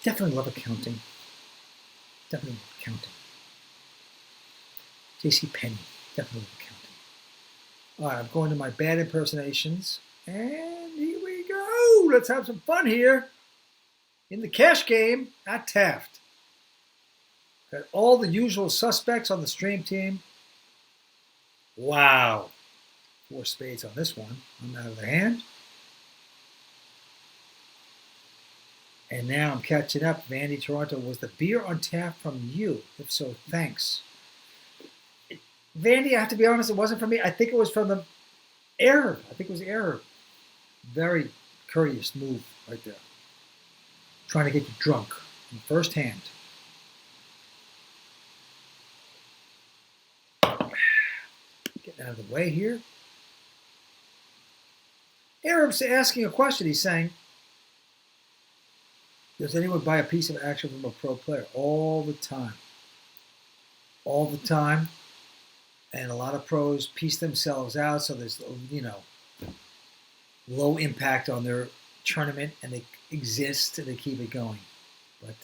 Definitely love accounting. Definitely love accounting. J.C. Penney. Definitely love accounting. All right, I'm going to my bad impersonations. And here we go. Let's have some fun here. In the cash game at Taft. Got all the usual suspects on the stream team. Wow. 4 spades on this one. I'm out of the hand. And now I'm catching up. Vandy Toronto, was the beer on tap from you? If so, thanks. Vandy, I have to be honest, it wasn't from me. I think it was from the error. I think it was error. Very courteous move right there. Trying to get you drunk in the first hand. Getting out of the way here. Arab's asking a question. He's saying, does anyone buy a piece of action from a pro player? All the time. All the time. And a lot of pros piece themselves out, so there's, low impact on their tournament, and they exist and they keep it going. But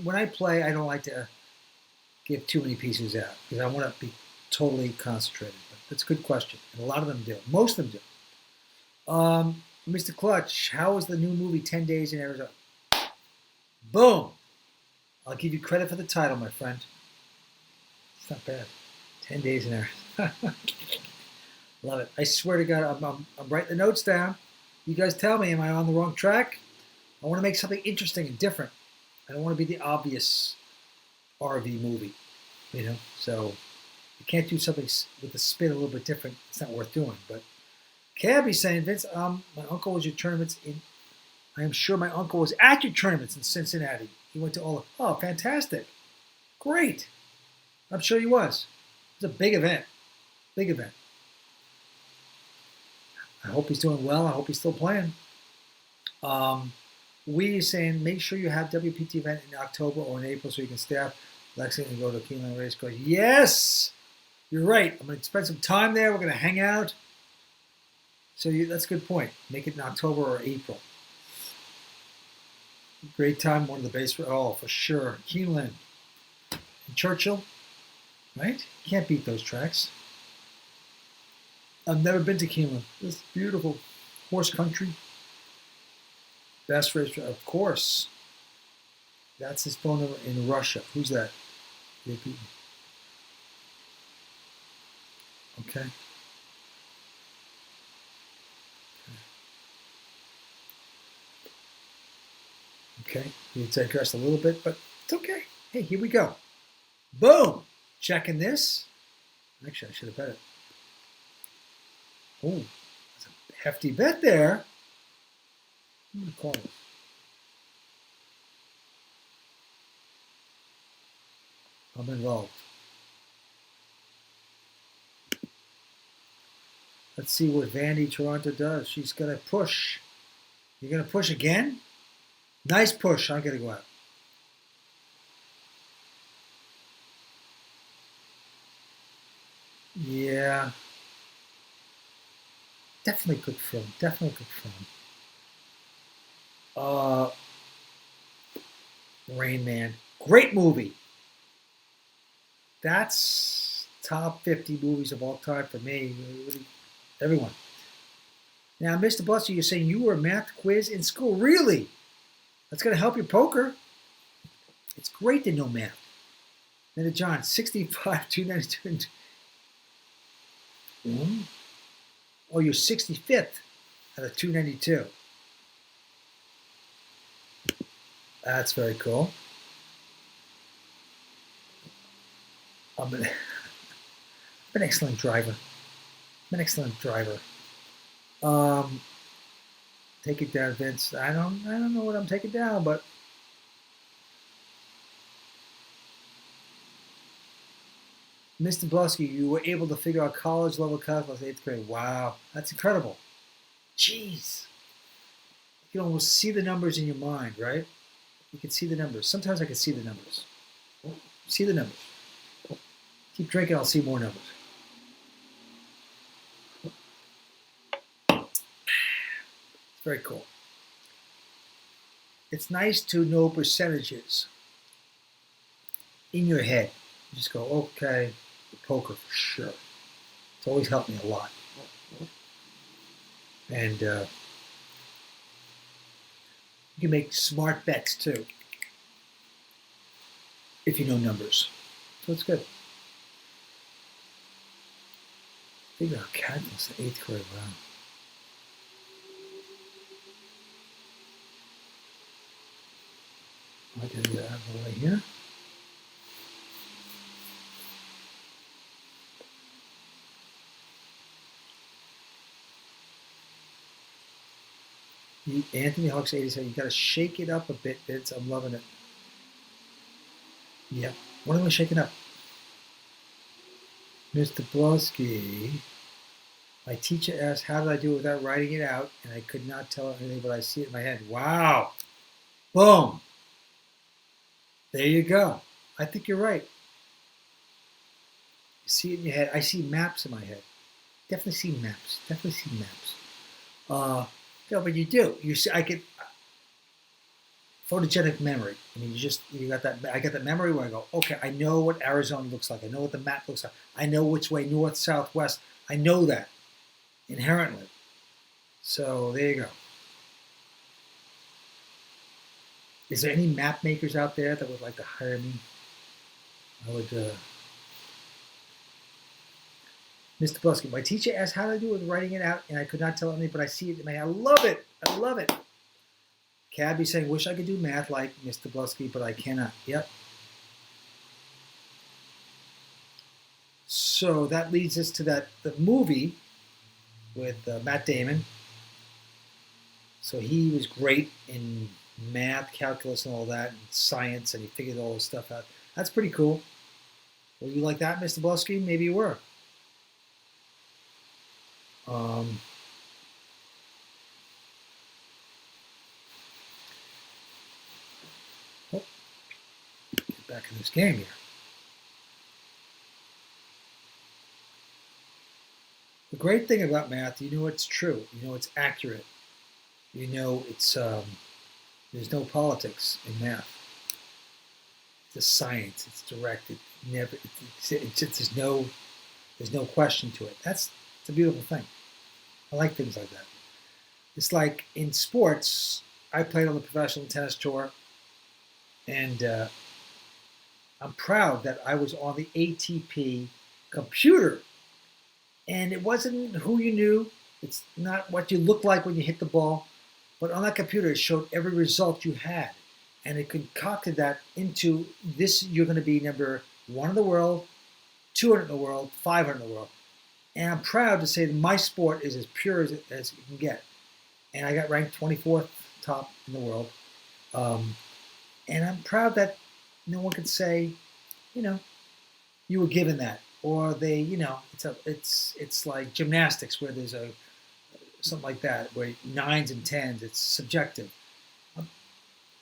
when I play, I don't like to give too many pieces out because I want to be totally concentrated. But that's a good question, and a lot of them do. Most of them do. Mr. Clutch, how is the new movie 10 Days in Arizona? Boom! I'll give you credit for the title, my friend. It's not bad. 10 Days in Arizona. Love it. I swear to God, I'm writing the notes down. You guys tell me, am I on the wrong track? I want to make something interesting and different. I don't want to be the obvious RV movie, So you can't do something with the spin a little bit different. It's not worth doing. But Cabby's saying, Vince, my uncle was your tournaments in. I am sure my uncle was at your tournaments in Cincinnati. He went to all of. Oh, fantastic! Great. I'm sure he was. It was a big event. Big event. I hope he's doing well. I hope he's still playing. We is saying make sure you have WPT event in October or in April so you can staff Lexington and go to Keeneland Race Course. Yes, you're right. I'm going to spend some time there. We're going to hang out. So that's a good point. Make it in October or April. Great time. One of the base. Oh, for sure. Keeneland and Churchill. Right? Can't beat those tracks. I've never been to Keeneland. It's beautiful. Horse country. Best race, of course. That's his phone number in Russia. Who's that? Okay. Okay. You digress a little bit, but it's okay. Hey, here we go. Boom. Checking this. Actually, I should have bet it. Oh, that's a hefty bet there. I'm going to call it. I'm involved. Let's see what Vandy Toronto does. She's going to push. You're going to push again? Nice push. I'm going to go out. Yeah. Definitely good film. Definitely good film. Rain Man. Great movie. That's top 50 movies of all time for me. Everyone. Now, Mr. Buster, you're saying you were a math quiz in school. Really? That's going to help your poker. It's great to know math. Then John, 65, 292. Oh, you're 65th out of 292. That's very cool. I'm an excellent driver. I'm an excellent driver. Take it down, Vince. I don't know what I'm taking down, but Mr. Blusky, you were able to figure out college level calculus 8th grade. Wow, that's incredible. Jeez. You can almost see the numbers in your mind, right? You can see the numbers. Sometimes I can see the numbers. See the numbers. Keep drinking, I'll see more numbers. It's very cool. It's nice to know percentages in your head. You just go, okay, poker for sure. It's always helped me a lot. And you can make smart bets too, if you know numbers. So it's good. Figure out calculus in 8th grade. Wow. I can do that out of the way here. Anthony Hawks 87, you got to shake it up a bit, Vince. I'm loving it. Yeah. What am I shaking up? Mr. Blonsky, my teacher asked, how did I do it without writing it out? And I could not tell her anything, but I see it in my head. Wow. Boom. There you go. I think you're right. You see it in your head. I see maps in my head. Definitely see maps. Definitely see maps. No, but you do. You see, I get photogenic memory. I mean, you got that. I got that memory where I go, okay, I know what Arizona looks like. I know what the map looks like. I know which way north, south, west. I know that inherently. So there you go. Is there any map makers out there that would like to hire me? I would. Mr. Blusky, my teacher asked how to do it with writing it out, and I could not tell anything, but I see it in my head. I love it. I love it. Cabby saying, wish I could do math like Mr. Blusky, but I cannot. Yep. So that leads us to the movie with Matt Damon. So he was great in math, calculus, and all that, and science, and he figured all this stuff out. That's pretty cool. Were you like that, Mr. Blusky? Maybe you were. Get back in this game here. The great thing about math, you know it's true. You know it's accurate. You know it's there's no politics in math. It's a science. It's direct. It never. There's no question to it. It's a beautiful thing. I like things like that. It's like in sports. I played on the professional tennis tour, and I'm proud that I was on the ATP computer. And it wasn't who you knew. It's not what you looked like when you hit the ball. But on that computer, it showed every result you had. And it concocted that into this, you're going to be number 1 in the world, 200 in the world, 500 in the world. And I'm proud to say that my sport is as pure as you can get. And I got ranked 24th top in the world. And I'm proud that no one could say, you were given that. Or they, it's like gymnastics where there's something like that, where 9s and 10s, it's subjective.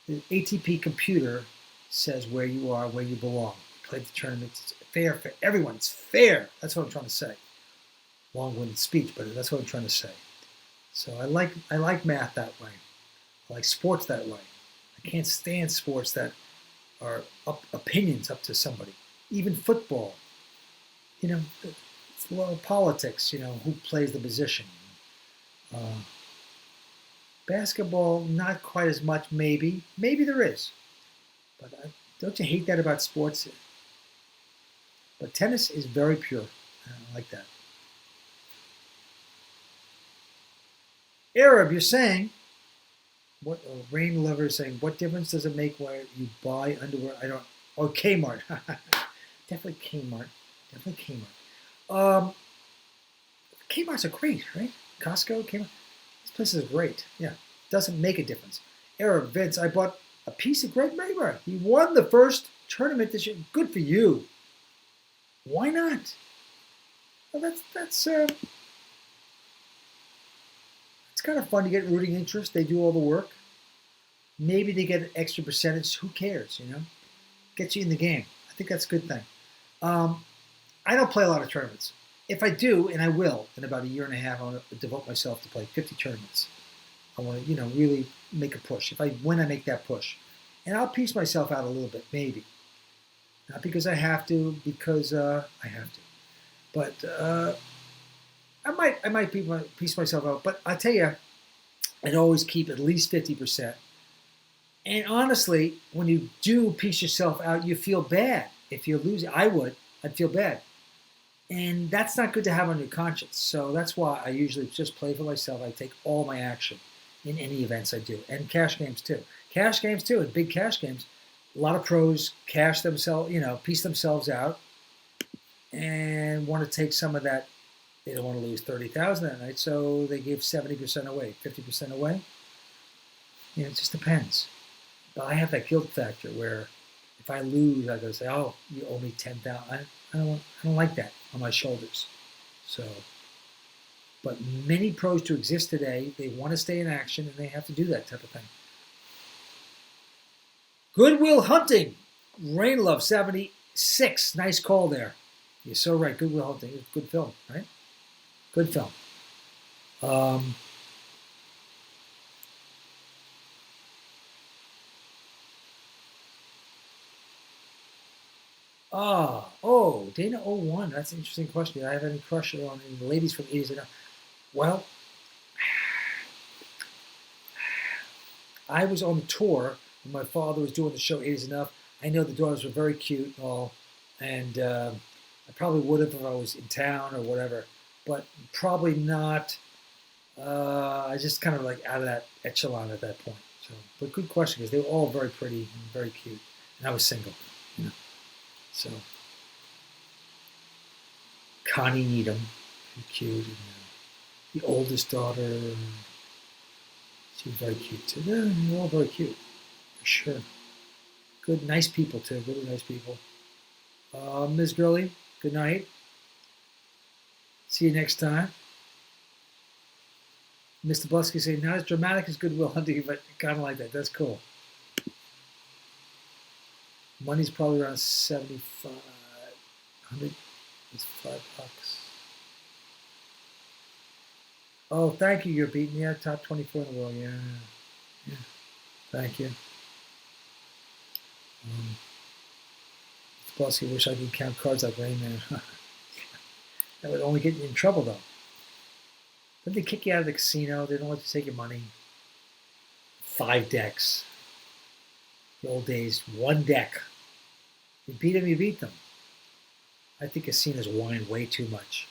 The ATP computer says where you are, where you belong. You played the tournament, fair for everyone. It's fair. That's what I'm trying to say. Long-winded speech, but that's what I'm trying to say. So I like math that way. I like sports that way. I can't stand sports that are opinions up to somebody. Even football. You know, it's a little politics, you know, who plays the position. Basketball, not quite as much, maybe. Maybe there is. But don't you hate that about sports? But tennis is very pure. I like that. Arab, you're saying, what? Oh, Rain Lover is saying, what difference does it make where you buy underwear? I don't. Oh, Kmart. Definitely Kmart. Definitely Kmart. Kmart's are great, right? Costco, Kmart. This place is great. Yeah, doesn't make a difference. Arab, Vince, I bought a piece of Greg Mayweather. He won the first tournament this year. Good for you. Why not? Well, that's it's kind of fun to get rooting interest. They do all the work. Maybe they get an extra percentage. Who cares, you know? Gets you in the game. I think that's a good thing. I don't play a lot of tournaments. If I do, and I will, in about a year and a half, I want to devote myself to play 50 tournaments. I want to, you know, really make a push. If I win, I make that push. And I'll piece myself out a little bit, maybe. Not because I have to, because I have to. But I might piece myself out. But I tell you, I'd always keep at least 50%. And honestly, when you do piece yourself out, you feel bad. If you're losing, I'd feel bad. And that's not good to have on your conscience. So that's why I usually just play for myself. I take all my action in any events I do. And cash games too. Cash games too, and big cash games. A lot of pros cash themselves, you know, piece themselves out and want to take some of that. They don't want to lose 30,000 that night, so they give 70% away, 50% away. You know, it just depends. But I have that guilt factor where if I lose, I go say, "Oh, you owe me 10,000." I don't like that on my shoulders. So, but many pros to exist today, they want to stay in action and they have to do that type of thing. Goodwill Hunting, Rain Love 76. Nice call there. You're so right. Goodwill Hunting is a good film, right? Good film. Dana 01. That's an interesting question. Do I have any crush on any ladies from 80s? Well, I was on the tour when my father was doing the show 80s Enough. I know the daughters were very cute and all, and I probably would have if I was in town or whatever, but probably not. I just kind of like out of that echelon at that point. So, but good question because they were all very pretty and very cute, and I was single, you know. So, Connie Needham, cute, and the oldest daughter, she was very cute too. They're all very cute, for sure. Good, nice people too. Really nice people. Ms. Gurley, good night. See you next time. Mr. Blusky saying, not as dramatic as Goodwill Hunting, but kind of like that. That's cool. Money's probably around 7,500. It's $5. Oh, thank you. You're beating me. Top 24 in the world. Yeah. Thank you. Plus, you wish I could count cards like Rain Man. That would only get you in trouble, though. Then they kick you out of the casino. They don't let you take your money. 5 decks. The old days, 1 deck. You beat them, you beat them. I think casinos whine way too much.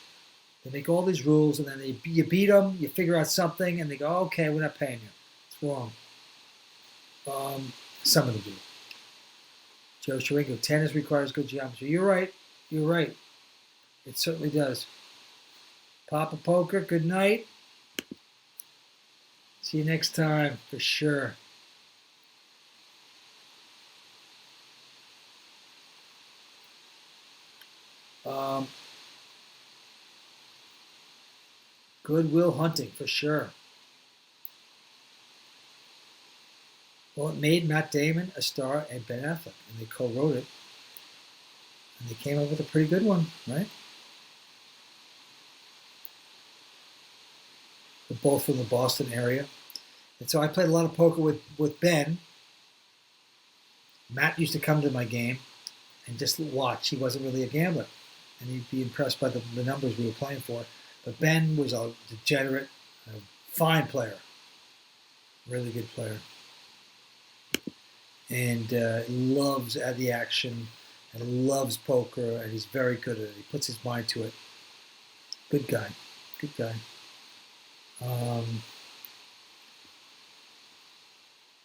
They make all these rules, and then you beat them, you figure out something, and they go, okay, we're not paying you. It's wrong. Some of them do. Joe Chiringo, tennis requires good geometry. You're right. You're right. It certainly does. Papa Poker, good night. See you next time, for sure. Goodwill Hunting, for sure. Well, it made Matt Damon a star and Ben Affleck, and they co-wrote it. And they came up with a pretty good one, right? They're both from the Boston area. And so I played a lot of poker with Ben. Matt used to come to my game and just watch. He wasn't really a gambler. And he'd be impressed by the numbers we were playing for. But Ben was a degenerate, a fine player. Really good player. And loves the action and loves poker, and he's very good at it. He puts his mind to it. Good guy. Good guy.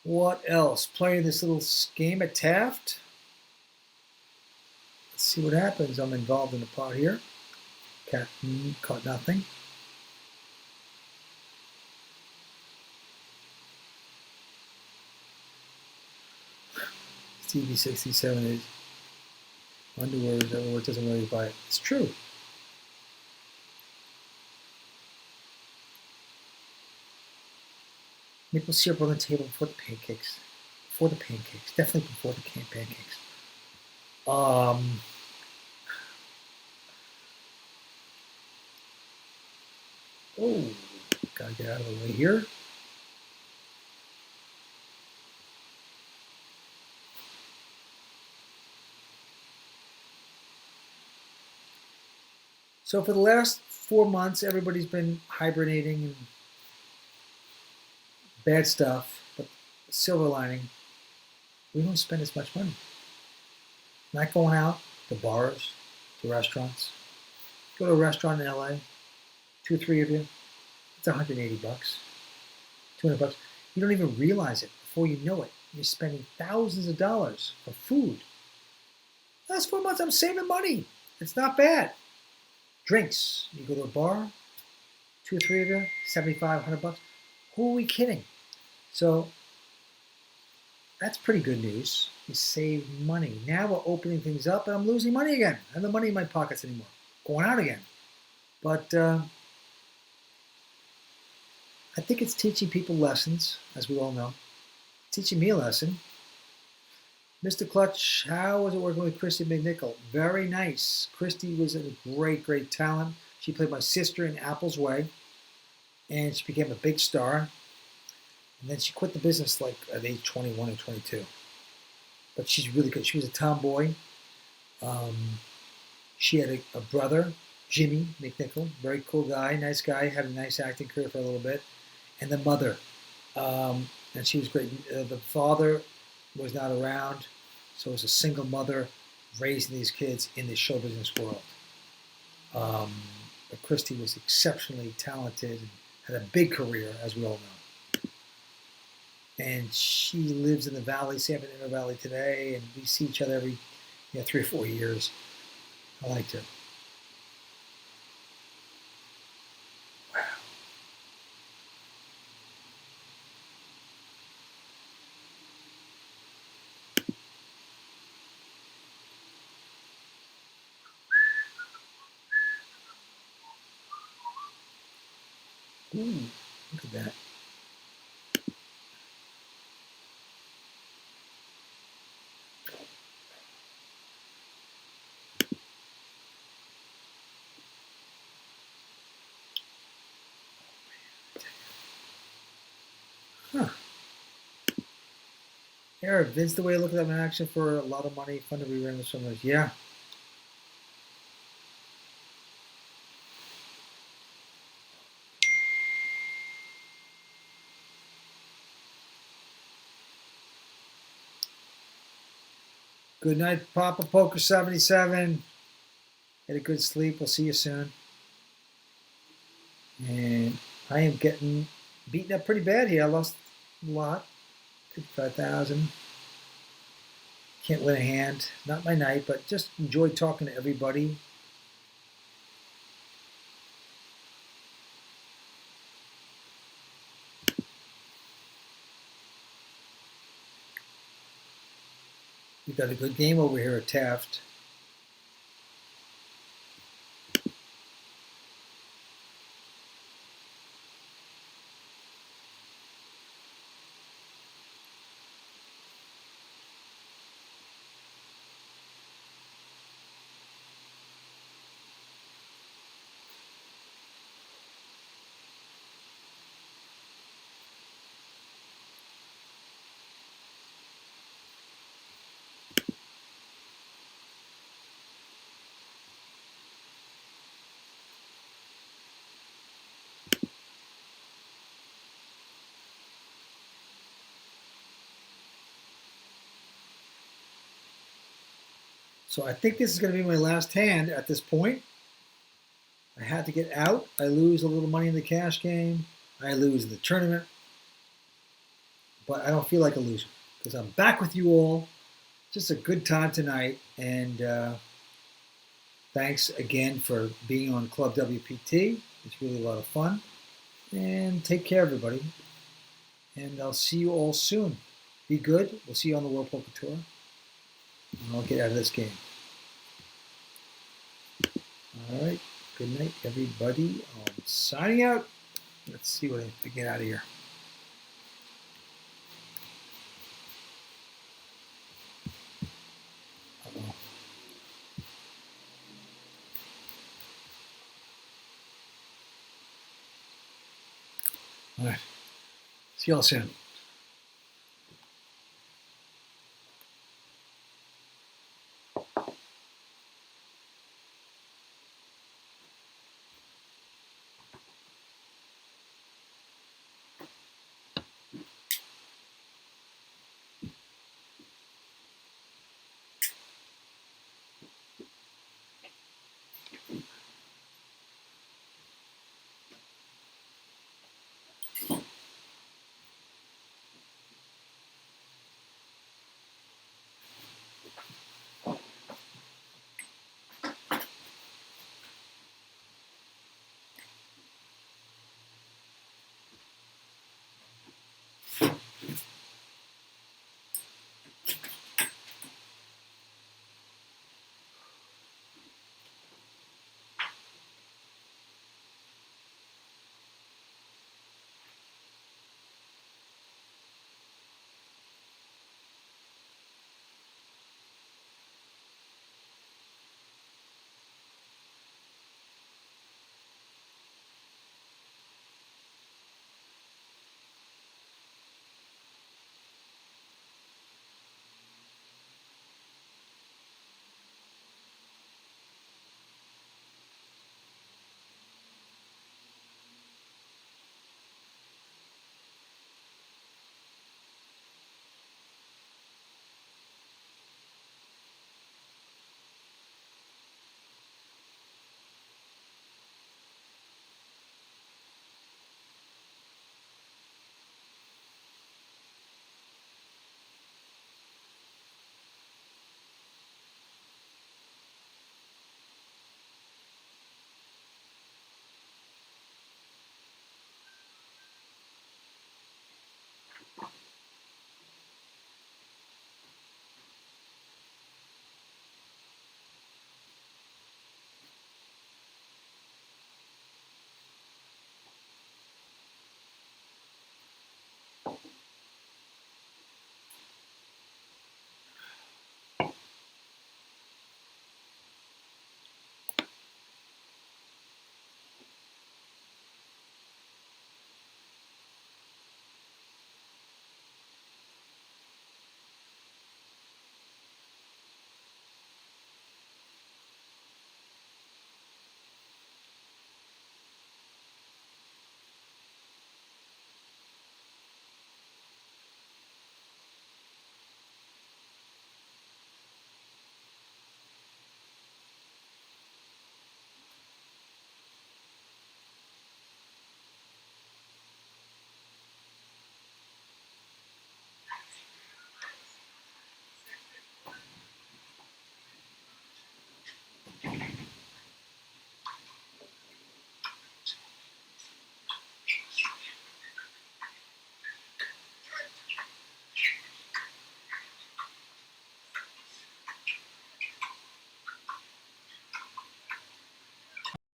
What else? Playing this little game at Taft. Let's see what happens. I'm involved in the pot here. Caught nothing. Stevie 67 is underwear doesn't really buy it. It's true. Maple syrup on the table before the pancakes. Before the pancakes. Definitely before the pancakes. Oh, gotta get out of the way here. So for the last 4 months, everybody's been hibernating and bad stuff, but silver lining, we don't spend as much money. Not going out to bars, to restaurants. Go to a restaurant in LA, 2 or 3 of you, it's $180, $200. You don't even realize it. Before you know it, you're spending thousands of dollars for food. Last 4 months, I'm saving money. It's not bad. Drinks. You go to a bar, 2 or 3 of you, $75, $100. Who are we kidding? So that's pretty good news. You save money. Now we're opening things up, and I'm losing money again. I have no money in my pockets anymore. Going out again. But I think it's teaching people lessons, as we all know. Teaching me a lesson. Mr. Clutch, how was it working with Christy McNichol? Very nice. Christy was a great, great talent. She played my sister in Apple's Way, and she became a big star. And then she quit the business like at age 21 or 22. But she's really good. She was a tomboy. She had a brother, Jimmy McNichol, very cool guy, nice guy, had a nice acting career for a little bit. And the mother, and she was great. The father was not around, so it was a single mother raising these kids in the show business world. But Christy was exceptionally talented and had a big career, as we all know. And she lives in the Valley, San Bernardino Valley today, and we see each other every 3 or 4 years. I liked her. Ooh, look at that. Huh. Eric, Vince, the way I look at that in action for a lot of money, fun to rerun the swimmers. Yeah. Good night, Papa Poker 77. Get a good sleep. We'll see you soon. And I am getting beaten up pretty bad here. I lost a lot. 55,000. Can't win a hand. Not my night, but just enjoyed talking to everybody. We've got a good game over here at Taft. So I think this is going to be my last hand at this point. I had to get out. I lose a little money in the cash game. I lose the tournament. But I don't feel like a loser because I'm back with you all. Just a good time tonight. And thanks again for being on Club WPT. It's really a lot of fun. And take care, everybody. And I'll see you all soon. Be good. We'll see you on the World Poker Tour. And I'll get out of this game. All right. Good night, everybody. I'm signing out. Let's see what I can get out of here. Uh-oh. All right. See y'all soon.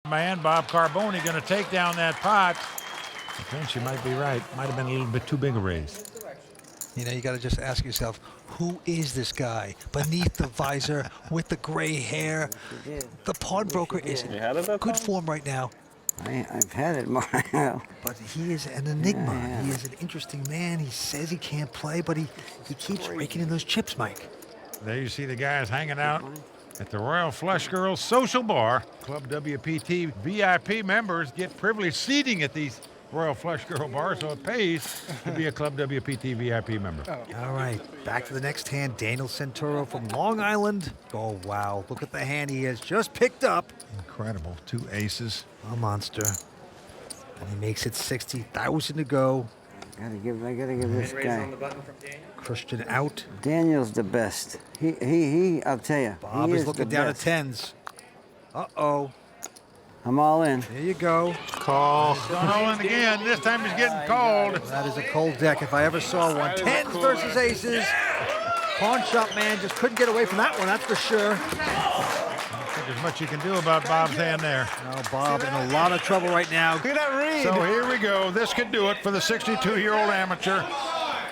Man, Bob Carboni going to take down that pot. I think she might be right. Might have been a little bit too big a raise. You know, you got to just ask yourself, who is this guy beneath the visor with the gray hair? The pawnbroker is in good form right now. I've had it more. But he is an enigma. Yeah. He is an interesting man. He says he can't play, but he keeps raking in those chips, Mike. There you see the guys hanging out at the Royal Flush Girls Social Bar. Club WPT VIP members get privileged seating at these Royal Flush Girl Bar, so it pays to be a Club WPT VIP member. All right, back to the next hand. Daniel Santoro from Long Island. Oh, wow. Look at the hand he has just picked up. Incredible. 2 aces. A monster. And he makes it 60,000 to go. I gotta give this guy. Christian out. Daniel's the best. I'll tell you. Bob is looking down at 10s. Uh-oh. I'm all in. There you go. Call. All in again. This time he's getting called. That is a cold deck if I ever saw one. 10s versus aces. Pawn shop man just couldn't get away from that one, that's for sure. I don't think there's much you can do about Bob's hand there. No, Bob in a lot of trouble right now. Look at that read. So here we go. This could do it for the 62-year-old amateur.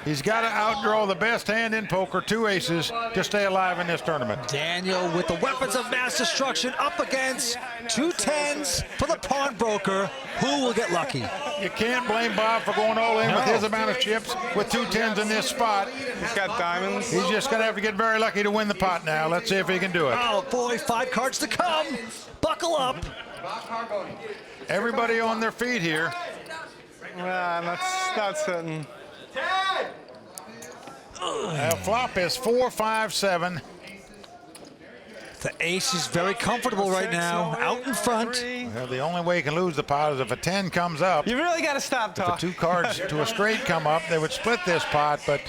He's got to outdraw the best hand in poker, 2 aces, to stay alive in this tournament. Daniel with the weapons of mass destruction up against 2 10s for the pawnbroker. Who will get lucky? You can't blame Bob for going all in with his amount of chips with 2 10s in this spot. He's got diamonds. He's just going to have to get very lucky to win the pot now. Let's see if he can do it. Oh, boy, 5 cards to come. Buckle up. Everybody on their feet here. Well, that's not sitting. Flop is 4, 5, 7. The ace is very comfortable right now, out in front. Well, the only way you can lose the pot is if a 10 comes up. You really got to stop talking. If the 2 cards to a straight come up, they would split this pot, but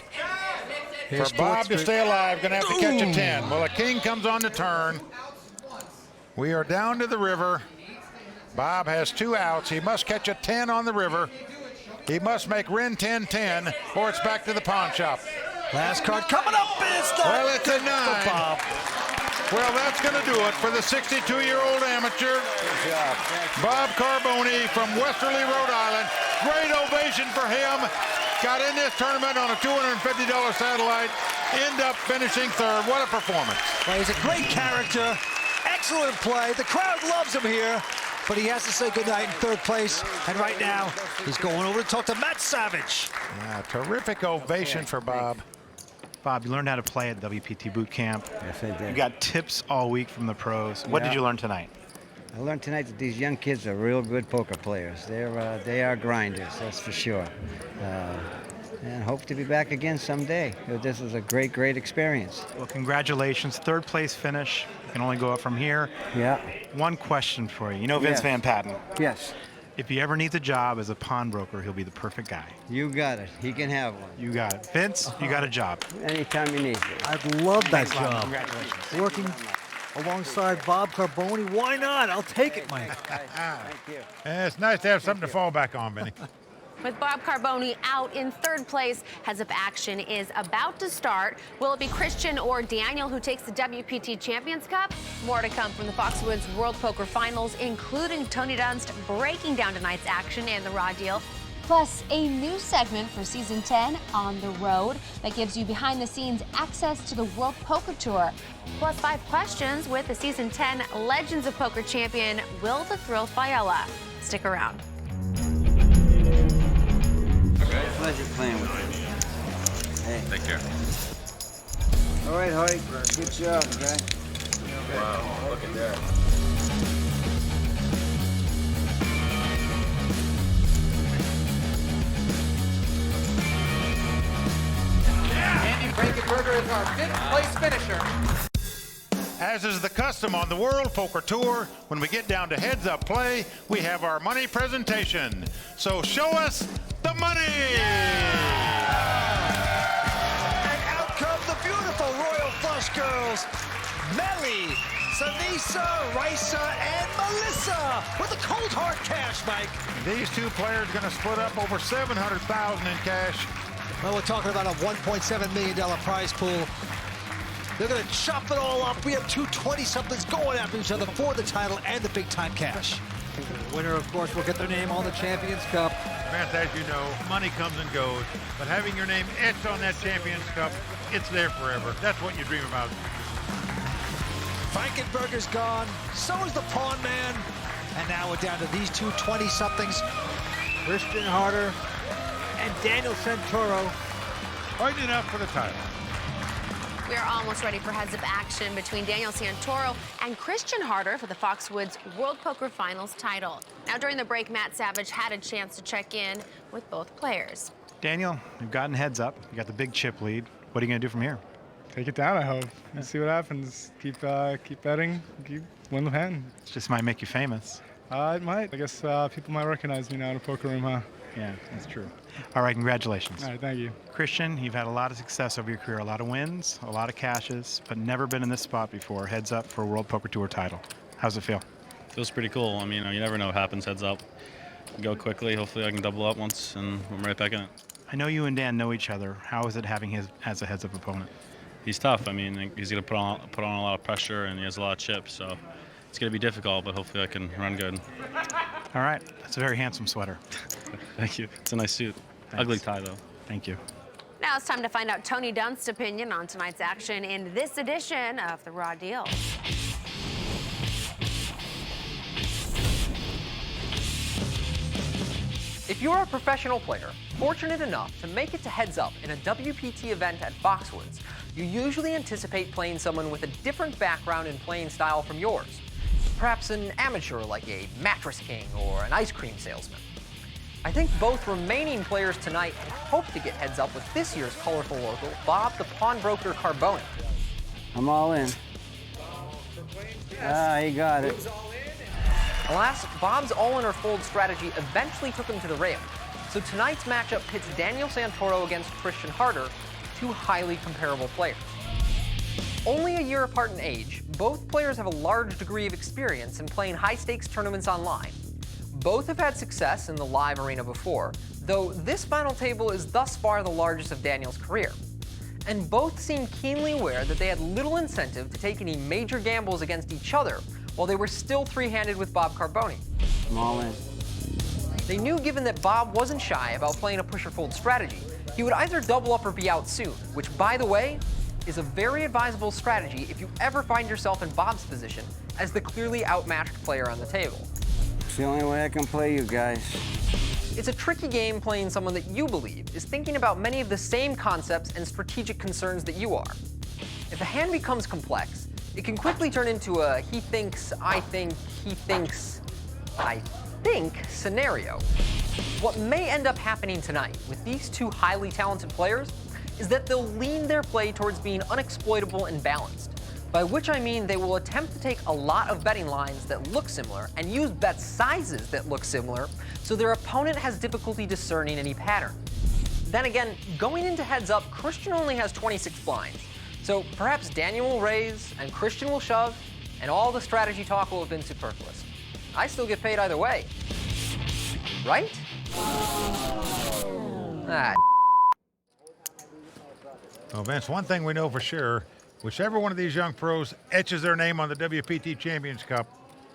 Here's for Bob to stay alive, going to have to catch a 10. Well, a king comes on the turn. We are down to the river. Bob has 2 outs. He must catch a 10 on the river. He must make Ren 10-10, or it's back to the pawn shop. Last card coming up, and it's not Well, it's a 9. for Bob. Well, that's going to do it for the 62-year-old amateur. Bob Carboni from Westerly, Rhode Island. Great ovation for him. Got in this tournament on a $250 satellite. End up finishing 3rd. What a performance. Well, he's a great character. Excellent play. The crowd loves him here. But he has to say goodnight in 3rd place. And right now, he's going over to talk to Matt Savage. Yeah, terrific ovation for Bob. Bob, you learned how to play at WPT Boot Camp. Yes, I did. You got tips all week from the pros. What did you learn tonight? I learned tonight that these young kids are real good poker players. They are grinders, that's for sure. And hope to be back again someday. This was a great, great experience. Well, congratulations. 3rd place finish. You can only go up from here. Yeah. One question for you. You know Vince Yes. Van Patten? Yes. If he ever needs a job as a pawnbroker, he'll be the perfect guy. You got it. He can have one. You got it. Vince, you got a job. Anytime you need it. I'd love that Thanks a lot. job. Congratulations. Working alongside Bob Carboni. Why not? I'll take it, Mike. Thank you. Yeah, it's nice to have something to fall back on, Benny. With Bob Carboni out in 3rd place, Heads Up Action is about to start. Will it be Christian or Daniel who takes the WPT Champions Cup? More to come from the Foxwoods World Poker Finals, including Tony Dunst breaking down tonight's action and the raw deal. Plus, a new segment for Season 10, On the Road, that gives you behind-the-scenes access to the World Poker Tour. Plus, 5 questions with the Season 10 Legends of Poker champion, Will the Thrill Failla. Stick around. Pleasure playing with you. Hey. Take care. All right, Hoyt. Good job, guy. Wow, look at that. Andy Frankenberger is our 5th place finisher. As is the custom on the World Poker Tour, when we get down to Heads Up Play, we have our money presentation. So show us the money! And out come the beautiful Royal Flush girls. Melly, Sanisa, Risa, and Melissa with a cold hard cash, Mike. These 2 players going to split up over $700,000 in cash. Well, we're talking about a $1.7 million prize pool. They're going to chop it all up. We have 2 20-somethings going after each other for the title and the big-time cash. The winner, of course, will get their name on the Champions Cup. Vince, as you know, money comes and goes, but having your name etched on that Champions Cup, it's there forever. That's what you dream about. Frankenberger's gone. So is the Pawn Man. And now we're down to these 2 20-somethings. Christian Harder and Daniel Santoro. Fighting it out for the title. We are almost ready for heads-up action between Daniel Santoro and Christian Harder for the Foxwoods World Poker Finals title. Now, during the break, Matt Savage had a chance to check in with both players. Daniel, you've gotten heads up. You got the big chip lead. What are you going to do from here? Take it down, I hope. And see what happens. Keep betting. Keep win the hand. It just might make you famous. It might. I guess people might recognize me now in a poker room, huh? Yeah, that's true. All right, congratulations. All right, thank you. Christian, you've had a lot of success over your career, a lot of wins, a lot of cashes, but never been in this spot before. Heads up for a World Poker Tour title. How's it feel? Feels pretty cool. I mean, you never know what happens. Heads up. Go quickly. Hopefully I can double up once, and I'm right back in it. I know you and Dan know each other. How is it having him as a heads-up opponent? He's tough. I mean, he's going to put on a lot of pressure, and he has a lot of chips, so it's going to be difficult, but hopefully I can run good. All right. That's a very handsome sweater. Thank you. It's a nice suit. Thanks. Ugly tie, though. Thank you. Now it's time to find out Tony Dunst's opinion on tonight's action in this edition of The Raw Deal. If you're a professional player, fortunate enough to make it to Heads Up in a WPT event at Foxwoods, you usually anticipate playing someone with a different background and playing style from yours. Perhaps an amateur like a mattress king or an ice cream salesman. I think both remaining players tonight hope to get heads up with this year's colorful local, Bob the Pawnbroker Carboni. I'm all in. He got it. Alas, Bob's all-in or fold strategy eventually took him to the rail. So tonight's matchup pits Daniel Santoro against Christian Harder, two highly comparable players. Only a year apart in age, both players have a large degree of experience in playing high-stakes tournaments online. Both have had success in the live arena before, though this final table is thus far the largest of Daniel's career. And both seem keenly aware that they had little incentive to take any major gambles against each other while they were still three-handed with Bob Carboni. I'm all in. They knew given that Bob wasn't shy about playing a push-or-fold strategy, he would either double up or be out soon, which, by the way, is a very advisable strategy if you ever find yourself in Bob's position as the clearly outmatched player on the table. It's the only way I can play you guys. It's a tricky game playing someone that you believe is thinking about many of the same concepts and strategic concerns that you are. If a hand becomes complex, it can quickly turn into a he thinks, I think, he thinks, I think scenario. What may end up happening tonight with these two highly talented players is that they'll lean their play towards being unexploitable and balanced, by which I mean they will attempt to take a lot of betting lines that look similar and use bet sizes that look similar so their opponent has difficulty discerning any pattern. Then again, going into heads up, Christian only has 26 blinds, so perhaps Daniel will raise and Christian will shove, and all the strategy talk will have been superfluous. I still get paid either way. Right? Well, Vince, one thing we know for sure, whichever one of these young pros etches their name on the WPT Champions Cup,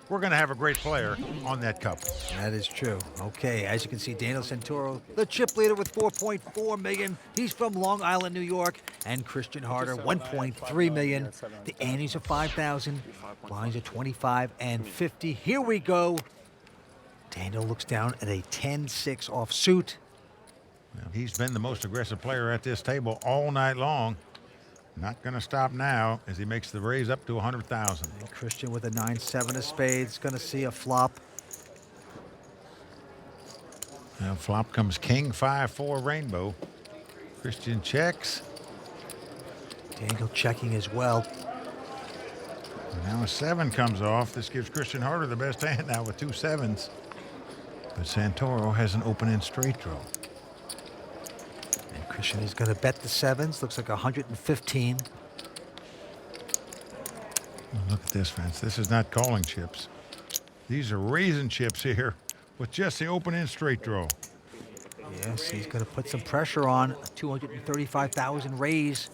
we're going to have a great player on that cup. That is true. Okay, as you can see, Daniel Santoro, the chip leader with $4.4 million. He's from Long Island, New York. And Christian Harder, $1.3 million. The antes are $5,000. Blinds are $25 and $50. Here we go. Daniel looks down at a 10-6 offsuit. Well, he's been the most aggressive player at this table all night long. Not going to stop now as he makes the raise up to 100,000. Christian with a 9-7 of spades, going to see a flop. Now flop comes King 5-4 rainbow. Christian checks. Daniel checking as well. And now a 7 comes off. This gives Christian Harder the best hand now with 2 7s. But Santoro has an open-end straight draw. Christian is going to bet the 7s. Looks like 115. Well, look at this, Vince. This is not calling chips. These are raising chips here with just the open-end straight draw. Yes, he's going to put some pressure on. A 235,000 raise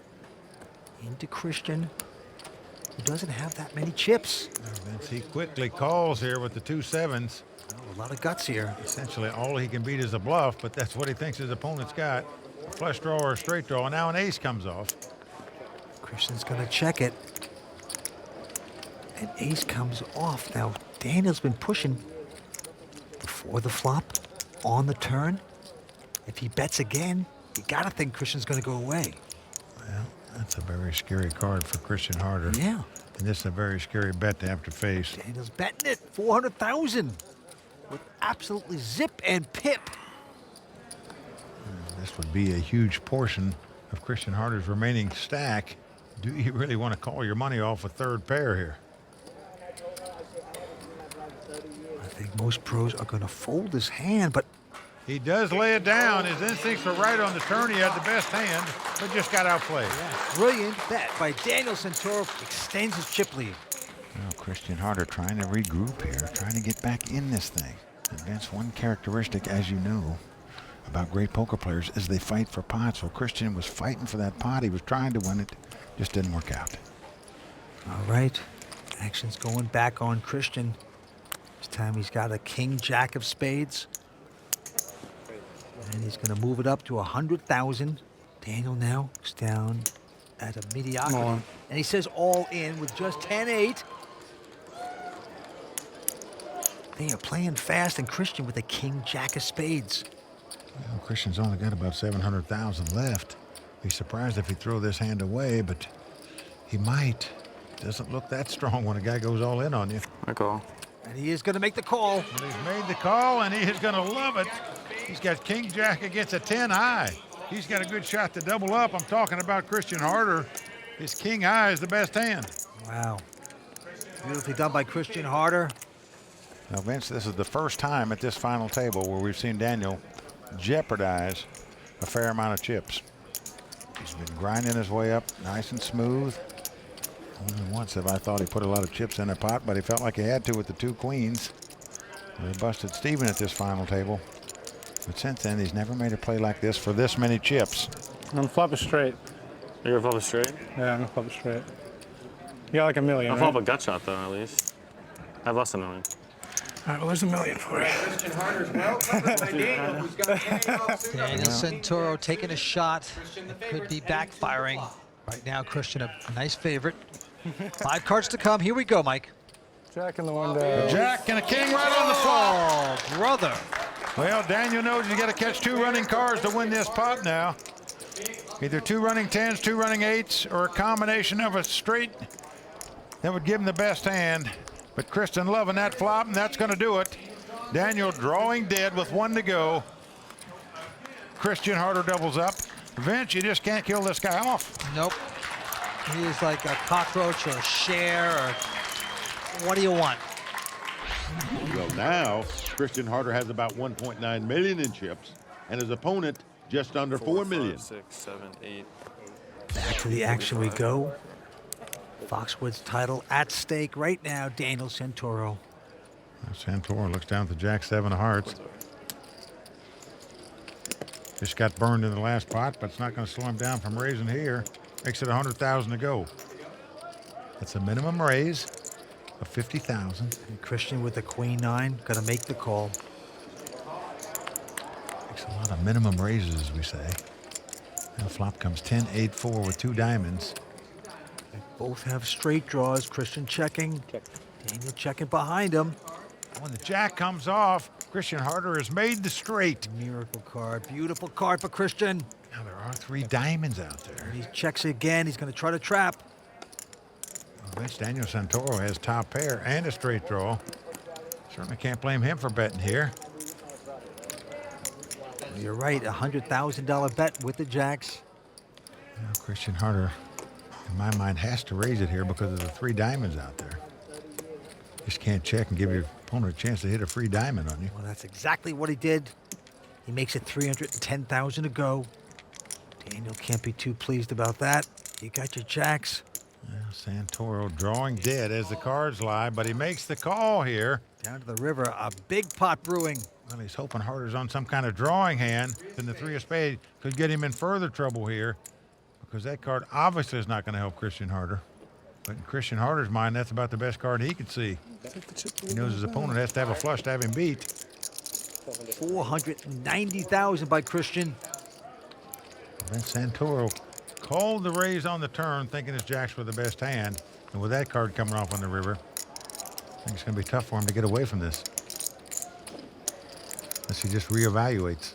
into Christian, who doesn't have that many chips. Vince, he quickly calls here with the 2 7s. Oh, a lot of guts here. Essentially, all he can beat is a bluff, but that's what he thinks his opponent's got. A flush draw or a straight draw, and now an ace comes off. Christian's going to check it. And ace comes off. Now, Daniel's been pushing before the flop, on the turn. If he bets again, you got to think Christian's going to go away. Well, That's a very scary card for Christian Harder. Yeah. And this is a very scary bet to have to face. Daniel's betting it, 400,000 with absolutely zip and pip. This would be a huge portion of Christian Harder's remaining stack. Do you really want to call your money off a third pair here? I think most pros are going to fold his hand, but he does lay it down. His instincts were right on the turn. He had the best hand, but just got outplayed. Yeah. Brilliant bet by Daniel Santoro. Extends his chip lead. Well, Christian Harder trying to regroup here, trying to get back in this thing. And Vince, one characteristic, as you know, about great poker players is they fight for pots. Well, Christian was fighting for that pot. He was trying to win it. Just didn't work out. All right. Action's going back on Christian. This time he's got a king, jack of spades. And he's going to move it up to 100,000. Daniel now is down at a mediocrity. And he says all in with just 10-8. They are playing fast, and Christian with a king, jack of spades. Well, Christian's only got about 700,000 left. Be surprised if he throw this hand away, but he might. Doesn't look that strong when a guy goes all in on you. I call. And he is going to make the call. And he's made the call, and he is going to love it. He's got king jack against a 10 high. He's got a good shot to double up. I'm talking about Christian Harder. His king high is the best hand. Wow. Beautifully done by Christian Harder. Now, Vince, this is the first time at this final table where we've seen Daniel jeopardize a fair amount of chips. He's been grinding his way up nice and smooth. Only once have I thought he put a lot of chips in a pot, but he felt like he had to with the two queens. They busted Steven at this final table. But since then, he's never made a play like this for this many chips. I'm gonna flop it straight. You're gonna flop it straight? Yeah, I'm gonna flop it straight. You got like a million, I'll right? flop a gut shot, though, at least. I have less than a million. All right, well, there's a million for you. Christian Harder's well covered by Daniel, who's got Daniel Santoro taking a shot that could be backfiring. Right now, Christian, a nice favorite. 5 cards to come. Here we go, Mike. Jack in the window. Jack and a king right on the flop. Oh, brother. Well, Daniel knows you got to catch 2 running cards to win this pot now. Either 2 running 10s, 2 running 8s, or a combination of a straight that would give him the best hand. But Christian loving that flop, and that's going to do it. Daniel drawing dead with 1 to go. Christian Harder doubles up. Vince, you just can't kill this guy off. Nope. He is like a cockroach or a share or what do you want? Well, now Christian Harder has about 1.9 million in chips, and his opponent just under 4 million. 5, 6, 7, 8. Back to the action we go. Foxwood's title at stake right now, Daniel Santoro. Santoro looks down at the Jack 7 of hearts. Just got burned in the last pot, but it's not going to slow him down from raising here. Makes it 100,000 to go. That's a minimum raise of 50,000. And Christian with the queen 9, going to make the call. Makes a lot of minimum raises, as we say. Now flop comes 10, 8, 4 with 2 diamonds. They both have straight draws. Christian checking. Daniel checking behind him. When the Jack comes off, Christian Harder has made the straight. Miracle card. Beautiful card for Christian. Now there are 3 diamonds out there. And he checks again. He's going to try to trap. Well, Vince Daniel Santoro has top pair and a straight draw. Certainly can't blame him for betting here. You're right. $100,000 bet with the Jacks. Now Christian Harder, in my mind, has to raise it here because of the 3 diamonds out there. Just can't check and give your opponent a chance to hit a free diamond on you. Well, that's exactly what he did. He makes it 310,000 to go. Daniel can't be too pleased about that. You got your Jacks. Well, Santoro drawing dead as the cards lie, but he makes the call here. Down to the river, a big pot brewing. Well, he's hoping Harder's on some kind of drawing hand, and the 3 of spades could get him in further trouble here, because that card obviously is not going to help Christian Harder. But in Christian Harder's mind, that's about the best card he could see. He knows his opponent has to have a flush to have him beat. 490,000 by Christian. Vince Santoro called the raise on the turn, thinking his Jacks were the best hand. And with that card coming off on the river, I think it's going to be tough for him to get away from this. Unless he just reevaluates.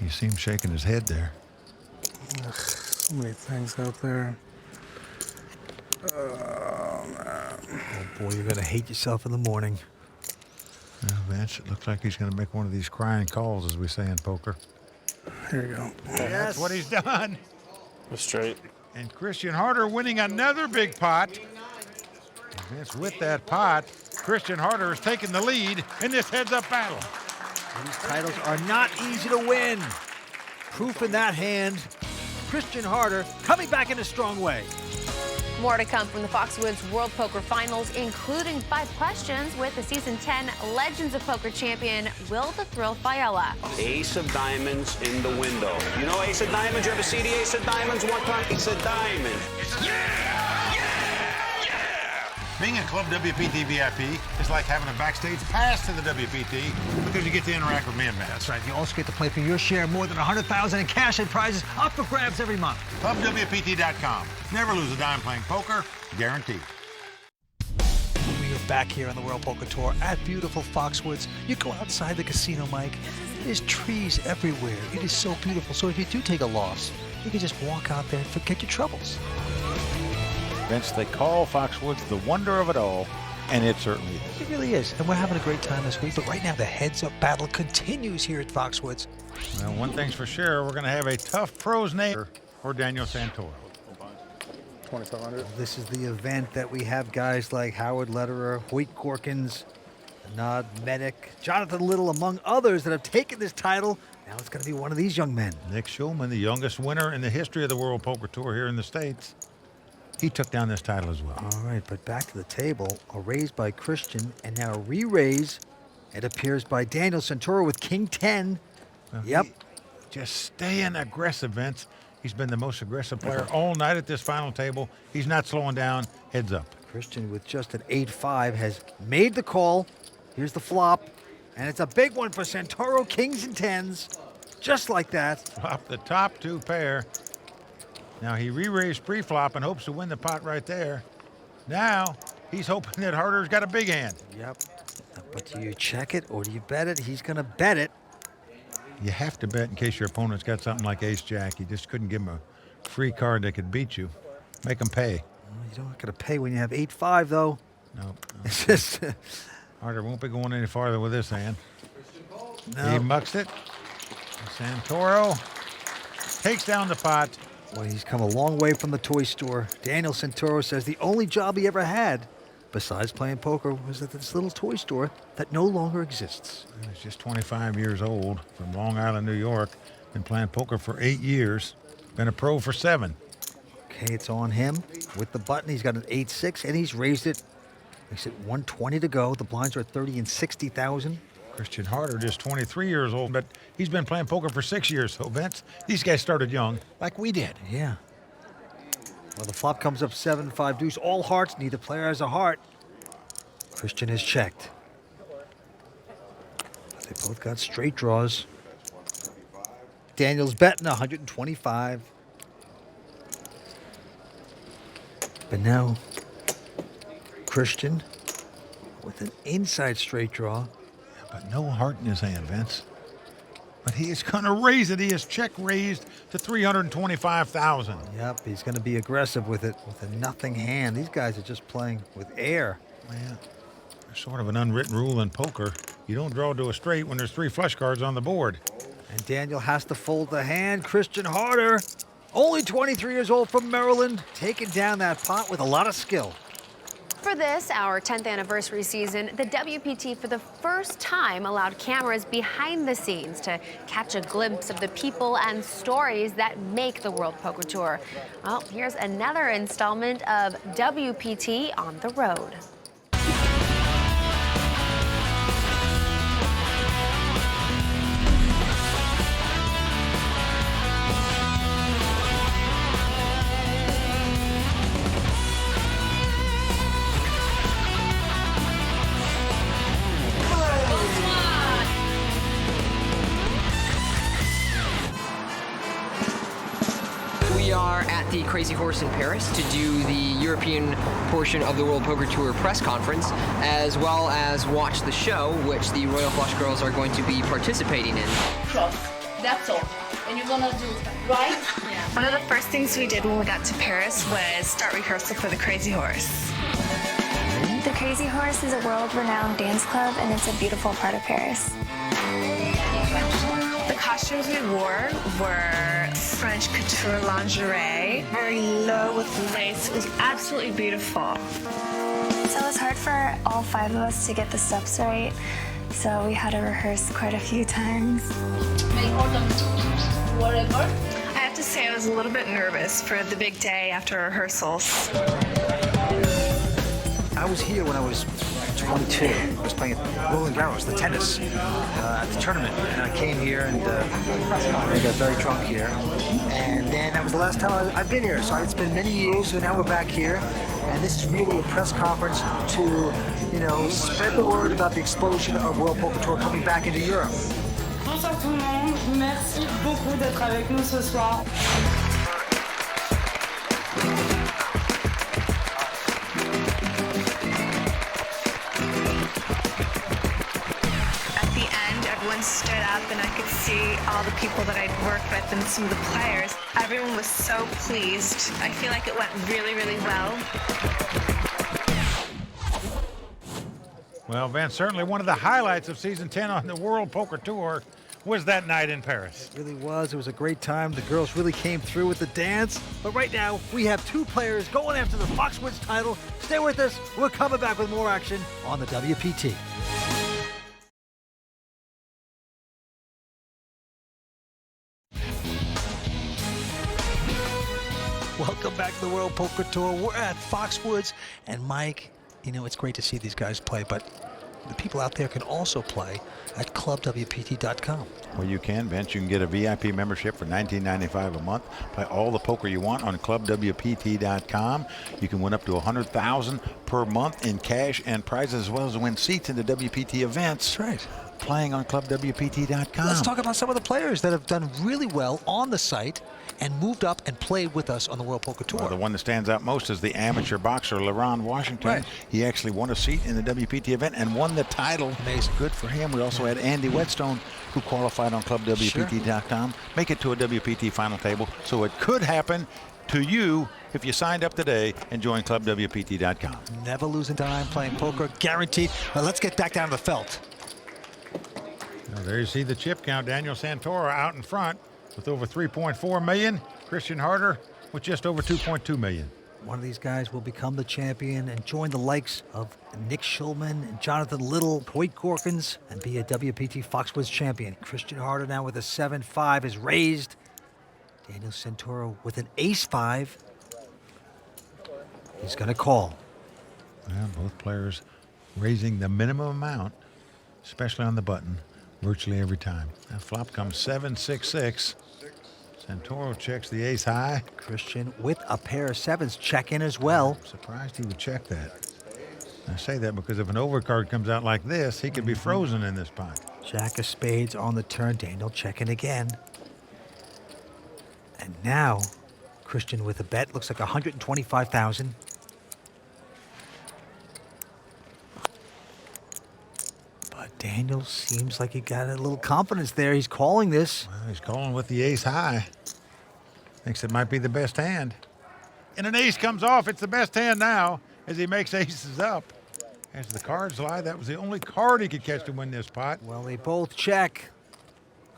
You see him shaking his head there. Ugh, so many things out there. Oh, man. Oh, boy, you're going to hate yourself in the morning. Well, Vince, it looks like he's going to make one of these crying calls, as we say in poker. Here you go. That's what he's done. Go straight. And Christian Harder winning another big pot. And Vince, with that pot, Christian Harder is taking the lead in this heads-up battle. These titles are not easy to win. Proof in that hand. Christian Harder coming back in a strong way. More to come from the Foxwoods World Poker Finals, including 5 questions with the Season 10 Legends of Poker champion, Will the Thrill Failla. Ace of diamonds in the window. You know Ace of diamonds? You ever see the Ace of diamonds one time? Ace of diamonds. Being a Club WPT VIP is like having a backstage pass to the WPT because you get to interact with me and Vince. That's right. You also get to play for your share of more than $100,000 in cash and prizes up for grabs every month. ClubWPT.com. Never lose a dime playing poker, guaranteed. We are back here on the World Poker Tour at beautiful Foxwoods. You go outside the casino, Mike. There's trees everywhere. It is so beautiful. So if you do take a loss, you can just walk out there and forget your troubles. Vince, they call Foxwoods the wonder of it all, and it certainly is. It really is, and we're having a great time this week. But right now, the heads-up battle continues here at Foxwoods. Well, one thing's for sure, we're going to have a tough pros name for Daniel Santoro. 2,500. This is the event that we have guys like Howard Lederer, Hoyt Corkins, Nod Medic, Jonathan Little, among others that have taken this title. Now it's going to be one of these young men. Nick Schulman, the youngest winner in the history of the World Poker Tour here in the States. He took down this title as well. All right, but back to the table. A raise by Christian, and now a re-raise. It appears by Daniel Santoro with King 10. Yep. Just staying aggressive, Vince. He's been the most aggressive player all night at this final table. He's not slowing down. Heads up. Christian with just an 8-5 has made the call. Here's the flop, and it's a big one for Santoro. Kings and 10s, just like that. Flop the top 2 pair. Now he re-raised pre-flop and hopes to win the pot right there. Now he's hoping that Harder's got a big hand. Yep. But do you check it or do you bet it? He's going to bet it. You have to bet in case your opponent's got something like ace-jack. You just couldn't give him a free card that could beat you. Make him pay. Well, you don't got to pay when you have 8-5, though. No. It's just... Harder won't be going any farther with this hand. No. He mucks it. Santoro takes down the pot. Well, he's come a long way from the toy store. Daniel Santoro says the only job he ever had, besides playing poker, was at this little toy store that no longer exists. He's just 25 years old from Long Island, New York. Been playing poker for 8 years. Been a pro for 7. Okay, it's on him with the button. He's got an 8-6, and he's raised it. He's at 120 to go. The blinds are at 30 and 60,000. Christian Harder, just 23 years old, but he's been playing poker for 6 years. So, Vince, these guys started young, like we did. Yeah. Well, the flop comes up 7-5 deuce. All hearts. Neither player has a heart. Christian is checked. They both got straight draws. Daniel's betting 125. But now, Christian with an inside straight draw. But no heart in his hand, Vince. But he is going to raise it. He is check raised to 325,000. Yep, he's going to be aggressive with it with a nothing hand. These guys are just playing with air. Man, there's sort of an unwritten rule in poker. You don't draw to a straight when there's 3 flush cards on the board. And Daniel has to fold the hand. Christian Harder, only 23 years old from Maryland, taking down that pot with a lot of skill. For this, our 10th anniversary season, the WPT for the first time allowed cameras behind the scenes to catch a glimpse of the people and stories that make the World Poker Tour. Well, here's another installment of WPT on the road. At the Crazy Horse in Paris to do the European portion of the World Poker Tour press conference, as well as watch the show, which the Royal Flush Girls are going to be participating in. Trust That's all. And you're gonna do that, right? Yeah. One of the first things we did when we got to Paris was start rehearsal for the Crazy Horse. The Crazy Horse is a world-renowned dance club, and it's a beautiful part of Paris. The costumes we wore were French couture lingerie, very low with lace. It was absolutely beautiful. So it was hard for all 5 of us to get the steps right, so we had to rehearse quite a few times. Whatever. I have to say I was a little bit nervous for the big day after rehearsals. I was here when I was 22. I was playing at Roland Garros, the tennis, at the tournament. And I came here and I got very drunk here. And then that was the last time I've been here. So it's been many years, so now we're back here. And this is really a press conference to, you know, spread the word about the explosion of World Poker Tour coming back into Europe. Bonsoir tout le monde. Merci beaucoup d'être avec nous ce soir. Everyone stood up and I could see all the people that I'd worked with and some of the players. Everyone was so pleased. I feel like it went really, really well. Well, Vince, certainly one of the highlights of season 10 on the World Poker Tour was that night in Paris. It really was. It was a great time. The girls really came through with the dance. But right now, we have 2 players going after the Foxwoods title. Stay with us. We're coming back with more action on the WPT. Welcome back to the World Poker Tour. We're at Foxwoods. And Mike, you know, it's great to see these guys play, but the people out there can also play at clubwpt.com. Well, you can, Vince. You can get a VIP membership for $19.95 a month. Play all the poker you want on clubwpt.com. You can win up to $100,000 per month in cash and prizes, as well as win seats into WPT events. That's right. Playing on clubwpt.com. Let's talk about some of the players that have done really well on the site and moved up and played with us on the World Poker Tour. Well, the one that stands out most is the amateur boxer, LaRon Washington. Right. He actually won a seat in the WPT event and won the title. Amazing. Good for him. We also had Andy Whetstone, who qualified on clubwpt.com. Make it to a WPT final table, so it could happen to you if you signed up today and joined clubwpt.com. Never losing time playing poker, guaranteed. Well, let's get back down to the felt. Well, there you see the chip count. Daniel Santoro out in front with over 3.4 million. Christian Harder with just over 2.2 million. One of these guys will become the champion and join the likes of Nick Schulman and Jonathan Little, Hoyt Corkins, and be a WPT Foxwoods champion. Christian Harder now with a 7-5 is raised. Daniel Santoro with an ace-5. He's going to call. Well, both players raising the minimum amount, especially on the button, virtually every time. Now flop comes 7-6-6. Santoro checks the ace high. Christian with a pair of 7s check in as well. I'm surprised he would check that. I say that because if an overcard comes out like this, he could be frozen in this pot. Jack of spades on the turn. Daniel checking again. And now Christian with a bet. Looks like 125,000. Daniel seems like he got a little confidence there. He's calling this. Well, he's calling with the ace high. Thinks it might be the best hand. And an ace comes off. It's the best hand now as he makes aces up. As the cards lie, that was the only card he could catch to win this pot. Well, they both check.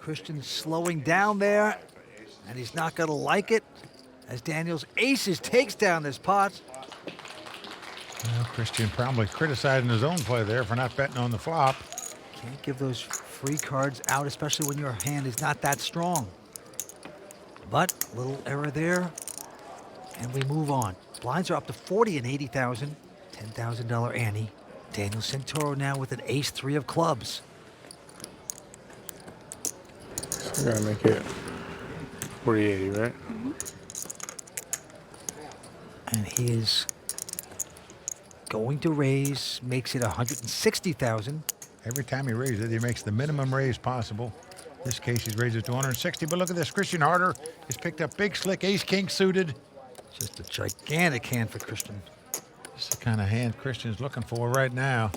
Christian's slowing down there, and he's not going to like it as Daniel's aces takes down this pot. Well, Christian probably criticizing his own play there for not betting on the flop. Can't give those free cards out, especially when your hand is not that strong. But a little error there, and we move on. Blinds are up to 40 and 80,000. $10,000 ante. Daniel Santoro now with an ace-3 of clubs. So we're gonna make it 40-80, right? And he is going to raise, makes it 160,000. Every time he raises it, he makes the minimum raise possible. In this case, he's raised it to 160. But look at this. Christian Harder has picked up big, slick ace-king suited. Just a gigantic hand for Christian. This is the kind of hand Christian's looking for right now.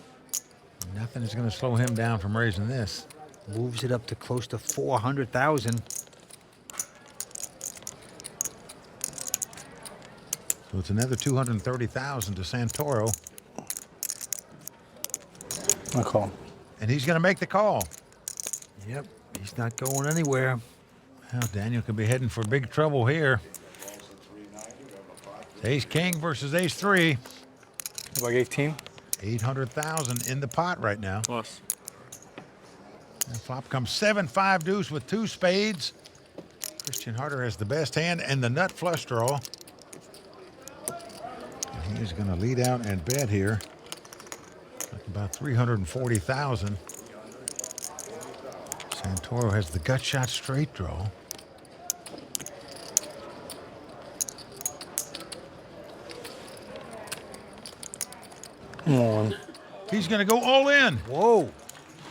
Nothing is going to slow him down from raising this. moves it up to close to 400,000. So it's another 230,000 to Santoro. I call. And he's going to make the call. Yep, he's not going anywhere. Well, Daniel could be heading for big trouble here. It's Ace King versus Ace 3. Like 18. 800,000 in the pot right now. Plus. And flop comes 7-5 deuce with 2 spades. Christian Harder has the best hand and the nut flush draw. And he is going to lead out and bet here. Like about 340,000. Santoro has the gut shot straight draw. Come on. He's going to go all in. Whoa.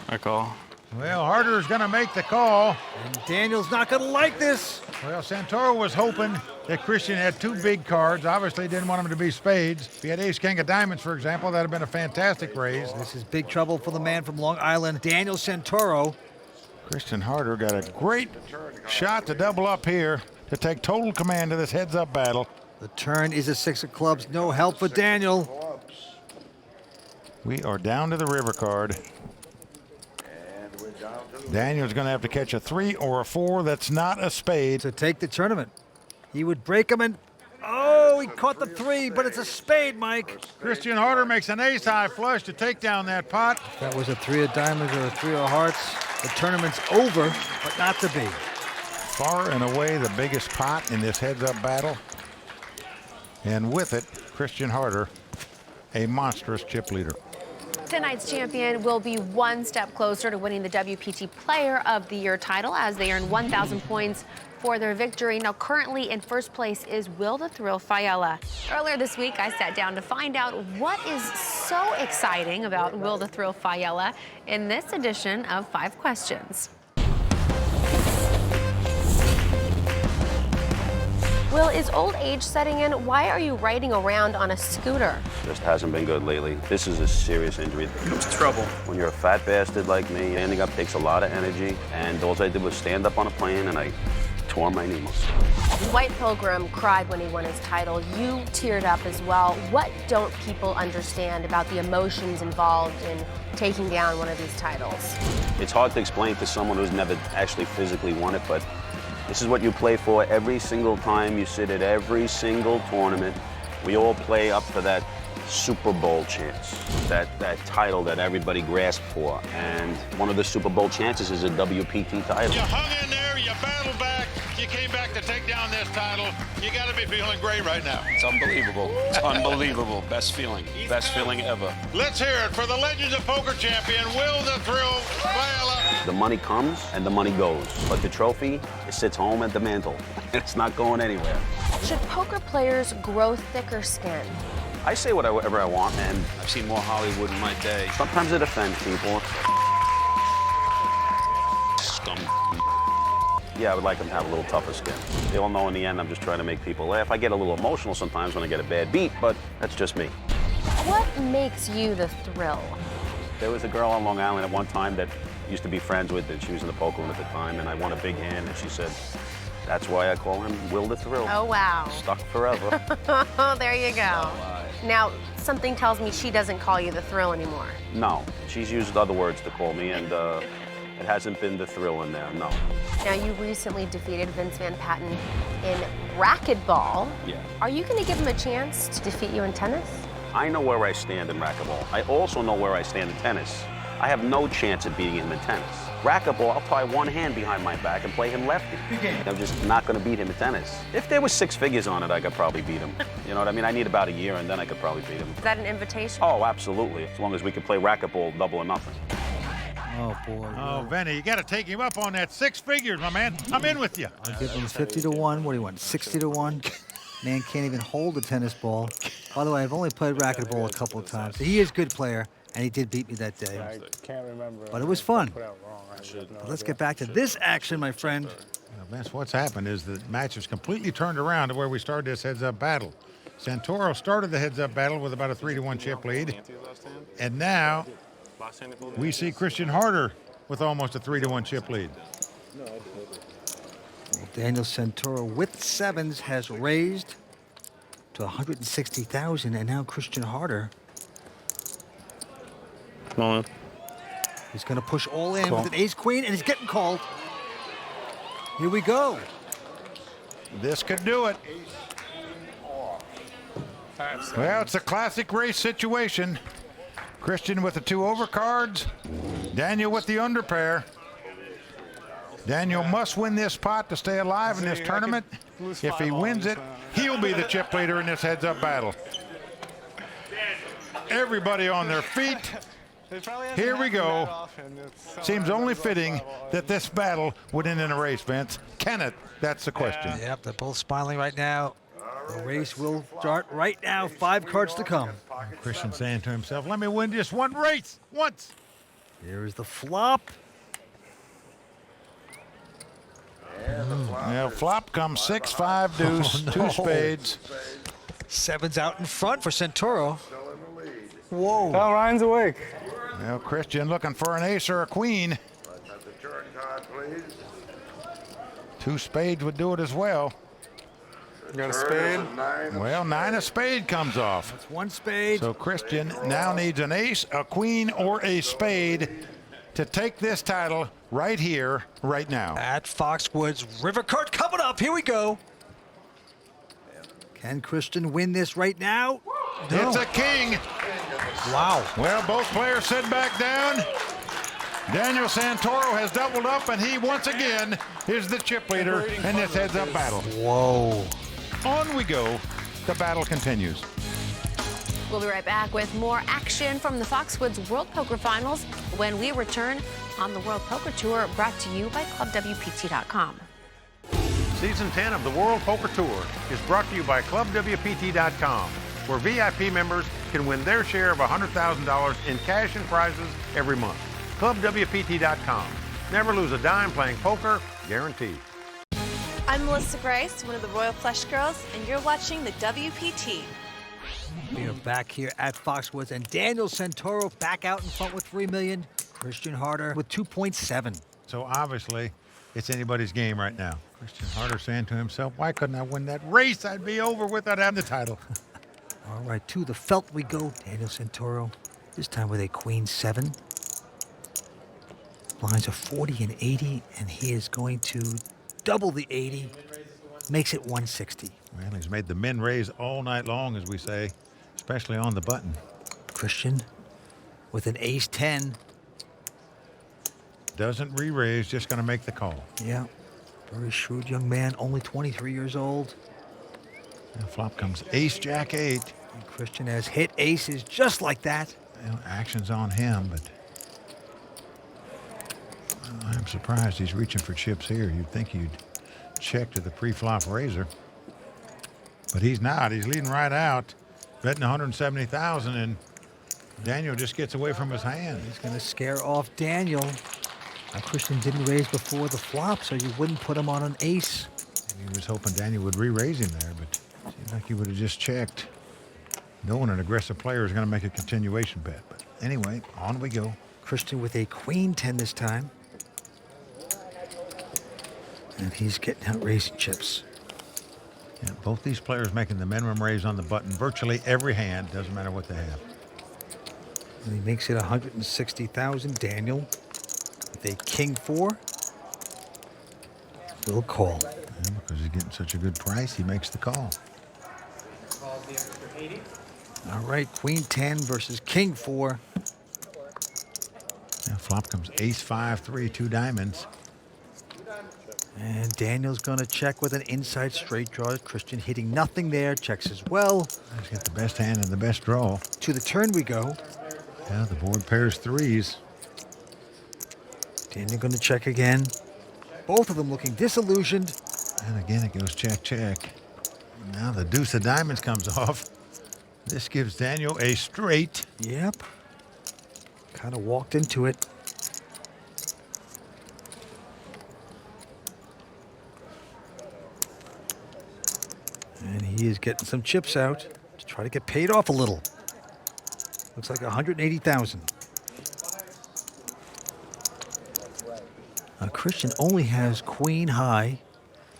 I call. Well, Harder is going to make the call. And Daniel's not going to like this. Well, Santoro was hoping that Christian had 2 big cards. Obviously didn't want him to be spades. If he had Ace King of Diamonds, for example, that would have been a fantastic raise. This is big trouble for the man from Long Island, Daniel Santoro. Christian Harder got a great shot to double up here to take total command of this heads-up battle. The turn is a 6 of clubs. No help for Daniel. We are down to the river card. Daniel's going to have to catch a 3 or a 4 that's not a spade. To take the tournament. He would break him and... Oh, he caught the 3, but it's a spade, Mike. Christian Harder makes an ace-high flush to take down that pot. If that was a 3 of diamonds or a 3 of hearts, the tournament's over, but not to be. Far and away the biggest pot in this heads-up battle. And with it, Christian Harder, a monstrous chip leader. Tonight's champion will be one step closer to winning the WPT Player of the Year title as they earn 1,000 points for their victory. Now, currently in first place is Will the Thrill Failla. Earlier this week, I sat down to find out what is so exciting about Will the Thrill Failla in this edition of 5 Questions. Will, is old age setting in? Why are you riding around on a scooter? Just hasn't been good lately. This is a serious injury. It's trouble. When you're a fat bastard like me, standing up takes a lot of energy, and all I did was stand up on a plane and I tore my knee muscle. White Pilgrim cried when he won his title. You teared up as well. What don't people understand about the emotions involved in taking down one of these titles? It's hard to explain to someone who's never actually physically won it, but this is what you play for every single time you sit at every single tournament. We all play up for that Super Bowl chance, that title that everybody grasped for. And one of the Super Bowl chances is a WPT title. You hung in there, you battled back, you came back to take down this title. You got to be feeling great right now. It's unbelievable. It's unbelievable. Best feeling. Best feeling ever. Let's hear it for the Legends of Poker champion, Will the Thrill Failla. The money comes and the money goes, but the trophy, it sits home at the mantle. It's not going anywhere. Should poker players grow thicker skin? I say whatever I want, and I've seen more Hollywood in my day. sometimes it offends people. Scum. Yeah, I would like them to have a little tougher skin. They all know in the end I'm just trying to make people laugh. I get a little emotional sometimes when I get a bad beat, but that's just me. What makes you the thrill? There was a girl on Long Island at one time that I used to be friends with, and she was in the poker room at the time, and I won a big hand, and she said, that's why I call him Will the Thrill. Oh, wow. Stuck forever. There you go. Now, something tells me she doesn't call you the thrill anymore. No, she's used other words to call me, and it hasn't been the thrill in there, no. Now, you recently defeated Vince Van Patten in racquetball. Yeah. Are you going to give him a chance to defeat you in tennis? I know where I stand in racquetball. I also know where I stand in tennis. I have no chance of beating him in tennis. Racquetball, I'll tie one hand behind my back and play him lefty. I'm just not going to beat him in tennis. If there was 6 figures on it, I could probably beat him. You know what I mean? I need about a year, and then I could probably beat him. Is that an invitation? Oh, absolutely. As long as we can play racquetball double or nothing. Oh, boy. Oh, Vinny, you got to take him up on that 6 figures, my man. I'm in with you. I'll give him 50 to 1. What do you want, 60 to 1? Man can't even hold a tennis ball. By the way, I've only played racquetball a couple of times. He is a good player, and he did beat me that day. I can't remember. But it was fun. But let's get back to this action, my friend. Well, Vince, what's happened is the match has completely turned around to where we started this heads-up battle. Santoro started the heads-up battle with about a 3-1 chip lead. And now we see Christian Harder with almost a 3-1 chip lead. Daniel Santoro with sevens has raised to 160,000, and now Christian Harder. Come on. He's going to push all in with an ace-queen, and he's getting called. Here we go. This could do it. Well, it's a classic race situation. Christian with the 2 overcards. Daniel with the under pair. Daniel must win this pot to stay alive in this tournament. If he wins it, he'll be the chip leader in this heads-up battle. Everybody on their feet. Here we go. Seems only fitting that this battle would end in a race, Vince. Can it? That's the question. Yep, they're both smiling right now. The race will start right now. 5 cards to come. Christian saying to himself, let me win just one race, once. Here is the flop. Now, flop comes 6-5 deuce, Oh, no. 2 spades. Sevens out in front for Santoro. Whoa. Oh, Ryan's awake. Well, Christian looking for an ace or a queen. 2 spades would do it as well. Got a spade. Well, 9 of spade comes off. That's 1 spade. So Christian now needs an ace, a queen, or a spade to take this title right here, right now. At Foxwoods, River Cart coming up. Here we go. Can Christian win this right now? It's a king. Wow. Well, both players sit back down. Daniel Santoro has doubled up, and he once again is the chip leader in this heads-up battle. Whoa. On we go. The battle continues. We'll be right back with more action from the Foxwoods World Poker Finals when we return on the World Poker Tour, brought to you by ClubWPT.com. Season 10 of the World Poker Tour is brought to you by ClubWPT.com, where VIP members can win their share of $100,000 in cash and prizes every month. ClubWPT.com. Never lose a dime playing poker, guaranteed. I'm Melissa Grice, one of the Royal Flush Girls, and you're watching the WPT. We are back here at Foxwoods, and Daniel Santoro back out in front with $3 million. Christian Harder with 2.7. So obviously, it's anybody's game right now. Christian Harder saying to himself, why couldn't I win that race? I'd be over without having the title. All right, to the felt we go. Daniel Santoro, this time with a queen 7. Lines are 40 and 80, and he is going to double the 80. Makes it 160. Well, he's made the men raise all night long, as we say, especially on the button. Christian with an ace 10. Doesn't re-raise, just going to make the call. Yeah, very shrewd young man, only 23 years old. And flop comes ace, jack 8. And Christian has hit aces just like that. Well, action's on him, but I'm surprised he's reaching for chips here. You'd think he'd check to the pre-flop raiser, but he's not. He's leading right out, betting 170,000, and Daniel just gets away from his hand. He's going to scare off Daniel. Now, Christian didn't raise before the flop, so you wouldn't put him on an ace. And he was hoping Daniel would re-raise him there, but it seemed like he would have just checked, knowing an aggressive player is going to make a continuation bet. But anyway, on we go. Christian with a queen 10 this time. And he's getting out raising chips. Yeah, both these players making the minimum raise on the button virtually every hand, doesn't matter what they have. And he makes it 160,000. Daniel with a king 4. Little call. Yeah, because he's getting such a good price, he makes the call. All right, queen 10 versus king 4. Now flop comes ace 5, 3, 2 diamonds. And Daniel's going to check with an inside straight draw. Christian hitting nothing there. Checks as well. He's got the best hand and the best draw. To the turn we go. Yeah, the board pairs 3s. Daniel going to check again. Both of them looking disillusioned. And again, it goes check, check. Now the deuce of diamonds comes off. This gives Daniel a straight. Yep. Kind of walked into it. And he is getting some chips out to try to get paid off a little. Looks like 180,000. Christian only has queen high.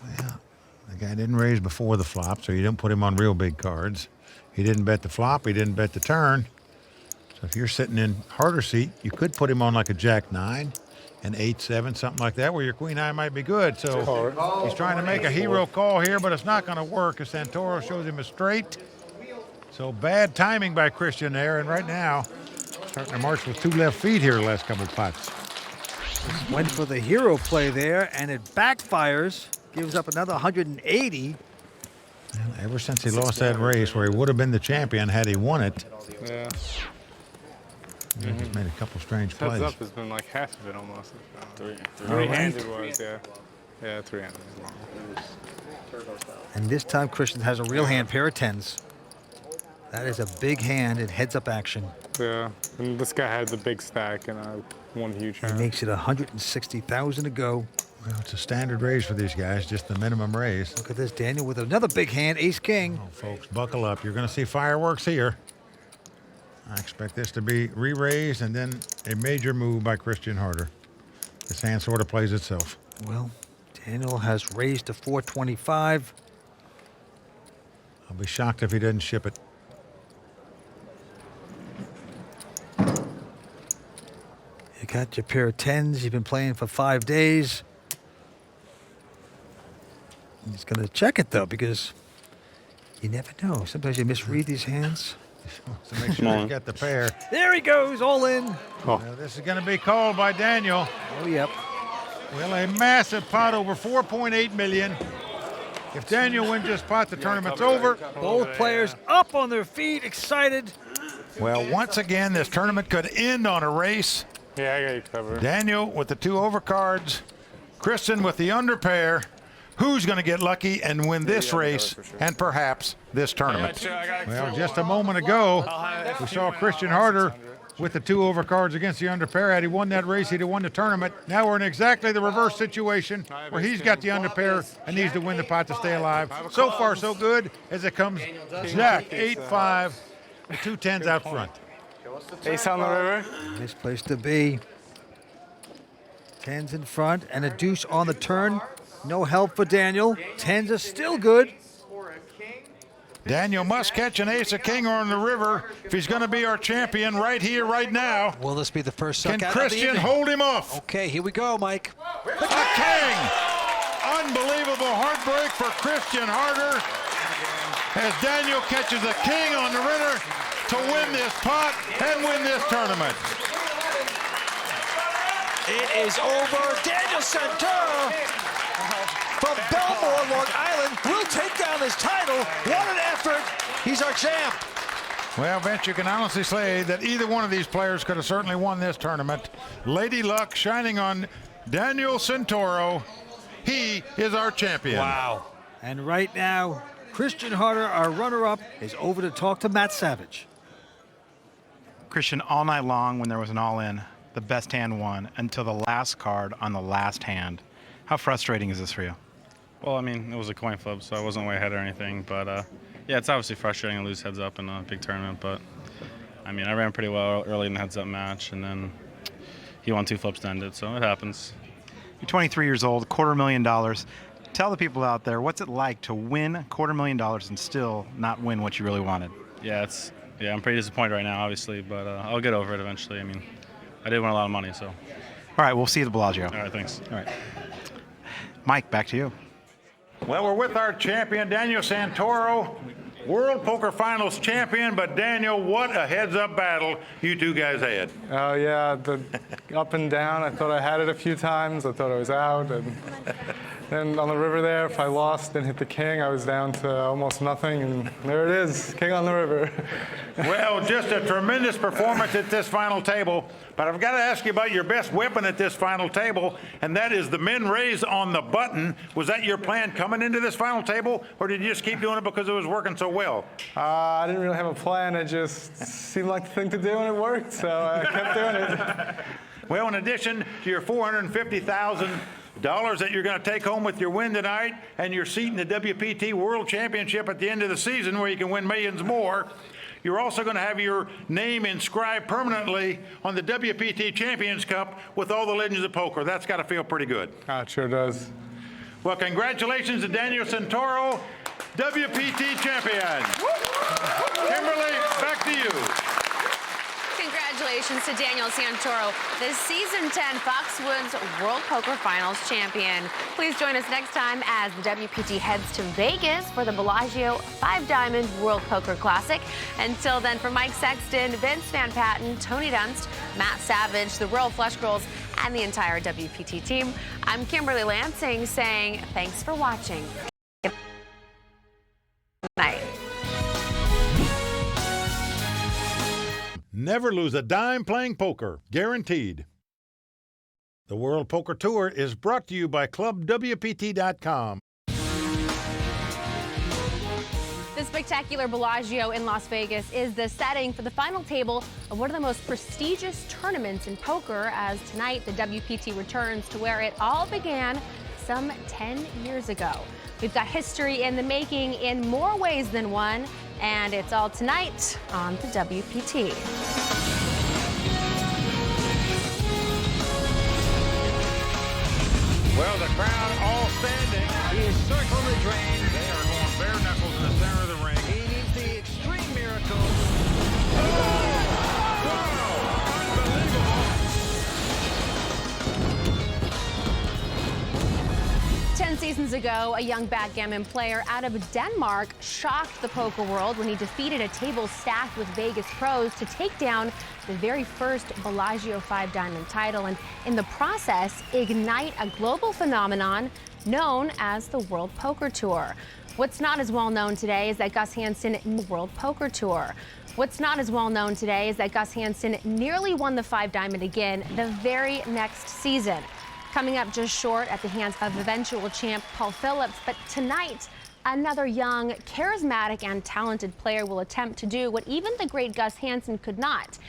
Well, the guy didn't raise before the flop, so you didn't put him on real big cards. He didn't bet the flop. He didn't bet the turn. So if you're sitting in harder seat, you could put him on like a jack-9, an 8-7, something like that, where your queen high might be good. So he's trying to make a hero call here, but it's not going to work as Santoro shows him a straight. So bad timing by Christian there, and right now, starting to march with 2 left feet here the last couple of pots. Went for the hero play there, and it backfires. Gives up another 180. Well, ever since he lost that race where he would have been the champion had he won it, Yeah. he's made a couple strange Heads plays. up has been like half of it almost. Three-handed Three-handed was, yeah. Yeah, three-handed. And this time Christian has a real hand, pair of 10s. That is a big hand in heads-up action. Yeah, and this guy had the big stack and one huge He hand. makes it 160,000 to go. Well, it's a standard raise for these guys, just the minimum raise. Look at this, Daniel, with another big hand, ace-king. Oh, folks, buckle up. You're going to see fireworks here. I expect this to be re-raised and then a major move by Christian Harder. This hand sort of plays itself. Well, Daniel has raised to 425. I'll be shocked if he doesn't ship it. You got your pair of 10s. You've been playing for 5 days. He's going to check it, though, because you never know. Sometimes you misread these hands. To make sure he's got the pair. There he goes, all in. Well, this is going to be called by Daniel. Oh, yep. Well, a massive pot over 4.8 million. If Daniel wins this pot, the tournament's over. Both players up on their feet, excited. Well, once again, this tournament could end on a race. Yeah, I got you covered. Daniel with the 2 overcards. Christian with the under pair. Who's going to get lucky and win this race and perhaps this tournament? Well, just a moment ago, we saw Christian Harder with the 2 overcards against the under pair. Had he won that race, he'd have won the tournament. Now we're in exactly the reverse situation where he's got the under pair and needs to win the pot to stay alive. So far, so good as it comes Jack, 8-5, the 2 10s out front. Ace on the river. Nice place to be. 10s in front and a deuce on the turn. No help for Daniel. 10s are still good. Daniel must catch an ace, a king on the river if he's going to be our champion right here, right now. Will this be the first suck Can out Christian of the hold him off? Okay, here we go, Mike. A king! Unbelievable heartbreak for Christian Harder as Daniel catches a king on the river to win this pot and win this tournament. It is over. Daniel Santoro from Belmore, Long Island, will take down his title. What an effort. He's our champ. Well, Vince, you can honestly say that either one of these players could have certainly won this tournament. Lady Luck shining on Daniel Santoro. He is our champion. Wow. And right now, Christian Harder, our runner-up, is over to talk to Matt Savage. Christian, all night long when there was an all-in, the best hand won until the last card on the last hand. How frustrating is this for you? Well, I mean, it was a coin flip, so I wasn't way ahead or anything. But, yeah, it's obviously frustrating to lose heads up in a big tournament. But, I mean, I ran pretty well early in the heads up match, and then he won 2 flips to end it, so it happens. You're 23 years old, $250,000. Tell the people out there, what's it like to win $250,000 and still not win what you really wanted? Yeah, I'm pretty disappointed right now, obviously, but I'll get over it eventually. I mean, I did win a lot of money, so. All right, we'll see you at the Bellagio. All right, thanks. All right. Mike, back to you. Well, we're with our champion, Daniel Santoro, World Poker Finals champion. But, Daniel, what a heads-up battle you 2 guys had. Oh, yeah, the up and down. I thought I had it a few times. I thought I was out. And then on the river there, if I lost and hit the king, I was down to almost nothing. And there it is, king on the river. Well, just a tremendous performance at this final table. But I've got to ask you about your best weapon at this final table, and that is the min raise on the button. Was that your plan coming into this final table, or did you just keep doing it because it was working so well? I didn't really have a plan. It just seemed like the thing to do, and it worked, so I kept doing it. Well, in addition to your $450,000 dollars that you're going to take home with your win tonight, and your seat in the WPT World Championship at the end of the season, where you can win millions more. You're also going to have your name inscribed permanently on the WPT Champions Cup with all the legends of poker. That's got to feel pretty good. It sure does. Well, congratulations to Daniel Santoro, WPT champion. Kimberly, back to you. Congratulations to Daniel Santoro, the Season 10 Foxwoods World Poker Finals champion. Please join us next time as the WPT heads to Vegas for the Bellagio 5-Diamond World Poker Classic. Until then, for Mike Sexton, Vince Van Patten, Tony Dunst, Matt Savage, the Royal Flush Girls, and the entire WPT team, I'm Kimberly Lansing saying thanks for watching. Good night. Never lose a dime playing poker, guaranteed. The World Poker Tour is brought to you by ClubWPT.com. The spectacular Bellagio in Las Vegas is the setting for the final table of one of the most prestigious tournaments in poker, as tonight the WPT returns to where it all began some 10 years ago. We've got history in the making in more ways than one, and it's all tonight on the WPT. Well, the crowd all standing. He has circled the drain. They are going bare knuckles in the center of the ring. He needs the extreme miracle. Unbelievable. 10 seasons ago, a young backgammon player out of Denmark shocked the poker world when he defeated a table stacked with Vegas pros to take down the very first Bellagio 5-Diamond title, and in the process, ignite a global phenomenon known as the World Poker Tour. What's not as well known today is that Gus Hansen World Poker Tour. What's not as well known today is that Gus Hansen nearly won the 5-Diamond again the very next season, coming up just short at the hands of eventual champ Paul Phillips. But tonight, another young, charismatic, and talented player will attempt to do what even the great Gus Hansen could not.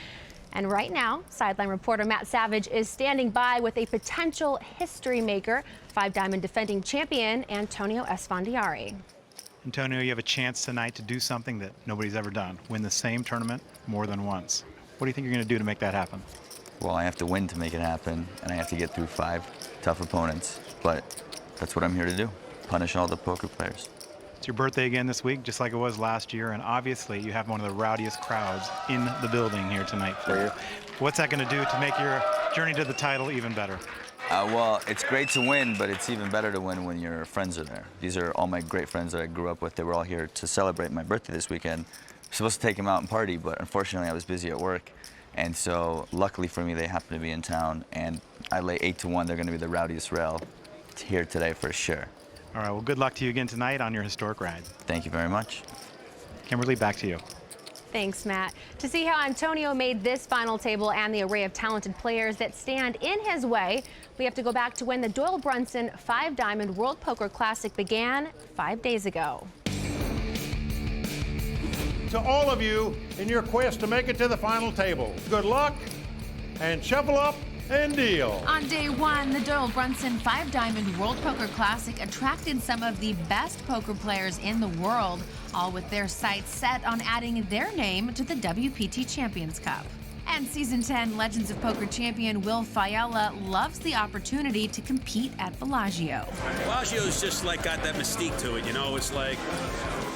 And right now, sideline reporter Matt Savage is standing by with a potential history maker, 5-Diamond defending champion Antonio Esfandiari. Antonio, you have a chance tonight to do something that nobody's ever done, win the same tournament more than once. What do you think you're going to do to make that happen? Well, I have to win to make it happen, and I have to get through 5 tough opponents. But that's what I'm here to do, punish all the poker players. It's your birthday again this week, just like it was last year, and obviously you have one of the rowdiest crowds in the building here tonight for you. What's that going to do to make your journey to the title even better? Well, it's great to win, but it's even better to win when your friends are there. These are all my great friends that I grew up with. They were all here to celebrate my birthday this weekend. I was supposed to take them out and party, but unfortunately I was busy at work. And so luckily for me, they happened to be in town, and I lay 8-1. They're going to be the rowdiest rail here today for sure. All right, well, good luck to you again tonight on your historic ride. Thank you very much. Kimberly, back to you. Thanks, Matt. To see how Antonio made this final table and the array of talented players that stand in his way, we have to go back to when the Doyle Brunson 5-Diamond World Poker Classic began 5 days ago. To all of you in your quest to make it to the final table, good luck and shuffle up and deal. On day one, the Doyle Brunson 5-Diamond World Poker Classic attracted some of the best poker players in the world, all with their sights set on adding their name to the WPT Champions Cup. And Season 10 Legends of Poker champion Will Failla loves the opportunity to compete at Bellagio. Bellagio's just like got that mystique to it, you know. It's like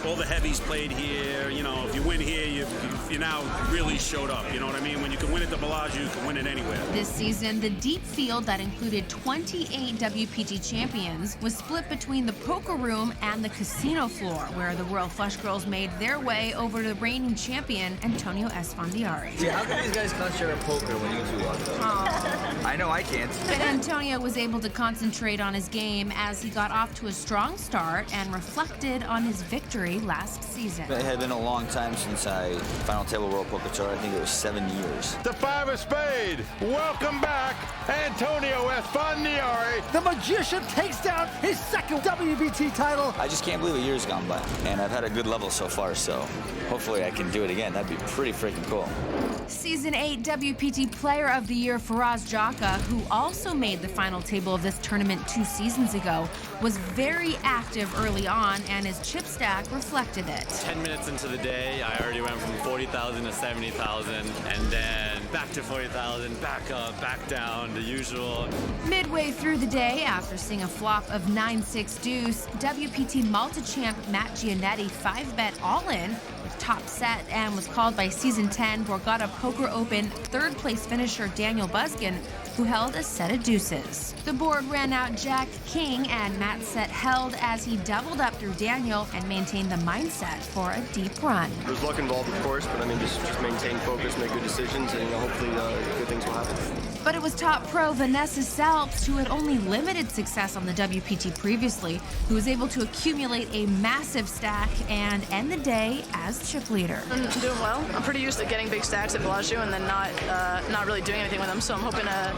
all the heavies played here. You know, if you win here, you now really showed up. You know what I mean? When you can win at the Bellagio, you can win it anywhere. This season, the deep field that included 28 WPT champions was split between the poker room and the casino floor, where the Royal Flush Girls made their way over to the reigning champion Antonio Esfandiari. See, how can these guys concentrate on poker when you two are though? I know I can't. But Antonio was able to concentrate on his game as he got off to a strong start and reflected on his victory last season. It had been a long time since I final table World Poker Tour. I think it was 7 years. The 5 of spade. Welcome back, Antonio Esfandiari. The magician takes down his second WPT title. I just can't believe a year's gone by, and I've had a good level so far, so hopefully I can do it again. That'd be pretty freaking cool. Season Season 8 WPT Player of the Year Faraz Jaka, who also made the final table of this tournament 2 seasons ago, was very active early on, and his chip stack reflected it. 10 minutes into the day, I already went from 40,000 to 70,000, and then back to 40,000, back up, back down, the usual. Midway through the day, after seeing a flop of 9-6 deuce, WPT multi-champ Matt Giannetti 5-bet all-in with top set and was called by Season 10 Borgata Poker Open third-place finisher Daniel Buskin, who held a set of deuces. The board ran out Jack King, and Matt's set held as he doubled up through Daniel and maintained the mindset for a deep run. There's luck involved, of course, but I mean, just maintain focus, make good decisions, and hopefully good things will happen. But it was top pro Vanessa Selps, who had only limited success on the WPT previously, who was able to accumulate a massive stack and end the day as chip leader. I'm doing well. I'm pretty used to getting big stacks at Bellagio and then not really doing anything with them, so I'm hoping to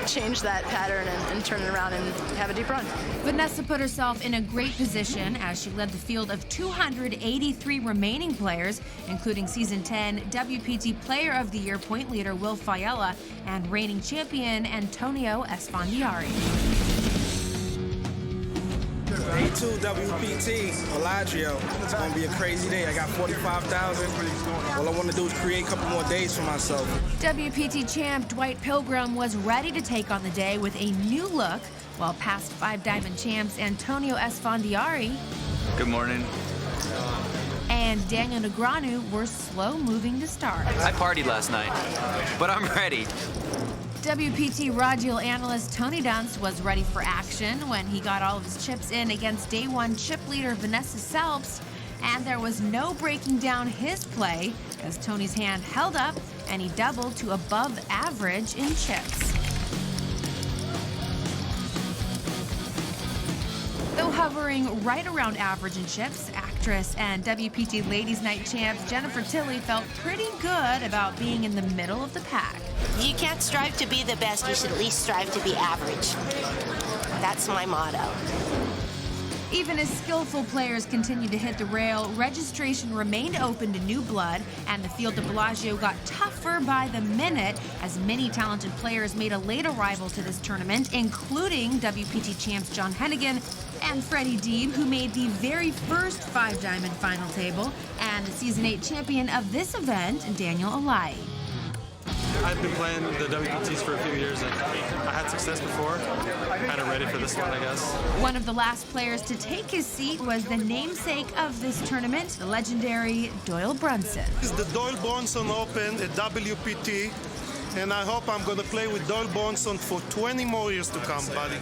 change that pattern and turn it around and have a deep run. Vanessa put herself in a great position as she led the field of 283 remaining players, including Season 10 WPT Player of the Year point leader Will Failla and reigning champion Antonio Esfandiari. Day 2 WPT Bellagio. It's gonna be a crazy day. I got 45,000. All I want to do is create a couple more days for myself. WPT champ Dwight Pilgrim was ready to take on the day with a new look, while past 5-diamond champs Antonio Esfandiari Good morning. and Daniel Negreanu were slow moving to start. I partied last night, but I'm ready. WPT Radial analyst Tony Dunst was ready for action when he got all of his chips in against day 1 chip leader Vanessa Selps, and there was no breaking down his play as Tony's hand held up and he doubled to above average in chips. Though hovering right around average in chips, actress and WPT Ladies Night champ Jennifer Tilley felt pretty good about being in the middle of the pack. You can't strive to be the best, you should at least strive to be average. That's my motto. Even as skillful players continued to hit the rail, registration remained open to new blood, and the field of Bellagio got tougher by the minute as many talented players made a late arrival to this tournament, including WPT champs John Hennigan and Freddie Deeb, who made the very first 5-diamond final table, and the Season 8 champion of this event, Daniel Alai. I've been playing the WPTs for a few years, and I had success before. Kind of ready for this one, I guess. One of the last players to take his seat was the namesake of this tournament, the legendary Doyle Brunson. It's the Doyle Brunson Open at WPT, and I hope I'm going to play with Doyle Brunson for 20 more years to come, buddy.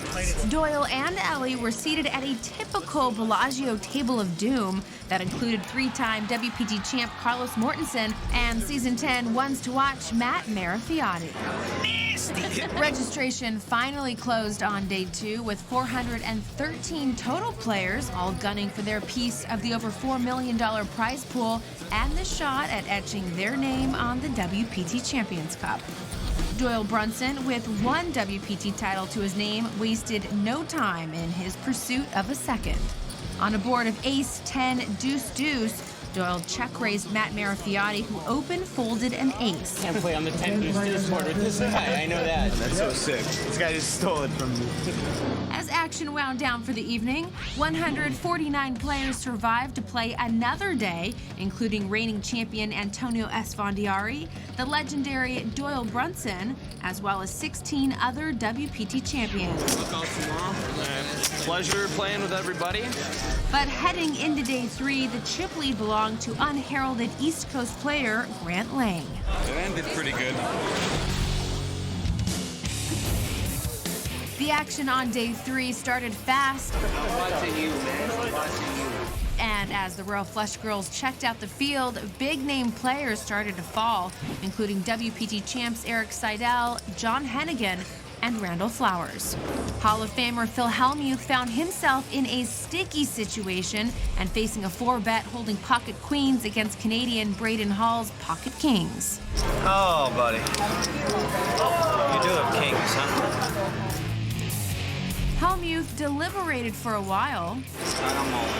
Doyle and Ellie were seated at a typical Bellagio table of doom that included 3-time WPT champ Carlos Mortensen and Season 10 ones to watch Matt Marafiotti. Registration finally closed on day 2 with 413 total players, all gunning for their piece of the over $4 million prize pool and the shot at etching their name on the WPT Champions Cup. Doyle Brunson, with 1 WPT title to his name, wasted no time in his pursuit of a second. On a board of ace, 10, deuce, deuce, Doyle check-raised Matt Marafiotti, who open-folded an ace. Can't play on the 10 deuce board with this guy, I know that. That's so sick. This guy just stole it from me. As action wound down for the evening, 149 players survived to play another day, including reigning champion Antonio Esfandiari, the legendary Doyle Brunson, as well as 16 other WPT champions. Pleasure playing with everybody. But heading into day 3, the chip lead belonged to unheralded East Coast player Grant Lang. It ended pretty good. The action on day 3 started fast. I'm watching you, man. I'm watching you. And as the Royal Flush girls checked out the field, big-name players started to fall, including WPT champs Eric Seidel, John Hennigan, and Randall Flowers. Hall of Famer Phil Hellmuth found himself in a sticky situation and facing a 4-bet holding pocket queens against Canadian Braden Hall's pocket kings. Oh, buddy. You do have kings, huh? Hellmuth deliberated for a while. I'm all in.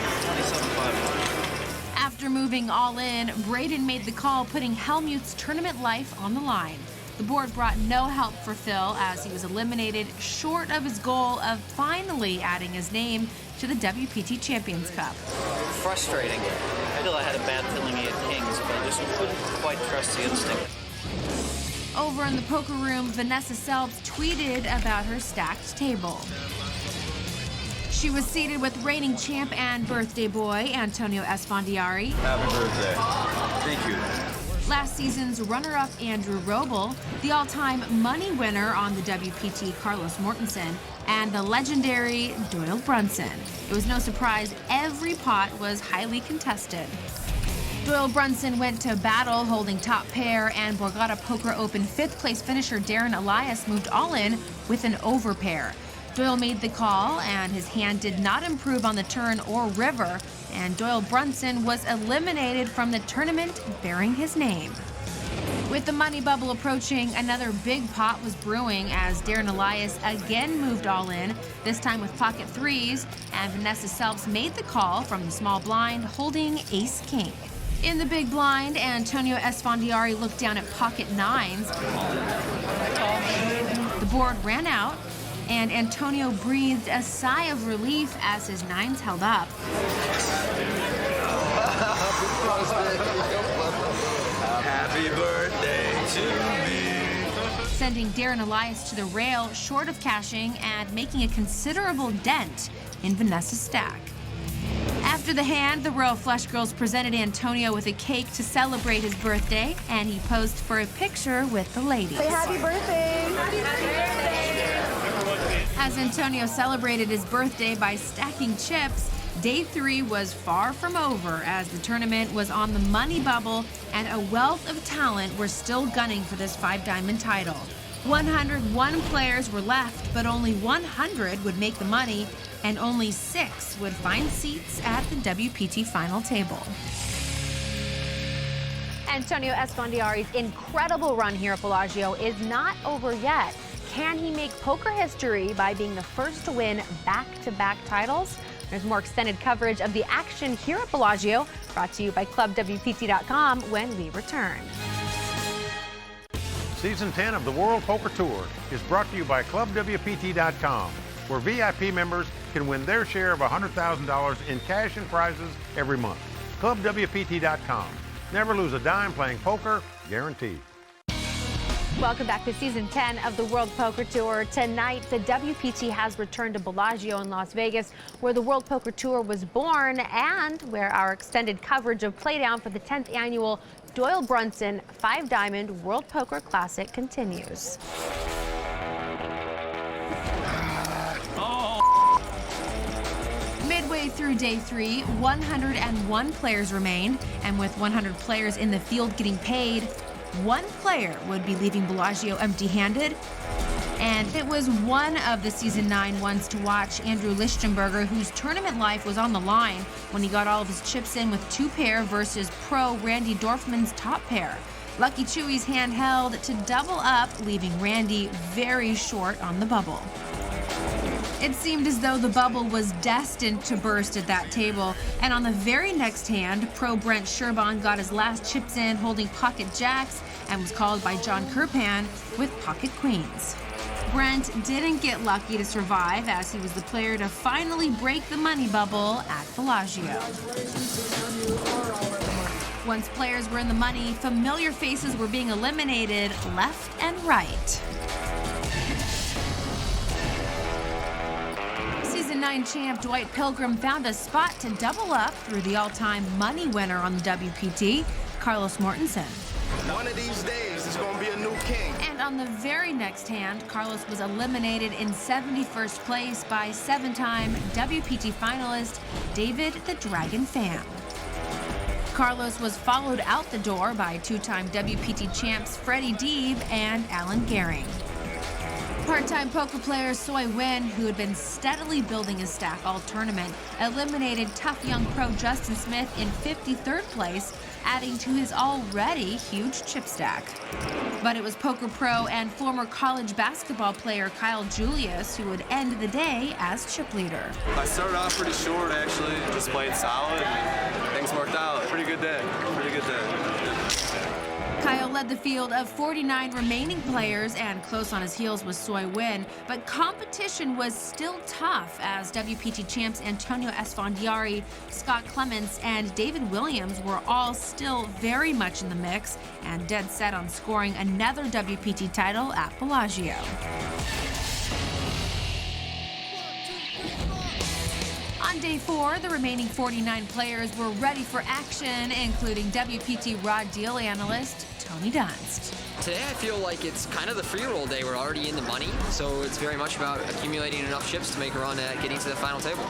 27-5. After moving moving all in, Braden made the call, putting Helmuth's tournament life on the line. The board brought no help for Phil as he was eliminated short of his goal of finally adding his name to the WPT Champions Cup. Frustrating. I feel I had a bad feeling he had kings, but I just couldn't quite trust the instinct. Over in the poker room, Vanessa Selbst tweeted about her stacked table. She was seated with reigning champ and birthday boy Antonio Esfandiari. Happy birthday. Thank you. Last season's runner-up Andrew Roble, the all-time money winner on the WPT Carlos Mortensen, and the legendary Doyle Brunson. It was no surprise every pot was highly contested. Doyle Brunson went to battle holding top pair, and Borgata Poker Open 5th place finisher Darren Elias moved all in with an overpair. Doyle made the call, and his hand did not improve on the turn or river, and Doyle Brunson was eliminated from the tournament bearing his name. With the money bubble approaching, another big pot was brewing as Darren Elias again moved all in, this time with pocket threes, and Vanessa Selbst made the call from the small blind, holding ace-king. In the big blind, Antonio Esfandiari looked down at pocket nines. The board ran out, and Antonio breathed a sigh of relief as his nines held up. Happy birthday to me. Sending Darren Elias to the rail short of cashing and making a considerable dent in Vanessa's stack. After the hand, the Royal Flush Girls presented Antonio with a cake to celebrate his birthday, and he posed for a picture with the ladies. Say happy birthday. Happy birthday. As Antonio celebrated his birthday by stacking chips, Day 3 was far from over as the tournament was on the money bubble and a wealth of talent were still gunning for this 5-diamond title. 101 players were left, but only 100 would make the money, and only 6 would find seats at the WPT final table. Antonio Esfandiari's incredible run here at Bellagio is not over yet. Can he make poker history by being the first to win back-to-back titles? There's more extended coverage of the action here at Bellagio, brought to you by ClubWPT.com when we return. Season 10 of the World Poker Tour is brought to you by ClubWPT.com, where VIP members can win their share of $100,000 in cash and prizes every month. ClubWPT.com. Never lose a dime playing poker, guaranteed. Welcome back to Season 10 of the World Poker Tour. Tonight, the WPT has returned to Bellagio in Las Vegas, where the World Poker Tour was born and where our extended coverage of Playdown for the 10th annual Doyle Brunson 5-Diamond World Poker Classic continues. Midway through Day 3, 101 players remained, and with 100 players in the field getting paid, one player would be leaving Bellagio empty-handed, and it was one of the Season 9 ones to watch, Andrew Lichtenberger, whose tournament life was on the line when he got all of his chips in with 2-pair versus pro Randy Dorfman's top pair. Lucky Chewy's hand held to double up, leaving Randy very short on the bubble. It seemed as though the bubble was destined to burst at that table, and on the very next hand, pro Brent Sherban got his last chips in holding pocket jacks and was called by John Kirpan with pocket queens. Brent didn't get lucky to survive as he was the player to finally break the money bubble at Bellagio. Once players were in the money, familiar faces were being eliminated left and right. Season 9 champ Dwight Pilgrim found a spot to double up through the all-time money winner on the WPT, Carlos Mortensen. One of these days, it's going to be a new king. And on the very next hand, Carlos was eliminated in 71st place by 7-time WPT finalist David the Dragon Pham. Carlos was followed out the door by 2-time WPT champs Freddie Deeb and Alan Gehring. Part-time poker player Soy Win, who had been steadily building his stack all tournament, eliminated tough young pro Justin Smith in 53rd place, adding to his already huge chip stack. But it was poker pro and former college basketball player Kyle Julius who would end the day as chip leader. I started off pretty short, actually, just playing solid, and things worked worked out. Pretty good day. Pretty good day. Kyle led the field of 49 remaining players, and close on his heels was Soy Win, but competition was still tough as WPT champs Antonio Esfandiari, Scott Clements, and David Williams were all still very much in the mix and dead set on scoring another WPT title at Bellagio. On day 4, the remaining 49 players were ready for action, including WPT raw deal analyst Tony Dunst. Today I feel like it's kind of the free roll day. We're already in the money, so it's very much about accumulating enough chips to make a run at getting to the final table.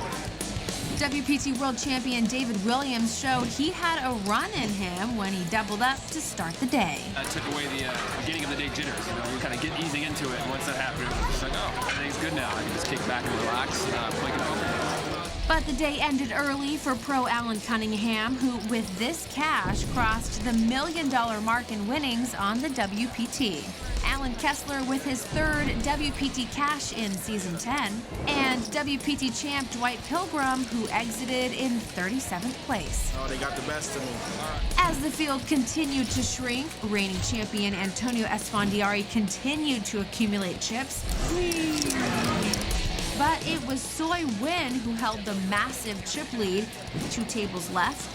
WPT world champion David Williams showed he had a run in him when he doubled up to start the day. I took away the beginning of the day jitters. You know, we kind of get easing into it, and once that happened, it was just like, oh, everything's good now. I can just kick back and relax, play good poker. But the day ended early for pro Alan Cunningham, who, with this cash, crossed the $1 million mark in winnings on the WPT. Alan Kessler with his 3rd WPT cash in season 10, and WPT champ Dwight Pilgrim, who exited in 37th place. Oh, they got the best of me. As the field continued to shrink, reigning champion Antonio Esfandiari continued to accumulate chips. But it was Soy Win who held the massive chip lead with 2 tables left.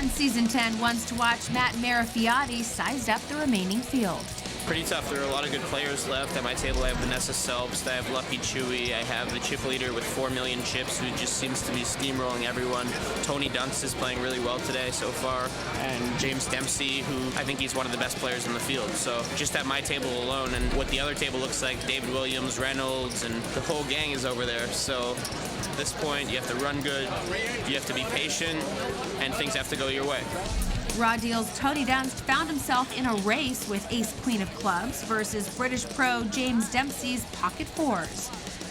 And season 10 ones to watch Matt Marafiati sized up the remaining field. Pretty tough. There are a lot of good players left. At my table, I have Vanessa Selbst, I have Lucky Chewy, I have the chip leader with 4 million chips who just seems to be steamrolling everyone. Tony Dunst is playing really well today so far, and James Dempsey, who I think he's one of the best players in the field. So just at my table alone, and what the other table looks like, David Williams, Reynolds, and the whole gang is over there. So at this point, you have to run good, you have to be patient, and things have to go your way. Raw Deal's Tony Dunst found himself in a race with Ace-Queen of Clubs versus British pro James Dempsey's Pocket Fours.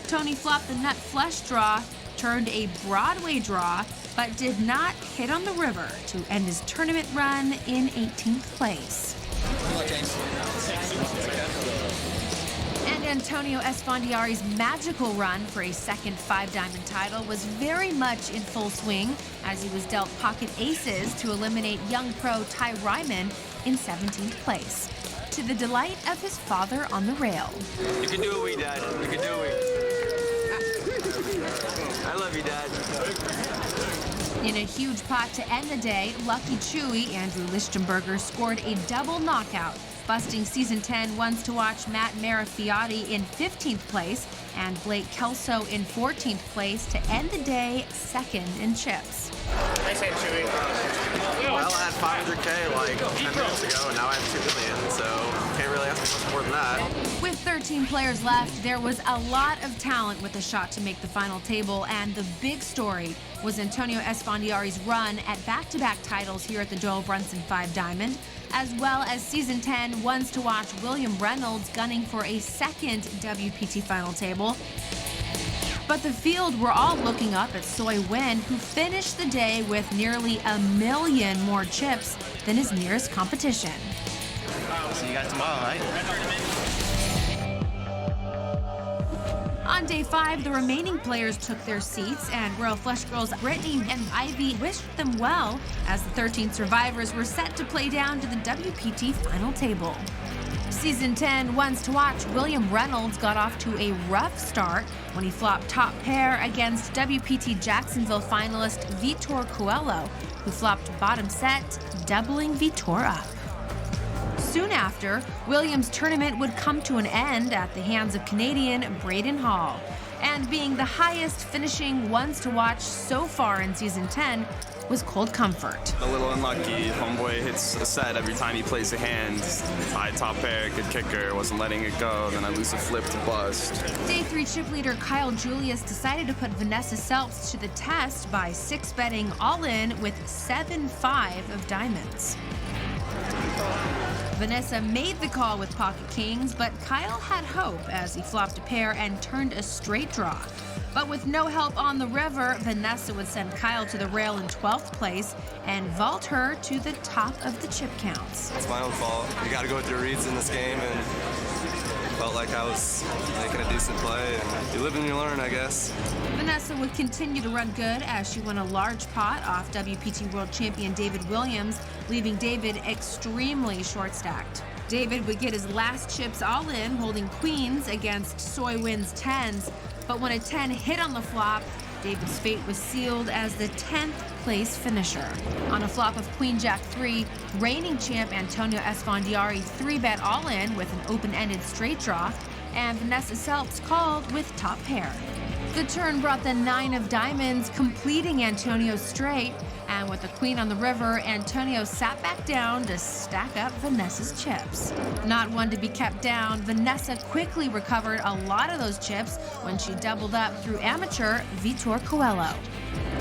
Tony flopped the nut flush draw, turned a Broadway draw, but did not hit on the river to end his tournament run in 18th place. And Antonio Esfandiari's magical run for a second 5-diamond title was very much in full swing as he was dealt pocket aces to eliminate young pro Ty Ryman in 17th place, to the delight of his father on the rail. You can do it, we, Dad. You can do it. I love you, Dad. In a huge pot to end the day, Lucky Chewy, Andrew Lichtenberger, scored a double knockout, busting season 10 ones to watch Matt Marafiati in 15th place and Blake Kelso in 14th place to end the day 2nd in chips. Nice hand, Chewy. Well, I had 500K like 10 minutes ago, and now I have 2 million, so can't really ask for much more than that. With 13 players left, there was a lot of talent with a shot to make the final table, and the big story was Antonio Esfandiari's run at back-to-back titles here at the Doyle Brunson 5-Diamond, as well as season 10 ones to watch William Reynolds gunning for a 2nd WPT final table. But the field were all looking up at Soy Win, who finished the day with nearly 1 million more chips than his nearest competition. See you guys tomorrow, right? On day 5, the remaining players took their seats, and Royal Flush Girls Brittany and Ivy wished them well as the 13 survivors were set to play down to the WPT final table. Season 10 ones to watch William Reynolds got off to a rough start when he flopped top pair against WPT Jacksonville finalist Vitor Coelho, who flopped bottom set, doubling Vitor up. Soon after, Williams' tournament would come to an end at the hands of Canadian Braden Hall. And being the highest finishing ones to watch so far in season 10 was Cold Comfort. A little unlucky. Homeboy hits a set every time he plays a hand. High top pair, good kicker, wasn't letting it go. Then I lose a flip to bust. Day 3 chip leader Kyle Julius decided to put Vanessa Selbst to the test by 6-betting all in with 7-5 of diamonds. Vanessa made the call with pocket kings, but Kyle had hope as he flopped a pair and turned a straight draw. But with no help on the river, Vanessa would send Kyle to the rail in 12th place and vault her to the top of the chip counts. It's my own fault. You got to go with your reads in this game, and Felt like I was making a decent play, and you live and you learn, I guess. Vanessa would continue to run good as she won a large pot off WPT World Champion David Williams, leaving David extremely short-stacked. David would get his last chips all in, holding queens against Soy Wynn's tens, but when a 10 hit on the flop, David's fate was sealed as the 10th place finisher. On a flop of Queen Jack 3, reigning champ Antonio Esfandiari 3-bet all in with an open-ended straight draw, and Vanessa Selps called with top pair. The turn brought the 9 of diamonds, completing Antonio's straight, and with the queen on the river, Antonio sat back down to stack up Vanessa's chips. Not one to be kept down, Vanessa quickly recovered a lot of those chips when she doubled up through amateur Vitor Coelho.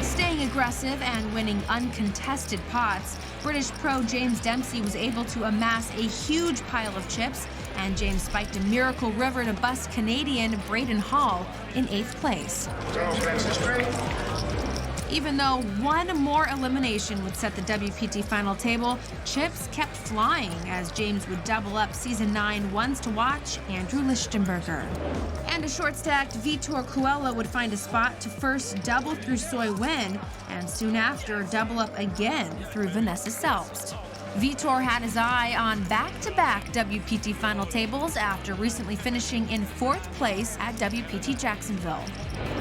Staying aggressive and winning uncontested pots, British pro James Dempsey was able to amass a huge pile of chips, and James spiked a miracle river to bust Canadian Braden Hall in 8th place. Even though one more elimination would set the WPT final table, chips kept flying as James would double up season 9 ones to watch Andrew Lichtenberger. And a short-stacked Vitor Coelho would find a spot to first double through Soy Wynn, and soon after double up again through Vanessa Selpst. Vitor had his eye on back-to-back WPT final tables after recently finishing in 4th place at WPT Jacksonville.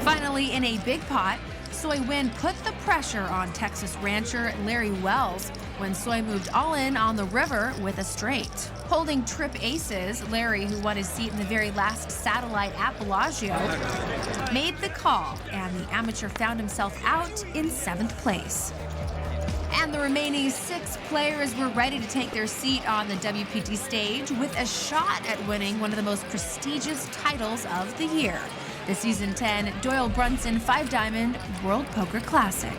Finally, in a big pot, Soy Wynn put the pressure on Texas rancher Larry Wells when Soy moved all in on the river with a straight. Holding trip aces, Larry, who won his seat in the very last satellite at Bellagio, made the call, and the amateur found himself out in 7th place. And the remaining 6 players were ready to take their seat on the WPT stage with a shot at winning one of the most prestigious titles of the year, the Season 10 Doyle Brunson 5-Diamond World Poker Classic.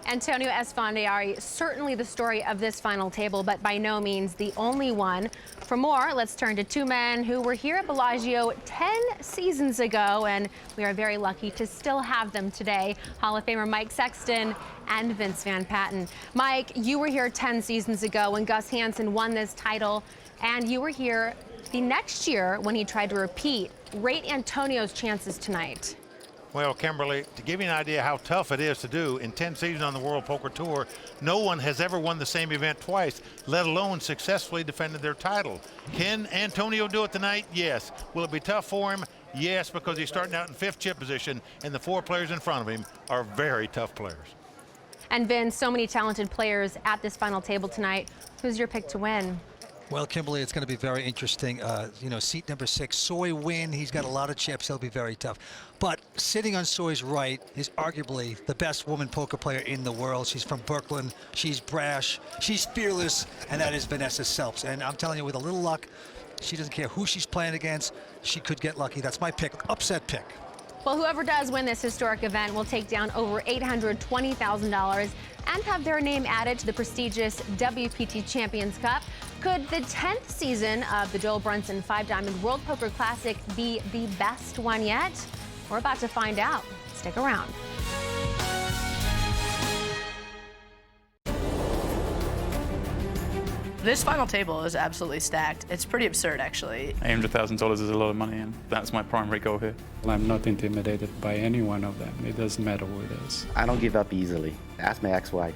Antonio Esfandiari, certainly the story of this final table, but by no means the only one. For more, let's turn to 2 men who were here at Bellagio 10 seasons ago, and we are very lucky to still have them today. Hall of Famer Mike Sexton and Vince Van Patten. Mike, you were here 10 seasons ago when Gus Hansen won this title, and you were here the next year when he tried to repeat. Rate Antonio's chances tonight. Well, Kimberly, to give you an idea how tough it is to do, in 10 seasons on the World Poker Tour, no one has ever won the same event twice, let alone successfully defended their title. Can Antonio do it tonight? Yes. Will it be tough for him? Yes, because he's starting out in 5th chip position, and the 4 players in front of him are very tough players. And Vince, so many talented players at this final table tonight. Who's your pick to win? Well, Kimberly, it's going to be very interesting. Seat number 6, Soy Wynn. He's got a lot of chips. He'll be very tough. But sitting on Soy's right is arguably the best woman poker player in the world. She's from Brooklyn. She's brash. She's fearless. And that is Vanessa Selpst. And I'm telling you, with a little luck, she doesn't care who she's playing against. She could get lucky. That's my pick. Upset pick. Well, whoever does win this historic event will take down over $820,000 and have their name added to the prestigious WPT Champions Cup. Could the 10th season of the Doyle Brunson 5-Diamond World Poker Classic be the best one yet? We're about to find out. Stick around. This final table is absolutely stacked. It's pretty absurd, actually. $800,000 is a lot of money, and that's my primary goal here. I'm not intimidated by any one of them. It doesn't matter who it is. I don't give up easily. Ask my ex-wife.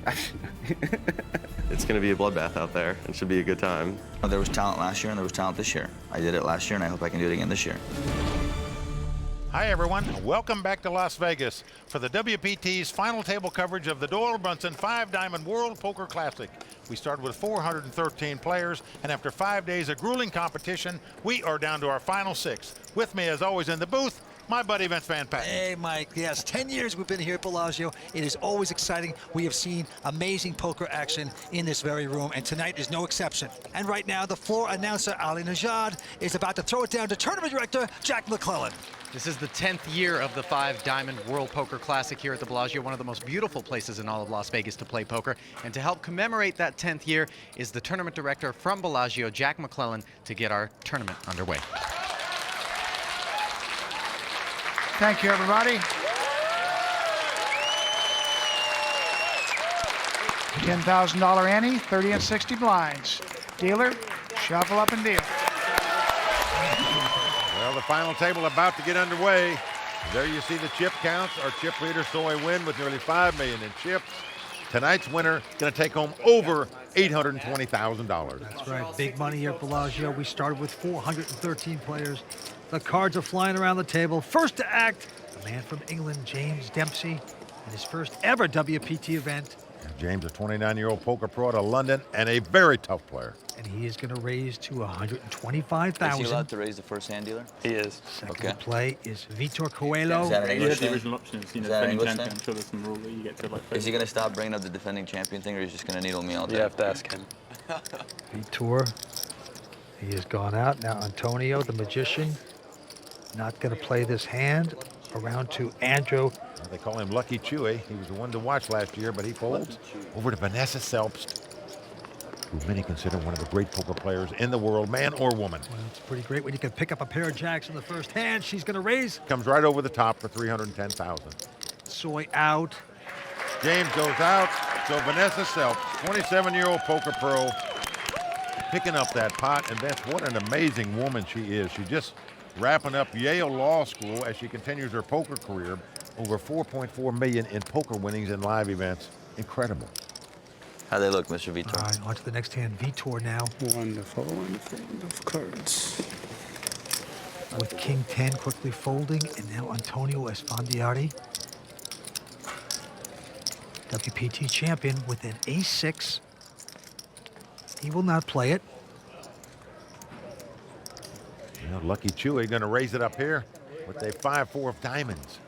It's going to be a bloodbath out there. It should be a good time. There was talent last year, and there was talent this year. I did it last year, and I hope I can do it again this year. Hi, everyone. Welcome back to Las Vegas for the WPT's final table coverage of the Doyle Brunson 5-Diamond World Poker Classic. We started with 413 players, and after 5 days of grueling competition, we are down to our final 6. With me, as always, in the booth, my buddy Vince Van Patten. Hey, Mike. Yes, 10 years we've been here at Bellagio. It is always exciting. We have seen amazing poker action in this very room, and tonight is no exception. And right now, the floor announcer, Ali Najad, is about to throw it down to tournament director Jack McClellan. This is the 10th year of the 5-Diamond World Poker Classic here at the Bellagio, one of the most beautiful places in all of Las Vegas to play poker. And to help commemorate that 10th year is the tournament director from Bellagio, Jack McClellan, to get our tournament underway. Thank you, everybody. $10,000 ante, 30 and 60 blinds. Dealer, shuffle up and deal. Well, the final table about to get underway. There you see the chip counts. Our chip leader, Soy Win, with nearly $5 million in chips. Tonight's winner going to take home over $820,000. That's right. Big money here at Bellagio. We started with 413 players. The cards are flying around the table. First to act, a man from England, James Dempsey, in his first ever WPT event. James, a 29-year-old poker pro out of London and a very tough player. And he is going to raise to $125,000. Is he allowed to raise the first hand dealer? He is. Second to play is Vitor Coelho. Is that an English the thing? original option is, Is that an English champion. thing? I'm sure there's some rule that you get to like. Is he going to stop bringing up the defending champion thing, or is he just going to needle me all day? You have to ask him. Vitor, he has gone out. Now Antonio, the magician, not going to play this hand. Around to Andrew. They call him Lucky Chewy. He was the one to watch last year, but he folds over to Vanessa Selbst, who many consider one of the great poker players in the world, man or woman. Well, it's pretty great when you can pick up a pair of jacks in the first hand. She's going to raise. Comes right over the top for $310,000. Soy out. James goes out. So Vanessa Selbst, 27-year-old poker pro, picking up that pot. And Beth, what an amazing woman she is. She just wrapping up Yale Law School as she continues her poker career. Over $4.4 million in poker winnings in live events. Incredible. How they look, Mr. Vitor? All right, on to the next hand. Vitor now. Wonderful, wonderful. Of cards. With King 10 quickly folding, and now Antonio Esfandiari. WPT champion with an ace-6. He will not play it. Well, Lucky Chewy going to raise it up here with a 5-4 of diamonds.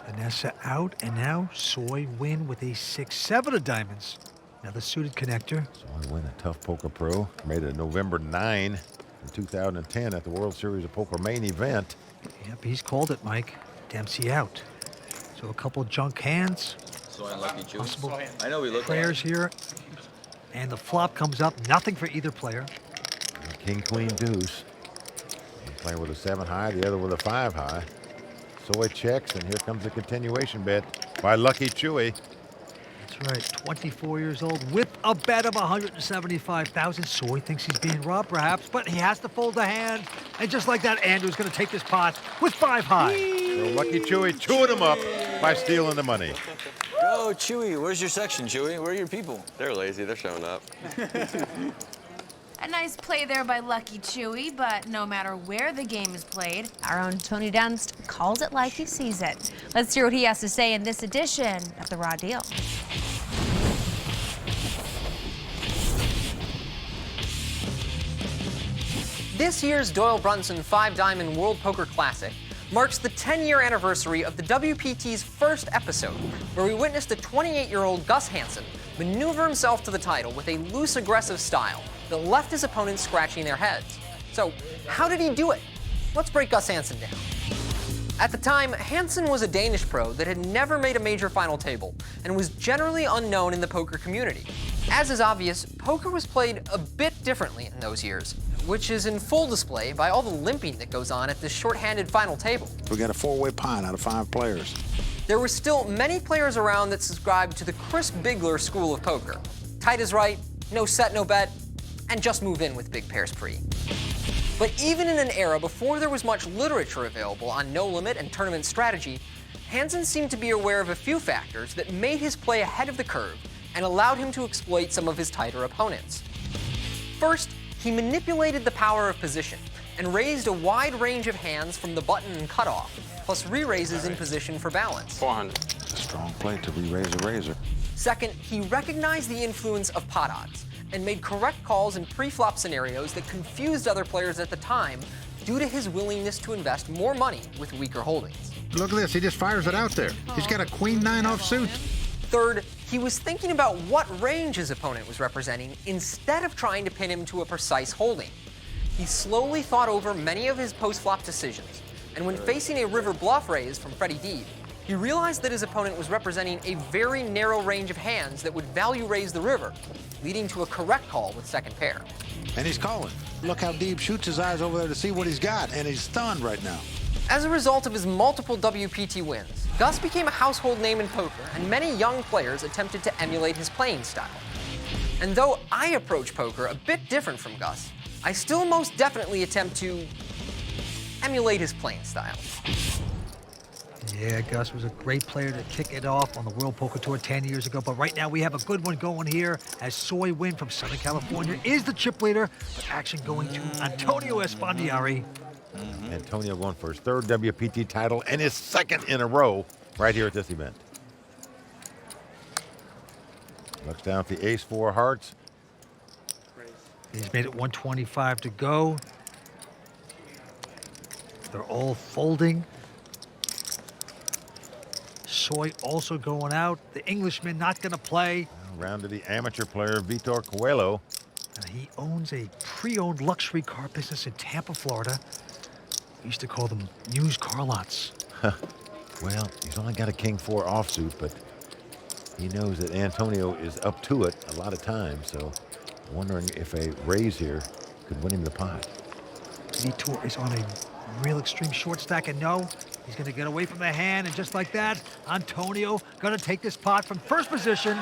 Vanessa out, and now Soy Win with a 6-7 of diamonds. Another suited connector. Soy Win, a tough poker pro. Made it November 9 in 2010 at the World Series of Poker main event. Yep, he's called it, Mike. Dempsey out. So a couple junk hands. Soy and Lucky Chewy. Possible I know we look prayers here. And the flop comes up. Nothing for either player. King, Queen, Deuce. One playing with a 7 high, the other with a 5 high. Soy checks, and here comes the continuation bet by Lucky Chewy. That's right, 24 years old with a bet of $175,000. Soy thinks he's being robbed, perhaps, but he has to fold the hand. And just like that, Andrew's going to take this pot with 5 high. So Lucky Chewy chewing him up by stealing the money. Go, Chewy. Where's your section, Chewy? Where are your people? They're lazy. They're showing up. A nice play there by Lucky Chewy, but no matter where the game is played, our own Tony Dunst calls it like he sees it. Let's hear what he has to say in this edition of The Raw Deal. This year's Doyle Brunson 5-Diamond World Poker Classic marks the 10-year anniversary of the WPT's first episode, where we witnessed a 28-year-old Gus Hansen maneuver himself to the title with a loose, aggressive style that left his opponents scratching their heads. So, how did he do it? Let's break Gus Hansen down. At the time, Hansen was a Danish pro that had never made a major final table and was generally unknown in the poker community. As is obvious, poker was played a bit differently in those years, which is in full display by all the limping that goes on at this short-handed final table. We got a 4-way pot out of 5 players. There were still many players around that subscribed to the Chris Bigler school of poker. Tight is right, no set, no bet, and just move in with big pairs pre. But even in an era before there was much literature available on no limit and tournament strategy, Hansen seemed to be aware of a few factors that made his play ahead of the curve and allowed him to exploit some of his tighter opponents. First, he manipulated the power of position and raised a wide range of hands from the button and cutoff, plus re-raises in position for balance. 400. A strong play to re-raise a razor. Second, he recognized the influence of pot odds and made correct calls in pre-flop scenarios that confused other players at the time due to his willingness to invest more money with weaker holdings. Look at this, he just fires it out there. He's got a queen 9 offsuit. Third, he was thinking about what range his opponent was representing instead of trying to pin him to a precise holding. He slowly thought over many of his post-flop decisions, and when facing a river bluff raise from Freddie Deeb, he realized that his opponent was representing a very narrow range of hands that would value raise the river, leading to a correct call with second pair. And he's calling. Look how Deeb shoots his eyes over there to see what he's got, and he's stunned right now. As a result of his multiple WPT wins, Gus became a household name in poker, and many young players attempted to emulate his playing style. And though I approach poker a bit different from Gus, I still most definitely attempt to emulate his playing style. Yeah, Gus was a great player to kick it off on the World Poker Tour 10 years ago, but right now we have a good one going here as Soy Win from Southern California is the chip leader, but action going to Antonio Esfandiari. Antonio going for his third WPT title and his second in a row right here at this event. Looks down at the ace-4 hearts. He's made it 125 to go. They're all folding. Soy also going out. The Englishman not going to play. Round to the amateur player, Vitor Coelho. He owns a pre-owned luxury car business in Tampa, Florida. We used to call them used car lots. Well, he's only got a king-4 offsuit, but he knows that Antonio is up to it a lot of times, so wondering if a raise here could win him the pot. Vitor is on a real extreme short stack, and no, he's going to get away from the hand, and just like that, Antonio going to take this pot from first position,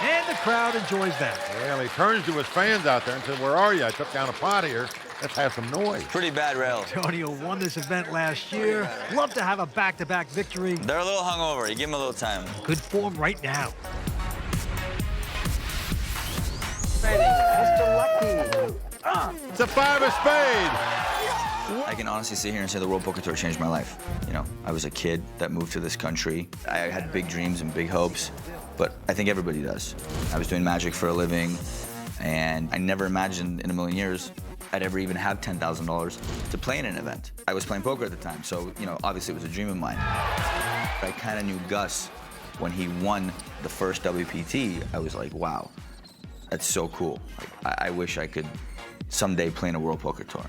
and the crowd enjoys that. Well, he turns to his fans out there and says, "Where are you? I took down a pot here. Let's have some noise." Pretty bad rail. Antonio won this event last year. Love to have a back-to-back victory. They're a little hungover. You give them a little time. Good form right now. Mr. Lucky. It's a 5 of spades. I can honestly sit here and say the World Poker Tour changed my life. You know, I was a kid that moved to this country. I had big dreams and big hopes, but I think everybody does. I was doing magic for a living, and I never imagined in a million years I'd ever even have $10,000 to play in an event. I was playing poker at the time, so, you know, obviously it was a dream of mine. I kind of knew Gus when he won the first WPT. I was like, wow, that's so cool. Like, I wish I could someday play in a World Poker Tour.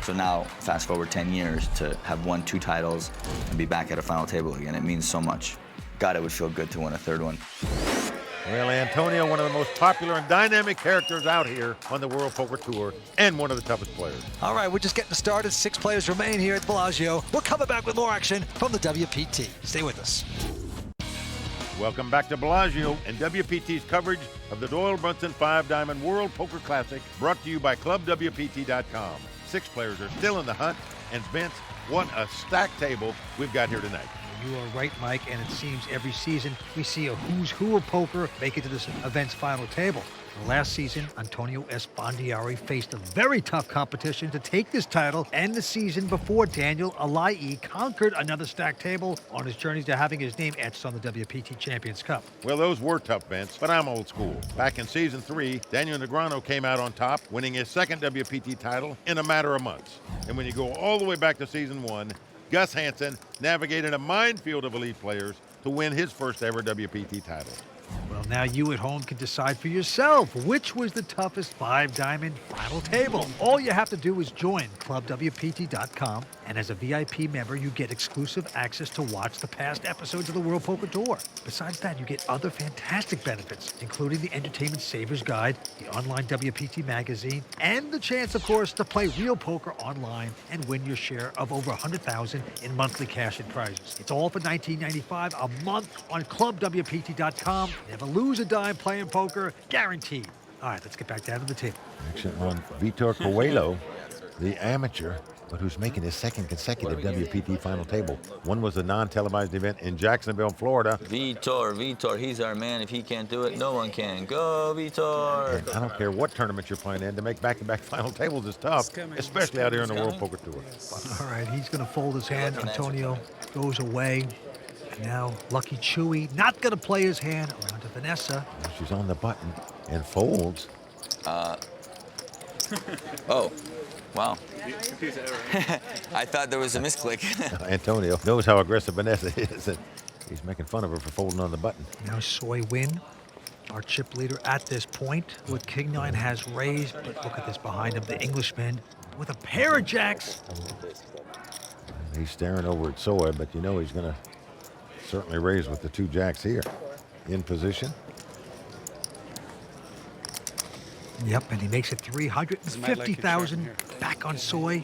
So now, fast forward 10 years to have won 2 titles and be back at a final table again, it means so much. God, it would feel good to win a third one. Well, Antonio, one of the most popular and dynamic characters out here on the World Poker Tour, and one of the toughest players. All right, we're just getting started. 6 players remain here at Bellagio. We're coming back with more action from the WPT. Stay with us. Welcome back to Bellagio and WPT's coverage of the Doyle Brunson 5-Diamond World Poker Classic, brought to you by ClubWPT.com. 6 players are still in the hunt, and Vince, what a stacked table we've got here tonight. You are right, Mike, and it seems every season we see a who's who of poker make it to this event's final table. Last season, Antonio Esfandiari faced a very tough competition to take this title, and the season before, Daniel Alaei conquered another stacked table on his journey to having his name etched on the WPT Champions Cup. Well, those were tough, Vince, but I'm old school. Back in season 3, Daniel Negreanu came out on top, winning his second WPT title in a matter of months. And when you go all the way back to season 1, Gus Hansen navigated a minefield of elite players to win his first ever WPT title. Well, now you at home can decide for yourself which was the toughest 5-diamond final table. All you have to do is join ClubWPT.com, and as a VIP member, you get exclusive access to watch the past episodes of the World Poker Tour. Besides that, you get other fantastic benefits, including the Entertainment Savers Guide, the online WPT magazine, and the chance, of course, to play real poker online and win your share of over $100,000 in monthly cash and prizes. It's all for $19.95 a month on ClubWPT.com. Never lose a dime playing poker, guaranteed. All right, let's get back down to the table. Action on Vitor Coelho, the amateur, but who's making his second consecutive WPT final table. One was a non-televised event in Jacksonville, Florida. Vitor, he's our man. If he can't do it, no one can. Go, Vitor. And I don't care what tournament you're playing in, to make back-to-back final tables is tough, especially out here in the World Poker Tour. All right, he's going to fold his hand. Antonio goes away. Now, Lucky Chewy not going to play his hand around to Vanessa. She's on the button and folds. Oh, wow. I thought there was a misclick. Antonio knows how aggressive Vanessa is, and he's making fun of her for folding on the button. Now Soy Win, our chip leader at this point, with King 9 has raised, but look at this behind him, the Englishman with a pair of jacks. He's staring over at Soy, but you know he's going to certainly raise with the 2 jacks here. In position. Yep, and he makes it 350,000 back on Soy.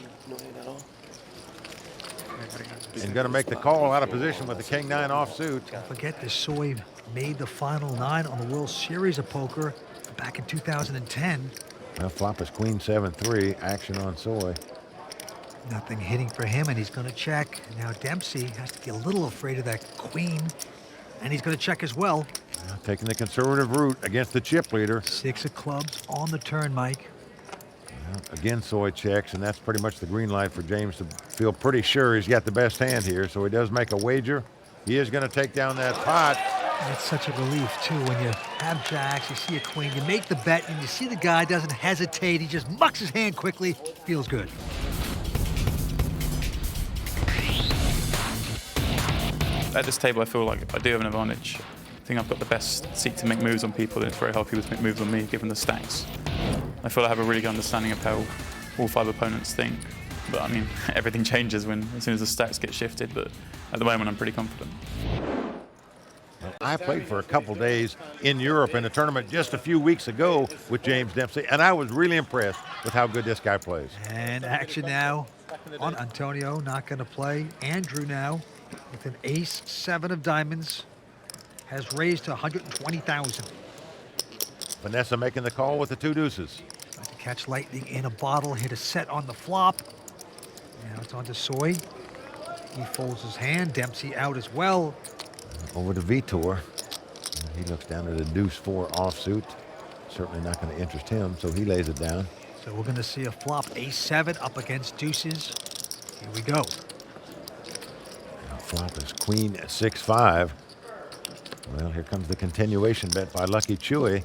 And going to make the call out of position with the King 9 offsuit. Don't forget this Soy made the final 9 on the World Series of Poker back in 2010. Well, flop is Queen 7-3, action on Soy. Nothing hitting for him, and he's going to check. Now Dempsey has to get a little afraid of that queen, and he's going to check as well. Taking the conservative route against the chip leader. 6 of clubs on the turn, Mike. Again, Soy checks, and that's pretty much the green light for James to feel pretty sure he's got the best hand here. So he does make a wager. He is going to take down that pot. It's such a relief, too, when you have jacks, you see a queen, you make the bet, and you see the guy doesn't hesitate. He just mucks his hand quickly. Feels good. At this table, I feel like I do have an advantage. I think I've got the best seat to make moves on people, and it's very hard for people to make moves on me, given the stacks. I feel I have a really good understanding of how all 5 opponents think. But I mean, everything changes as soon as the stacks get shifted, but at the moment I'm pretty confident. I played for a couple days in Europe in a tournament just a few weeks ago with James Dempsey, and I was really impressed with how good this guy plays. And action now on Antonio, not going to play. Andrew now with an ace-7 of diamonds has raised to 120,000. Vanessa making the call with the 2 deuces. Trying to catch lightning in a bottle, hit a set on the flop. Now it's on to Soy. He folds his hand, Dempsey out as well. Over to Vitor. He looks down at a deuce-4 offsuit. Certainly not going to interest him, so he lays it down. So we're going to see a flop ace-7 up against deuces. Here we go. Flop is queen 6-5. Well, here comes the continuation bet by Lucky Chewy.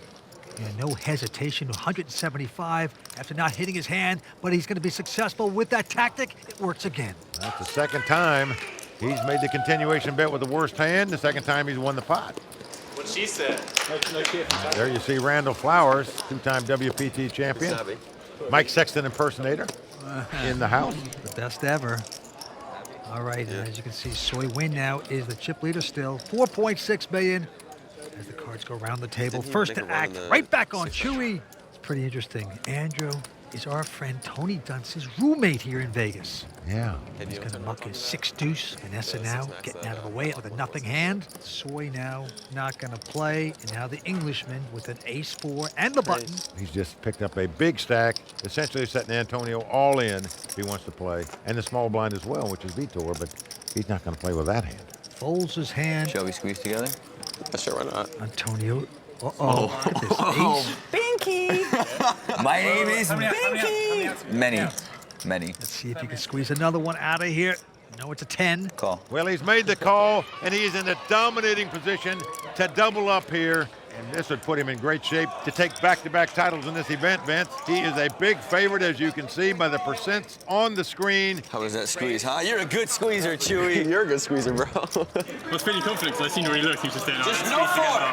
Yeah, no hesitation, 175 after not hitting his hand, but he's going to be successful with that tactic. It works again. That's the second time he's made the continuation bet with the worst hand. The second time he's won the pot. What she said. There you see Randall Flowers, 2-time WPT champion. Mike Sexton impersonator in the house. The best ever. All right, as you can see, Soy Win now is the chip leader still. 4.6 million as the cards go around the table. First to act, right back on Chewy. It's pretty interesting. Andrew is our friend Tony Dunce's roommate here in Vegas. Yeah. He's going to muck his 6 deuce. Vanessa now getting out of the way with a nothing hand. Soy now not going to play. And now the Englishman with an ace-4 and the button. He's just picked up a big stack, essentially setting Antonio all in if he wants to play. And the small blind as well, which is Vitor, but he's not going to play with that hand. Folds his hand. Shall we squeeze together? Sure, why not? Antonio. Uh-oh. Look at this ace. Binky! My name is Binky! Many. Let's see if you can squeeze another one out of here. No, it's a 10. Call. Well, he's made the call, and he's in a dominating position to double up here. And this would put him in great shape to take back-to-back titles in this event, Vince. He is a big favorite, as you can see by the percents on the screen. How was that squeeze, huh? You're a good squeezer, Chewy. You're a good squeezer, bro. I was feeling confident because I seen where he looked. He was just saying, Just no 4.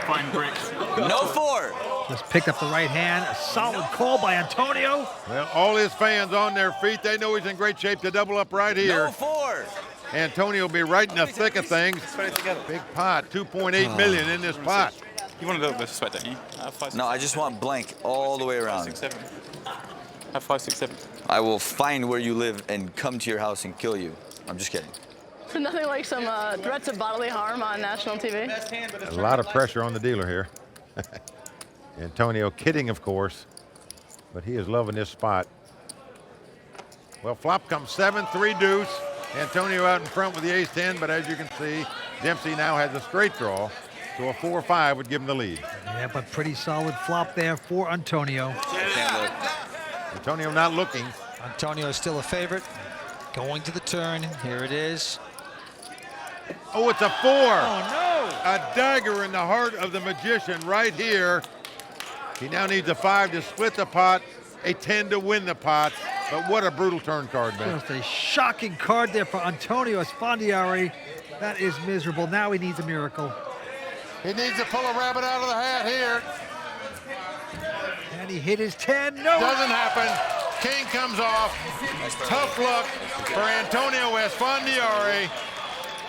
Fine bricks. No 4. Just picked up the right hand. A solid call by Antonio. Well, all his fans on their feet. They know he's in great shape to double up right here. No 4. Antonio will be right in the thick of things. Big pot, 2.8 million in this pot. You want a little bit of sweat, don't you? No, I just want blank all the way around. 6, 7. Have 5, 6, 7. I will find where you live and come to your house and kill you. I'm just kidding. Nothing like some threats of bodily harm on national TV. A lot of pressure on the dealer here. Antonio kidding, of course, but he is loving this spot. Well, flop comes 7, 3 deuce. Antonio out in front with the ace-10, but as you can see, Dempsey now has a straight draw, so a 4-5 would give him the lead. Yeah, but pretty solid flop there for Antonio. Antonio not looking. Antonio is still a favorite. Going to the turn. Here it is. Oh, it's a 4. Oh, no. A dagger in the heart of the magician right here. He now needs a 5 to split the pot, a 10 to win the pot. But what a brutal turn card, man. Just a shocking card there for Antonio Esfandiari. That is miserable. Now he needs a miracle. He needs to pull a rabbit out of the hat here. And he hit his 10. No. Doesn't happen. King comes off. Tough luck for Antonio Esfandiari.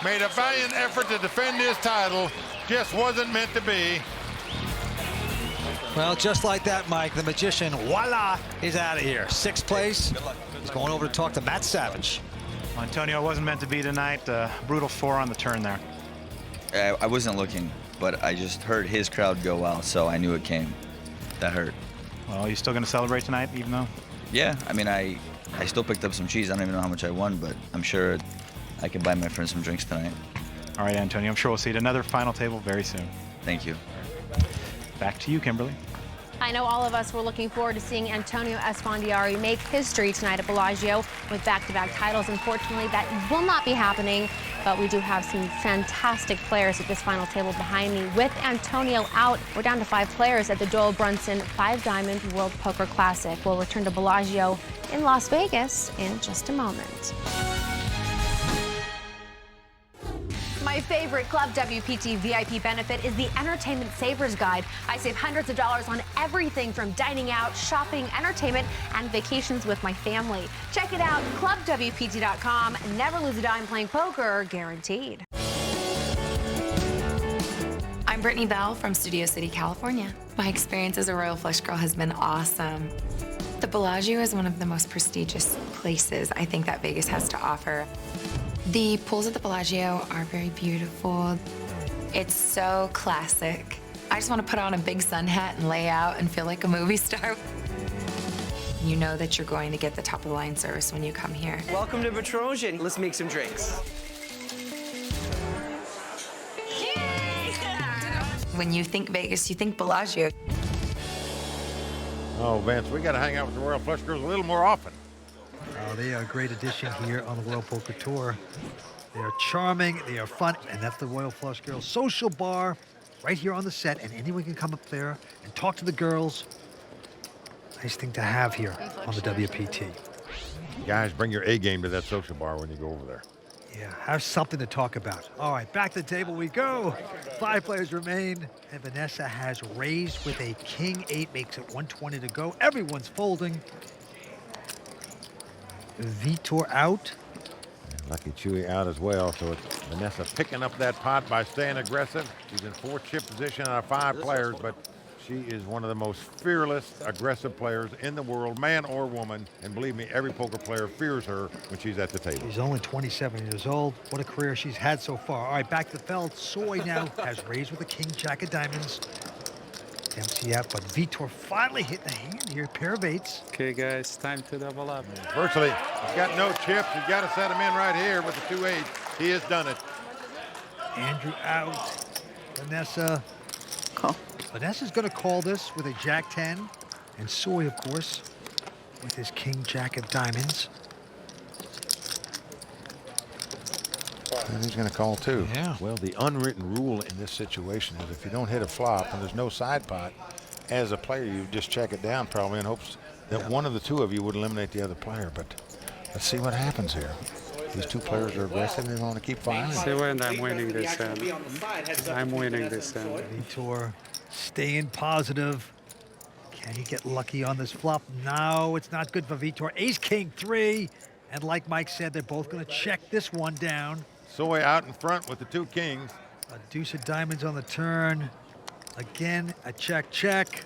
Made a valiant effort to defend his title. Just wasn't meant to be. Well, just like that, Mike, the magician, voila, is out of here. 6th place. He's going over to talk to Matt Savage. Antonio wasn't meant to be tonight. Brutal 4 on the turn there. I wasn't looking, but I just heard his crowd go wild, so I knew it came. That hurt. Well, you still going to celebrate tonight, even though Yeah, I mean, I still picked up some cheese. I don't even know how much I won, but I'm sure I can buy my friends some drinks tonight. All right, Antonio, I'm sure we'll see you at another final table very soon. Thank you. Back to you, Kimberly. I know all of us were looking forward to seeing Antonio Esfandiari make history tonight at Bellagio with back-to-back titles. Unfortunately, that will not be happening, but we do have some fantastic players at this final table behind me. With Antonio out, we're down to 5 players at the Doyle Brunson 5-Diamond World Poker Classic. We'll return to Bellagio in Las Vegas in just a moment. My favorite Club WPT VIP benefit is the Entertainment Savers Guide. I save hundreds of dollars on everything from dining out, shopping, entertainment, and vacations with my family. Check it out, clubwpt.com. Never lose a dime playing poker, guaranteed. I'm Brittany Bell from Studio City, California. My experience as a Royal Flush Girl has been awesome. The Bellagio is one of the most prestigious places I think that Vegas has to offer. The pools at the Bellagio are very beautiful. It's so classic. I just want to put on a big sun hat and lay out and feel like a movie star. You know that you're going to get the top-of-the-line service when you come here. Welcome to Petrosian. Let's make some drinks. When you think Vegas, you think Bellagio. Oh, Vince, we got to hang out with the Royal Flush Girls a little more often. They are a great addition here on the World Poker Tour. They are charming, they are fun, and that's the Royal Flush Girls social bar right here on the set, and anyone can come up there and talk to the girls. Nice thing to have here on the WPT. Guys, bring your A game to that social bar when you go over there. Yeah, have something to talk about. All right, back to the table we go. 5 players remain, and Vanessa has raised with a king 8, makes it 120 to go. Everyone's folding. Vitor out. Lucky Chewy out as well, so it's Vanessa picking up that pot by staying aggressive. She's in 4th chip position out of 5 players, but she is one of the most fearless, aggressive players in the world, man or woman. And believe me, every poker player fears her when she's at the table. She's only 27 years old. What a career she's had so far. All right, back to Feld. Soy now has raised with a king jack of diamonds. Dempsey out, but Vitor finally hit the hand here. Pair of 8s. Okay, guys, time to double up. Virtually, he's got no chips. He's got to set him in right here with the 2 8s. He has done it. Andrew out. Vanessa. Call. Vanessa's going to call this with a jack 10. And Soy, of course, with his king jack of diamonds. And he's going to call too. Yeah. Well, the unwritten rule in this situation is if you don't hit a flop and there's no side pot, as a player, you just check it down probably in hopes that one of the 2 of you would eliminate the other player. But let's see what happens here. These 2 players are aggressive. They want to keep firing. See when I'm winning this end. I'm winning this end. Vitor staying positive. Can he get lucky on this flop? No, it's not good for Vitor. Ace King 3. And like Mike said, they're both going to check this one down. Soy out in front with the 2 kings. A deuce of diamonds on the turn. Again, a check, check.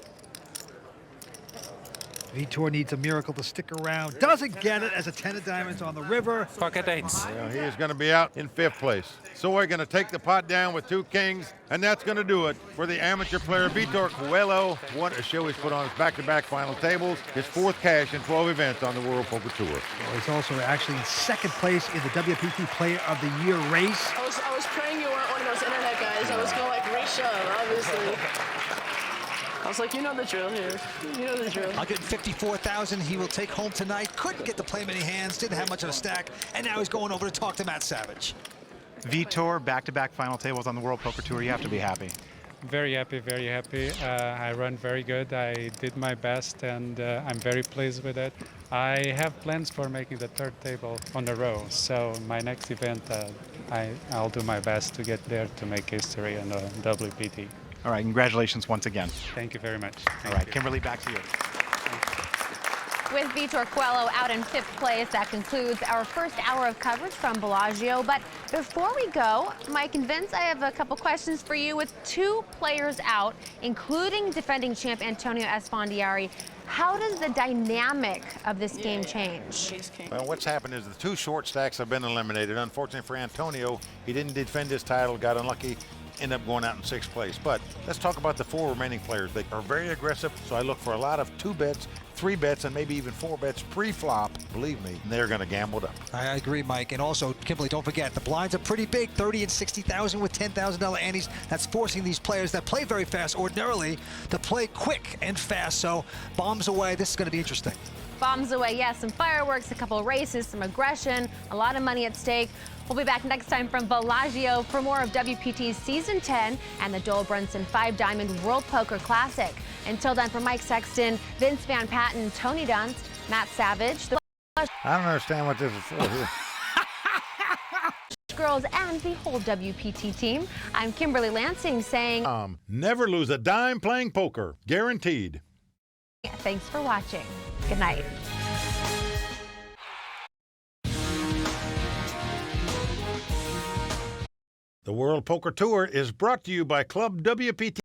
Vitor needs a miracle to stick around. Doesn't get it as a 10 of diamonds on the river. Pocket 8s. Well, he is going to be out in 5th place. Soy going to take the pot down with 2 kings, and that's going to do it for the amateur player Vitor Coelho. What a show he's put on his back-to-back final tables. His 4th cash in 12 events on the World Poker Tour. Well, he's also actually in 2nd place in the WPT Player of the Year race. I was praying you weren't one of those internet guys. I was going to like reshove, obviously. I was like, you know the drill here. You know the drill. $154,000 he will take home tonight. Couldn't get to play many hands, didn't have much of a stack, and now he's going over to talk to Matt Savage. Vitor, back-to-back final tables on the World Poker Tour. You have to be happy. Very happy, very happy. I run very good. I did my best, and I'm very pleased with it. I have plans for making the 3rd table on a row, so my next event, I'll do my best to get there to make history on the WPT. All right, congratulations once again. Thank you very much. All right, Kimberly, back to you. With Vitor Coelho out in 5th place, that concludes our first hour of coverage from Bellagio. But before we go, Mike and Vince, I have a couple questions for you. With 2 players out, including defending champ Antonio Esfandiari, how does the dynamic of this game change? Well, what's happened is the 2 short stacks have been eliminated. Unfortunately for Antonio, he didn't defend his title, got unlucky, ended up going out in 6th place. But let's talk about the 4 remaining players. They are very aggressive, so I look for a lot of 2 bets, 3 bets and maybe even 4 bets pre-flop, believe me, they're going to gamble it up. I agree, Mike. And also, Kimberly, don't forget, the blinds are pretty big, 30 and 60,000 with $10,000 antes. That's forcing these players that play very fast ordinarily to play quick and fast. So bombs away. This is going to be interesting. Bombs away, yes, some fireworks, a couple of races, some aggression, a lot of money at stake. We'll be back next time from Bellagio for more of WPT's Season 10 and the Doyle Brunson 5-Diamond World Poker Classic. Until then, for Mike Sexton, Vince Van Patten, Tony Dunst, Matt Savage, the I don't understand what this is for here. girls, and the whole WPT team. I'm Kimberly Lansing saying, never lose a dime playing poker, guaranteed. thanks for watching. Good night. The World Poker Tour is brought to you by Club WPT.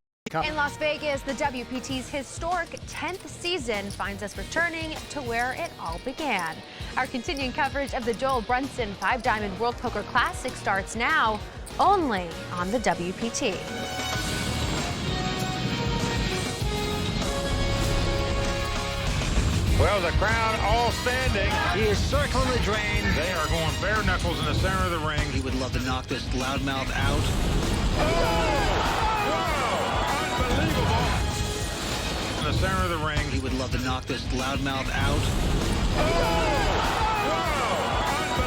In Las Vegas, the WPT's historic 10th season finds us returning to where it all began. Our continuing coverage of the Doyle Brunson 5-Diamond World Poker Classic starts now, only on the WPT. Well, the crowd all standing. He is circling the drain. They are going bare knuckles in the center of the ring. He would love to knock this loudmouth out. Unbelievable. In the center of the ring. He would love to knock this loudmouth out.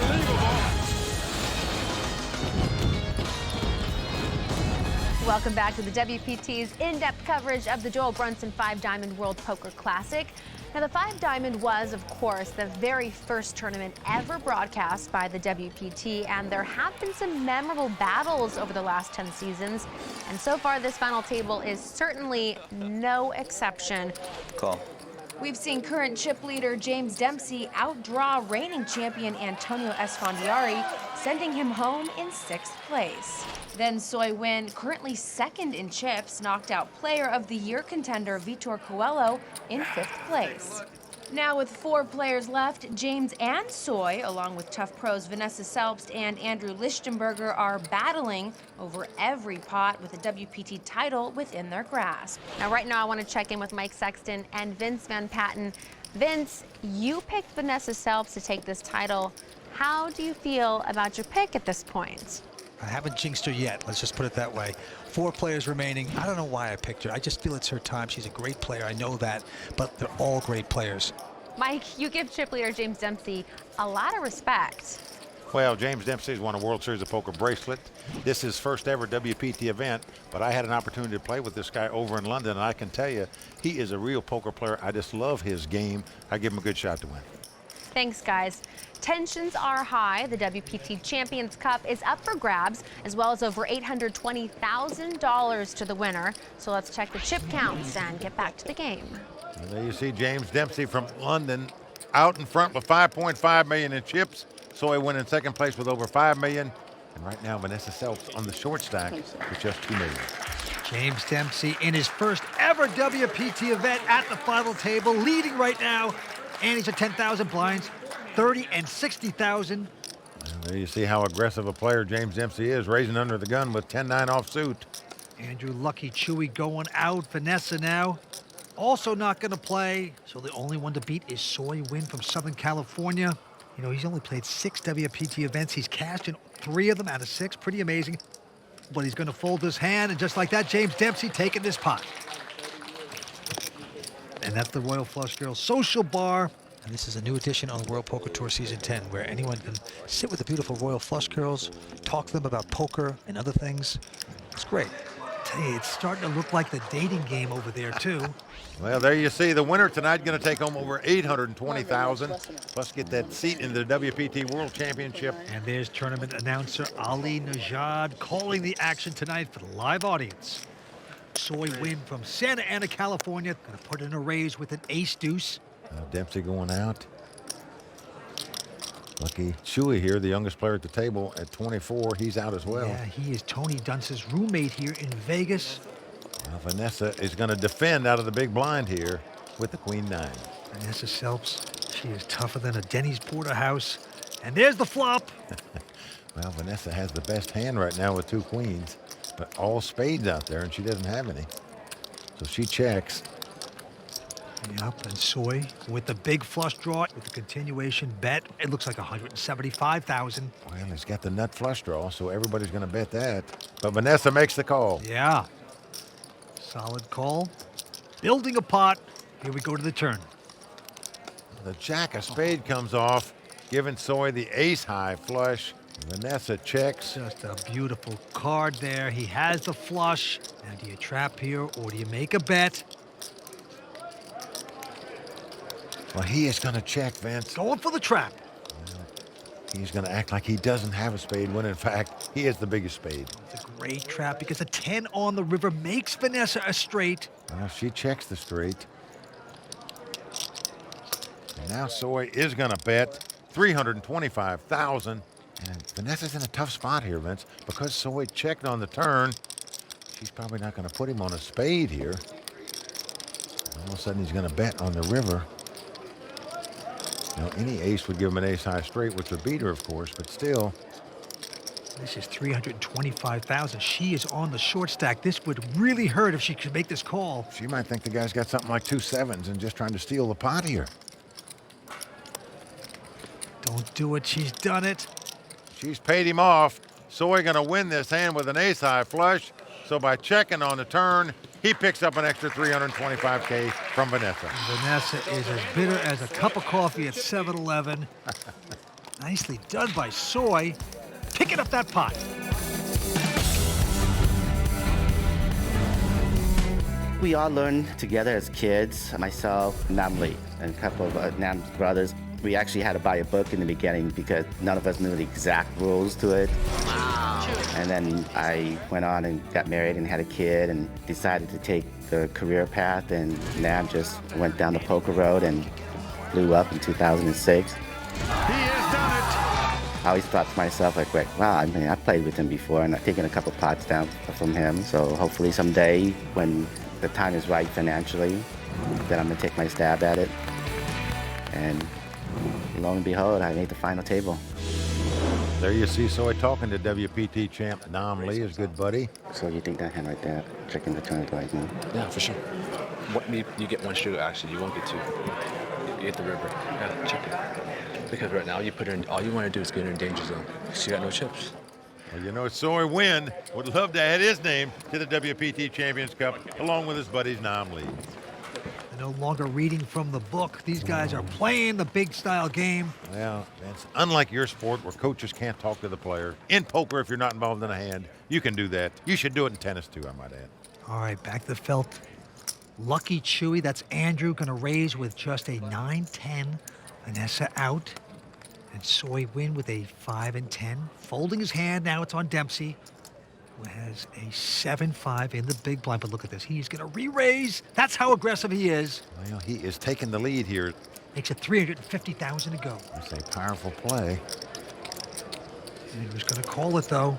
Unbelievable. Welcome back to the WPT's in-depth coverage of the Doyle Brunson 5-Diamond World Poker Classic. Now, the 5-Diamond was, of course, the very first tournament ever broadcast by the WPT, and there have been some memorable battles over the last 10 seasons, and so far this final table is certainly no exception. Call. We've seen current chip leader James Dempsey outdraw reigning champion Antonio Esfandiari, sending him home in 6th place. Then Soy Win, currently 2nd in chips, knocked out Player of the Year contender Vitor Coelho in 5th place. Now with 4 players left, James and Soy, along with tough pros Vanessa Selbst and Andrew Lichtenberger, are battling over every pot with a WPT title within their grasp. Now, right now, I want to check in with Mike Sexton and Vince Van Patten. Vince, you picked Vanessa Selbst to take this title. How do you feel about your pick at this point? I haven't jinxed her yet. Let's just put it that way. 4 players remaining. I don't know why I picked her. I just feel it's her time. She's a great player. I know that, but they're all great players. Mike, you give chip leader James Dempsey a lot of respect. Well, James Dempsey's won a World Series of Poker bracelet. This is his first ever WPT event, but I had an opportunity to play with this guy over in London, and I can tell you, he is a real poker player. I just love his game. I give him a good shot to win. Thanks, guys. Tensions are high. The WPT Champions Cup is up for grabs, as well as over $820,000 to the winner. So let's check the chip counts and get back to the game. And there you see James Dempsey from London out in front with 5.5 million in chips. Soy went in 2nd place with over 5 million. And right now, Vanessa Selbst on the short stack with just 2 million. James Dempsey in his first ever WPT event at the final table, leading right now. And he's at 10,000 blinds, 30 and 60,000. There you see how aggressive a player James Dempsey is, raising under the gun with 10-9 offsuit. Andrew Lucky Chewy going out. Vanessa now also not going to play. So the only one to beat is Soy Win from Southern California. You know, he's only played 6 WPT events. He's cashed in 3 of them out of 6. Pretty amazing. But he's going to fold his hand, and just like that, James Dempsey taking this pot. And that's the Royal Flush Girls Social Bar. And this is a new edition on the World Poker Tour Season 10, where anyone can sit with the beautiful Royal Flush Girls, talk to them about poker and other things. It's great. I tell you, it's starting to look like the dating game over there, too. Well, there you see the winner tonight going to take home over $820,000, plus get that seat in the WPT World Championship. And there's tournament announcer Ali Najad calling the action tonight for the live audience. Soy Win from Santa Ana, California, going to put in a raise with an ace-deuce. Dempsey going out. Lucky Chewy here, the youngest player at the table at 24. He's out as well. Yeah, he is Tony Dunst's roommate here in Vegas. Now Vanessa is going to defend out of the big blind here with the Queen 9. Vanessa Selbst, she is tougher than a Denny's porterhouse. And there's the flop. Well, Vanessa has the best hand right now with 2 queens, but all spades out there, and she doesn't have any. So she checks. Yep, and Soy with the big flush draw with the continuation bet. It looks like 175,000. Well, he's got the nut flush draw, so everybody's going to bet that. But Vanessa makes the call. Yeah. Solid call. Building a pot. Here we go to the turn. The jack of spade comes off, giving Soy the ace-high flush. Vanessa checks. Just a beautiful card there. He has the flush. Now, do you trap here or do you make a bet? Well, he is going to check, Vince. Going for the trap. He's going to act like he doesn't have a spade when, in fact, he has the biggest spade. It's a great trap because a 10 on the river makes Vanessa a straight. Well, she checks the straight. And now Soy is going to bet 325,000. And Vanessa's in a tough spot here, Vince. Because Soy checked on the turn, she's probably not going to put him on a spade here. All of a sudden, he's going to bet on the river. Now, any ace would give him an ace-high straight, which would beat her, of course, but still. This is 325,000. She is on the short stack. This would really hurt if she could make this call. She might think the guy's got something like 2 sevens and just trying to steal the pot here. Don't do it. She's done it. She's paid him off. Soy going to win this hand with an ace-high flush. So by checking on the turn, he picks up an extra 325K from Vanessa. Vanessa is as bitter as a cup of coffee at 7-Eleven. Nicely done by Soy. Picking up that pot. We all learned together as kids, myself, Namli, and a couple of Nam's brothers. We actually had to buy a book in the beginning because none of us knew the exact rules to it. Wow. And then I went on and got married and had a kid and decided to take the career path, and Nam just went down the poker road and blew up in 2006. He has done it. I always thought to myself, like, wow, I mean, I played with him before and I've taken a couple pots down from him. So hopefully someday when the time is right financially, then I'm gonna take my stab at it. And lo and behold, I made the final table. There you see Soy talking to WPT champ Nam Lee, his good buddy. So you think that hand right there, checking the turn right now? Yeah, for sure. You get one sugar, actually. You won't get two. You get the river. Yeah, check it. Because right now, you put her in, all you want to do is get her in danger zone. She got no chips. Well, you know, Soy Win would love to add his name to the WPT Champions Cup, along with his buddies Nam Lee. No longer reading from the book. These guys are playing the big style game. Well, it's unlike your sport where coaches can't talk to the player. In poker, if you're not involved in a hand, you can do that. You should do it in tennis too, I might add. All right, back to the felt. Lucky Chewy, that's Andrew, going to raise with just a 9-10. Vanessa out. And Soy Win with a 5 and 10. Folding his hand, now it's on Dempsey, who has a 7-5 in the big blind. But look at this, he's going to re-raise. That's how aggressive he is. Well, he is taking the lead here. Makes it 350,000 to go. That's a powerful play. Andrew's going to call it, though.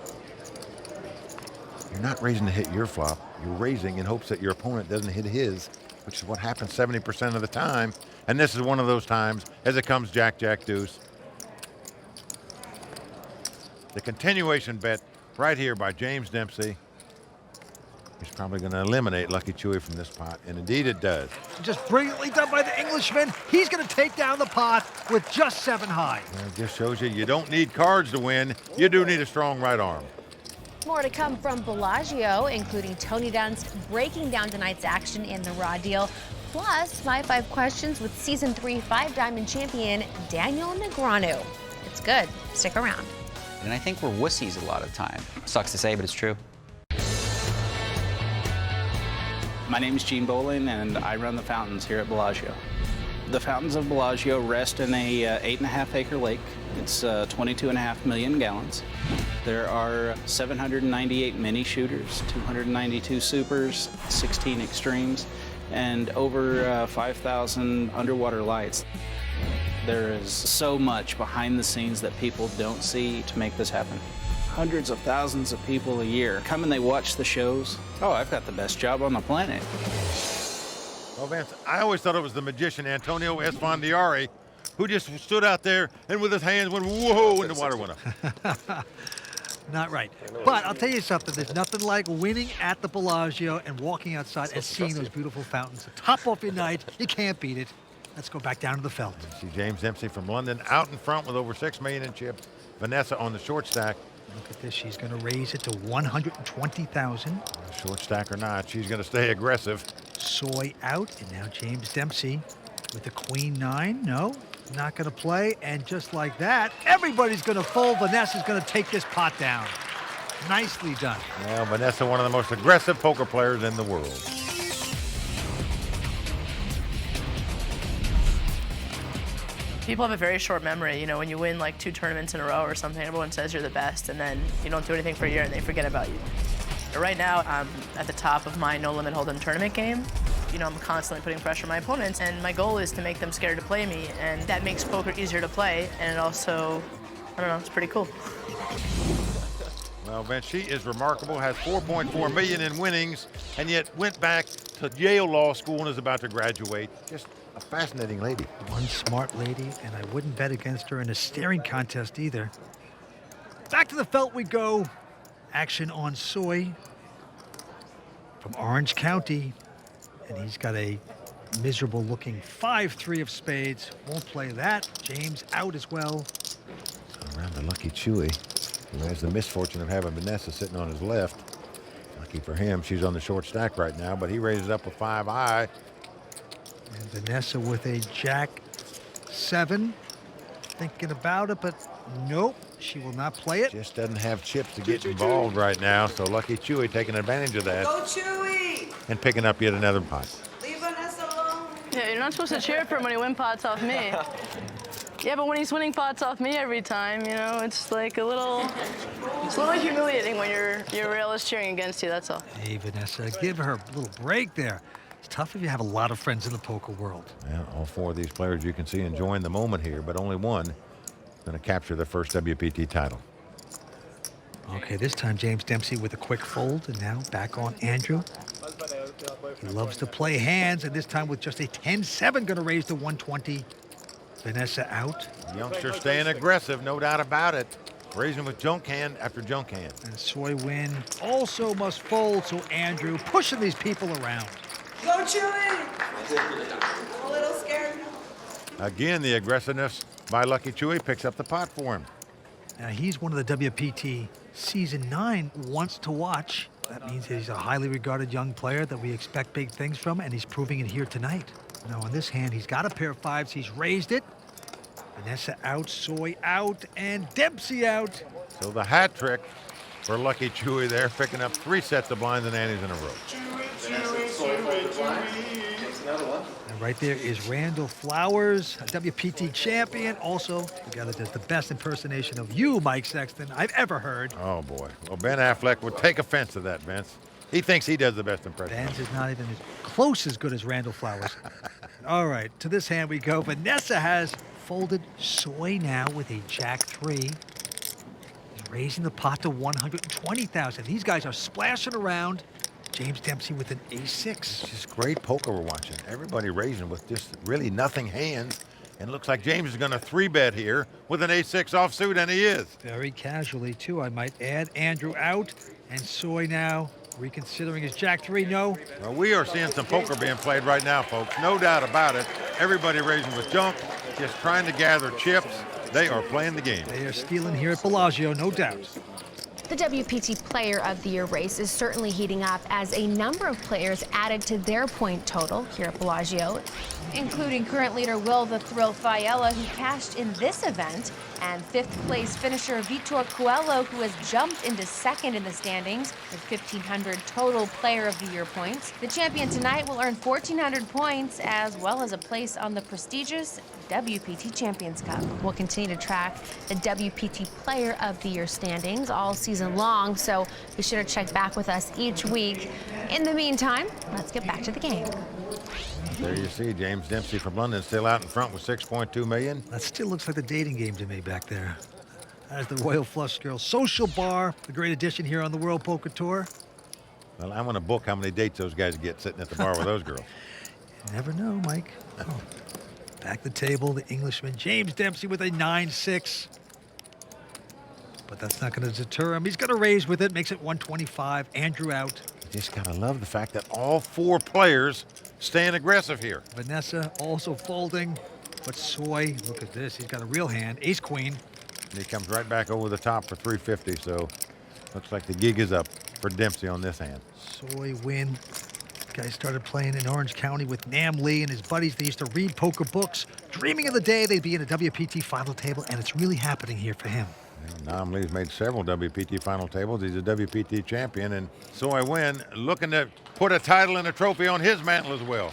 You're not raising to hit your flop. You're raising in hopes that your opponent doesn't hit his, which is what happens 70% of the time. And this is one of those times as it comes Jack, Jack, deuce. The continuation bet right here by James Dempsey is probably going to eliminate Lucky Chewy from this pot, and indeed it does. Just brilliantly done by the Englishman. He's going to take down the pot with just 7 high. Well, it just shows you don't need cards to win. You do need a strong right arm. More to come from Bellagio, including Tony Dunst breaking down tonight's action in the raw deal, plus my 5 questions with Season 3 5-diamond champion Daniel Negreanu. It's good. Stick around. And I think we're wussies a lot of time. Sucks to say, but it's true. My name is Gene Bolin, and I run the fountains here at Bellagio. The fountains of Bellagio rest in a 8.5-acre lake. It's 22.5 million gallons. There are 798 mini shooters, 292 supers, 16 extremes, and over 5,000 underwater lights. There is so much behind the scenes that people don't see to make this happen. Hundreds of thousands of people a year come and they watch the shows. Oh, I've got the best job on the planet. Well, Vance, I always thought it was the magician Antonio Esfandiari who just stood out there and with his hands went, whoa, and the water went up. Not right. But I'll tell you something. There's nothing like winning at the Bellagio and walking outside and seeing those beautiful fountains. To top off your night, you can't beat it. Let's go back down to the felt. See James Dempsey from London out in front with over $6 million in chips. Vanessa on the short stack. Look at this. She's going to raise it to 120,000. Short stack or not, she's going to stay aggressive. Soy out, and now James Dempsey with the queen 9. No, not going to play. And just like that, everybody's going to fold. Vanessa's going to take this pot down. Nicely done. Well, Vanessa, one of the most aggressive poker players in the world. People have a very short memory. You know, when you win like 2 tournaments in a row or something, everyone says you're the best, and then you don't do anything for a year and they forget about you. But right now, I'm at the top of my no limit hold'em tournament game. You know, I'm constantly putting pressure on my opponents, and my goal is to make them scared to play me, and that makes poker easier to play, and it also, I don't know, it's pretty cool. Well, Vince, she is remarkable, has 4.4 million in winnings, and yet went back to Yale Law School and is about to graduate. Just a fascinating lady. One smart lady, and I wouldn't bet against her in a staring contest either. Back to the felt we go. Action on Soy from Orange County, and he's got a miserable looking 5-3 of spades. Won't play that. James out as well. Around the lucky Chewy, who has the misfortune of having Vanessa sitting on his left. Lucky for him, she's on the short stack right now, but he raises up with 5 high. And Vanessa with a Jack 7. Thinking about it, but nope, she will not play it. Just doesn't have chips to get involved right now, so lucky Chewy taking advantage of that. Go Chewy! And picking up yet another pot. Leave Vanessa alone. Yeah, you're not supposed to cheer for him when he wins pots off me. Yeah, but when he's winning pots off me every time, you know, it's like it's a little humiliating when your rail is cheering against you, that's all. Hey, Vanessa, give her a little break there. It's tough if you have a lot of friends in the poker world. Yeah, all 4 of these players you can see enjoying the moment here, but only one going to capture their first WPT title. Okay, this time James Dempsey with a quick fold, and now back on Andrew. He loves to play hands, and this time with just a 10-7 going to raise to 120. Vanessa out. Youngster staying aggressive, no doubt about it. Raising with junk hand after junk hand. And Soy Win also must fold, so Andrew pushing these people around. Go Chewy! A little scared. Again, the aggressiveness by Lucky Chewy picks up the pot for him. Now, he's one of the WPT Season 9 wants to watch. That means he's a highly regarded young player that we expect big things from, and he's proving it here tonight. Now, on this hand, he's got a pair of 5s. He's raised it. Vanessa out, Soy out, and Dempsey out. So the hat trick for Lucky Chewy there, picking up 3 sets of blinds and antes in a row. And right there is Randall Flowers, a WPT champion. Also, together does the best impersonation of you, Mike Sexton, I've ever heard. Oh, boy. Well, Ben Affleck would take offense to that, Vince. He thinks he does the best impression. Ben's is not even as close as good as Randall Flowers. All right, to this hand we go. Vanessa has folded Soy now with a Jack 3. He's raising the pot to 120,000. These guys are splashing around. James Dempsey with an A6. It's just great poker we're watching. Everybody raising with just really nothing hands. And it looks like James is going to 3-bet here with an A6 offsuit, and he is. Very casually, too, I might add. Andrew out, and Soy now reconsidering his Jack 3. No. Well, we are seeing some poker being played right now, folks. No doubt about it. Everybody raising with junk, just trying to gather chips. They are playing the game. They are stealing here at Bellagio, no doubt. The WPT Player of the Year race is certainly heating up as a number of players added to their point total here at Bellagio, including current leader Will the Thrill Failla, who cashed in this event, and 5th place finisher Vitor Coelho, who has jumped into 2nd in the standings with 1,500 total Player of the Year points. The champion tonight will earn 1,400 points, as well as a place on the prestigious WPT Champions Cup. We'll continue to track the WPT Player of the Year standings all season long, so be sure to check back with us each week. In the meantime, let's get back to the game. There you see James Dempsey from London still out in front with 6.2 million. That still looks like the dating game to me back there. As the Royal Flush Girls Social Bar, a great addition here on the World Poker Tour. Well, I want to book how many dates those guys get sitting at the bar with those girls. You never know, Mike. Oh. Back the table, the Englishman, James Dempsey with a 9-6. But that's not going to deter him. He's going to raise with it, makes it 125. Andrew out. You just gotta love the fact that all 4 players staying aggressive here. Vanessa also folding. But Soy, look at this. He's got a real hand. Ace queen. And he comes right back over the top for 350. So looks like the gig is up for Dempsey on this hand. Soy win. Guy started playing in Orange County with Nam Lee and his buddies. They used to read poker books, dreaming of the day they'd be in a WPT final table, and it's really happening here for him. Nam Lee's made several WPT final tables. He's a WPT champion, and Soy Win looking to put a title and a trophy on his mantle as well.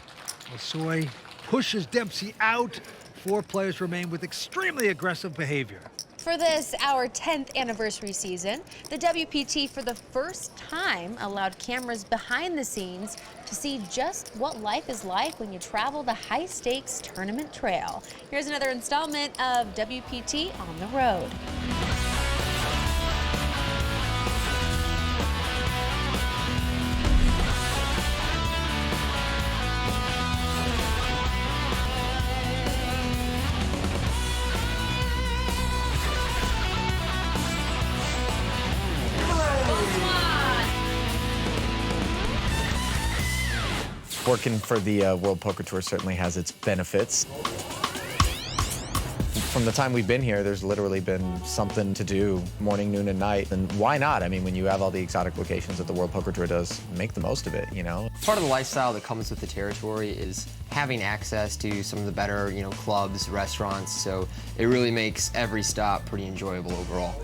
Well, Soy pushes Dempsey out. 4 players remain with extremely aggressive behavior. For this, our 10th anniversary season, the WPT for the first time allowed cameras behind the scenes to see just what life is like when you travel the high-stakes tournament trail. Here's another installment of WPT on the road. Working for the World Poker Tour certainly has its benefits. From the time we've been here, there's literally been something to do morning, noon, and night. And why not? I mean, when you have all the exotic locations that the World Poker Tour does, make the most of it, you know? Part of the lifestyle that comes with the territory is having access to some of the better, clubs, restaurants. So it really makes every stop pretty enjoyable overall.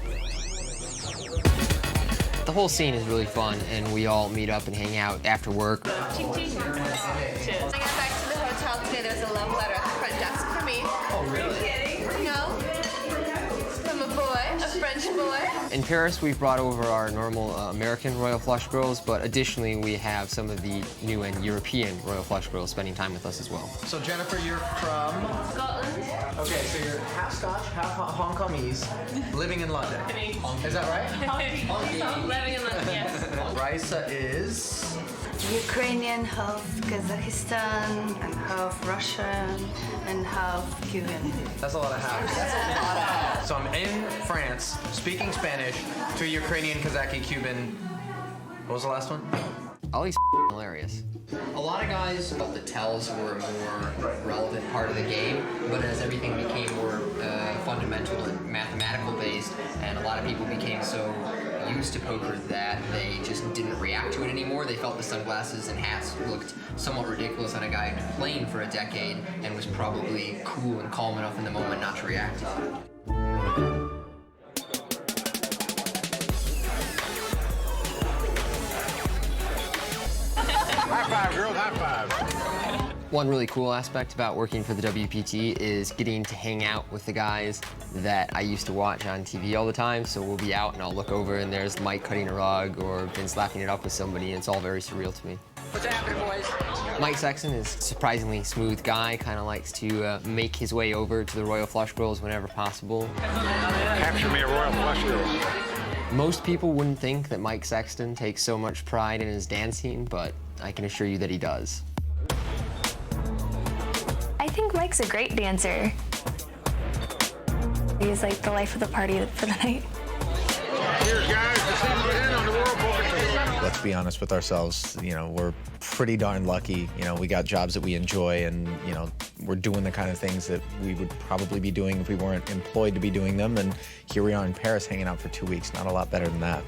The whole scene is really fun, and we all meet up and hang out after work. Ching ching. Cheers. I got back to the hotel today. There's a love letter at the front desk for me. Oh, really? Are you kidding? No. From a boy, a French boy. In Paris, we've brought over our normal American Royal Flush girls, but additionally, we have some of the new and European Royal Flush girls spending time with us as well. So Jennifer, you're from? Scotland. Okay, so you're half Scotch, half Hong Kongese, living in London. Is that right? Living in London, yes. Raisa is? Ukrainian, half Kazakhstan, and half Russian, and half Cuban. That's a lot of halves. So I'm in France, speaking Spanish to a Ukrainian, Kazakh, Cuban. What was the last one? Ollie's hilarious. A lot of guys felt the tells were a more relevant part of the game, but as everything became more fundamental and mathematical based, and a lot of people became so used to poker that they just didn't react to it anymore. They felt the sunglasses and hats looked somewhat ridiculous on a guy who'd been playing for a decade and was probably cool and calm enough in the moment not to react to it. High five, girls, high five. One really cool aspect about working for the WPT is getting to hang out with the guys that I used to watch on TV all the time. So we'll be out and I'll look over and there's Mike cutting a rug or Vince laughing it up with somebody, and it's all very surreal to me. What's happening, boys? Mike Sexton is a surprisingly smooth guy, kind of likes to make his way over to the Royal Flush Girls whenever possible. Capture me a Royal Flush Girl. Most people wouldn't think that Mike Sexton takes so much pride in his dancing, but I can assure you that he does. I think Mike's a great dancer. He's like the life of the party for the night. Cheers, guys. The season is in on the World Poker Tour. Let's be honest with ourselves, we're pretty darn lucky. We got jobs that we enjoy, and, we're doing the kind of things that we would probably be doing if we weren't employed to be doing them. And here we are in Paris hanging out for 2 weeks. Not a lot better than that.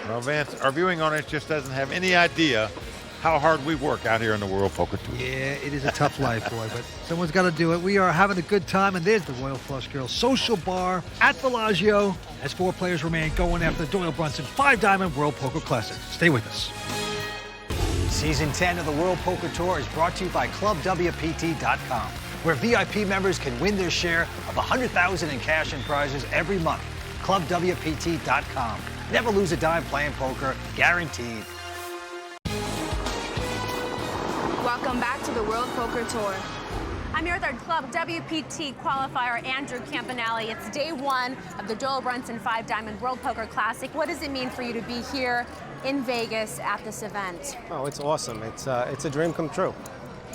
Well, Vance, our viewing audience just doesn't have any idea how hard we work out here in the World Poker Tour. Yeah, it is a tough life, boy, but someone's got to do it. We are having a good time, and there's the Royal Flush Girls Social Bar at Bellagio as 4 players remain going after the Doyle Brunson 5-Diamond World Poker Classic. Stay with us. Season 10 of the World Poker Tour is brought to you by ClubWPT.com, where VIP members can win their share of $100,000 in cash and prizes every month. ClubWPT.com. Never lose a dime playing poker, guaranteed. Welcome back to the World Poker Tour. I'm here with our Club WPT qualifier, Andrew Campanelli. It's day 1 of the Doyle Brunson 5-Diamond World Poker Classic. What does it mean for you to be here in Vegas at this event? Oh, it's awesome. It's a dream come true.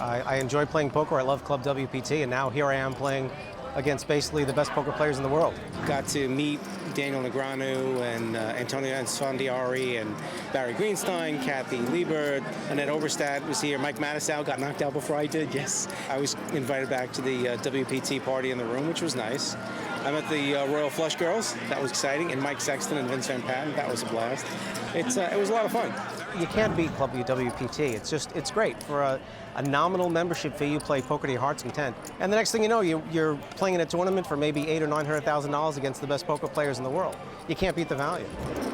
I enjoy playing poker. I love Club WPT, and now here I am playing against basically the best poker players in the world. Got to meet Daniel Negreanu and Antonio Esfandiari and Barry Greenstein, Kathy Liebert, Annette Oberstadt was here. Mike Mattisau got knocked out before I did, yes. I was invited back to the WPT party in the room, which was nice. I met the Royal Flush Girls. That was exciting. And Mike Sexton and Vince Van Patten. That was a blast. It was a lot of fun. You can't beat Club WPT. It's great. For a nominal membership fee, you play poker to your heart's content. And the next thing you know, you're playing in a tournament for maybe $800,000 or $900,000 against the best poker players in the world. You can't beat the value.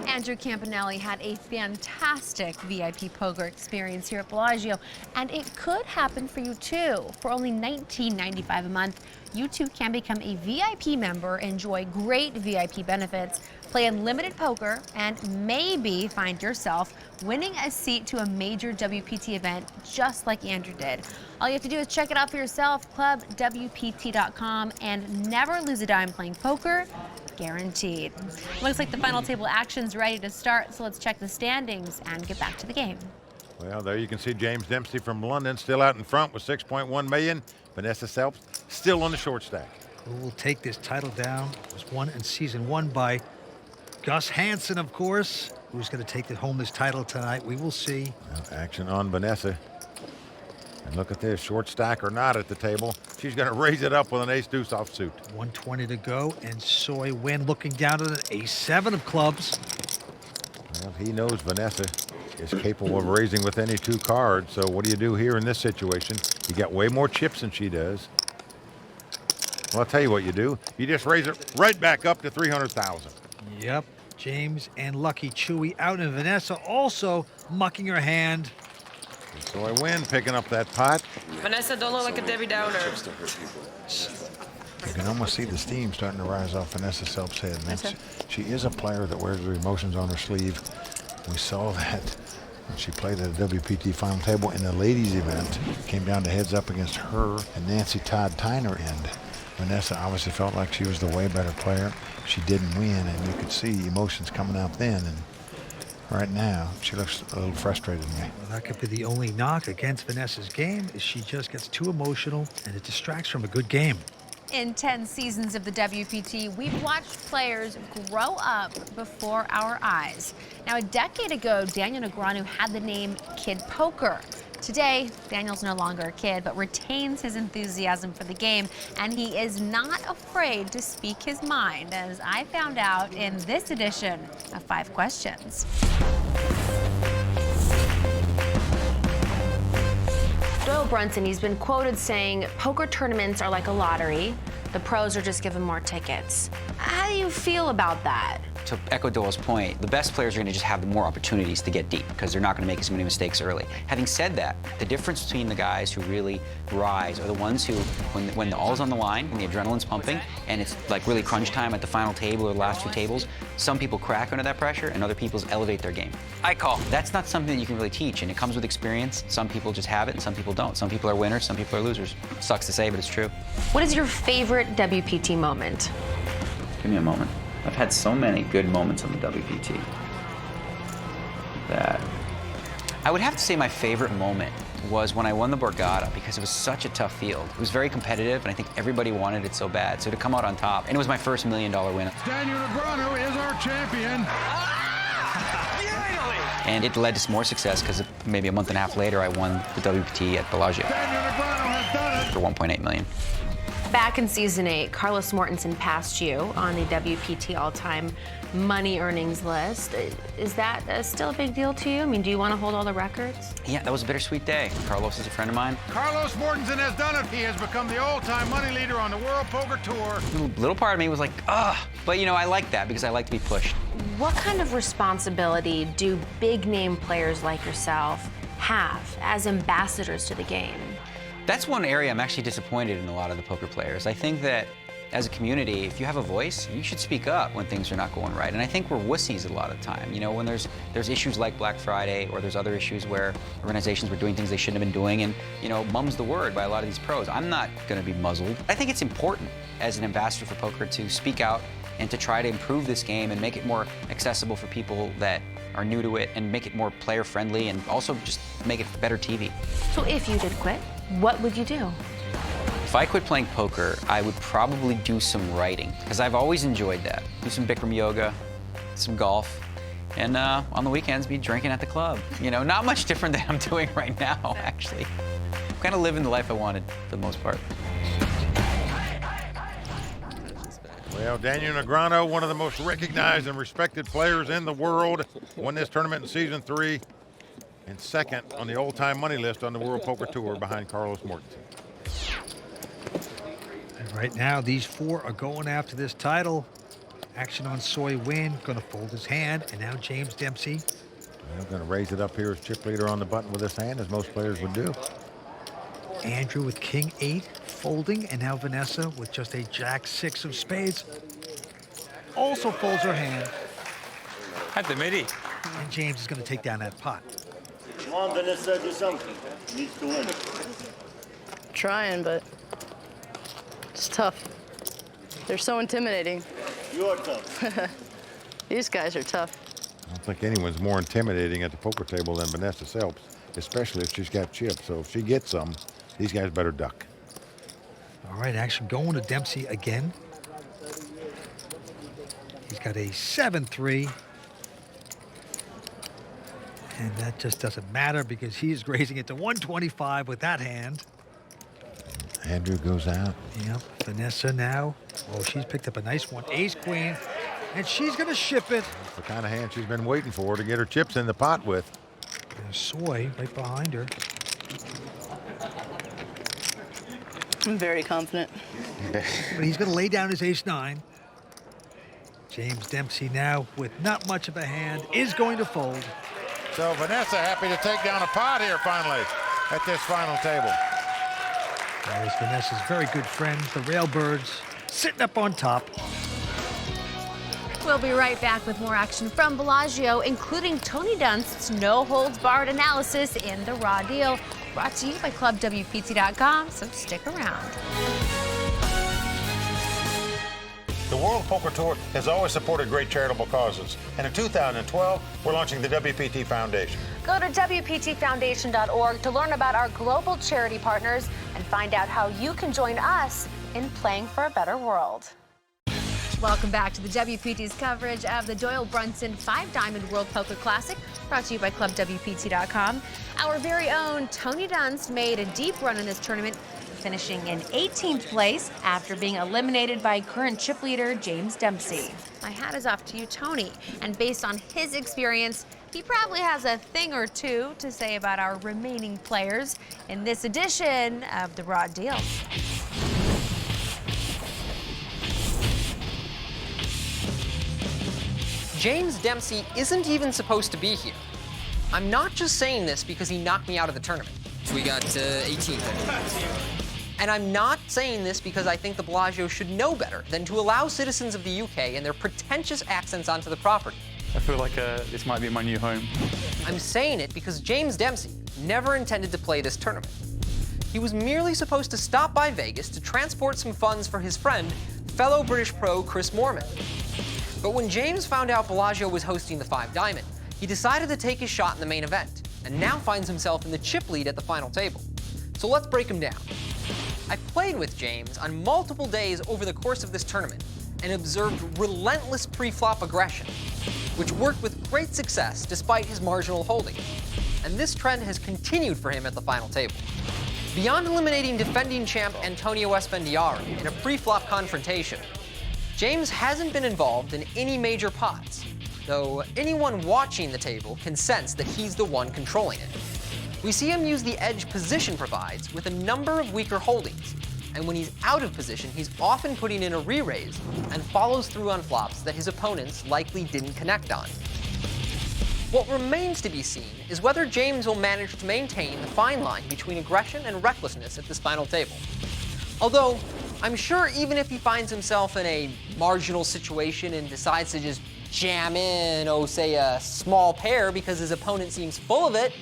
Andrew Campanelli had a fantastic VIP poker experience here at Bellagio, and it could happen for you too. For only $19.95 a month, you too can become a VIP member, enjoy great VIP benefits, play unlimited poker, and maybe find yourself winning a seat to a major WPT event just like Andrew did. All you have to do is check it out for yourself, clubwpt.com, and never lose a dime playing poker. Guaranteed. Looks like the final table action's ready to start, so let's check the standings and get back to the game. Well, there you can see James Dempsey from London still out in front with 6.1 million. Vanessa Selps still on the short stack. Who will take this title down? It was won in season 1 by Gus Hansen, of course. Who's going to take home this title tonight? We will see. Now, action on Vanessa. And look at this, short stack or not at the table. She's going to raise it up with an ace-deuce offsuit. 120 to go, and Soy Win looking down at an ace-7 of clubs. Well, he knows Vanessa is capable of raising with any 2 cards, so what do you do here in this situation? You got way more chips than she does. Well, I'll tell you what you do. You just raise it right back up to 300,000. Yep. James and Lucky Chewy out, and Vanessa also mucking her hand. So I win picking up that pot. Vanessa, don't look like a Debbie Downer. You can almost see the steam starting to rise off Vanessa Selp's head. And she is a player that wears her emotions on her sleeve. We saw that when she played at the WPT final table in the ladies event. Came down to heads up against her and Nancy Todd Tyner, and Vanessa obviously felt like she was the way better player. She didn't win, and you could see emotions coming out then. And right now, she looks a little frustrated to me. Well, that could be the only knock against Vanessa's game, is she just gets too emotional, and it distracts from a good game. In 10 seasons of the WPT, we've watched players grow up before our eyes. Now, a decade ago, Daniel Negreanu had the name Kid Poker. Today, Daniel's no longer a kid, but retains his enthusiasm for the game, and he is not afraid to speak his mind, as I found out in this edition of 5 Questions. Doyle Brunson, he's been quoted saying, poker tournaments are like a lottery. The pros are just given more tickets. How do you feel about that? To echo Doyle's point, the best players are going to just have more opportunities to get deep because they're not going to make as many mistakes early. Having said that, the difference between the guys who really rise are the ones who, when the all's on the line and the adrenaline's pumping and it's like really crunch time at the final table or the last 2 tables, some people crack under that pressure and other people elevate their game. I call. That's not something that you can really teach, and it comes with experience. Some people just have it and some people don't. Some people are winners, some people are losers. Sucks to say, but it's true. What is your favorite WPT moment? Give me a moment. I've had so many good moments on the WPT that I would have to say my favorite moment was when I won the Borgata, because it was such a tough field. It was very competitive, and I think everybody wanted it so bad. So to come out on top, and it was my first $1 million win. Daniel Negreanu is our champion. And it led to some more success because maybe a month and a half later, I won the WPT at Bellagio for $1.8 million. Back in season 8, Carlos Mortensen passed you on the WPT all-time money earnings list. Is that still a big deal to you? I mean, do you want to hold all the records? Yeah, that was a bittersweet day. Carlos is a friend of mine. Carlos Mortensen has done it. He has become the all-time money leader on the World Poker Tour. A little part of me was like, ugh. But, you know, I like that because I like to be pushed. What kind of responsibility do big-name players like yourself have as ambassadors to the game? That's one area I'm actually disappointed in a lot of the poker players. I think that as a community, if you have a voice, you should speak up when things are not going right. And I think we're wussies a lot of the time. You know, when there's issues like Black Friday, or there's other issues where organizations were doing things they shouldn't have been doing, and, you know, mum's the word by a lot of these pros. I'm not going to be muzzled. I think it's important as an ambassador for poker to speak out and to try to improve this game and make it more accessible for people that are new to it and make it more player friendly and also just make it better TV. So if you did quit, what would you do? If I quit playing poker, I would probably do some writing, because I've always enjoyed that. Do some Bikram yoga, some golf, and on the weekends be drinking at the club. You know, not much different than I'm doing right now, actually. I'm kind of living the life I wanted for the most part. Well, Daniel Negreanu, one of the most recognized and respected players in the world, won this tournament in season 3 and second on the all-time money list on the World Poker Tour behind Carlos Mortensen. And right now, these 4 are going after this title. Action on Soy Win, going to fold his hand, and now James Dempsey. Well, going to raise it up here as chip leader on the button with his hand, as most players would do. Andrew with King 8 folding, and now Vanessa with just a Jack 6 of spades also folds her hand. At the midi. And James is going to take down that pot. Come on, Vanessa, do something. Needs to win. Trying, but it's tough. They're so intimidating. You're tough. These guys are tough. I don't think anyone's more intimidating at the poker table than Vanessa Selps, especially if she's got chips. So if she gets some, these guys better duck. All right, Action going to Dempsey again. He's got a 7-3. And that just doesn't matter because he's raising it to 125 with that hand. Andrew goes out. Yep, Vanessa now. Oh, she's picked up a nice one. Ace-queen, and she's going to ship it. That's the kind of hand she's been waiting for to get her chips in the pot with. There's Soy right behind her. I'm very confident. But he's going to lay down his ace-9. James Dempsey now, with not much of a hand, is going to fold. So Vanessa happy to take down a pot here finally at this final table. There's Vanessa's very good friends, the Railbirds, sitting up on top. We'll be right back with more action from Bellagio, including Tony Dunst's no-holds-barred analysis in The Raw Deal, brought to you by ClubWPT.com, so stick around. The World Poker Tour has always supported great charitable causes, and in 2012, we're launching the WPT Foundation. Go to WPTFoundation.org to learn about our global charity partners and find out how you can join us in playing for a better world. Welcome back to the WPT's coverage of the Doyle Brunson 5-Diamond World Poker Classic, brought to you by ClubWPT.com. Our very own Tony Dunst made a deep run in this tournament, finishing in 18th place after being eliminated by current chip leader James Dempsey. My hat is off to you, Tony, and based on his experience, he probably has a thing or two to say about our remaining players in this edition of The Raw Deal. James Dempsey isn't even supposed to be here. I'm not just saying this because he knocked me out of the tournament. We got 18th. And I'm not saying this because I think the Bellagio should know better than to allow citizens of the UK and their pretentious accents onto the property. I feel like this might be my new home. I'm saying it because James Dempsey never intended to play this tournament. He was merely supposed to stop by Vegas to transport some funds for his friend, fellow British pro Chris Moorman. But when James found out Bellagio was hosting the 5-Diamond, he decided to take his shot in the main event, and now finds himself in the chip lead at the final table. So let's break him down. I played with James on multiple days over the course of this tournament and observed relentless pre-flop aggression, which worked with great success despite his marginal holdings. And this trend has continued for him at the final table. Beyond eliminating defending champ Antonio Esfandiari in a pre-flop confrontation, James hasn't been involved in any major pots, though anyone watching the table can sense that he's the one controlling it. We see him use the edge position provides with a number of weaker holdings, and when he's out of position, he's often putting in a re-raise and follows through on flops that his opponents likely didn't connect on. What remains to be seen is whether James will manage to maintain the fine line between aggression and recklessness at this final table. Although, I'm sure even if he finds himself in a marginal situation and decides to just jam in, say, a small pair because his opponent seems full of it,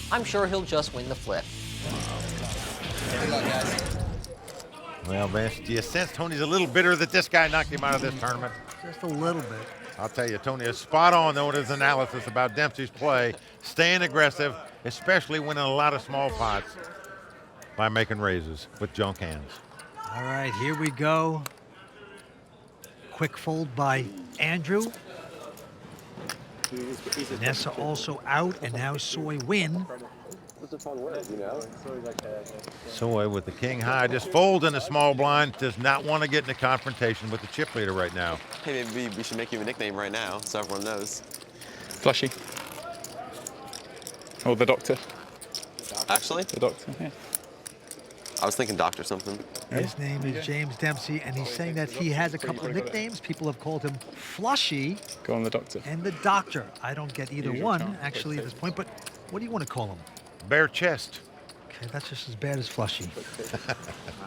I'm sure he'll just win the flip. Good luck, guys. Well, Vince, do you sense Tony's a little bitter that this guy knocked him out of this tournament? Just a little bit. I'll tell you, Tony is spot on though in his analysis about Dempsey's play, staying aggressive, especially winning a lot of small pots by making raises with junk hands. All right, here we go. Quick fold by Andrew. Vanessa also out, and now Soy Win. Soy with the king high, just folds in a small blind, does not want to get in a confrontation with the chip leader right now. Hey, maybe we should make you a nickname right now so everyone knows. Flushy. Or the doctor. Actually? The doctor, yeah. I was thinking doctor something. His name is James Dempsey, and he's saying that he has a couple of nicknames. People have called him Flushy. Go on the doctor. And the doctor. I don't get either Usual one, count, actually, at this point, but what do you want to call him? Bare chest. Okay, that's just as bad as Flushy.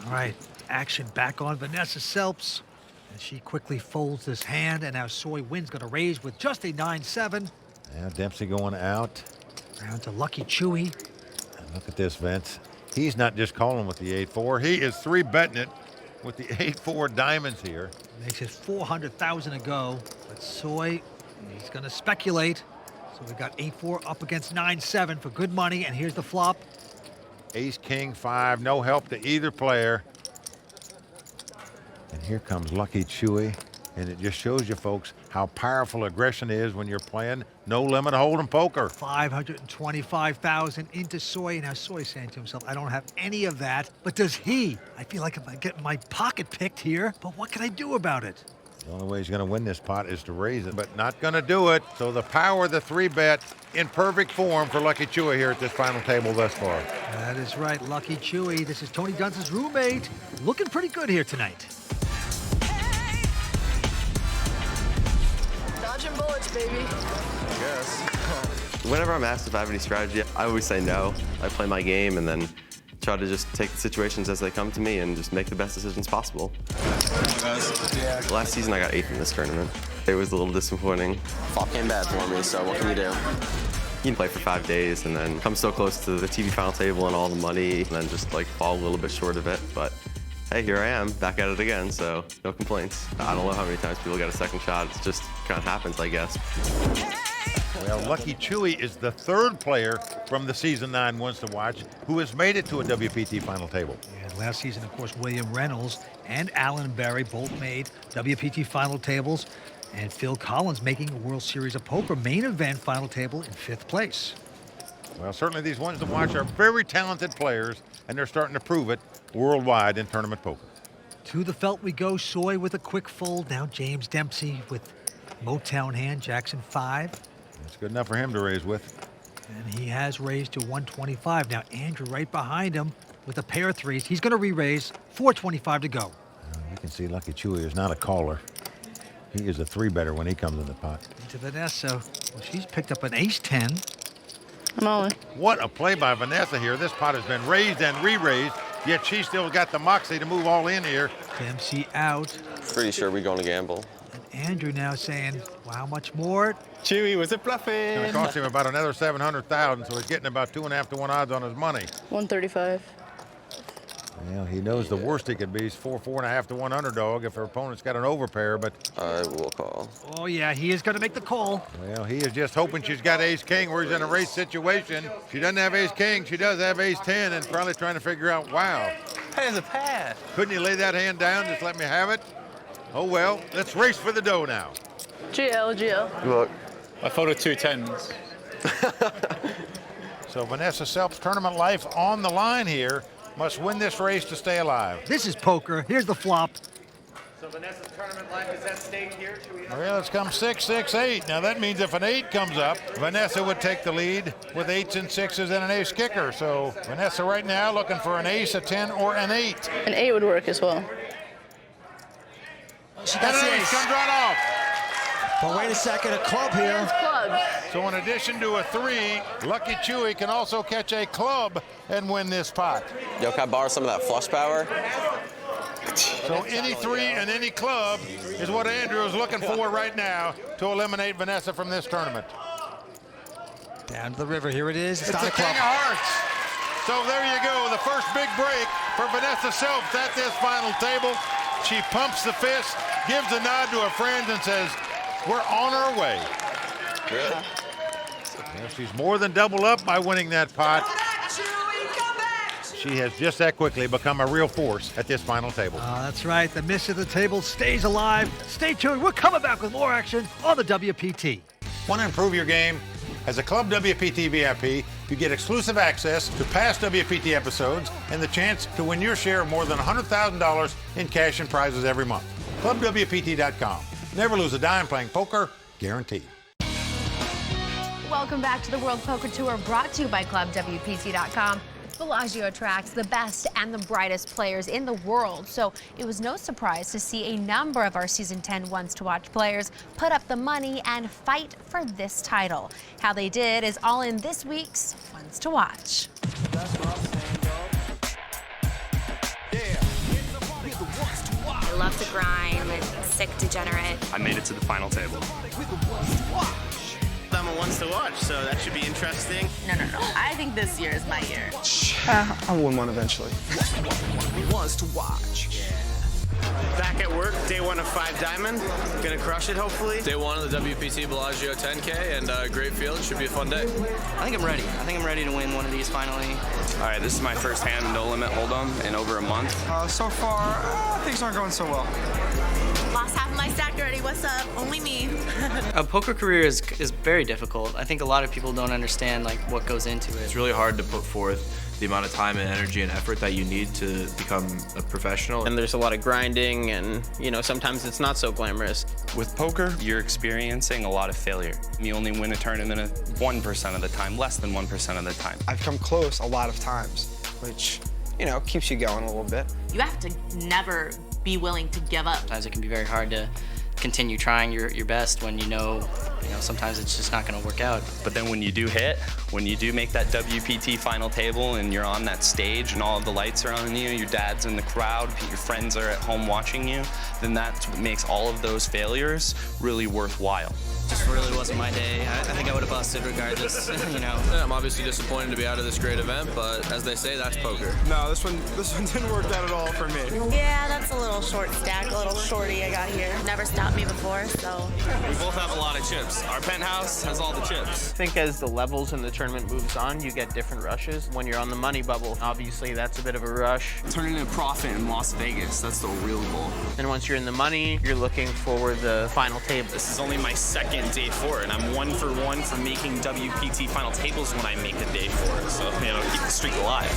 All right, action back on Vanessa Selps. And she quickly folds this hand, and now Soy Win's going to raise with just a 9-7. Now Dempsey going out. Round to Lucky Chewy. And look at this, Vince. He's not just calling with the 8-4. He is 3-betting it with the 8-4 diamonds here. Makes it 400,000 to go. But Soy, he's going to speculate. So we got 8-4 up against 9-7 for good money. And here's the flop. Ace, king, 5. No help to either player. And here comes Lucky Chewy. And it just shows you, folks, how powerful aggression is when you're playing no limit hold'em poker. 525,000 into Soy. Now Soy's saying to himself, I don't have any of that. But does he? I feel like I'm getting my pocket picked here, but what can I do about it? The only way he's going to win this pot is to raise it, but not going to do it. So the power of the 3-bet in perfect form for Lucky Chewy here at this final table thus far. That is right, Lucky Chewy. This is Tony Dunst's roommate. Looking pretty good here tonight. Dodging bullets, baby. I guess. Whenever I'm asked if I have any strategy, I always say no. I play my game and then try to just take the situations as they come to me and just make the best decisions possible. Last season I got 8th in this tournament. It was a little disappointing. Flop came bad for me, so what can you do? You can play for 5 days and then come so close to the TV final table and all the money and then just like fall a little bit short of it. But hey, here I am, back at it again, so no complaints. I don't know how many times people get a second shot. It just kind of happens, I guess. Well, Lucky Chewy is the 3rd player from the Season 9 Ones to Watch who has made it to a WPT final table. And last season, of course, William Reynolds and Alan Berry both made WPT final tables. And Phil Collins making a World Series of Poker main event final table in 5th place. Well, certainly these Ones to Watch are very talented players, and they're starting to prove it worldwide in tournament poker. To the felt we go. Soy with a quick fold. Now James Dempsey with Motown hand, Jackson 5. That's good enough for him to raise with. And he has raised to 125. Now Andrew right behind him with a pair of 3s. He's going to re-raise, 425 to go. You can see Lucky Chewy is not a caller. He is a 3-better when he comes in the pot. Into Vanessa. Well, she's picked up an ace-10. I'm all in. What a play by Vanessa here. This pot has been raised and re-raised, yet she still got the moxie to move all in here. Dempsey out. Pretty sure we're going to gamble. And Andrew now saying, well, how much more? Chewy was a bluffing. It's going to cost him about another 700,000, so he's getting about 2.5 to 1 odds on his money. 135. Well, he knows the worst he could be is 4.5 to 1 underdog if her opponent's got an overpair, but... I will call. Oh, yeah, he is going to make the call. Well, he is just hoping she's got ace-king where he's in a race situation. She doesn't have ace-king, she does have ace-10, and probably trying to figure out, wow. There's a pair. Couldn't you lay that hand down, just let me have it? Oh, well, let's race for the dough now. GL. Look. I folded 2 10s. So Vanessa Selp's tournament life on the line here. Must win this race to stay alive. This is poker. Here's the flop. So Vanessa's tournament life is at stake here. Well, it's come 6, 6, 8. Now that means if an 8 comes up, Vanessa would take the lead with 8s and 6s and an ace kicker. So Vanessa right now looking for an ace, a 10, or an 8. An 8 would work as well. She got an ace. Comes right off. But wait a second, a club here. Clubs. So in addition to a 3, Lucky Chewy can also catch a club and win this pot. Yo, can I borrow some of that flush power? So any 3 and any club is what Andrew is looking for right now to eliminate Vanessa from this tournament. Down to the river, here it is. It's the king of hearts. So there you go, the first big break for Vanessa Selps at this final table. She pumps the fist, gives a nod to her friends and says, We're on our way. Really? Yeah, she's more than double up by winning that pot. She has just that quickly become a real force at this final table. That's right. The miss at the table stays alive. Stay tuned. We're coming back with more action on the WPT. Want to improve your game? As a Club WPT VIP, you get exclusive access to past WPT episodes and the chance to win your share of more than $100,000 in cash and prizes every month. ClubWPT.com. Never lose a dime playing poker, guaranteed. Welcome back to the World Poker Tour, brought to you by ClubWPT.com. Bellagio attracts the best and the brightest players in the world, so it was no surprise to see a number of our Season 10 Ones to Watch players put up the money and fight for this title. How they did is all in this week's Ones to Watch. I love to grind, sick degenerate. I made it to the final table. I'm a Ones to Watch, so that should be interesting. No. I think this year is my year. I'll win one eventually. Ones to Watch. Back at work, day one of 5 Diamond. Gonna crush it, hopefully. Day one of the WPT Bellagio 10K, and great field. Should be a fun day. I think I'm ready. I think I'm ready to win one of these finally. All right, this is my first hand no limit hold'em in over a month. So far, things aren't going so well. Lost half of my stack already. What's up? Only me. A poker career is very difficult. I think a lot of people don't understand what goes into it. It's really hard to put forth the amount of time and energy and effort that you need to become a professional. And there's a lot of grinding, and sometimes it's not so glamorous. With poker, you're experiencing a lot of failure. You only win a tournament 1% of the time, less than 1% of the time. I've come close a lot of times, which, keeps you going a little bit. You have to never be willing to give up. Sometimes it can be very hard to continue trying your best when sometimes it's just not going to work out. But then when you do hit, when you do make that WPT final table and you're on that stage and all of the lights are on you, your dad's in the crowd, your friends are at home watching you, then that's what makes all of those failures really worthwhile. Just really wasn't my day. I think I would have busted regardless, Yeah, I'm obviously disappointed to be out of this great event, but as they say, that's poker. No, this one didn't work out at all for me. Yeah, that's a little short stack, a little shorty I got here. Never stopped me before, so. We both have a lot of chips. Our penthouse has all the chips. I think as the levels in the tournament moves on, you get different rushes. When you're on the money bubble, obviously that's a bit of a rush. Turning a profit in Las Vegas, that's the real goal. And once you're in the money, you're looking for the final table. This is only my second day 4, and I'm 1 for 1 for making WPT final tables when I make a day 4. So, keep the streak alive.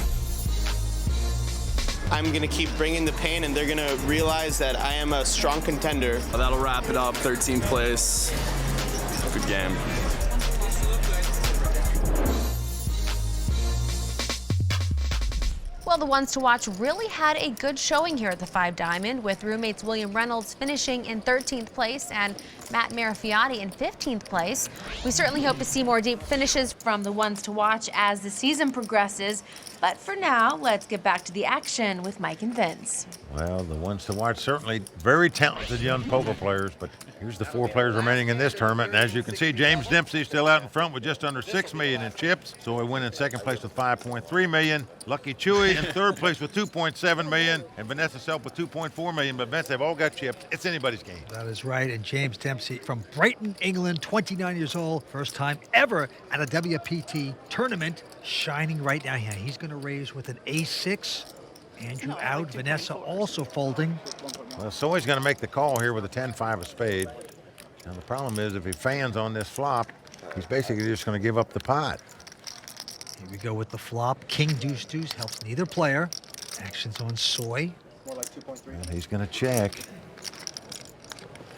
I'm gonna keep bringing the pain, and they're gonna realize that I am a strong contender. That'll wrap it up. 13th place. Good game. Well, the Ones to Watch really had a good showing here at the 5 Diamond, with roommates William Reynolds finishing in 13th place and Matt Marifiati in 15th place. We certainly hope to see more deep finishes from the Ones to Watch as the season progresses. But for now, let's get back to the action with Mike and Vince. Well, the Ones to Watch, certainly very talented young poker players, but here's the 4 players remaining in this tournament. And as you can see, James Dempsey still out in front with just under $6 million in chips. So we win in second place with $5.3 million. Lucky Chewy in third place with $2.7 million. And Vanessa Selp with $2.4 million. But Vince, they've all got chips. It's anybody's game. That is right. And James Dempsey from Brighton, England, 29 years old. First time ever at a WPT tournament. Shining right now. Yeah, he's going to raise with an ace-6. Andrew out. Vanessa also folding. Well, Soy's going to make the call here with a 10-5 of spade. Now, the problem is if he fans on this flop, he's basically just going to give up the pot. Here we go with the flop. King deuce deuce helps neither player. Action's on Soy. And he's going to check.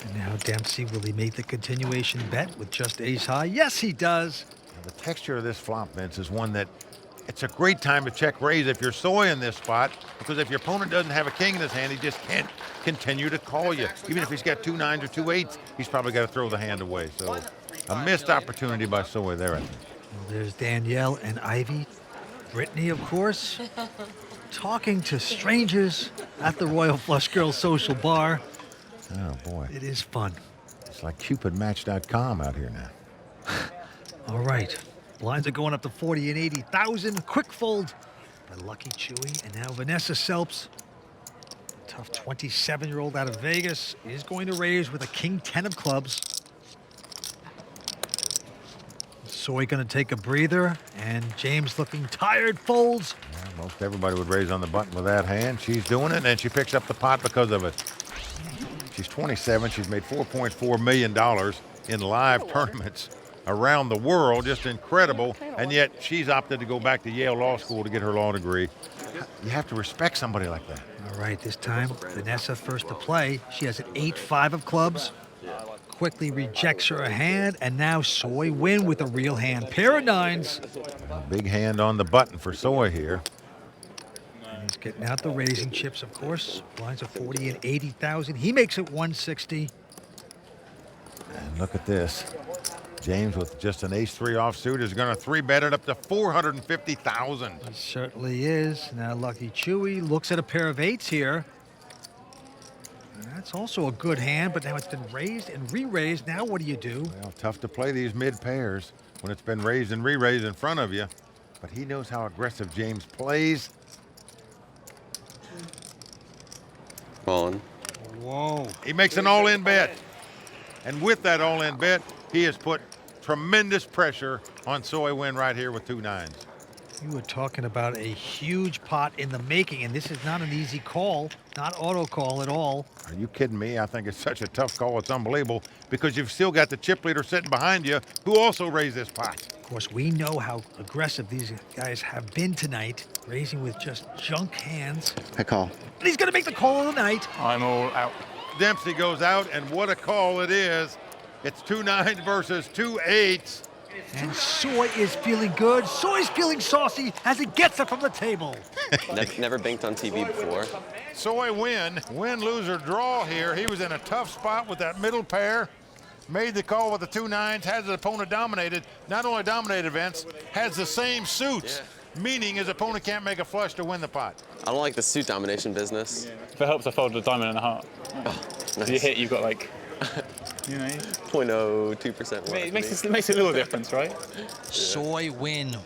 And now Dempsey, will he make the continuation bet with just ace high? Yes, he does. Now, the texture of this flop, Vince, is one that it's a great time to check raise if you're Soy in this spot, because if your opponent doesn't have a king in his hand, he just can't continue to call you. Even if he's got 2 9s or 2 8s, he's probably got to throw the hand away. So a missed opportunity by Soy there, I think. Well, there's Danielle and Ivy. Brittany, of course, talking to strangers at the Royal Flush Girls social bar. Oh, boy. It is fun. It's like CupidMatch.com out here now. All right. Blinds are going up to 40 and 80,000. Quick fold by Lucky Chewy. And now Vanessa Selps, tough 27-year-old out of Vegas, is going to raise with a king 10 of clubs. Soy going to take a breather, and James looking tired, folds. Yeah, most everybody would raise on the button with that hand. She's doing it, and she picks up the pot because of it. She's 27. She's made $4.4 million in live tournaments around the world. Just incredible. And yet she's opted to go back to Yale Law School to get her law degree. You have to respect somebody like that. All right, this time, Vanessa first to play. She has an 8-5 of clubs. Quickly rejects her hand, and now Soy Win with a real hand. Pair of nines. Big hand on the button for Soy here. He's getting out the raising chips, of course. Blinds of 40 and 80,000. He makes it 160. And look at this. James with just an ace-3 offsuit is going to 3-bet it up to 450,000. He certainly is. Now Lucky Chewy looks at a pair of 8s here. And that's also a good hand, but now it's been raised and re-raised. Now what do you do? Well, tough to play these mid pairs when it's been raised and re-raised in front of you. But he knows how aggressive James plays. All in. Whoa. He makes an all-in bet. And with that all-in bet, he has put tremendous pressure on Soy Win right here with 2 nines. You were talking about a huge pot in the making, and this is not an easy call, not auto call at all. Are you kidding me? I think it's such a tough call. It's unbelievable because you've still got the chip leader sitting behind you who also raised this pot. Of course, we know how aggressive these guys have been tonight, raising with just junk hands. I call. And he's going to make the call of the night. I'm all out. Dempsey goes out, and what a call it is. It's 2 nines versus 2 8s. And Soy is feeling good. Soy's feeling saucy as he gets it from the table. Never banked on TV before. Soy Win, loser, draw here. He was in a tough spot with that middle pair. Made the call with the 2 nines, has his opponent dominated. Not only dominated events, has the same suits, meaning his opponent can't make a flush to win the pot. I don't like the suit domination business. If it helps, I fold a diamond and a heart. Oh, nice. If you hit, you've got like, you know, 0.02%. it makes a little difference, right? Soy Win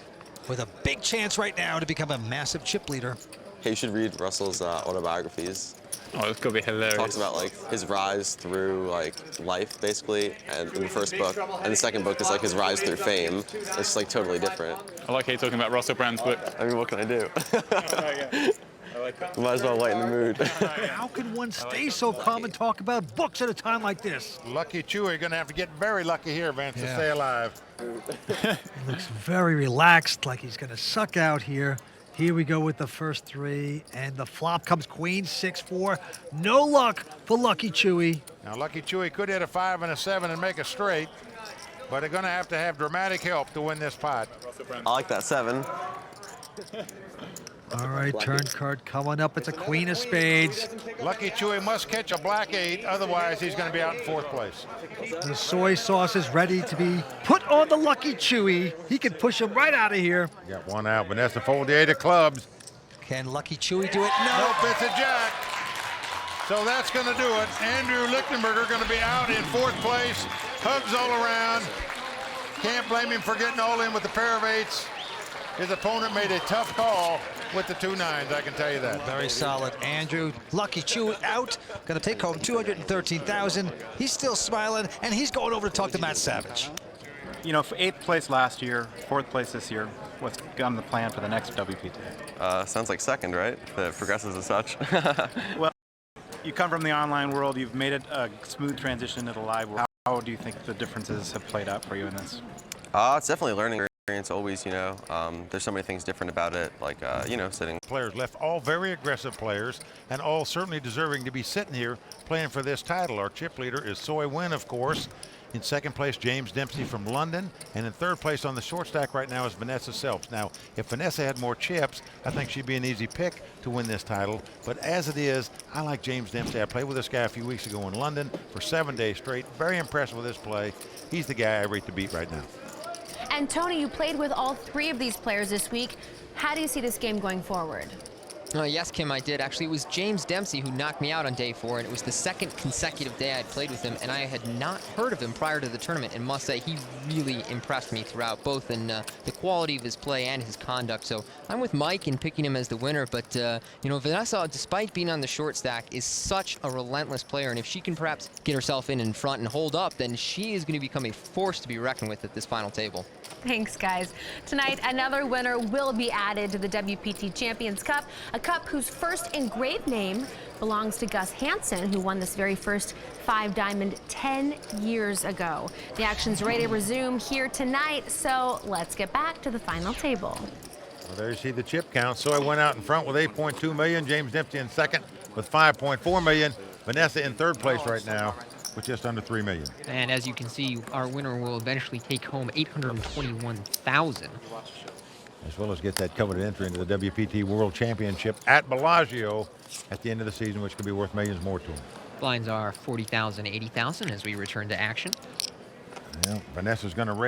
with a big chance right now to become a massive chip leader. Hey, you should read Russell's autobiographies. Oh, it's gonna be hilarious. Talks about like his rise through like life, basically, and in the first book, and the second book is like his rise through fame. It's like totally different. I like how you're talking about Russell Brand's book. I mean, what can I do? I like that. Might as well lighten the mood. How can one stay so calm and talk about books at a time like this? Lucky Chewy going to have to get very lucky here, Vince, to stay alive. He looks very relaxed, like he's going to suck out here. Here we go with the first 3, and the flop comes queen, 6-4. No luck for Lucky Chewy. Now, Lucky Chewy could hit a 5 and a 7 and make a straight, but they're going to have dramatic help to win this pot. I like that 7. All right, turn card coming up. It's a queen of spades. Lucky Chewy must catch a black 8, otherwise he's going to be out in 4th place. The soy sauce is ready to be put on the Lucky Chewy. He can push him right out of here. Got one out. Vanessa fold the 8 of clubs. Can Lucky Chewy do it? No. Nope, it's a jack. So that's going to do it. Andrew Lichtenberger going to be out in 4th place. Hugs all around. Can't blame him for getting all in with the pair of 8s. His opponent made a tough call with the 2 nines, I can tell you that. Very solid. Andrew, Lucky Chewy out. Going to take home $213,000. He's still smiling, and he's going over to talk to Matt Savage. You know, for 8th place last year, 4th place this year, what's on the plan for the next WPT? Sounds like 2nd, right? If it progresses as such. Well, you come from the online world. You've made it a smooth transition into the live world. How do you think the differences have played out for you in this? It's definitely a learning experience always, you know. There's so many things different about it, like, you know, sitting. Players left, all very aggressive players, and all certainly deserving to be sitting here playing for this title. Our chip leader is Soy Win, of course. In 2nd place, James Dempsey from London. And in 3rd place on the short stack right now is Vanessa Selps. Now, if Vanessa had more chips, I think she'd be an easy pick to win this title. But as it is, I like James Dempsey. I played with this guy a few weeks ago in London for 7 days straight. Very impressed with his play. He's the guy I rate to beat right now. And Tony, you played with all 3 of these players this week. How do you see this game going forward? Yes, Kim, I did. Actually, it was James Dempsey who knocked me out on day 4, and it was the second consecutive day I'd played with him, and I had not heard of him prior to the tournament, and must say he really impressed me throughout, both in the quality of his play and his conduct. So I'm with Mike in picking him as the winner, but you know, Vanessa, despite being on the short stack, is such a relentless player, and if she can perhaps get herself in front and hold up, then she is going to become a force to be reckoned with at this final table. Thanks, guys. Tonight, another winner will be added to the WPT Champions Cup, a cup whose first engraved name belongs to Gus Hansen, who won this very first 5-diamond 10 years ago. The action's ready to resume here tonight, so let's get back to the final table. Well, there you see the chip count. So I went out in front with 8.2 million. James Dempsey in second with 5.4 million. Vanessa in third place right now with just under 3 million. And as you can see, our winner will eventually take home $821,000. As well as get that coveted entry into the WPT World Championship at Bellagio at the end of the season, which could be worth millions more to him. Blinds are $40,000, $80,000 as we return to action. Yeah, Vanessa's going to raise